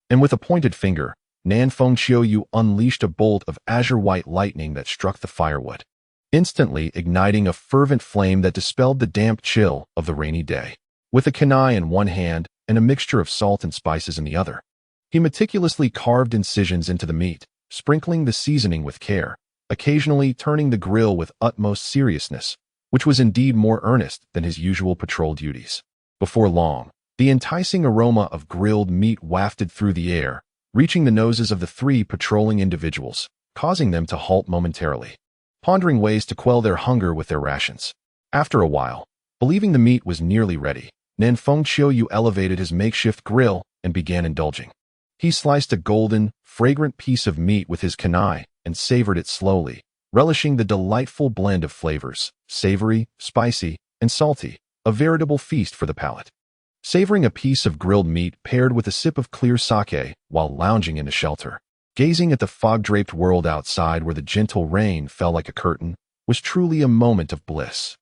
and with a pointed finger, Nan Fengqiu unleashed a bolt of azure-white lightning that struck the firewood, instantly igniting a fervent flame that dispelled the damp chill of the rainy day. With a kunai in one hand and a mixture of salt and spices in the other, he meticulously carved incisions into the meat, sprinkling the seasoning with care, occasionally turning the grill with utmost seriousness, which was indeed more earnest than his usual patrol duties. Before long, the enticing aroma of grilled meat wafted through the air, reaching the noses of the 3 patrolling individuals, causing them to halt momentarily, pondering ways to quell their hunger with their rations. After a while, believing the meat was nearly ready, Nan Fengqiu elevated his makeshift grill and began indulging. He sliced a golden, fragrant piece of meat with his kunai and savored it slowly, relishing the delightful blend of flavors, savory, spicy, and salty, a veritable feast for the palate. Savoring a piece of grilled meat paired with a sip of clear sake while lounging in the shelter, gazing at the fog-draped world outside where the gentle rain fell like a curtain, was truly a moment of bliss.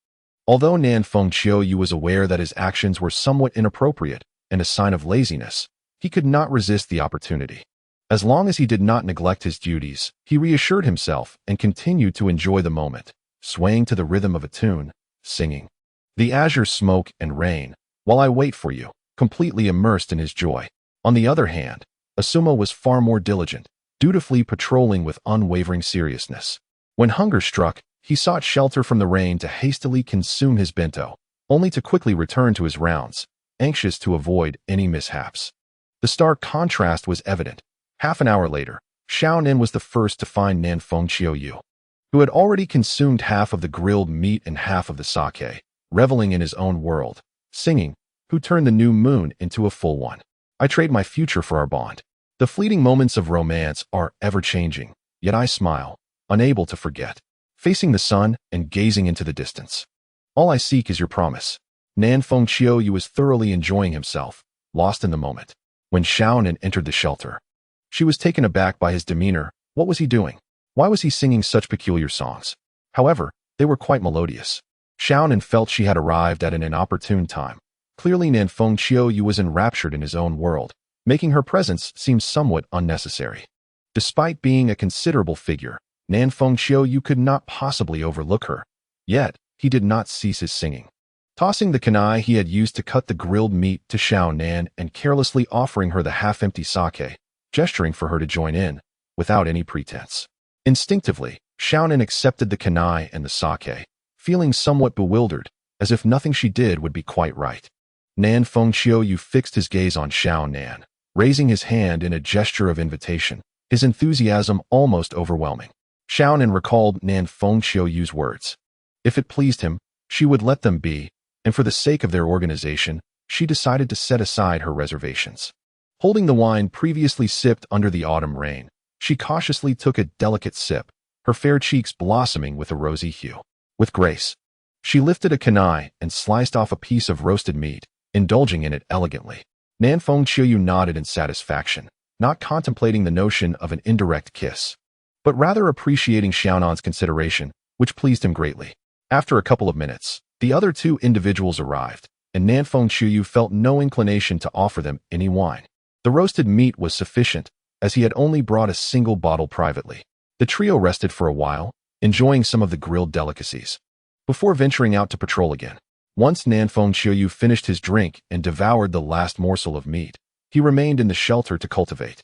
Although Nan Fengqiu was aware that his actions were somewhat inappropriate and a sign of laziness, he could not resist the opportunity. As long as he did not neglect his duties, he reassured himself and continued to enjoy the moment, swaying to the rhythm of a tune, singing, "The azure smoke and rain, while I wait for you," completely immersed in his joy. On the other hand, Asuma was far more diligent, dutifully patrolling with unwavering seriousness. When hunger struck, he sought shelter from the rain to hastily consume his bento, only to quickly return to his rounds, anxious to avoid any mishaps. The stark contrast was evident. Half an hour later, Xiao Nin was the first to find Nan Fengqiu, who had already consumed half of the grilled meat and half of the sake, reveling in his own world, singing, "Who turned the new moon into a full one? I trade my future for our bond. The fleeting moments of romance are ever-changing, yet I smile, unable to forget, facing the sun and gazing into the distance. All I seek is your promise." Nan Fengqiu was thoroughly enjoying himself, lost in the moment. When Xiaonan entered the shelter, she was taken aback by his demeanor. What was he doing? Why was he singing such peculiar songs? However, they were quite melodious. Xiaonan felt she had arrived at an inopportune time. Clearly Nanfeng Qiuyu was enraptured in his own world, making her presence seem somewhat unnecessary. Despite being a considerable figure, Nanfeng Qiuyu could not possibly overlook her. Yet, he did not cease his singing. Tossing the kunai he had used to cut the grilled meat to Xiaonan and carelessly offering her the half-empty sake, gesturing for her to join in, without any pretense. Instinctively, Xiaonan accepted the kunai and the sake, feeling somewhat bewildered, as if nothing she did would be quite right. Nanfeng Qiuyu fixed his gaze on Xiaonan, raising his hand in a gesture of invitation, his enthusiasm almost overwhelming. Xiaonan recalled Nanfeng Qiuyu's words. If it pleased him, she would let them be, and for the sake of their organization, she decided to set aside her reservations. Holding the wine previously sipped under the autumn rain, she cautiously took a delicate sip, her fair cheeks blossoming with a rosy hue. With grace, she lifted a kunai and sliced off a piece of roasted meat, indulging in it elegantly. Nanfeng Qiuyu nodded in satisfaction, not contemplating the notion of an indirect kiss, but rather appreciating Xiaonan's consideration, which pleased him greatly. After a couple of minutes, the other two individuals arrived, and Nanfeng Qiuyu felt no inclination to offer them any wine. The roasted meat was sufficient, as he had only brought a single bottle privately. The trio rested for a while, enjoying some of the grilled delicacies, before venturing out to patrol again. Once Nanfeng Qiuyu finished his drink and devoured the last morsel of meat, he remained in the shelter to cultivate,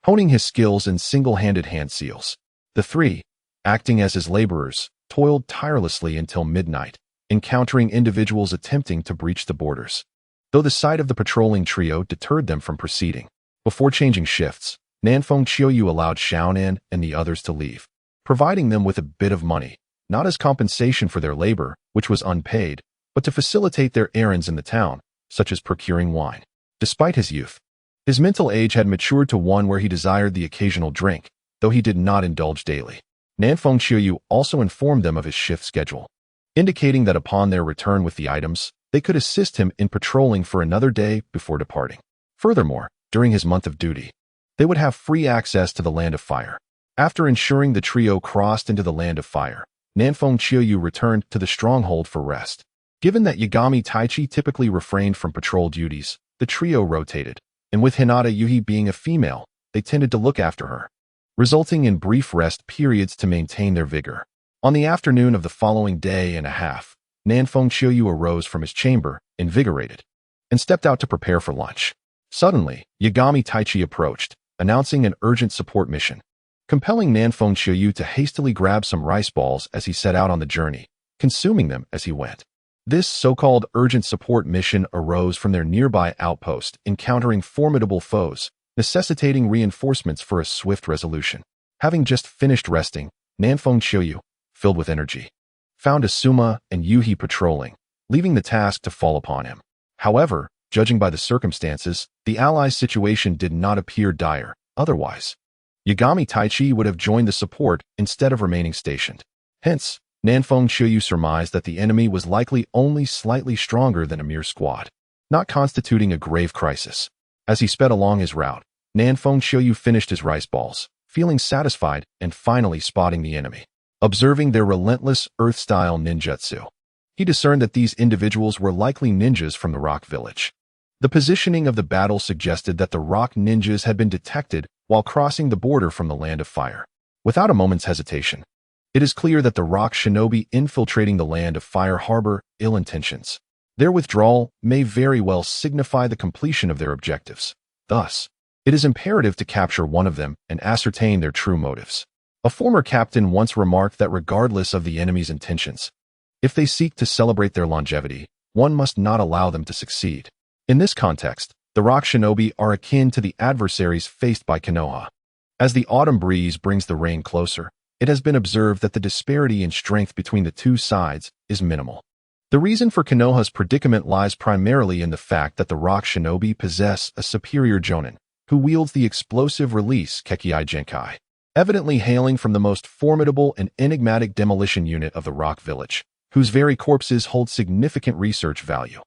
honing his skills in single-handed hand seals. The three, acting as his laborers, toiled tirelessly until midnight, encountering individuals attempting to breach the borders. Though the sight of the patrolling trio deterred them from proceeding, before changing shifts, Nanfeng Qiuyu allowed Xiaonan and the others to leave, providing them with a bit of money, not as compensation for their labor, which was unpaid, but to facilitate their errands in the town, such as procuring wine. Despite his youth, his mental age had matured to one where he desired the occasional drink, though he did not indulge daily. Nanfeng Qiuyu also informed them of his shift schedule, indicating that upon their return with the items, they could assist him in patrolling for another day before departing. Furthermore, during his month of duty, they would have free access to the Land of Fire. After ensuring the trio crossed into the Land of Fire, Nanfeng Qiuyu returned to the stronghold for rest. Given that Yagami Taichi typically refrained from patrol duties, the trio rotated, and with Hinata Yuhi being a female, they tended to look after her, resulting in brief rest periods to maintain their vigor. On the afternoon of the following day and a half, Nanfeng Qiuyu arose from his chamber, invigorated, and stepped out to prepare for lunch. Suddenly, Yagami Taichi approached, announcing an urgent support mission, compelling Nanfeng Qiuyu to hastily grab some rice balls as he set out on the journey, consuming them as he went. This so-called urgent support mission arose from their nearby outpost, encountering formidable foes, necessitating reinforcements for a swift resolution. Having just finished resting, Nanfeng Qiuyu, filled with energy, found Asuma and Yuhi patrolling, leaving the task to fall upon him. However, judging by the circumstances, the allies' situation did not appear dire. Otherwise, Yagami Taichi would have joined the support instead of remaining stationed. Hence, Nanfeng Qiuyu surmised that the enemy was likely only slightly stronger than a mere squad, not constituting a grave crisis. As he sped along his route, Nanfeng Qiuyu finished his rice balls, feeling satisfied and finally spotting the enemy. Observing their relentless earth-style ninjutsu, he discerned that these individuals were likely ninjas from the Rock Village. The positioning of the battle suggested that the Rock ninjas had been detected while crossing the border from the Land of Fire. Without a moment's hesitation, it is clear that the Rock shinobi infiltrating the Land of Fire harbor ill intentions. Their withdrawal may very well signify the completion of their objectives. Thus, it is imperative to capture one of them and ascertain their true motives. A former captain once remarked that regardless of the enemy's intentions, if they seek to celebrate their longevity, one must not allow them to succeed. In this context, the Rock shinobi are akin to the adversaries faced by Konoha. As the autumn breeze brings the rain closer, it has been observed that the disparity in strength between the two sides is minimal. The reason for Konoha's predicament lies primarily in the fact that the Rock shinobi possess a superior jonin, who wields the explosive release Kekiai Genkai, evidently hailing from the most formidable and enigmatic demolition unit of the Rock Village, whose very corpses hold significant research value.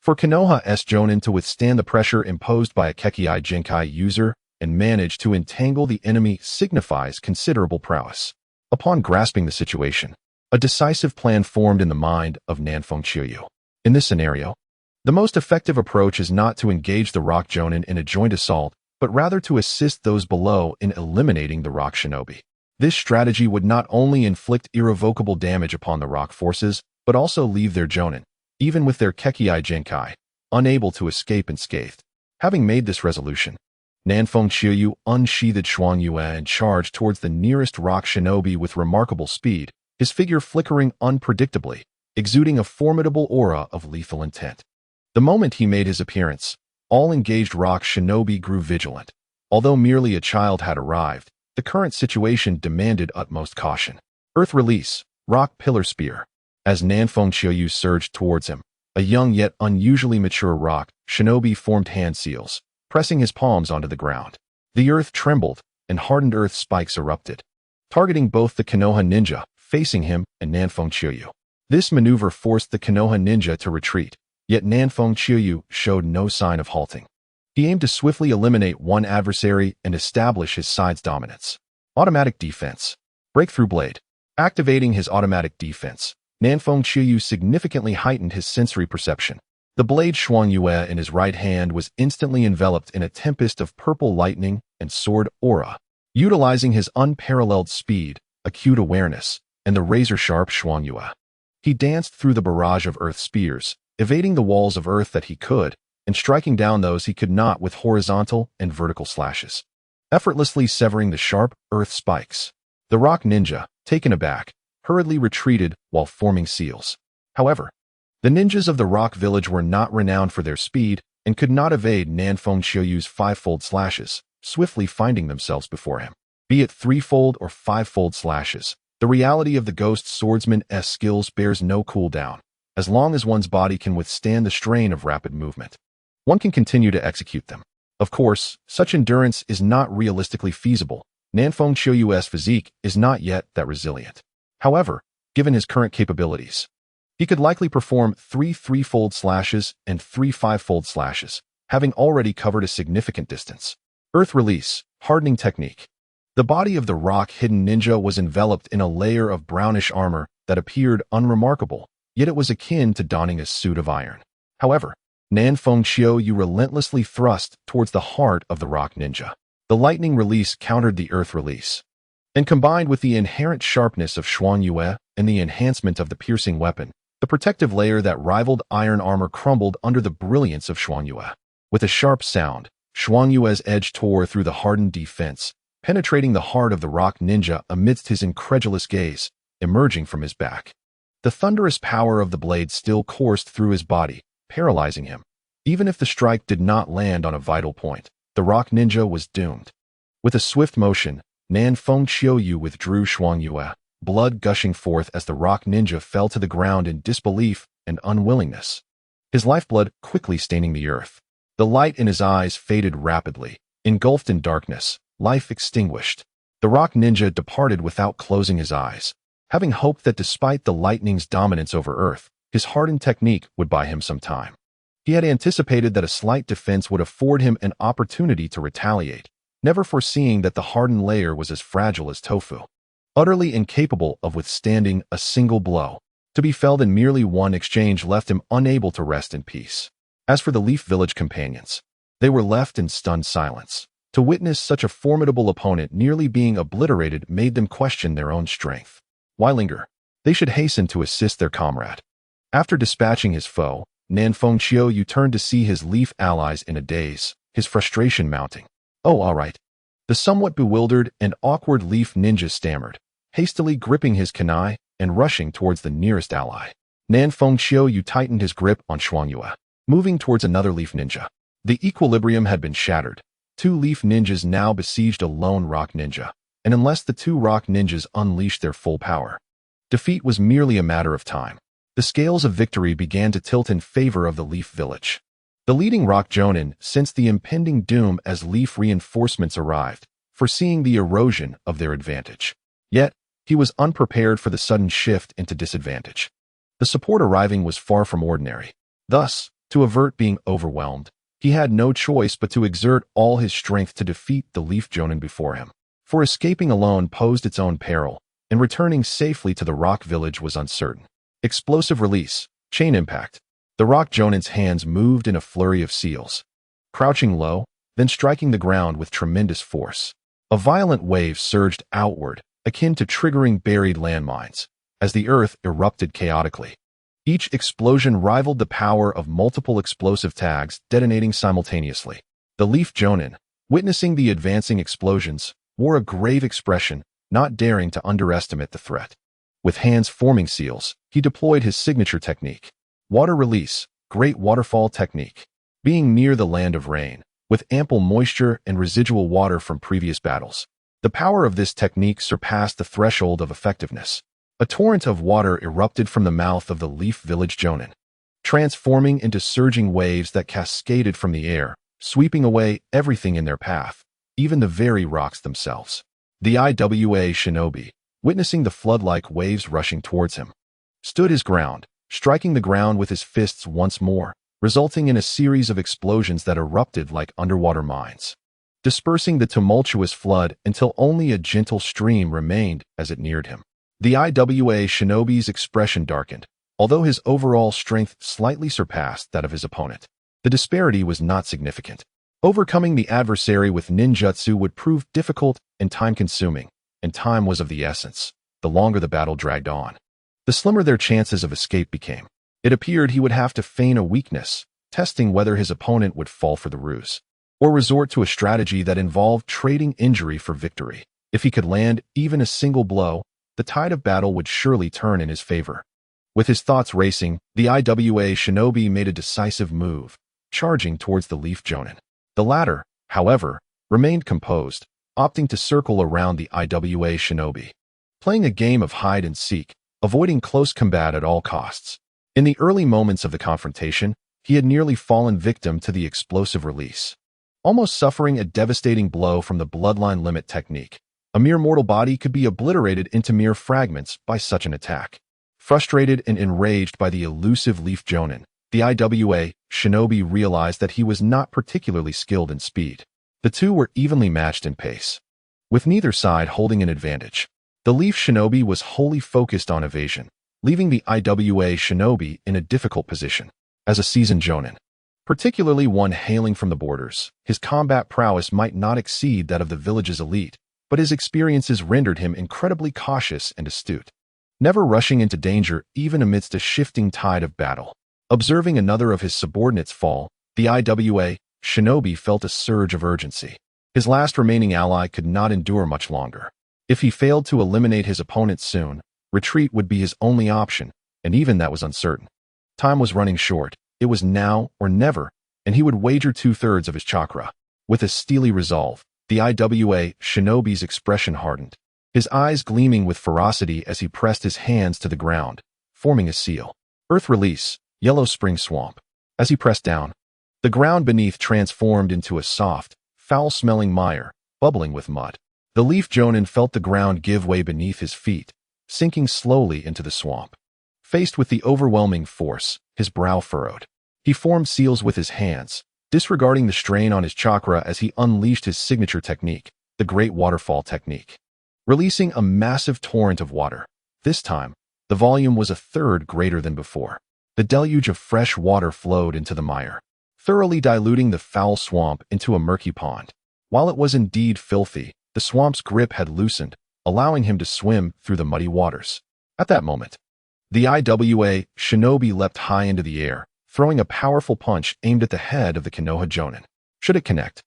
For Konoha's Jonin to withstand the pressure imposed by a Kekii Jinkai user and manage to entangle the enemy signifies considerable prowess. Upon grasping the situation, a decisive plan formed in the mind of Nanfeng Chiyu. In this scenario, the most effective approach is not to engage the Rock Jonin in a joint assault, but rather to assist those below in eliminating the Rock Shinobi. This strategy would not only inflict irrevocable damage upon the Rock forces, but also leave their Jonin, even with their Kekii Jinkai, unable to escape unscathed. Having made this resolution, Nanfeng Chiyu unsheathed Xuangyue and charged towards the nearest Rock Shinobi with remarkable speed, his figure flickering unpredictably, exuding a formidable aura of lethal intent. The moment he made his appearance, all engaged Rock Shinobi grew vigilant. Although merely a child had arrived, the current situation demanded utmost caution. Earth Release, Rock Pillar Spear. As Nanfeng Chiyu surged towards him, a young yet unusually mature Rock Shinobi formed hand seals, pressing his palms onto the ground. The earth trembled, and hardened earth spikes erupted, targeting both the Konoha ninja facing him and Nanfeng Chiyu. This maneuver forced the Konoha ninja to retreat, yet Nanfeng Chiyu showed no sign of halting. He aimed to swiftly eliminate one adversary and establish his side's dominance. Automatic Defense. Breakthrough Blade. Activating his automatic defense, Nanfeng Chiyu significantly heightened his sensory perception. The blade Xuangyue in his right hand was instantly enveloped in a tempest of purple lightning and sword aura. Utilizing his unparalleled speed, acute awareness, and the razor-sharp Xuangyue, he danced through the barrage of earth spears, evading the walls of earth that he could, and striking down those he could not with horizontal and vertical slashes, effortlessly severing the sharp earth spikes. The Rock Ninja, taken aback, hurriedly retreated while forming seals. However, the ninjas of the Rock Village were not renowned for their speed and could not evade Nanfeng Chiyu's five-fold slashes, swiftly finding themselves before him. Be it threefold or five-fold slashes, the reality of the Ghost Swordsman's skills bears no cooldown. As long as one's body can withstand the strain of rapid movement, one can continue to execute them. Of course, such endurance is not realistically feasible. Nanfeng Chiyu's physique is not yet that resilient. However, given his current capabilities, he could likely perform three three-fold slashes and three five-fold slashes, having already covered a significant distance. Earth Release, Hardening Technique. The body of the rock-hidden ninja was enveloped in a layer of brownish armor that appeared unremarkable, yet it was akin to donning a suit of iron. However, Nanfeng Chiyu relentlessly thrust towards the heart of the rock ninja. The lightning release countered the earth release, and combined with the inherent sharpness of Xuangyue and the enhancement of the piercing weapon, the protective layer that rivaled iron armor crumbled under the brilliance of Xuangyue. With a sharp sound, Xuangyue's edge tore through the hardened defense, penetrating the heart of the rock ninja amidst his incredulous gaze, emerging from his back. The thunderous power of the blade still coursed through his body, paralyzing him. Even if the strike did not land on a vital point, the rock ninja was doomed. With a swift motion, Nanfeng Chiyu withdrew Xuangyue, blood gushing forth as the rock ninja fell to the ground in disbelief and unwillingness, his lifeblood quickly staining the earth. The light in his eyes faded rapidly, engulfed in darkness, life extinguished. The rock ninja departed without closing his eyes, having hoped that despite the lightning's dominance over earth, his hardened technique would buy him some time. He had anticipated that a slight defense would afford him an opportunity to retaliate, never foreseeing that the hardened layer was as fragile as tofu, utterly incapable of withstanding a single blow. To be felled in merely one exchange left him unable to rest in peace. As for the Leaf Village companions, they were left in stunned silence. To witness such a formidable opponent nearly being obliterated made them question their own strength. Why linger? They should hasten to assist their comrade. After dispatching his foe, Nanfeng Chiyu turned to see his Leaf allies in a daze, his frustration mounting. Oh, all right. The somewhat bewildered and awkward Leaf ninja stammered, hastily gripping his kunai and rushing towards the nearest ally. Nanfeng Chiyu tightened his grip on Xuangyue, moving towards another Leaf ninja. The equilibrium had been shattered. Two Leaf ninjas now besieged a lone rock ninja, and unless the two rock ninjas unleashed their full power, defeat was merely a matter of time. The scales of victory began to tilt in favor of the Leaf Village. The leading rock jonin sensed the impending doom as Leaf reinforcements arrived, foreseeing the erosion of their advantage. Yet, he was unprepared for the sudden shift into disadvantage. The support arriving was far from ordinary. Thus, To avert being overwhelmed, he had no choice but to exert all his strength to defeat the Leaf Jonin before him. For escaping alone posed its own peril, and returning safely to the rock village was uncertain. Explosive release, chain impact. The rock Jonin's hands moved in a flurry of seals, crouching low, then striking the ground with tremendous force. A violent wave surged outward, akin to triggering buried landmines, as the earth erupted chaotically. Each explosion rivaled the power of multiple explosive tags detonating simultaneously. The Leaf Jonin, witnessing the advancing explosions, wore a grave expression, not daring to underestimate the threat. With hands forming seals, he deployed his signature technique. Water release, great waterfall technique. Being near the land of rain, with ample moisture and residual water from previous battles, the power of this technique surpassed the threshold of effectiveness. A torrent of water erupted from the mouth of the Leaf Village Jonin, transforming into surging waves that cascaded from the air, sweeping away everything in their path, even the very rocks themselves. The IWA shinobi, witnessing the flood-like waves rushing towards him, stood his ground, striking the ground with his fists once more, resulting in a series of explosions that erupted like underwater mines, dispersing the tumultuous flood until only a gentle stream remained as it neared him. The IWA shinobi's expression darkened, although his overall strength slightly surpassed that of his opponent. The disparity was not significant. Overcoming the adversary with ninjutsu would prove difficult and time-consuming, and time was of the essence, the longer the battle dragged on. The slimmer their chances of escape became. It appeared he would have to feign a weakness, testing whether his opponent would fall for the ruse, or resort to a strategy that involved trading injury for victory. If he could land even a single blow, the tide of battle would surely turn in his favor. With his thoughts racing, the IWA shinobi made a decisive move, charging towards the Leaf Jonin. The latter, however, remained composed, opting to circle around the IWA shinobi, playing a game of hide-and-seek, avoiding close combat at all costs. In the early moments of the confrontation, he had nearly fallen victim to the explosive release, almost suffering a devastating blow from the bloodline limit technique. A mere mortal body could be obliterated into mere fragments by such an attack. Frustrated and enraged by the elusive Leaf Jonin, the IWA shinobi realized that he was not particularly skilled in speed. The two were evenly matched in pace, with neither side holding an advantage. The Leaf shinobi was wholly focused on evasion, leaving the IWA shinobi in a difficult position. As a seasoned jonin, particularly one hailing from the borders, his combat prowess might not exceed that of the village's elite, but his experiences rendered him incredibly cautious and astute, never rushing into danger even amidst a shifting tide of battle. Observing another of his subordinates fall, the IWA shinobi felt a surge of urgency. His last remaining ally could not endure much longer. If he failed to eliminate his opponent soon, retreat would be his only option, and even that was uncertain. Time was running short. It was now or never, and he would wager 2/3 of his chakra. With a steely resolve, the IWA shinobi's expression hardened, his eyes gleaming with ferocity as he pressed his hands to the ground, forming a seal. Earth release, yellow spring swamp. As he pressed down, the ground beneath transformed into a soft, foul-smelling mire, bubbling with mud. The Leaf Jonin felt the ground give way beneath his feet, sinking slowly into the swamp. Faced with the overwhelming force, his brow furrowed. He formed seals with his hands, disregarding the strain on his chakra as he unleashed his signature technique, the Great Waterfall technique. Releasing a massive torrent of water. This time, the volume was 1/3 greater than before. The deluge of fresh water flowed into the mire, thoroughly diluting the foul swamp into a murky pond. While it was indeed filthy, the swamp's grip had loosened, allowing him to swim through the muddy waters. At that moment, the IWA shinobi leapt high into the air, throwing a powerful punch aimed at the head of the Konoha Jonin. Should it connect,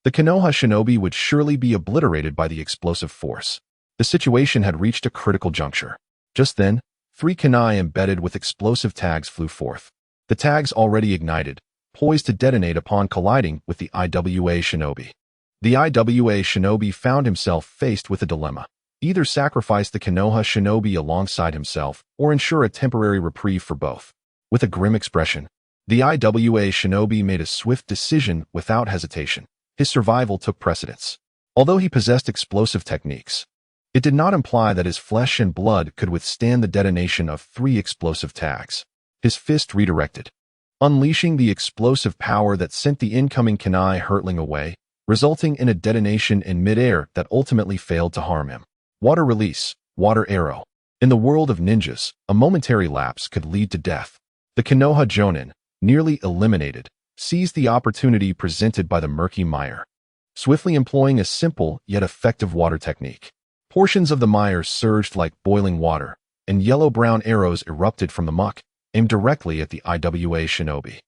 the Konoha shinobi would surely be obliterated by the explosive force. The situation had reached a critical juncture. Just then, 3 kunai embedded with explosive tags flew forth. The tags already ignited, poised to detonate upon colliding with the IWA shinobi. The IWA shinobi found himself faced with a dilemma. Either sacrifice the Konoha shinobi alongside himself, or ensure a temporary reprieve for both. With a grim expression, the IWA shinobi made a swift decision without hesitation. His survival took precedence. Although he possessed explosive techniques, it did not imply that his flesh and blood could withstand the detonation of 3 explosive tags. His fist redirected, unleashing the explosive power that sent the incoming kunai hurtling away, resulting in a detonation in midair that ultimately failed to harm him. Water release, water arrow. In the world of ninjas, a momentary lapse could lead to death. The Konoha Jonin, nearly eliminated, seized the opportunity presented by the murky mire, swiftly employing a simple yet effective water technique. Portions of the mire surged like boiling water, and yellow-brown arrows erupted from the muck, aimed directly at the IWA shinobi,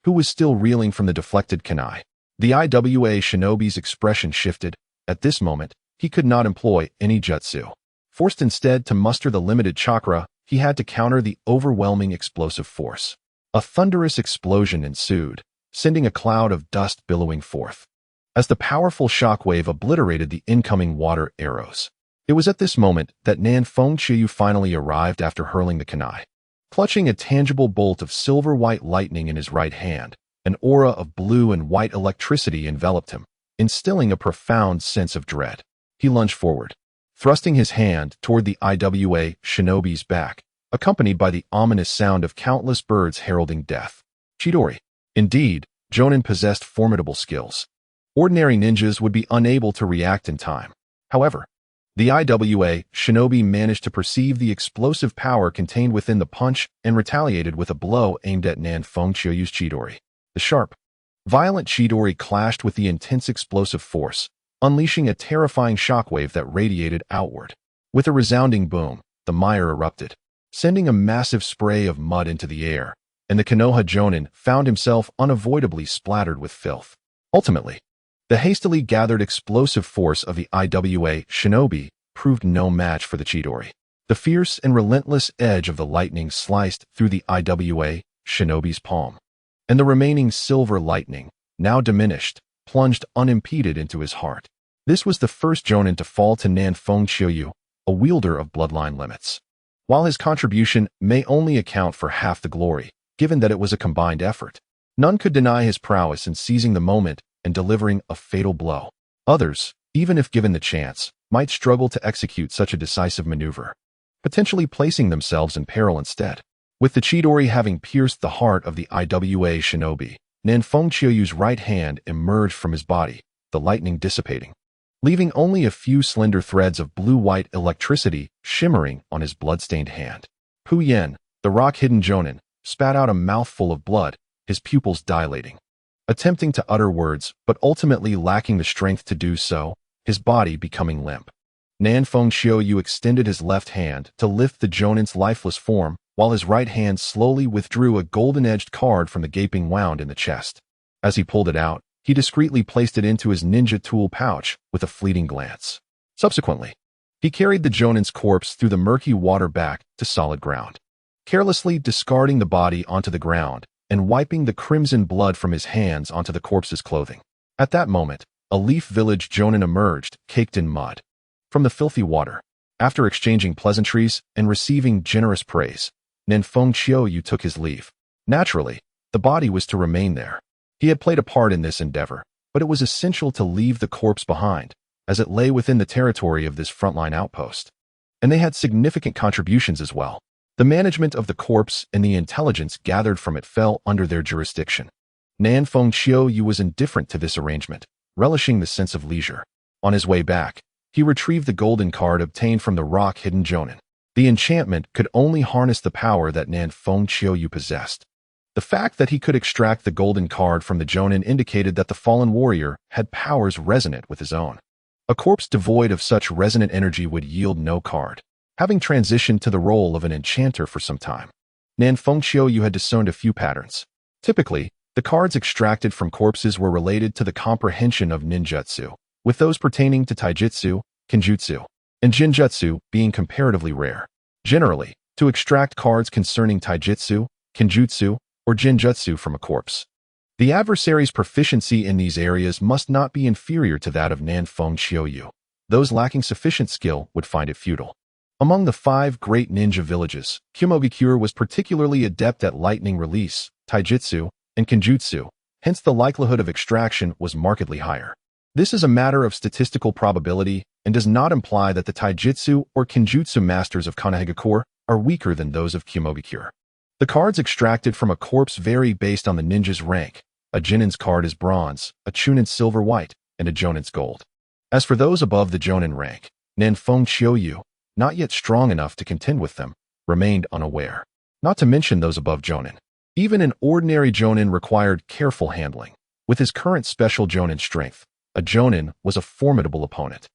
who was still reeling from the deflected kunai. The IWA shinobi's expression shifted. At this moment, he could not employ any jutsu. Forced instead to muster the limited chakra, he had to counter the overwhelming explosive force. A thunderous explosion ensued, sending a cloud of dust billowing forth, as the powerful shockwave obliterated the incoming water arrows. It was at this moment that Nanfeng Chiyu finally arrived after hurling the kunai. Clutching a tangible bolt of silver-white lightning in his right hand, an aura of blue and white electricity enveloped him, instilling a profound sense of dread. He lunged forward, thrusting his hand toward the IWA shinobi's back, accompanied by the ominous sound of countless birds heralding death. Chidori. Indeed, Jonin possessed formidable skills. Ordinary ninjas would be unable to react in time. However, the IWA shinobi managed to perceive the explosive power contained within the punch and retaliated with a blow aimed at Nanfeng Chiyo's Chidori. The sharp, violent Chidori clashed with the intense explosive force, unleashing a terrifying shockwave that radiated outward. With a resounding boom, the mire erupted, sending a massive spray of mud into the air, and the Konoha Jonin found himself unavoidably splattered with filth. Ultimately, the hastily gathered explosive force of the IWA shinobi proved no match for the Chidori. The fierce and relentless edge of the lightning sliced through the IWA shinobi's palm, and the remaining silver lightning, now diminished, plunged unimpeded into his heart. This was the first Jonin to fall to Nanfeng Chiyu, a wielder of bloodline limits. While his contribution may only account for half the glory, given that it was a combined effort, none could deny his prowess in seizing the moment and delivering a fatal blow. Others, even if given the chance, might struggle to execute such a decisive maneuver, potentially placing themselves in peril instead. With the Chidori having pierced the heart of the IWA shinobi, Nanfeng Chiyu's right hand emerged from his body, the lightning dissipating, leaving only a few slender threads of blue-white electricity shimmering on his blood-stained hand. Pu Yen, the rock-hidden Jonin, spat out a mouthful of blood, his pupils dilating. Attempting to utter words, but ultimately lacking the strength to do so, his body becoming limp. Nanfeng Chiyu extended his left hand to lift the Jonin's lifeless form, while his right hand slowly withdrew a golden-edged card from the gaping wound in the chest. As he pulled it out, he discreetly placed it into his ninja tool pouch with a fleeting glance. Subsequently, he carried the Jonin's corpse through the murky water back to solid ground, carelessly discarding the body onto the ground and wiping the crimson blood from his hands onto the corpse's clothing. At that moment, a Leaf Village Jonin emerged, caked in mud, from the filthy water. After exchanging pleasantries and receiving generous praise, Nanfeng Chiyu took his leave. Naturally, the body was to remain there. He had played a part in this endeavor, but it was essential to leave the corpse behind, as it lay within the territory of this frontline outpost. And they had significant contributions as well. The management of the corpse and the intelligence gathered from it fell under their jurisdiction. Nanfeng Chiyu was indifferent to this arrangement, relishing the sense of leisure. On his way back, he retrieved the golden card obtained from the rock-hidden Jonin. The enchantment could only harness the power that Nanfeng Chiyu possessed. The fact that he could extract the golden card from the Jonin indicated that the fallen warrior had powers resonant with his own. A corpse devoid of such resonant energy would yield no card. Having transitioned to the role of an enchanter for some time, Nanfeng Chiyu had discerned a few patterns. Typically, the cards extracted from corpses were related to the comprehension of ninjutsu, with those pertaining to taijutsu, kenjutsu, and jinjutsu being comparatively rare. Generally, to extract cards concerning taijutsu, kenjutsu, or jinjutsu from a corpse, the adversary's proficiency in these areas must not be inferior to that of Nanfeng Chiyu. Those lacking sufficient skill would find it futile. Among the 5 great ninja villages, Kumogakure was particularly adept at lightning release, taijutsu, and kenjutsu, hence the likelihood of extraction was markedly higher. This is a matter of statistical probability and does not imply that the taijutsu or kenjutsu masters of Konohagakure are weaker than those of Kumogakure. The cards extracted from a corpse vary based on the ninja's rank. A Jonin's card is bronze, a Chunin's silver white, and a Jonin's gold. As for those above the Jonin rank, Nanfeng Qiuyu, not yet strong enough to contend with them, remained unaware. Not to mention those above Jonin. Even an ordinary Jonin required careful handling. With his current special Jonin strength, a Jonin was a formidable opponent.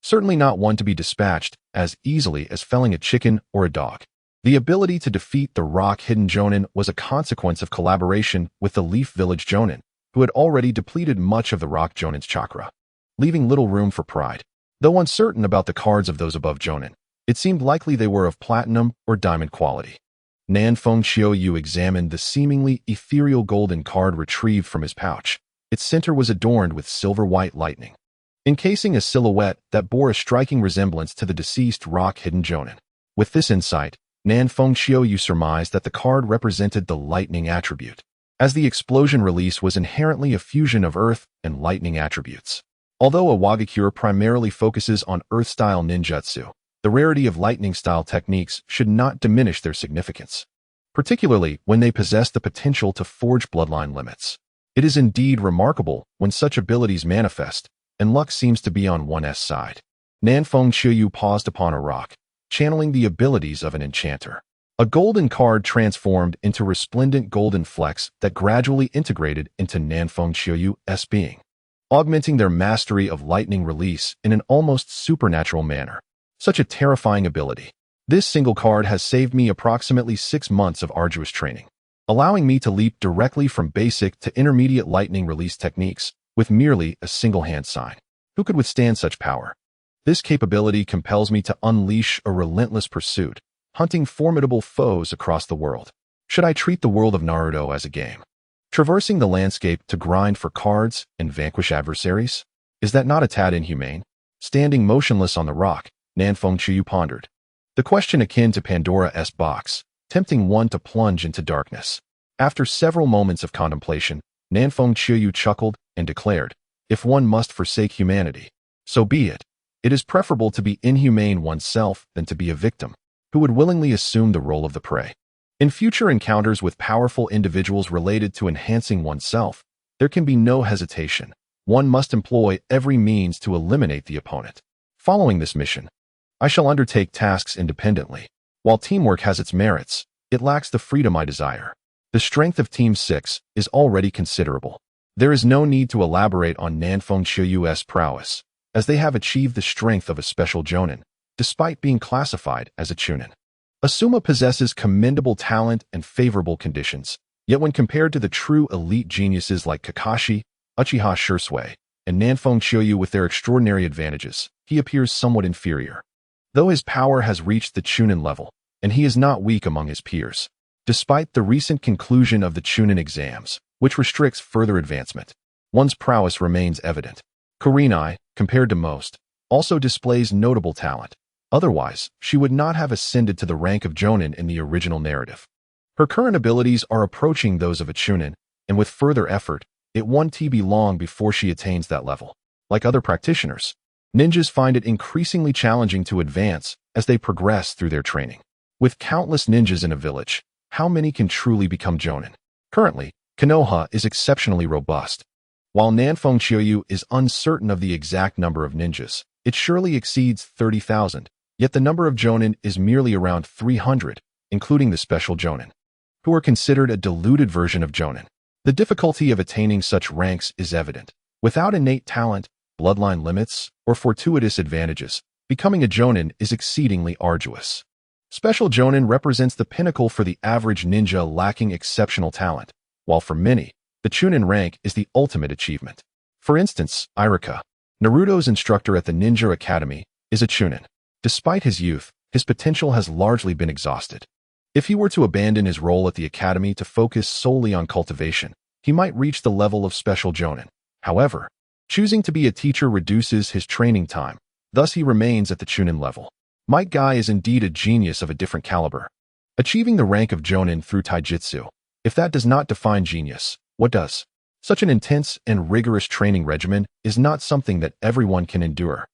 Certainly not one to be dispatched as easily as felling a chicken or a dog. The ability to defeat the rock-hidden Jonin was a consequence of collaboration with the Leaf Village Jonin, who had already depleted much of the rock Jonin's chakra, leaving little room for pride. Though uncertain about the cards of those above Jonin, it seemed likely they were of platinum or diamond quality. Nanfeng Qiuyu examined the seemingly ethereal golden card retrieved from his pouch. Its center was adorned with silver-white lightning, encasing a silhouette that bore a striking resemblance to the deceased rock-hidden Jonin. With this insight, Nanfeng Qiuyu surmised that the card represented the lightning attribute, as the explosion release was inherently a fusion of earth and lightning attributes. Although a Wagakure primarily focuses on earth-style ninjutsu, the rarity of lightning-style techniques should not diminish their significance, particularly when they possess the potential to forge bloodline limits. It is indeed remarkable when such abilities manifest, and luck seems to be on one's side. Nanfeng Qiuyu paused upon a rock, channeling the abilities of an enchanter. A golden card transformed into resplendent golden flecks that gradually integrated into Nanfeng Qiuyu's being, augmenting their mastery of lightning release in an almost supernatural manner. Such a terrifying ability. This single card has saved me approximately 6 months of arduous training, allowing me to leap directly from basic to intermediate lightning release techniques with merely a single hand sign. Who could withstand such power? This capability compels me to unleash a relentless pursuit, hunting formidable foes across the world. Should I treat the world of Naruto as a game, traversing the landscape to grind for cards and vanquish adversaries? Is that not a tad inhumane? Standing motionless on the rock, Nanfeng Qiuyu pondered. The question akin to Pandora's box, tempting one to plunge into darkness. After several moments of contemplation, Nanfeng Qiuyu chuckled and declared, "If one must forsake humanity, so be it. It is preferable to be inhumane oneself than to be a victim who would willingly assume the role of the prey." In future encounters with powerful individuals related to enhancing oneself, there can be no hesitation. One must employ every means to eliminate the opponent. Following this mission, I shall undertake tasks independently. While teamwork has its merits, it lacks the freedom I desire. The strength of Team 6 is already considerable. There is no need to elaborate on Nanfeng Qiuyu's prowess, as they have achieved the strength of a special Jonin, despite being classified as a Chunin. Asuma possesses commendable talent and favorable conditions, yet when compared to the true elite geniuses like Kakashi, Uchiha Shisui, and Nanfeng Qiuyu with their extraordinary advantages, he appears somewhat inferior. Though his power has reached the Chunin level, and he is not weak among his peers, despite the recent conclusion of the Chunin exams, which restricts further advancement, one's prowess remains evident. Kurenai, compared to most, also displays notable talent. Otherwise, she would not have ascended to the rank of Jonin in the original narrative. Her current abilities are approaching those of a Chunin, and with further effort, it won't be long before she attains that level. Like other practitioners, ninjas find it increasingly challenging to advance as they progress through their training. With countless ninjas in a village, how many can truly become Jonin? Currently, Konoha is exceptionally robust. While Nanfeng Qiuyu is uncertain of the exact number of ninjas, it surely exceeds 30,000, yet the number of Jonin is merely around 300, including the special Jonin, who are considered a diluted version of Jonin. The difficulty of attaining such ranks is evident. Without innate talent, bloodline limits, or fortuitous advantages, becoming a Jonin is exceedingly arduous. Special Jonin represents the pinnacle for the average ninja lacking exceptional talent, while for many, the Chunin rank is the ultimate achievement. For instance, Iruka, Naruto's instructor at the Ninja Academy, is a Chunin. Despite his youth, his potential has largely been exhausted. If he were to abandon his role at the academy to focus solely on cultivation, he might reach the level of special Jonin. However, choosing to be a teacher reduces his training time, thus he remains at the Chunin level. Might Guy is indeed a genius of a different caliber, achieving the rank of Jonin through taijutsu. If that does not define genius, what does? Such an intense and rigorous training regimen is not something that everyone can endure.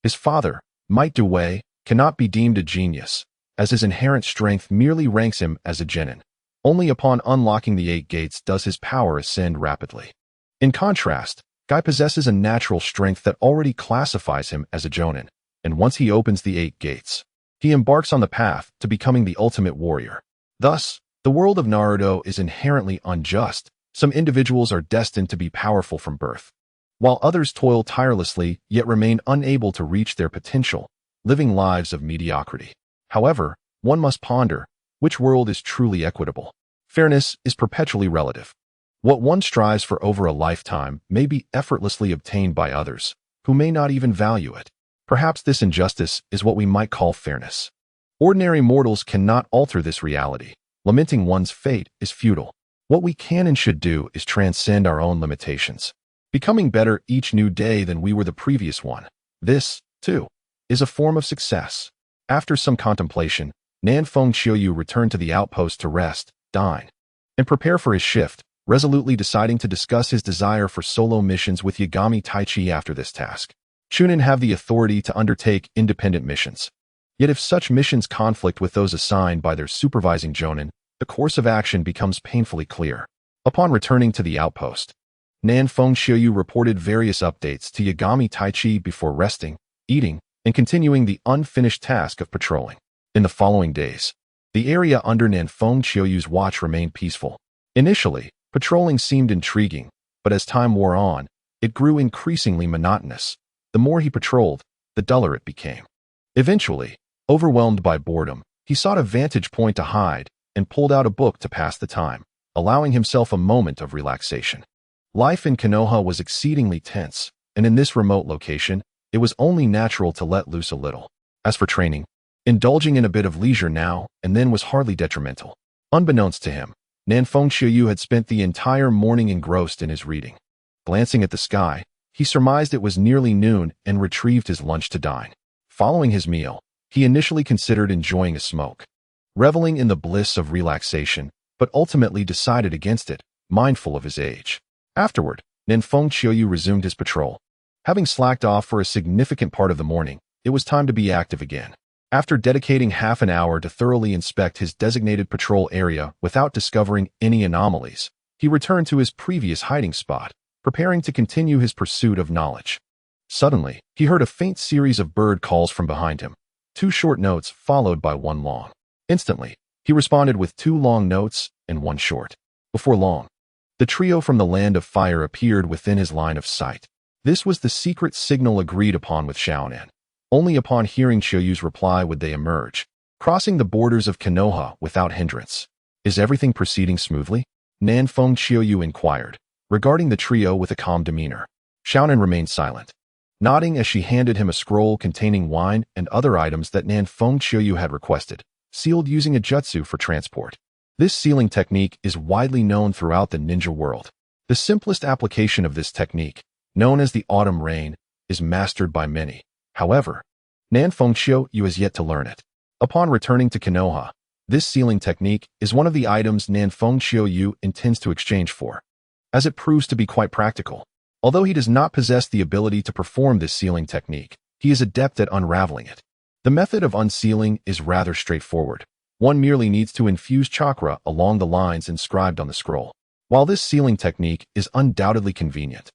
His father, Might Due, cannot be deemed a genius, as his inherent strength merely ranks him as a genin. Only upon unlocking the 8 gates does his power ascend rapidly. In contrast, Guy possesses a natural strength that already classifies him as a Jonin, and once he opens the 8 gates, he embarks on the path to becoming the ultimate warrior. Thus, the world of Naruto is inherently unjust. Some individuals are destined to be powerful from birth, while others toil tirelessly yet remain unable to reach their potential, living lives of mediocrity. However, one must ponder, which world is truly equitable? Fairness is perpetually relative. What one strives for over a lifetime may be effortlessly obtained by others, who may not even value it. Perhaps this injustice is what we might call fairness. Ordinary mortals cannot alter this reality. Lamenting one's fate is futile. What we can and should do is transcend our own limitations, becoming better each new day than we were the previous one. This, too, is a form of success. After some contemplation, Nanfeng Xiaoyu returned to the outpost to rest, dine, and prepare for his shift, resolutely deciding to discuss his desire for solo missions with Yagami Taichi after this task. Chunin have the authority to undertake independent missions. Yet if such missions conflict with those assigned by their supervising Jonin, the course of action becomes painfully clear. Upon returning to the outpost, Nanfeng Xiaoyu reported various updates to Yagami Taichi before resting, eating, and continuing the unfinished task of patrolling. In the following days, the area under Nanfeng Xiaoyu's watch remained peaceful. Initially, patrolling seemed intriguing, but as time wore on, it grew increasingly monotonous. The more he patrolled, the duller it became. Eventually, overwhelmed by boredom, he sought a vantage point to hide and pulled out a book to pass the time, allowing himself a moment of relaxation. Life in Konoha was exceedingly tense, and in this remote location, it was only natural to let loose a little. As for training, indulging in a bit of leisure now and then was hardly detrimental. Unbeknownst to him, Nanfeng Xiaoyu had spent the entire morning engrossed in his reading. Glancing at the sky, he surmised it was nearly noon and retrieved his lunch to dine. Following his meal, he initially considered enjoying a smoke, reveling in the bliss of relaxation, but ultimately decided against it, mindful of his age. Afterward, Nanfeng Xiaoyu resumed his patrol. Having slacked off for a significant part of the morning, it was time to be active again. After dedicating half an hour to thoroughly inspect his designated patrol area without discovering any anomalies, he returned to his previous hiding spot, preparing to continue his pursuit of knowledge. Suddenly, he heard a faint series of bird calls from behind him, 2 short notes followed by 1 long. Instantly, he responded with 2 long notes and 1 short. Before long, the trio from the Land of Fire appeared within his line of sight. This was the secret signal agreed upon with Xiaonan. Only upon hearing Xiaoyu's reply would they emerge, crossing the borders of Konoha without hindrance. Is everything proceeding smoothly? Nanfeng Xiaoyu inquired, regarding the trio with a calm demeanor. Xiaonan remained silent, nodding as she handed him a scroll containing wine and other items that Nanfeng Xiaoyu had requested, sealed using a jutsu for transport. This sealing technique is widely known throughout the ninja world. The simplest application of this technique, known as the autumn rain, is mastered by many. However, Nanfeng Xiaoyu has yet to learn it. Upon returning to Konoha, this sealing technique is one of the items Nanfeng Xiaoyu intends to exchange for, as it proves to be quite practical. Although he does not possess the ability to perform this sealing technique, he is adept at unraveling it. The method of unsealing is rather straightforward. One merely needs to infuse chakra along the lines inscribed on the scroll. While this sealing technique is undoubtedly convenient,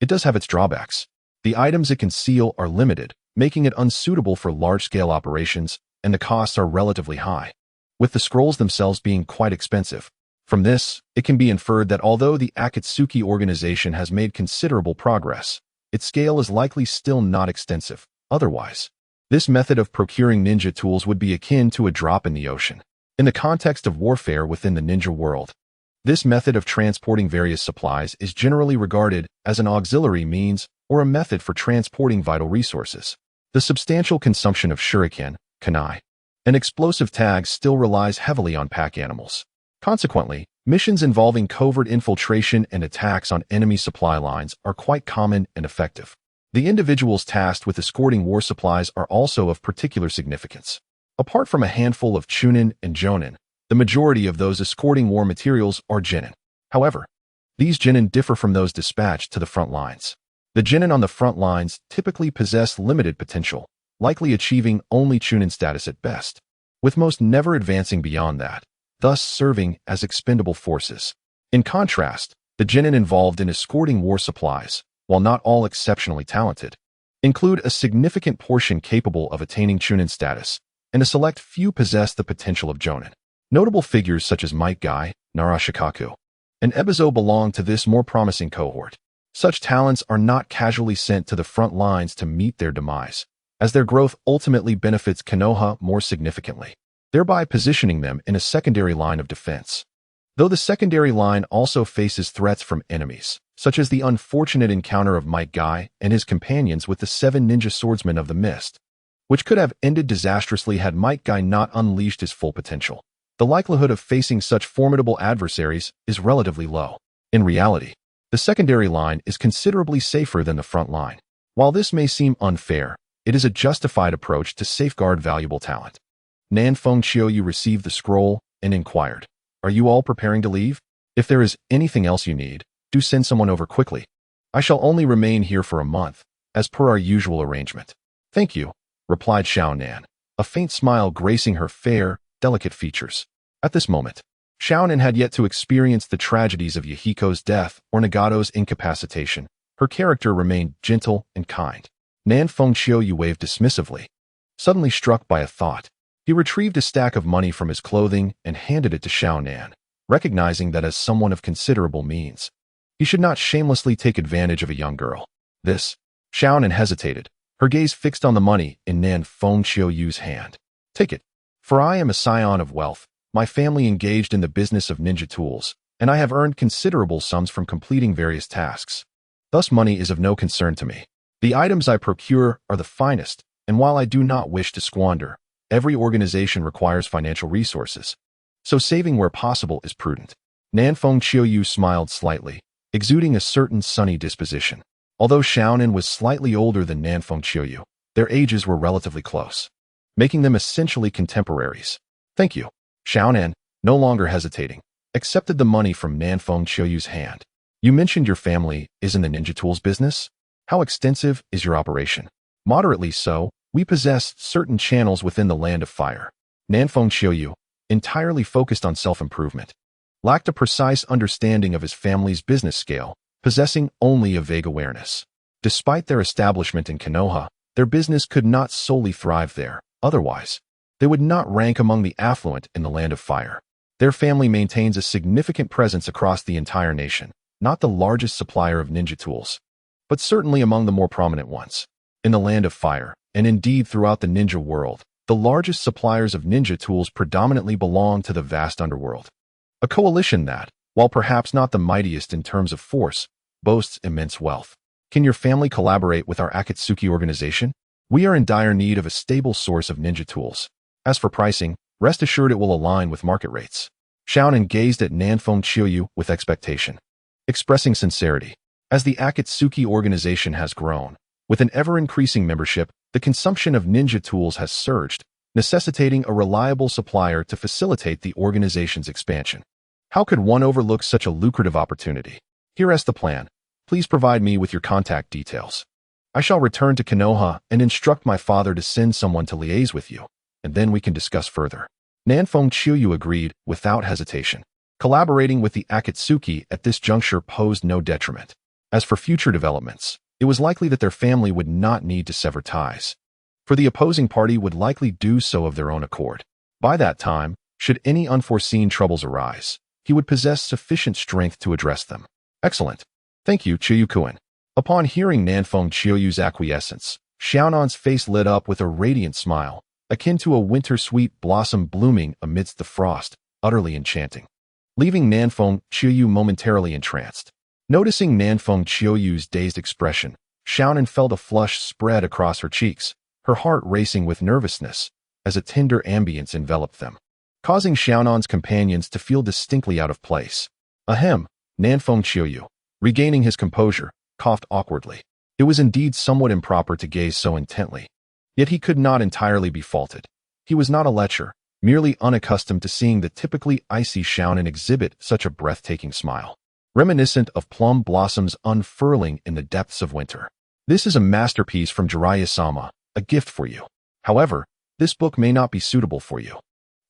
it does have its drawbacks. The items it can seal are limited, making it unsuitable for large-scale operations, and the costs are relatively high, with the scrolls themselves being quite expensive. From this, it can be inferred that although the Akatsuki organization has made considerable progress, its scale is likely still not extensive. Otherwise, this method of procuring ninja tools would be akin to a drop in the ocean. In the context of warfare within the ninja world, this method of transporting various supplies is generally regarded as an auxiliary means or a method for transporting vital resources. The substantial consumption of shuriken, kunai, and explosive tags still relies heavily on pack animals. Consequently, missions involving covert infiltration and attacks on enemy supply lines are quite common and effective. The individuals tasked with escorting war supplies are also of particular significance. Apart from a handful of chunin and jonin, the majority of those escorting war materials are genin. However, these genin differ from those dispatched to the front lines. The genin on the front lines typically possess limited potential, likely achieving only chunin status at best, with most never advancing beyond that. thus serving as expendable forces. In contrast, the genin involved in escorting war supplies, while not all exceptionally talented, include a significant portion capable of attaining chunin status, and a select few possess the potential of jonin. Notable figures such as Might Guy, Narashikaku, and Ebizo belong to this more promising cohort. Such talents are not casually sent to the front lines to meet their demise, as their growth ultimately benefits Konoha more significantly, thereby positioning them in a secondary line of defense. Though the secondary line also faces threats from enemies, such as the unfortunate encounter of Might Guy and his companions with the 7 ninja swordsmen of the mist, which could have ended disastrously had Might Guy not unleashed his full potential. The likelihood of facing such formidable adversaries is relatively low. In reality, the secondary line is considerably safer than the front line. While this may seem unfair, it is a justified approach to safeguard valuable talent. Nanfeng Chiouyu received the scroll and inquired, "Are you all preparing to leave? If there is anything else you need, do send someone over quickly. I shall only remain here for a month, as per our usual arrangement." "Thank you," replied Xiaonan, a faint smile gracing her fair, delicate features. At this moment, Xiaonan had yet to experience the tragedies of Yahiko's death or Nagato's incapacitation. Her character remained gentle and kind. Nanfeng Chiouyu waved dismissively. Suddenly struck by a thought, he retrieved a stack of money from his clothing and handed it to Xiaonan, recognizing that as someone of considerable means, he should not shamelessly take advantage of a young girl. Xiaonan hesitated, her gaze fixed on the money in Nanfeng Chioyu's hand. "Take it. For I am a scion of wealth, my family engaged in the business of ninja tools, and I have earned considerable sums from completing various tasks. Thus money is of no concern to me. The items I procure are the finest, and while I do not wish to squander, every organization requires financial resources, so saving where possible is prudent." Nanfeng Chiouyu smiled slightly, exuding a certain sunny disposition. Although Xiaonan was slightly older than Nanfeng Chiouyu, their ages were relatively close, making them essentially contemporaries. "Thank you." Xiaonan, no longer hesitating, accepted the money from Nanfeng Chioyu's hand. "You mentioned your family is in the ninja tools business? How extensive is your operation?" "Moderately so. We possess certain channels within the Land of Fire." Nanfeng Chiouyu, entirely focused on self-improvement, lacked a precise understanding of his family's business scale, possessing only a vague awareness. Despite their establishment in Konoha, their business could not solely thrive there. Otherwise, they would not rank among the affluent in the Land of Fire. Their family maintains a significant presence across the entire nation, not the largest supplier of ninja tools, but certainly among the more prominent ones. In the Land of Fire, and indeed throughout the ninja world, the largest suppliers of ninja tools predominantly belong to the vast underworld. A coalition that, while perhaps not the mightiest in terms of force, boasts immense wealth. "Can your family collaborate with our Akatsuki organization? We are in dire need of a stable source of ninja tools. As for pricing, rest assured it will align with market rates." Xiaonan gazed at Nanfeng Chiouyu with expectation, expressing sincerity. As the Akatsuki organization has grown, with an ever-increasing membership, the consumption of ninja tools has surged, necessitating a reliable supplier to facilitate the organization's expansion. How could one overlook such a lucrative opportunity? Here is the plan. Please provide me with your contact details. I shall return to Konoha and instruct my father to send someone to liaise with you, and then we can discuss further. Nanfeng Chiouyu agreed without hesitation. Collaborating with the Akatsuki at this juncture posed no detriment. As for future developments, it was likely that their family would not need to sever ties, for the opposing party would likely do so of their own accord. By that time, should any unforeseen troubles arise, he would possess sufficient strength to address them. "Excellent. Thank you, Chiouyu-kun." Upon hearing Nanfeng Chioyu's acquiescence, Xiaonan's face lit up with a radiant smile, akin to a winter sweet blossom blooming amidst the frost, utterly enchanting, leaving Nanfeng Chioyu momentarily entranced. Noticing Nanfeng Chioyu's dazed expression, Xiaonan felt a flush spread across her cheeks, her heart racing with nervousness as a tender ambience enveloped them, causing Xiaonan's companions to feel distinctly out of place. Ahem, Nanfeng Chiouyu, regaining his composure, coughed awkwardly. It was indeed somewhat improper to gaze so intently, yet he could not entirely be faulted. He was not a lecher, merely unaccustomed to seeing the typically icy Xiaonan exhibit such a breathtaking smile, reminiscent of plum blossoms unfurling in the depths of winter. "This is a masterpiece from Jiraiya-sama, a gift for you. However, this book may not be suitable for you.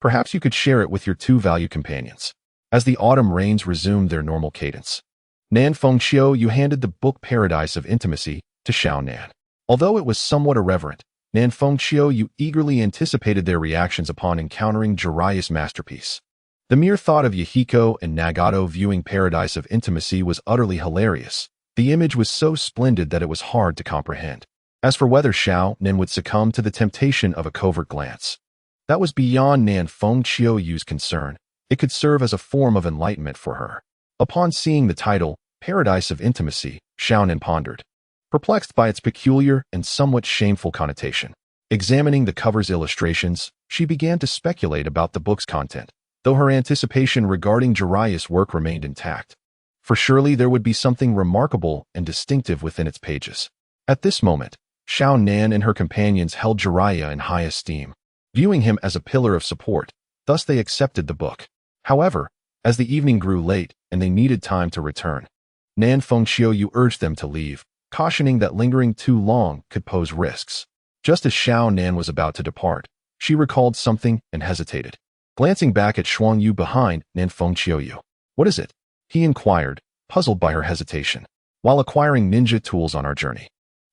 Perhaps you could share it with your two valued companions. As the autumn rains resumed their normal cadence, Nan Fengqiu, you handed the book Paradise of Intimacy to Xiao Nan. Although it was somewhat irreverent, Nan Fengqiu, you eagerly anticipated their reactions upon encountering Jiraiya's masterpiece. The mere thought of Yahiko and Nagato viewing Paradise of Intimacy was utterly hilarious. The image was so splendid that it was hard to comprehend. As for whether Xiao Nan would succumb to the temptation of a covert glance, that was beyond Nan Fengqiu's concern. It could serve as a form of enlightenment for her. Upon seeing the title, Paradise of Intimacy, Xiao Nan pondered, perplexed by its peculiar and somewhat shameful connotation. Examining the cover's illustrations, she began to speculate about the book's content, though her anticipation regarding Jiraiya's work remained intact. For surely there would be something remarkable and distinctive within its pages. At this moment, Xiao Nan and her companions held Jiraiya in high esteem, viewing him as a pillar of support. Thus they accepted the book. However, as the evening grew late and they needed time to return, Nan Fengqiu urged them to leave, cautioning that lingering too long could pose risks. Just as Xiao Nan was about to depart, she recalled something and hesitated. Glancing back at Shuang Yu behind Nan Fengqiu, "What is it?" he inquired, puzzled by her hesitation. "While acquiring ninja tools on our journey,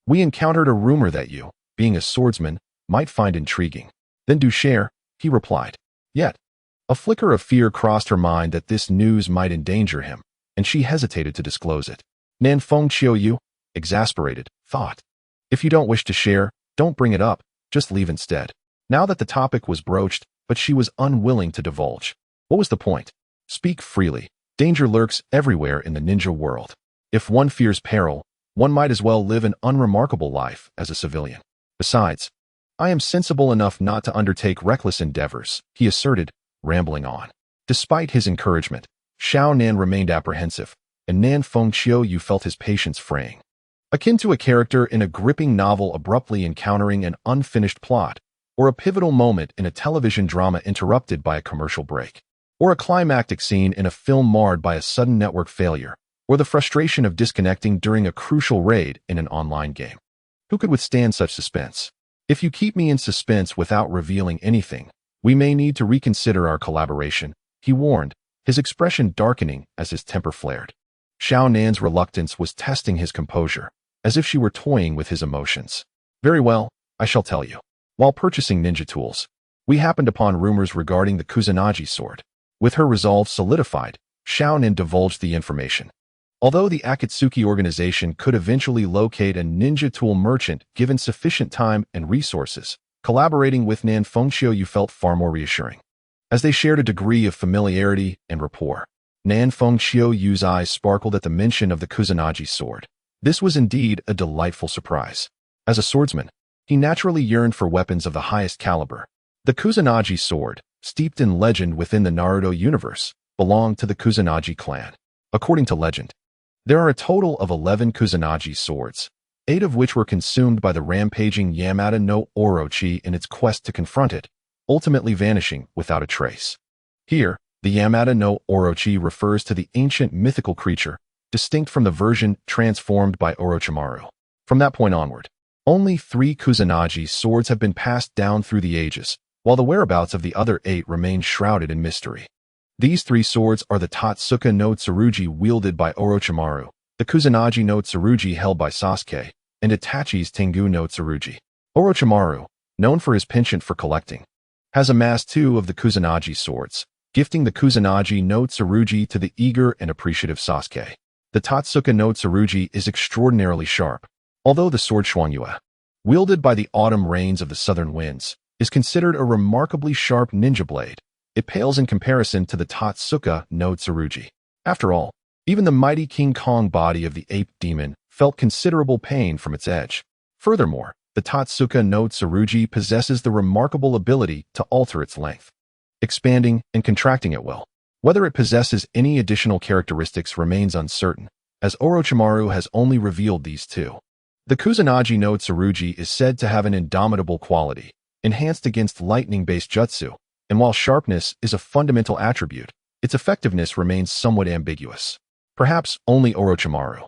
we encountered a rumor that you, being a swordsman, might find intriguing." "Then do share," he replied. Yet, a flicker of fear crossed her mind that this news might endanger him, and she hesitated to disclose it. Nan Fengqiu, exasperated, thought, "If you don't wish to share, don't bring it up, just leave instead." Now that the topic was broached, but she was unwilling to divulge. What was the point? Speak freely. Danger lurks everywhere in the ninja world. If one fears peril, one might as well live an unremarkable life as a civilian. Besides, I am sensible enough not to undertake reckless endeavors, he asserted, rambling on. Despite his encouragement, Xiao Nan remained apprehensive, and Nan Fengqiu felt his patience fraying. Akin to a character in a gripping novel abruptly encountering an unfinished plot, or a pivotal moment in a television drama interrupted by a commercial break, or a climactic scene in a film marred by a sudden network failure, or the frustration of disconnecting during a crucial raid in an online game. Who could withstand such suspense? If you keep me in suspense without revealing anything, we may need to reconsider our collaboration, he warned, his expression darkening as his temper flared. Xiao Nan's reluctance was testing his composure, as if she were toying with his emotions. Very well, I shall tell you. While purchasing ninja tools, we happened upon rumors regarding the Kusanagi sword. With her resolve solidified, Xiao Nan divulged the information. Although the Akatsuki organization could eventually locate a ninja tool merchant given sufficient time and resources, collaborating with Nan Fengqiu felt far more reassuring, as they shared a degree of familiarity and rapport. Nan Fengqiu's eyes sparkled at the mention of the Kusanagi sword. This was indeed a delightful surprise. As a swordsman, he naturally yearned for weapons of the highest caliber. The Kusanagi sword, steeped in legend within the Naruto universe, belonged to the Kusanagi clan. According to legend, there are a total of 11 Kusanagi swords, 8 of which were consumed by the rampaging Yamada no Orochi in its quest to confront it, ultimately vanishing without a trace. Here, the Yamada no Orochi refers to the ancient mythical creature, distinct from the version transformed by Orochimaru. From that point onward, only 3 Kusanagi swords have been passed down through the ages, while the whereabouts of the other 8 remain shrouded in mystery. These 3 swords are the Totsuka no Tsurugi wielded by Orochimaru, the Kusanagi no Tsurugi held by Sasuke, and Itachi's Tengu no Tsurugi. Orochimaru, known for his penchant for collecting, has amassed 2 of the Kusanagi swords, gifting the Kusanagi no Tsurugi to the eager and appreciative Sasuke. The Totsuka no Tsurugi is extraordinarily sharp, although the sword Shuangyue, wielded by the autumn rains of the southern winds, is considered a remarkably sharp ninja blade. It pales in comparison to the Totsuka no Tsurugi. After all, even the mighty King Kong body of the ape demon felt considerable pain from its edge. Furthermore, the Totsuka no Tsurugi possesses the remarkable ability to alter its length, expanding and contracting at will. Whether it possesses any additional characteristics remains uncertain, as Orochimaru has only revealed these 2. The Kusanagi no Tsurugi is said to have an indomitable quality, enhanced against lightning-based jutsu, and while sharpness is a fundamental attribute, its effectiveness remains somewhat ambiguous. Perhaps only Orochimaru,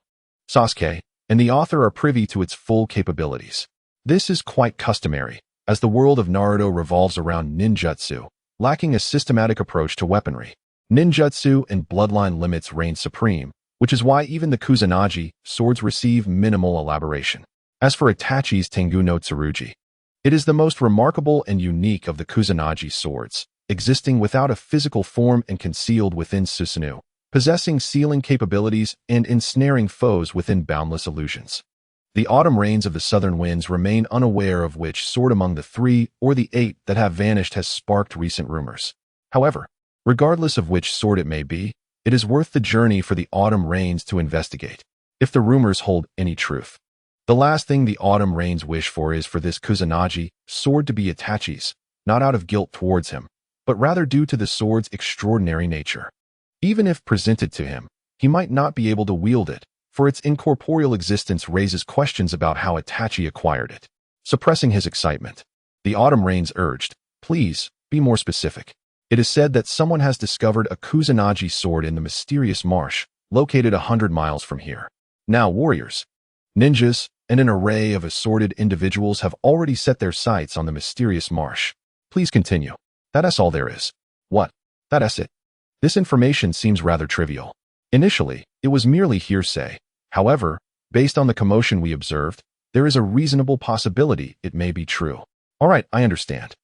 Sasuke, and the author are privy to its full capabilities. This is quite customary, as the world of Naruto revolves around ninjutsu, lacking a systematic approach to weaponry. Ninjutsu and bloodline limits reign supreme, which is why even the Kusanagi swords receive minimal elaboration. As for Itachi's Tengu no Tsurugi, it is the most remarkable and unique of the Kusanagi swords, existing without a physical form and concealed within Susanoo, possessing sealing capabilities and ensnaring foes within boundless illusions. The autumn rains of the southern winds remain unaware of which sword among the 3 or the 8 that have vanished has sparked recent rumors. However, regardless of which sword it may be, it is worth the journey for the autumn rains to investigate, if the rumors hold any truth. The last thing the autumn rains wish for is for this Kusanagi sword to be Itachi's, not out of guilt towards him, but rather due to the sword's extraordinary nature. Even if presented to him, he might not be able to wield it, for its incorporeal existence raises questions about how Itachi acquired it. Suppressing his excitement, the autumn rains urged, "Please, be more specific. It is said that someone has discovered a Kusanagi sword in the mysterious marsh, located 100 miles from here. Now warriors, ninjas, and an array of assorted individuals have already set their sights on the mysterious marsh. Please continue. That's all there is." What? That's it? This information seems rather trivial. Initially, it was merely hearsay. However, based on the commotion we observed, there is a reasonable possibility it may be true. All right, I understand.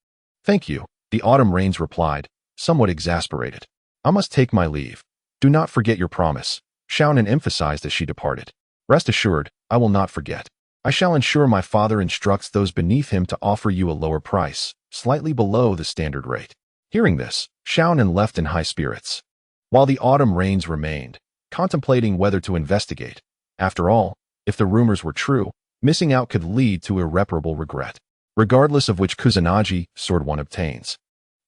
Thank you, the autumn rains replied, somewhat exasperated. I must take my leave. Do not forget your promise, Xiaonan emphasized as she departed. Rest assured, I will not forget. I shall ensure my father instructs those beneath him to offer you a lower price, slightly below the standard rate. Hearing this, Xiaonan left in high spirits, while the autumn rains remained, contemplating whether to investigate. After all, if the rumors were true, missing out could lead to irreparable regret. Regardless of which Kusanagi sword one obtains,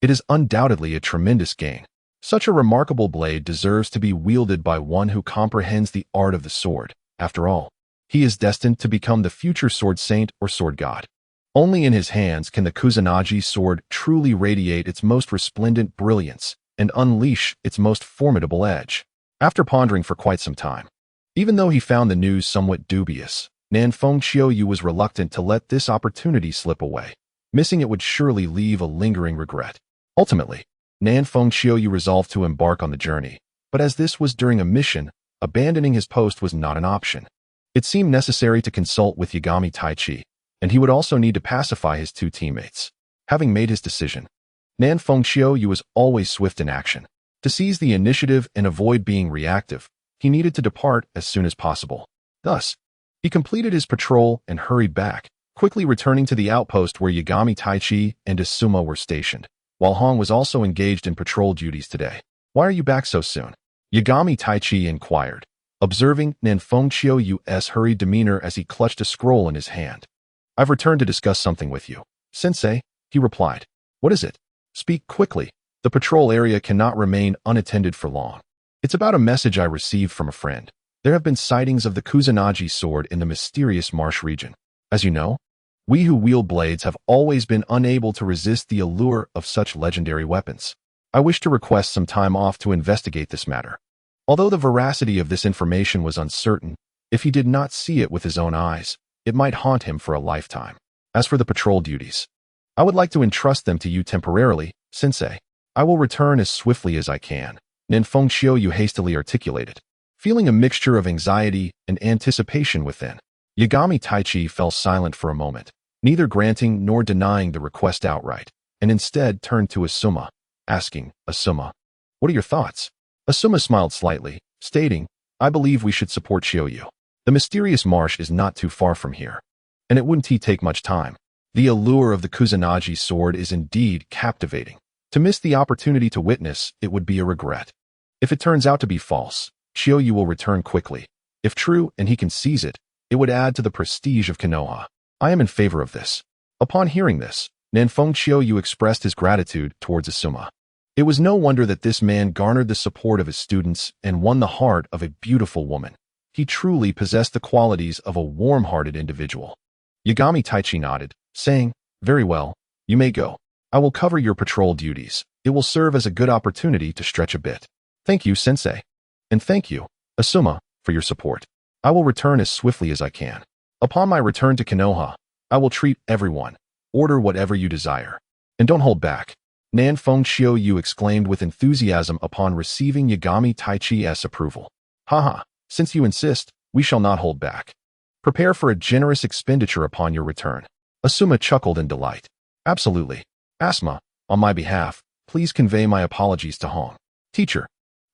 it is undoubtedly a tremendous gain. Such a remarkable blade deserves to be wielded by one who comprehends the art of the sword. After all, he is destined to become the future sword saint or sword god. Only in his hands can the Kusanagi sword truly radiate its most resplendent brilliance and unleash its most formidable edge. After pondering for quite some time, even though he found the news somewhat dubious, Nanfeng Qiuyu was reluctant to let this opportunity slip away. Missing it would surely leave a lingering regret. Ultimately, Nanfeng Qiuyu resolved to embark on the journey, but as this was during a mission, abandoning his post was not an option. It seemed necessary to consult with Yagami Taichi, and he would also need to pacify his 2 teammates. Having made his decision, Nanfeng Qiuyu was always swift in action. To seize the initiative and avoid being reactive, he needed to depart as soon as possible. Thus, he completed his patrol and hurried back, quickly returning to the outpost where Yagami Taichi and Asuma were stationed, while Hong was also engaged in patrol duties today. "Why are you back so soon?" Yagami Taichi inquired, observing Nanfeng Qiuyu's hurried demeanor as he clutched a scroll in his hand. "I've returned to discuss something with you, Sensei," he replied. "What is it? Speak quickly. The patrol area cannot remain unattended for long. It's about a message I received from a friend. There have been sightings of the Kusanagi sword in the mysterious marsh region. As you know, we who wield blades have always been unable to resist the allure of such legendary weapons. I wish to request some time off to investigate this matter." Although the veracity of this information was uncertain, if he did not see it with his own eyes, it might haunt him for a lifetime. As for the patrol duties, I would like to entrust them to you temporarily, Sensei. I will return as swiftly as I can, Nanfeng Qiuyu hastily articulated, feeling a mixture of anxiety and anticipation within. Yagami Taichi fell silent for a moment, neither granting nor denying the request outright, and instead turned to Asuma, asking, "Asuma, what are your thoughts?" Asuma smiled slightly, stating, "I believe we should support Qiuyu. The mysterious marsh is not too far from here, and it wouldn't take much time. The allure of the Kusanagi sword is indeed captivating. To miss the opportunity to witness it would be a regret. If it turns out to be false, Qiuyu will return quickly. If true and he can seize it, it would add to the prestige of Konoha. I am in favor of this." Upon hearing this, Nanfeng Qiuyu expressed his gratitude towards Asuma. It was no wonder that this man garnered the support of his students and won the heart of a beautiful woman. He truly possessed the qualities of a warm-hearted individual. Yagami Taichi nodded, saying, "Very well, you may go. I will cover your patrol duties. It will serve as a good opportunity to stretch a bit." "Thank you, Sensei. And thank you, Asuma, for your support. I will return as swiftly as I can. Upon my return to Konoha, I will treat everyone. Order whatever you desire. And don't hold back." Nan Fengxiu Yu exclaimed with enthusiasm upon receiving Yagami Taichi's approval. Haha, since you insist, we shall not hold back. Prepare for a generous expenditure upon your return. Asuma chuckled in delight. Absolutely. Asma, on my behalf, please convey my apologies to Hong. Teacher,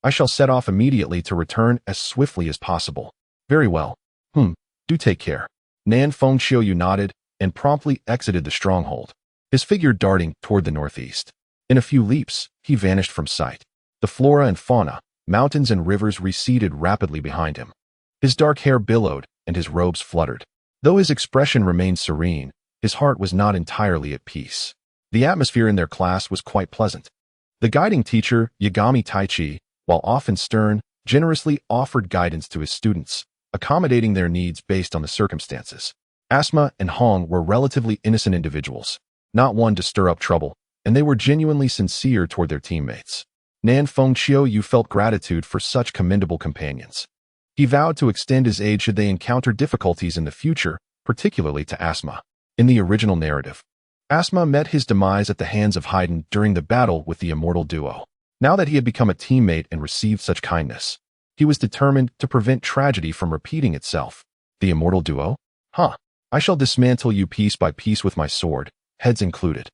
I shall set off immediately to return as swiftly as possible. Very well. Do take care. Nan Fengxiu Yu nodded and promptly exited the stronghold, his figure darting toward the northeast. In a few leaps, he vanished from sight. The flora and fauna, mountains and rivers receded rapidly behind him. His dark hair billowed and his robes fluttered. Though his expression remained serene, his heart was not entirely at peace. The atmosphere in their class was quite pleasant. The guiding teacher, Yagami Taichi, while often stern, generously offered guidance to his students, accommodating their needs based on the circumstances. Asma and Hong were relatively innocent individuals, not one to stir up trouble, and they were genuinely sincere toward their teammates. Nan Fengxiu Yu felt gratitude for such commendable companions. He vowed to extend his aid should they encounter difficulties in the future, particularly to Asma. In the original narrative, Asma met his demise at the hands of Haydn during the battle with the immortal duo. Now that he had become a teammate and received such kindness, he was determined to prevent tragedy from repeating itself. The immortal duo? I shall dismantle you piece by piece with my sword, heads included.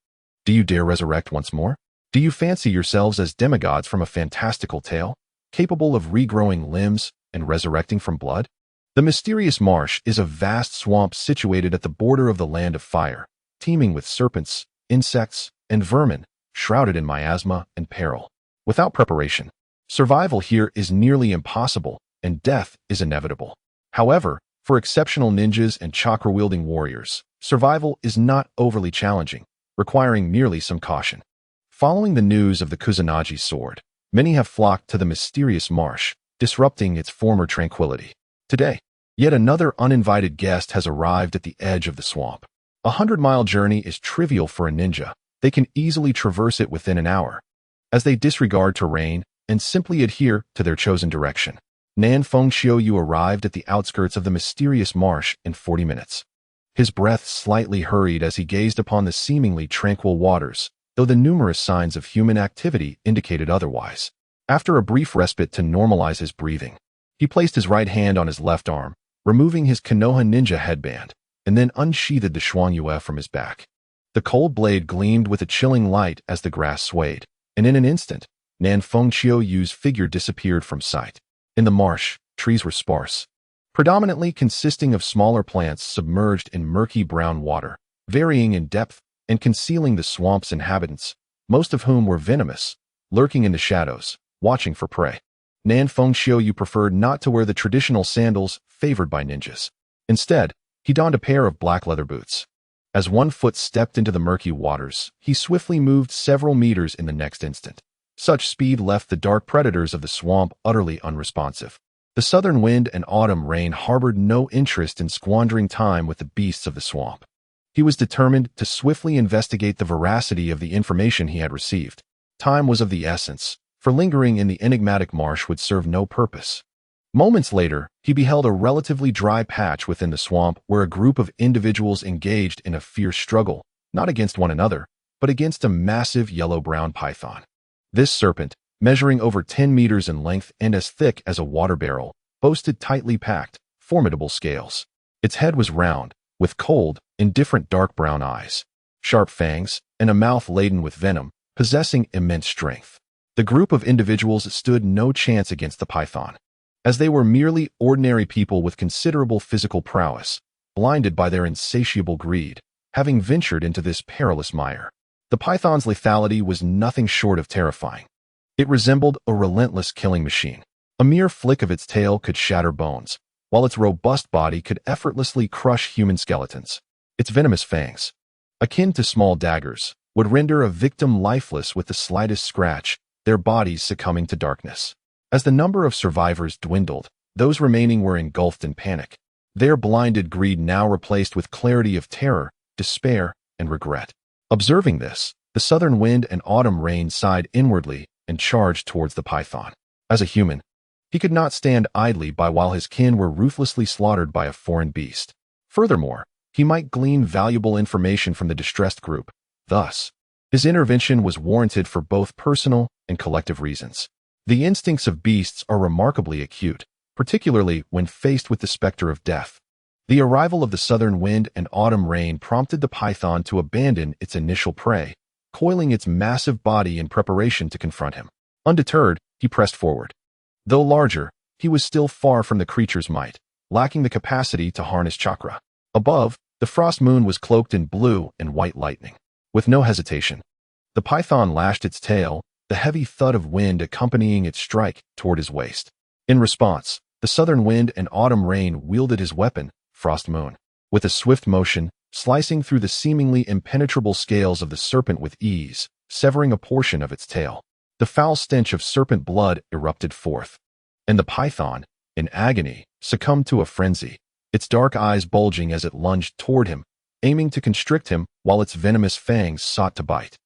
Do you dare resurrect once more? Do you fancy yourselves as demigods from a fantastical tale, capable of regrowing limbs and resurrecting from blood? The mysterious marsh is a vast swamp situated at the border of the land of fire, teeming with serpents, insects, and vermin, shrouded in miasma and peril. Without preparation, survival here is nearly impossible, and death is inevitable. However, for exceptional ninjas and chakra-wielding warriors, survival is not overly challenging, requiring merely some caution. Following the news of the Kusanagi sword, many have flocked to the mysterious marsh, disrupting its former tranquility. Today, yet another uninvited guest has arrived at the edge of the swamp. A 100-mile journey is trivial for a ninja. They can easily traverse it within an hour, as they disregard terrain and simply adhere to their chosen direction. Nan Fengxiu Yu arrived at the outskirts of the mysterious marsh in 40 minutes. His breath slightly hurried as he gazed upon the seemingly tranquil waters, though the numerous signs of human activity indicated otherwise. After a brief respite to normalize his breathing, he placed his right hand on his left arm, removing his Konoha ninja headband, and then unsheathed the Xuangyue from his back. The cold blade gleamed with a chilling light as the grass swayed, and in an instant, Nan Fengxiu Yu's figure disappeared from sight. In the marsh, trees were sparse, predominantly consisting of smaller plants submerged in murky brown water, varying in depth and concealing the swamp's inhabitants, most of whom were venomous, lurking in the shadows, watching for prey. Nan Fengxiu Yu preferred not to wear the traditional sandals favored by ninjas. Instead, he donned a pair of black leather boots. As one foot stepped into the murky waters, he swiftly moved several meters in the next instant. Such speed left the dark predators of the swamp utterly unresponsive. The southern wind and autumn rain harbored no interest in squandering time with the beasts of the swamp. He was determined to swiftly investigate the veracity of the information he had received. Time was of the essence, for lingering in the enigmatic marsh would serve no purpose. Moments later, he beheld a relatively dry patch within the swamp where a group of individuals engaged in a fierce struggle, not against one another, but against a massive yellow-brown python. This serpent, measuring over 10 meters in length and as thick as a water barrel, boasted tightly packed, formidable scales. Its head was round, with cold, indifferent dark brown eyes, sharp fangs, and a mouth laden with venom, possessing immense strength. The group of individuals stood no chance against the python, as they were merely ordinary people with considerable physical prowess, blinded by their insatiable greed, having ventured into this perilous mire. The python's lethality was nothing short of terrifying. It resembled a relentless killing machine. A mere flick of its tail could shatter bones, while its robust body could effortlessly crush human skeletons. Its venomous fangs, akin to small daggers, would render a victim lifeless with the slightest scratch, their bodies succumbing to darkness. As the number of survivors dwindled, those remaining were engulfed in panic, their blinded greed now replaced with clarity of terror, despair, and regret. Observing this, the southern wind and autumn rain sighed inwardly and charged towards the python. As a human, he could not stand idly by while his kin were ruthlessly slaughtered by a foreign beast. Furthermore, he might glean valuable information from the distressed group. Thus, His intervention was warranted for both personal and collective reasons. The instincts of beasts are remarkably acute, particularly when faced with the specter of death. The arrival of the southern wind and autumn rain prompted the python to abandon its initial prey, coiling its massive body in preparation to confront him. Undeterred, he pressed forward. Though larger, he was still far from the creature's might, lacking the capacity to harness chakra. Above, the frost moon was cloaked in blue and white lightning. With no hesitation, the python lashed its tail, the heavy thud of wind accompanying its strike toward his waist. In response, the southern wind and autumn rain wielded his weapon, Frost Moon. With a swift motion, slicing through the seemingly impenetrable scales of the serpent with ease, severing a portion of its tail. The foul stench of serpent blood erupted forth. And the python, in agony, succumbed to a frenzy, its dark eyes bulging as it lunged toward him, aiming to constrict him while its venomous fangs sought to bite.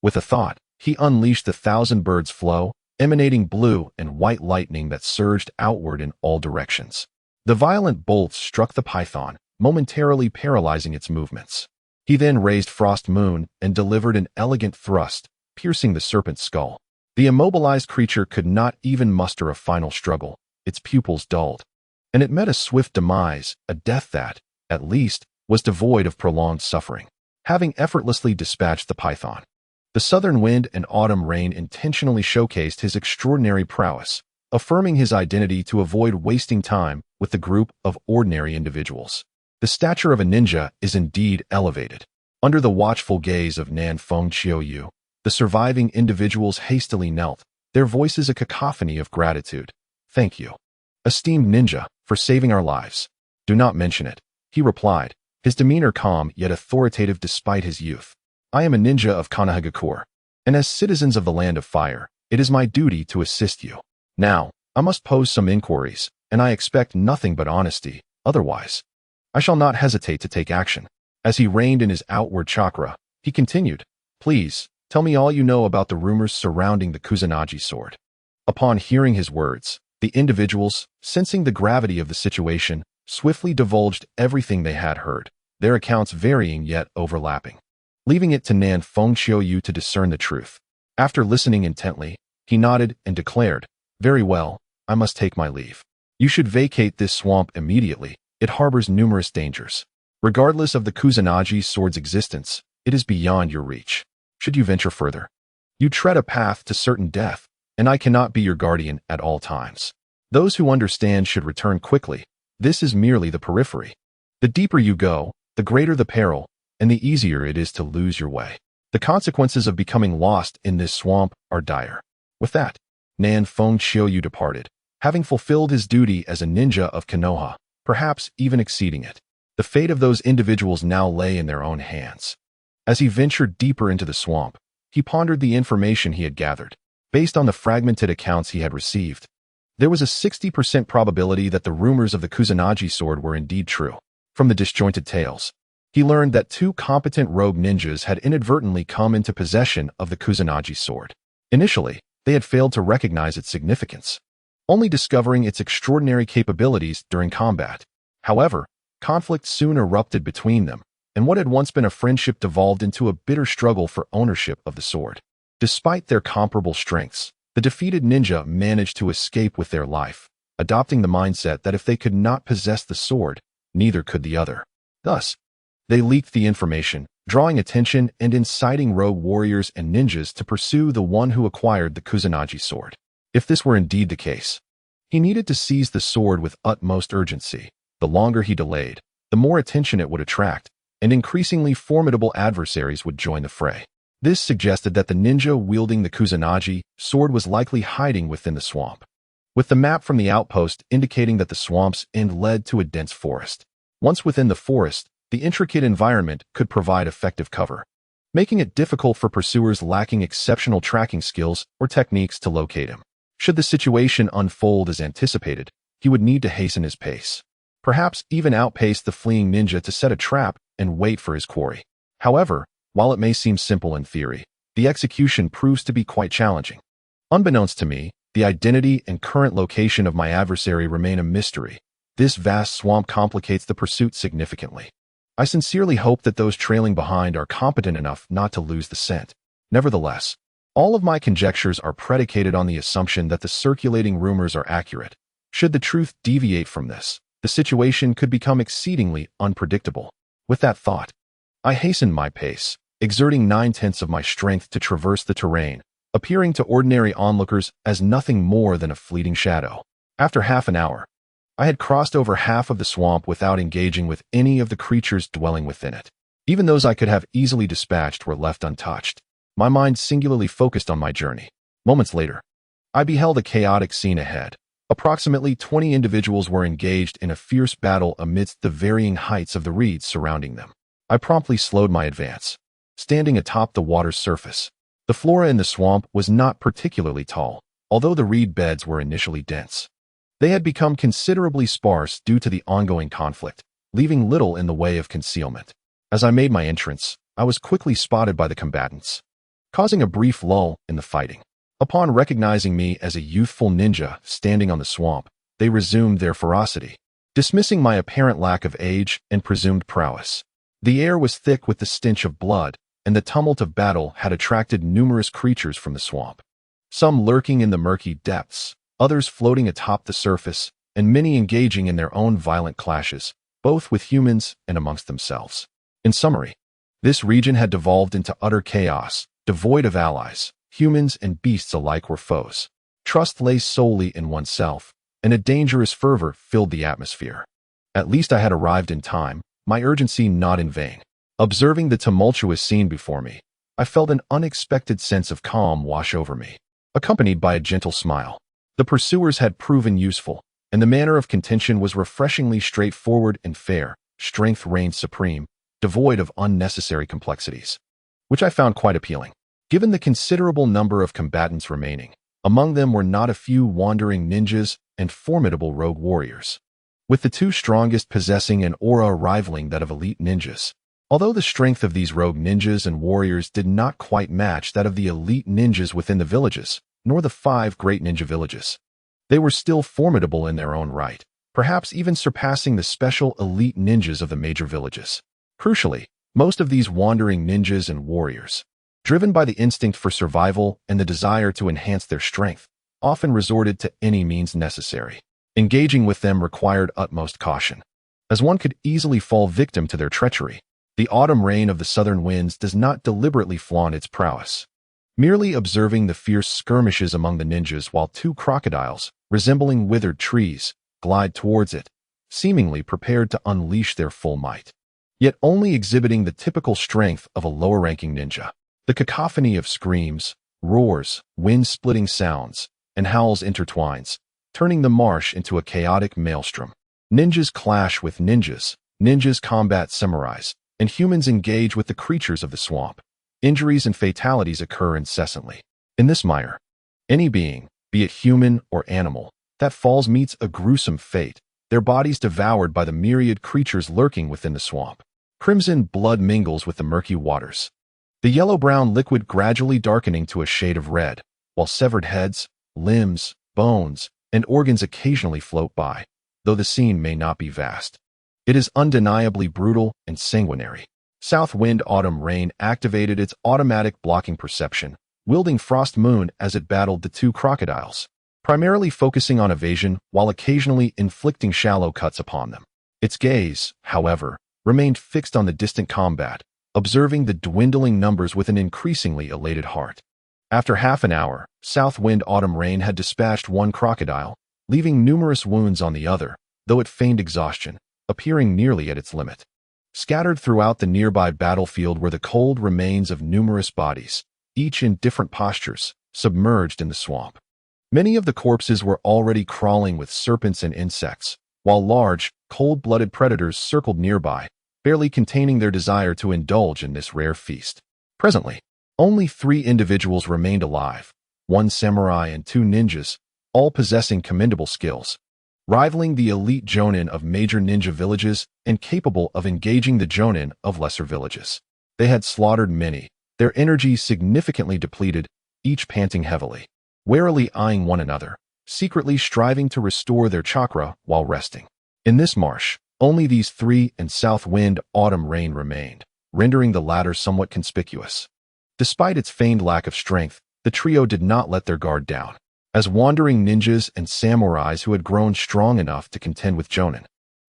With a thought, he unleashed the thousand birds' flow, emanating blue and white lightning that surged outward in all directions. The violent bolts struck the python, momentarily paralyzing its movements. He then raised Frost Moon and delivered an elegant thrust, piercing the serpent's skull. The immobilized creature could not even muster a final struggle, its pupils dulled. And it met a swift demise, a death that, at least, was devoid of prolonged suffering. Having effortlessly dispatched the python, the southern wind and autumn rain intentionally showcased his extraordinary prowess, affirming his identity to avoid wasting time with the group of ordinary individuals. The stature of a ninja is indeed elevated. Under the watchful gaze of Nan Feng Qiuyu, the surviving individuals hastily knelt, their voices a cacophony of gratitude. Thank you, esteemed ninja, for saving our lives. Do not mention it, he replied, his demeanor calm yet authoritative despite his youth. I am a ninja of Konoha, and as citizens of the Land of Fire, it is my duty to assist you. Now, I must pose some inquiries, and I expect nothing but honesty, otherwise I shall not hesitate to take action. As he reined in his outward chakra, he continued, Please, tell me all you know about the rumors surrounding the Kusanagi sword. Upon hearing his words, the individuals, sensing the gravity of the situation, swiftly divulged everything they had heard, their accounts varying yet overlapping, leaving it to Nan Feng Qiuyu to discern the truth. After listening intently, he nodded and declared, Very well, I must take my leave. You should vacate this swamp immediately. It harbors numerous dangers. Regardless of the Kusanagi sword's existence, it is beyond your reach. Should you venture further, you tread a path to certain death, and I cannot be your guardian at all times. Those who understand should return quickly. This is merely the periphery. The deeper you go, the greater the peril, and the easier it is to lose your way. The consequences of becoming lost in this swamp are dire. With that, Nan Feng Qiuyu departed, having fulfilled his duty as a ninja of Konoha, perhaps even exceeding it. The fate of those individuals now lay in their own hands. As he ventured deeper into the swamp, he pondered the information he had gathered. Based on the fragmented accounts he had received, there was a 60% probability that the rumors of the Kusanagi sword were indeed true. From the disjointed tales, he learned that two competent rogue ninjas had inadvertently come into possession of the Kusanagi sword. Initially, they had failed to recognize its significance, only discovering its extraordinary capabilities during combat. However, conflict soon erupted between them, and what had once been a friendship devolved into a bitter struggle for ownership of the sword. Despite their comparable strengths, the defeated ninja managed to escape with their life, adopting the mindset that if they could not possess the sword, neither could the other. Thus, they leaked the information, drawing attention and inciting rogue warriors and ninjas to pursue the one who acquired the Kusanagi sword. If this were indeed the case, he needed to seize the sword with utmost urgency. The longer he delayed, the more attention it would attract, and increasingly formidable adversaries would join the fray. This suggested that the ninja wielding the Kusanagi sword was likely hiding within the swamp, with the map from the outpost indicating that the swamp's end led to a dense forest. Once within the forest, the intricate environment could provide effective cover, making it difficult for pursuers lacking exceptional tracking skills or techniques to locate him. Should the situation unfold as anticipated, he would need to hasten his pace, perhaps even outpace the fleeing ninja to set a trap and wait for his quarry. However, while it may seem simple in theory, the execution proves to be quite challenging. Unbeknownst to me, the identity and current location of my adversary remain a mystery. This vast swamp complicates the pursuit significantly. I sincerely hope that those trailing behind are competent enough not to lose the scent. Nevertheless, all of my conjectures are predicated on the assumption that the circulating rumors are accurate. Should the truth deviate from this, the situation could become exceedingly unpredictable. With that thought, I hastened my pace, exerting 9/10 of my strength to traverse the terrain, appearing to ordinary onlookers as nothing more than a fleeting shadow. After half an hour, I had crossed over half of the swamp without engaging with any of the creatures dwelling within it. Even those I could have easily dispatched were left untouched. My mind singularly focused on my journey. Moments later, I beheld a chaotic scene ahead. Approximately 20 individuals were engaged in a fierce battle amidst the varying heights of the reeds surrounding them. I promptly slowed my advance, standing atop the water's surface. The flora in the swamp was not particularly tall, although the reed beds were initially dense. They had become considerably sparse due to the ongoing conflict, leaving little in the way of concealment. As I made my entrance, I was quickly spotted by the combatants, causing a brief lull in the fighting. Upon recognizing me as a youthful ninja standing on the swamp, they resumed their ferocity, dismissing my apparent lack of age and presumed prowess. The air was thick with the stench of blood, and the tumult of battle had attracted numerous creatures from the swamp. Some lurking in the murky depths, others floating atop the surface, and many engaging in their own violent clashes, both with humans and amongst themselves. In summary, this region had devolved into utter chaos, devoid of allies. Humans and beasts alike were foes. Trust lay solely in oneself, and a dangerous fervor filled the atmosphere. At least I had arrived in time, my urgency not in vain. Observing the tumultuous scene before me, I felt an unexpected sense of calm wash over me, accompanied by a gentle smile. The pursuers had proven useful, and the manner of contention was refreshingly straightforward and fair. Strength reigned supreme, devoid of unnecessary complexities, which I found quite appealing. Given the considerable number of combatants remaining, among them were not a few wandering ninjas and formidable rogue warriors, with the two strongest possessing an aura rivaling that of elite ninjas. Although the strength of these rogue ninjas and warriors did not quite match that of the elite ninjas within the villages, nor the 5 great ninja villages, they were still formidable in their own right, perhaps even surpassing the special elite ninjas of the major villages. Crucially, most of these wandering ninjas and warriors, driven by the instinct for survival and the desire to enhance their strength, often resorted to any means necessary. Engaging with them required utmost caution, as one could easily fall victim to their treachery. The autumn rain of the southern winds does not deliberately flaunt its prowess. Merely observing the fierce skirmishes among the ninjas while 2 crocodiles, resembling withered trees, glide towards it, seemingly prepared to unleash their full might, yet only exhibiting the typical strength of a lower-ranking ninja. The cacophony of screams, roars, wind-splitting sounds, and howls intertwines, turning the marsh into a chaotic maelstrom. Ninjas clash with ninjas, ninjas combat samurais, and humans engage with the creatures of the swamp. Injuries and fatalities occur incessantly. In this mire, any being, be it human or animal, that falls meets a gruesome fate, their bodies devoured by the myriad creatures lurking within the swamp. Crimson blood mingles with the murky waters, the yellow-brown liquid gradually darkening to a shade of red, while severed heads, limbs, bones, and organs occasionally float by, though the scene may not be vast. It is undeniably brutal and sanguinary. South Wind Autumn Rain activated its automatic blocking perception, wielding Frost Moon as it battled the 2 crocodiles, primarily focusing on evasion while occasionally inflicting shallow cuts upon them. Its gaze, however, remained fixed on the distant combat, observing the dwindling numbers with an increasingly elated heart. After half an hour, South Wind Autumn Rain had dispatched 1 crocodile, leaving numerous wounds on the other, though it feigned exhaustion, appearing nearly at its limit. Scattered throughout the nearby battlefield were the cold remains of numerous bodies, each in different postures, submerged in the swamp. Many of the corpses were already crawling with serpents and insects, while large, cold-blooded predators circled nearby, barely containing their desire to indulge in this rare feast. Presently, only 3 individuals remained alive, 1 samurai and 2 ninjas, all possessing commendable skills, rivaling the elite jonin of major ninja villages and capable of engaging the jonin of lesser villages. They had slaughtered many, their energy significantly depleted, each panting heavily, warily eyeing one another, secretly striving to restore their chakra while resting. In this marsh, only these 3 and South Wind Autumn Rain remained, rendering the latter somewhat conspicuous. Despite its feigned lack of strength, the trio did not let their guard down. As wandering ninjas and samurais who had grown strong enough to contend with Jonin.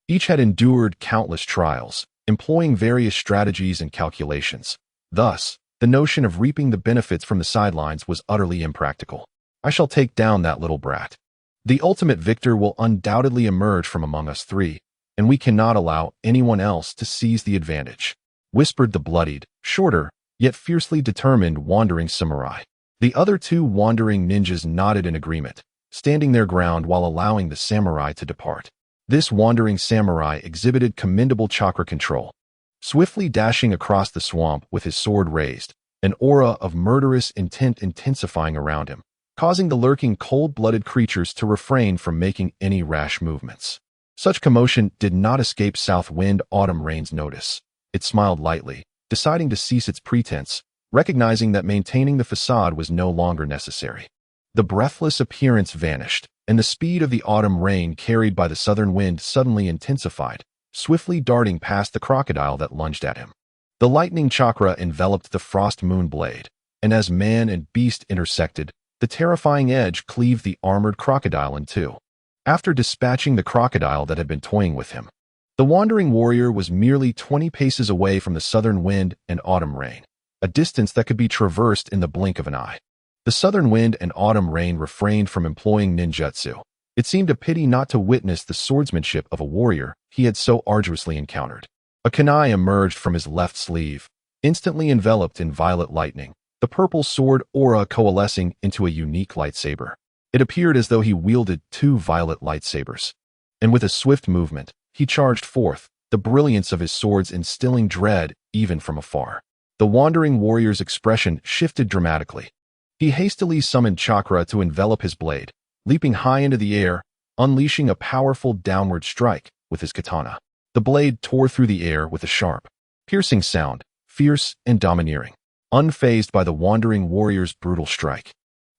Each had endured countless trials, employing various strategies and calculations. Thus, the notion of reaping the benefits from the sidelines was utterly impractical. I shall take down that little brat. The ultimate victor will undoubtedly emerge from among us three, and we cannot allow anyone else to seize the advantage, whispered the bloodied, shorter, yet fiercely determined wandering samurai. The other two wandering ninjas nodded in agreement, standing their ground while allowing the samurai to depart. This wandering samurai exhibited commendable chakra control, swiftly dashing across the swamp with his sword raised, an aura of murderous intent intensifying around him, causing the lurking cold-blooded creatures to refrain from making any rash movements. Such commotion did not escape South Wind Autumn Rain's notice. It smiled lightly, deciding to cease its pretense, recognizing that maintaining the facade was no longer necessary. The breathless appearance vanished, and the speed of the autumn rain carried by the southern wind suddenly intensified, swiftly darting past the crocodile that lunged at him. The lightning chakra enveloped the frost moon blade, and as man and beast intersected, the terrifying edge cleaved the armored crocodile in two. After dispatching the crocodile that had been toying with him, the wandering warrior was merely 20 paces away from the southern wind and autumn rain, a distance that could be traversed in the blink of an eye. The southern wind and autumn rain refrained from employing ninjutsu. It seemed a pity not to witness the swordsmanship of a warrior he had so arduously encountered. A kunai emerged from his left sleeve, instantly enveloped in violet lightning, the purple sword aura coalescing into a unique lightsaber. It appeared as though he wielded two violet lightsabers. And with a swift movement, he charged forth, the brilliance of his swords instilling dread even from afar. The wandering warrior's expression shifted dramatically. He hastily summoned chakra to envelop his blade, leaping high into the air, unleashing a powerful downward strike with his katana. The blade tore through the air with a sharp, piercing sound, fierce and domineering, unfazed by the wandering warrior's brutal strike.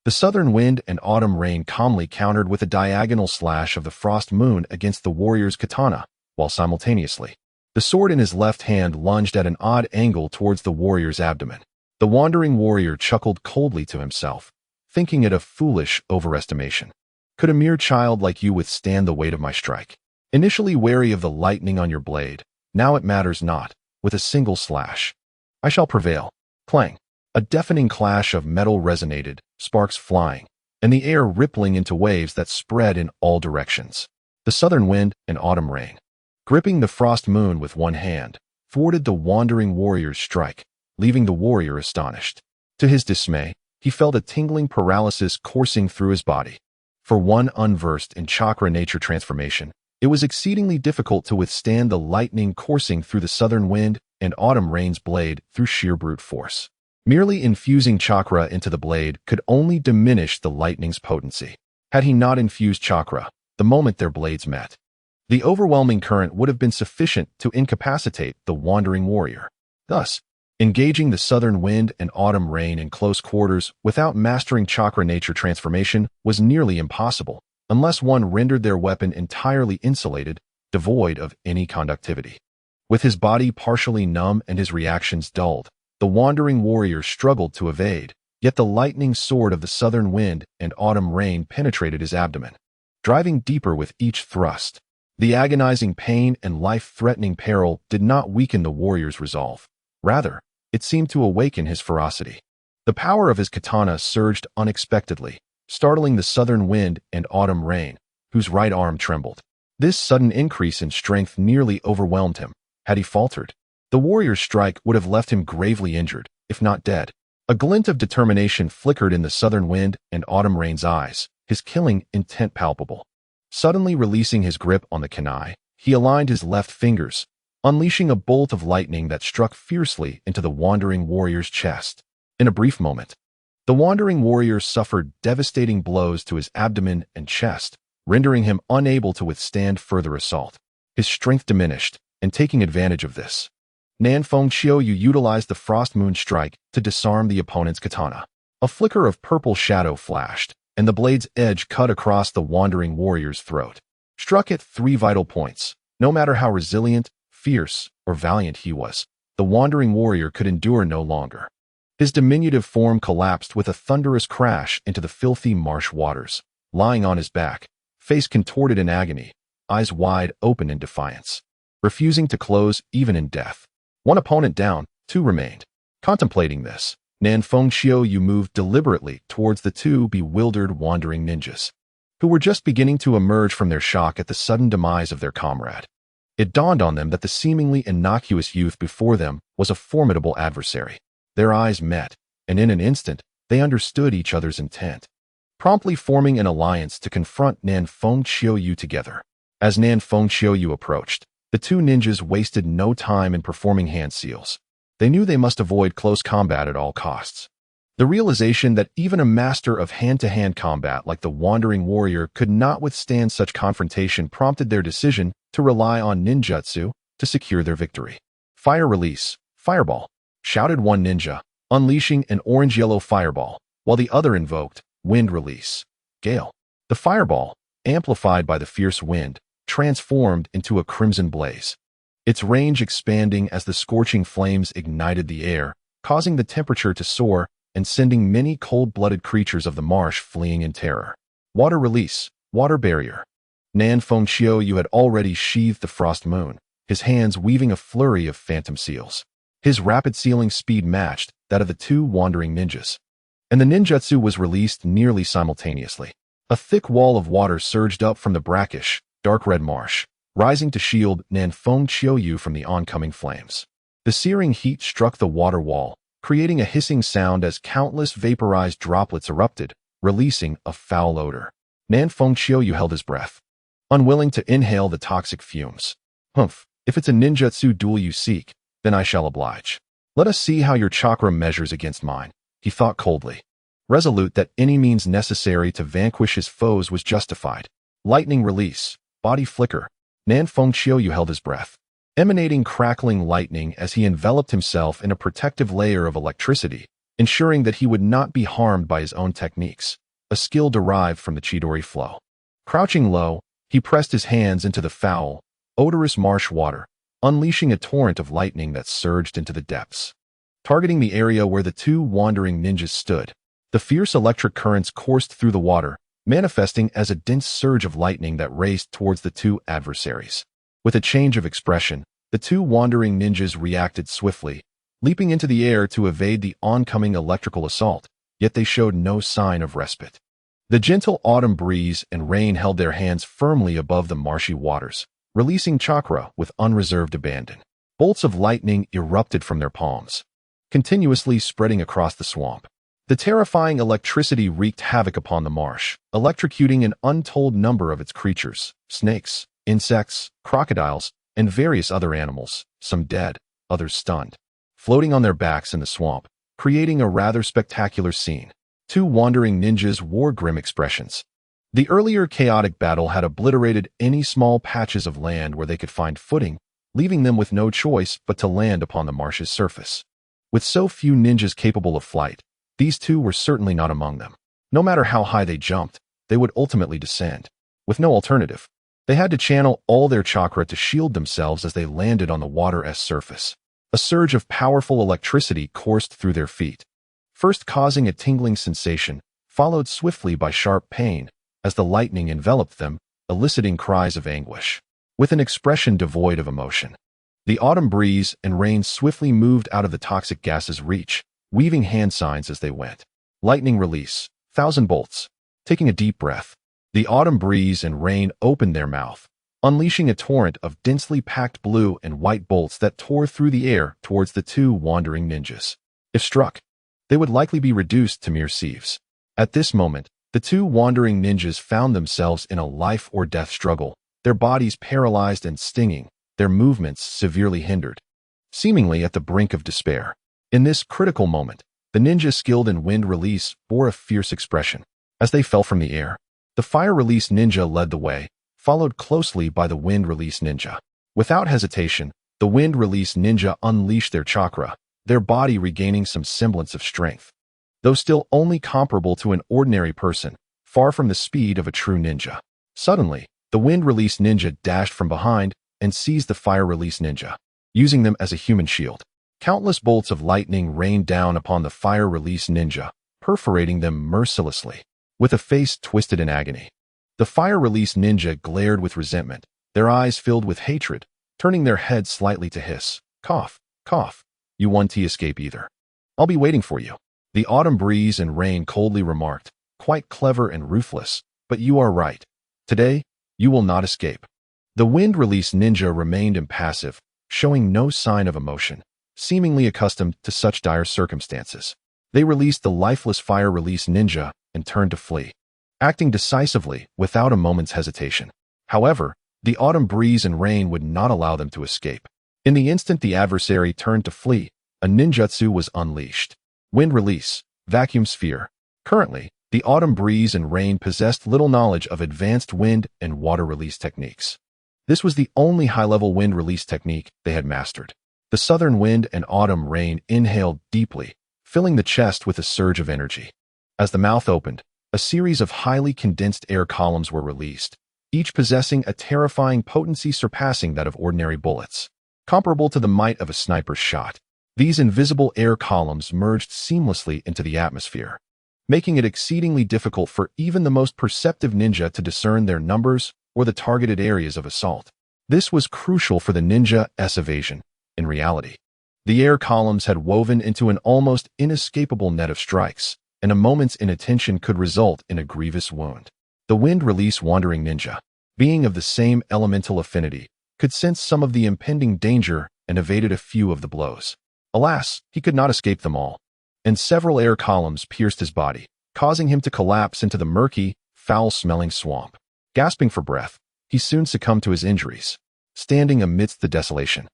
The southern wind and autumn rain calmly countered with a diagonal slash of the frost moon against the warrior's katana, while simultaneously, the sword in his left hand lunged at an odd angle towards the warrior's abdomen. The wandering warrior chuckled coldly to himself, thinking it a foolish overestimation. Could a mere child like you withstand the weight of my strike? Initially wary of the lightning on your blade, now it matters not, with a single slash. I shall prevail. Clang. A deafening clash of metal resonated, sparks flying, and the air rippling into waves that spread in all directions. The southern wind and autumn rain, gripping the frost moon with one hand, thwarted the wandering warrior's strike, leaving the warrior astonished. To his dismay, he felt a tingling paralysis coursing through his body. For one unversed in chakra nature transformation, it was exceedingly difficult to withstand the lightning coursing through the southern wind and autumn rain's blade through sheer brute force. Merely infusing chakra into the blade could only diminish the lightning's potency. Had he not infused chakra, the moment their blades met, the overwhelming current would have been sufficient to incapacitate the wandering warrior. Thus, engaging the southern wind and autumn rain in close quarters without mastering chakra nature transformation was nearly impossible, unless one rendered their weapon entirely insulated, devoid of any conductivity. With his body partially numb and his reactions dulled, the wandering warrior struggled to evade, yet the lightning sword of the southern wind and autumn rain penetrated his abdomen, driving deeper with each thrust. The agonizing pain and life-threatening peril did not weaken the warrior's resolve. Rather, it seemed to awaken his ferocity. The power of his katana surged unexpectedly, startling the southern wind and autumn rain, whose right arm trembled. This sudden increase in strength nearly overwhelmed him. Had he faltered, the warrior's strike would have left him gravely injured, if not dead. A glint of determination flickered in the southern wind and autumn rain's eyes, his killing intent palpable. Suddenly releasing his grip on the kunai, he aligned his left fingers, unleashing a bolt of lightning that struck fiercely into the wandering warrior's chest. In a brief moment, the wandering warrior suffered devastating blows to his abdomen and chest, rendering him unable to withstand further assault. His strength diminished, and taking advantage of this, Nanfeng Qiuyu utilized the frost moon strike to disarm the opponent's katana. A flicker of purple shadow flashed, and the blade's edge cut across the wandering warrior's throat. Struck at 3 vital points, no matter how resilient, fierce, or valiant he was, the wandering warrior could endure no longer. His diminutive form collapsed with a thunderous crash into the filthy marsh waters, lying on his back, face contorted in agony, eyes wide open in defiance, refusing to close even in death. One opponent down, two remained. Contemplating this, Nanfeng Xiaoyu moved deliberately towards the two bewildered wandering ninjas, who were just beginning to emerge from their shock at the sudden demise of their comrade. It dawned on them that the seemingly innocuous youth before them was a formidable adversary. Their eyes met, and in an instant, they understood each other's intent, promptly forming an alliance to confront Nanfeng Xiaoyu together. As Nanfeng Xiaoyu approached, the two ninjas wasted no time in performing hand seals. They knew they must avoid close combat at all costs. The realization that even a master of hand-to-hand combat like the wandering warrior could not withstand such confrontation prompted their decision to rely on ninjutsu to secure their victory. Fire release, fireball, shouted one ninja, unleashing an orange-yellow fireball, while the other invoked wind release, gale. The fireball, amplified by the fierce wind, transformed into a crimson blaze, its range expanding as the scorching flames ignited the air, causing the temperature to soar and sending many cold-blooded creatures of the marsh fleeing in terror. Water release, water barrier. Nanfeng Xiaoyu had already sheathed the frost moon, his hands weaving a flurry of phantom seals. His rapid sealing speed matched that of the two wandering ninjas, and the ninjutsu was released nearly simultaneously. A thick wall of water surged up from the brackish, dark red marsh, rising to shield Nanfeng Xiaoyu from the oncoming flames. The searing heat struck the water wall, creating a hissing sound as countless vaporized droplets erupted, releasing a foul odor. Nanfeng Xiaoyu held his breath, unwilling to inhale the toxic fumes. Humph, if it's a ninjutsu duel you seek, then I shall oblige. Let us see how your chakra measures against mine, he thought coldly. Resolute that any means necessary to vanquish his foes was justified. Lightning release, body flicker. Nanfeng Xiaoyu held his breath, emanating crackling lightning as he enveloped himself in a protective layer of electricity, ensuring that he would not be harmed by his own techniques, a skill derived from the Chidori flow. Crouching low, he pressed his hands into the foul, odorous marsh water, unleashing a torrent of lightning that surged into the depths. Targeting the area where the two wandering ninjas stood, the fierce electric currents coursed through the water, manifesting as a dense surge of lightning that raced towards the two adversaries. With a change of expression, the two wandering ninjas reacted swiftly, leaping into the air to evade the oncoming electrical assault, yet they showed no sign of respite. The gentle autumn breeze and rain held their hands firmly above the marshy waters, releasing chakra with unreserved abandon. Bolts of lightning erupted from their palms, continuously spreading across the swamp. The terrifying electricity wreaked havoc upon the marsh, electrocuting an untold number of its creatures, snakes, insects, crocodiles, and various other animals, some dead, others stunned, floating on their backs in the swamp, creating a rather spectacular scene. Two wandering ninjas wore grim expressions. The earlier chaotic battle had obliterated any small patches of land where they could find footing, leaving them with no choice but to land upon the marsh's surface. With so few ninjas capable of flight, these two were certainly not among them. No matter how high they jumped, they would ultimately descend. With no alternative, they had to channel all their chakra to shield themselves as they landed on the water's surface. A surge of powerful electricity coursed through their feet, first causing a tingling sensation, followed swiftly by sharp pain, as the lightning enveloped them, eliciting cries of anguish. With an expression devoid of emotion, the autumn breeze and rain swiftly moved out of the toxic gas's reach, weaving hand signs as they went. Lightning release, 1,000 bolts. Taking a deep breath, the autumn breeze and rain opened their mouth, unleashing a torrent of densely packed blue and white bolts that tore through the air towards the two wandering ninjas. If struck, they would likely be reduced to mere sieves. At this moment, the two wandering ninjas found themselves in a life-or-death struggle, their bodies paralyzed and stinging, their movements severely hindered, seemingly at the brink of despair. In this critical moment, the ninja skilled in wind release bore a fierce expression. As they fell from the air, the fire release ninja led the way, followed closely by the wind release ninja. Without hesitation, the wind release ninja unleashed their chakra, their body regaining some semblance of strength. Though still only comparable to an ordinary person, far from the speed of a true ninja. Suddenly, the wind release ninja dashed from behind and seized the fire release ninja, using them as a human shield. Countless bolts of lightning rained down upon the fire-release ninja, perforating them mercilessly. With a face twisted in agony, the fire-release ninja glared with resentment, their eyes filled with hatred, turning their heads slightly to hiss. Cough, cough. You won't escape either. I'll be waiting for you. The autumn breeze and rain coldly remarked, quite clever and ruthless, but you are right. Today, you will not escape. The wind-release ninja remained impassive, showing no sign of emotion, seemingly accustomed to such dire circumstances. They released the lifeless fire-release ninja and turned to flee, acting decisively without a moment's hesitation. However, the autumn breeze and rain would not allow them to escape. In the instant the adversary turned to flee, a ninjutsu was unleashed. Wind release, vacuum sphere. Currently, the autumn breeze and rain possessed little knowledge of advanced wind and water release techniques. This was the only high-level wind release technique they had mastered. The southern wind and autumn rain inhaled deeply, filling the chest with a surge of energy. As the mouth opened, a series of highly condensed air columns were released, each possessing a terrifying potency surpassing that of ordinary bullets. Comparable to the might of a sniper's shot, these invisible air columns merged seamlessly into the atmosphere, making it exceedingly difficult for even the most perceptive ninja to discern their numbers or the targeted areas of assault. This was crucial for the ninja's evasion. In reality, the air columns had woven into an almost inescapable net of strikes, and a moment's inattention could result in a grievous wound. The wind-release wandering ninja, being of the same elemental affinity, could sense some of the impending danger and evaded a few of the blows. Alas, he could not escape them all, and several air columns pierced his body, causing him to collapse into the murky, foul-smelling swamp. Gasping for breath, he soon succumbed to his injuries, standing amidst the desolation.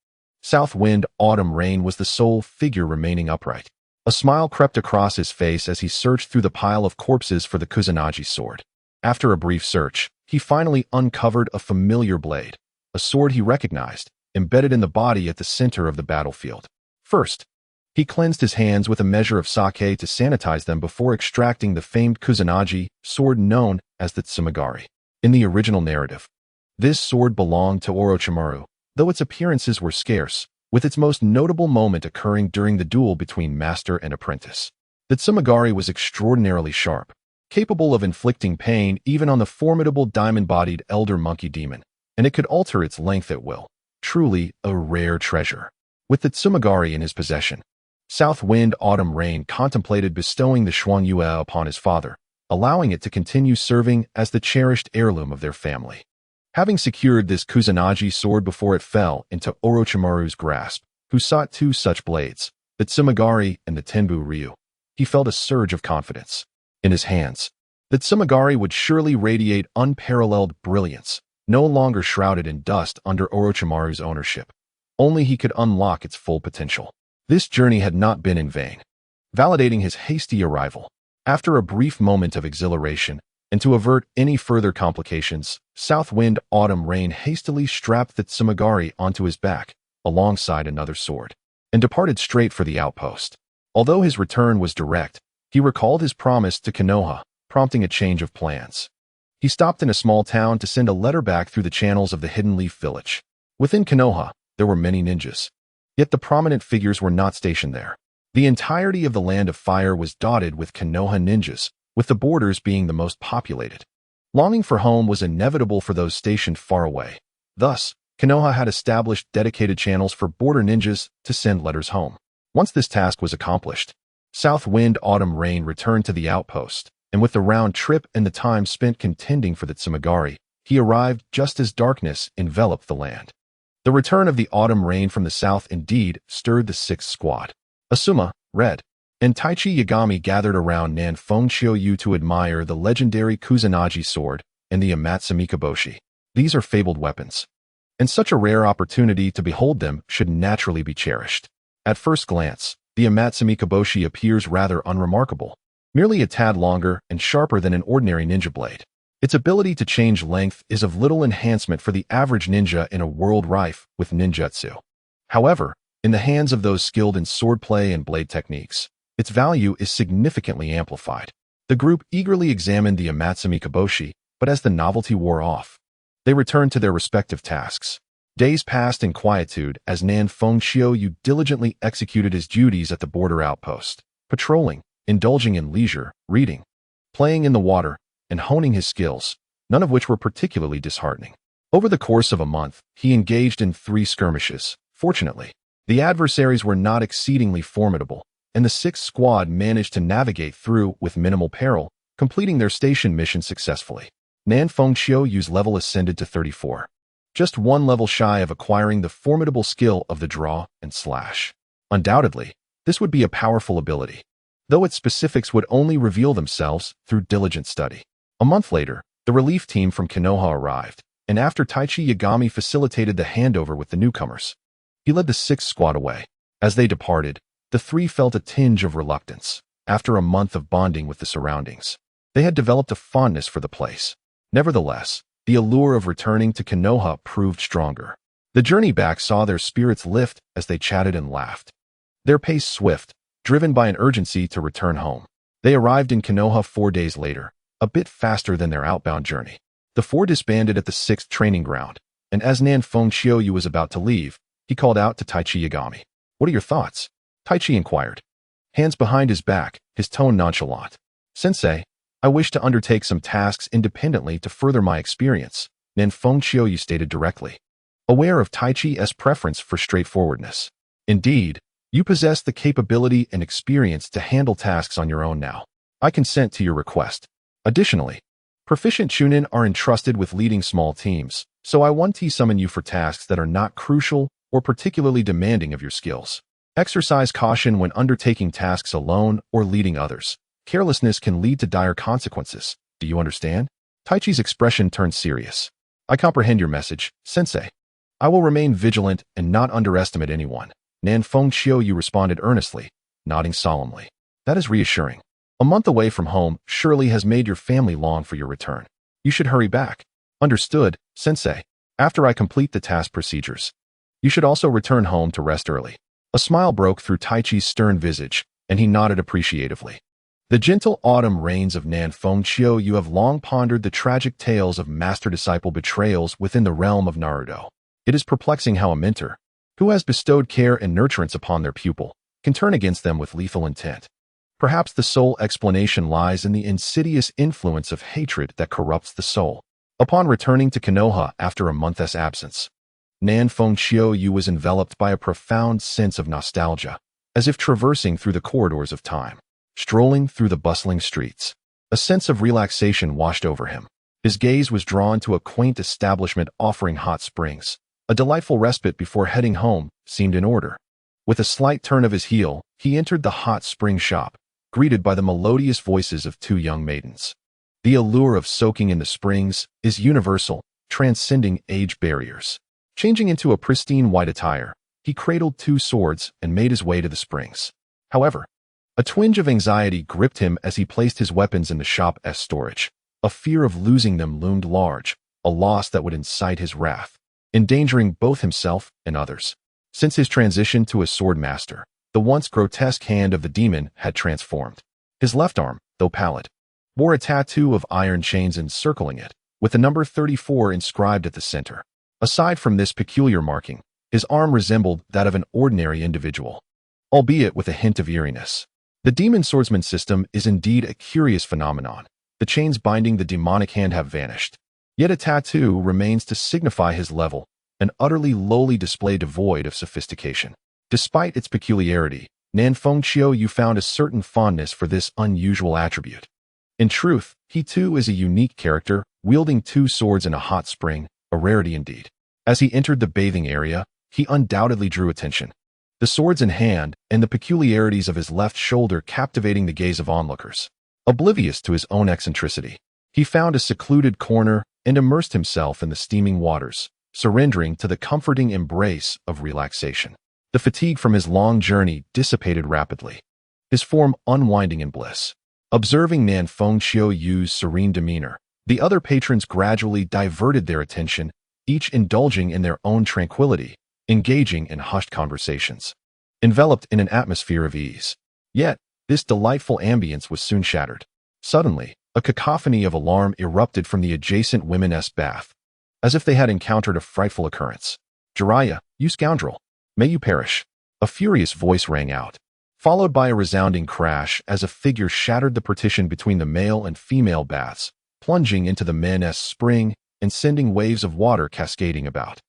South wind, autumn rain was the sole figure remaining upright. A smile crept across his face as he searched through the pile of corpses for the Kusanagi sword. After a brief search, he finally uncovered a familiar blade, a sword he recognized, embedded in the body at the center of the battlefield. First, he cleansed his hands with a measure of sake to sanitize them before extracting the famed Kusanagi sword known as the Tsumagari. In the original narrative, this sword belonged to Orochimaru, though its appearances were scarce, with its most notable moment occurring during the duel between master and apprentice. The Tsumagari was extraordinarily sharp, capable of inflicting pain even on the formidable diamond-bodied elder monkey demon, and it could alter its length at will. Truly a rare treasure. With the Tsumagari in his possession, South Wind Autumn Rain contemplated bestowing the Xuanyue upon his father, allowing it to continue serving as the cherished heirloom of their family. Having secured this Kusanagi sword before it fell into Orochimaru's grasp, who sought two such blades, the Tsumagari and the Tenbu Ryu, he felt a surge of confidence. In his hands, the Tsumagari would surely radiate unparalleled brilliance, no longer shrouded in dust under Orochimaru's ownership. Only he could unlock its full potential. This journey had not been in vain. Validating his hasty arrival, after a brief moment of exhilaration, and to avert any further complications, South Wind Autumn Rain hastily strapped the Tsumagari onto his back, alongside another sword, and departed straight for the outpost. Although his return was direct, he recalled his promise to Konoha, prompting a change of plans. He stopped in a small town to send a letter back through the channels of the Hidden Leaf Village. Within Konoha, there were many ninjas. Yet the prominent figures were not stationed there. The entirety of the Land of Fire was dotted with Konoha ninjas, with the borders being the most populated. Longing for home was inevitable for those stationed far away. Thus, Konoha had established dedicated channels for border ninjas to send letters home. Once this task was accomplished, South Wind Autumn Rain returned to the outpost, and with the round trip and the time spent contending for the Tsumagari, he arrived just as darkness enveloped the land. The return of the autumn rain from the south indeed stirred the sixth squad. Asuma, Red, and Taichi Yagami gathered around Nan Fengqiuyu to admire the legendary Kusanagi sword and the Amatsumi Kaboshi. These are fabled weapons, and such a rare opportunity to behold them should naturally be cherished. At first glance, the Amatsumi Kaboshi appears rather unremarkable, merely a tad longer and sharper than an ordinary ninja blade. Its ability to change length is of little enhancement for the average ninja in a world rife with ninjutsu. However, in the hands of those skilled in swordplay and blade techniques, its value is significantly amplified. The group eagerly examined the Amatsumi Kaboshi, but as the novelty wore off, they returned to their respective tasks. Days passed in quietude as Nan Fengxiu diligently executed his duties at the border outpost, patrolling, indulging in leisure, reading, playing in the water, and honing his skills, none of which were particularly disheartening. Over the course of a month, he engaged in 3 skirmishes. Fortunately, the adversaries were not exceedingly formidable, and the 6th squad managed to navigate through with minimal peril, completing their station mission successfully. Nan Fengxiu's level ascended to 34. Just 1 level shy of acquiring the formidable skill of the draw and slash. Undoubtedly, this would be a powerful ability, though its specifics would only reveal themselves through diligent study. A month later, the relief team from Konoha arrived, and after Taichi Yagami facilitated the handover with the newcomers, he led the 6th squad away. As they departed, the 3 felt a tinge of reluctance. After a month of bonding with the surroundings, they had developed a fondness for the place. Nevertheless, the allure of returning to Konoha proved stronger. The journey back saw their spirits lift as they chatted and laughed. Their pace swift, driven by an urgency to return home. They arrived in Konoha 4 days later, a bit faster than their outbound journey. The 4 disbanded at the 6th training ground, and as Nan Fengxiu was about to leave, he called out to Taichi Yagami. "What are your thoughts?" Taichi inquired, hands behind his back, his tone nonchalant. "Sensei, I wish to undertake some tasks independently to further my experience," Nan Fengxiu stated directly, aware of Taichi's preference for straightforwardness. "Indeed, you possess the capability and experience to handle tasks on your own now. I consent to your request. Additionally, proficient chunin are entrusted with leading small teams, so I want to summon you for tasks that are not crucial or particularly demanding of your skills. Exercise caution when undertaking tasks alone or leading others. Carelessness can lead to dire consequences. Do you understand?" Taichi's expression turned serious. "I comprehend your message, Sensei. I will remain vigilant and not underestimate anyone," Nan Fengxiu responded earnestly, nodding solemnly. "That is reassuring. A month away from home surely has made your family long for your return. You should hurry back." "Understood, Sensei. After I complete the task procedures, you should also return home to rest early." A smile broke through Taichi's stern visage, and he nodded appreciatively. The gentle autumn rains of Nan Fengxiu have long pondered the tragic tales of master-disciple betrayals within the realm of Naruto. It is perplexing how a mentor, who has bestowed care and nurturance upon their pupil, can turn against them with lethal intent. Perhaps the sole explanation lies in the insidious influence of hatred that corrupts the soul. Upon returning to Konoha after a month's absence, Nan Fengxiu was enveloped by a profound sense of nostalgia, as if traversing through the corridors of time. Strolling through the bustling streets, a sense of relaxation washed over him. His gaze was drawn to a quaint establishment offering hot springs. A delightful respite before heading home seemed in order. With a slight turn of his heel, he entered the hot spring shop, greeted by the melodious voices of 2 young maidens. The allure of soaking in the springs is universal, transcending age barriers. Changing into a pristine white attire, he cradled 2 swords and made his way to the springs. However, a twinge of anxiety gripped him as he placed his weapons in the shop's storage. A fear of losing them loomed large, a loss that would incite his wrath, endangering both himself and others. Since his transition to a sword master, the once grotesque hand of the demon had transformed. His left arm, though pallid, bore a tattoo of iron chains encircling it, with the number 34 inscribed at the center. Aside from this peculiar marking, his arm resembled that of an ordinary individual, albeit with a hint of eeriness. The demon swordsman system is indeed a curious phenomenon. The chains binding the demonic hand have vanished, yet a tattoo remains to signify his level, an utterly lowly display devoid of sophistication. Despite its peculiarity, Nan Fengxiu found a certain fondness for this unusual attribute. In truth, he too is a unique character, wielding 2 swords in a hot spring, a rarity indeed. As he entered the bathing area, he undoubtedly drew attention. The swords in hand and the peculiarities of his left shoulder captivating the gaze of onlookers. Oblivious to his own eccentricity, he found a secluded corner and immersed himself in the steaming waters, surrendering to the comforting embrace of relaxation. The fatigue from his long journey dissipated rapidly, his form unwinding in bliss. Observing Nan Fengxiu's serene demeanor, the other patrons gradually diverted their attention, each indulging in their own tranquility, engaging in hushed conversations, enveloped in an atmosphere of ease. Yet, this delightful ambience was soon shattered. Suddenly, a cacophony of alarm erupted from the adjacent women's bath, as if they had encountered a frightful occurrence. "Jiraiya, you scoundrel! May you perish!" A furious voice rang out, followed by a resounding crash as a figure shattered the partition between the male and female baths, plunging into the men's spring and sending waves of water cascading about.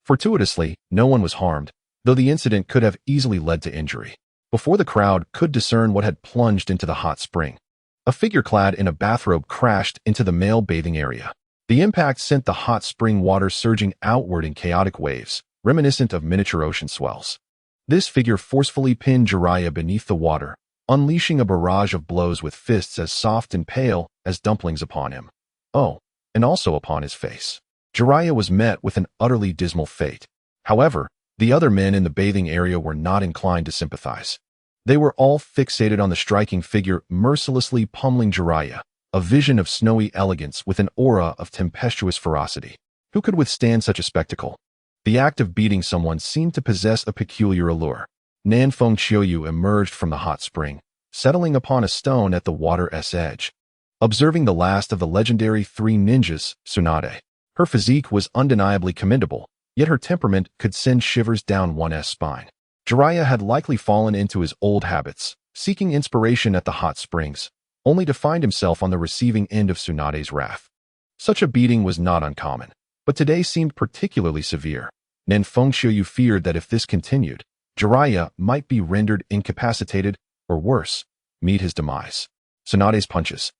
Fortuitously, no one was harmed, though the incident could have easily led to injury. Before the crowd could discern what had plunged into the hot spring, a figure clad in a bathrobe crashed into the male bathing area. The impact sent the hot spring water surging outward in chaotic waves, reminiscent of miniature ocean swells. This figure forcefully pinned Jiraiya beneath the water, unleashing a barrage of blows with fists as soft and pale as dumplings upon him. Oh, and also upon his face. Jiraiya was met with an utterly dismal fate. However, the other men in the bathing area were not inclined to sympathize. They were all fixated on the striking figure mercilessly pummeling Jiraiya, a vision of snowy elegance with an aura of tempestuous ferocity. Who could withstand such a spectacle? The act of beating someone seemed to possess a peculiar allure. Nanfeng Qiuyu emerged from the hot spring, settling upon a stone at the water's edge, observing the last of the legendary three ninjas, Tsunade. Her physique was undeniably commendable, yet her temperament could send shivers down one's spine. Jiraiya had likely fallen into his old habits, seeking inspiration at the hot springs, only to find himself on the receiving end of Tsunade's wrath. Such a beating was not uncommon, but today seemed particularly severe. Nanfeng Qiuyu feared that if this continued, Jiraiya might be rendered incapacitated, or worse, meet his demise. Tsunade's punches,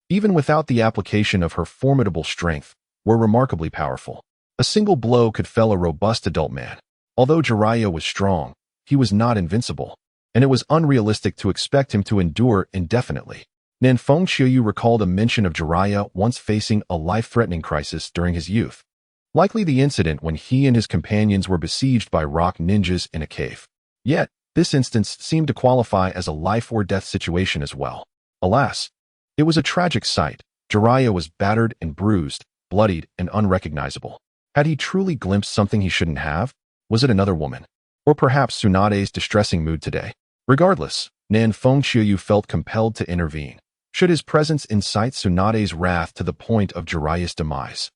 even without the application of her formidable strength, were remarkably powerful. A single blow could fell a robust adult man. Although Jiraiya was strong, he was not invincible, and it was unrealistic to expect him to endure indefinitely. Nanfeng Qiuyu recalled a mention of Jiraiya once facing a life-threatening crisis during his youth, likely the incident when he and his companions were besieged by rock ninjas in a cave. Yet, this instance seemed to qualify as a life-or-death situation as well. Alas, it was a tragic sight. Jiraiya was battered and bruised, bloodied and unrecognizable. Had he truly glimpsed something he shouldn't have? Was it another woman? Or perhaps Tsunade's distressing mood today? Regardless, Nanfeng Qiuyu felt compelled to intervene. Should his presence incite Tsunade's wrath to the point of Jiraiya's demise,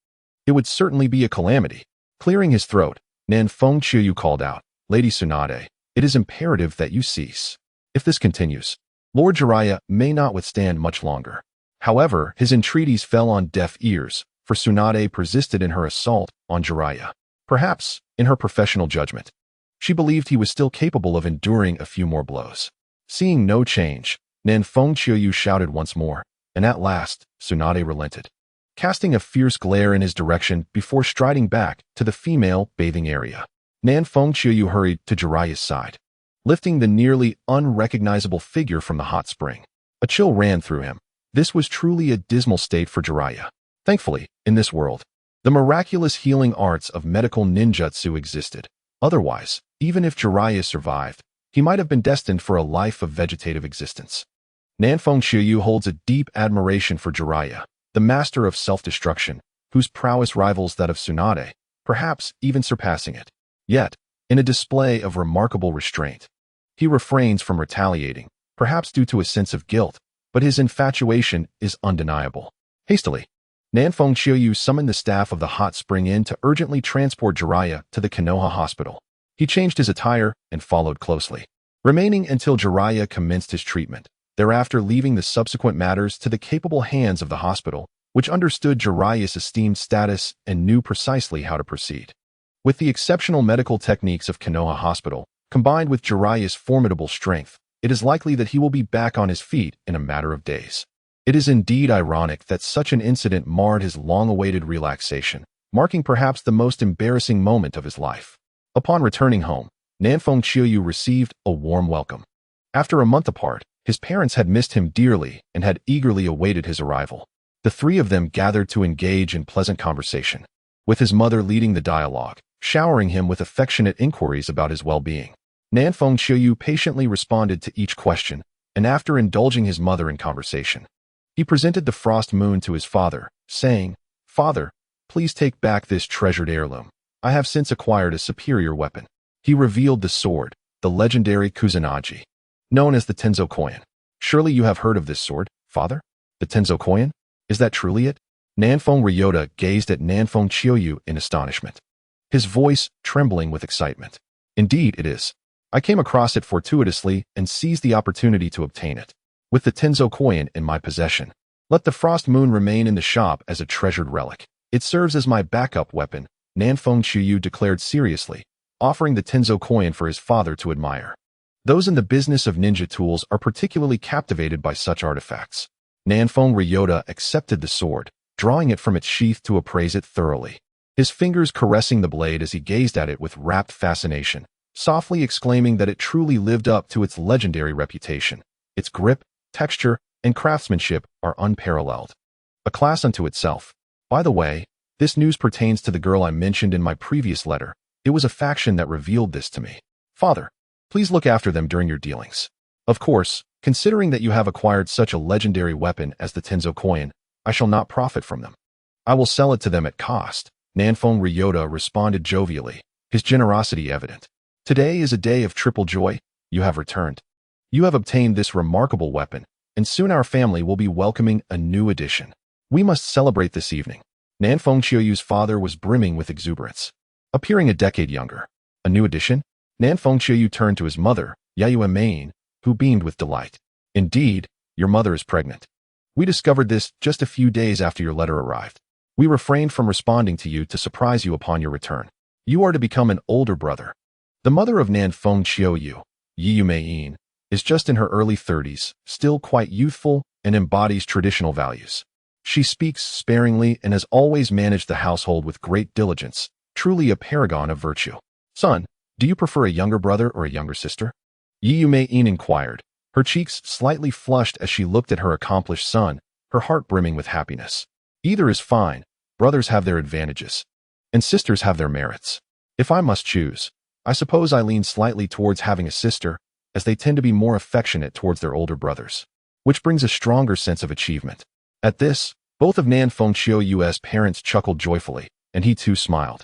it would certainly be a calamity. Clearing his throat, Nanfeng Qiuyu called out, "Lady Tsunade, it is imperative that you cease. If this continues, Lord Jiraiya may not withstand much longer." However, his entreaties fell on deaf ears, for Tsunade persisted in her assault on Jiraiya. Perhaps, in her professional judgment, she believed he was still capable of enduring a few more blows. Seeing no change, Nanfeng Qiuyu shouted once more, and at last, Tsunade relented, casting a fierce glare in his direction before striding back to the female bathing area. Nanfeng Qiuyu hurried to Jiraiya's side, lifting the nearly unrecognizable figure from the hot spring. A chill ran through him. This was truly a dismal state for Jiraiya. Thankfully, in this world, the miraculous healing arts of medical ninjutsu existed. Otherwise, even if Jiraiya survived, he might have been destined for a life of vegetative existence. Nanfeng Qiuyu holds a deep admiration for Jiraiya, the master of self-destruction, whose prowess rivals that of Tsunade, perhaps even surpassing it. Yet, in a display of remarkable restraint, he refrains from retaliating, perhaps due to a sense of guilt, but his infatuation is undeniable. Hastily, Nanfeng Qiuyu summoned the staff of the hot spring inn to urgently transport Jiraiya to the Konoha hospital. He changed his attire and followed closely, remaining until Jiraiya commenced his treatment, thereafter leaving the subsequent matters to the capable hands of the hospital, which understood Jiraiya's esteemed status and knew precisely how to proceed. With the exceptional medical techniques of Konoha Hospital, combined with Jiraiya's formidable strength, it is likely that he will be back on his feet in a matter of days. It is indeed ironic that such an incident marred his long-awaited relaxation, marking perhaps the most embarrassing moment of his life. Upon returning home, Nanfeng Qiuyu received a warm welcome. After a month apart, his parents had missed him dearly and had eagerly awaited his arrival. The three of them gathered to engage in pleasant conversation, with his mother leading the dialogue, showering him with affectionate inquiries about his well-being. Nanfeng Qiuyu patiently responded to each question, and after indulging his mother in conversation, he presented the frost moon to his father, saying, "Father, please take back this treasured heirloom. I have since acquired a superior weapon." He revealed the sword, the legendary Kusanagi, known as the Tenzo Koyan. "Surely you have heard of this sword, father? The Tenzo Koyan? Is that truly it?" Nanfeng Ryota gazed at Nanfeng Qiuyu in astonishment. his voice trembling with excitement. Indeed, it is. I came across it fortuitously and seized the opportunity to obtain it. With the Tenzo coin in my possession, let the Frost Moon remain in the shop as a treasured relic. It serves as my backup weapon, Nanfeng Chuyu declared seriously, offering the Tenzo coin for his father to admire. Those in the business of ninja tools are particularly captivated by such artifacts. Nanfeng Ryota accepted the sword, drawing it from its sheath to appraise it thoroughly. His fingers caressing the blade as he gazed at it with rapt fascination, softly exclaiming that it truly lived up to its legendary reputation. Its grip, texture, and craftsmanship are unparalleled. A class unto itself. By the way, this news pertains to the girl I mentioned in my previous letter. It was a faction that revealed this to me. Father, please look after them during your dealings. Of course, considering that you have acquired such a legendary weapon as the Tenzo coin, I shall not profit from them. I will sell it to them at cost. Nanfeng Ryota responded jovially, his generosity evident. Today is a day of triple joy. You have returned. You have obtained this remarkable weapon, and soon our family will be welcoming a new addition. We must celebrate this evening. Nanfeng Chiuyu's father was brimming with exuberance. Appearing a decade younger. A new addition? Nanfeng Chiuyu turned to his mother, Yayue Main, who beamed with delight. Indeed, your mother is pregnant. We discovered this just a few days after your letter arrived. We refrained from responding to you to surprise you upon your return. You are to become an older brother. The mother of Nanfeng Chiuyu, Yayue Main, is just in her early 30s, still quite youthful and embodies traditional values. She speaks sparingly and has always managed the household with great diligence, truly a paragon of virtue. Son, do you prefer a younger brother or a younger sister? Yayue Main inquired, her cheeks slightly flushed as she looked at her accomplished son, her heart brimming with happiness. Either is fine. Brothers have their advantages, and sisters have their merits. If I must choose, I suppose I lean slightly towards having a sister, as they tend to be more affectionate towards their older brothers, which brings a stronger sense of achievement. At this, both of Nanfeng Chiuyu's parents chuckled joyfully, and he too smiled,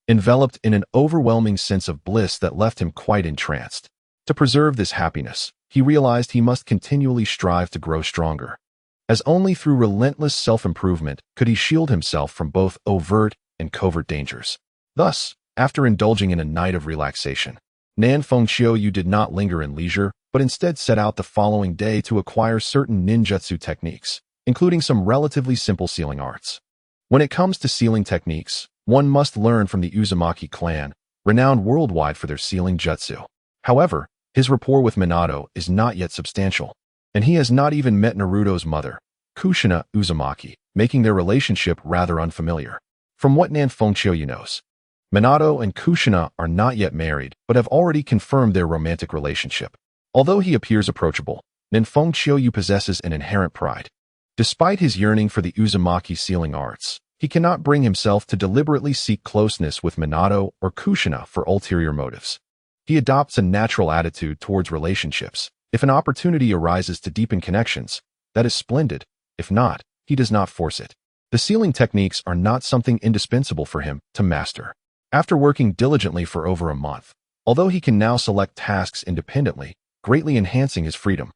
enveloped in an overwhelming sense of bliss that left him quite entranced. To preserve this happiness, he realized he must continually strive to grow stronger, as only through relentless self-improvement could he shield himself from both overt and covert dangers. Thus, after indulging in a night of relaxation, Nanfeng Chiuyu did not linger in leisure, but instead set out the following day to acquire certain ninjutsu techniques, including some relatively simple sealing arts. When it comes to sealing techniques, one must learn from the Uzumaki clan, renowned worldwide for their sealing jutsu. However, his rapport with Minato is not yet substantial, and he has not even met Naruto's mother, Kushina Uzumaki, making their relationship rather unfamiliar. From what Nanfeng Chiuyu knows, Minato and Kushina are not yet married, but have already confirmed their romantic relationship. Although he appears approachable, Nanfeng Chiuyu possesses an inherent pride. Despite his yearning for the Uzumaki sealing arts, he cannot bring himself to deliberately seek closeness with Minato or Kushina for ulterior motives. He adopts a natural attitude towards relationships. If an opportunity arises to deepen connections, that is splendid. If not, he does not force it. The sealing techniques are not something indispensable for him to master. After working diligently for over a month, although he can now select tasks independently, greatly enhancing his freedom,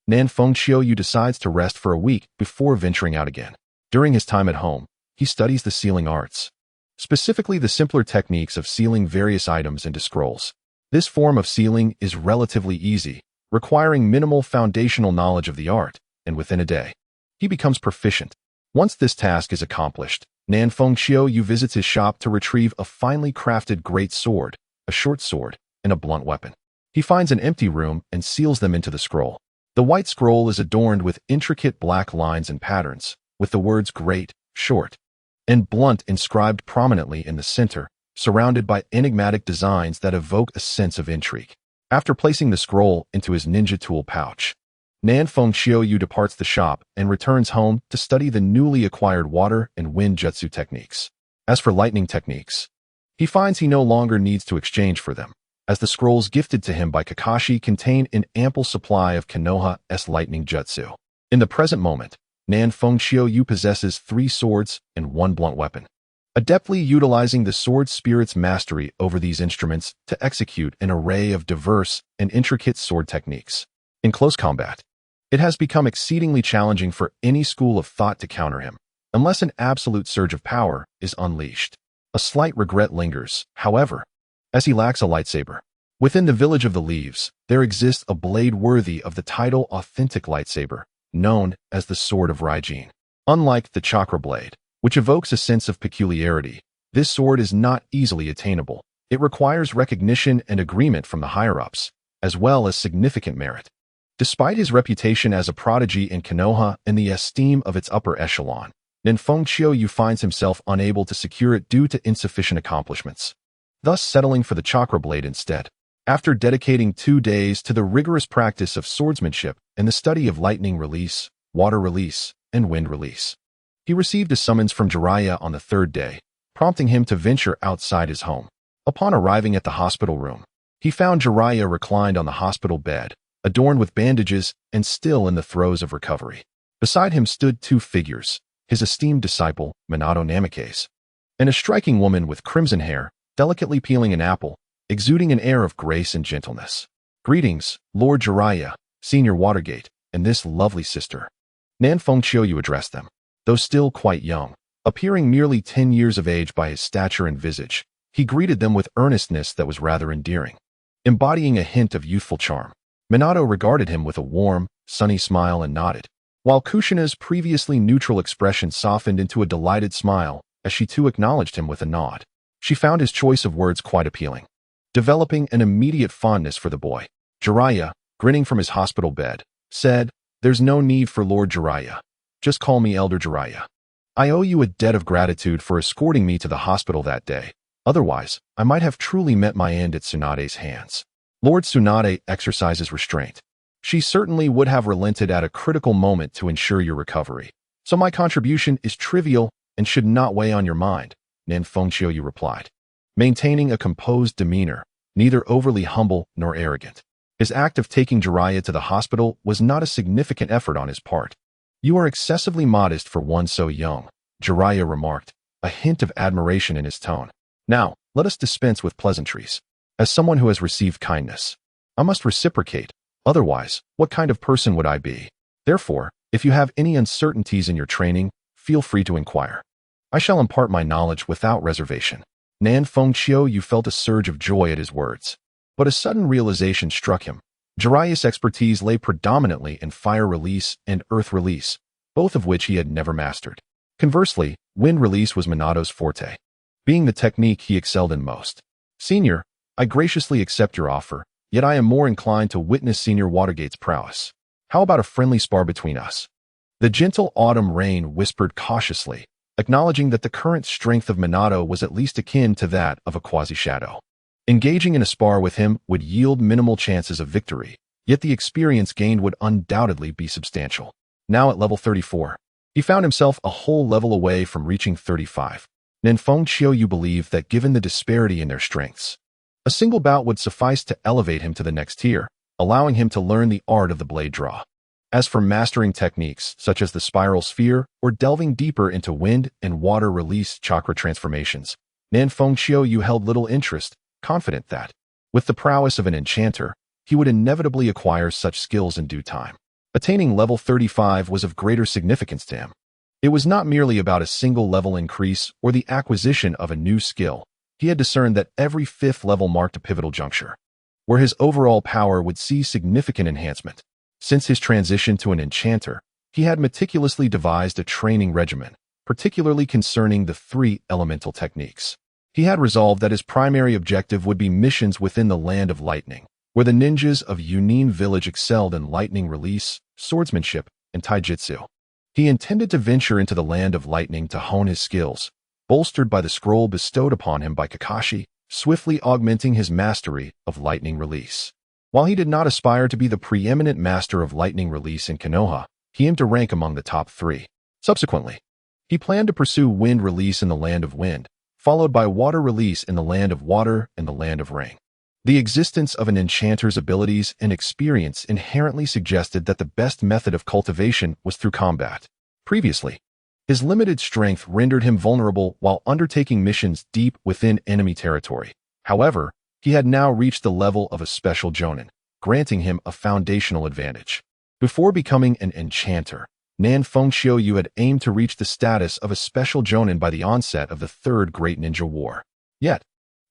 Nanfeng Chiuyu decides to rest for a week before venturing out again. During his time at home, he studies the sealing arts, specifically the simpler techniques of sealing various items into scrolls. This form of sealing is relatively easy, requiring minimal foundational knowledge of the art, and within a day, he becomes proficient. Once this task is accomplished, Nanfeng Chiuyu visits his shop to retrieve a finely crafted great sword, a short sword, and a blunt weapon. He finds an empty room and seals them into the scroll. The white scroll is adorned with intricate black lines and patterns, with the words great, short, and blunt inscribed prominently in the center, surrounded by enigmatic designs that evoke a sense of intrigue. After placing the scroll into his ninja tool pouch, Nanfeng Chiuyu departs the shop and returns home to study the newly acquired water and wind jutsu techniques. As for lightning techniques, he finds he no longer needs to exchange for them, as the scrolls gifted to him by Kakashi contain an ample supply of Konoha's lightning jutsu. In the present moment, Nanfeng Chiuyu possesses 3 swords and 1 blunt weapon, adeptly utilizing the sword spirit's mastery over these instruments to execute an array of diverse and intricate sword techniques. In close combat, it has become exceedingly challenging for any school of thought to counter him, unless an absolute surge of power is unleashed. A slight regret lingers, however, as he lacks a lightsaber. Within the village of the leaves, there exists a blade worthy of the title authentic lightsaber, known as the Sword of Raijin. Unlike the chakra blade, which evokes a sense of peculiarity, this sword is not easily attainable. It requires recognition and agreement from the higher-ups, as well as significant merit. Despite his reputation as a prodigy in Konoha and the esteem of its upper echelon, Ninfeng Qiuyu finds himself unable to secure it due to insufficient accomplishments, thus settling for the chakra blade instead. After dedicating 2 days to the rigorous practice of swordsmanship and the study of lightning release, water release, and wind release, he received a summons from Jiraiya on the 3rd day, prompting him to venture outside his home. Upon arriving at the hospital room, he found Jiraiya reclined on the hospital bed, adorned with bandages and still in the throes of recovery. Beside him stood 2 figures, his esteemed disciple, Minato Namikaze, and a striking woman with crimson hair, delicately peeling an apple, exuding an air of grace and gentleness. "Greetings, Lord Jiraiya, Senior Watergate, and this lovely sister." Ninfeng Qiuyu addressed them. Though still quite young, appearing merely 10 years of age by his stature and visage, he greeted them with earnestness that was rather endearing, embodying a hint of youthful charm. Minato regarded him with a warm, sunny smile and nodded, while Kushina's previously neutral expression softened into a delighted smile as she too acknowledged him with a nod. She found his choice of words quite appealing, developing an immediate fondness for the boy. Jiraiya, grinning from his hospital bed, said, "There's no need for Lord Jiraiya. Just call me Elder Jiraiya. I owe you a debt of gratitude for escorting me to the hospital that day. Otherwise, I might have truly met my end at Tsunade's hands." Lord Tsunade exercises restraint. "She certainly would have relented at a critical moment to ensure your recovery. So my contribution is trivial and should not weigh on your mind," Ninfeng Qiuyu replied, maintaining a composed demeanor, neither overly humble nor arrogant. His act of taking Jiraiya to the hospital was not a significant effort on his part. "You are excessively modest for one so young," Jiraiya remarked, a hint of admiration in his tone. "Now, let us dispense with pleasantries. As someone who has received kindness, I must reciprocate. Otherwise, what kind of person would I be? Therefore, if you have any uncertainties in your training, feel free to inquire. I shall impart my knowledge without reservation." Ninfeng Qiuyu felt a surge of joy at his words, but a sudden realization struck him. Jiraiya's expertise lay predominantly in fire release and earth release, both of which he had never mastered. Conversely, wind release was Minato's forte, being the technique he excelled in most. "Senior, I graciously accept your offer, yet I am more inclined to witness Senior Watergate's prowess. How about a friendly spar between us?" The gentle autumn rain whispered cautiously, acknowledging that the current strength of Minato was at least akin to that of a quasi-shadow. Engaging in a spar with him would yield minimal chances of victory, yet the experience gained would undoubtedly be substantial. Now at level 34, he found himself a whole level away from reaching 35. Ninfeng Qiuyu believed that given the disparity in their strengths, a single bout would suffice to elevate him to the next tier, allowing him to learn the art of the blade draw. As for mastering techniques such as the spiral sphere or delving deeper into wind and water release chakra transformations, Ninfeng Qiuyu held little interest, confident that, with the prowess of an enchanter, he would inevitably acquire such skills in due time. Attaining level 35 was of greater significance to him. It was not merely about a single level increase or the acquisition of a new skill. He had discerned that every 5th level marked a pivotal juncture, where his overall power would see significant enhancement. Since his transition to an enchanter, he had meticulously devised a training regimen, particularly concerning the 3 elemental techniques. He had resolved that his primary objective would be missions within the Land of Lightning, where the ninjas of Yunin Village excelled in lightning release, swordsmanship, and taijutsu. He intended to venture into the Land of Lightning to hone his skills, bolstered by the scroll bestowed upon him by Kakashi, swiftly augmenting his mastery of lightning release. While he did not aspire to be the preeminent master of lightning release in Konoha, he aimed to rank among the top 3. Subsequently, he planned to pursue wind release in the Land of Wind, followed by water release in the Land of Water and the Land of Rain. The existence of an enchanter's abilities and experience inherently suggested that the best method of cultivation was through combat. Previously, his limited strength rendered him vulnerable while undertaking missions deep within enemy territory. However, he had now reached the level of a special jonin, granting him a foundational advantage. Before becoming an enchanter, Nan Fengqiuyu had aimed to reach the status of a special jonin by the onset of the Third Great Ninja War. Yet,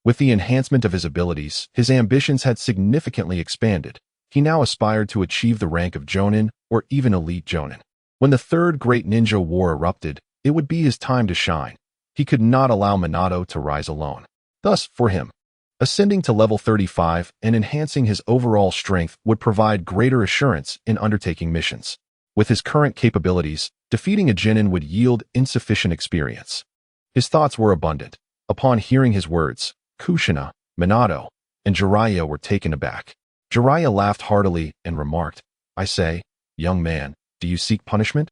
with the enhancement of his abilities, his ambitions had significantly expanded. He now aspired to achieve the rank of jonin or even elite jonin. When the Third Great Ninja War erupted, it would be his time to shine. He could not allow Minato to rise alone. Thus, for him, ascending to level 35 and enhancing his overall strength would provide greater assurance in undertaking missions. With his current capabilities, defeating a genin would yield insufficient experience. His thoughts were abundant. Upon hearing his words, Kushina, Minato, and Jiraiya were taken aback. Jiraiya laughed heartily and remarked, "I say, young man, do you seek punishment?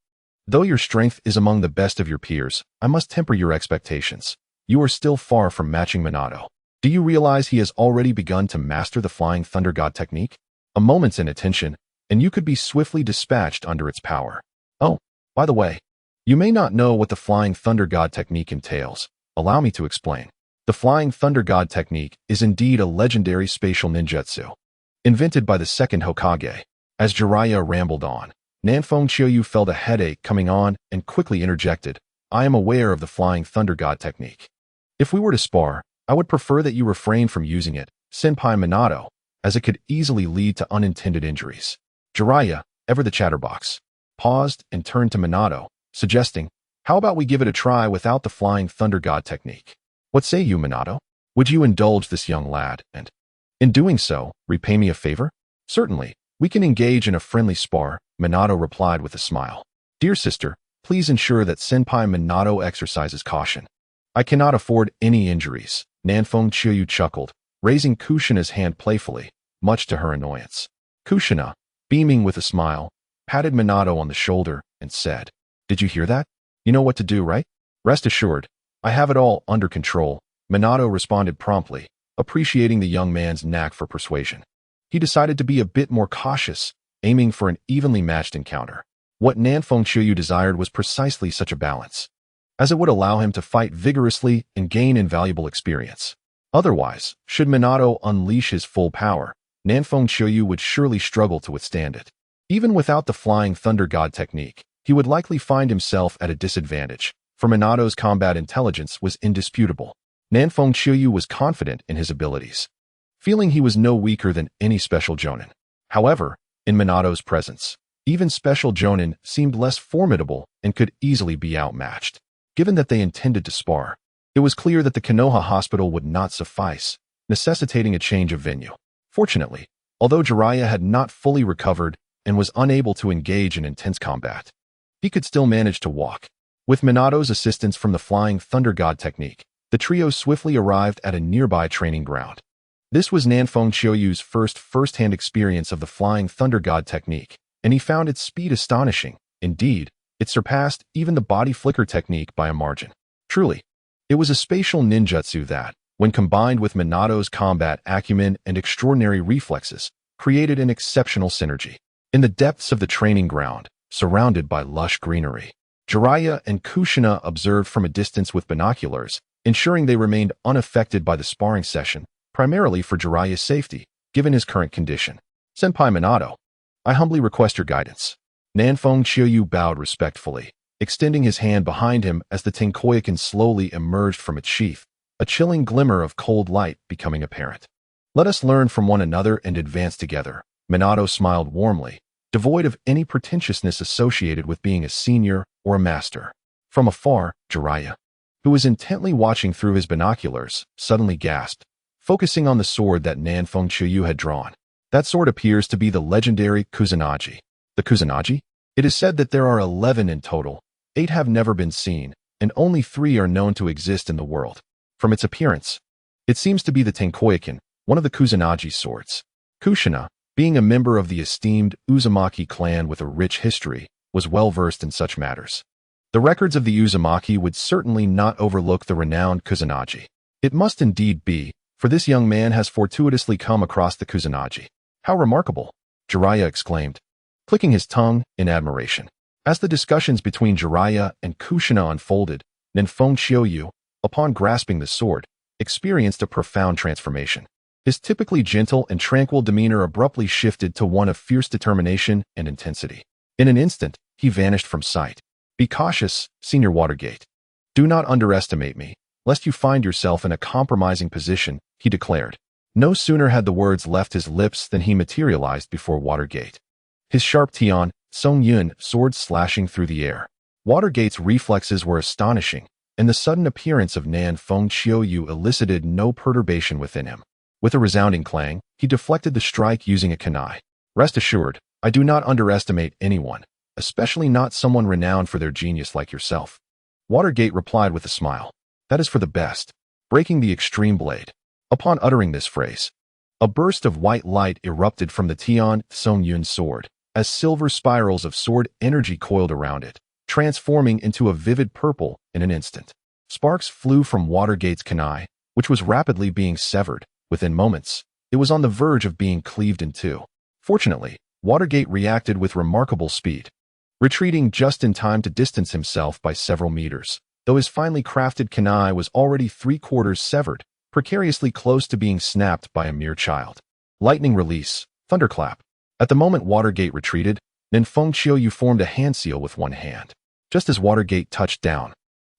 Though your strength is among the best of your peers, I must temper your expectations. You are still far from matching Minato. Do you realize he has already begun to master the Flying Thunder God technique? A moment's inattention, and you could be swiftly dispatched under its power. Oh, by the way, you may not know what the Flying Thunder God technique entails. Allow me to explain. The Flying Thunder God technique is indeed a legendary spatial ninjutsu, invented by the second Hokage." As Jiraiya rambled on, Nan Fengqiuyu felt a headache coming on and quickly interjected, "I am aware of the Flying Thunder God technique. If we were to spar, I would prefer that you refrain from using it, Senpai Minato, as it could easily lead to unintended injuries." Jiraiya, ever the chatterbox, paused and turned to Minato, suggesting, "How about we give it a try without the Flying Thunder God technique? What say you, Minato? Would you indulge this young lad and, in doing so, repay me a favor?" "Certainly, we can engage in a friendly spar," Minato replied with a smile. "Dear sister, please ensure that Senpai Minato exercises caution. I cannot afford any injuries." Nan Fengqiuyu chuckled, raising Kushina's hand playfully, much to her annoyance. Kushina, beaming with a smile, patted Minato on the shoulder and said, "Did you hear that? You know what to do, right? Rest assured, I have it all under control." Minato responded promptly, appreciating the young man's knack for persuasion. He decided to be a bit more cautious, aiming for an evenly matched encounter. What Nan Fengqiuyu desired was precisely such a balance, as it would allow him to fight vigorously and gain invaluable experience. Otherwise, should Minato unleash his full power, Nan Fengqiuyu would surely struggle to withstand it. Even without the Flying Thunder God technique, he would likely find himself at a disadvantage, for Minato's combat intelligence was indisputable. Nan Fengqiuyu was confident in his abilities, feeling he was no weaker than any special jonin. However, in Minato's presence, even special jonin seemed less formidable and could easily be outmatched. Given that they intended to spar, it was clear that the Konoha hospital would not suffice, necessitating a change of venue. Fortunately, although Jiraiya had not fully recovered and was unable to engage in intense combat, he could still manage to walk. With Minato's assistance from the Flying Thunder God technique, the trio swiftly arrived at a nearby training ground. This was Nan Fengqiuyu's first-hand experience of the Flying Thunder God technique, and he found its speed astonishing. Indeed, it surpassed even the body flicker technique by a margin. Truly, it was a spatial ninjutsu that, when combined with Minato's combat acumen and extraordinary reflexes, created an exceptional synergy. In the depths of the training ground, surrounded by lush greenery, Jiraiya and Kushina observed from a distance with binoculars, ensuring they remained unaffected by the sparring session, primarily for Jiraiya's safety, given his current condition. "Senpai Minato, I humbly request your guidance." Nan Fengqiuyu bowed respectfully, extending his hand behind him as the Tenkoyakin slowly emerged from its sheath, a chilling glimmer of cold light becoming apparent. "Let us learn from one another and advance together." Minato smiled warmly, devoid of any pretentiousness associated with being a senior or a master. From afar, Jiraiya, who was intently watching through his binoculars, suddenly gasped, focusing on the sword that Nan Fengqiuyu had drawn. That sword appears to be the legendary Kusanagi. The Kusanagi? It is said that there are 11 in total. 8 have never been seen, and only 3 are known to exist in the world. From its appearance, it seems to be the Tenkoyakin, one of the Kusanagi's swords. Kushina, being a member of the esteemed Uzumaki clan with a rich history, was well versed in such matters. The records of the Uzumaki would certainly not overlook the renowned Kusanagi. It must indeed be, for this young man has fortuitously come across the Kusanagi. "How remarkable!" Jiraiya exclaimed, clicking his tongue in admiration. As the discussions between Jiraiya and Kushina unfolded, Nan Fengqiuyu, upon grasping the sword, experienced a profound transformation. His typically gentle and tranquil demeanor abruptly shifted to one of fierce determination and intensity. In an instant, he vanished from sight. Be cautious, Senior Watergate. Do not underestimate me, lest you find yourself in a compromising position, he declared. No sooner had the words left his lips than he materialized before Watergate. His sharp Tian, Song Yun sword slashing through the air. Watergate's reflexes were astonishing, and the sudden appearance of Nan Feng Qiuyu elicited no perturbation within him. With a resounding clang, he deflected the strike using a kunai. Rest assured, I do not underestimate anyone, especially not someone renowned for their genius like yourself. Watergate replied with a smile. That is for the best. Breaking the extreme blade. Upon uttering this phrase, a burst of white light erupted from the Tian Song Yun sword, as silver spirals of sword energy coiled around it, transforming into a vivid purple in an instant. Sparks flew from Watergate's kunai, which was rapidly being severed. Within moments, it was on the verge of being cleaved in two. Fortunately, Watergate reacted with remarkable speed, retreating just in time to distance himself by several meters, though his finely crafted kunai was already 3/4 severed, precariously close to being snapped by a mere child. Lightning release, thunderclap. At the moment Watergate retreated, Nan Feng Qiuyu formed a hand seal with one hand. Just as Watergate touched down,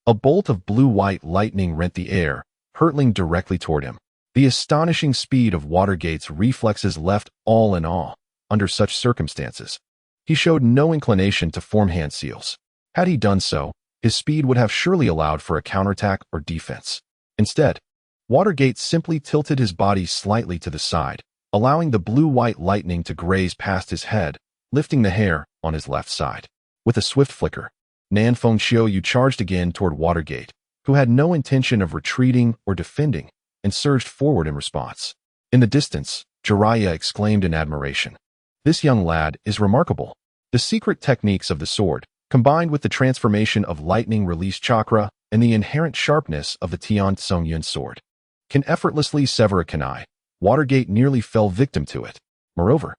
a bolt of blue-white lightning rent the air, hurtling directly toward him. The astonishing speed of Watergate's reflexes left all in awe. Under such circumstances, he showed no inclination to form hand seals. Had he done so, his speed would have surely allowed for a counterattack or defense. Instead, Watergate simply tilted his body slightly to the side, allowing the blue-white lightning to graze past his head, lifting the hair on his left side. With a swift flicker, Nan Feng Qiuyu charged again toward Watergate, who had no intention of retreating or defending, and surged forward in response. In the distance, Jiraiya exclaimed in admiration. This young lad is remarkable. The secret techniques of the sword, combined with the transformation of lightning release chakra and the inherent sharpness of the Tian Song Yun sword, can effortlessly sever a kunai. Watergate nearly fell victim to it. Moreover,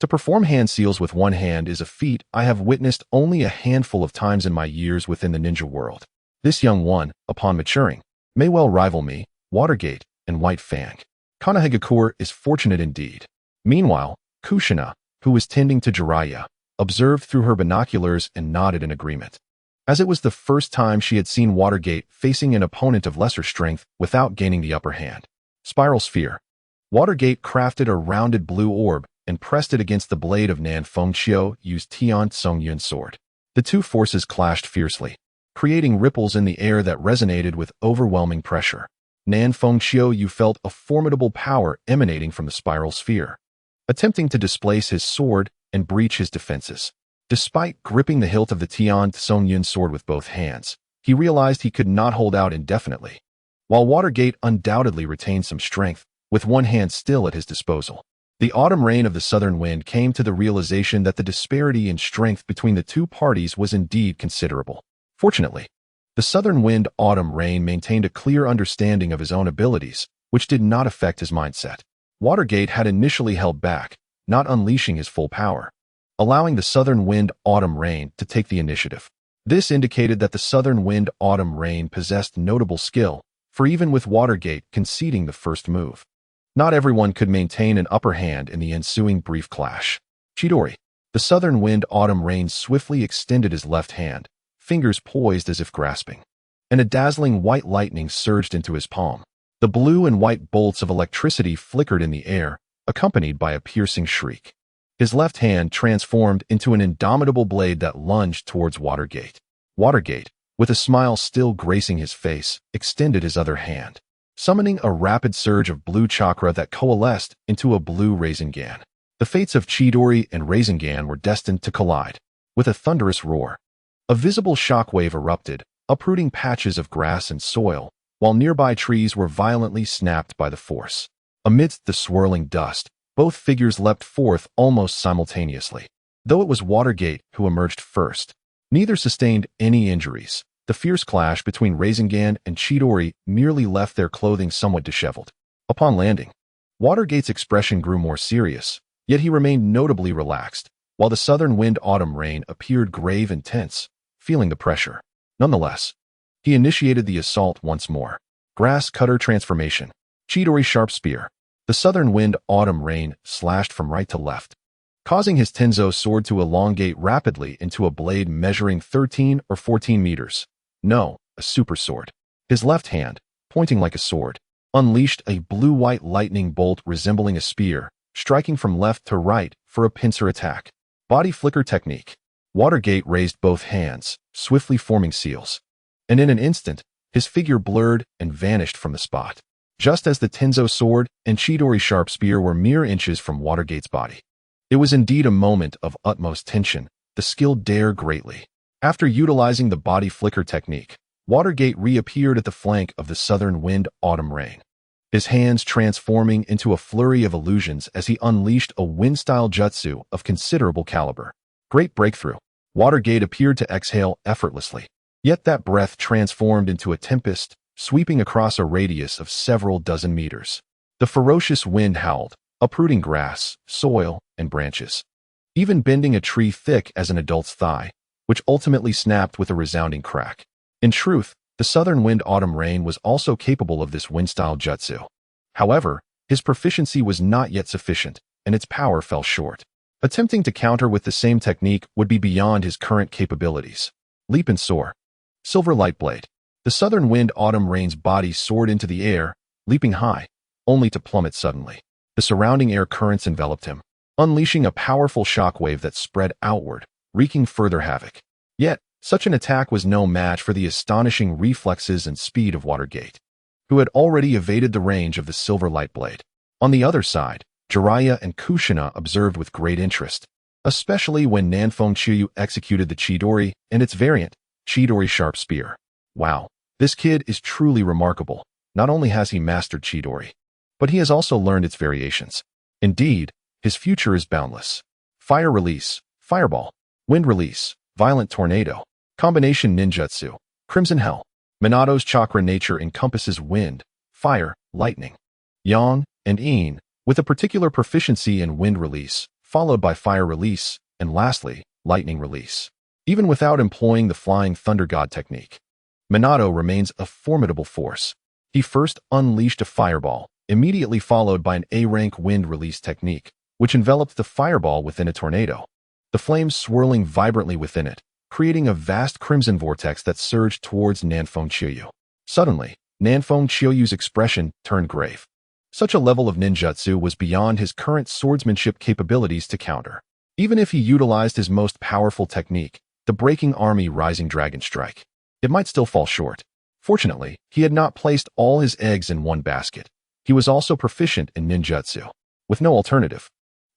to perform hand seals with one hand is a feat I have witnessed only a handful of times in my years within the ninja world. This young one, upon maturing, may well rival me, Watergate, and White Fang. Konoha is fortunate indeed. Meanwhile, Kushina, who was tending to Jiraiya, observed through her binoculars and nodded in agreement. As it was the first time she had seen Watergate facing an opponent of lesser strength without gaining the upper hand. Spiral Sphere. Watergate crafted a rounded blue orb and pressed it against the blade of Nan Feng Qiuyu's Tian Song Yun sword. The two forces clashed fiercely, creating ripples in the air that resonated with overwhelming pressure. Nan Feng Qiuyu felt a formidable power emanating from the spiral sphere, attempting to displace his sword and breach his defenses. Despite gripping the hilt of the Tian Song Yun sword with both hands, he realized he could not hold out indefinitely. While Watergate undoubtedly retained some strength, with one hand still at his disposal, the autumn rain of the southern wind came to the realization that the disparity in strength between the two parties was indeed considerable. Fortunately, the southern wind autumn rain maintained a clear understanding of his own abilities, which did not affect his mindset. Watergate had initially held back, not unleashing his full power, allowing the southern wind autumn rain to take the initiative. This indicated that the southern wind autumn rain possessed notable skill, for even with Watergate conceding the first move, not everyone could maintain an upper hand in the ensuing brief clash. Chidori, the southern wind autumn rain swiftly extended his left hand, fingers poised as if grasping, and a dazzling white lightning surged into his palm. The blue and white bolts of electricity flickered in the air, accompanied by a piercing shriek. His left hand transformed into an indomitable blade that lunged towards Watergate. Watergate, with a smile still gracing his face, extended his other hand, summoning a rapid surge of blue chakra that coalesced into a blue Rasengan. The fates of Chidori and Rasengan were destined to collide. With a thunderous roar, a visible shockwave erupted, uprooting patches of grass and soil, while nearby trees were violently snapped by the force. Amidst the swirling dust, both figures leapt forth almost simultaneously. Though it was Watergate who emerged first, neither sustained any injuries. The fierce clash between Rasengan and Chidori merely left their clothing somewhat disheveled. Upon landing, Watergate's expression grew more serious, yet he remained notably relaxed, while the southern wind autumn rain appeared grave and tense, feeling the pressure. Nonetheless, he initiated the assault once more. Grass cutter transformation. Chidori sharp spear. The southern wind autumn rain slashed from right to left, causing his Tenzo sword to elongate rapidly into a blade measuring 13 or 14 meters. No, a super sword. His left hand, pointing like a sword, unleashed a blue-white lightning bolt resembling a spear, striking from left to right for a pincer attack. Body flicker technique. Watergate raised both hands, swiftly forming seals. And in an instant, his figure blurred and vanished from the spot. Just as the Tenzo sword and Chidori sharp spear were mere inches from Watergate's body. It was indeed a moment of utmost tension. The skilled dare greatly. After utilizing the body flicker technique, Watergate reappeared at the flank of the southern wind autumn rain. His hands transforming into a flurry of illusions as he unleashed a wind-style jutsu of considerable caliber. Great breakthrough. Watergate appeared to exhale effortlessly. Yet that breath transformed into a tempest, sweeping across a radius of several dozen meters. The ferocious wind howled, uprooting grass, soil, and branches, even bending a tree thick as an adult's thigh, which ultimately snapped with a resounding crack. In truth, the southern wind autumn rain was also capable of this wind-style jutsu. However, his proficiency was not yet sufficient, and its power fell short. Attempting to counter with the same technique would be beyond his current capabilities. Leap and soar. Silver light blade. The southern wind autumn rain's body soared into the air, leaping high, only to plummet suddenly. The surrounding air currents enveloped him, unleashing a powerful shockwave that spread outward, wreaking further havoc. Yet, such an attack was no match for the astonishing reflexes and speed of Watergate, who had already evaded the range of the silver light blade. On the other side, Jiraiya and Kushina observed with great interest, especially when Nanfeng Chiyu executed the Chidori and its variant, Chidori sharp spear. Wow, this kid is truly remarkable. Not only has he mastered Chidori, but he has also learned its variations. Indeed, his future is boundless. Fire release, fireball. Wind release, violent tornado. Combination ninjutsu, crimson hell. Minato's chakra nature encompasses wind, fire, lightning, yang, and yin, with a particular proficiency in wind release, followed by fire release, and lastly, lightning release. Even without employing the flying thunder god technique, Minato remains a formidable force. He first unleashed a fireball, immediately followed by an A-rank wind release technique, which enveloped the fireball within a tornado, the flames swirling vibrantly within it, creating a vast crimson vortex that surged towards Nanfeng Chiyu. Suddenly, Nanfeng Chiyu's expression turned grave. Such a level of ninjutsu was beyond his current swordsmanship capabilities to counter. Even if he utilized his most powerful technique, the Breaking Army Rising Dragon Strike, it might still fall short. Fortunately, he had not placed all his eggs in one basket. He was also proficient in ninjutsu. With no alternative,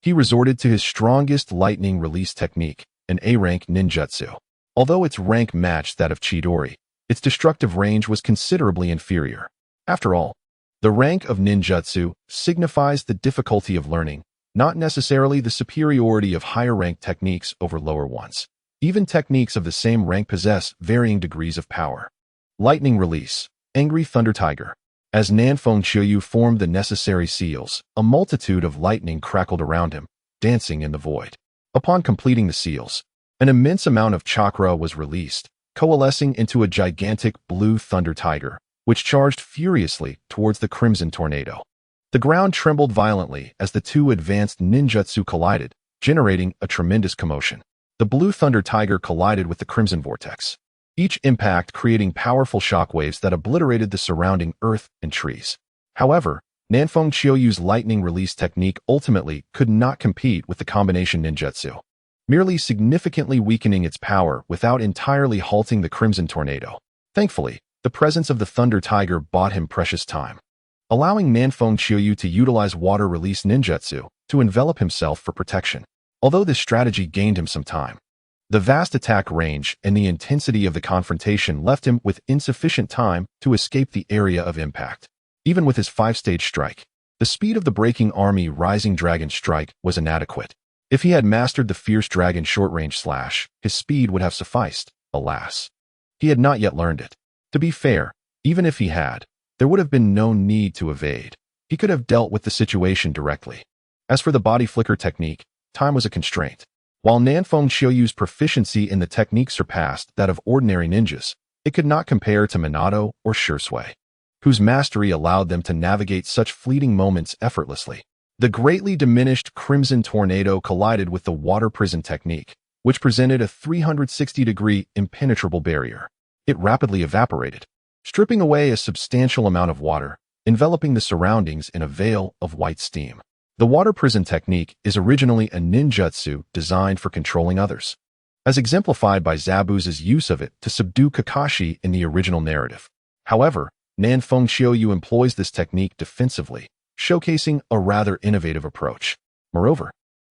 he resorted to his strongest lightning release technique, an A-rank ninjutsu. Although its rank matched that of Chidori, its destructive range was considerably inferior. After all, the rank of ninjutsu signifies the difficulty of learning, not necessarily the superiority of higher-rank techniques over lower ones. Even techniques of the same rank possess varying degrees of power. Lightning release, Angry Thunder Tiger. As Nanfeng Chiyu formed the necessary seals, a multitude of lightning crackled around him, dancing in the void. Upon completing the seals, an immense amount of chakra was released, coalescing into a gigantic blue thunder tiger, which charged furiously towards the crimson tornado. The ground trembled violently as the two advanced ninjutsu collided, generating a tremendous commotion. The blue thunder tiger collided with the crimson vortex, each impact creating powerful shockwaves that obliterated the surrounding earth and trees. However, Nanfeng Chiyu's lightning release technique ultimately could not compete with the combination ninjutsu, merely significantly weakening its power without entirely halting the crimson tornado. Thankfully, the presence of the thunder tiger bought him precious time, allowing Nanfeng Chiyu to utilize water release ninjutsu to envelop himself for protection. Although this strategy gained him some time, the vast attack range and the intensity of the confrontation left him with insufficient time to escape the area of impact. Even with his 5-stage strike, the speed of the Breaking Army Rising Dragon Strike was inadequate. If he had mastered the Fierce Dragon short-range slash, his speed would have sufficed. Alas, he had not yet learned it. To be fair, even if he had, there would have been no need to evade. He could have dealt with the situation directly. As for the body flicker technique, time was a constraint. While Nanfeng Chiyu's proficiency in the technique surpassed that of ordinary ninjas, it could not compare to Minato or Shursui, whose mastery allowed them to navigate such fleeting moments effortlessly. The greatly diminished Crimson Tornado collided with the water prison technique, which presented a 360-degree impenetrable barrier. It rapidly evaporated, stripping away a substantial amount of water, enveloping the surroundings in a veil of white steam. The water prison technique is originally a ninjutsu designed for controlling others, as exemplified by Zabuza's use of it to subdue Kakashi in the original narrative. However, Nanfeng Xiaoyu employs this technique defensively, showcasing a rather innovative approach. Moreover,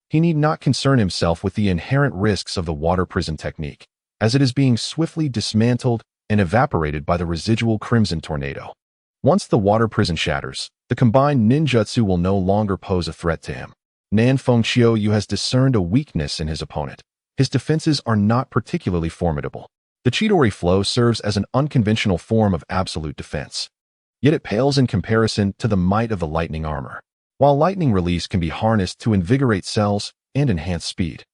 he need not concern himself with the inherent risks of the water prison technique, as it is being swiftly dismantled and evaporated by the residual Crimson Tornado. Once the water prison shatters, the combined ninjutsu will no longer pose a threat to him. Nanfeng Xiaoyu has discerned a weakness in his opponent. His defenses are not particularly formidable. The Chidori flow serves as an unconventional form of absolute defense, yet it pales in comparison to the might of the lightning armor. While lightning release can be harnessed to invigorate cells and enhance speed,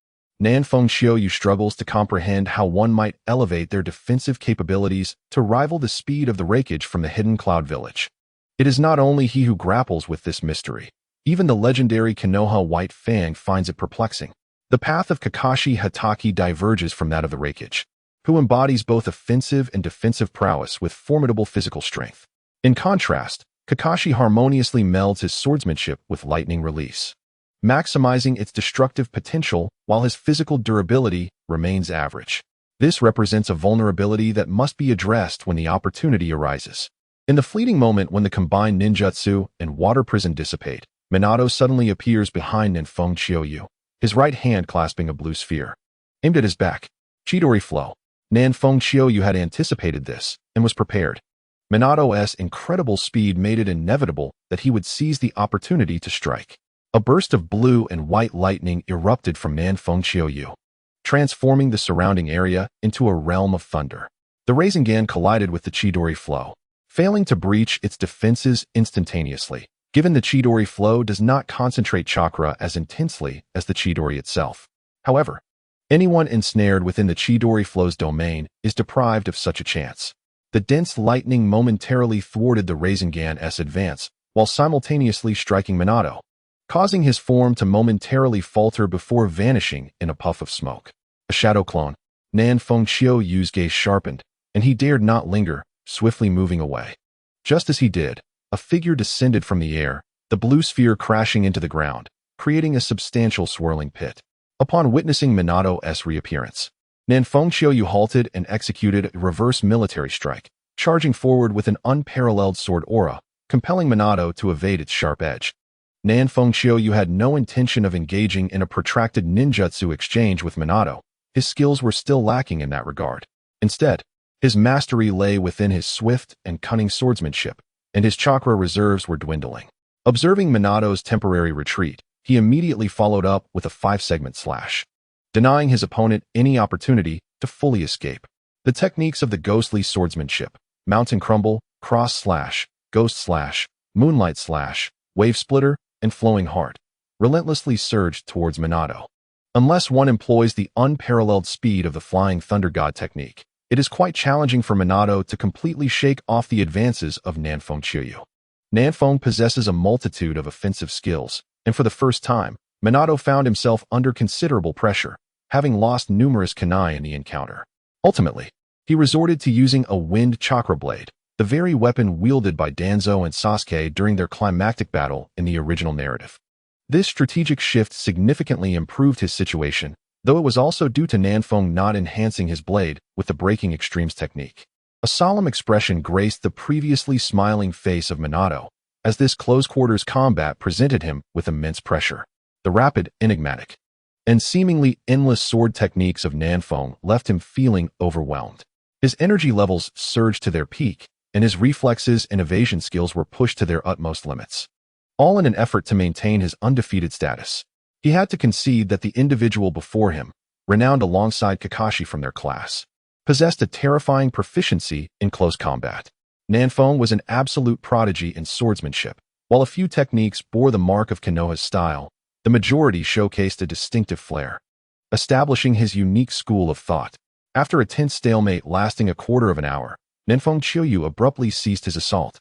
Nanfeng Xiaoyu struggles to comprehend how one might elevate their defensive capabilities to rival the speed of the rakeage from the hidden Cloud Village. It is not only he who grapples with this mystery. Even the legendary Konoha White Fang finds it perplexing. The path of Kakashi Hatake diverges from that of the rakeage, who embodies both offensive and defensive prowess with formidable physical strength. In contrast, Kakashi harmoniously melds his swordsmanship with lightning release, maximizing its destructive potential while his physical durability remains average. This represents a vulnerability that must be addressed when the opportunity arises. In the fleeting moment when the combined ninjutsu and water prison dissipate, Minato suddenly appears behind Nanfeng Xiaoyu, his right hand clasping a blue sphere, aimed at his back. Chidori flow. Nanfeng Xiaoyu had anticipated this and was prepared. Minato's incredible speed made it inevitable that he would seize the opportunity to strike. A burst of blue and white lightning erupted from Nanfeng Xiaoyu, transforming the surrounding area into a realm of thunder. The Rasengan collided with the Chidori flow, failing to breach its defenses instantaneously, given the Chidori flow does not concentrate chakra as intensely as the Chidori itself. However, anyone ensnared within the Chidori flow's domain is deprived of such a chance. The dense lightning momentarily thwarted the Rasengan's advance while simultaneously striking Minato, causing his form to momentarily falter before vanishing in a puff of smoke. A shadow clone, Nanfeng Xiaoyu's gaze sharpened, and he dared not linger, swiftly moving away. Just as he did, a figure descended from the air, the blue sphere crashing into the ground, creating a substantial swirling pit. Upon witnessing Minato's reappearance, Nanfeng Xiaoyu halted and executed a reverse military strike, charging forward with an unparalleled sword aura, compelling Minato to evade its sharp edge. Nanfeng Xiaoyu had no intention of engaging in a protracted ninjutsu exchange with Minato. His skills were still lacking in that regard. Instead, his mastery lay within his swift and cunning swordsmanship, and his chakra reserves were dwindling. Observing Minato's temporary retreat, he immediately followed up with a 5-segment slash, denying his opponent any opportunity to fully escape. The techniques of the ghostly swordsmanship, mountain crumble, cross slash, ghost slash, moonlight slash, wave splitter, and flowing heart, relentlessly surged towards Minato. Unless one employs the unparalleled speed of the flying thunder god technique, it is quite challenging for Minato to completely shake off the advances of Nanfeng Xiaoyu. Nanfeng possesses a multitude of offensive skills, and for the first time, Minato found himself under considerable pressure, having lost numerous kunai in the encounter. Ultimately, he resorted to using a wind chakra blade, the very weapon wielded by Danzo and Sasuke during their climactic battle in the original narrative. This strategic shift significantly improved his situation, though it was also due to Nanfeng not enhancing his blade with the breaking extremes technique. A solemn expression graced the previously smiling face of Minato, as this close-quarters combat presented him with immense pressure. The rapid, enigmatic, and seemingly endless sword techniques of Nanfeng left him feeling overwhelmed. His energy levels surged to their peak, and his reflexes and evasion skills were pushed to their utmost limits, all in an effort to maintain his undefeated status. He had to concede that the individual before him, renowned alongside Kakashi from their class, possessed a terrifying proficiency in close combat. Nanfeng was an absolute prodigy in swordsmanship. While a few techniques bore the mark of Konoha's style, the majority showcased a distinctive flair, establishing his unique school of thought. After a tense stalemate lasting a quarter of an hour, Nanfeng Xiaoyu abruptly ceased his assault,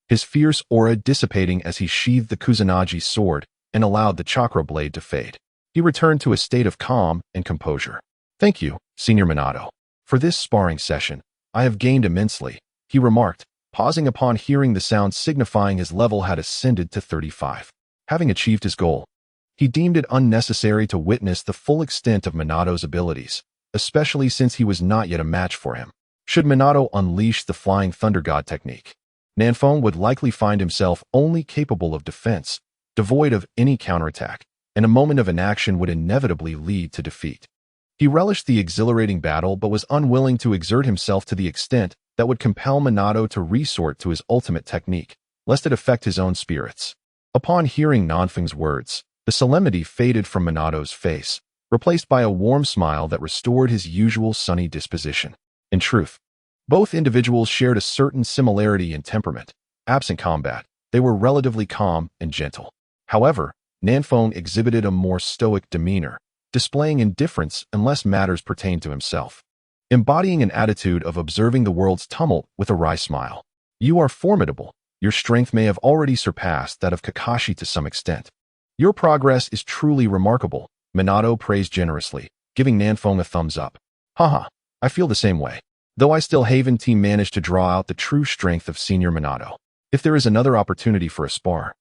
his fierce aura dissipating as he sheathed the Kusanagi sword, and allowed the chakra blade to fade. He returned to a state of calm and composure. "Thank you, Senior Minato. For this sparring session, I have gained immensely," he remarked, pausing upon hearing the sound signifying his level had ascended to 35. Having achieved his goal, he deemed it unnecessary to witness the full extent of Minato's abilities, especially since he was not yet a match for him. Should Minato unleash the Flying Thunder God technique, Nanfeng would likely find himself only capable of defense, devoid of any counterattack, and a moment of inaction would inevitably lead to defeat. He relished the exhilarating battle but was unwilling to exert himself to the extent that would compel Minato to resort to his ultimate technique, lest it affect his own spirits. Upon hearing Nanfeng's words, the solemnity faded from Minato's face, replaced by a warm smile that restored his usual sunny disposition. In truth, both individuals shared a certain similarity in temperament. Absent combat, they were relatively calm and gentle. However, Nanfeng exhibited a more stoic demeanor, displaying indifference unless matters pertained to himself, embodying an attitude of observing the world's tumult with a wry smile. "You are formidable. Your strength may have already surpassed that of Kakashi to some extent. Your progress is truly remarkable," Minato praised generously, giving Nanfeng a thumbs up. "Haha, I feel the same way. Though I still Haven team managed to draw out the true strength of Senior Minato. If there is another opportunity for a spar,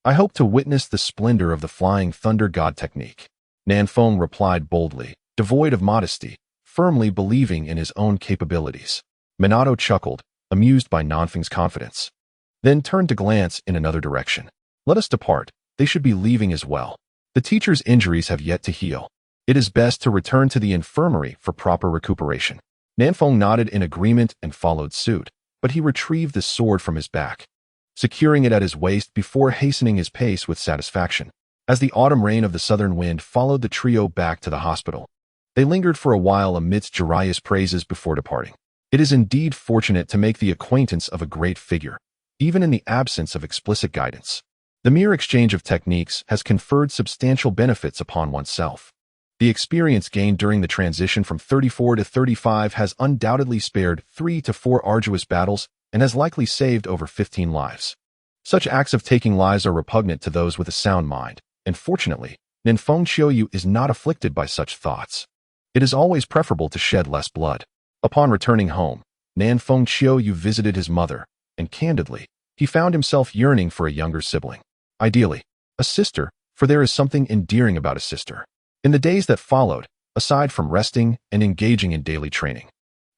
I hope to witness the splendor of the Flying Thunder God technique," Nanfeng replied boldly, devoid of modesty, firmly believing in his own capabilities. Minato chuckled, amused by Nanfeng's confidence, then turned to glance in another direction. "Let us depart. They should be leaving as well. The teacher's injuries have yet to heal. It is best to return to the infirmary for proper recuperation." Nanfeng nodded in agreement and followed suit, but he retrieved the sword from his back, securing it at his waist before hastening his pace with satisfaction. As the autumn rain of the southern wind followed the trio back to the hospital, they lingered for a while amidst Jiraiya's praises before departing. It is indeed fortunate to make the acquaintance of a great figure, even in the absence of explicit guidance. The mere exchange of techniques has conferred substantial benefits upon oneself. The experience gained during the transition from 34 to 35 has undoubtedly spared 3 to 4 arduous battles and has likely saved over 15 lives. Such acts of taking lives are repugnant to those with a sound mind, and fortunately, Nanfeng Qiuyu is not afflicted by such thoughts. It is always preferable to shed less blood. Upon returning home, Nanfeng Qiuyu visited his mother, and candidly, he found himself yearning for a younger sibling. Ideally, a sister, for there is something endearing about a sister. In the days that followed, aside from resting and engaging in daily training,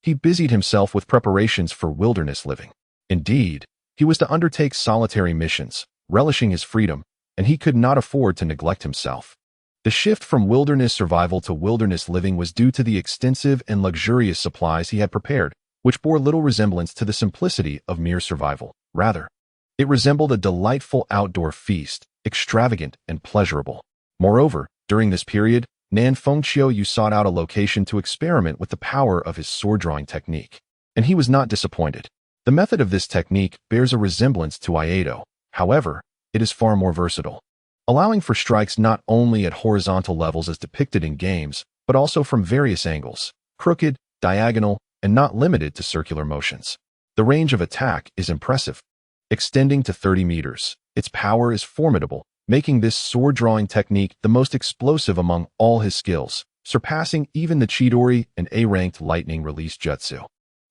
he busied himself with preparations for wilderness living. Indeed, he was to undertake solitary missions, relishing his freedom, and he could not afford to neglect himself. The shift from wilderness survival to wilderness living was due to the extensive and luxurious supplies he had prepared, which bore little resemblance to the simplicity of mere survival. Rather, it resembled a delightful outdoor feast, extravagant and pleasurable. Moreover, during this period, Nanfeng Qiuyu sought out a location to experiment with the power of his sword-drawing technique, and he was not disappointed. The method of this technique bears a resemblance to Iaido. However, it is far more versatile, allowing for strikes not only at horizontal levels as depicted in games, but also from various angles, crooked, diagonal, and not limited to circular motions. The range of attack is impressive, extending to 30 meters. Its power is formidable, making this sword-drawing technique the most explosive among all his skills, surpassing even the Chidori and A-ranked lightning release jutsu.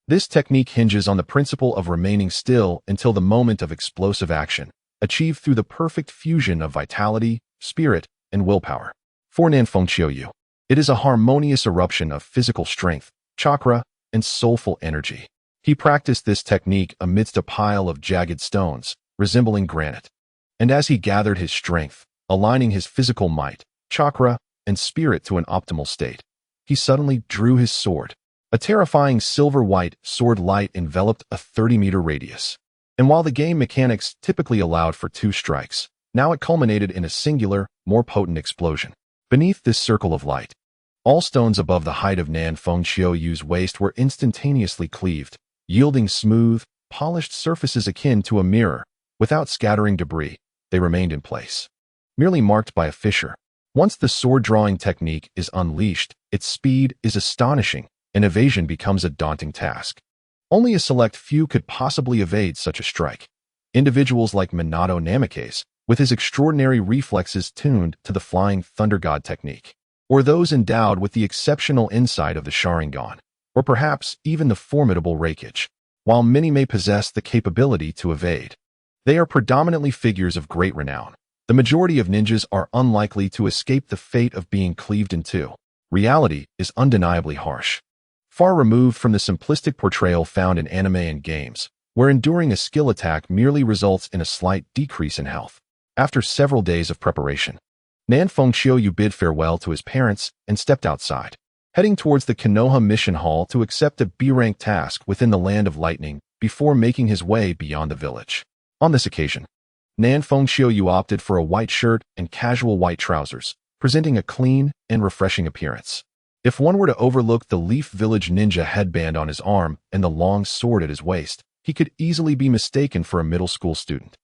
This technique hinges on the principle of remaining still until the moment of explosive action, achieved through the perfect fusion of vitality, spirit, and willpower. For Nanfeng Qiuyu, it is a harmonious eruption of physical strength, chakra, and soulful energy. He practiced this technique amidst a pile of jagged stones, resembling granite. And as he gathered his strength, aligning his physical might, chakra, and spirit to an optimal state, he suddenly drew his sword. A terrifying silver-white sword light enveloped a 30-meter radius. And while the game mechanics typically allowed for 2 strikes, now it culminated in a singular, more potent explosion. Beneath this circle of light, all stones above the height of Nanfeng Qiuyu's waist were instantaneously cleaved, yielding smooth, polished surfaces akin to a mirror. Without scattering debris, they remained in place, merely marked by a fissure. Once the sword-drawing technique is unleashed, its speed is astonishing, and evasion becomes a daunting task. Only a select few could possibly evade such a strike. Individuals like Minato Namikaze, with his extraordinary reflexes tuned to the flying thunder god technique, or those endowed with the exceptional insight of the Sharingan, or perhaps even the formidable Reikage. While many may possess the capability to evade, they are predominantly figures of great renown. The majority of ninjas are unlikely to escape the fate of being cleaved in two. Reality is undeniably harsh, far removed from the simplistic portrayal found in anime and games, where enduring a skill attack merely results in a slight decrease in health. After several days of preparation, Nan Fengqiu bid farewell to his parents and stepped outside, heading towards the Konoha mission hall to accept a B-rank task within the Land of Lightning before making his way beyond the village. On this occasion, Nan Fengqiu opted for a white shirt and casual white trousers, presenting a clean and refreshing appearance. If one were to overlook the Leaf Village ninja headband on his arm and the long sword at his waist, he could easily be mistaken for a middle school student.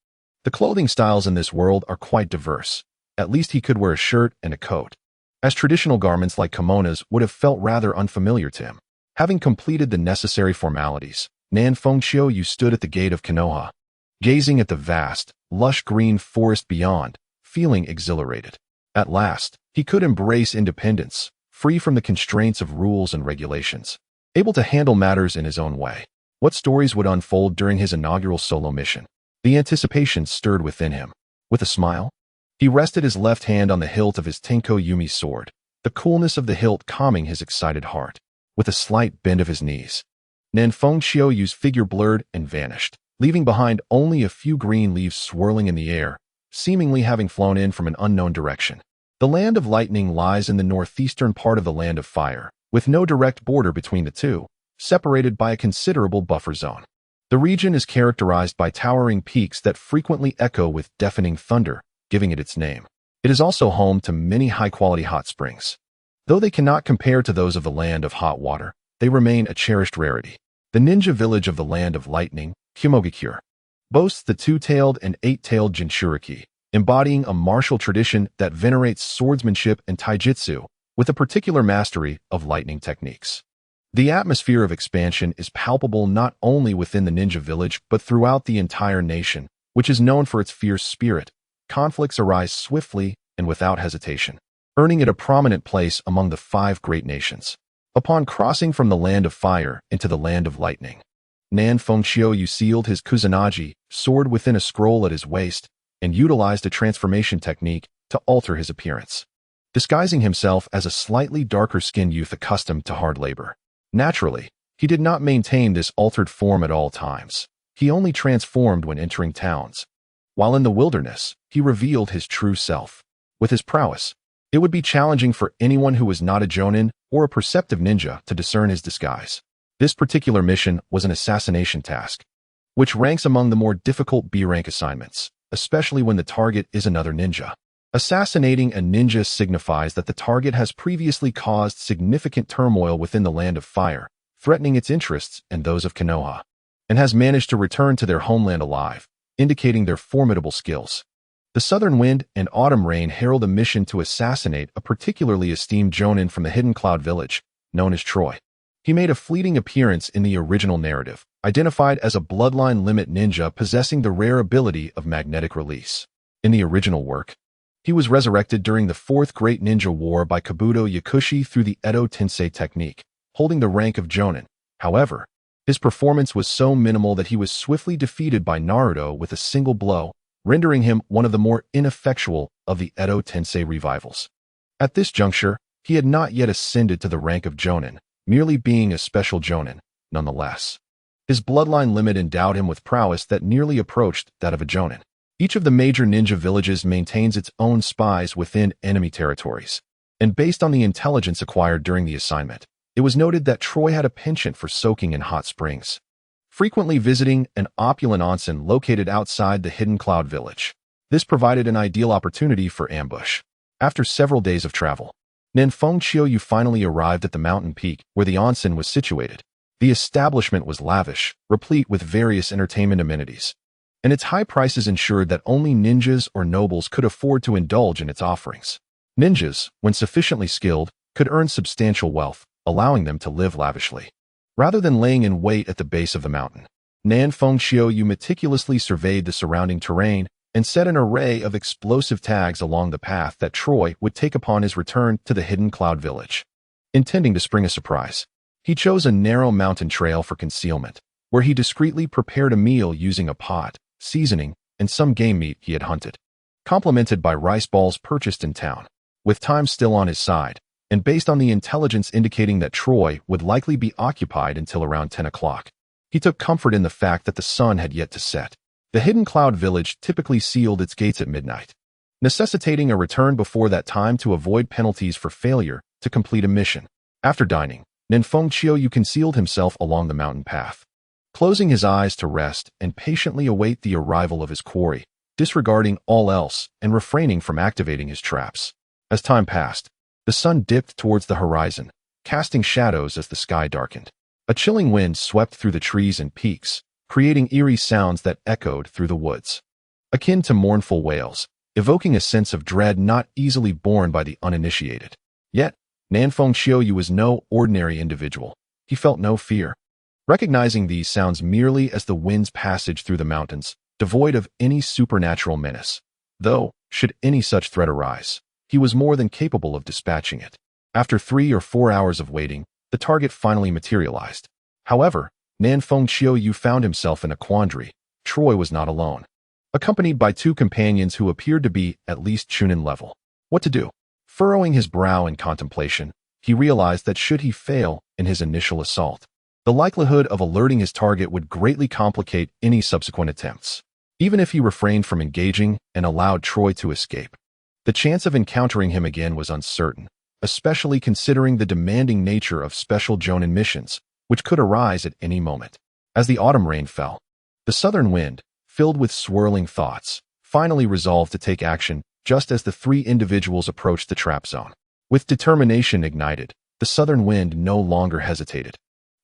The clothing styles in this world are quite diverse. At least he could wear a shirt and a coat, as traditional garments like kimonos would have felt rather unfamiliar to him. Having completed the necessary formalities, Nan Fengqiu stood at the gate of Konoha, gazing at the vast, lush green forest beyond, feeling exhilarated. At last, he could embrace independence, free from the constraints of rules and regulations, able to handle matters in his own way. What stories would unfold during his inaugural solo mission? The anticipation stirred within him. With a smile, he rested his left hand on the hilt of his Tenko Yumi sword, the coolness of the hilt calming his excited heart. With a slight bend of his knees, Nan Fengqiu's figure blurred and vanished, leaving behind only a few green leaves swirling in the air, seemingly having flown in from an unknown direction. The Land of Lightning lies in the northeastern part of the Land of Fire, with no direct border between the two, separated by a considerable buffer zone. The region is characterized by towering peaks that frequently echo with deafening thunder, giving it its name. It is also home to many high-quality hot springs. Though they cannot compare to those of the Land of Hot Water, they remain a cherished rarity. The ninja village of the Land of Lightning, Kumogakure, boasts the two-tailed and eight-tailed Jinchuriki, embodying a martial tradition that venerates swordsmanship and taijutsu, with a particular mastery of lightning techniques. The atmosphere of expansion is palpable not only within the ninja village but throughout the entire nation, which is known for its fierce spirit. Conflicts arise swiftly and without hesitation, earning it a prominent place among the 5 great nations. Upon crossing from the Land of Fire into the Land of Lightning, Nan Fengqiu sealed his Kusanagi sword within a scroll at his waist and utilized a transformation technique to alter his appearance, disguising himself as a slightly darker-skinned youth accustomed to hard labor. Naturally, he did not maintain this altered form at all times. He only transformed when entering towns. While in the wilderness, he revealed his true self. With his prowess, it would be challenging for anyone who was not a jonin or a perceptive ninja to discern his disguise. This particular mission was an assassination task, which ranks among the more difficult B-rank assignments, especially when the target is another ninja. Assassinating a ninja signifies that the target has previously caused significant turmoil within the Land of Fire, threatening its interests and those of Konoha, and has managed to return to their homeland alive, indicating their formidable skills. The southern wind and autumn rain herald a mission to assassinate a particularly esteemed jonin from the Hidden Cloud Village, known as Troy. He made a fleeting appearance in the original narrative, identified as a bloodline limit ninja possessing the rare ability of magnetic release. In the original work, he was resurrected during the 4th Great Ninja War by Kabuto Yakushi through the Edo Tensei technique, holding the rank of jonin. However, his performance was so minimal that he was swiftly defeated by Naruto with a single blow, rendering him one of the more ineffectual of the Edo Tensei revivals. At this juncture, he had not yet ascended to the rank of jonin, merely being a special jonin, nonetheless. His bloodline limit endowed him with prowess that nearly approached that of a jonin. Each of the major ninja villages maintains its own spies within enemy territories, and based on the intelligence acquired during the assignment, it was noted that Troy had a penchant for soaking in hot springs, frequently visiting an opulent onsen located outside the Hidden Cloud Village. This provided an ideal opportunity for ambush. After several days of travel, Nan Fengqiu finally arrived at the mountain peak where the onsen was situated. The establishment was lavish, replete with various entertainment amenities, and its high prices ensured that only ninjas or nobles could afford to indulge in its offerings. Ninjas, when sufficiently skilled, could earn substantial wealth, allowing them to live lavishly. Rather than laying in wait at the base of the mountain, Nan Fengqiu meticulously surveyed the surrounding terrain and set an array of explosive tags along the path that Troy would take upon his return to the hidden cloud village. Intending to spring a surprise, he chose a narrow mountain trail for concealment, where he discreetly prepared a meal using a pot, seasoning, and some game meat he had hunted, complemented by rice balls purchased in town. With time still on his side, and based on the intelligence indicating that Troy would likely be occupied until around 10 o'clock, he took comfort in the fact that the sun had yet to set. The hidden cloud village typically sealed its gates at midnight, necessitating a return before that time to avoid penalties for failure to complete a mission. After dining, Ninfeng Qiuyu concealed himself along the mountain path, closing his eyes to rest and patiently await the arrival of his quarry, disregarding all else and refraining from activating his traps. As time passed, the sun dipped towards the horizon, casting shadows as the sky darkened. A chilling wind swept through the trees and peaks, creating eerie sounds that echoed through the woods, akin to mournful wails, evoking a sense of dread not easily borne by the uninitiated. Yet, Ninfeng Qiuyu was no ordinary individual. He felt no fear, recognizing these sounds merely as the wind's passage through the mountains, devoid of any supernatural menace. Though, should any such threat arise, he was more than capable of dispatching it. After 3 or 4 hours of waiting, the target finally materialized. However, Ninfeng Qiuyu found himself in a quandary. Troy was not alone, accompanied by 2 companions who appeared to be at least Chunin level. What to do? Furrowing his brow in contemplation, he realized that should he fail in his initial assault, the likelihood of alerting his target would greatly complicate any subsequent attempts. Even if he refrained from engaging and allowed Troy to escape, the chance of encountering him again was uncertain, especially considering the demanding nature of special Jonin missions, which could arise at any moment. As the autumn rain fell, the southern wind, filled with swirling thoughts, finally resolved to take action just as the 3 individuals approached the trap zone. With determination ignited, the southern wind no longer hesitated.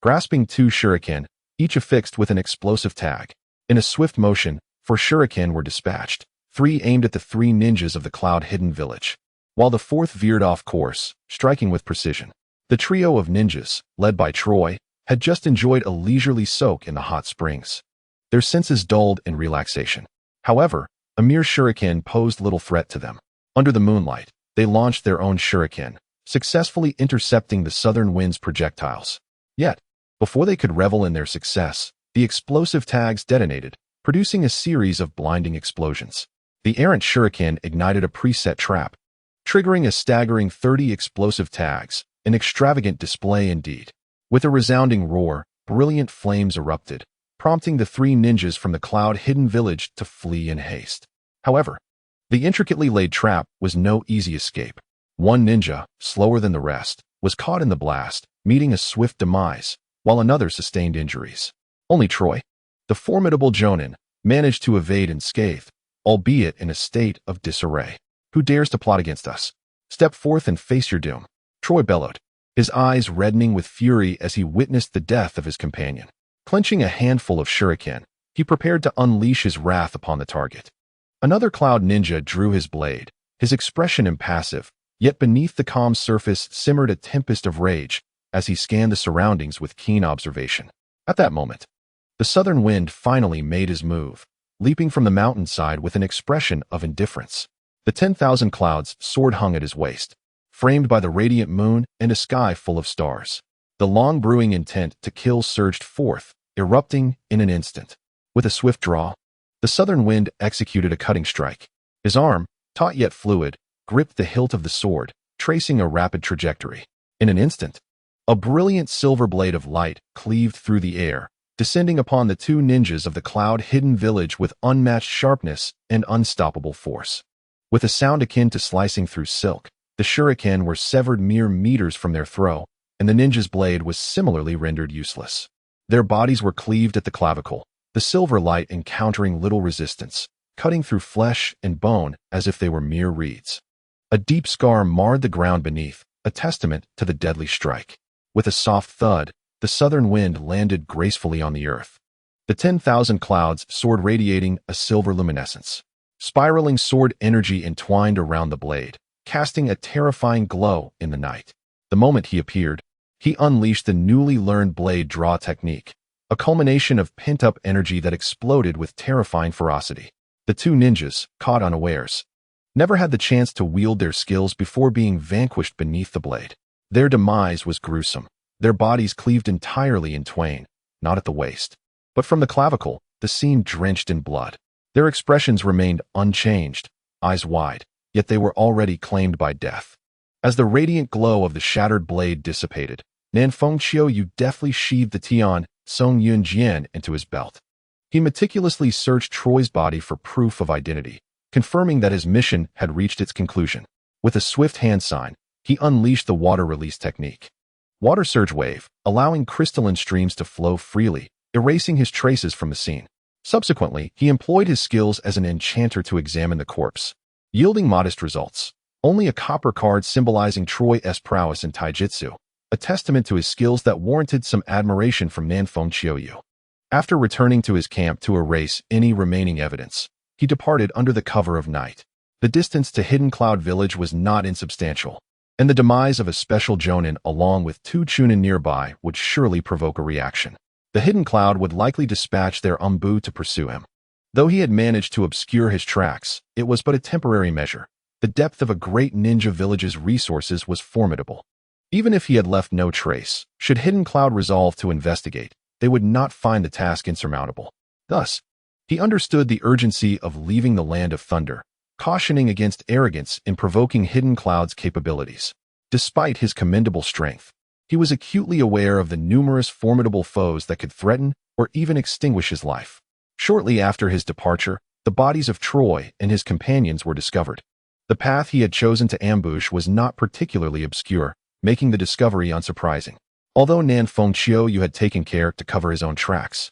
Grasping 2 shuriken, each affixed with an explosive tag, in a swift motion, 4 shuriken were dispatched, 3 aimed at the 3 ninjas of the cloud-hidden village, while the 4th veered off course, striking with precision. The trio of ninjas, led by Troy, had just enjoyed a leisurely soak in the hot springs, their senses dulled in relaxation. However, a mere shuriken posed little threat to them. Under the moonlight, they launched their own shuriken, successfully intercepting the southern wind's projectiles. Yet, before they could revel in their success, the explosive tags detonated, producing a series of blinding explosions. The errant shuriken ignited a preset trap, triggering a staggering 30 explosive tags, an extravagant display indeed. With a resounding roar, brilliant flames erupted, prompting the 3 ninjas from the cloud-hidden village to flee in haste. However, the intricately laid trap was no easy escape. One ninja, slower than the rest, was caught in the blast, meeting a swift demise, while another sustained injuries. Only Troy, the formidable Jonin, managed to evade unscathed, albeit in a state of disarray. Who dares to plot against us? Step forth and face your doom, Troy bellowed, his eyes reddening with fury as he witnessed the death of his companion. Clenching a handful of shuriken, he prepared to unleash his wrath upon the target. Another cloud ninja drew his blade, his expression impassive, yet beneath the calm surface simmered a tempest of rage as he scanned the surroundings with keen observation. At that moment, the southern wind finally made his move, leaping from the mountainside with an expression of indifference. The 10,000 clouds sword hung at his waist, framed by the radiant moon and a sky full of stars. The long brewing intent to kill surged forth, erupting in an instant. With a swift draw, the southern wind executed a cutting strike. His arm, taut yet fluid, gripped the hilt of the sword, tracing a rapid trajectory. In an instant, a brilliant silver blade of light cleaved through the air, descending upon the 2 ninjas of the cloud-hidden village with unmatched sharpness and unstoppable force. With a sound akin to slicing through silk, the shuriken were severed mere meters from their throw, and the ninja's blade was similarly rendered useless. Their bodies were cleaved at the clavicle, the silver light encountering little resistance, cutting through flesh and bone as if they were mere reeds. A deep scar marred the ground beneath, a testament to the deadly strike. With a soft thud, the southern wind landed gracefully on the earth. The 10,000 clouds soared, radiating a silver luminescence. Spiraling sword energy entwined around the blade, casting a terrifying glow in the night. The moment he appeared, he unleashed the newly learned blade draw technique, a culmination of pent-up energy that exploded with terrifying ferocity. The two ninjas, caught unawares, never had the chance to wield their skills before being vanquished beneath the blade. Their demise was gruesome. Their bodies cleaved entirely in twain, not at the waist, but from the clavicle, the scene drenched in blood. Their expressions remained unchanged, eyes wide, yet they were already claimed by death. As the radiant glow of the shattered blade dissipated, Nanfeng Qiuyu deftly sheathed the Tian Song Yun Jian into his belt. He meticulously searched Troy's body for proof of identity, confirming that his mission had reached its conclusion. With a swift hand sign, he unleashed the water release technique. Water surge wave, allowing crystalline streams to flow freely, erasing his traces from the scene. Subsequently, he employed his skills as an enchanter to examine the corpse, yielding modest results. Only a copper card symbolizing Troy's prowess in taijutsu, a testament to his skills that warranted some admiration from Nanfeng Qiuyu. After returning to his camp to erase any remaining evidence, he departed under the cover of night. The distance to Hidden Cloud Village was not insubstantial, and the demise of a special jonin along with two chunin nearby would surely provoke a reaction. The Hidden Cloud would likely dispatch their umbu to pursue him. Though he had managed to obscure his tracks, it was but a temporary measure. The depth of a great ninja village's resources was formidable. Even if he had left no trace, should Hidden Cloud resolve to investigate, they would not find the task insurmountable. Thus, he understood the urgency of leaving the Land of Thunder, cautioning against arrogance in provoking Hidden Cloud's capabilities. Despite his commendable strength, he was acutely aware of the numerous formidable foes that could threaten or even extinguish his life. Shortly after his departure, the bodies of Troy and his companions were discovered. The path he had chosen to ambush was not particularly obscure, making the discovery unsurprising. Although Nanfeng Qiuyu had taken care to cover his own tracks,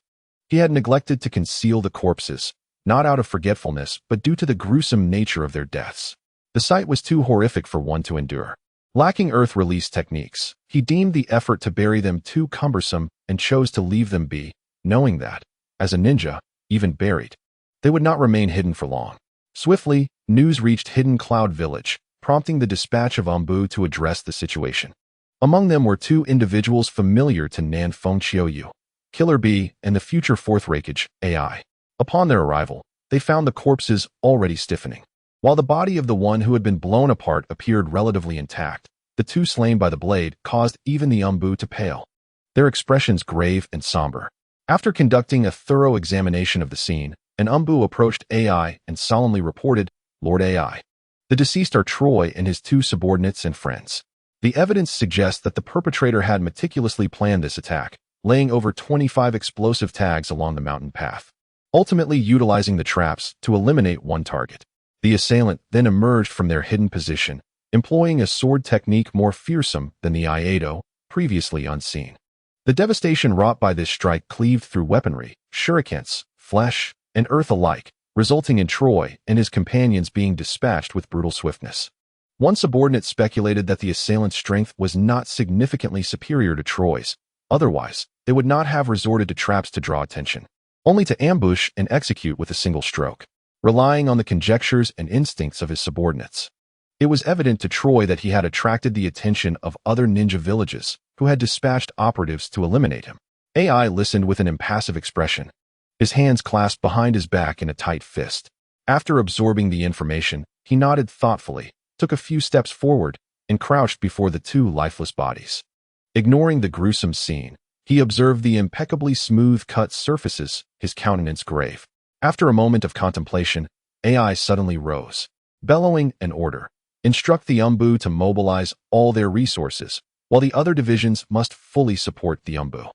he had neglected to conceal the corpses, not out of forgetfulness but due to the gruesome nature of their deaths. The sight was too horrific for one to endure. Lacking earth release techniques, he deemed the effort to bury them too cumbersome and chose to leave them be, knowing that, as a ninja, even buried, they would not remain hidden for long. Swiftly, news reached Hidden Cloud Village, prompting the dispatch of umbu to address the situation. Among them were two individuals familiar to Nanfeng Qiuyu, Killer B and the future fourth Raikage, AI. Upon their arrival, they found the corpses already stiffening. While the body of the one who had been blown apart appeared relatively intact, the two slain by the blade caused even the umbu to pale, their expressions grave and somber. After conducting a thorough examination of the scene, an umbu approached AI and solemnly reported, "Lord AI, the deceased are Troy and his two subordinates and friends." The evidence suggests that the perpetrator had meticulously planned this attack, laying over 25 explosive tags along the mountain path, ultimately utilizing the traps to eliminate one target. The assailant then emerged from their hidden position, employing a sword technique more fearsome than the Iaido, previously unseen. The devastation wrought by this strike cleaved through weaponry, shurikens, flesh, and earth alike, resulting in Troy and his companions being dispatched with brutal swiftness. One subordinate speculated that the assailant's strength was not significantly superior to Troy's. Otherwise, they would not have resorted to traps to draw attention, only to ambush and execute with a single stroke, relying on the conjectures and instincts of his subordinates. It was evident to Troy that he had attracted the attention of other ninja villages, who had dispatched operatives to eliminate him. AI listened with an impassive expression, his hands clasped behind his back in a tight fist. After absorbing the information, he nodded thoughtfully, took a few steps forward, and crouched before the two lifeless bodies. Ignoring the gruesome scene, he observed the impeccably smooth-cut surfaces, his countenance grave. After a moment of contemplation, AI suddenly rose, bellowing an order. Instruct the umbu to mobilize all their resources, while the other divisions must fully support the umbu.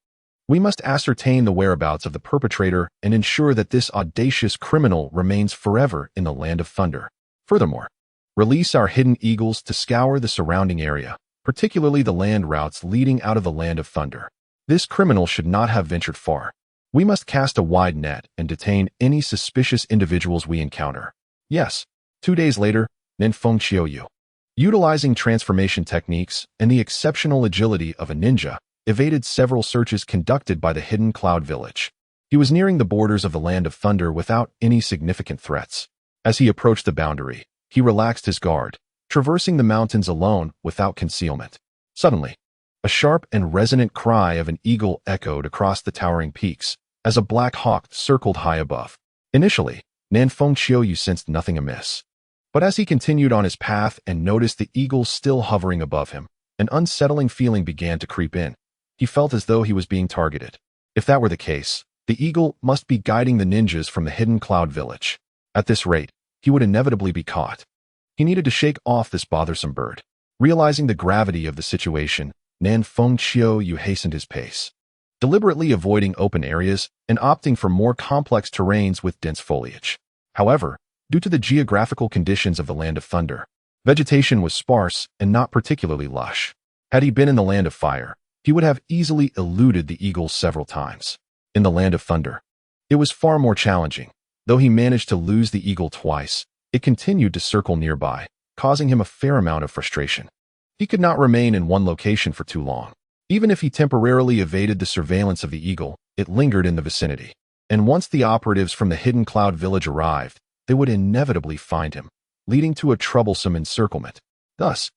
We must ascertain the whereabouts of the perpetrator and ensure that this audacious criminal remains forever in the Land of Thunder. Furthermore, release our hidden eagles to scour the surrounding area, particularly the land routes leading out of the Land of Thunder. This criminal should not have ventured far. We must cast a wide net and detain any suspicious individuals we encounter. Yes, 2 days later, Nanfeng Qiuyu, utilizing transformation techniques and the exceptional agility of a ninja, evaded several searches conducted by the Hidden Cloud Village. He was nearing the borders of the Land of Thunder without any significant threats. As he approached the boundary, he relaxed his guard, traversing the mountains alone without concealment. Suddenly, a sharp and resonant cry of an eagle echoed across the towering peaks as a black hawk circled high above. Initially, Nanfeng Qiuyu sensed nothing amiss. But as he continued on his path and noticed the eagle still hovering above him, an unsettling feeling began to creep in. He felt as though he was being targeted. If that were the case, the eagle must be guiding the ninjas from the hidden cloud village. At this rate, he would inevitably be caught. He needed to shake off this bothersome bird. Realizing the gravity of the situation, Nanfeng Qiuyu hastened his pace, deliberately avoiding open areas and opting for more complex terrains with dense foliage. However, due to the geographical conditions of the Land of Thunder, vegetation was sparse and not particularly lush. Had he been in the Land of Fire, he would have easily eluded the eagles several times. In the Land of Thunder, it was far more challenging. Though he managed to lose the eagle twice, it continued to circle nearby, causing him a fair amount of frustration. He could not remain in one location for too long. Even if he temporarily evaded the surveillance of the eagle, it lingered in the vicinity. And once the operatives from the hidden cloud village arrived, they would inevitably find him, leading to a troublesome encirclement. Thus,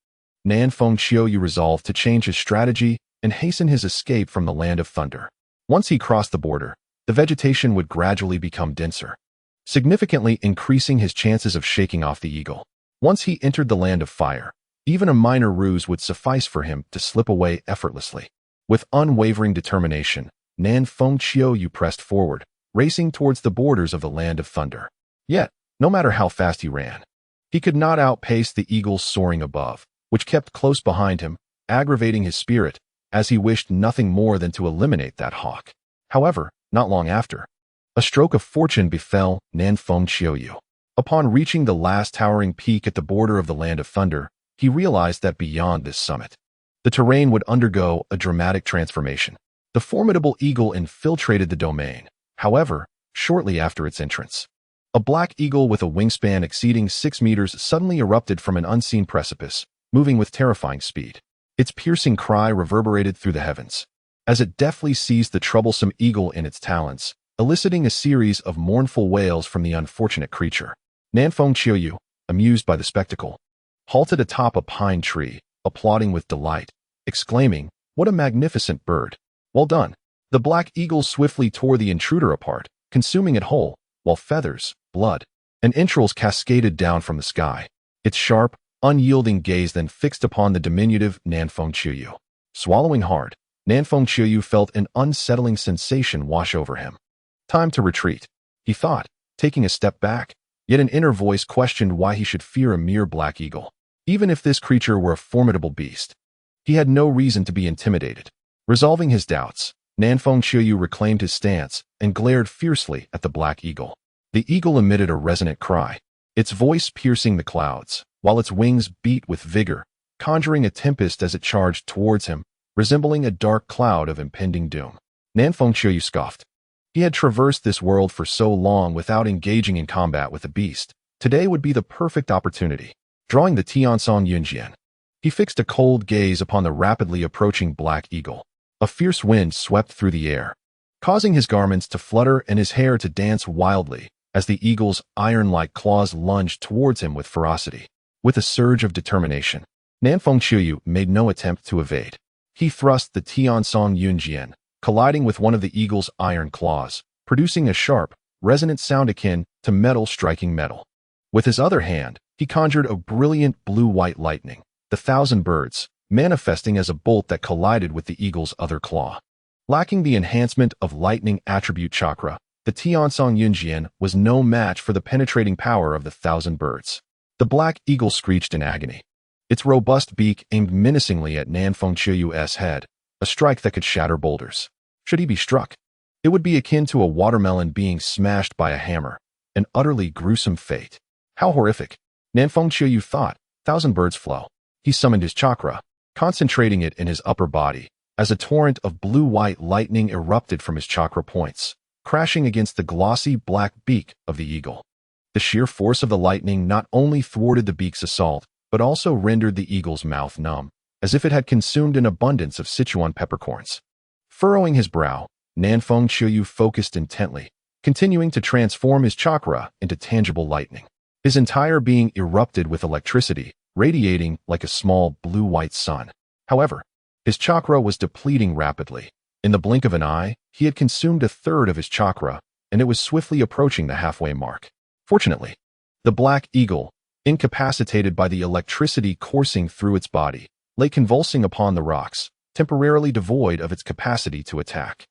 Nanfeng Qiuyu resolved to change his strategy and hasten his escape from the Land of Thunder. Once he crossed the border, the vegetation would gradually become denser, significantly increasing his chances of shaking off the eagle. Once he entered the Land of Fire, even a minor ruse would suffice for him to slip away effortlessly. With unwavering determination, Nanfeng Qiuyu pressed forward, racing towards the borders of the Land of Thunder. Yet, no matter how fast he ran, he could not outpace the eagles soaring above, which kept close behind him, aggravating his spirit, as he wished nothing more than to eliminate that hawk. However, not long after, a stroke of fortune befell Nanfeng Qiuyu. Upon reaching the last towering peak at the border of the Land of Thunder, he realized that beyond this summit, the terrain would undergo a dramatic transformation. The formidable eagle infiltrated the domain. However, shortly after its entrance, a black eagle with a wingspan exceeding 6 meters suddenly erupted from an unseen precipice, moving with terrifying speed. Its piercing cry reverberated through the heavens, as it deftly seized the troublesome eagle in its talons, eliciting a series of mournful wails from the unfortunate creature. Nanfeng Qiuyu, amused by the spectacle, halted atop a pine tree, applauding with delight, exclaiming, "What a magnificent bird! Well done!" The black eagle swiftly tore the intruder apart, consuming it whole, while feathers, blood, and entrails cascaded down from the sky. Its sharp, unyielding gaze then fixed upon the diminutive Nanfeng Qiuyu. Swallowing hard, Nanfeng Qiuyu felt an unsettling sensation wash over him. Time to retreat, he thought, taking a step back. Yet an inner voice questioned why he should fear a mere black eagle. Even if this creature were a formidable beast, he had no reason to be intimidated. Resolving his doubts, Nanfeng Qiuyu reclaimed his stance and glared fiercely at the black eagle. The eagle emitted a resonant cry, its voice piercing the clouds, while its wings beat with vigor, conjuring a tempest as it charged towards him, resembling a dark cloud of impending doom. Nanfeng Qiuyu scoffed. He had traversed this world for so long without engaging in combat with the beast. Today would be the perfect opportunity. Drawing the Tiansong Yunjian, he fixed a cold gaze upon the rapidly approaching black eagle. A fierce wind swept through the air, causing his garments to flutter and his hair to dance wildly as the eagle's iron-like claws lunged towards him with ferocity. With a surge of determination, Nanfeng Qiuyu made no attempt to evade. He thrust the Tiansong Yunjian, colliding with one of the eagle's iron claws, producing a sharp, resonant sound akin to metal striking metal. With his other hand, he conjured a brilliant blue-white lightning, the thousand birds, manifesting as a bolt that collided with the eagle's other claw. Lacking the enhancement of lightning attribute chakra, the Tiansong Yunjian was no match for the penetrating power of the thousand birds. The black eagle screeched in agony, its robust beak aimed menacingly at Nanfeng Qiuyu's head, a strike that could shatter boulders. Should he be struck, it would be akin to a watermelon being smashed by a hammer, an utterly gruesome fate. How horrific! Nanfeng Qiuyu thought. Thousand birds flow. He summoned his chakra, concentrating it in his upper body, as a torrent of blue-white lightning erupted from his chakra points, crashing against the glossy black beak of the eagle. The sheer force of the lightning not only thwarted the beak's assault, but also rendered the eagle's mouth numb, as if it had consumed an abundance of Sichuan peppercorns. Furrowing his brow, Nanfeng Qiuyu focused intently, continuing to transform his chakra into tangible lightning. His entire being erupted with electricity, radiating like a small blue-white sun. However, his chakra was depleting rapidly. In the blink of an eye, he had consumed a third of his chakra, and it was swiftly approaching the halfway mark. Fortunately, the black eagle, incapacitated by the electricity coursing through its body, lay convulsing upon the rocks, temporarily devoid of its capacity to attack.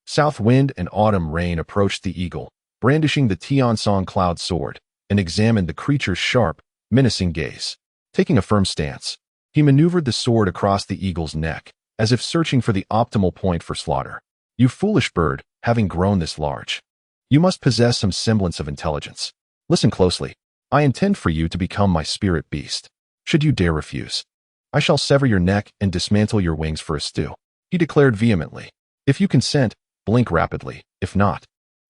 South wind and autumn rain approached the eagle, brandishing the Tiansong cloud sword, and examined the creature's sharp, menacing gaze. Taking a firm stance, he maneuvered the sword across the eagle's neck, as if searching for the optimal point for slaughter. You foolish bird, having grown this large, you must possess some semblance of intelligence. Listen closely. I intend for you to become my spirit beast. Should you dare refuse, I shall sever your neck and dismantle your wings for a stew. He declared vehemently. If you consent, blink rapidly. If not,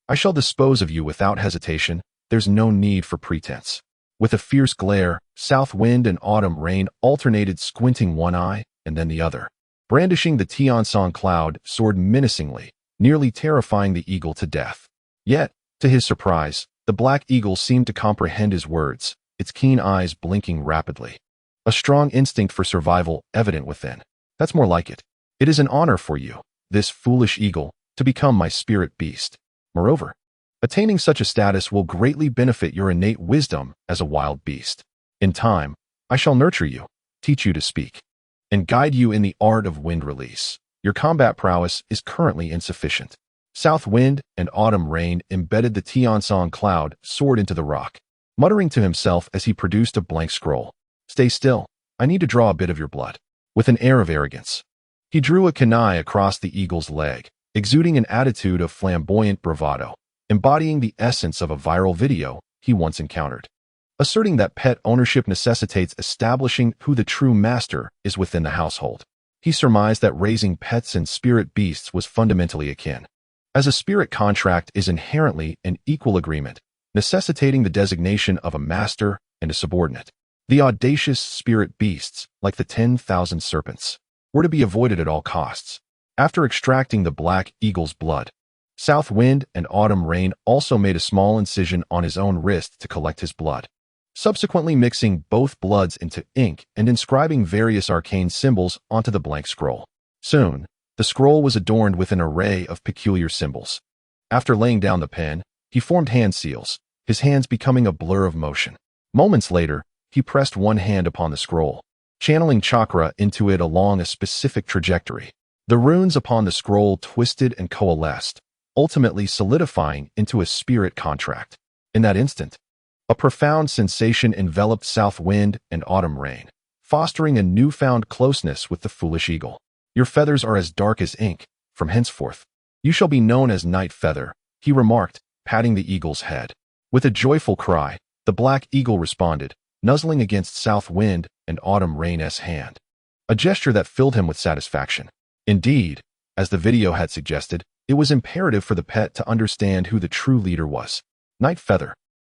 I shall dispose of you without hesitation. There's no need for pretense. With a fierce glare, south wind and autumn rain alternated, squinting one eye and then the other, brandishing the Tiansong cloud sword menacingly, nearly terrifying the eagle to death. Yet, to his surprise, the black eagle seemed to comprehend his words, its keen eyes blinking rapidly. A strong instinct for survival evident within. That's more like it. It is an honor for you, this foolish eagle, to become my spirit beast. Moreover, attaining such a status will greatly benefit your innate wisdom as a wild beast. In time, I shall nurture you, teach you to speak, and guide you in the art of wind release. Your combat prowess is currently insufficient. South wind and autumn rain embedded the Tiansong cloud sword into the rock, muttering to himself as he produced a blank scroll. Stay still. I need to draw a bit of your blood. With an air of arrogance, he drew a kunai across the eagle's leg, exuding an attitude of flamboyant bravado, embodying the essence of a viral video he once encountered. Asserting that pet ownership necessitates establishing who the true master is within the household, he surmised that raising pets and spirit beasts was fundamentally akin, as a spirit contract is inherently an equal agreement, necessitating the designation of a master and a subordinate. The audacious spirit beasts, like the 10,000 serpents, were to be avoided at all costs. After extracting the black eagle's blood, south wind and autumn rain also made a small incision on his own wrist to collect his blood, subsequently mixing both bloods into ink and inscribing various arcane symbols onto the blank scroll. Soon, the scroll was adorned with an array of peculiar symbols. After laying down the pen, he formed hand seals, his hands becoming a blur of motion. Moments later, he pressed one hand upon the scroll, channeling chakra into it along a specific trajectory. The runes upon the scroll twisted and coalesced, ultimately solidifying into a spirit contract. In that instant, a profound sensation enveloped south wind and autumn rain, fostering a newfound closeness with the foolish eagle. Your feathers are as dark as ink. From henceforth, you shall be known as Night Feather, he remarked, patting the eagle's head. With a joyful cry, the black eagle responded, nuzzling against south wind and autumn rain's hand, a gesture that filled him with satisfaction. Indeed, as the video had suggested, it was imperative for the pet to understand who the true leader was. Night Feather,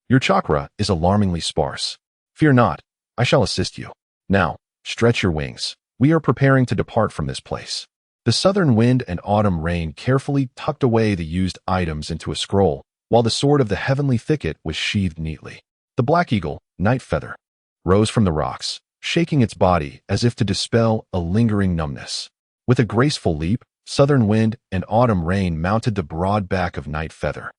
your chakra is alarmingly sparse. Fear not, I shall assist you. Now, stretch your wings. We are preparing to depart from this place. The southern wind and autumn rain carefully tucked away the used items into a scroll, while the sword of the heavenly thicket was sheathed neatly. The black eagle, Night Feather, rose from the rocks, shaking its body as if to dispel a lingering numbness. With a graceful leap, southern wind and autumn rain mounted the broad back of Night Feather,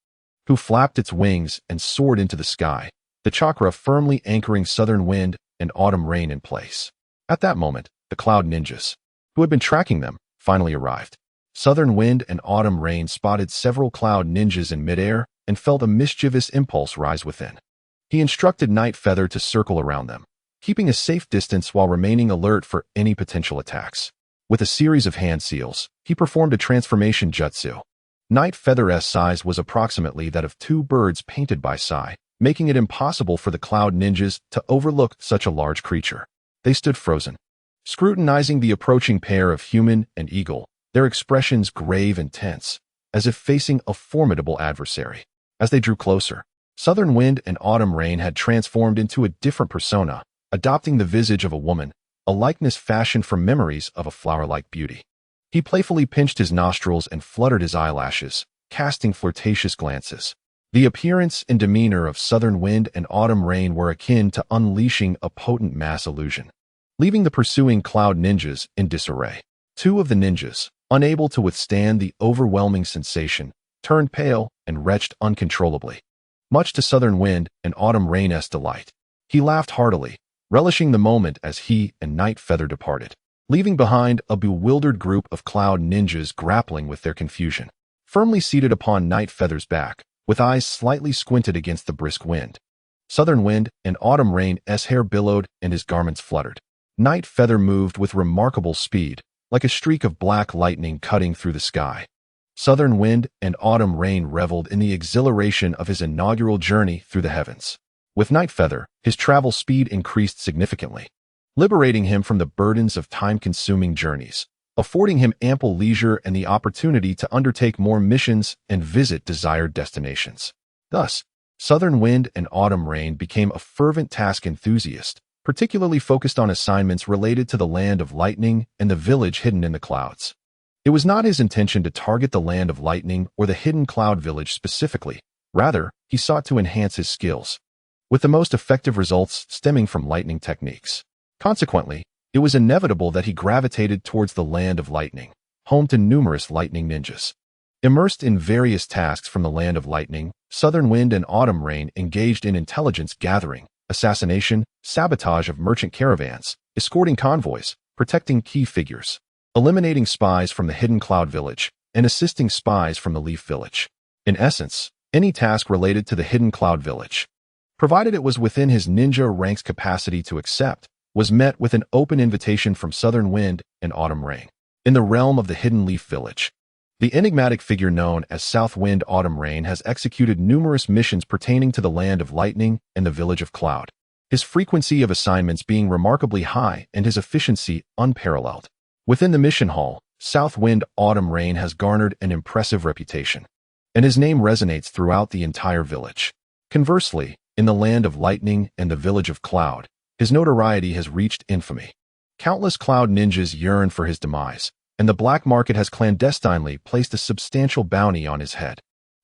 who flapped its wings and soared into the sky, the chakra firmly anchoring southern wind and autumn rain in place. At that moment, the cloud ninjas, who had been tracking them, finally arrived. Southern wind and autumn rain spotted several cloud ninjas in midair and felt a mischievous impulse rise within. He instructed Night Feather to circle around them, keeping a safe distance while remaining alert for any potential attacks. With a series of hand seals, he performed a transformation jutsu. Night Feather's size was approximately that of two birds painted by Sai, making it impossible for the cloud ninjas to overlook such a large creature. They stood frozen, scrutinizing the approaching pair of human and eagle, their expressions grave and tense, as if facing a formidable adversary. As they drew closer, southern wind and autumn rain had transformed into a different persona, adopting the visage of a woman, a likeness fashioned from memories of a flower-like beauty. He playfully pinched his nostrils and fluttered his eyelashes, casting flirtatious glances. The appearance and demeanor of southern wind and autumn rain were akin to unleashing a potent mass illusion, leaving the pursuing cloud ninjas in disarray. Two of the ninjas, unable to withstand the overwhelming sensation, turned pale and retched uncontrollably. much to Southern Wind and Autumn Rain's delight. He laughed heartily, relishing the moment as he and Night Feather departed, leaving behind a bewildered group of cloud ninjas grappling with their confusion. Firmly seated upon Night Feather's back, with eyes slightly squinted against the brisk wind, Southern Wind and Autumn Rain's hair billowed and his garments fluttered. Night Feather moved with remarkable speed, like a streak of black lightning cutting through the sky. Southern Wind and Autumn Rain reveled in the exhilaration of his inaugural journey through the heavens. With Night Feather, his travel speed increased significantly, liberating him from the burdens of time-consuming journeys, affording him ample leisure and the opportunity to undertake more missions and visit desired destinations. Thus, Southern Wind and Autumn Rain became a fervent task enthusiast, particularly focused on assignments related to the Land of Lightning and the village hidden in the clouds. It was not his intention to target the Land of Lightning or the hidden cloud village specifically. Rather, he sought to enhance his skills, with the most effective results stemming from lightning techniques. Consequently, it was inevitable that he gravitated towards the Land of Lightning, home to numerous lightning ninjas. Immersed in various tasks from the Land of Lightning, Southern Wind and Autumn Rain engaged in intelligence gathering, assassination, sabotage of merchant caravans, escorting convoys, protecting key figures, eliminating spies from the hidden cloud village, and assisting spies from the Leaf village. In essence, any task related to the hidden cloud village, provided it was within his ninja rank's capacity to accept, was met with an open invitation from Southern Wind and Autumn Rain. In the realm of the hidden Leaf village, the enigmatic figure known as South Wind Autumn Rain has executed numerous missions pertaining to the Land of Lightning and the Village of Cloud, his frequency of assignments being remarkably high and his efficiency unparalleled. Within the mission hall, South Wind Autumn Rain has garnered an impressive reputation, and his name resonates throughout the entire village. Conversely, in the Land of Lightning and the Village of Cloud, his notoriety has reached infamy. Countless cloud ninjas yearn for his demise, and the black market has clandestinely placed a substantial bounty on his head.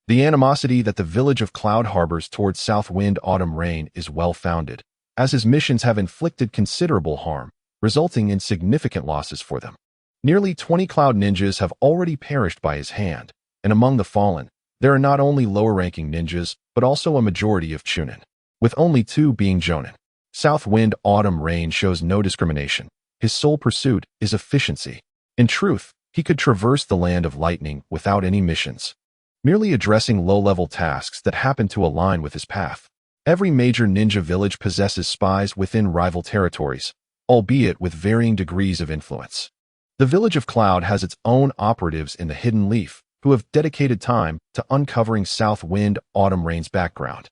The animosity that the Village of Cloud harbors towards South Wind Autumn Rain is well-founded, as his missions have inflicted considerable harm, resulting in significant losses for them. Nearly 20 cloud ninjas have already perished by his hand, and among the fallen, there are not only lower-ranking ninjas, but also a majority of chunin, with only 2 being jonin. South Wind Autumn Rain shows no discrimination. His sole pursuit is efficiency. In truth, he could traverse the Land of Lightning without any missions, merely addressing low-level tasks that happen to align with his path. Every major ninja village possesses spies within rival territories, albeit with varying degrees of influence. The Village of Cloud has its own operatives in the Hidden Leaf, who have dedicated time to uncovering South Wind Autumn Rain's background,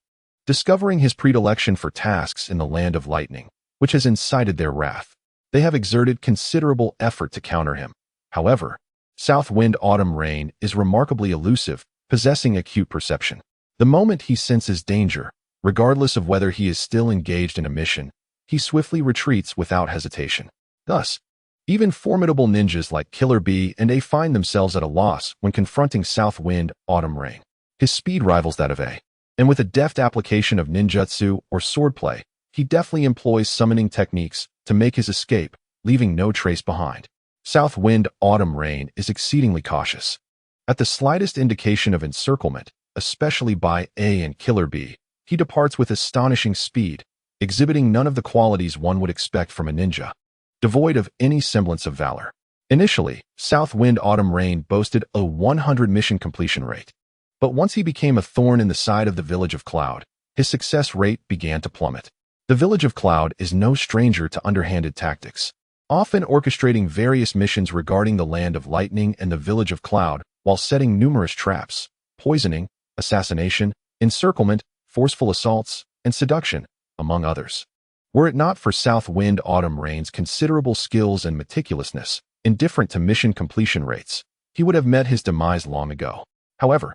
discovering his predilection for tasks in the Land of Lightning, which has incited their wrath. They have exerted considerable effort to counter him. However, South Wind Autumn Rain is remarkably elusive, possessing acute perception. The moment he senses danger, regardless of whether he is still engaged in a mission, he swiftly retreats without hesitation. Thus, even formidable ninjas like Killer Bee and A find themselves at a loss when confronting South Wind Autumn Rain. His speed rivals that of A, and with a deft application of ninjutsu or swordplay, he deftly employs summoning techniques to make his escape, leaving no trace behind. South Wind Autumn Rain is exceedingly cautious. At the slightest indication of encirclement, especially by A and Killer Bee, he departs with astonishing speed, exhibiting none of the qualities one would expect from a ninja, devoid of any semblance of valor. Initially, South Wind Autumn Rain boasted a 100 mission completion rate, but once he became a thorn in the side of the Village of Cloud, his success rate began to plummet. The Village of Cloud is no stranger to underhanded tactics, often orchestrating various missions regarding the Land of Lightning and the Village of Cloud while setting numerous traps, poisoning, assassination, encirclement, forceful assaults, and seduction, among others. Were it not for South Wind Autumn Rain's considerable skills and meticulousness, indifferent to mission completion rates, he would have met his demise long ago. However,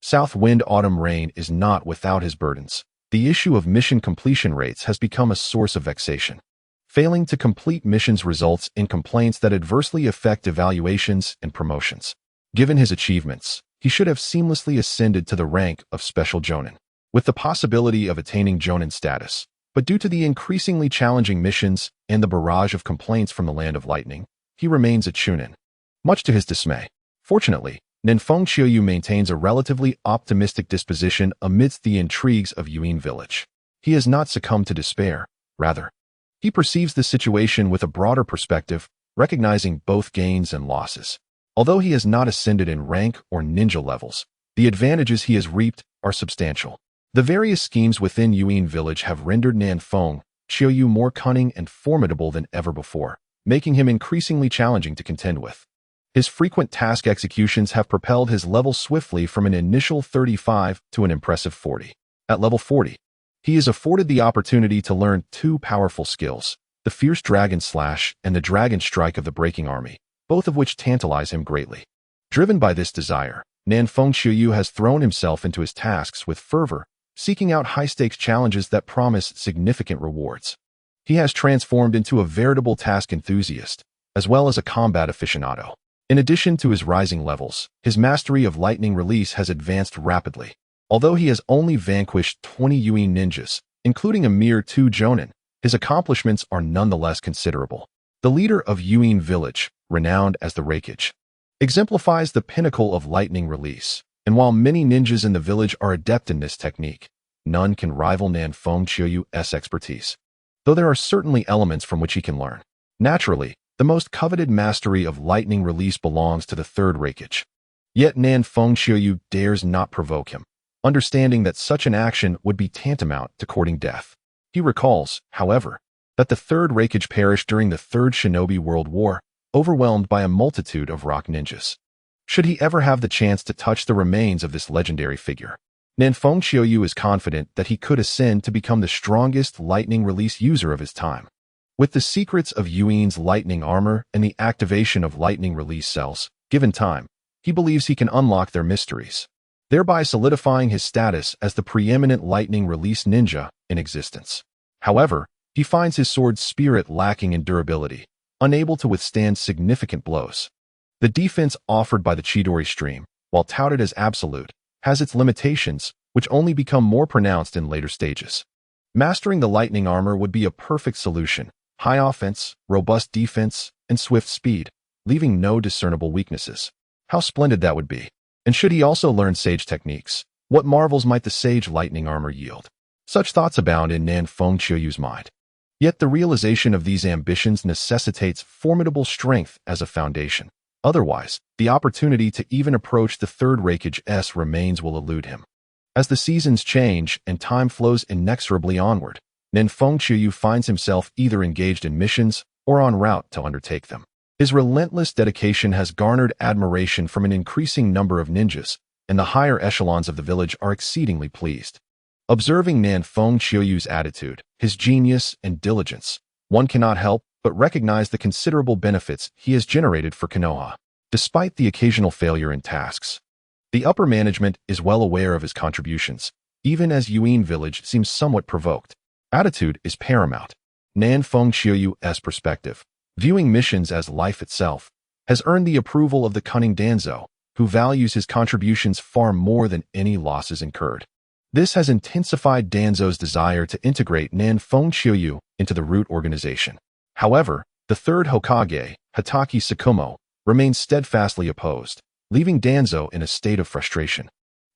South Wind Autumn Rain is not without his burdens. The issue of mission completion rates has become a source of vexation. Failing to complete missions results in complaints that adversely affect evaluations and promotions. Given his achievements, he should have seamlessly ascended to the rank of Special Jonin, with the possibility of attaining Jonin status. But due to the increasingly challenging missions and the barrage of complaints from the Land of Lightning, he remains a chunin, much to his dismay. Fortunately, Nenfeng Qiuyu maintains a relatively optimistic disposition amidst the intrigues of Yuan village. He has not succumbed to despair. Rather, he perceives the situation with a broader perspective, recognizing both gains and losses. Although he has not ascended in rank or ninja levels, the advantages he has reaped are substantial. The various schemes within Yuan village have rendered Nenfeng Qiuyu more cunning and formidable than ever before, making him increasingly challenging to contend with. His frequent task executions have propelled his level swiftly from an initial 35 to an impressive 40. At level 40, he is afforded the opportunity to learn two powerful skills, the Fierce Dragon Slash and the Dragon Strike of the Breaking Army, both of which tantalize him greatly. Driven by this desire, Nenfeng Qiuyu has thrown himself into his tasks with fervor, seeking out high-stakes challenges that promise significant rewards. He has transformed into a veritable task enthusiast, as well as a combat aficionado. In addition to his rising levels, his mastery of lightning release has advanced rapidly. Although he has only vanquished 20 Yuan ninjas, including a mere 2 jonin, his accomplishments are nonetheless considerable. The leader of Yuan village, renowned as the Raikage, exemplifies the pinnacle of lightning release, and while many ninjas in the village are adept in this technique, none can rival Nenfeng Qiuyu's expertise, though there are certainly elements from which he can learn. Naturally, the most coveted mastery of lightning release belongs to the third Raikage. Yet Nenfeng Qiuyu dares not provoke him, understanding that such an action would be tantamount to courting death. He recalls, however, that the third Raikage perished during the Third Shinobi World War, overwhelmed by a multitude of rock ninjas. Should he ever have the chance to touch the remains of this legendary figure, Nenfeng Qiuyu is confident that he could ascend to become the strongest lightning release user of his time. With the secrets of Yuan's lightning armor and the activation of lightning release cells, given time, he believes he can unlock their mysteries, thereby solidifying his status as the preeminent lightning release ninja in existence. However, he finds his sword's spirit lacking in durability, unable to withstand significant blows. The defense offered by the Chidori stream, while touted as absolute, has its limitations, which only become more pronounced in later stages. Mastering the lightning armor would be a perfect solution: high offense, robust defense, and swift speed, leaving no discernible weaknesses. How splendid that would be! And should he also learn sage techniques, what marvels might the sage lightning armor yield? Such thoughts abound in Nenfeng Qiuyu's mind. Yet the realization of these ambitions necessitates formidable strength as a foundation. Otherwise, the opportunity to even approach the third Raikage's remains will elude him. As the seasons change and time flows inexorably onward, Nenfeng Qiuyu finds himself either engaged in missions or en route to undertake them. His relentless dedication has garnered admiration from an increasing number of ninjas, and the higher echelons of the village are exceedingly pleased. Observing Nenfeng Qiuyu's attitude, his genius, and diligence, one cannot help but recognize the considerable benefits he has generated for Konoha. Despite the occasional failure in tasks, the upper management is well aware of his contributions, even as Yuan village seems somewhat provoked. Attitude is paramount. Nenfeng Qiuyu's perspective, viewing missions as life itself, has earned the approval of the cunning Danzo, who values his contributions far more than any losses incurred. This has intensified Danzo's desire to integrate Nenfeng Qiuyu into the root organization. However, the third Hokage, Hatake Tsukumo, remains steadfastly opposed, leaving Danzo in a state of frustration.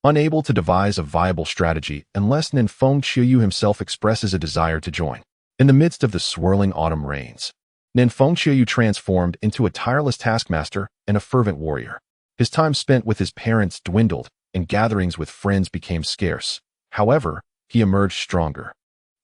Unable to devise a viable strategy unless Nenfeng Qiuyu himself expresses a desire to join. In the midst of the swirling autumn rains, Nenfeng Qiuyu transformed into a tireless taskmaster and a fervent warrior. His time spent with his parents dwindled, and gatherings with friends became scarce. However, he emerged stronger.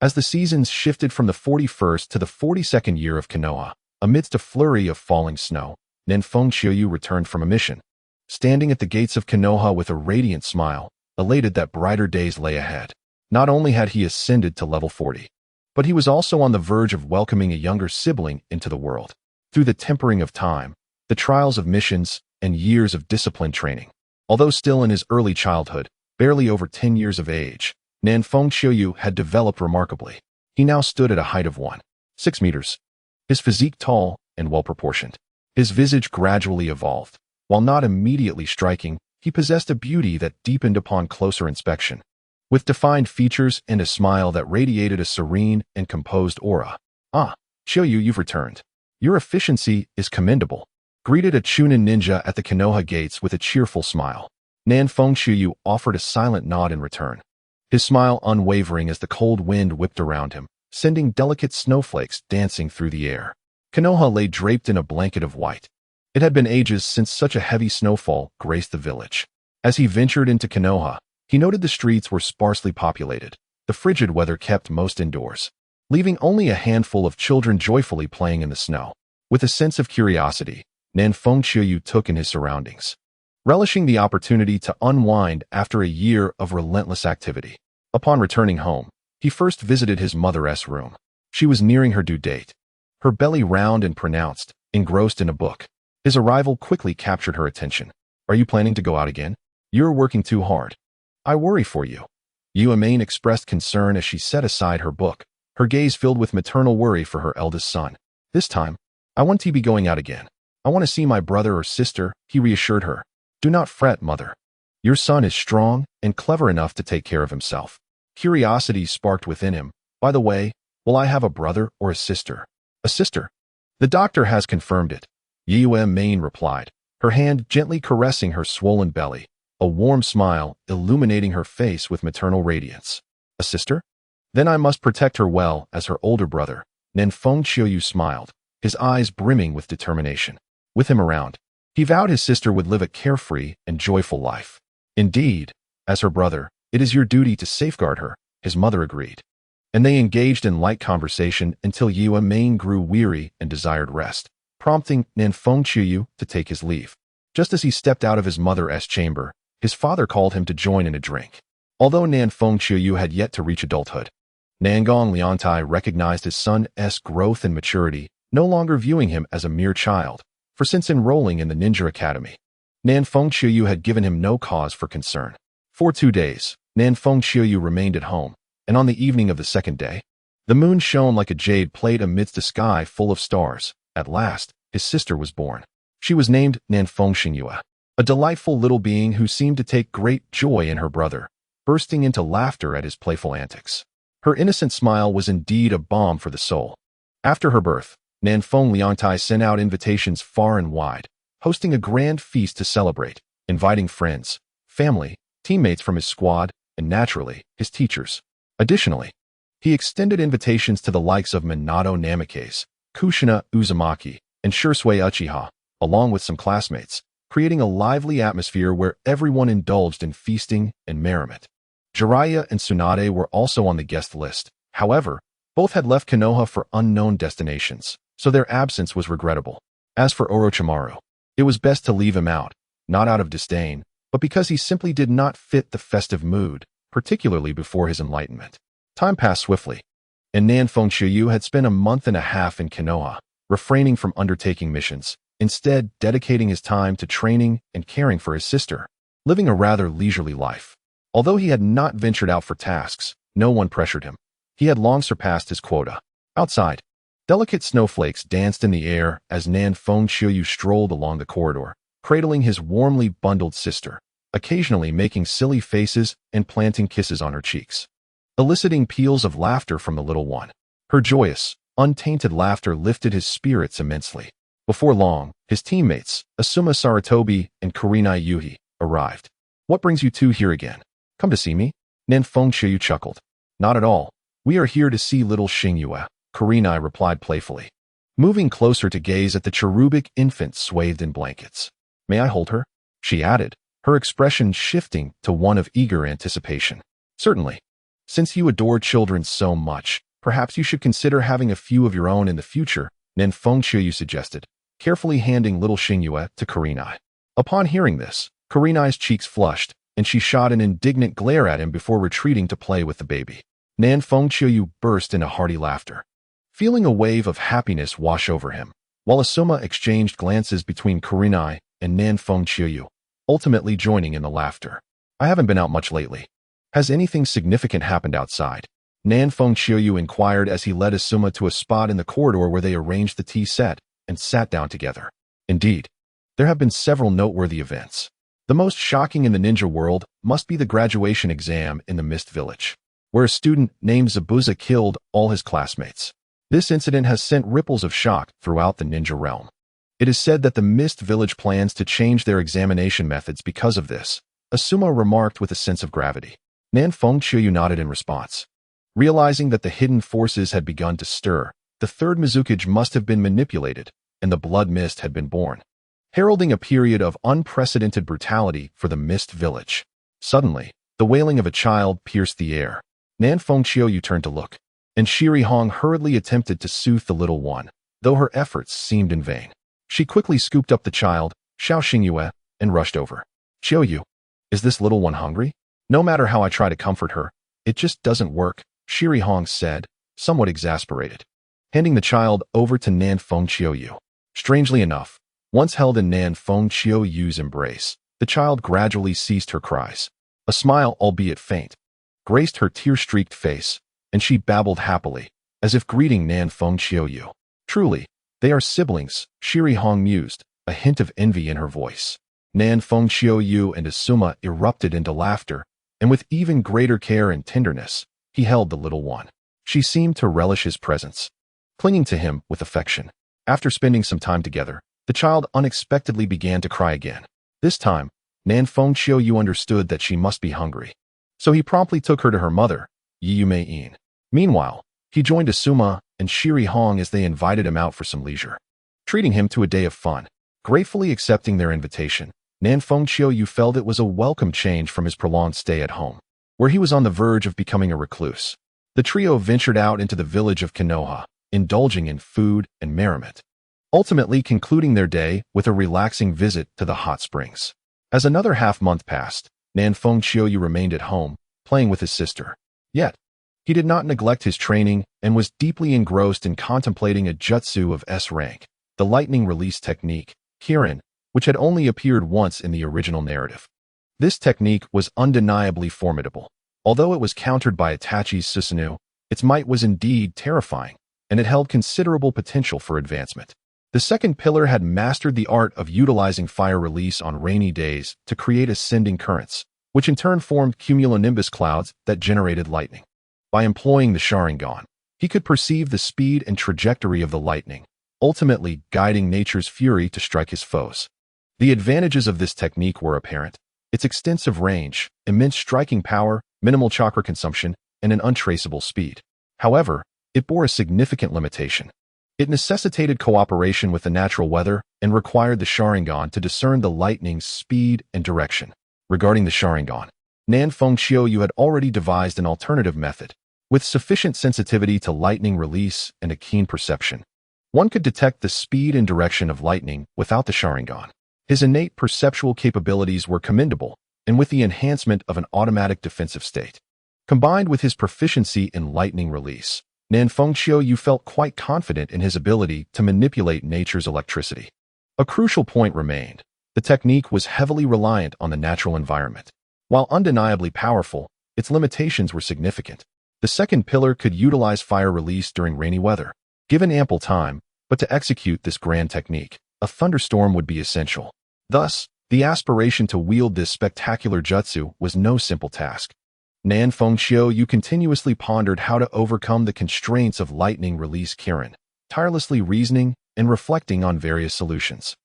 As the seasons shifted from the 41st to the 42nd year of Konoha, amidst a flurry of falling snow, Nenfeng Qiuyu returned from a mission. Standing at the gates of Konoha with a radiant smile, elated that brighter days lay ahead. Not only had he ascended to level 40, but he was also on the verge of welcoming a younger sibling into the world. Through the tempering of time, the trials of missions, and years of disciplined training, although still in his early childhood, barely over 10 years of age, Nenfeng Qiuyu had developed remarkably. He now stood at a height of 1.6 meters. His physique tall and well-proportioned. His visage gradually evolved. While not immediately striking, he possessed a beauty that deepened upon closer inspection. With defined features and a smile that radiated a serene and composed aura. Ah, Qiuyu, you've returned. Your efficiency is commendable. greeted a Chunin ninja at the Konoha gates with a cheerful smile. Nan Fengqiu offered a silent nod in return, his smile unwavering as the cold wind whipped around him, sending delicate snowflakes dancing through the air. Konoha lay draped in a blanket of white. It had been ages since such a heavy snowfall graced the village. As he ventured into Konoha, he noted the streets were sparsely populated. The frigid weather kept most indoors, leaving only a handful of children joyfully playing in the snow. With a sense of curiosity, Nan Fengqiu took in his surroundings, relishing the opportunity to unwind after a year of relentless activity. Upon returning home, he first visited his mother's room. She was nearing her due date, her belly round and pronounced, engrossed in a book. His arrival quickly captured her attention. "Are you planning to go out again? You're working too hard. I worry for you." Yuamain expressed concern as she set aside her book, her gaze filled with maternal worry for her eldest son. "This time, I want to be going out again. I want to see my brother or sister," he reassured her. "Do not fret, mother. Your son is strong and clever enough to take care of himself." Curiosity sparked within him. "By the way, will I have a brother or a sister?" "A sister. The doctor has confirmed it," Yuamain replied, her hand gently caressing her swollen belly, a warm smile illuminating her face with maternal radiance. "A sister? Then I must protect her well as her older brother." Nan Fengqiu smiled, his eyes brimming with determination. With him around, he vowed his sister would live a carefree and joyful life. "Indeed, as her brother, it is your duty to safeguard her," his mother agreed. And they engaged in light conversation until Yuamain grew weary and desired rest, prompting Nan Fengqiu to take his leave. Just as he stepped out of his mother's chamber, his father called him to join in a drink. Although Nan Fengqiu had yet to reach adulthood, Nangong Liantai recognized his son's growth and maturity, no longer viewing him as a mere child, for since enrolling in the ninja academy, Nan Fengqiu had given him no cause for concern. For 2 days, Nan Fengqiu remained at home, and on the evening of the second day, the moon shone like a jade plate amidst a sky full of stars. At last, his sister was born. She was named Nan Fengqiu, a delightful little being who seemed to take great joy in her brother, bursting into laughter at his playful antics. Her innocent smile was indeed a balm for the soul. After her birth, Nan Liantai sent out invitations far and wide, hosting a grand feast to celebrate, inviting friends, family, teammates from his squad, and naturally, his teachers. Additionally, he extended invitations to the likes of Minato Namikaze, Kushina Uzumaki, and Shursui Uchiha, along with some classmates, creating a lively atmosphere where everyone indulged in feasting and merriment. Jiraiya and Tsunade were also on the guest list. However, both had left Konoha for unknown destinations, so their absence was regrettable. As for Orochimaru, it was best to leave him out, not out of disdain, but because he simply did not fit the festive mood, particularly before his enlightenment. Time passed swiftly, and Nan Fengqiu had spent a month and a half in Konoha, refraining from undertaking missions, instead dedicating his time to training and caring for his sister, living a rather leisurely life. Although he had not ventured out for tasks, no one pressured him. He had long surpassed his quota. Outside, delicate snowflakes danced in the air as Nan Fengqiu strolled along the corridor, cradling his warmly bundled sister, occasionally making silly faces and planting kisses on her cheeks, eliciting peals of laughter from the little one. Her joyous, untainted laughter lifted his spirits immensely. Before long, his teammates, Asuma Sarutobi and Kurenai Yuhi, arrived. "What brings you two here again? Come to see me?" Nan Fengqiu chuckled. "Not at all. We are here to see little Xingyue," Kurenai replied playfully, moving closer to gaze at the cherubic infant swathed in blankets. "May I hold her?" she added, her expression shifting to one of eager anticipation. "Certainly. Since you adore children so much, perhaps you should consider having a few of your own in the future," Nan Fengqiu suggested, carefully handing little Xingyue to Kurenai. Upon hearing this, Kurenai's cheeks flushed, and she shot an indignant glare at him before retreating to play with the baby. Nan Fengqiu burst into hearty laughter, feeling a wave of happiness wash over him, while Asuma exchanged glances between Kurenai and Nan Fengqiu, ultimately joining in the laughter. "I haven't been out much lately. Has anything significant happened outside?" Nan Fengqiu inquired as he led Asuma to a spot in the corridor where they arranged the tea set and sat down together. "Indeed, there have been several noteworthy events. The most shocking in the ninja world must be the graduation exam in the Mist Village, where a student named Zabuza killed all his classmates. This incident has sent ripples of shock throughout the ninja realm. It is said that the Mist Village plans to change their examination methods because of this, Asuma remarked with a sense of gravity. Nan Fengqiu nodded in response. Realizing that the hidden forces had begun to stir, the third Mizukage must have been manipulated, and the blood mist had been born, heralding a period of unprecedented brutality for the Mist Village. Suddenly, the wailing of a child pierced the air. Nan Fengqiu turned to look, and Shiri Hong hurriedly attempted to soothe the little one, though her efforts seemed in vain. She quickly scooped up the child, Xiao Xingyue, and rushed over. Qiuyu, is this little one hungry? No matter how I try to comfort her, it just doesn't work, Shiri Hong said, somewhat exasperated, handing the child over to Nan Fengqiu. Strangely enough, once held in Nan Fengqiu's embrace, the child gradually ceased her cries. A smile, albeit faint, graced her tear-streaked face, and she babbled happily, as if greeting Nan Fengqiu. Truly, they are siblings, Shiri Hong mused, a hint of envy in her voice. Nan Fengqiu and Asuma erupted into laughter, and with even greater care and tenderness, he held the little one. She seemed to relish his presence, clinging to him with affection. After spending some time together, the child unexpectedly began to cry again. This time, Nan Fengqiu understood that she must be hungry. So he promptly took her to her mother, Yiyume-in. Meanwhile, he joined Asuma and Shiri Hong as they invited him out for some leisure, treating him to a day of fun. Gratefully accepting their invitation, Nan Fengqiu felt it was a welcome change from his prolonged stay at home, where he was on the verge of becoming a recluse. The trio ventured out into the village of Konoha, indulging in food and merriment, ultimately concluding their day with a relaxing visit to the hot springs. As another half-month passed, Nan Fengqiu remained at home, playing with his sister. Yet, he did not neglect his training and was deeply engrossed in contemplating a jutsu of S rank, the lightning release technique, Kirin, which had only appeared once in the original narrative. This technique was undeniably formidable. Although it was countered by Itachi's Susanoo, its might was indeed terrifying, and it held considerable potential for advancement. The second pillar had mastered the art of utilizing fire release on rainy days to create ascending currents, which in turn formed cumulonimbus clouds that generated lightning. By employing the Sharingan, he could perceive the speed and trajectory of the lightning, ultimately guiding nature's fury to strike his foes. The advantages of this technique were apparent: its extensive range, immense striking power, minimal chakra consumption, and an untraceable speed. However, it bore a significant limitation. It necessitated cooperation with the natural weather and required the Sharingan to discern the lightning's speed and direction. Regarding the Sharingan, Nan Fengqiu had already devised an alternative method. With sufficient sensitivity to lightning release and a keen perception, one could detect the speed and direction of lightning without the Sharingan. His innate perceptual capabilities were commendable, and with the enhancement of an automatic defensive state, combined with his proficiency in lightning release, Nan Fengqiu felt quite confident in his ability to manipulate nature's electricity. A crucial point remained: the technique was heavily reliant on the natural environment. While undeniably powerful, its limitations were significant. The second pillar could utilize fire release during rainy weather. Given ample time, but to execute this grand technique, a thunderstorm would be essential. Thus, the aspiration to wield this spectacular jutsu was no simple task. Nan Fengqiu continuously pondered how to overcome the constraints of lightning release Kirin, tirelessly reasoning and reflecting on various solutions.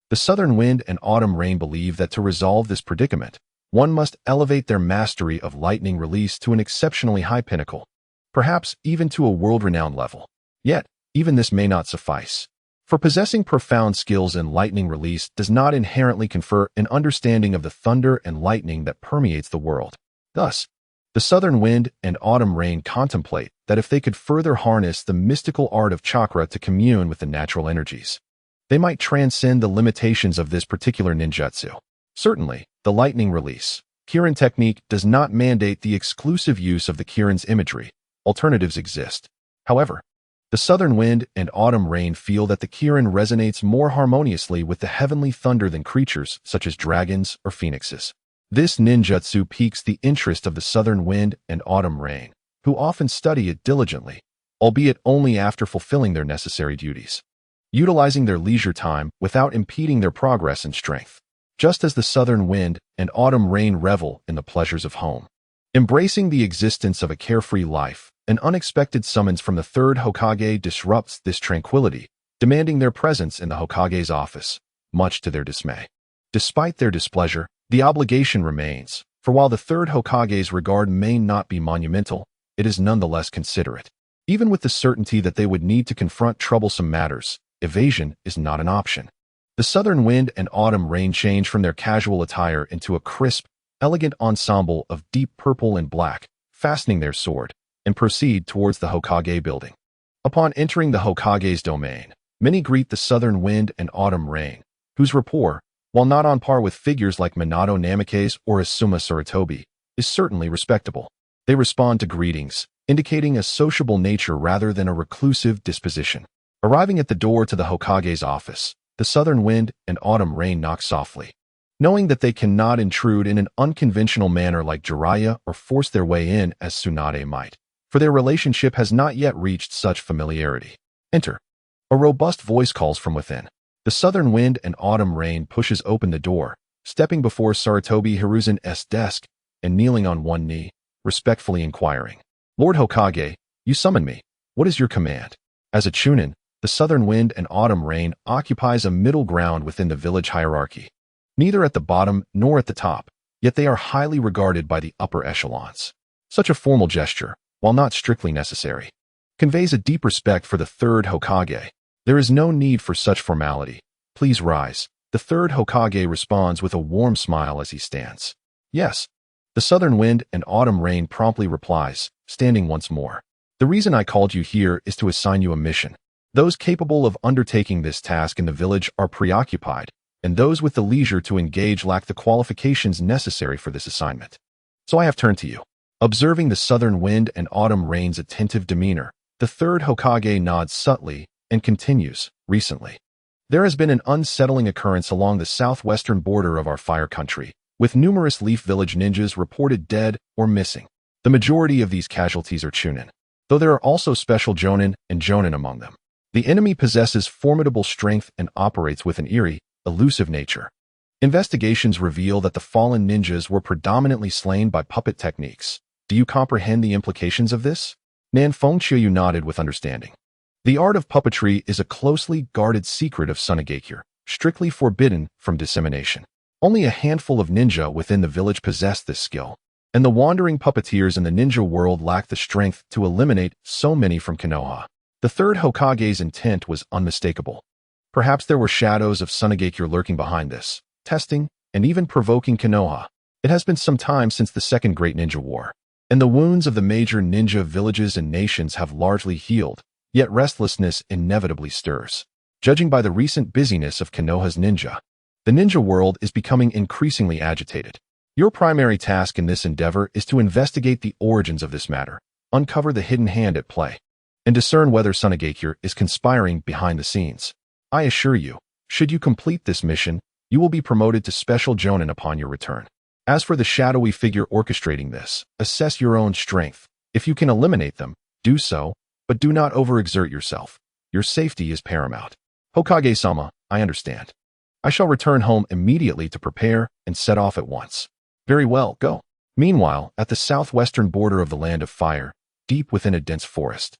The southern wind and autumn rain believed that to resolve this predicament, one must elevate their mastery of lightning release to an exceptionally high pinnacle, perhaps even to a world-renowned level. Yet, even this may not suffice, for possessing profound skills in lightning release does not inherently confer an understanding of the thunder and lightning that permeates the world. Thus, the southern wind and autumn rain contemplate that if they could further harness the mystical art of chakra to commune with the natural energies, they might transcend the limitations of this particular ninjutsu. Certainly, the lightning release Kirin technique does not mandate the exclusive use of the Kirin's imagery. Alternatives exist. However, the southern wind and autumn rain feel that the Kirin resonates more harmoniously with the heavenly thunder than creatures such as dragons or phoenixes. This ninjutsu piques the interest of the southern wind and autumn rain, who often study it diligently, albeit only after fulfilling their necessary duties, utilizing their leisure time without impeding their progress and strength. Just as the southern wind and autumn rain revel in the pleasures of home, embracing the existence of a carefree life, an unexpected summons from the third Hokage disrupts this tranquility, demanding their presence in the Hokage's office, much to their dismay. Despite their displeasure, the obligation remains, for while the third Hokage's regard may not be monumental, it is nonetheless considerate. Even with the certainty that they would need to confront troublesome matters, evasion is not an option. The southern wind and autumn rain change from their casual attire into a crisp, elegant ensemble of deep purple and black, fastening their sword, and proceed towards the Hokage building. Upon entering the Hokage's domain, many greet the southern wind and autumn rain, whose rapport, while not on par with figures like Minato Namikaze or Asuma Sarutobi, is certainly respectable. They respond to greetings, indicating a sociable nature rather than a reclusive disposition. Arriving at the door to the Hokage's office, the southern wind and autumn rain knock softly. Knowing that they cannot intrude in an unconventional manner like Jiraiya or force their way in as Tsunade might, for their relationship has not yet reached such familiarity. Enter. A robust voice calls from within. The southern wind and autumn rain pushes open the door, stepping before Sarutobi Hiruzen's desk and kneeling on one knee, respectfully inquiring, "Lord Hokage, you summon me. What is your command?" As a chunin, the southern wind and autumn rain occupies a middle ground within the village hierarchy. Neither at the bottom nor at the top, yet they are highly regarded by the upper echelons. Such a formal gesture, while not strictly necessary, conveys a deep respect for the third Hokage. There is no need for such formality. Please rise. The third Hokage responds with a warm smile as he stands. Yes. The southern wind and autumn rain promptly replies, standing once more. The reason I called you here is to assign you a mission. Those capable of undertaking this task in the village are preoccupied, and those with the leisure to engage lack the qualifications necessary for this assignment. So I have turned to you. Observing the southern wind and autumn rain's attentive demeanor, the third Hokage nods subtly and continues, recently. There has been an unsettling occurrence along the southwestern border of our fire country, with numerous Leaf Village ninjas reported dead or missing. The majority of these casualties are chunin, though there are also special jonin and jonin among them. The enemy possesses formidable strength and operates with an eerie, elusive nature. Investigations reveal that the fallen ninjas were predominantly slain by puppet techniques. Do you comprehend the implications of this? Nanfeng nodded with understanding. The art of puppetry is a closely guarded secret of Sunagakure, strictly forbidden from dissemination. Only a handful of ninja within the village possess this skill, and the wandering puppeteers in the ninja world lack the strength to eliminate so many from Konoha. The third Hokage's intent was unmistakable. Perhaps there were shadows of Sunagakure lurking behind this, testing and even provoking Konoha. It has been some time since the Second Great Ninja War, and the wounds of the major ninja villages and nations have largely healed, yet restlessness inevitably stirs. Judging by the recent busyness of Konoha's ninja, the ninja world is becoming increasingly agitated. Your primary task in this endeavor is to investigate the origins of this matter, uncover the hidden hand at play, and discern whether Sunagakure is conspiring behind the scenes. I assure you, should you complete this mission, you will be promoted to Special Jonin upon your return. As for the shadowy figure orchestrating this, assess your own strength. If you can eliminate them, do so, but do not overexert yourself. Your safety is paramount. Hokage-sama, I understand. I shall return home immediately to prepare and set off at once. Very well, go. Meanwhile, at the southwestern border of the Land of Fire, deep within a dense forest,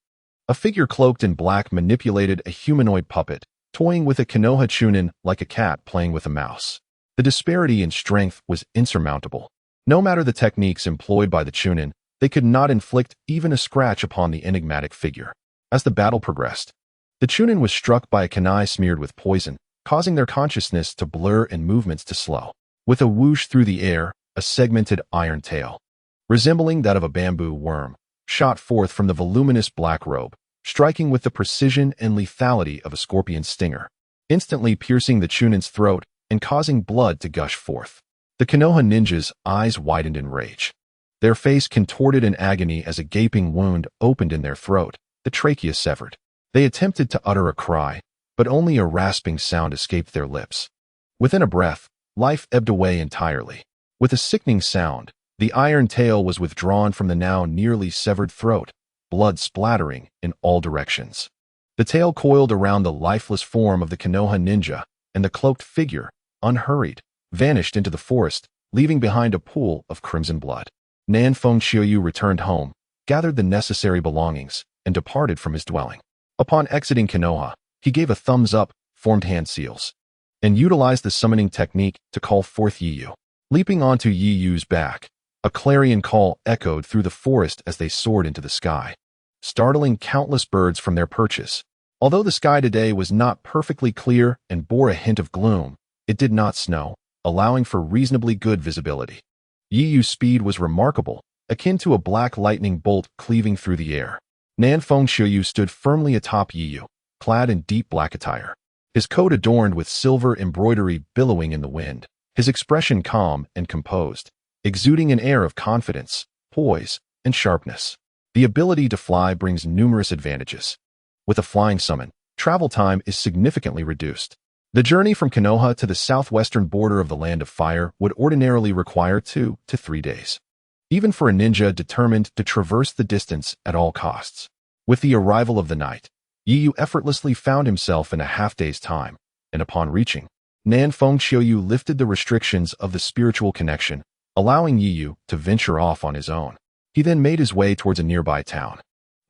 a figure cloaked in black manipulated a humanoid puppet, toying with a Konoha chunin like a cat playing with a mouse. The disparity in strength was insurmountable. No matter the techniques employed by the chunin, they could not inflict even a scratch upon the enigmatic figure. As the battle progressed, the chunin was struck by a kunai smeared with poison, causing their consciousness to blur and movements to slow. With a whoosh through the air, a segmented iron tail, resembling that of a bamboo worm, shot forth from the voluminous black robe, striking with the precision and lethality of a scorpion's stinger, instantly piercing the chunin's throat and causing blood to gush forth. The Konoha ninja's eyes widened in rage. Their face contorted in agony as a gaping wound opened in their throat, the trachea severed. They attempted to utter a cry, but only a rasping sound escaped their lips. Within a breath, life ebbed away entirely. With a sickening sound, the iron tail was withdrawn from the now nearly severed throat, blood splattering in all directions. The tail coiled around the lifeless form of the Konoha ninja, and the cloaked figure, unhurried, vanished into the forest, leaving behind a pool of crimson blood. Nanfeng Xiaoyu returned home, gathered the necessary belongings, and departed from his dwelling. Upon exiting Konoha, He gave a thumbs-up, formed hand seals, and utilized the summoning technique to call forth Yiyu. Leaping onto Yiyu's back, a clarion call echoed through the forest as they soared into the sky, startling countless birds from their perches. Although the sky today was not perfectly clear and bore a hint of gloom, it did not snow, allowing for reasonably good visibility. Yiyu's speed was remarkable, akin to a black lightning bolt cleaving through the air. Nanfeng Xiuyu stood firmly atop Yiyu, clad in deep black attire, his coat adorned with silver embroidery billowing in the wind, his expression calm and composed, exuding an air of confidence, poise, and sharpness. The ability to fly brings numerous advantages. With a flying summon, travel time is significantly reduced. The journey from Konoha to the southwestern border of the Land of Fire would ordinarily require 2 to 3 days, even for a ninja determined to traverse the distance at all costs. With the arrival of the night, Yiyu effortlessly found himself in a half-day's time, and upon reaching, Nanfeng Xiuyu lifted the restrictions of the spiritual connection, allowing Yiyu to venture off on his own. He then made his way towards a nearby town.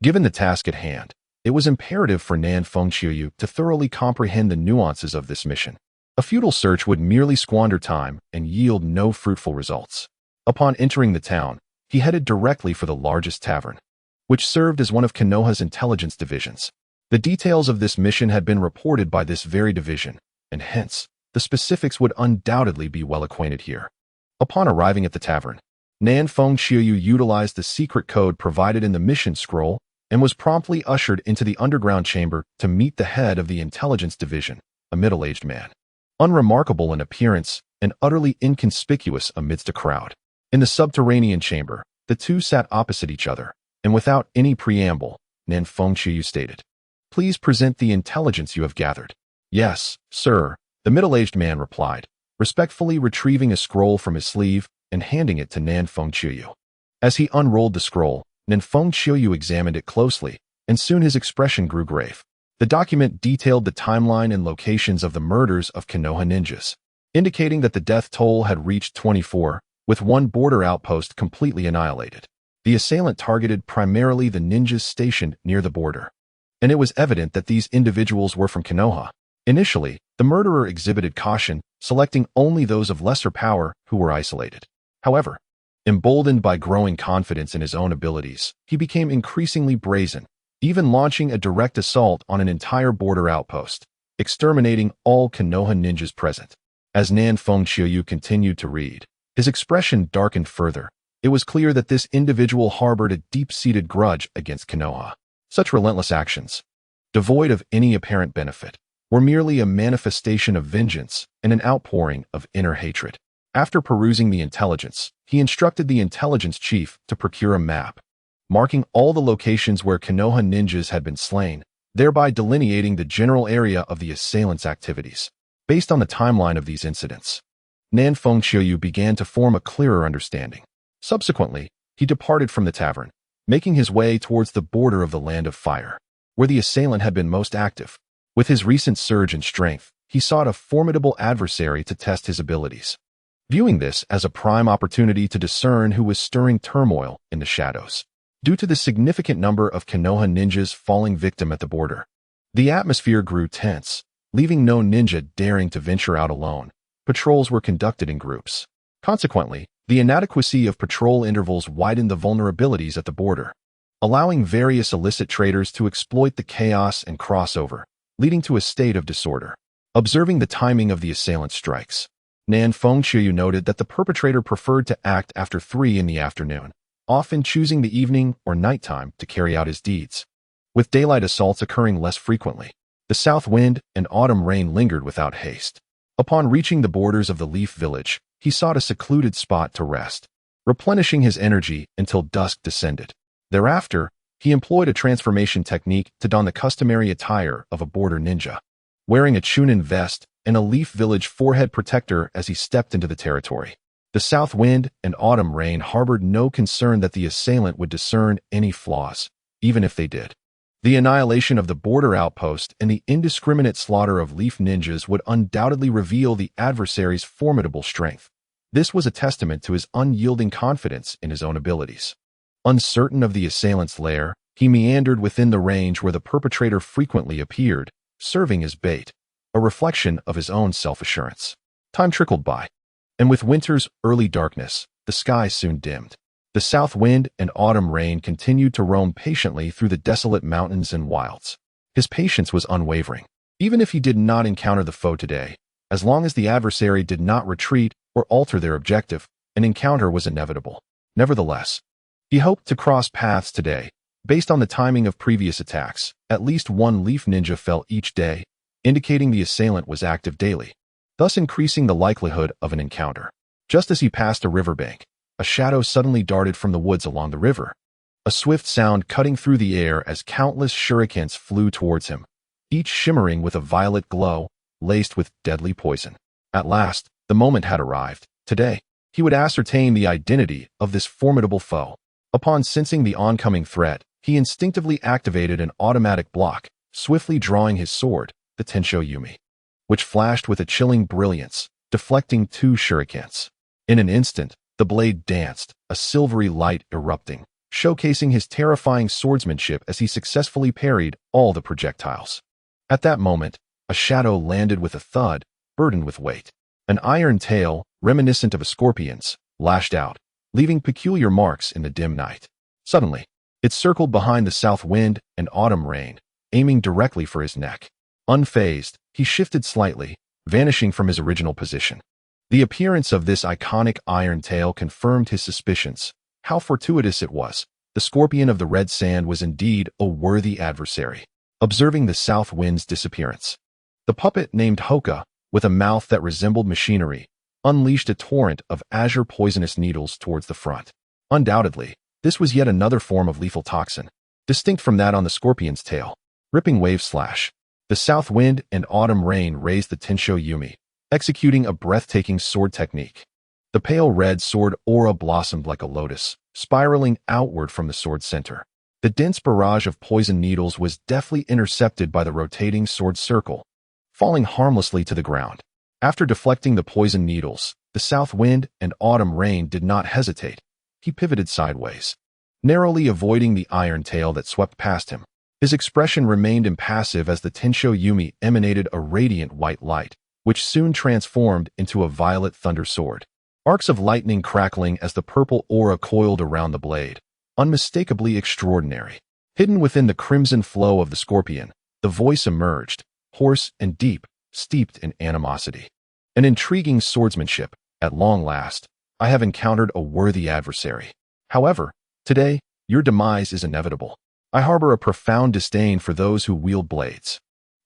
Given the task at hand, it was imperative for Nanfeng Xiuyu to thoroughly comprehend the nuances of this mission. A futile search would merely squander time and yield no fruitful results. Upon entering the town, he headed directly for the largest tavern, which served as one of Konoha's intelligence divisions. The details of this mission had been reported by this very division, and hence, the specifics would undoubtedly be well acquainted here. Upon arriving at the tavern, Nanfeng Xiuyu utilized the secret code provided in the mission scroll and was promptly ushered into the underground chamber to meet the head of the intelligence division, a middle-aged man, unremarkable in appearance and utterly inconspicuous amidst a crowd. In the subterranean chamber, the two sat opposite each other, and without any preamble, Nanfeng Xiuyu stated, "Please present the intelligence you have gathered." "Yes, sir," the middle-aged man replied, respectfully retrieving a scroll from his sleeve and handing it to Nanfeng Xiuyu. As he unrolled the scroll, Nanfeng Xiuyu examined it closely, and soon his expression grew grave. The document detailed the timeline and locations of the murders of Konoha ninjas, indicating that the death toll had reached 24, with one border outpost completely annihilated. The assailant targeted primarily the ninjas stationed near the border, and it was evident that these individuals were from Konoha. Initially, the murderer exhibited caution, selecting only those of lesser power who were isolated. However, emboldened by growing confidence in his own abilities, he became increasingly brazen, even launching a direct assault on an entire border outpost, exterminating all Konoha ninjas present. As Nanfeng Xiuyu continued to read, his expression darkened further. It was clear that this individual harbored a deep-seated grudge against Konoha. Such relentless actions, devoid of any apparent benefit, were merely a manifestation of vengeance and an outpouring of inner hatred. After perusing the intelligence, he instructed the intelligence chief to procure a map, marking all the locations where Konoha ninjas had been slain, thereby delineating the general area of the assailants' activities. Based on the timeline of these incidents, Nanfeng Xiuyu began to form a clearer understanding. Subsequently, he departed from the tavern, making his way towards the border of the Land of Fire, where the assailant had been most active. With his recent surge in strength, he sought a formidable adversary to test his abilities, viewing this as a prime opportunity to discern who was stirring turmoil in the shadows. Due to the significant number of Konoha ninjas falling victim at the border, the atmosphere grew tense, leaving no ninja daring to venture out alone. Patrols were conducted in groups. Consequently, the inadequacy of patrol intervals widened the vulnerabilities at the border, allowing various illicit traders to exploit the chaos and crossover, leading to a state of disorder. Observing the timing of the assailant strikes, Nanfeng Xiuyu noted that the perpetrator preferred to act after 3 in the afternoon, often choosing the evening or nighttime to carry out his deeds. With daylight assaults occurring less frequently, the south wind and autumn rain lingered without haste. Upon reaching the borders of the Leaf Village, he sought a secluded spot to rest, replenishing his energy until dusk descended. Thereafter, he employed a transformation technique to don the customary attire of a border ninja, wearing a chunin vest and a Leaf Village forehead protector as he stepped into the territory. The south wind and autumn rain harbored no concern that the assailant would discern any flaws, even if they did. The annihilation of the border outpost and the indiscriminate slaughter of Leaf ninjas would undoubtedly reveal the adversary's formidable strength. This was a testament to his unyielding confidence in his own abilities. Uncertain of the assailant's lair, he meandered within the range where the perpetrator frequently appeared, serving as bait, a reflection of his own self-assurance. Time trickled by, and with winter's early darkness, the sky soon dimmed. The south wind and autumn rain continued to roam patiently through the desolate mountains and wilds. His patience was unwavering. Even if he did not encounter the foe today, as long as the adversary did not retreat or alter their objective, an encounter was inevitable. Nevertheless, he hoped to cross paths today. Based on the timing of previous attacks, at least one leaf ninja fell each day, indicating the assailant was active daily, thus increasing the likelihood of an encounter. Just as he passed a riverbank, a shadow suddenly darted from the woods along the river, a swift sound cutting through the air as countless shurikens flew towards him, each shimmering with a violet glow, laced with deadly poison. At last, the moment had arrived. Today, he would ascertain the identity of this formidable foe. Upon sensing the oncoming threat, he instinctively activated an automatic block, swiftly drawing his sword, the Tensho Yumi, which flashed with a chilling brilliance, deflecting 2 shurikens. In an instant, the blade danced, a silvery light erupting, showcasing his terrifying swordsmanship as he successfully parried all the projectiles. At that moment, a shadow landed with a thud, burdened with weight. An iron tail, reminiscent of a scorpion's, lashed out, leaving peculiar marks in the dim night. Suddenly, it circled behind the south wind and autumn rain, aiming directly for his neck. Unfazed, he shifted slightly, vanishing from his original position. The appearance of this iconic iron tail confirmed his suspicions. How fortuitous it was. The scorpion of the red sand was indeed a worthy adversary. Observing the south wind's disappearance, the puppet named Hoka, with a mouth that resembled machinery, unleashed a torrent of azure poisonous needles towards the front. Undoubtedly, this was yet another form of lethal toxin, distinct from that on the scorpion's tail. Ripping wave slash. The south wind and autumn rain raised the Tensho Yumi, executing a breathtaking sword technique. The pale red sword aura blossomed like a lotus, spiraling outward from the sword center. The dense barrage of poison needles was deftly intercepted by the rotating sword circle, falling harmlessly to the ground. After deflecting the poison needles, the south wind and autumn rain did not hesitate. He pivoted sideways, narrowly avoiding the iron tail that swept past him. His expression remained impassive as the Tensho Yumi emanated a radiant white light, which soon transformed into a violet thunder sword. Arcs of lightning crackling as the purple aura coiled around the blade, unmistakably extraordinary. Hidden within the crimson flow of the scorpion, the voice emerged, hoarse and deep, steeped in animosity. An intriguing swordsmanship. At long last, I have encountered a worthy adversary. However, today, your demise is inevitable. I harbor a profound disdain for those who wield blades.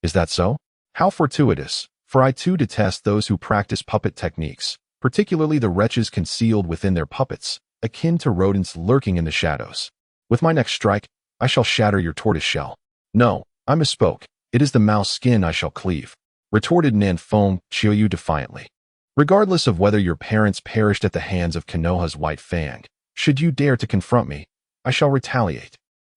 Is that so? How fortuitous, for I too detest those who practice puppet techniques, particularly the wretches concealed within their puppets, akin to rodents lurking in the shadows. With my next strike, I shall shatter your tortoise shell. No, I misspoke. It is the mouse skin I shall cleave, retorted Nanfeng Chiyoyu defiantly. Regardless of whether your parents perished at the hands of Konoha's White Fang, should you dare to confront me, I shall retaliate.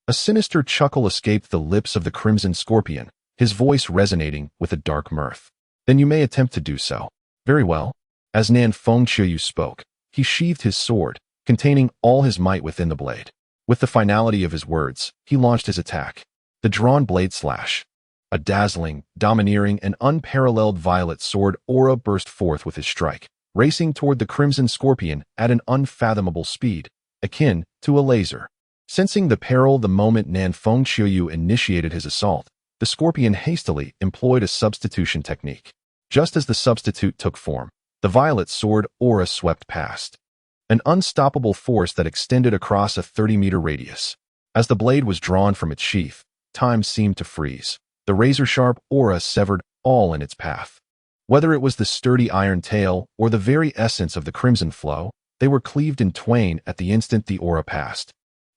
A sinister chuckle escaped the lips of the Crimson Scorpion, his voice resonating with a dark mirth. Then you may attempt to do so. Very well. As Nanfeng Chiyoyu spoke, he sheathed his sword, containing all his might within the blade. With the finality of his words, he launched his attack. The drawn blade slash. A dazzling, domineering, and unparalleled violet sword aura burst forth with his strike, racing toward the Crimson Scorpion at an unfathomable speed, akin to a laser. Sensing the peril the moment Nanfeng Chiyoyu initiated his assault, the Scorpion hastily employed a substitution technique. Just as the substitute took form, the violet sword aura swept past, an unstoppable force that extended across a 30-meter radius. As the blade was drawn from its sheath, time seemed to freeze. The razor-sharp aura severed all in its path. Whether it was the sturdy iron tail or the very essence of the crimson flow, they were cleaved in twain at the instant the aura passed.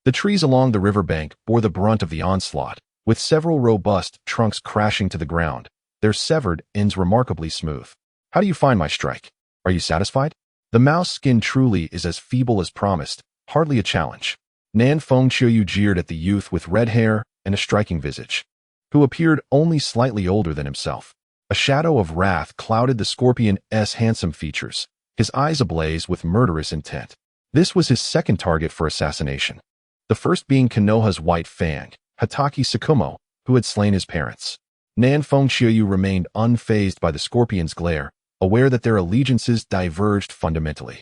The trees along the riverbank bore the brunt of the onslaught, with several robust trunks crashing to the ground, their severed ends remarkably smooth. How do you find my strike? Are you satisfied? The mouse skin truly is as feeble as promised, hardly a challenge. Nanfeng Chiyoyu jeered at the youth with red hair and a striking visage, who appeared only slightly older than himself. A shadow of wrath clouded the Scorpion's handsome features, his eyes ablaze with murderous intent. This was his second target for assassination, the first being Konoha's White Fang, Hatake Tsukumo, who had slain his parents. Nan Fengqiu remained unfazed by the scorpion's glare, aware that their allegiances diverged fundamentally.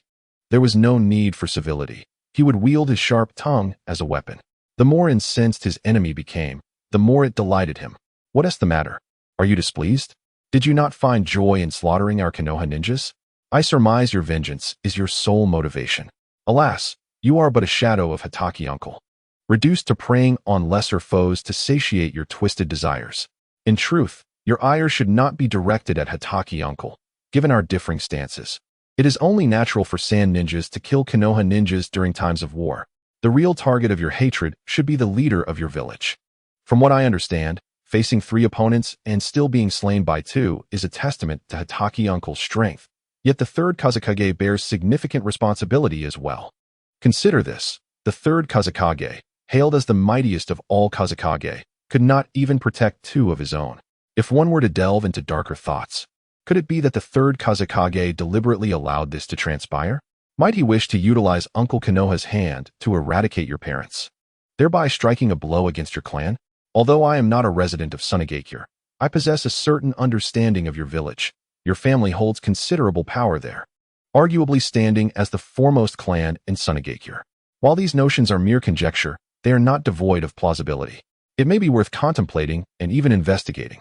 There was no need for civility. He would wield his sharp tongue as a weapon. The more incensed his enemy became, the more it delighted him. What is the matter? Are you displeased? Did you not find joy in slaughtering our Konoha ninjas? I surmise your vengeance is your sole motivation. Alas, you are but a shadow of Hatake uncle, reduced to preying on lesser foes to satiate your twisted desires. In truth, your ire should not be directed at Hatake uncle, given our differing stances. It is only natural for sand ninjas to kill Konoha ninjas during times of war. The real target of your hatred should be the leader of your village. From what I understand, facing 3 opponents and still being slain by 2 is a testament to Hatake uncle's strength. Yet the 3rd Kazekage bears significant responsibility as well. Consider this. The 3rd Kazekage, hailed as the mightiest of all Kazekage, could not even protect 2 of his own. If one were to delve into darker thoughts, could it be that the 3rd Kazekage deliberately allowed this to transpire? Might he wish to utilize Uncle Konoha's hand to eradicate your parents, thereby striking a blow against your clan? Although I am not a resident of Sunagakure, I possess a certain understanding of your village. Your family holds considerable power there, arguably standing as the foremost clan in Sunagakure. While these notions are mere conjecture, they are not devoid of plausibility. It may be worth contemplating and even investigating.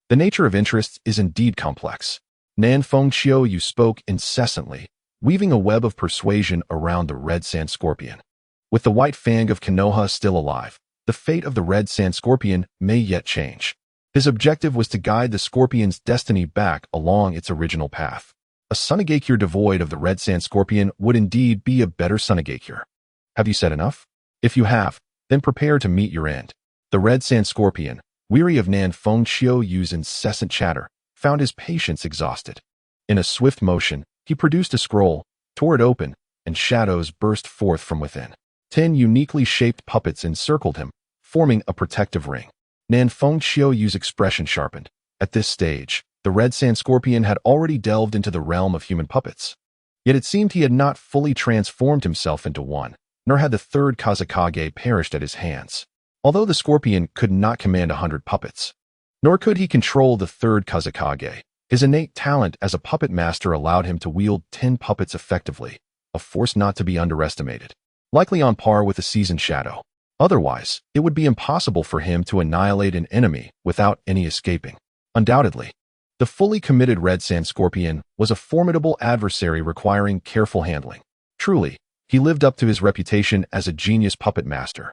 The nature of interests is indeed complex. Nan Fengqiu spoke incessantly, weaving a web of persuasion around the red sand scorpion. With the white fang of Konoha still alive, the fate of the red sand scorpion may yet change. His objective was to guide the scorpion's destiny back along its original path. A Sunagakure devoid of the red sand scorpion would indeed be a better Sunagakure. Have you said enough? If you have, then prepare to meet your end. The red sand scorpion, weary of Nan Fengqiu's incessant chatter, found his patience exhausted. In a swift motion, he produced a scroll, tore it open, and shadows burst forth from within. 10 uniquely shaped puppets encircled him, forming a protective ring. Nan Fengqiu's expression sharpened. At this stage, the red sand scorpion had already delved into the realm of human puppets. Yet it seemed he had not fully transformed himself into one, nor had the 3rd Kazekage perished at his hands. Although the scorpion could not command 100 puppets, nor could he control the 3rd Kazekage, his innate talent as a puppet master allowed him to wield 10 puppets effectively, a force not to be underestimated. Likely on par with a seasoned shadow. Otherwise, it would be impossible for him to annihilate an enemy without any escaping. Undoubtedly, the fully committed red sand scorpion was a formidable adversary requiring careful handling. Truly, he lived up to his reputation as a genius puppet master,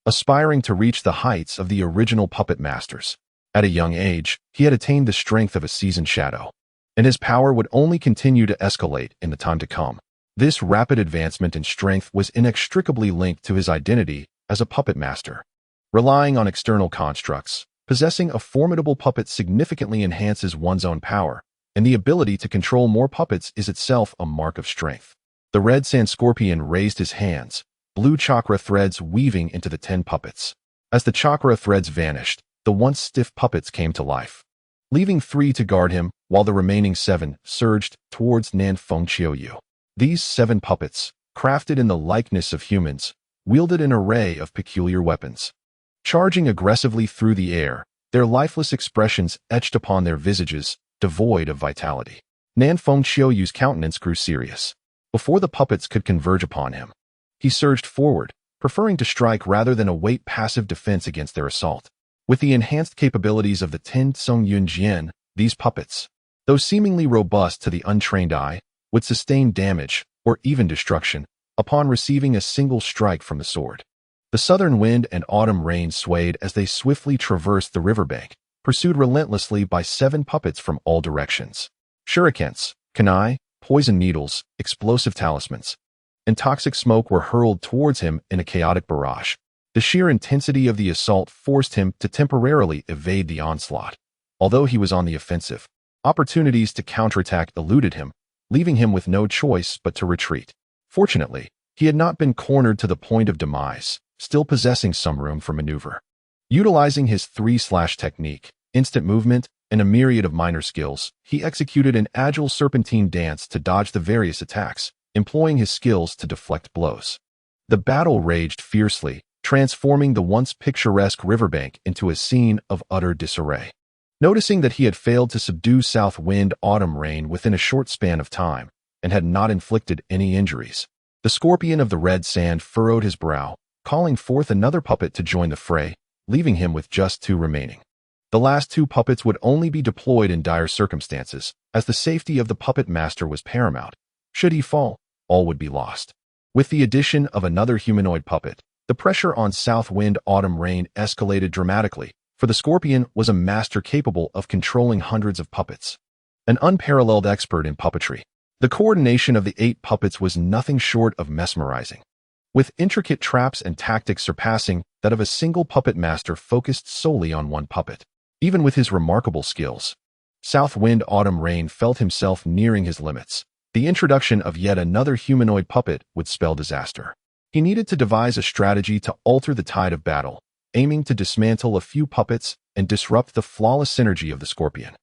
aspiring to reach the heights of the original puppet masters. At a young age, he had attained the strength of a seasoned shadow, and his power would only continue to escalate in the time to come. This rapid advancement in strength was inextricably linked to his identity as a puppet master. Relying on external constructs, possessing a formidable puppet significantly enhances one's own power, and the ability to control more puppets is itself a mark of strength. The red sand scorpion raised his hands, blue chakra threads weaving into the 10 puppets. As the chakra threads vanished, the once stiff puppets came to life, leaving 3 to guard him, while the remaining 7 surged towards Nan Fengqiu. These 7 puppets, crafted in the likeness of humans, wielded an array of peculiar weapons. Charging aggressively through the air, their lifeless expressions etched upon their visages, devoid of vitality. Nan Fengqiu's countenance grew serious. Before the puppets could converge upon him, he surged forward, preferring to strike rather than await passive defense against their assault. With the enhanced capabilities of the 10 Songyun Jian, these puppets, though seemingly robust to the untrained eye, would sustain damage, or even destruction, upon receiving a single strike from the sword. The southern wind and autumn rain swayed as they swiftly traversed the riverbank, pursued relentlessly by 7 puppets from all directions. Shurikens, kunai, poison needles, explosive talismans, and toxic smoke were hurled towards him in a chaotic barrage. The sheer intensity of the assault forced him to temporarily evade the onslaught. Although he was on the offensive, opportunities to counterattack eluded him, leaving him with no choice but to retreat. Fortunately, he had not been cornered to the point of demise, still possessing some room for maneuver. Utilizing his 3-slash technique, instant movement, and a myriad of minor skills, he executed an agile serpentine dance to dodge the various attacks, employing his skills to deflect blows. The battle raged fiercely, transforming the once picturesque riverbank into a scene of utter disarray. Noticing that he had failed to subdue South Wind Autumn Rain within a short span of time and had not inflicted any injuries, the Scorpion of the Red Sand furrowed his brow, calling forth another puppet to join the fray, leaving him with just 2 remaining. The last 2 puppets would only be deployed in dire circumstances, as the safety of the puppet master was paramount. Should he fall, all would be lost. With the addition of another humanoid puppet, the pressure on South Wind Autumn Rain escalated dramatically, for the Scorpion was a master capable of controlling hundreds of puppets. An unparalleled expert in puppetry, the coordination of the 8 puppets was nothing short of mesmerizing, with intricate traps and tactics surpassing that of a single puppet master focused solely on one puppet. Even with his remarkable skills, South Wind Autumn Rain felt himself nearing his limits. The introduction of yet another humanoid puppet would spell disaster. He needed to devise a strategy to alter the tide of battle, aiming to dismantle a few puppets and disrupt the flawless synergy of the Scorpion.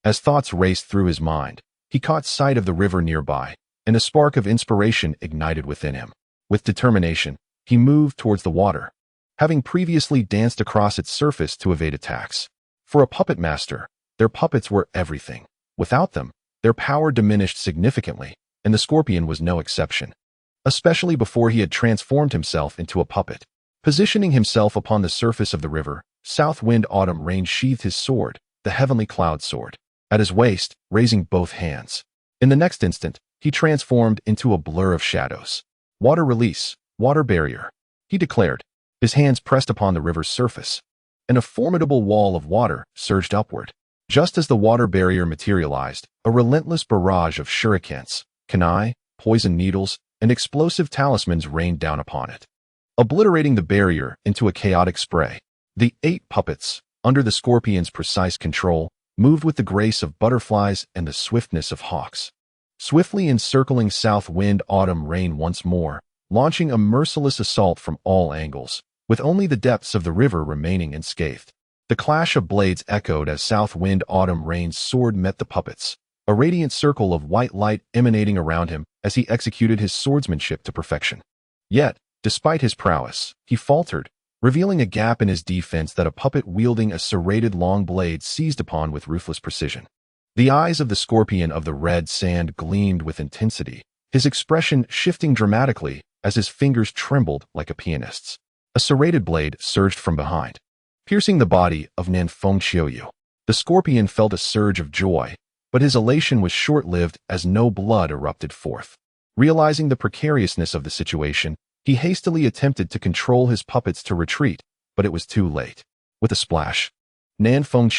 As thoughts raced through his mind, he caught sight of the river nearby, and a spark of inspiration ignited within him. With determination, he moved towards the water, having previously danced across its surface to evade attacks. For a puppet master, their puppets were everything. Without them, their power diminished significantly, and the Scorpion was no exception, especially before he had transformed himself into a puppet. Positioning himself upon the surface of the river, South Wind Autumn Rain sheathed his sword, the Heavenly Cloud Sword, at his waist, raising both hands. In the next instant, he transformed into a blur of shadows. "Water release, water barrier," he declared, his hands pressed upon the river's surface, and a formidable wall of water surged upward. Just as the water barrier materialized, a relentless barrage of shurikens, kunai, poison needles, and explosive talismans rained down upon it, obliterating the barrier into a chaotic spray. The 8 puppets, under the Scorpion's precise control, moved with the grace of butterflies and the swiftness of hawks, swiftly encircling South Wind Autumn Rain once more, launching a merciless assault from all angles, with only the depths of the river remaining unscathed. The clash of blades echoed as South Wind Autumn Rain's sword met the puppets, a radiant circle of white light emanating around him as he executed his swordsmanship to perfection. Yet, despite his prowess, he faltered, revealing a gap in his defense that a puppet wielding a serrated long blade seized upon with ruthless precision. The eyes of the Scorpion of the Red Sand gleamed with intensity, his expression shifting dramatically as his fingers trembled like a pianist's. A serrated blade surged from behind, piercing the body of Nanfeng. The Scorpion felt a surge of joy, but his elation was short-lived as no blood erupted forth. Realizing the precariousness of the situation, he hastily attempted to control his puppets to retreat, but it was too late. With a splash, Nanfeng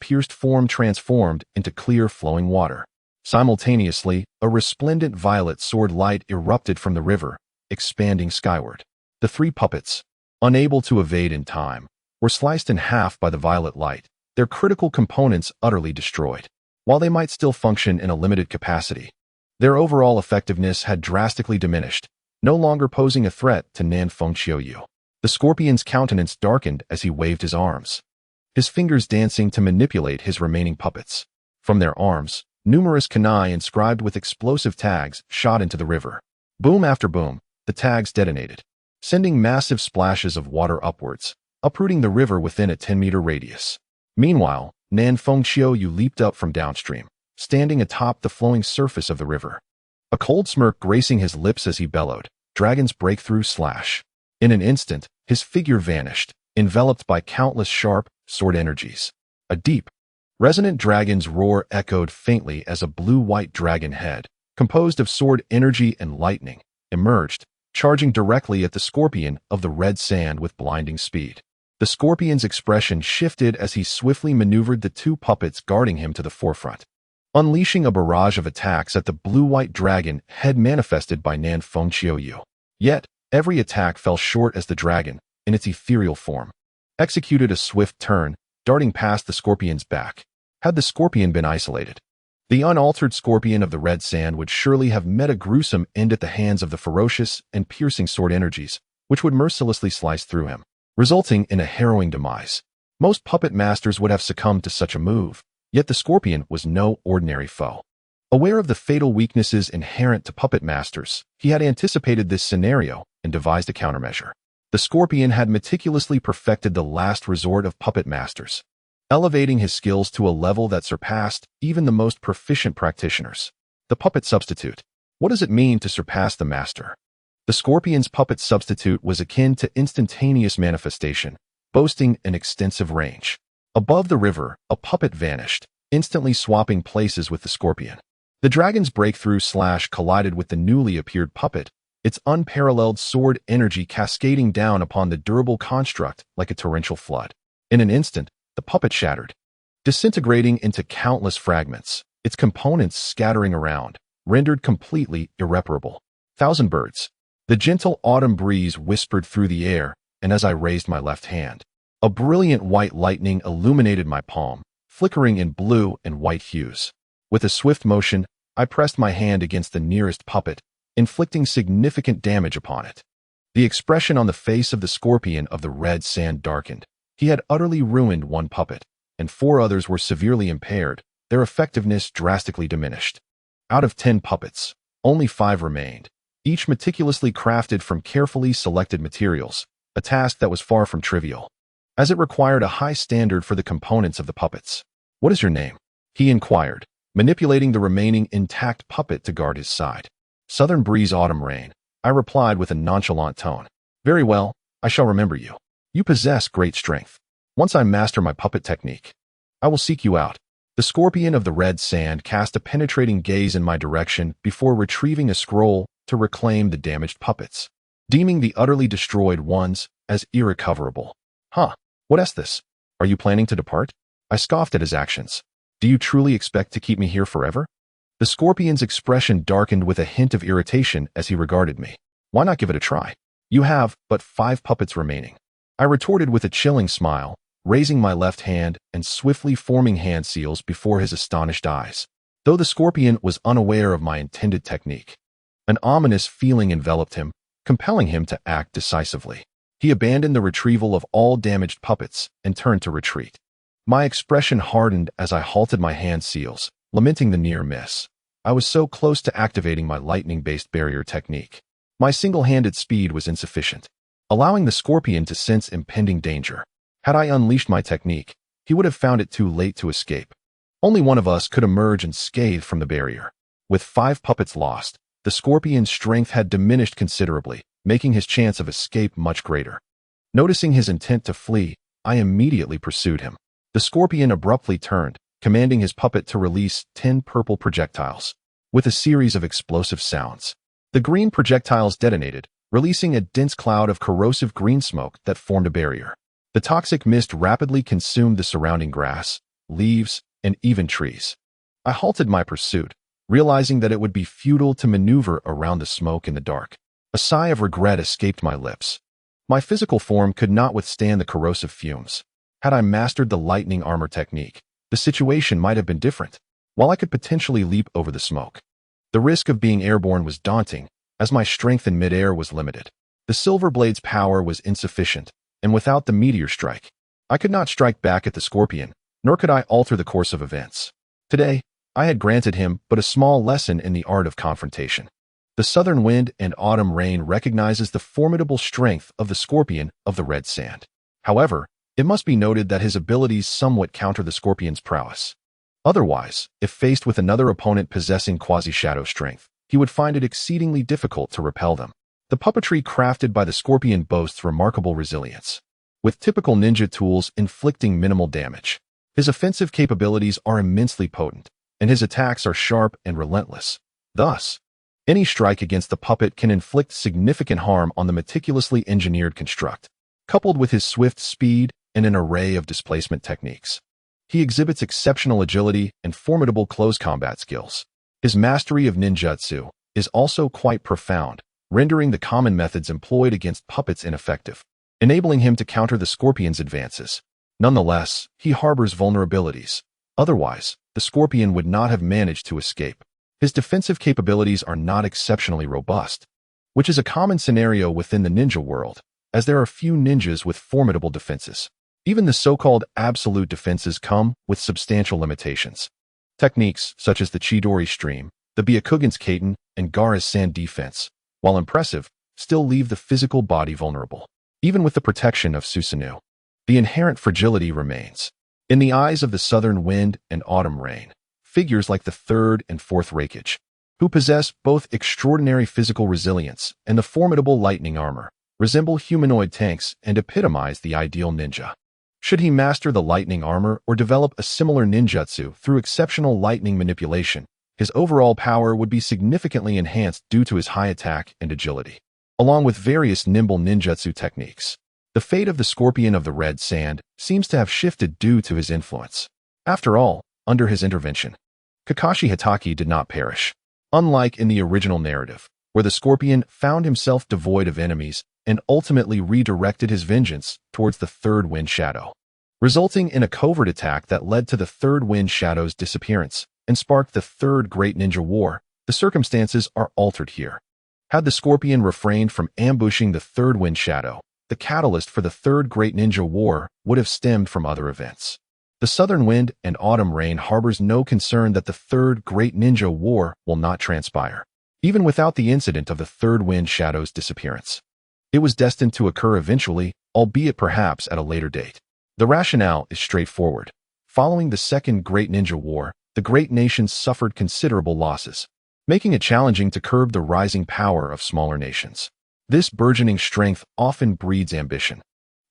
pierced form transformed into clear flowing water. Simultaneously, a resplendent violet sword light erupted from the river, expanding skyward. The 3 puppets, unable to evade in time, were sliced in half by the violet light, their critical components utterly destroyed. While they might still function in a limited capacity, their overall effectiveness had drastically diminished, no longer posing a threat to Nanfeng. The Scorpion's countenance darkened as he waved his arms, his fingers dancing to manipulate his remaining puppets. From their arms, numerous kunai inscribed with explosive tags shot into the river. Boom after boom, the tags detonated, sending massive splashes of water upwards, uprooting the river within a 10-meter radius. Meanwhile, Nanfeng leaped up from downstream, standing atop the flowing surface of the river, a cold smirk gracing his lips as he bellowed, "Dragon's breakthrough slash." In an instant, his figure vanished, enveloped by countless sharp, sword energies. A deep, resonant dragon's roar echoed faintly as a blue-white dragon head, composed of sword energy and lightning, emerged, charging directly at the Scorpion of the Red Sand with blinding speed. The Scorpion's expression shifted as he swiftly maneuvered the 2 puppets guarding him to the forefront, unleashing a barrage of attacks at the blue-white dragon head manifested by Nanfeng. Yet, every attack fell short as the dragon, in its ethereal form, executed a swift turn, darting past the Scorpion's back. Had the Scorpion been isolated, the unaltered Scorpion of the Red Sand would surely have met a gruesome end at the hands of the ferocious and piercing sword energies, which would mercilessly slice through him, resulting in a harrowing demise. Most puppet masters would have succumbed to such a move, yet the Scorpion was no ordinary foe. Aware of the fatal weaknesses inherent to puppet masters, he had anticipated this scenario and devised a countermeasure. The Scorpion had meticulously perfected the last resort of puppet masters, elevating his skills to a level that surpassed even the most proficient practitioners. The puppet substitute. What does it mean to surpass the master? The scorpion's puppet substitute was akin to instantaneous manifestation, boasting an extensive range. Above the river, a puppet vanished, instantly swapping places with the scorpion. The dragon's breakthrough slash collided with the newly appeared puppet, its unparalleled sword energy cascading down upon the durable construct like a torrential flood. In an instant, the puppet shattered, disintegrating into countless fragments, its components scattering around, rendered completely irreparable. Thousand birds. The gentle autumn breeze whispered through the air, and as I raised my left hand, a brilliant white lightning illuminated my palm, flickering in blue and white hues. With a swift motion, I pressed my hand against the nearest puppet, inflicting significant damage upon it. The expression on the face of the scorpion of the red sand darkened. He had utterly ruined one puppet, and 4 others were severely impaired, their effectiveness drastically diminished. Out of 10 puppets, only 5 remained, each meticulously crafted from carefully selected materials, a task that was far from trivial, as it required a high standard for the components of the puppets. "What is your name?" he inquired, manipulating the remaining intact puppet to guard his side. "Southern Breeze Autumn Rain," I replied with a nonchalant tone. "Very well, I shall remember you. You possess great strength. Once I master my puppet technique, I will seek you out." The scorpion of the red sand cast a penetrating gaze in my direction before retrieving a scroll to reclaim the damaged puppets, deeming the utterly destroyed ones as irrecoverable. "Huh, what is this? Are you planning to depart?" I scoffed at his actions. "Do you truly expect to keep me here forever?" The scorpion's expression darkened with a hint of irritation as he regarded me. "Why not give it a try? You have but 5 puppets remaining," I retorted with a chilling smile, raising my left hand and swiftly forming hand seals before his astonished eyes. Though the scorpion was unaware of my intended technique, an ominous feeling enveloped him, compelling him to act decisively. He abandoned the retrieval of all damaged puppets and turned to retreat. My expression hardened as I halted my hand seals, lamenting the near miss. I was so close to activating my lightning-based barrier technique. My single-handed speed was insufficient, allowing the scorpion to sense impending danger. Had I unleashed my technique, he would have found it too late to escape. Only one of us could emerge unscathed from the barrier. With 5 puppets lost, the scorpion's strength had diminished considerably, making his chance of escape much greater. Noticing his intent to flee, I immediately pursued him. The scorpion abruptly turned, commanding his puppet to release 10 purple projectiles. With a series of explosive sounds, the green projectiles detonated, releasing a dense cloud of corrosive green smoke that formed a barrier. The toxic mist rapidly consumed the surrounding grass, leaves, and even trees. I halted my pursuit, realizing that it would be futile to maneuver around the smoke in the dark. A sigh of regret escaped my lips. My physical form could not withstand the corrosive fumes. Had I mastered the lightning armor technique, the situation might have been different. While I could potentially leap over the smoke, the risk of being airborne was daunting, as my strength in midair was limited. The silver blade's power was insufficient, and without the meteor strike, I could not strike back at the scorpion, nor could I alter the course of events. Today, I had granted him but a small lesson in the art of confrontation. The southern wind and autumn rain recognizes the formidable strength of the scorpion of the red sand. However, it must be noted that his abilities somewhat counter the scorpion's prowess. Otherwise, if faced with another opponent possessing quasi-shadow strength, he would find it exceedingly difficult to repel them. The puppetry crafted by the scorpion boasts remarkable resilience, with typical ninja tools inflicting minimal damage. His offensive capabilities are immensely potent, and his attacks are sharp and relentless. Thus, any strike against the puppet can inflict significant harm on the meticulously engineered construct. Coupled with his swift speed and an array of displacement techniques, he exhibits exceptional agility and formidable close combat skills. His mastery of ninjutsu is also quite profound, rendering the common methods employed against puppets ineffective, enabling him to counter the scorpion's advances. Nonetheless, he harbors vulnerabilities. Otherwise, the scorpion would not have managed to escape. His defensive capabilities are not exceptionally robust, which is a common scenario within the ninja world, as there are few ninjas with formidable defenses. Even the so-called absolute defenses come with substantial limitations. Techniques such as the Chidori Stream, the Byakugan's Kaiten, and Gaara's Sand defense, while impressive, still leave the physical body vulnerable. Even with the protection of Susanoo, the inherent fragility remains. In the eyes of the southern wind and autumn rain, figures like the third and fourth Reikage, who possess both extraordinary physical resilience and the formidable lightning armor, resemble humanoid tanks and epitomize the ideal ninja. Should he master the lightning armor or develop a similar ninjutsu through exceptional lightning manipulation, his overall power would be significantly enhanced due to his high attack and agility, along with various nimble ninjutsu techniques. The fate of the Scorpion of the Red Sand seems to have shifted due to his influence. After all, under his intervention, Kakashi Hatake did not perish. Unlike in the original narrative, where the Scorpion found himself devoid of enemies and ultimately redirected his vengeance towards the Third Wind Shadow, resulting in a covert attack that led to the Third Wind Shadow's disappearance and sparked the Third Great Ninja War. The circumstances are altered here. Had the Scorpion refrained from ambushing the Third Wind Shadow, the catalyst for the Third Great Ninja War would have stemmed from other events. The Southern Wind and Autumn Rain harbors no concern that the Third Great Ninja War will not transpire, even without the incident of the Third Wind Shadow's disappearance. It was destined to occur eventually, albeit perhaps at a later date. The rationale is straightforward. Following the Second Great Ninja War, the great nations suffered considerable losses, making it challenging to curb the rising power of smaller nations. This burgeoning strength often breeds ambition,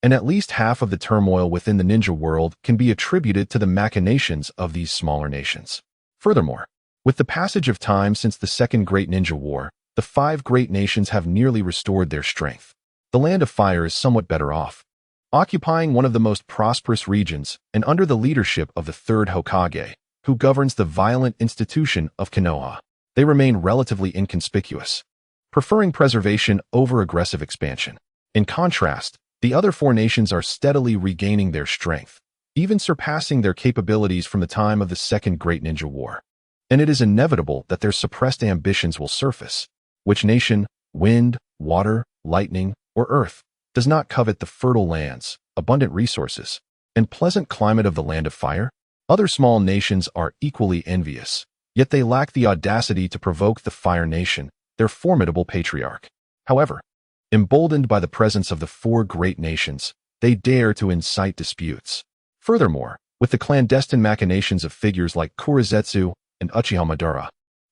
and at least half of the turmoil within the ninja world can be attributed to the machinations of these smaller nations. Furthermore, with the passage of time since the Second Great Ninja War, the 5 great nations have nearly restored their strength. The Land of Fire is somewhat better off, occupying one of the most prosperous regions and under the leadership of the Third Hokage, who governs the violent institution of Konoha. They remain relatively inconspicuous, preferring preservation over aggressive expansion. In contrast, the other 4 nations are steadily regaining their strength, even surpassing their capabilities from the time of the Second Great Ninja War. And it is inevitable that their suppressed ambitions will surface. Which nation, wind, water, lightning, or earth, does not covet the fertile lands, abundant resources, and pleasant climate of the Land of Fire? Other small nations are equally envious, yet they lack the audacity to provoke the Fire Nation, their formidable patriarch. However, emboldened by the presence of the 4 great nations, they dare to incite disputes. Furthermore, with the clandestine machinations of figures like Kurizetsu and Uchiha Madara,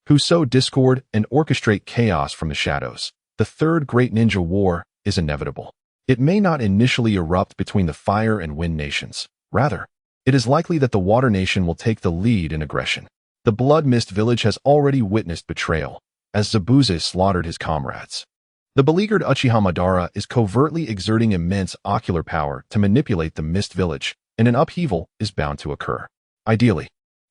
who sow discord and orchestrate chaos from the shadows, the Third Great Ninja War is inevitable. It may not initially erupt between the Fire and Wind nations. Rather, it is likely that the Water Nation will take the lead in aggression. The Blood Mist Village has already witnessed betrayal, as Zabuza slaughtered his comrades. The beleaguered Uchiha Madara is covertly exerting immense ocular power to manipulate the Mist Village, and an upheaval is bound to occur. Ideally,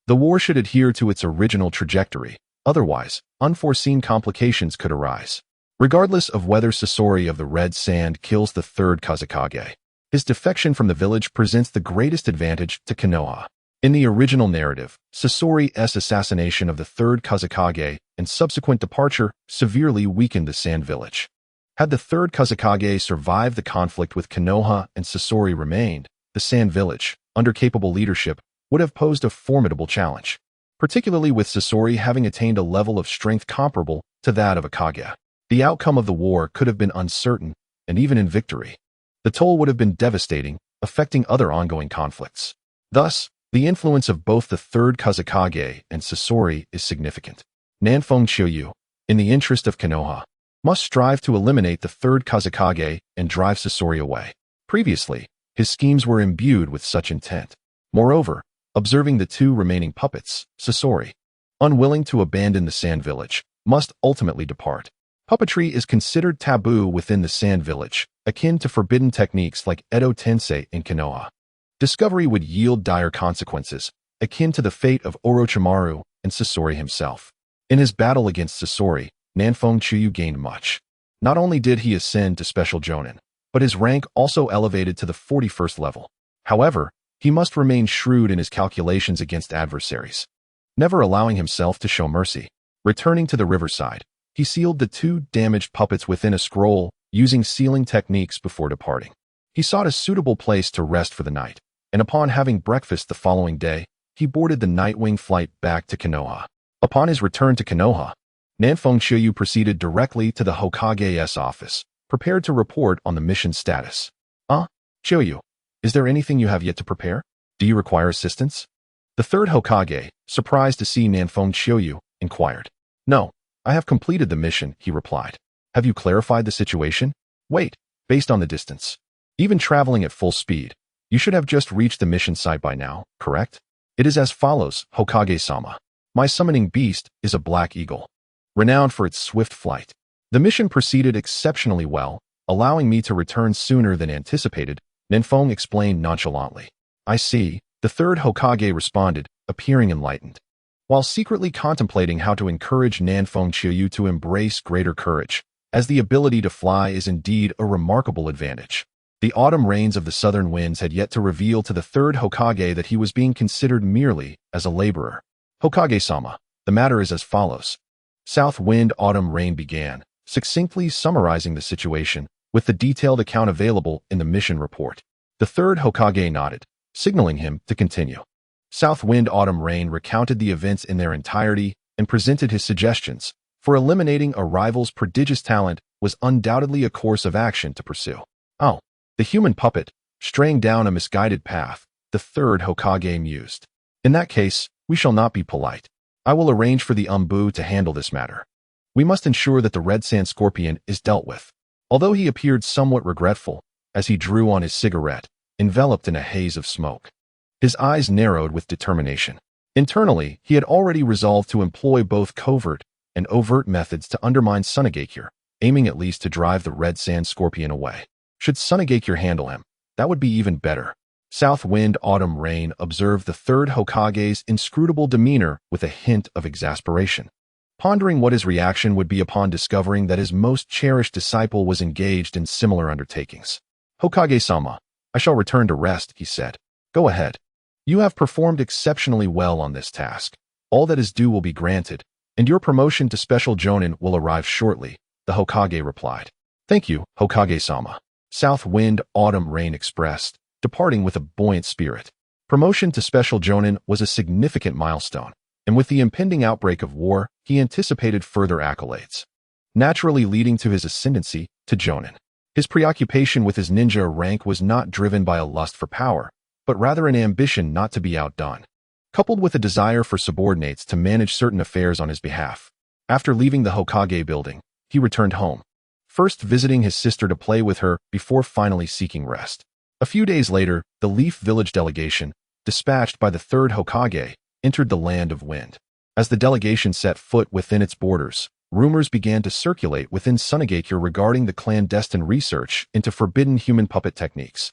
the war should adhere to its original trajectory, otherwise, unforeseen complications could arise. Regardless of whether Sasori of the Red Sand kills the Third Kazekage, his defection from the village presents the greatest advantage to Konoha. In the original narrative, Sasori's assassination of the Third Kazekage and subsequent departure severely weakened the Sand Village. Had the Third Kazekage survived the conflict with Konoha and Sasori remained, the Sand Village, under capable leadership, would have posed a formidable challenge, particularly with Sasori having attained a level of strength comparable to that of a Kage. The outcome of the war could have been uncertain, and even in victory, the toll would have been devastating, affecting other ongoing conflicts. Thus, the influence of both the Third Kazekage and Sasori is significant. Nanfeng Chiuyu, in the interest of Konoha, must strive to eliminate the Third Kazekage and drive Sasori away. Previously, his schemes were imbued with such intent. Moreover, observing the 2 remaining puppets, Sasori, unwilling to abandon the Sand Village, must ultimately depart. Puppetry is considered taboo within the Sand Village, akin to forbidden techniques like Edo Tensei in Konoha. Discovery would yield dire consequences, akin to the fate of Orochimaru and Sasori himself. In his battle against Sasori, Nanfeng Chiuyu gained much. Not only did he ascend to Special Jonin, but his rank also elevated to the 41st level. However, he must remain shrewd in his calculations against adversaries, never allowing himself to show mercy. Returning to the riverside, he sealed the 2 damaged puppets within a scroll, using sealing techniques before departing. He sought a suitable place to rest for the night, and upon having breakfast the following day, he boarded the Nightwing flight back to Konoha. Upon his return to Konoha, Nanfeng Chiuyu proceeded directly to the Hokage's office, prepared to report on the mission status. Chiuyu, is there anything you have yet to prepare? Do you require assistance? The third Hokage, surprised to see Nanfeng Chiuyu, inquired. No, I have completed the mission, he replied. Have you clarified the situation? Wait, based on the distance. Even traveling at full speed, you should have just reached the mission site by now, correct? It is as follows, Hokage-sama. My summoning beast is a black eagle, renowned for its swift flight. The mission proceeded exceptionally well, allowing me to return sooner than anticipated, Nanfeng explained nonchalantly. I see, the third Hokage responded, appearing enlightened. While secretly contemplating how to encourage Nanfeng Chiuyu to embrace greater courage, as the ability to fly is indeed a remarkable advantage. The autumn rains of the southern winds had yet to reveal to the third Hokage that he was being considered merely as a laborer. Hokage-sama, the matter is as follows. South wind autumn rain began, succinctly summarizing the situation, with the detailed account available in the mission report. The third Hokage nodded, signaling him to continue. South wind autumn rain recounted the events in their entirety and presented his suggestions, for eliminating a rival's prodigious talent was undoubtedly a course of action to pursue. Oh, the human puppet, straying down a misguided path, the third Hokage mused. In that case, we shall not be polite. I will arrange for the Umbu to handle this matter. We must ensure that the red sand scorpion is dealt with. Although he appeared somewhat regretful, as he drew on his cigarette, enveloped in a haze of smoke. His eyes narrowed with determination. Internally, he had already resolved to employ both covert and overt methods to undermine Sunagakure, aiming at least to drive the red sand scorpion away. Should Sunagakure handle him, that would be even better. South wind autumn rain observed the third Hokage's inscrutable demeanor with a hint of exasperation, pondering what his reaction would be upon discovering that his most cherished disciple was engaged in similar undertakings. Hokage-sama, I shall return to rest, he said. Go ahead. You have performed exceptionally well on this task. All that is due will be granted, and your promotion to Special Jonin will arrive shortly, the Hokage replied. Thank you, Hokage-sama. South wind autumn rain expressed, departing with a buoyant spirit. Promotion to Special Jonin was a significant milestone, and with the impending outbreak of war, he anticipated further accolades, naturally leading to his ascendancy to Jonin. His preoccupation with his ninja rank was not driven by a lust for power, but rather an ambition not to be outdone, coupled with a desire for subordinates to manage certain affairs on his behalf. After leaving the Hokage building, he returned home, first visiting his sister to play with her before finally seeking rest. A few days later, the Leaf Village delegation, dispatched by the third Hokage, entered the Land of Wind. As the delegation set foot within its borders, rumors began to circulate within Sunagakure regarding the clandestine research into forbidden human puppet techniques.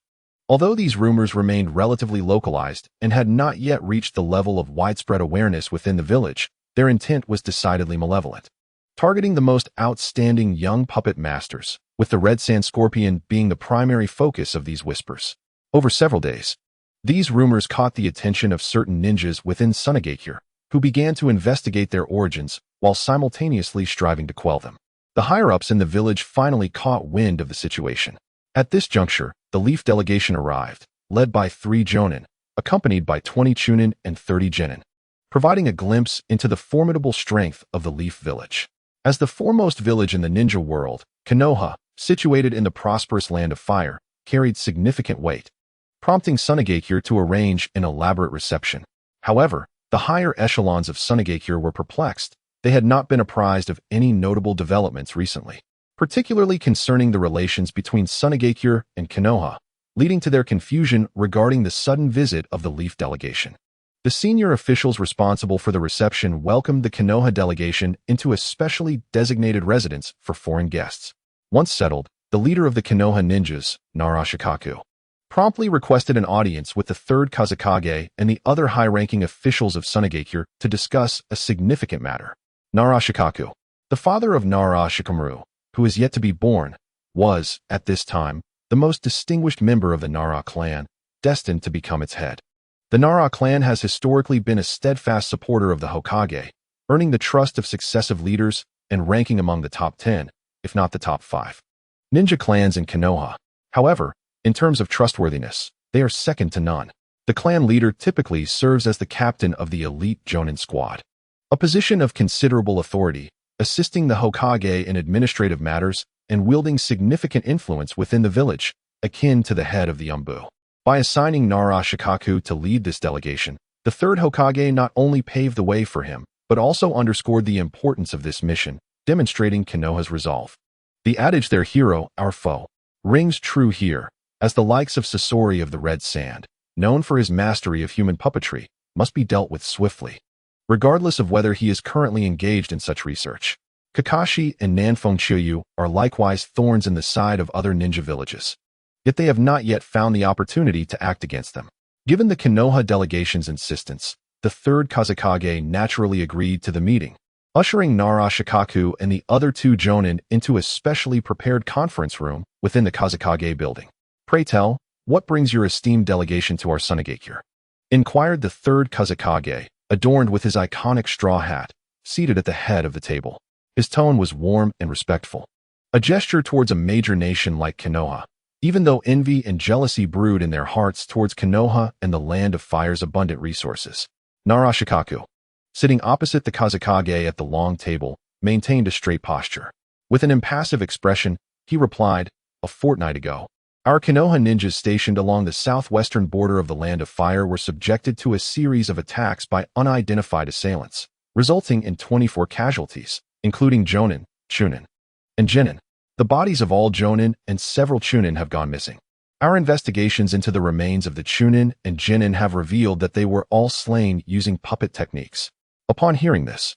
Although these rumors remained relatively localized and had not yet reached the level of widespread awareness within the village, their intent was decidedly malevolent, targeting the most outstanding young puppet masters, with the red sand scorpion being the primary focus of these whispers. Over several days, these rumors caught the attention of certain ninjas within Sunagakure, who began to investigate their origins while simultaneously striving to quell them. The higher-ups in the village finally caught wind of the situation. At this juncture, the Leaf delegation arrived, led by 3 Jonin, accompanied by 20 Chunin and 30 Genin, providing a glimpse into the formidable strength of the Leaf Village. As the foremost village in the ninja world, Konoha, situated in the prosperous Land of Fire, carried significant weight, prompting Sunagakure to arrange an elaborate reception. However, the higher echelons of Sunagakure were perplexed. They had not been apprised of any notable developments recently, particularly concerning the relations between Sunagakure and Konoha, leading to their confusion regarding the sudden visit of the Leaf delegation. The senior officials responsible for the reception welcomed the Konoha delegation into a specially designated residence for foreign guests. Once settled, the leader of the Konoha ninjas, Narashikaku, promptly requested an audience with the third Kazekage and the other high-ranking officials of Sunagakure to discuss a significant matter. Narashikaku, the father of Nara Shikamaru, who is yet to be born, was, at this time, the most distinguished member of the Nara clan, destined to become its head. The Nara clan has historically been a steadfast supporter of the Hokage, earning the trust of successive leaders and ranking among the top 10, if not the top 5. Ninja clans in Konoha, however, in terms of trustworthiness, they are second to none. The clan leader typically serves as the captain of the elite Jonin squad, a position of considerable authority, assisting the Hokage in administrative matters and wielding significant influence within the village, akin to the head of the Umbu. By assigning Nara Shikaku to lead this delegation, the third Hokage not only paved the way for him, but also underscored the importance of this mission, demonstrating Konoha's resolve. The adage "their hero, our foe" rings true here, as the likes of Sasori of the Red Sand, known for his mastery of human puppetry, must be dealt with swiftly, regardless of whether he is currently engaged in such research. Kakashi and Nanfeng Chiyu are likewise thorns in the side of other ninja villages, yet they have not yet found the opportunity to act against them. Given the Konoha delegation's insistence, the third Kazekage naturally agreed to the meeting, ushering Nara Shikaku and the other two Jonin into a specially prepared conference room within the Kazekage building. "Pray tell, what brings your esteemed delegation to our Sunagakure?" inquired the third Kazekage, adorned with his iconic straw hat, seated at the head of the table. His tone was warm and respectful, a gesture towards a major nation like Konoha, even though envy and jealousy brewed in their hearts towards Konoha and the Land of Fire's abundant resources. Nara Shikaku, sitting opposite the Kazekage at the long table, maintained a straight posture. With an impassive expression, he replied, "A fortnight ago, our Konoha ninjas stationed along the southwestern border of the Land of Fire were subjected to a series of attacks by unidentified assailants, resulting in 24 casualties, including Jonin, Chunin, and Jinin. The bodies of all Jonin and several Chunin have gone missing. Our investigations into the remains of the Chunin and Jinin have revealed that they were all slain using puppet techniques." Upon hearing this,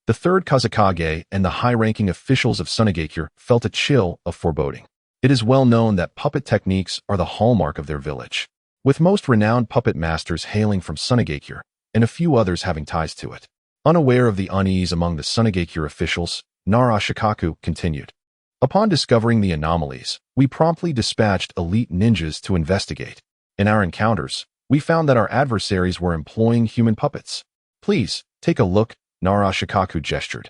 the third Kazekage and the high-ranking officials of Sunagakure felt a chill of foreboding. It is well known that puppet techniques are the hallmark of their village, with most renowned puppet masters hailing from Sunagakure and a few others having ties to it. Unaware of the unease among the Sunagakure officials, Nara Shikaku continued, "Upon discovering the anomalies, we promptly dispatched elite ninjas to investigate. In our encounters, we found that our adversaries were employing human puppets. Please, take a look," Nara Shikaku gestured,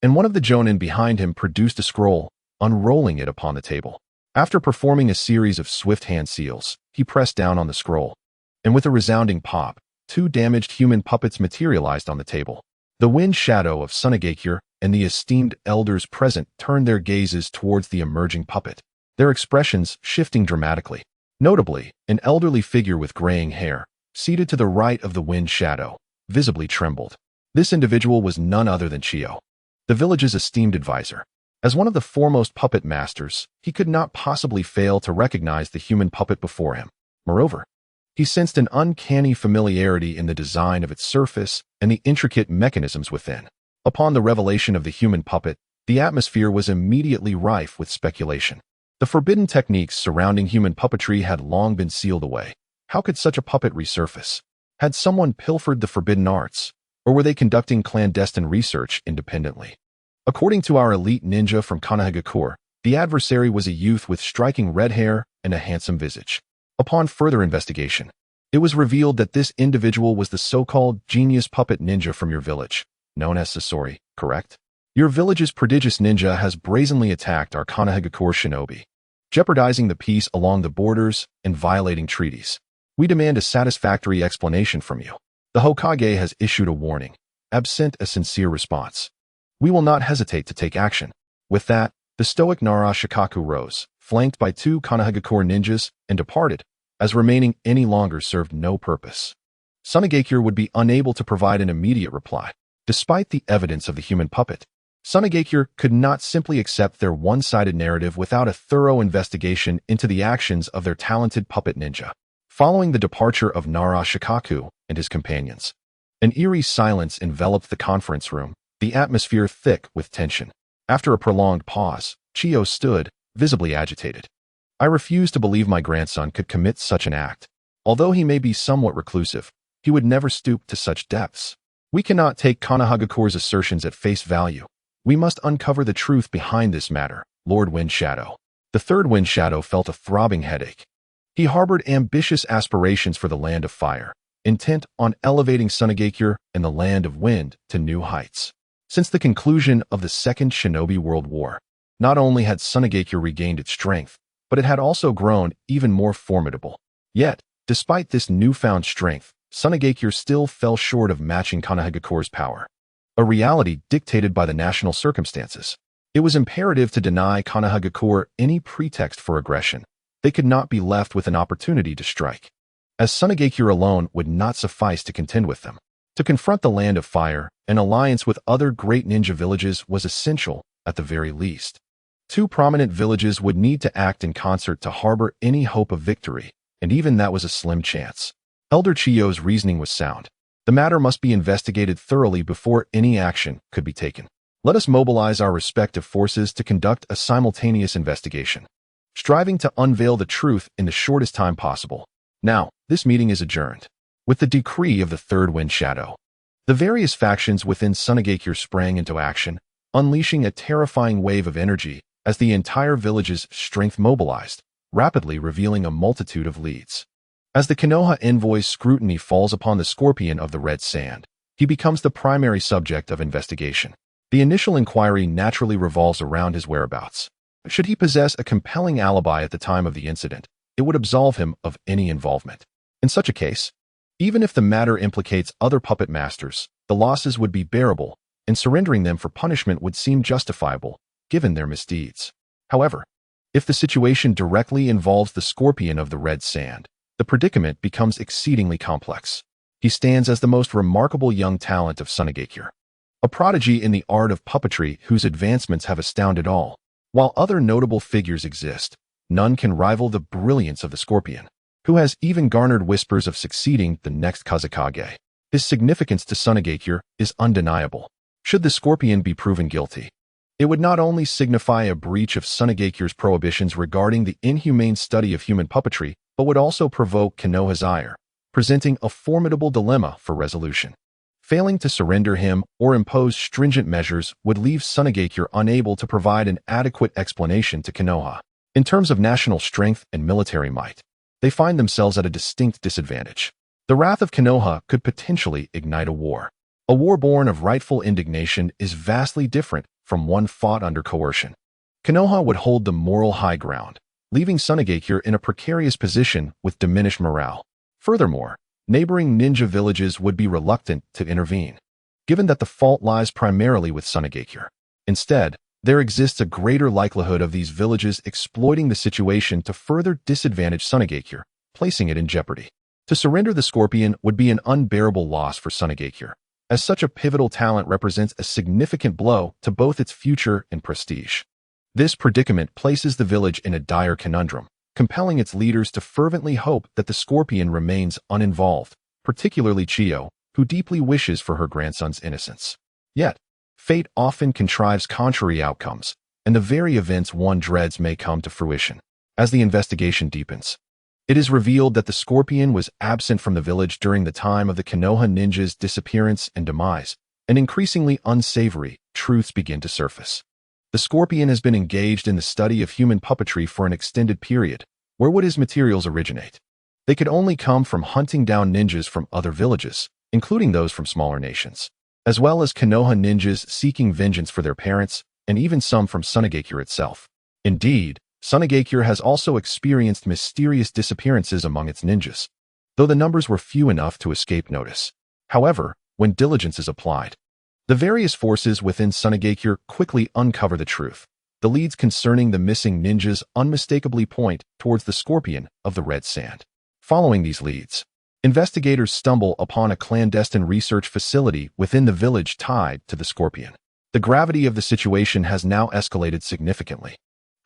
and one of the Jonin behind him produced a scroll, unrolling it upon the table. After performing a series of swift hand seals, he pressed down on the scroll, and with a resounding pop, two damaged human puppets materialized on the table. The wind shadow of Sunagakure and the esteemed elders present turned their gazes towards the emerging puppet, their expressions shifting dramatically. Notably, an elderly figure with graying hair, seated to the right of the wind shadow, visibly trembled. This individual was none other than Chiyo, the village's esteemed advisor. As one of the foremost puppet masters, he could not possibly fail to recognize the human puppet before him. Moreover, he sensed an uncanny familiarity in the design of its surface and the intricate mechanisms within. Upon the revelation of the human puppet, the atmosphere was immediately rife with speculation. The forbidden techniques surrounding human puppetry had long been sealed away. How could such a puppet resurface? Had someone pilfered the forbidden arts, or were they conducting clandestine research independently? According to our elite ninja from Konoha, the adversary was a youth with striking red hair and a handsome visage. Upon further investigation, it was revealed that this individual was the so-called genius puppet ninja from your village, known as Sasori, correct? Your village's prodigious ninja has brazenly attacked our Konoha shinobi, jeopardizing the peace along the borders and violating treaties. We demand a satisfactory explanation from you. The Hokage has issued a warning, absent a sincere response. We will not hesitate to take action." With that, the stoic Nara Shikaku rose, flanked by two Konoha ninjas, and departed, as remaining any longer served no purpose. Sunagakure would be unable to provide an immediate reply. Despite the evidence of the human puppet, Sunagakure could not simply accept their one-sided narrative without a thorough investigation into the actions of their talented puppet ninja. Following the departure of Nara Shikaku and his companions, an eerie silence enveloped the conference room, the atmosphere thick with tension. After a prolonged pause, Chiyo stood, visibly agitated. "I refuse to believe my grandson could commit such an act. Although he may be somewhat reclusive, he would never stoop to such depths. We cannot take Konohagakure's assertions at face value. We must uncover the truth behind this matter." Lord Wind Shadow, the third Wind Shadow, felt a throbbing headache. He harbored ambitious aspirations for the Land of Fire, intent on elevating Sunagakure and the Land of Wind to new heights. Since the conclusion of the Second Shinobi World War, not only had Sunagakure regained its strength, but it had also grown even more formidable. Yet, despite this newfound strength, Sunagakure still fell short of matching Konohagakure's power, a reality dictated by the national circumstances. It was imperative to deny Konohagakure any pretext for aggression. They could not be left with an opportunity to strike. as Sunagakure alone would not suffice to contend with them. To confront the Land of Fire, an alliance with other great ninja villages was essential, at the very least. Two prominent villages would need to act in concert to harbor any hope of victory, and even that was a slim chance. Elder Chiyo's reasoning was sound. The matter must be investigated thoroughly before any action could be taken. Let us mobilize our respective forces to conduct a simultaneous investigation, striving to unveil the truth in the shortest time possible. Now, this meeting is adjourned. With the decree of the third wind shadow, the various factions within Sunagakure sprang into action, unleashing a terrifying wave of energy as the entire village's strength mobilized, rapidly revealing a multitude of leads. As the Konoha envoy's scrutiny falls upon the scorpion of the red sand, he becomes the primary subject of investigation. The initial inquiry naturally revolves around his whereabouts. Should he possess a compelling alibi at the time of the incident, it would absolve him of any involvement. In such a case, even if the matter implicates other puppet masters, the losses would be bearable, and surrendering them for punishment would seem justifiable, given their misdeeds. However, if the situation directly involves the scorpion of the red sand, the predicament becomes exceedingly complex. He stands as the most remarkable young talent of Sunagakure, a prodigy in the art of puppetry whose advancements have astounded all. While other notable figures exist, none can rival the brilliance of the scorpion, who has even garnered whispers of succeeding the next Kazekage. His significance to Sunagakure is undeniable. Should the scorpion be proven guilty, it would not only signify a breach of Sunagakure's prohibitions regarding the inhumane study of human puppetry, but would also provoke Konoha's ire, presenting a formidable dilemma for resolution. Failing to surrender him or impose stringent measures would leave Sunagakure unable to provide an adequate explanation to Konoha. In terms of national strength and military might, they find themselves at a distinct disadvantage. The wrath of Konoha could potentially ignite a war. A war born of rightful indignation is vastly different from one fought under coercion. Konoha would hold the moral high ground, leaving Sunagakure in a precarious position with diminished morale. Furthermore, neighboring ninja villages would be reluctant to intervene, given that the fault lies primarily with Sunagakure. Instead, there exists a greater likelihood of these villages exploiting the situation to further disadvantage Sunagakure, placing it in jeopardy. To surrender the scorpion would be an unbearable loss for Sunagakure, as such a pivotal talent represents a significant blow to both its future and prestige. This predicament places the village in a dire conundrum, compelling its leaders to fervently hope that the scorpion remains uninvolved, particularly Chiyo, who deeply wishes for her grandson's innocence. Yet, fate often contrives contrary outcomes, and the very events one dreads may come to fruition. As the investigation deepens, it is revealed that the scorpion was absent from the village during the time of the Konoha ninja's disappearance and demise, and increasingly unsavory truths begin to surface. The scorpion has been engaged in the study of human puppetry for an extended period. Where would his materials originate? They could only come from hunting down ninjas from other villages, including those from smaller nations, as well as Konoha ninjas seeking vengeance for their parents, and even some from Sunagakure itself. Indeed, Sunagakure has also experienced mysterious disappearances among its ninjas, though the numbers were few enough to escape notice. However, when diligence is applied, the various forces within Sunagakure quickly uncover the truth. The leads concerning the missing ninjas unmistakably point towards the scorpion of the red sand. Following these leads, investigators stumble upon a clandestine research facility within the village tied to the scorpion. The gravity of the situation has now escalated significantly.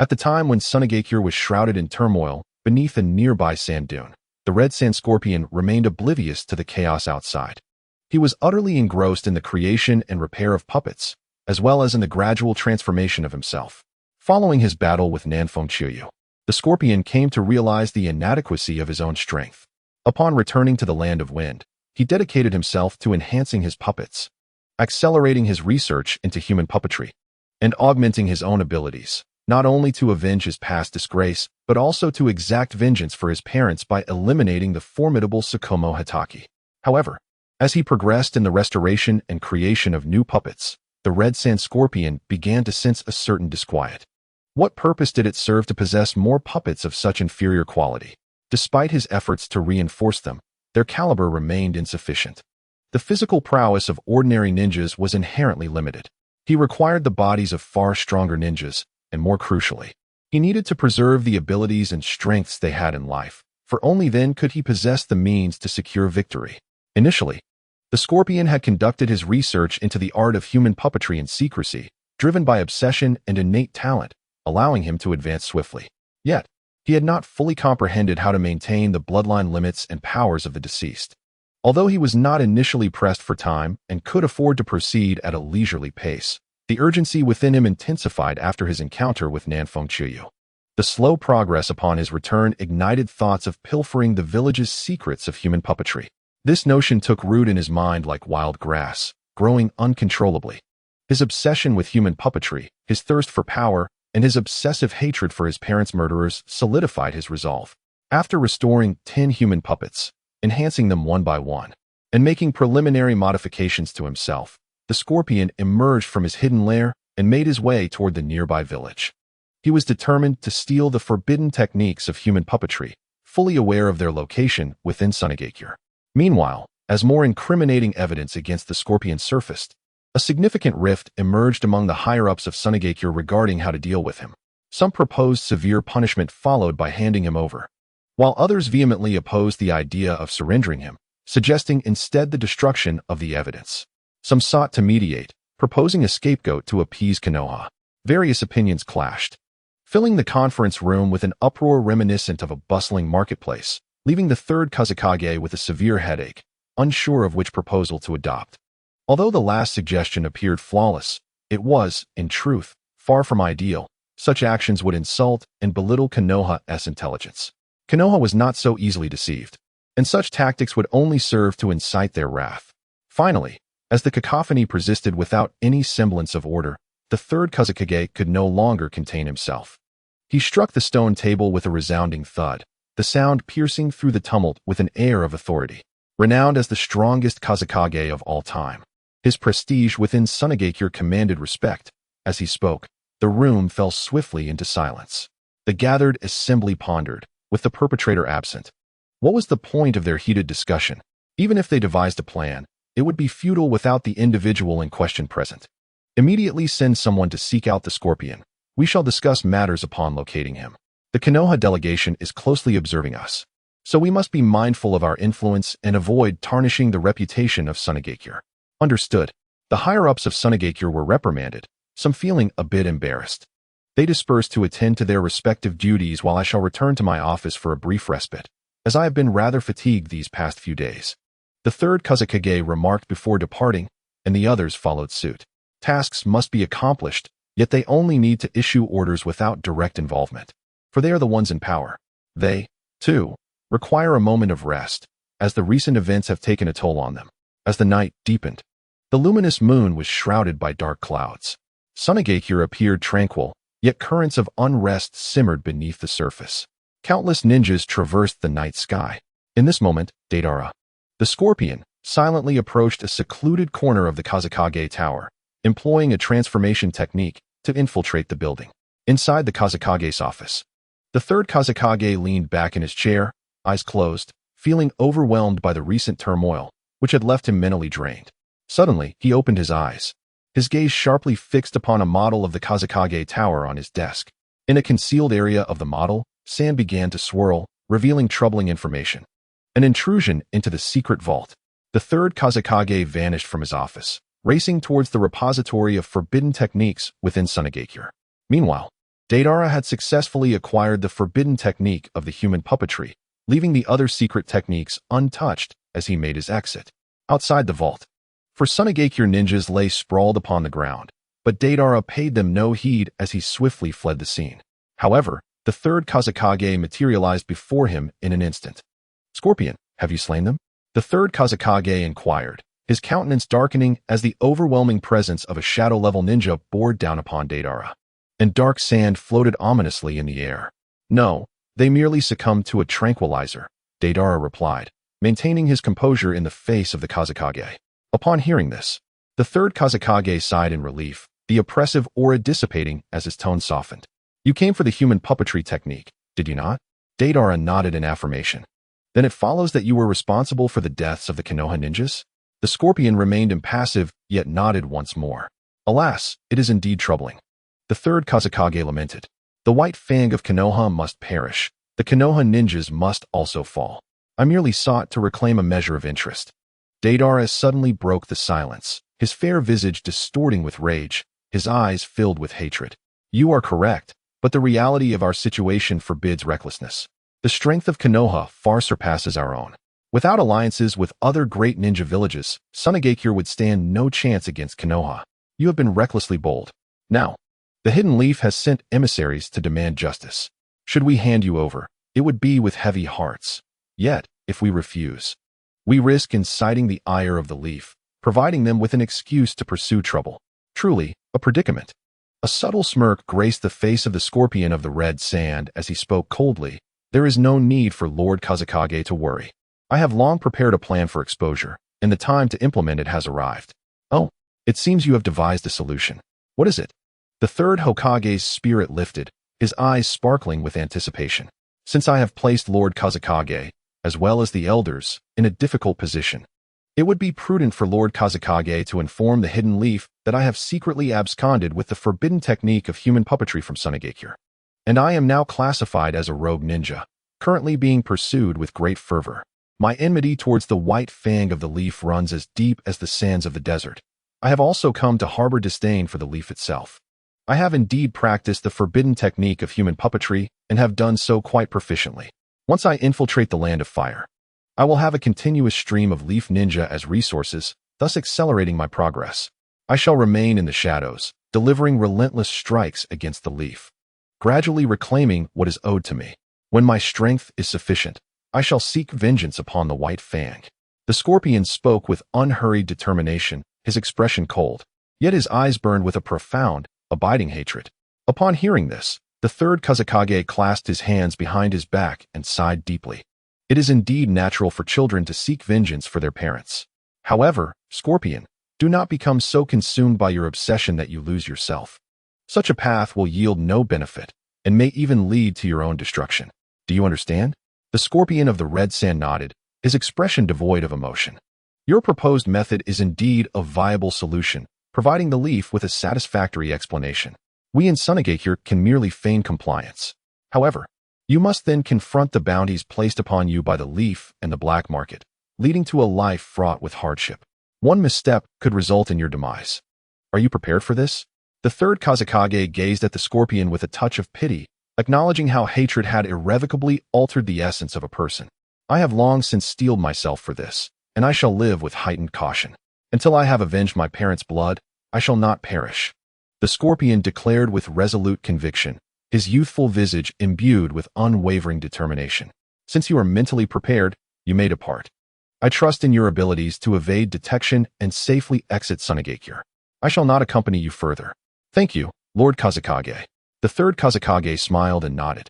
At the time when Sunagakure was shrouded in turmoil beneath a nearby sand dune, the red sand scorpion remained oblivious to the chaos outside. He was utterly engrossed in the creation and repair of puppets, as well as in the gradual transformation of himself. Following his battle with Nanfeng Chiyo, the scorpion came to realize the inadequacy of his own strength. Upon returning to the Land of Wind, he dedicated himself to enhancing his puppets, accelerating his research into human puppetry, and augmenting his own abilities, not only to avenge his past disgrace, but also to exact vengeance for his parents by eliminating the formidable Tsukumo Hitaki. However, as he progressed in the restoration and creation of new puppets, the red sand scorpion began to sense a certain disquiet. What purpose did it serve to possess more puppets of such inferior quality? Despite his efforts to reinforce them, their caliber remained insufficient. The physical prowess of ordinary ninjas was inherently limited. He required the bodies of far stronger ninjas, and more crucially, he needed to preserve the abilities and strengths they had in life, for only then could he possess the means to secure victory. Initially, the Scorpion had conducted his research into the art of human puppetry in secrecy, driven by obsession and innate talent, allowing him to advance swiftly. Yet, he had not fully comprehended how to maintain the bloodline limits and powers of the deceased. Although he was not initially pressed for time and could afford to proceed at a leisurely pace, the urgency within him intensified after his encounter with Nanfeng Chuyu. The slow progress upon his return ignited thoughts of pilfering the village's secrets of human puppetry. This notion took root in his mind like wild grass, growing uncontrollably. His obsession with human puppetry, his thirst for power, and his obsessive hatred for his parents' murderers solidified his resolve. After restoring 10 human puppets, enhancing them one by one, and making preliminary modifications to himself, the Scorpion emerged from his hidden lair and made his way toward the nearby village. He was determined to steal the forbidden techniques of human puppetry, fully aware of their location within Sunagakure. Meanwhile, as more incriminating evidence against the Scorpion surfaced, a significant rift emerged among the higher-ups of Sunagakure regarding how to deal with him. Some proposed severe punishment followed by handing him over, while others vehemently opposed the idea of surrendering him, suggesting instead the destruction of the evidence. Some sought to mediate, proposing a scapegoat to appease Konoha. Various opinions clashed, filling the conference room with an uproar reminiscent of a bustling marketplace, leaving the third Kazekage with a severe headache, unsure of which proposal to adopt. Although the last suggestion appeared flawless, it was, in truth, far from ideal. Such actions would insult and belittle Konoha's intelligence. Konoha was not so easily deceived, and such tactics would only serve to incite their wrath. Finally, as the cacophony persisted without any semblance of order, the third Kazekage could no longer contain himself. He struck the stone table with a resounding thud, the sound piercing through the tumult with an air of authority. Renowned as the strongest Kazekage of all time, his prestige within Sunagakure commanded respect. As he spoke, the room fell swiftly into silence. The gathered assembly pondered, with the perpetrator absent. What was the point of their heated discussion? Even if they devised a plan, it would be futile without the individual in question present. Immediately send someone to seek out the Scorpion. We shall discuss matters upon locating him. The Konoha delegation is closely observing us, so we must be mindful of our influence and avoid tarnishing the reputation of Sunagakure. Understood. The higher-ups of Sunagakure were reprimanded, some feeling a bit embarrassed. They dispersed to attend to their respective duties while I shall return to my office for a brief respite, as I have been rather fatigued these past few days. The third Kazekage remarked before departing, and the others followed suit. Tasks must be accomplished, yet they only need to issue orders without direct involvement, for they are the ones in power. They, too, require a moment of rest, as the recent events have taken a toll on them. As the night deepened, the luminous moon was shrouded by dark clouds. Sunagakure appeared tranquil, yet currents of unrest simmered beneath the surface. Countless ninjas traversed the night sky. In this moment, Deidara, the Scorpion, silently approached a secluded corner of the Kazekage Tower, employing a transformation technique to infiltrate the building. Inside the Kazekage's office, the third Kazekage leaned back in his chair, eyes closed, feeling overwhelmed by the recent turmoil, which had left him mentally drained. Suddenly, he opened his eyes, his gaze sharply fixed upon a model of the Kazekage Tower on his desk. In a concealed area of the model, sand began to swirl, revealing troubling information. An intrusion into the secret vault. The third Kazekage vanished from his office, racing towards the repository of forbidden techniques within Sunagakure. Meanwhile, Deidara had successfully acquired the forbidden technique of the human puppetry, leaving the other secret techniques untouched as he made his exit. Outside the vault, for Sunagakure ninjas lay sprawled upon the ground, but Deidara paid them no heed as he swiftly fled the scene. However, the third Kazekage materialized before him in an instant. "Scorpion, have you slain them?" The third Kazekage inquired, his countenance darkening as the overwhelming presence of a shadow-level ninja bore down upon Deidara, and dark sand floated ominously in the air. "No, they merely succumbed to a tranquilizer," Deidara replied, maintaining his composure in the face of the Kazekage. Upon hearing this, the third Kazekage sighed in relief, the oppressive aura dissipating as his tone softened. "You came for the human puppetry technique, did you not?" Deidara nodded in affirmation. "Then it follows that you were responsible for the deaths of the Konoha ninjas?" The Scorpion remained impassive, yet nodded once more. "Alas, it is indeed troubling." The third Kazekage lamented. "The white fang of Konoha must perish. The Konoha ninjas must also fall. I merely sought to reclaim a measure of interest. Deidara suddenly broke the silence, his fair visage distorting with rage, his eyes filled with hatred. You are correct, but the reality of our situation forbids recklessness. The strength of Konoha far surpasses our own. Without alliances with other great ninja villages, Sunagakure would stand no chance against Konoha. You have been recklessly bold. Now, the Hidden Leaf has sent emissaries to demand justice. Should we hand you over, it would be with heavy hearts. Yet, if we refuse, we risk inciting the ire of the Leaf, providing them with an excuse to pursue trouble. Truly, a predicament. A subtle smirk graced the face of the Scorpion of the Red Sand as he spoke coldly. There is no need for Lord Kazekage to worry. I have long prepared a plan for exposure, and the time to implement it has arrived. Oh, it seems you have devised a solution. What is it? The third Hokage's spirit lifted, his eyes sparkling with anticipation. Since I have placed Lord Kazekage, as well as the elders, in a difficult position, it would be prudent for Lord Kazekage to inform the Hidden Leaf that I have secretly absconded with the forbidden technique of human puppetry from Sunagakure. And I am now classified as a rogue ninja, currently being pursued with great fervor. My enmity towards the white fang of the Leaf runs as deep as the sands of the desert. I have also come to harbor disdain for the Leaf itself. I have indeed practiced the forbidden technique of human puppetry and have done so quite proficiently. Once I infiltrate the Land of Fire, I will have a continuous stream of Leaf Ninja as resources, thus accelerating my progress. I shall remain in the shadows, delivering relentless strikes against the Leaf, gradually reclaiming what is owed to me. When my strength is sufficient, I shall seek vengeance upon the White Fang. The Scorpion spoke with unhurried determination, his expression cold, yet his eyes burned with a profound, abiding hatred. Upon hearing this, the third Kazekage clasped his hands behind his back and sighed deeply. It is indeed natural for children to seek vengeance for their parents. However, Scorpion, do not become so consumed by your obsession that you lose yourself. Such a path will yield no benefit, and may even lead to your own destruction. Do you understand? The Scorpion of the Red Sand nodded, his expression devoid of emotion. Your proposed method is indeed a viable solution, providing the Leaf with a satisfactory explanation. We in Sunagakure can merely feign compliance. However, you must then confront the bounties placed upon you by the Leaf and the black market, leading to a life fraught with hardship. One misstep could result in your demise. Are you prepared for this? The third Kazekage gazed at the Scorpion with a touch of pity, acknowledging how hatred had irrevocably altered the essence of a person. I have long since steeled myself for this, and I shall live with heightened caution. Until I have avenged my parents' blood, I shall not perish. The Scorpion declared with resolute conviction, his youthful visage imbued with unwavering determination. Since you are mentally prepared, you may depart. I trust in your abilities to evade detection and safely exit Sunagakure. I shall not accompany you further. Thank you, Lord Kazekage. The third Kazekage smiled and nodded,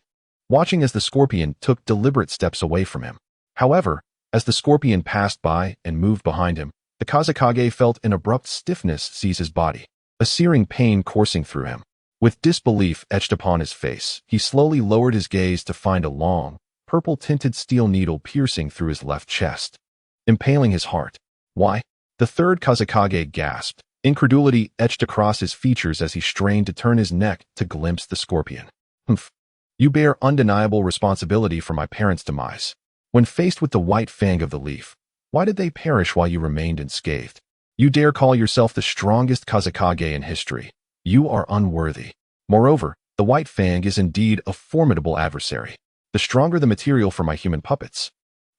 watching as the Scorpion took deliberate steps away from him. However, as the Scorpion passed by and moved behind him, the Kazekage felt an abrupt stiffness seize his body, a searing pain coursing through him. With disbelief etched upon his face, he slowly lowered his gaze to find a long, purple-tinted steel needle piercing through his left chest, impaling his heart. Why? The third Kazekage gasped, incredulity etched across his features as he strained to turn his neck to glimpse the Scorpion. Humph. You bear undeniable responsibility for my parents' demise. When faced with the White Fang of the Leaf, why did they perish while you remained unscathed? You dare call yourself the strongest Kazekage in history. You are unworthy. Moreover, the White Fang is indeed a formidable adversary. The stronger the material for my human puppets,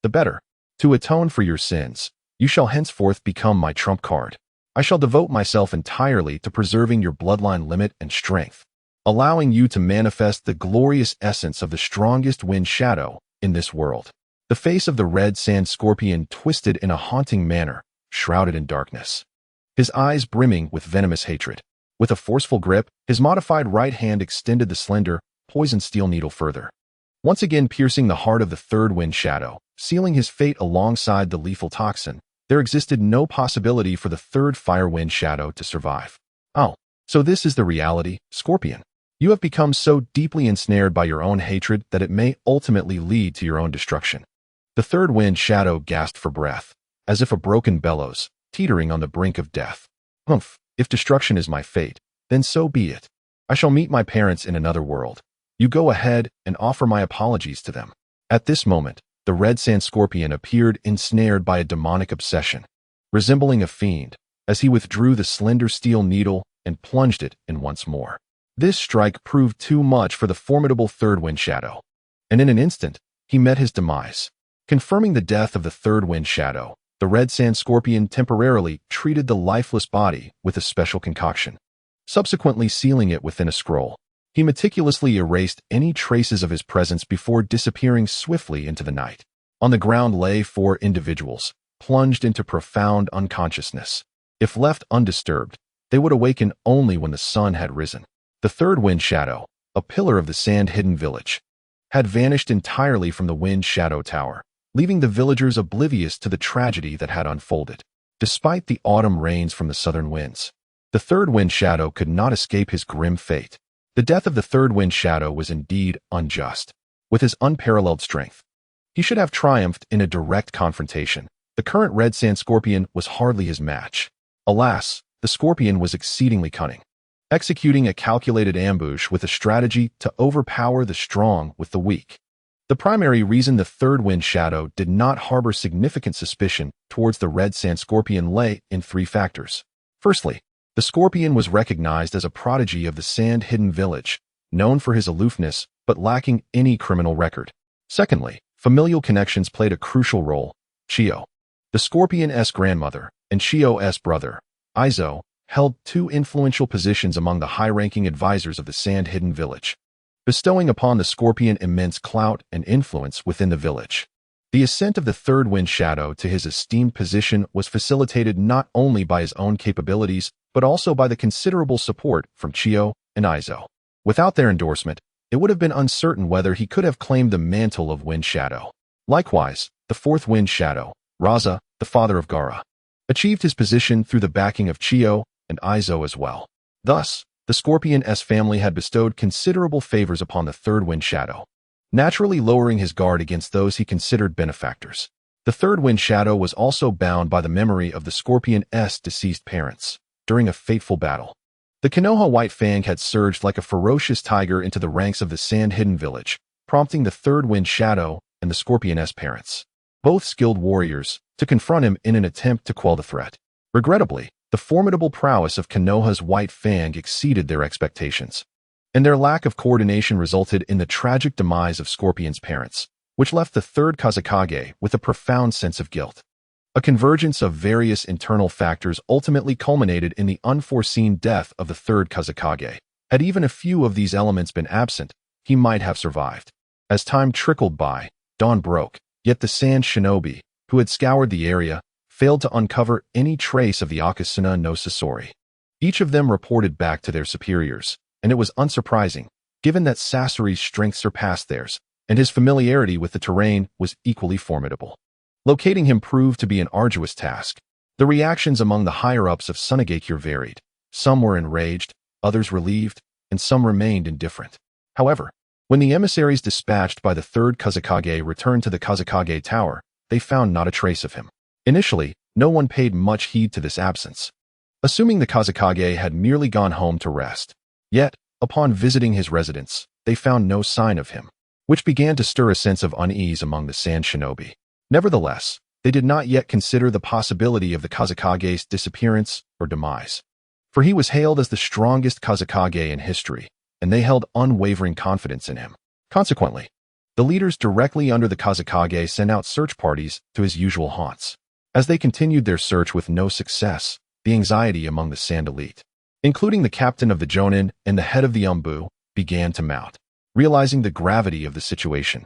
the better. To atone for your sins, you shall henceforth become my trump card. I shall devote myself entirely to preserving your bloodline limit and strength, allowing you to manifest the glorious essence of the strongest wind shadow in this world. The face of the Red Sand Scorpion twisted in a haunting manner, shrouded in darkness, his eyes brimming with venomous hatred. With a forceful grip, his modified right hand extended the slender, poisoned steel needle further, once again piercing the heart of the third wind shadow, sealing his fate alongside the lethal toxin. There existed no possibility for the third fire wind shadow to survive. Oh, so this is the reality, Scorpion. You have become so deeply ensnared by your own hatred that it may ultimately lead to your own destruction. The third wind shadow gasped for breath, as if a broken bellows, teetering on the brink of death. Humph, if destruction is my fate, then so be it. I shall meet my parents in another world. You go ahead and offer my apologies to them." At this moment, the red sand scorpion appeared ensnared by a demonic obsession, resembling a fiend, as he withdrew the slender steel needle and plunged it in once more. This strike proved too much for the formidable third wind shadow, and in an instant, he met his demise. Confirming the death of the third wind shadow, the red sand scorpion temporarily treated the lifeless body with a special concoction, subsequently sealing it within a scroll. He meticulously erased any traces of his presence before disappearing swiftly into the night. On the ground lay 4 individuals, plunged into profound unconsciousness. If left undisturbed, they would awaken only when the sun had risen. The third wind shadow, a pillar of the sand-hidden village, had vanished entirely from the wind shadow tower, leaving the villagers oblivious to the tragedy that had unfolded. Despite the autumn rains from the southern winds, the third wind shadow could not escape his grim fate. The death of the third wind shadow was indeed unjust. With his unparalleled strength, he should have triumphed in a direct confrontation. The current red sand scorpion was hardly his match. Alas, the scorpion was exceedingly cunning, executing a calculated ambush with a strategy to overpower the strong with the weak. The primary reason the third wind shadow did not harbor significant suspicion towards the red sand scorpion lay in 3 factors. Firstly, the scorpion was recognized as a prodigy of the sand-hidden village, known for his aloofness but lacking any criminal record. Secondly, familial connections played a crucial role. Chio, the scorpion's grandmother, and Chio's brother, Izo, held 2 influential positions among the high-ranking advisors of the sand-hidden village, bestowing upon the scorpion immense clout and influence within the village. The ascent of the third wind shadow to his esteemed position was facilitated not only by his own capabilities, but also by the considerable support from Chio and Izo. Without their endorsement, it would have been uncertain whether he could have claimed the mantle of Wind Shadow. Likewise, the fourth Wind Shadow, Raza, the father of Gaara, achieved his position through the backing of Chio and Izo as well. Thus, the Scorpion-S family had bestowed considerable favors upon the third Wind Shadow, naturally lowering his guard against those he considered benefactors. The third Wind Shadow was also bound by the memory of the Scorpion-S deceased parents during a fateful battle. The Konoha White Fang had surged like a ferocious tiger into the ranks of the sand-hidden village, prompting the third Wind Shadow and the Scorpion-S parents, both skilled warriors, to confront him in an attempt to quell the threat. Regrettably, the formidable prowess of Konoha's White Fang exceeded their expectations, and their lack of coordination resulted in the tragic demise of Scorpion's parents, which left the third Kazekage with a profound sense of guilt. A convergence of various internal factors ultimately culminated in the unforeseen death of the third Kazekage. Had even a few of these elements been absent, he might have survived. As time trickled by, dawn broke, yet the sand shinobi, who had scoured the area, failed to uncover any trace of the Akasuna no Sasori. Each of them reported back to their superiors, and it was unsurprising, given that Sasori's strength surpassed theirs, and his familiarity with the terrain was equally formidable. Locating him proved to be an arduous task. The reactions among the higher-ups of Sunagakure varied. Some were enraged, others relieved, and some remained indifferent. However, when the emissaries dispatched by the third Kazekage returned to the Kazekage Tower, they found not a trace of him. Initially, no one paid much heed to this absence, assuming the Kazekage had merely gone home to rest. Yet, upon visiting his residence, they found no sign of him, which began to stir a sense of unease among the sand shinobi. Nevertheless, they did not yet consider the possibility of the Kazekage's disappearance or demise, for he was hailed as the strongest Kazekage in history, and they held unwavering confidence in him. Consequently, the leaders directly under the Kazekage sent out search parties to his usual haunts. As they continued their search with no success, the anxiety among the sand elite, including the captain of the Jonin and the head of the Umbu, began to mount. Realizing the gravity of the situation,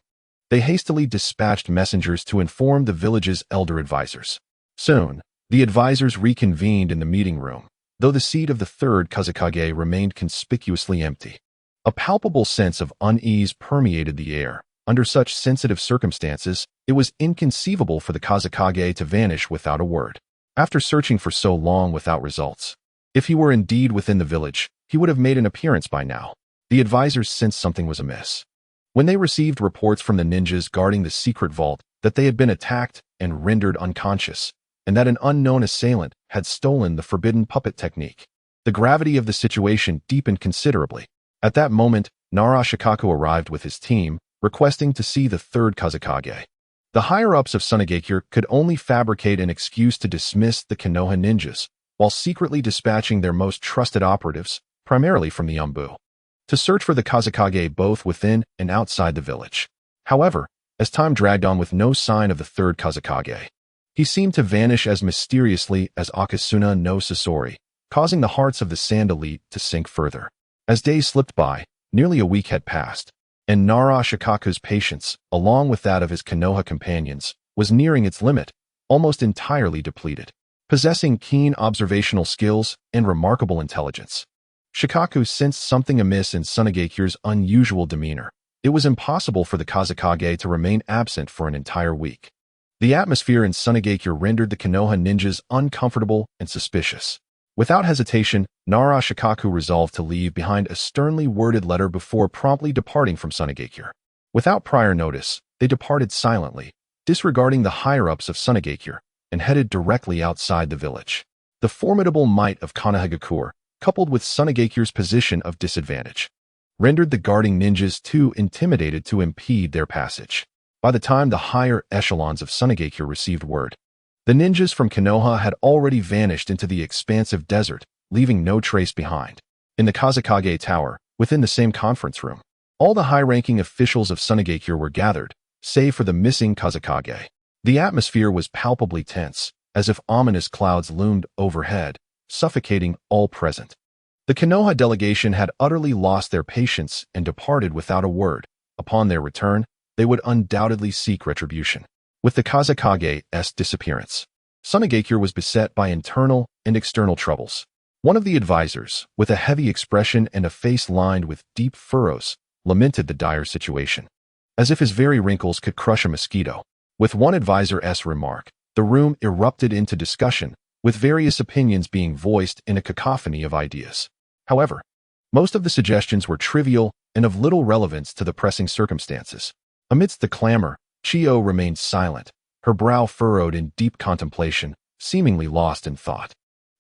they hastily dispatched messengers to inform the village's elder advisors. Soon, the advisors reconvened in the meeting room, though the seat of the third Kazekage remained conspicuously empty. A palpable sense of unease permeated the air. Under such sensitive circumstances, it was inconceivable for the Kazekage to vanish without a word. After searching for so long without results, if he were indeed within the village, he would have made an appearance by now. The advisors sensed something was amiss when they received reports from the ninjas guarding the secret vault that they had been attacked and rendered unconscious, and that an unknown assailant had stolen the forbidden puppet technique. The gravity of the situation deepened considerably. At that moment, Nara Shikaku arrived with his team, requesting to see the third Kazekage. The higher-ups of Sunagakure could only fabricate an excuse to dismiss the Konoha ninjas, while secretly dispatching their most trusted operatives, primarily from the Umbu, to search for the Kazekage both within and outside the village. However, as time dragged on with no sign of the third Kazekage, he seemed to vanish as mysteriously as Akasuna no Sasori, causing the hearts of the Sand Elite to sink further. As days slipped by, nearly a week had passed, and Nara Shikaku's patience, along with that of his Konoha companions, was nearing its limit, almost entirely depleted. Possessing keen observational skills and remarkable intelligence, Shikaku sensed something amiss in Sunagakure's unusual demeanor. It was impossible for the Kazekage to remain absent for an entire week. The atmosphere in Sunagakure rendered the Konoha ninjas uncomfortable and suspicious. Without hesitation, Nara Shikaku resolved to leave behind a sternly worded letter before promptly departing from Sunagakure. Without prior notice, they departed silently, disregarding the higher-ups of Sunagakure, and headed directly outside the village. The formidable might of Konohagakure, coupled with Sunagakure's position of disadvantage, rendered the guarding ninjas too intimidated to impede their passage. By the time the higher echelons of Sunagakure received word, the ninjas from Konoha had already vanished into the expansive desert, leaving no trace behind. In the Kazekage Tower, within the same conference room, all the high-ranking officials of Sunagakure were gathered, save for the missing Kazekage. The atmosphere was palpably tense, as if ominous clouds loomed overhead, suffocating all present. The Konoha delegation had utterly lost their patience and departed without a word. Upon their return, they would undoubtedly seek retribution. With the Kazekage's disappearance, Sunagakure was beset by internal and external troubles. One of the advisors, with a heavy expression and a face lined with deep furrows, lamented the dire situation, as if his very wrinkles could crush a mosquito. With one advisor's remark, the room erupted into discussion, with various opinions being voiced in a cacophony of ideas. However, most of the suggestions were trivial and of little relevance to the pressing circumstances. Amidst the clamor, Chiyo remained silent, her brow furrowed in deep contemplation, seemingly lost in thought.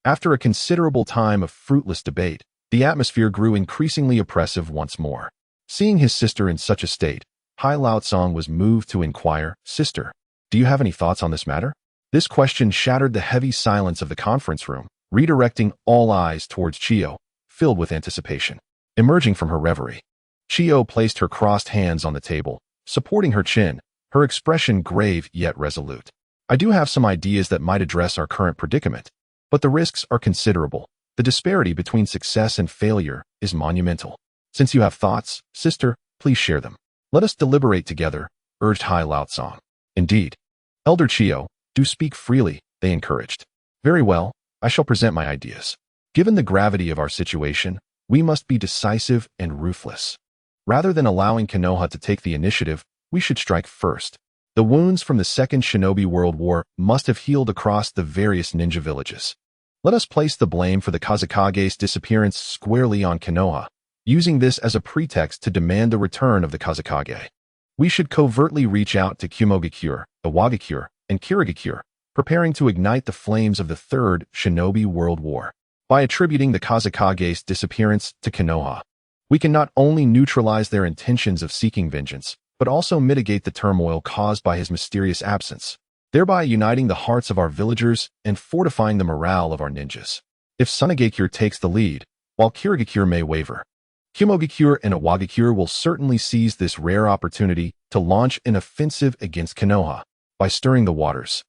After a considerable time of fruitless debate, the atmosphere grew increasingly oppressive once more. Seeing his sister in such a state, Hai Laotsong was moved to inquire, "Sister, do you have any thoughts on this matter?" This question shattered the heavy silence of the conference room, redirecting all eyes towards Chiyo, filled with anticipation. Emerging from her reverie, Chiyo placed her crossed hands on the table, supporting her chin, her expression grave yet resolute. "I do have some ideas that might address our current predicament, but the risks are considerable. The disparity between success and failure is monumental. Since you have thoughts, sister, please share them. Let us deliberate together," urged Hai Laotsong. "Indeed. Elder Chiyo, do speak freely," they encouraged. "Very well, I shall present my ideas. Given the gravity of our situation, we must be decisive and ruthless. Rather than allowing Konoha to take the initiative, we should strike first. The wounds from the Second Shinobi World War must have healed across the various ninja villages. Let us place the blame for the Kazekage's disappearance squarely on Konoha, using this as a pretext to demand the return of the Kazekage. We should covertly reach out to Kumogakure, Iwagakure, and Kirigakure, preparing to ignite the flames of the Third Shinobi World War. By attributing the Kazekage's disappearance to Konoha, we can not only neutralize their intentions of seeking vengeance, but also mitigate the turmoil caused by his mysterious absence, thereby uniting the hearts of our villagers and fortifying the morale of our ninjas. If Sunagakure takes the lead, while Kirigakure may waver, Kumogakure and Iwagakure will certainly seize this rare opportunity to launch an offensive against Konoha. By stirring the waters,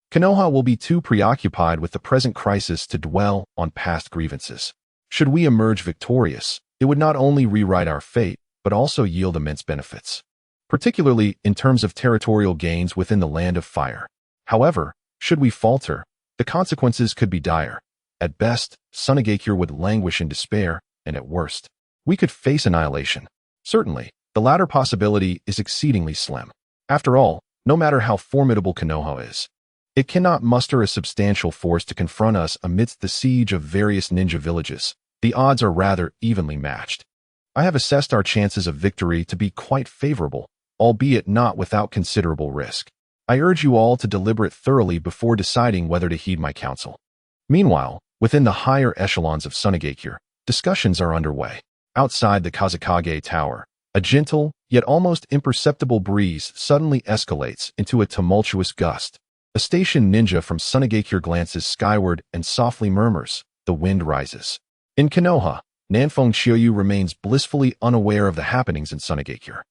Konoha will be too preoccupied with the present crisis to dwell on past grievances. Should we emerge victorious, it would not only rewrite our fate, but also yield immense benefits, particularly in terms of territorial gains within the Land of Fire. However, should we falter, the consequences could be dire. At best, Sunagakure would languish in despair, and at worst, we could face annihilation. Certainly, the latter possibility is exceedingly slim. After all, no matter how formidable Konoha is, it cannot muster a substantial force to confront us amidst the siege of various ninja villages. The odds are rather evenly matched. I have assessed our chances of victory to be quite favorable, albeit not without considerable risk. I urge you all to deliberate thoroughly before deciding whether to heed my counsel." Meanwhile, within the higher echelons of Sunagakure, discussions are underway. Outside the Kazekage Tower, a gentle, yet almost imperceptible breeze suddenly escalates into a tumultuous gust. A station ninja from Sunagakure glances skyward and softly murmurs, "The wind rises." In Konoha, Nanfeng Chiyoyu remains blissfully unaware of the happenings in Sunagakure.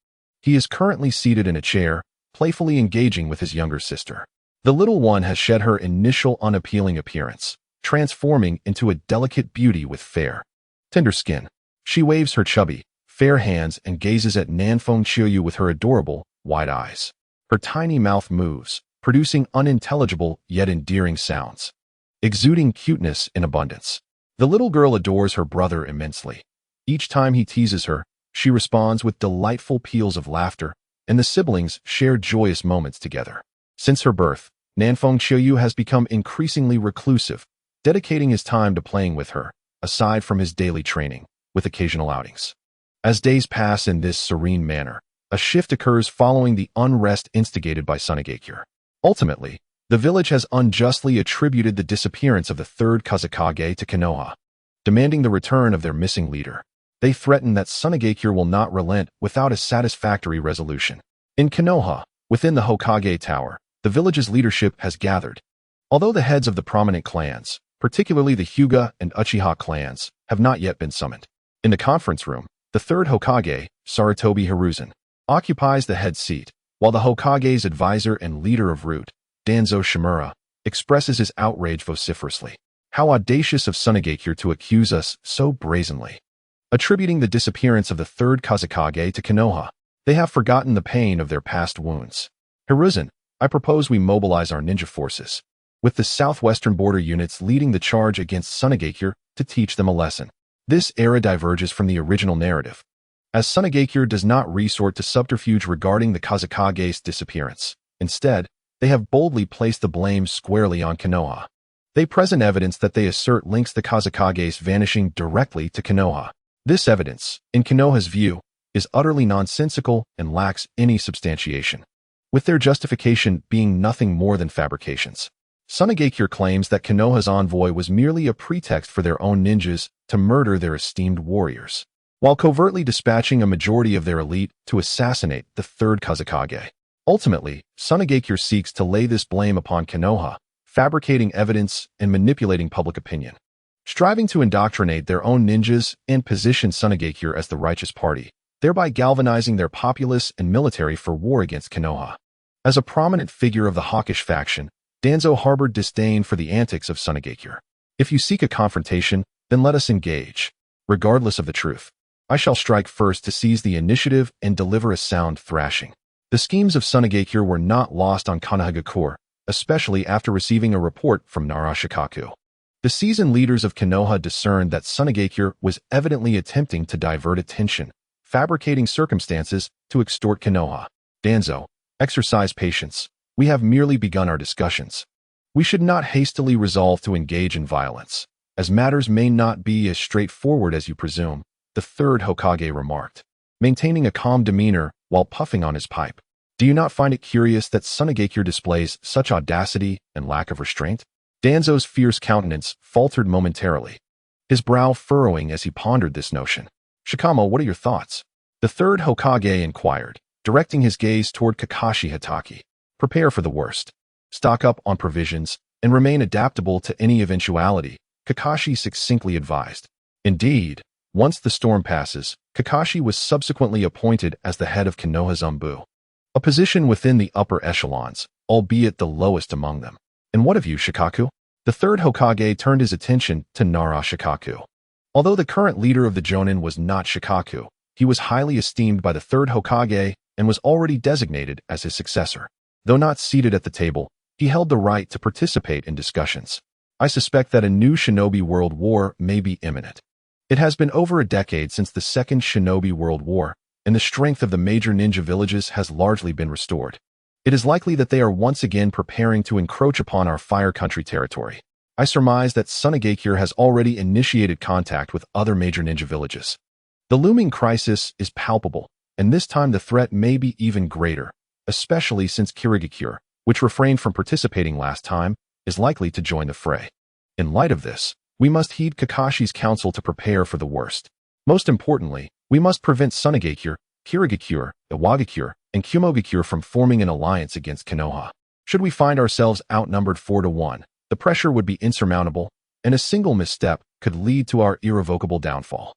He is currently seated in a chair, playfully engaging with his younger sister. The little one has shed her initial unappealing appearance, transforming into a delicate beauty with fair, tender skin. She waves her chubby, fair hands and gazes at Nanfeng Chiyoyu with her adorable, wide eyes. Her tiny mouth moves, producing unintelligible yet endearing sounds, exuding cuteness in abundance. The little girl adores her brother immensely. Each time he teases her, she responds with delightful peals of laughter, and the siblings share joyous moments together. Since her birth, Nanfeng Chiyoyu has become increasingly reclusive, dedicating his time to playing with her, aside from his daily training, with occasional outings. As days pass in this serene manner, a shift occurs following the unrest instigated by Sunagakure. Ultimately, the village has unjustly attributed the disappearance of the third Kazekage to Konoha, demanding the return of their missing leader. They threaten that Sunagakure will not relent without a satisfactory resolution. In Konoha, within the Hokage Tower, the village's leadership has gathered. Although the heads of the prominent clans, particularly the Hyuga and Uchiha clans, have not yet been summoned. In the conference room, the third Hokage, Sarutobi Hiruzen, occupies the head seat, while the Hokage's advisor and leader of Root, Danzo Shimura, expresses his outrage vociferously. How audacious of Sunagakure to accuse us so brazenly. Attributing the disappearance of the third Kazekage to Konoha, they have forgotten the pain of their past wounds. Hiruzen, I propose we mobilize our ninja forces, with the southwestern border units leading the charge against Sunagakure to teach them a lesson. This era diverges from the original narrative, as Sunagakure does not resort to subterfuge regarding the Kazekage's disappearance. Instead, they have boldly placed the blame squarely on Konoha. They present evidence that they assert links the Kazekage's vanishing directly to Konoha. This evidence, in Konoha's view, is utterly nonsensical and lacks any substantiation, with their justification being nothing more than fabrications. Sunagakure claims that Konoha's envoy was merely a pretext for their own ninjas to murder their esteemed warriors, while covertly dispatching a majority of their elite to assassinate the third Kazekage. Ultimately, Sunagakure seeks to lay this blame upon Konoha, fabricating evidence and manipulating public opinion, striving to indoctrinate their own ninjas and position Sunagakure as the righteous party, thereby galvanizing their populace and military for war against Konoha. As a prominent figure of the hawkish faction, Danzo harbored disdain for the antics of Sunagakure. If you seek a confrontation, then let us engage, regardless of the truth. I shall strike first to seize the initiative and deliver a sound thrashing. The schemes of Sunagakure were not lost on Konohagakure, especially after receiving a report from Narashikaku. The seasoned leaders of Konoha discerned that Sunagakure was evidently attempting to divert attention, fabricating circumstances to extort Konoha. Danzo, exercise patience. We have merely begun our discussions. We should not hastily resolve to engage in violence, as matters may not be as straightforward as you presume, the third Hokage remarked, maintaining a calm demeanor while puffing on his pipe. Do you not find it curious that Sunagakure displays such audacity and lack of restraint? Danzo's fierce countenance faltered momentarily, his brow furrowing as he pondered this notion. Shikamo, what are your thoughts? The third Hokage inquired, directing his gaze toward Kakashi Hatake. Prepare for the worst. Stock up on provisions and remain adaptable to any eventuality, Kakashi succinctly advised. Indeed, once the storm passes, Kakashi was subsequently appointed as the head of Konoha Zumbu, a position within the upper echelons, albeit the lowest among them. And what of you, Shikaku? The third Hokage turned his attention to Narashikaku. Although the current leader of the Jonin was not Shikaku, he was highly esteemed by the third Hokage and was already designated as his successor. Though not seated at the table, he held the right to participate in discussions. I suspect that a new shinobi world war may be imminent. It has been over a decade since the Second Shinobi World War, and the strength of the major ninja villages has largely been restored. It is likely that they are once again preparing to encroach upon our Fire Country territory. I surmise that Sunagakure has already initiated contact with other major ninja villages. The looming crisis is palpable, and this time the threat may be even greater, especially since Kirigakure, which refrained from participating last time, is likely to join the fray. In light of this, we must heed Kakashi's counsel to prepare for the worst. Most importantly, we must prevent Sunagakure, Kirigakure, Iwagakure, and Kumogakure from forming an alliance against Konoha. Should we find ourselves outnumbered 4-1, the pressure would be insurmountable, and a single misstep could lead to our irrevocable downfall.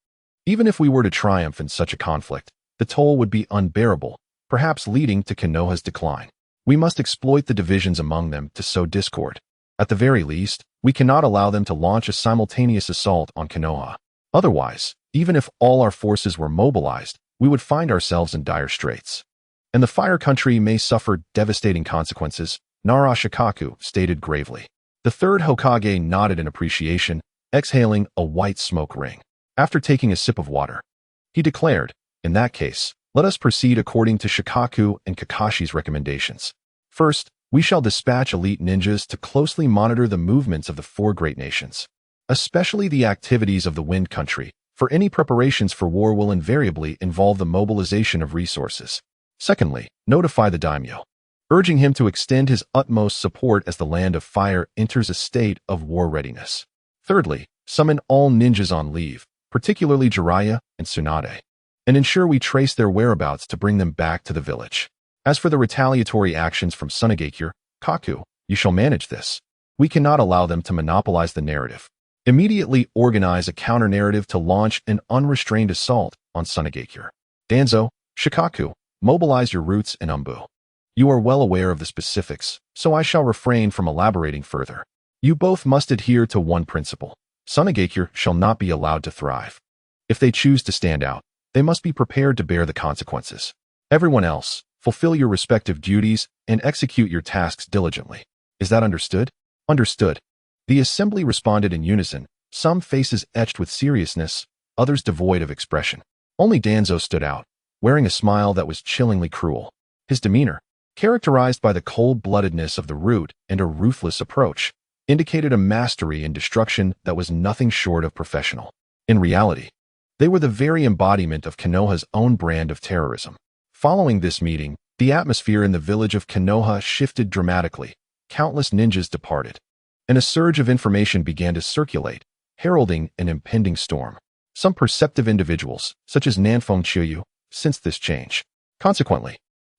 Even if we were to triumph in such a conflict, the toll would be unbearable, perhaps leading to Konoha's decline. We must exploit the divisions among them to sow discord. At the very least, we cannot allow them to launch a simultaneous assault on Konoha. Otherwise, even if all our forces were mobilized, we would find ourselves in dire straits. And the Fire Country may suffer devastating consequences, Nara Shikaku stated gravely. The third Hokage nodded in appreciation, exhaling a white smoke ring. After taking a sip of water, he declared, "In that case, let us proceed according to Shikaku and Kakashi's recommendations. First, we shall dispatch elite ninjas to closely monitor the movements of the four great nations, especially the activities of the Wind Country, for any preparations for war will invariably involve the mobilization of resources. Secondly, notify the daimyo, urging him to extend his utmost support as the Land of Fire enters a state of war readiness. Thirdly, summon all ninjas on leave, particularly Jiraiya and Tsunade, and ensure we trace their whereabouts to bring them back to the village. As for the retaliatory actions from Sunagakure, Kaku, you shall manage this. We cannot allow them to monopolize the narrative. Immediately organize a counter-narrative to launch an unrestrained assault on Sunagakure. Danzo, Shikaku, mobilize your roots and Umbu. You are well aware of the specifics, so I shall refrain from elaborating further. You both must adhere to one principle. Sunagakure shall not be allowed to thrive. If they choose to stand out, they must be prepared to bear the consequences. Everyone else, fulfill your respective duties and execute your tasks diligently. Is that understood? Understood. The assembly responded in unison, some faces etched with seriousness, others devoid of expression. Only Danzo stood out, wearing a smile that was chillingly cruel. His demeanor, characterized by the cold-bloodedness of the root and a ruthless approach, indicated a mastery in destruction that was nothing short of professional. In reality, they were the very embodiment of Konoha's own brand of terrorism. Following this meeting, the atmosphere in the village of Konoha shifted dramatically. Countless ninjas departed, and a surge of information began to circulate, heralding an impending storm. Some perceptive individuals, such as Nanfeng Chiyu, sensed this change. Consequently,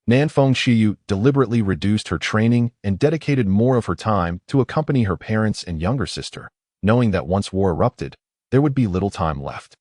Nanfeng Chiyu deliberately reduced her training and dedicated more of her time to accompany her parents and younger sister, knowing that once war erupted, there would be little time left.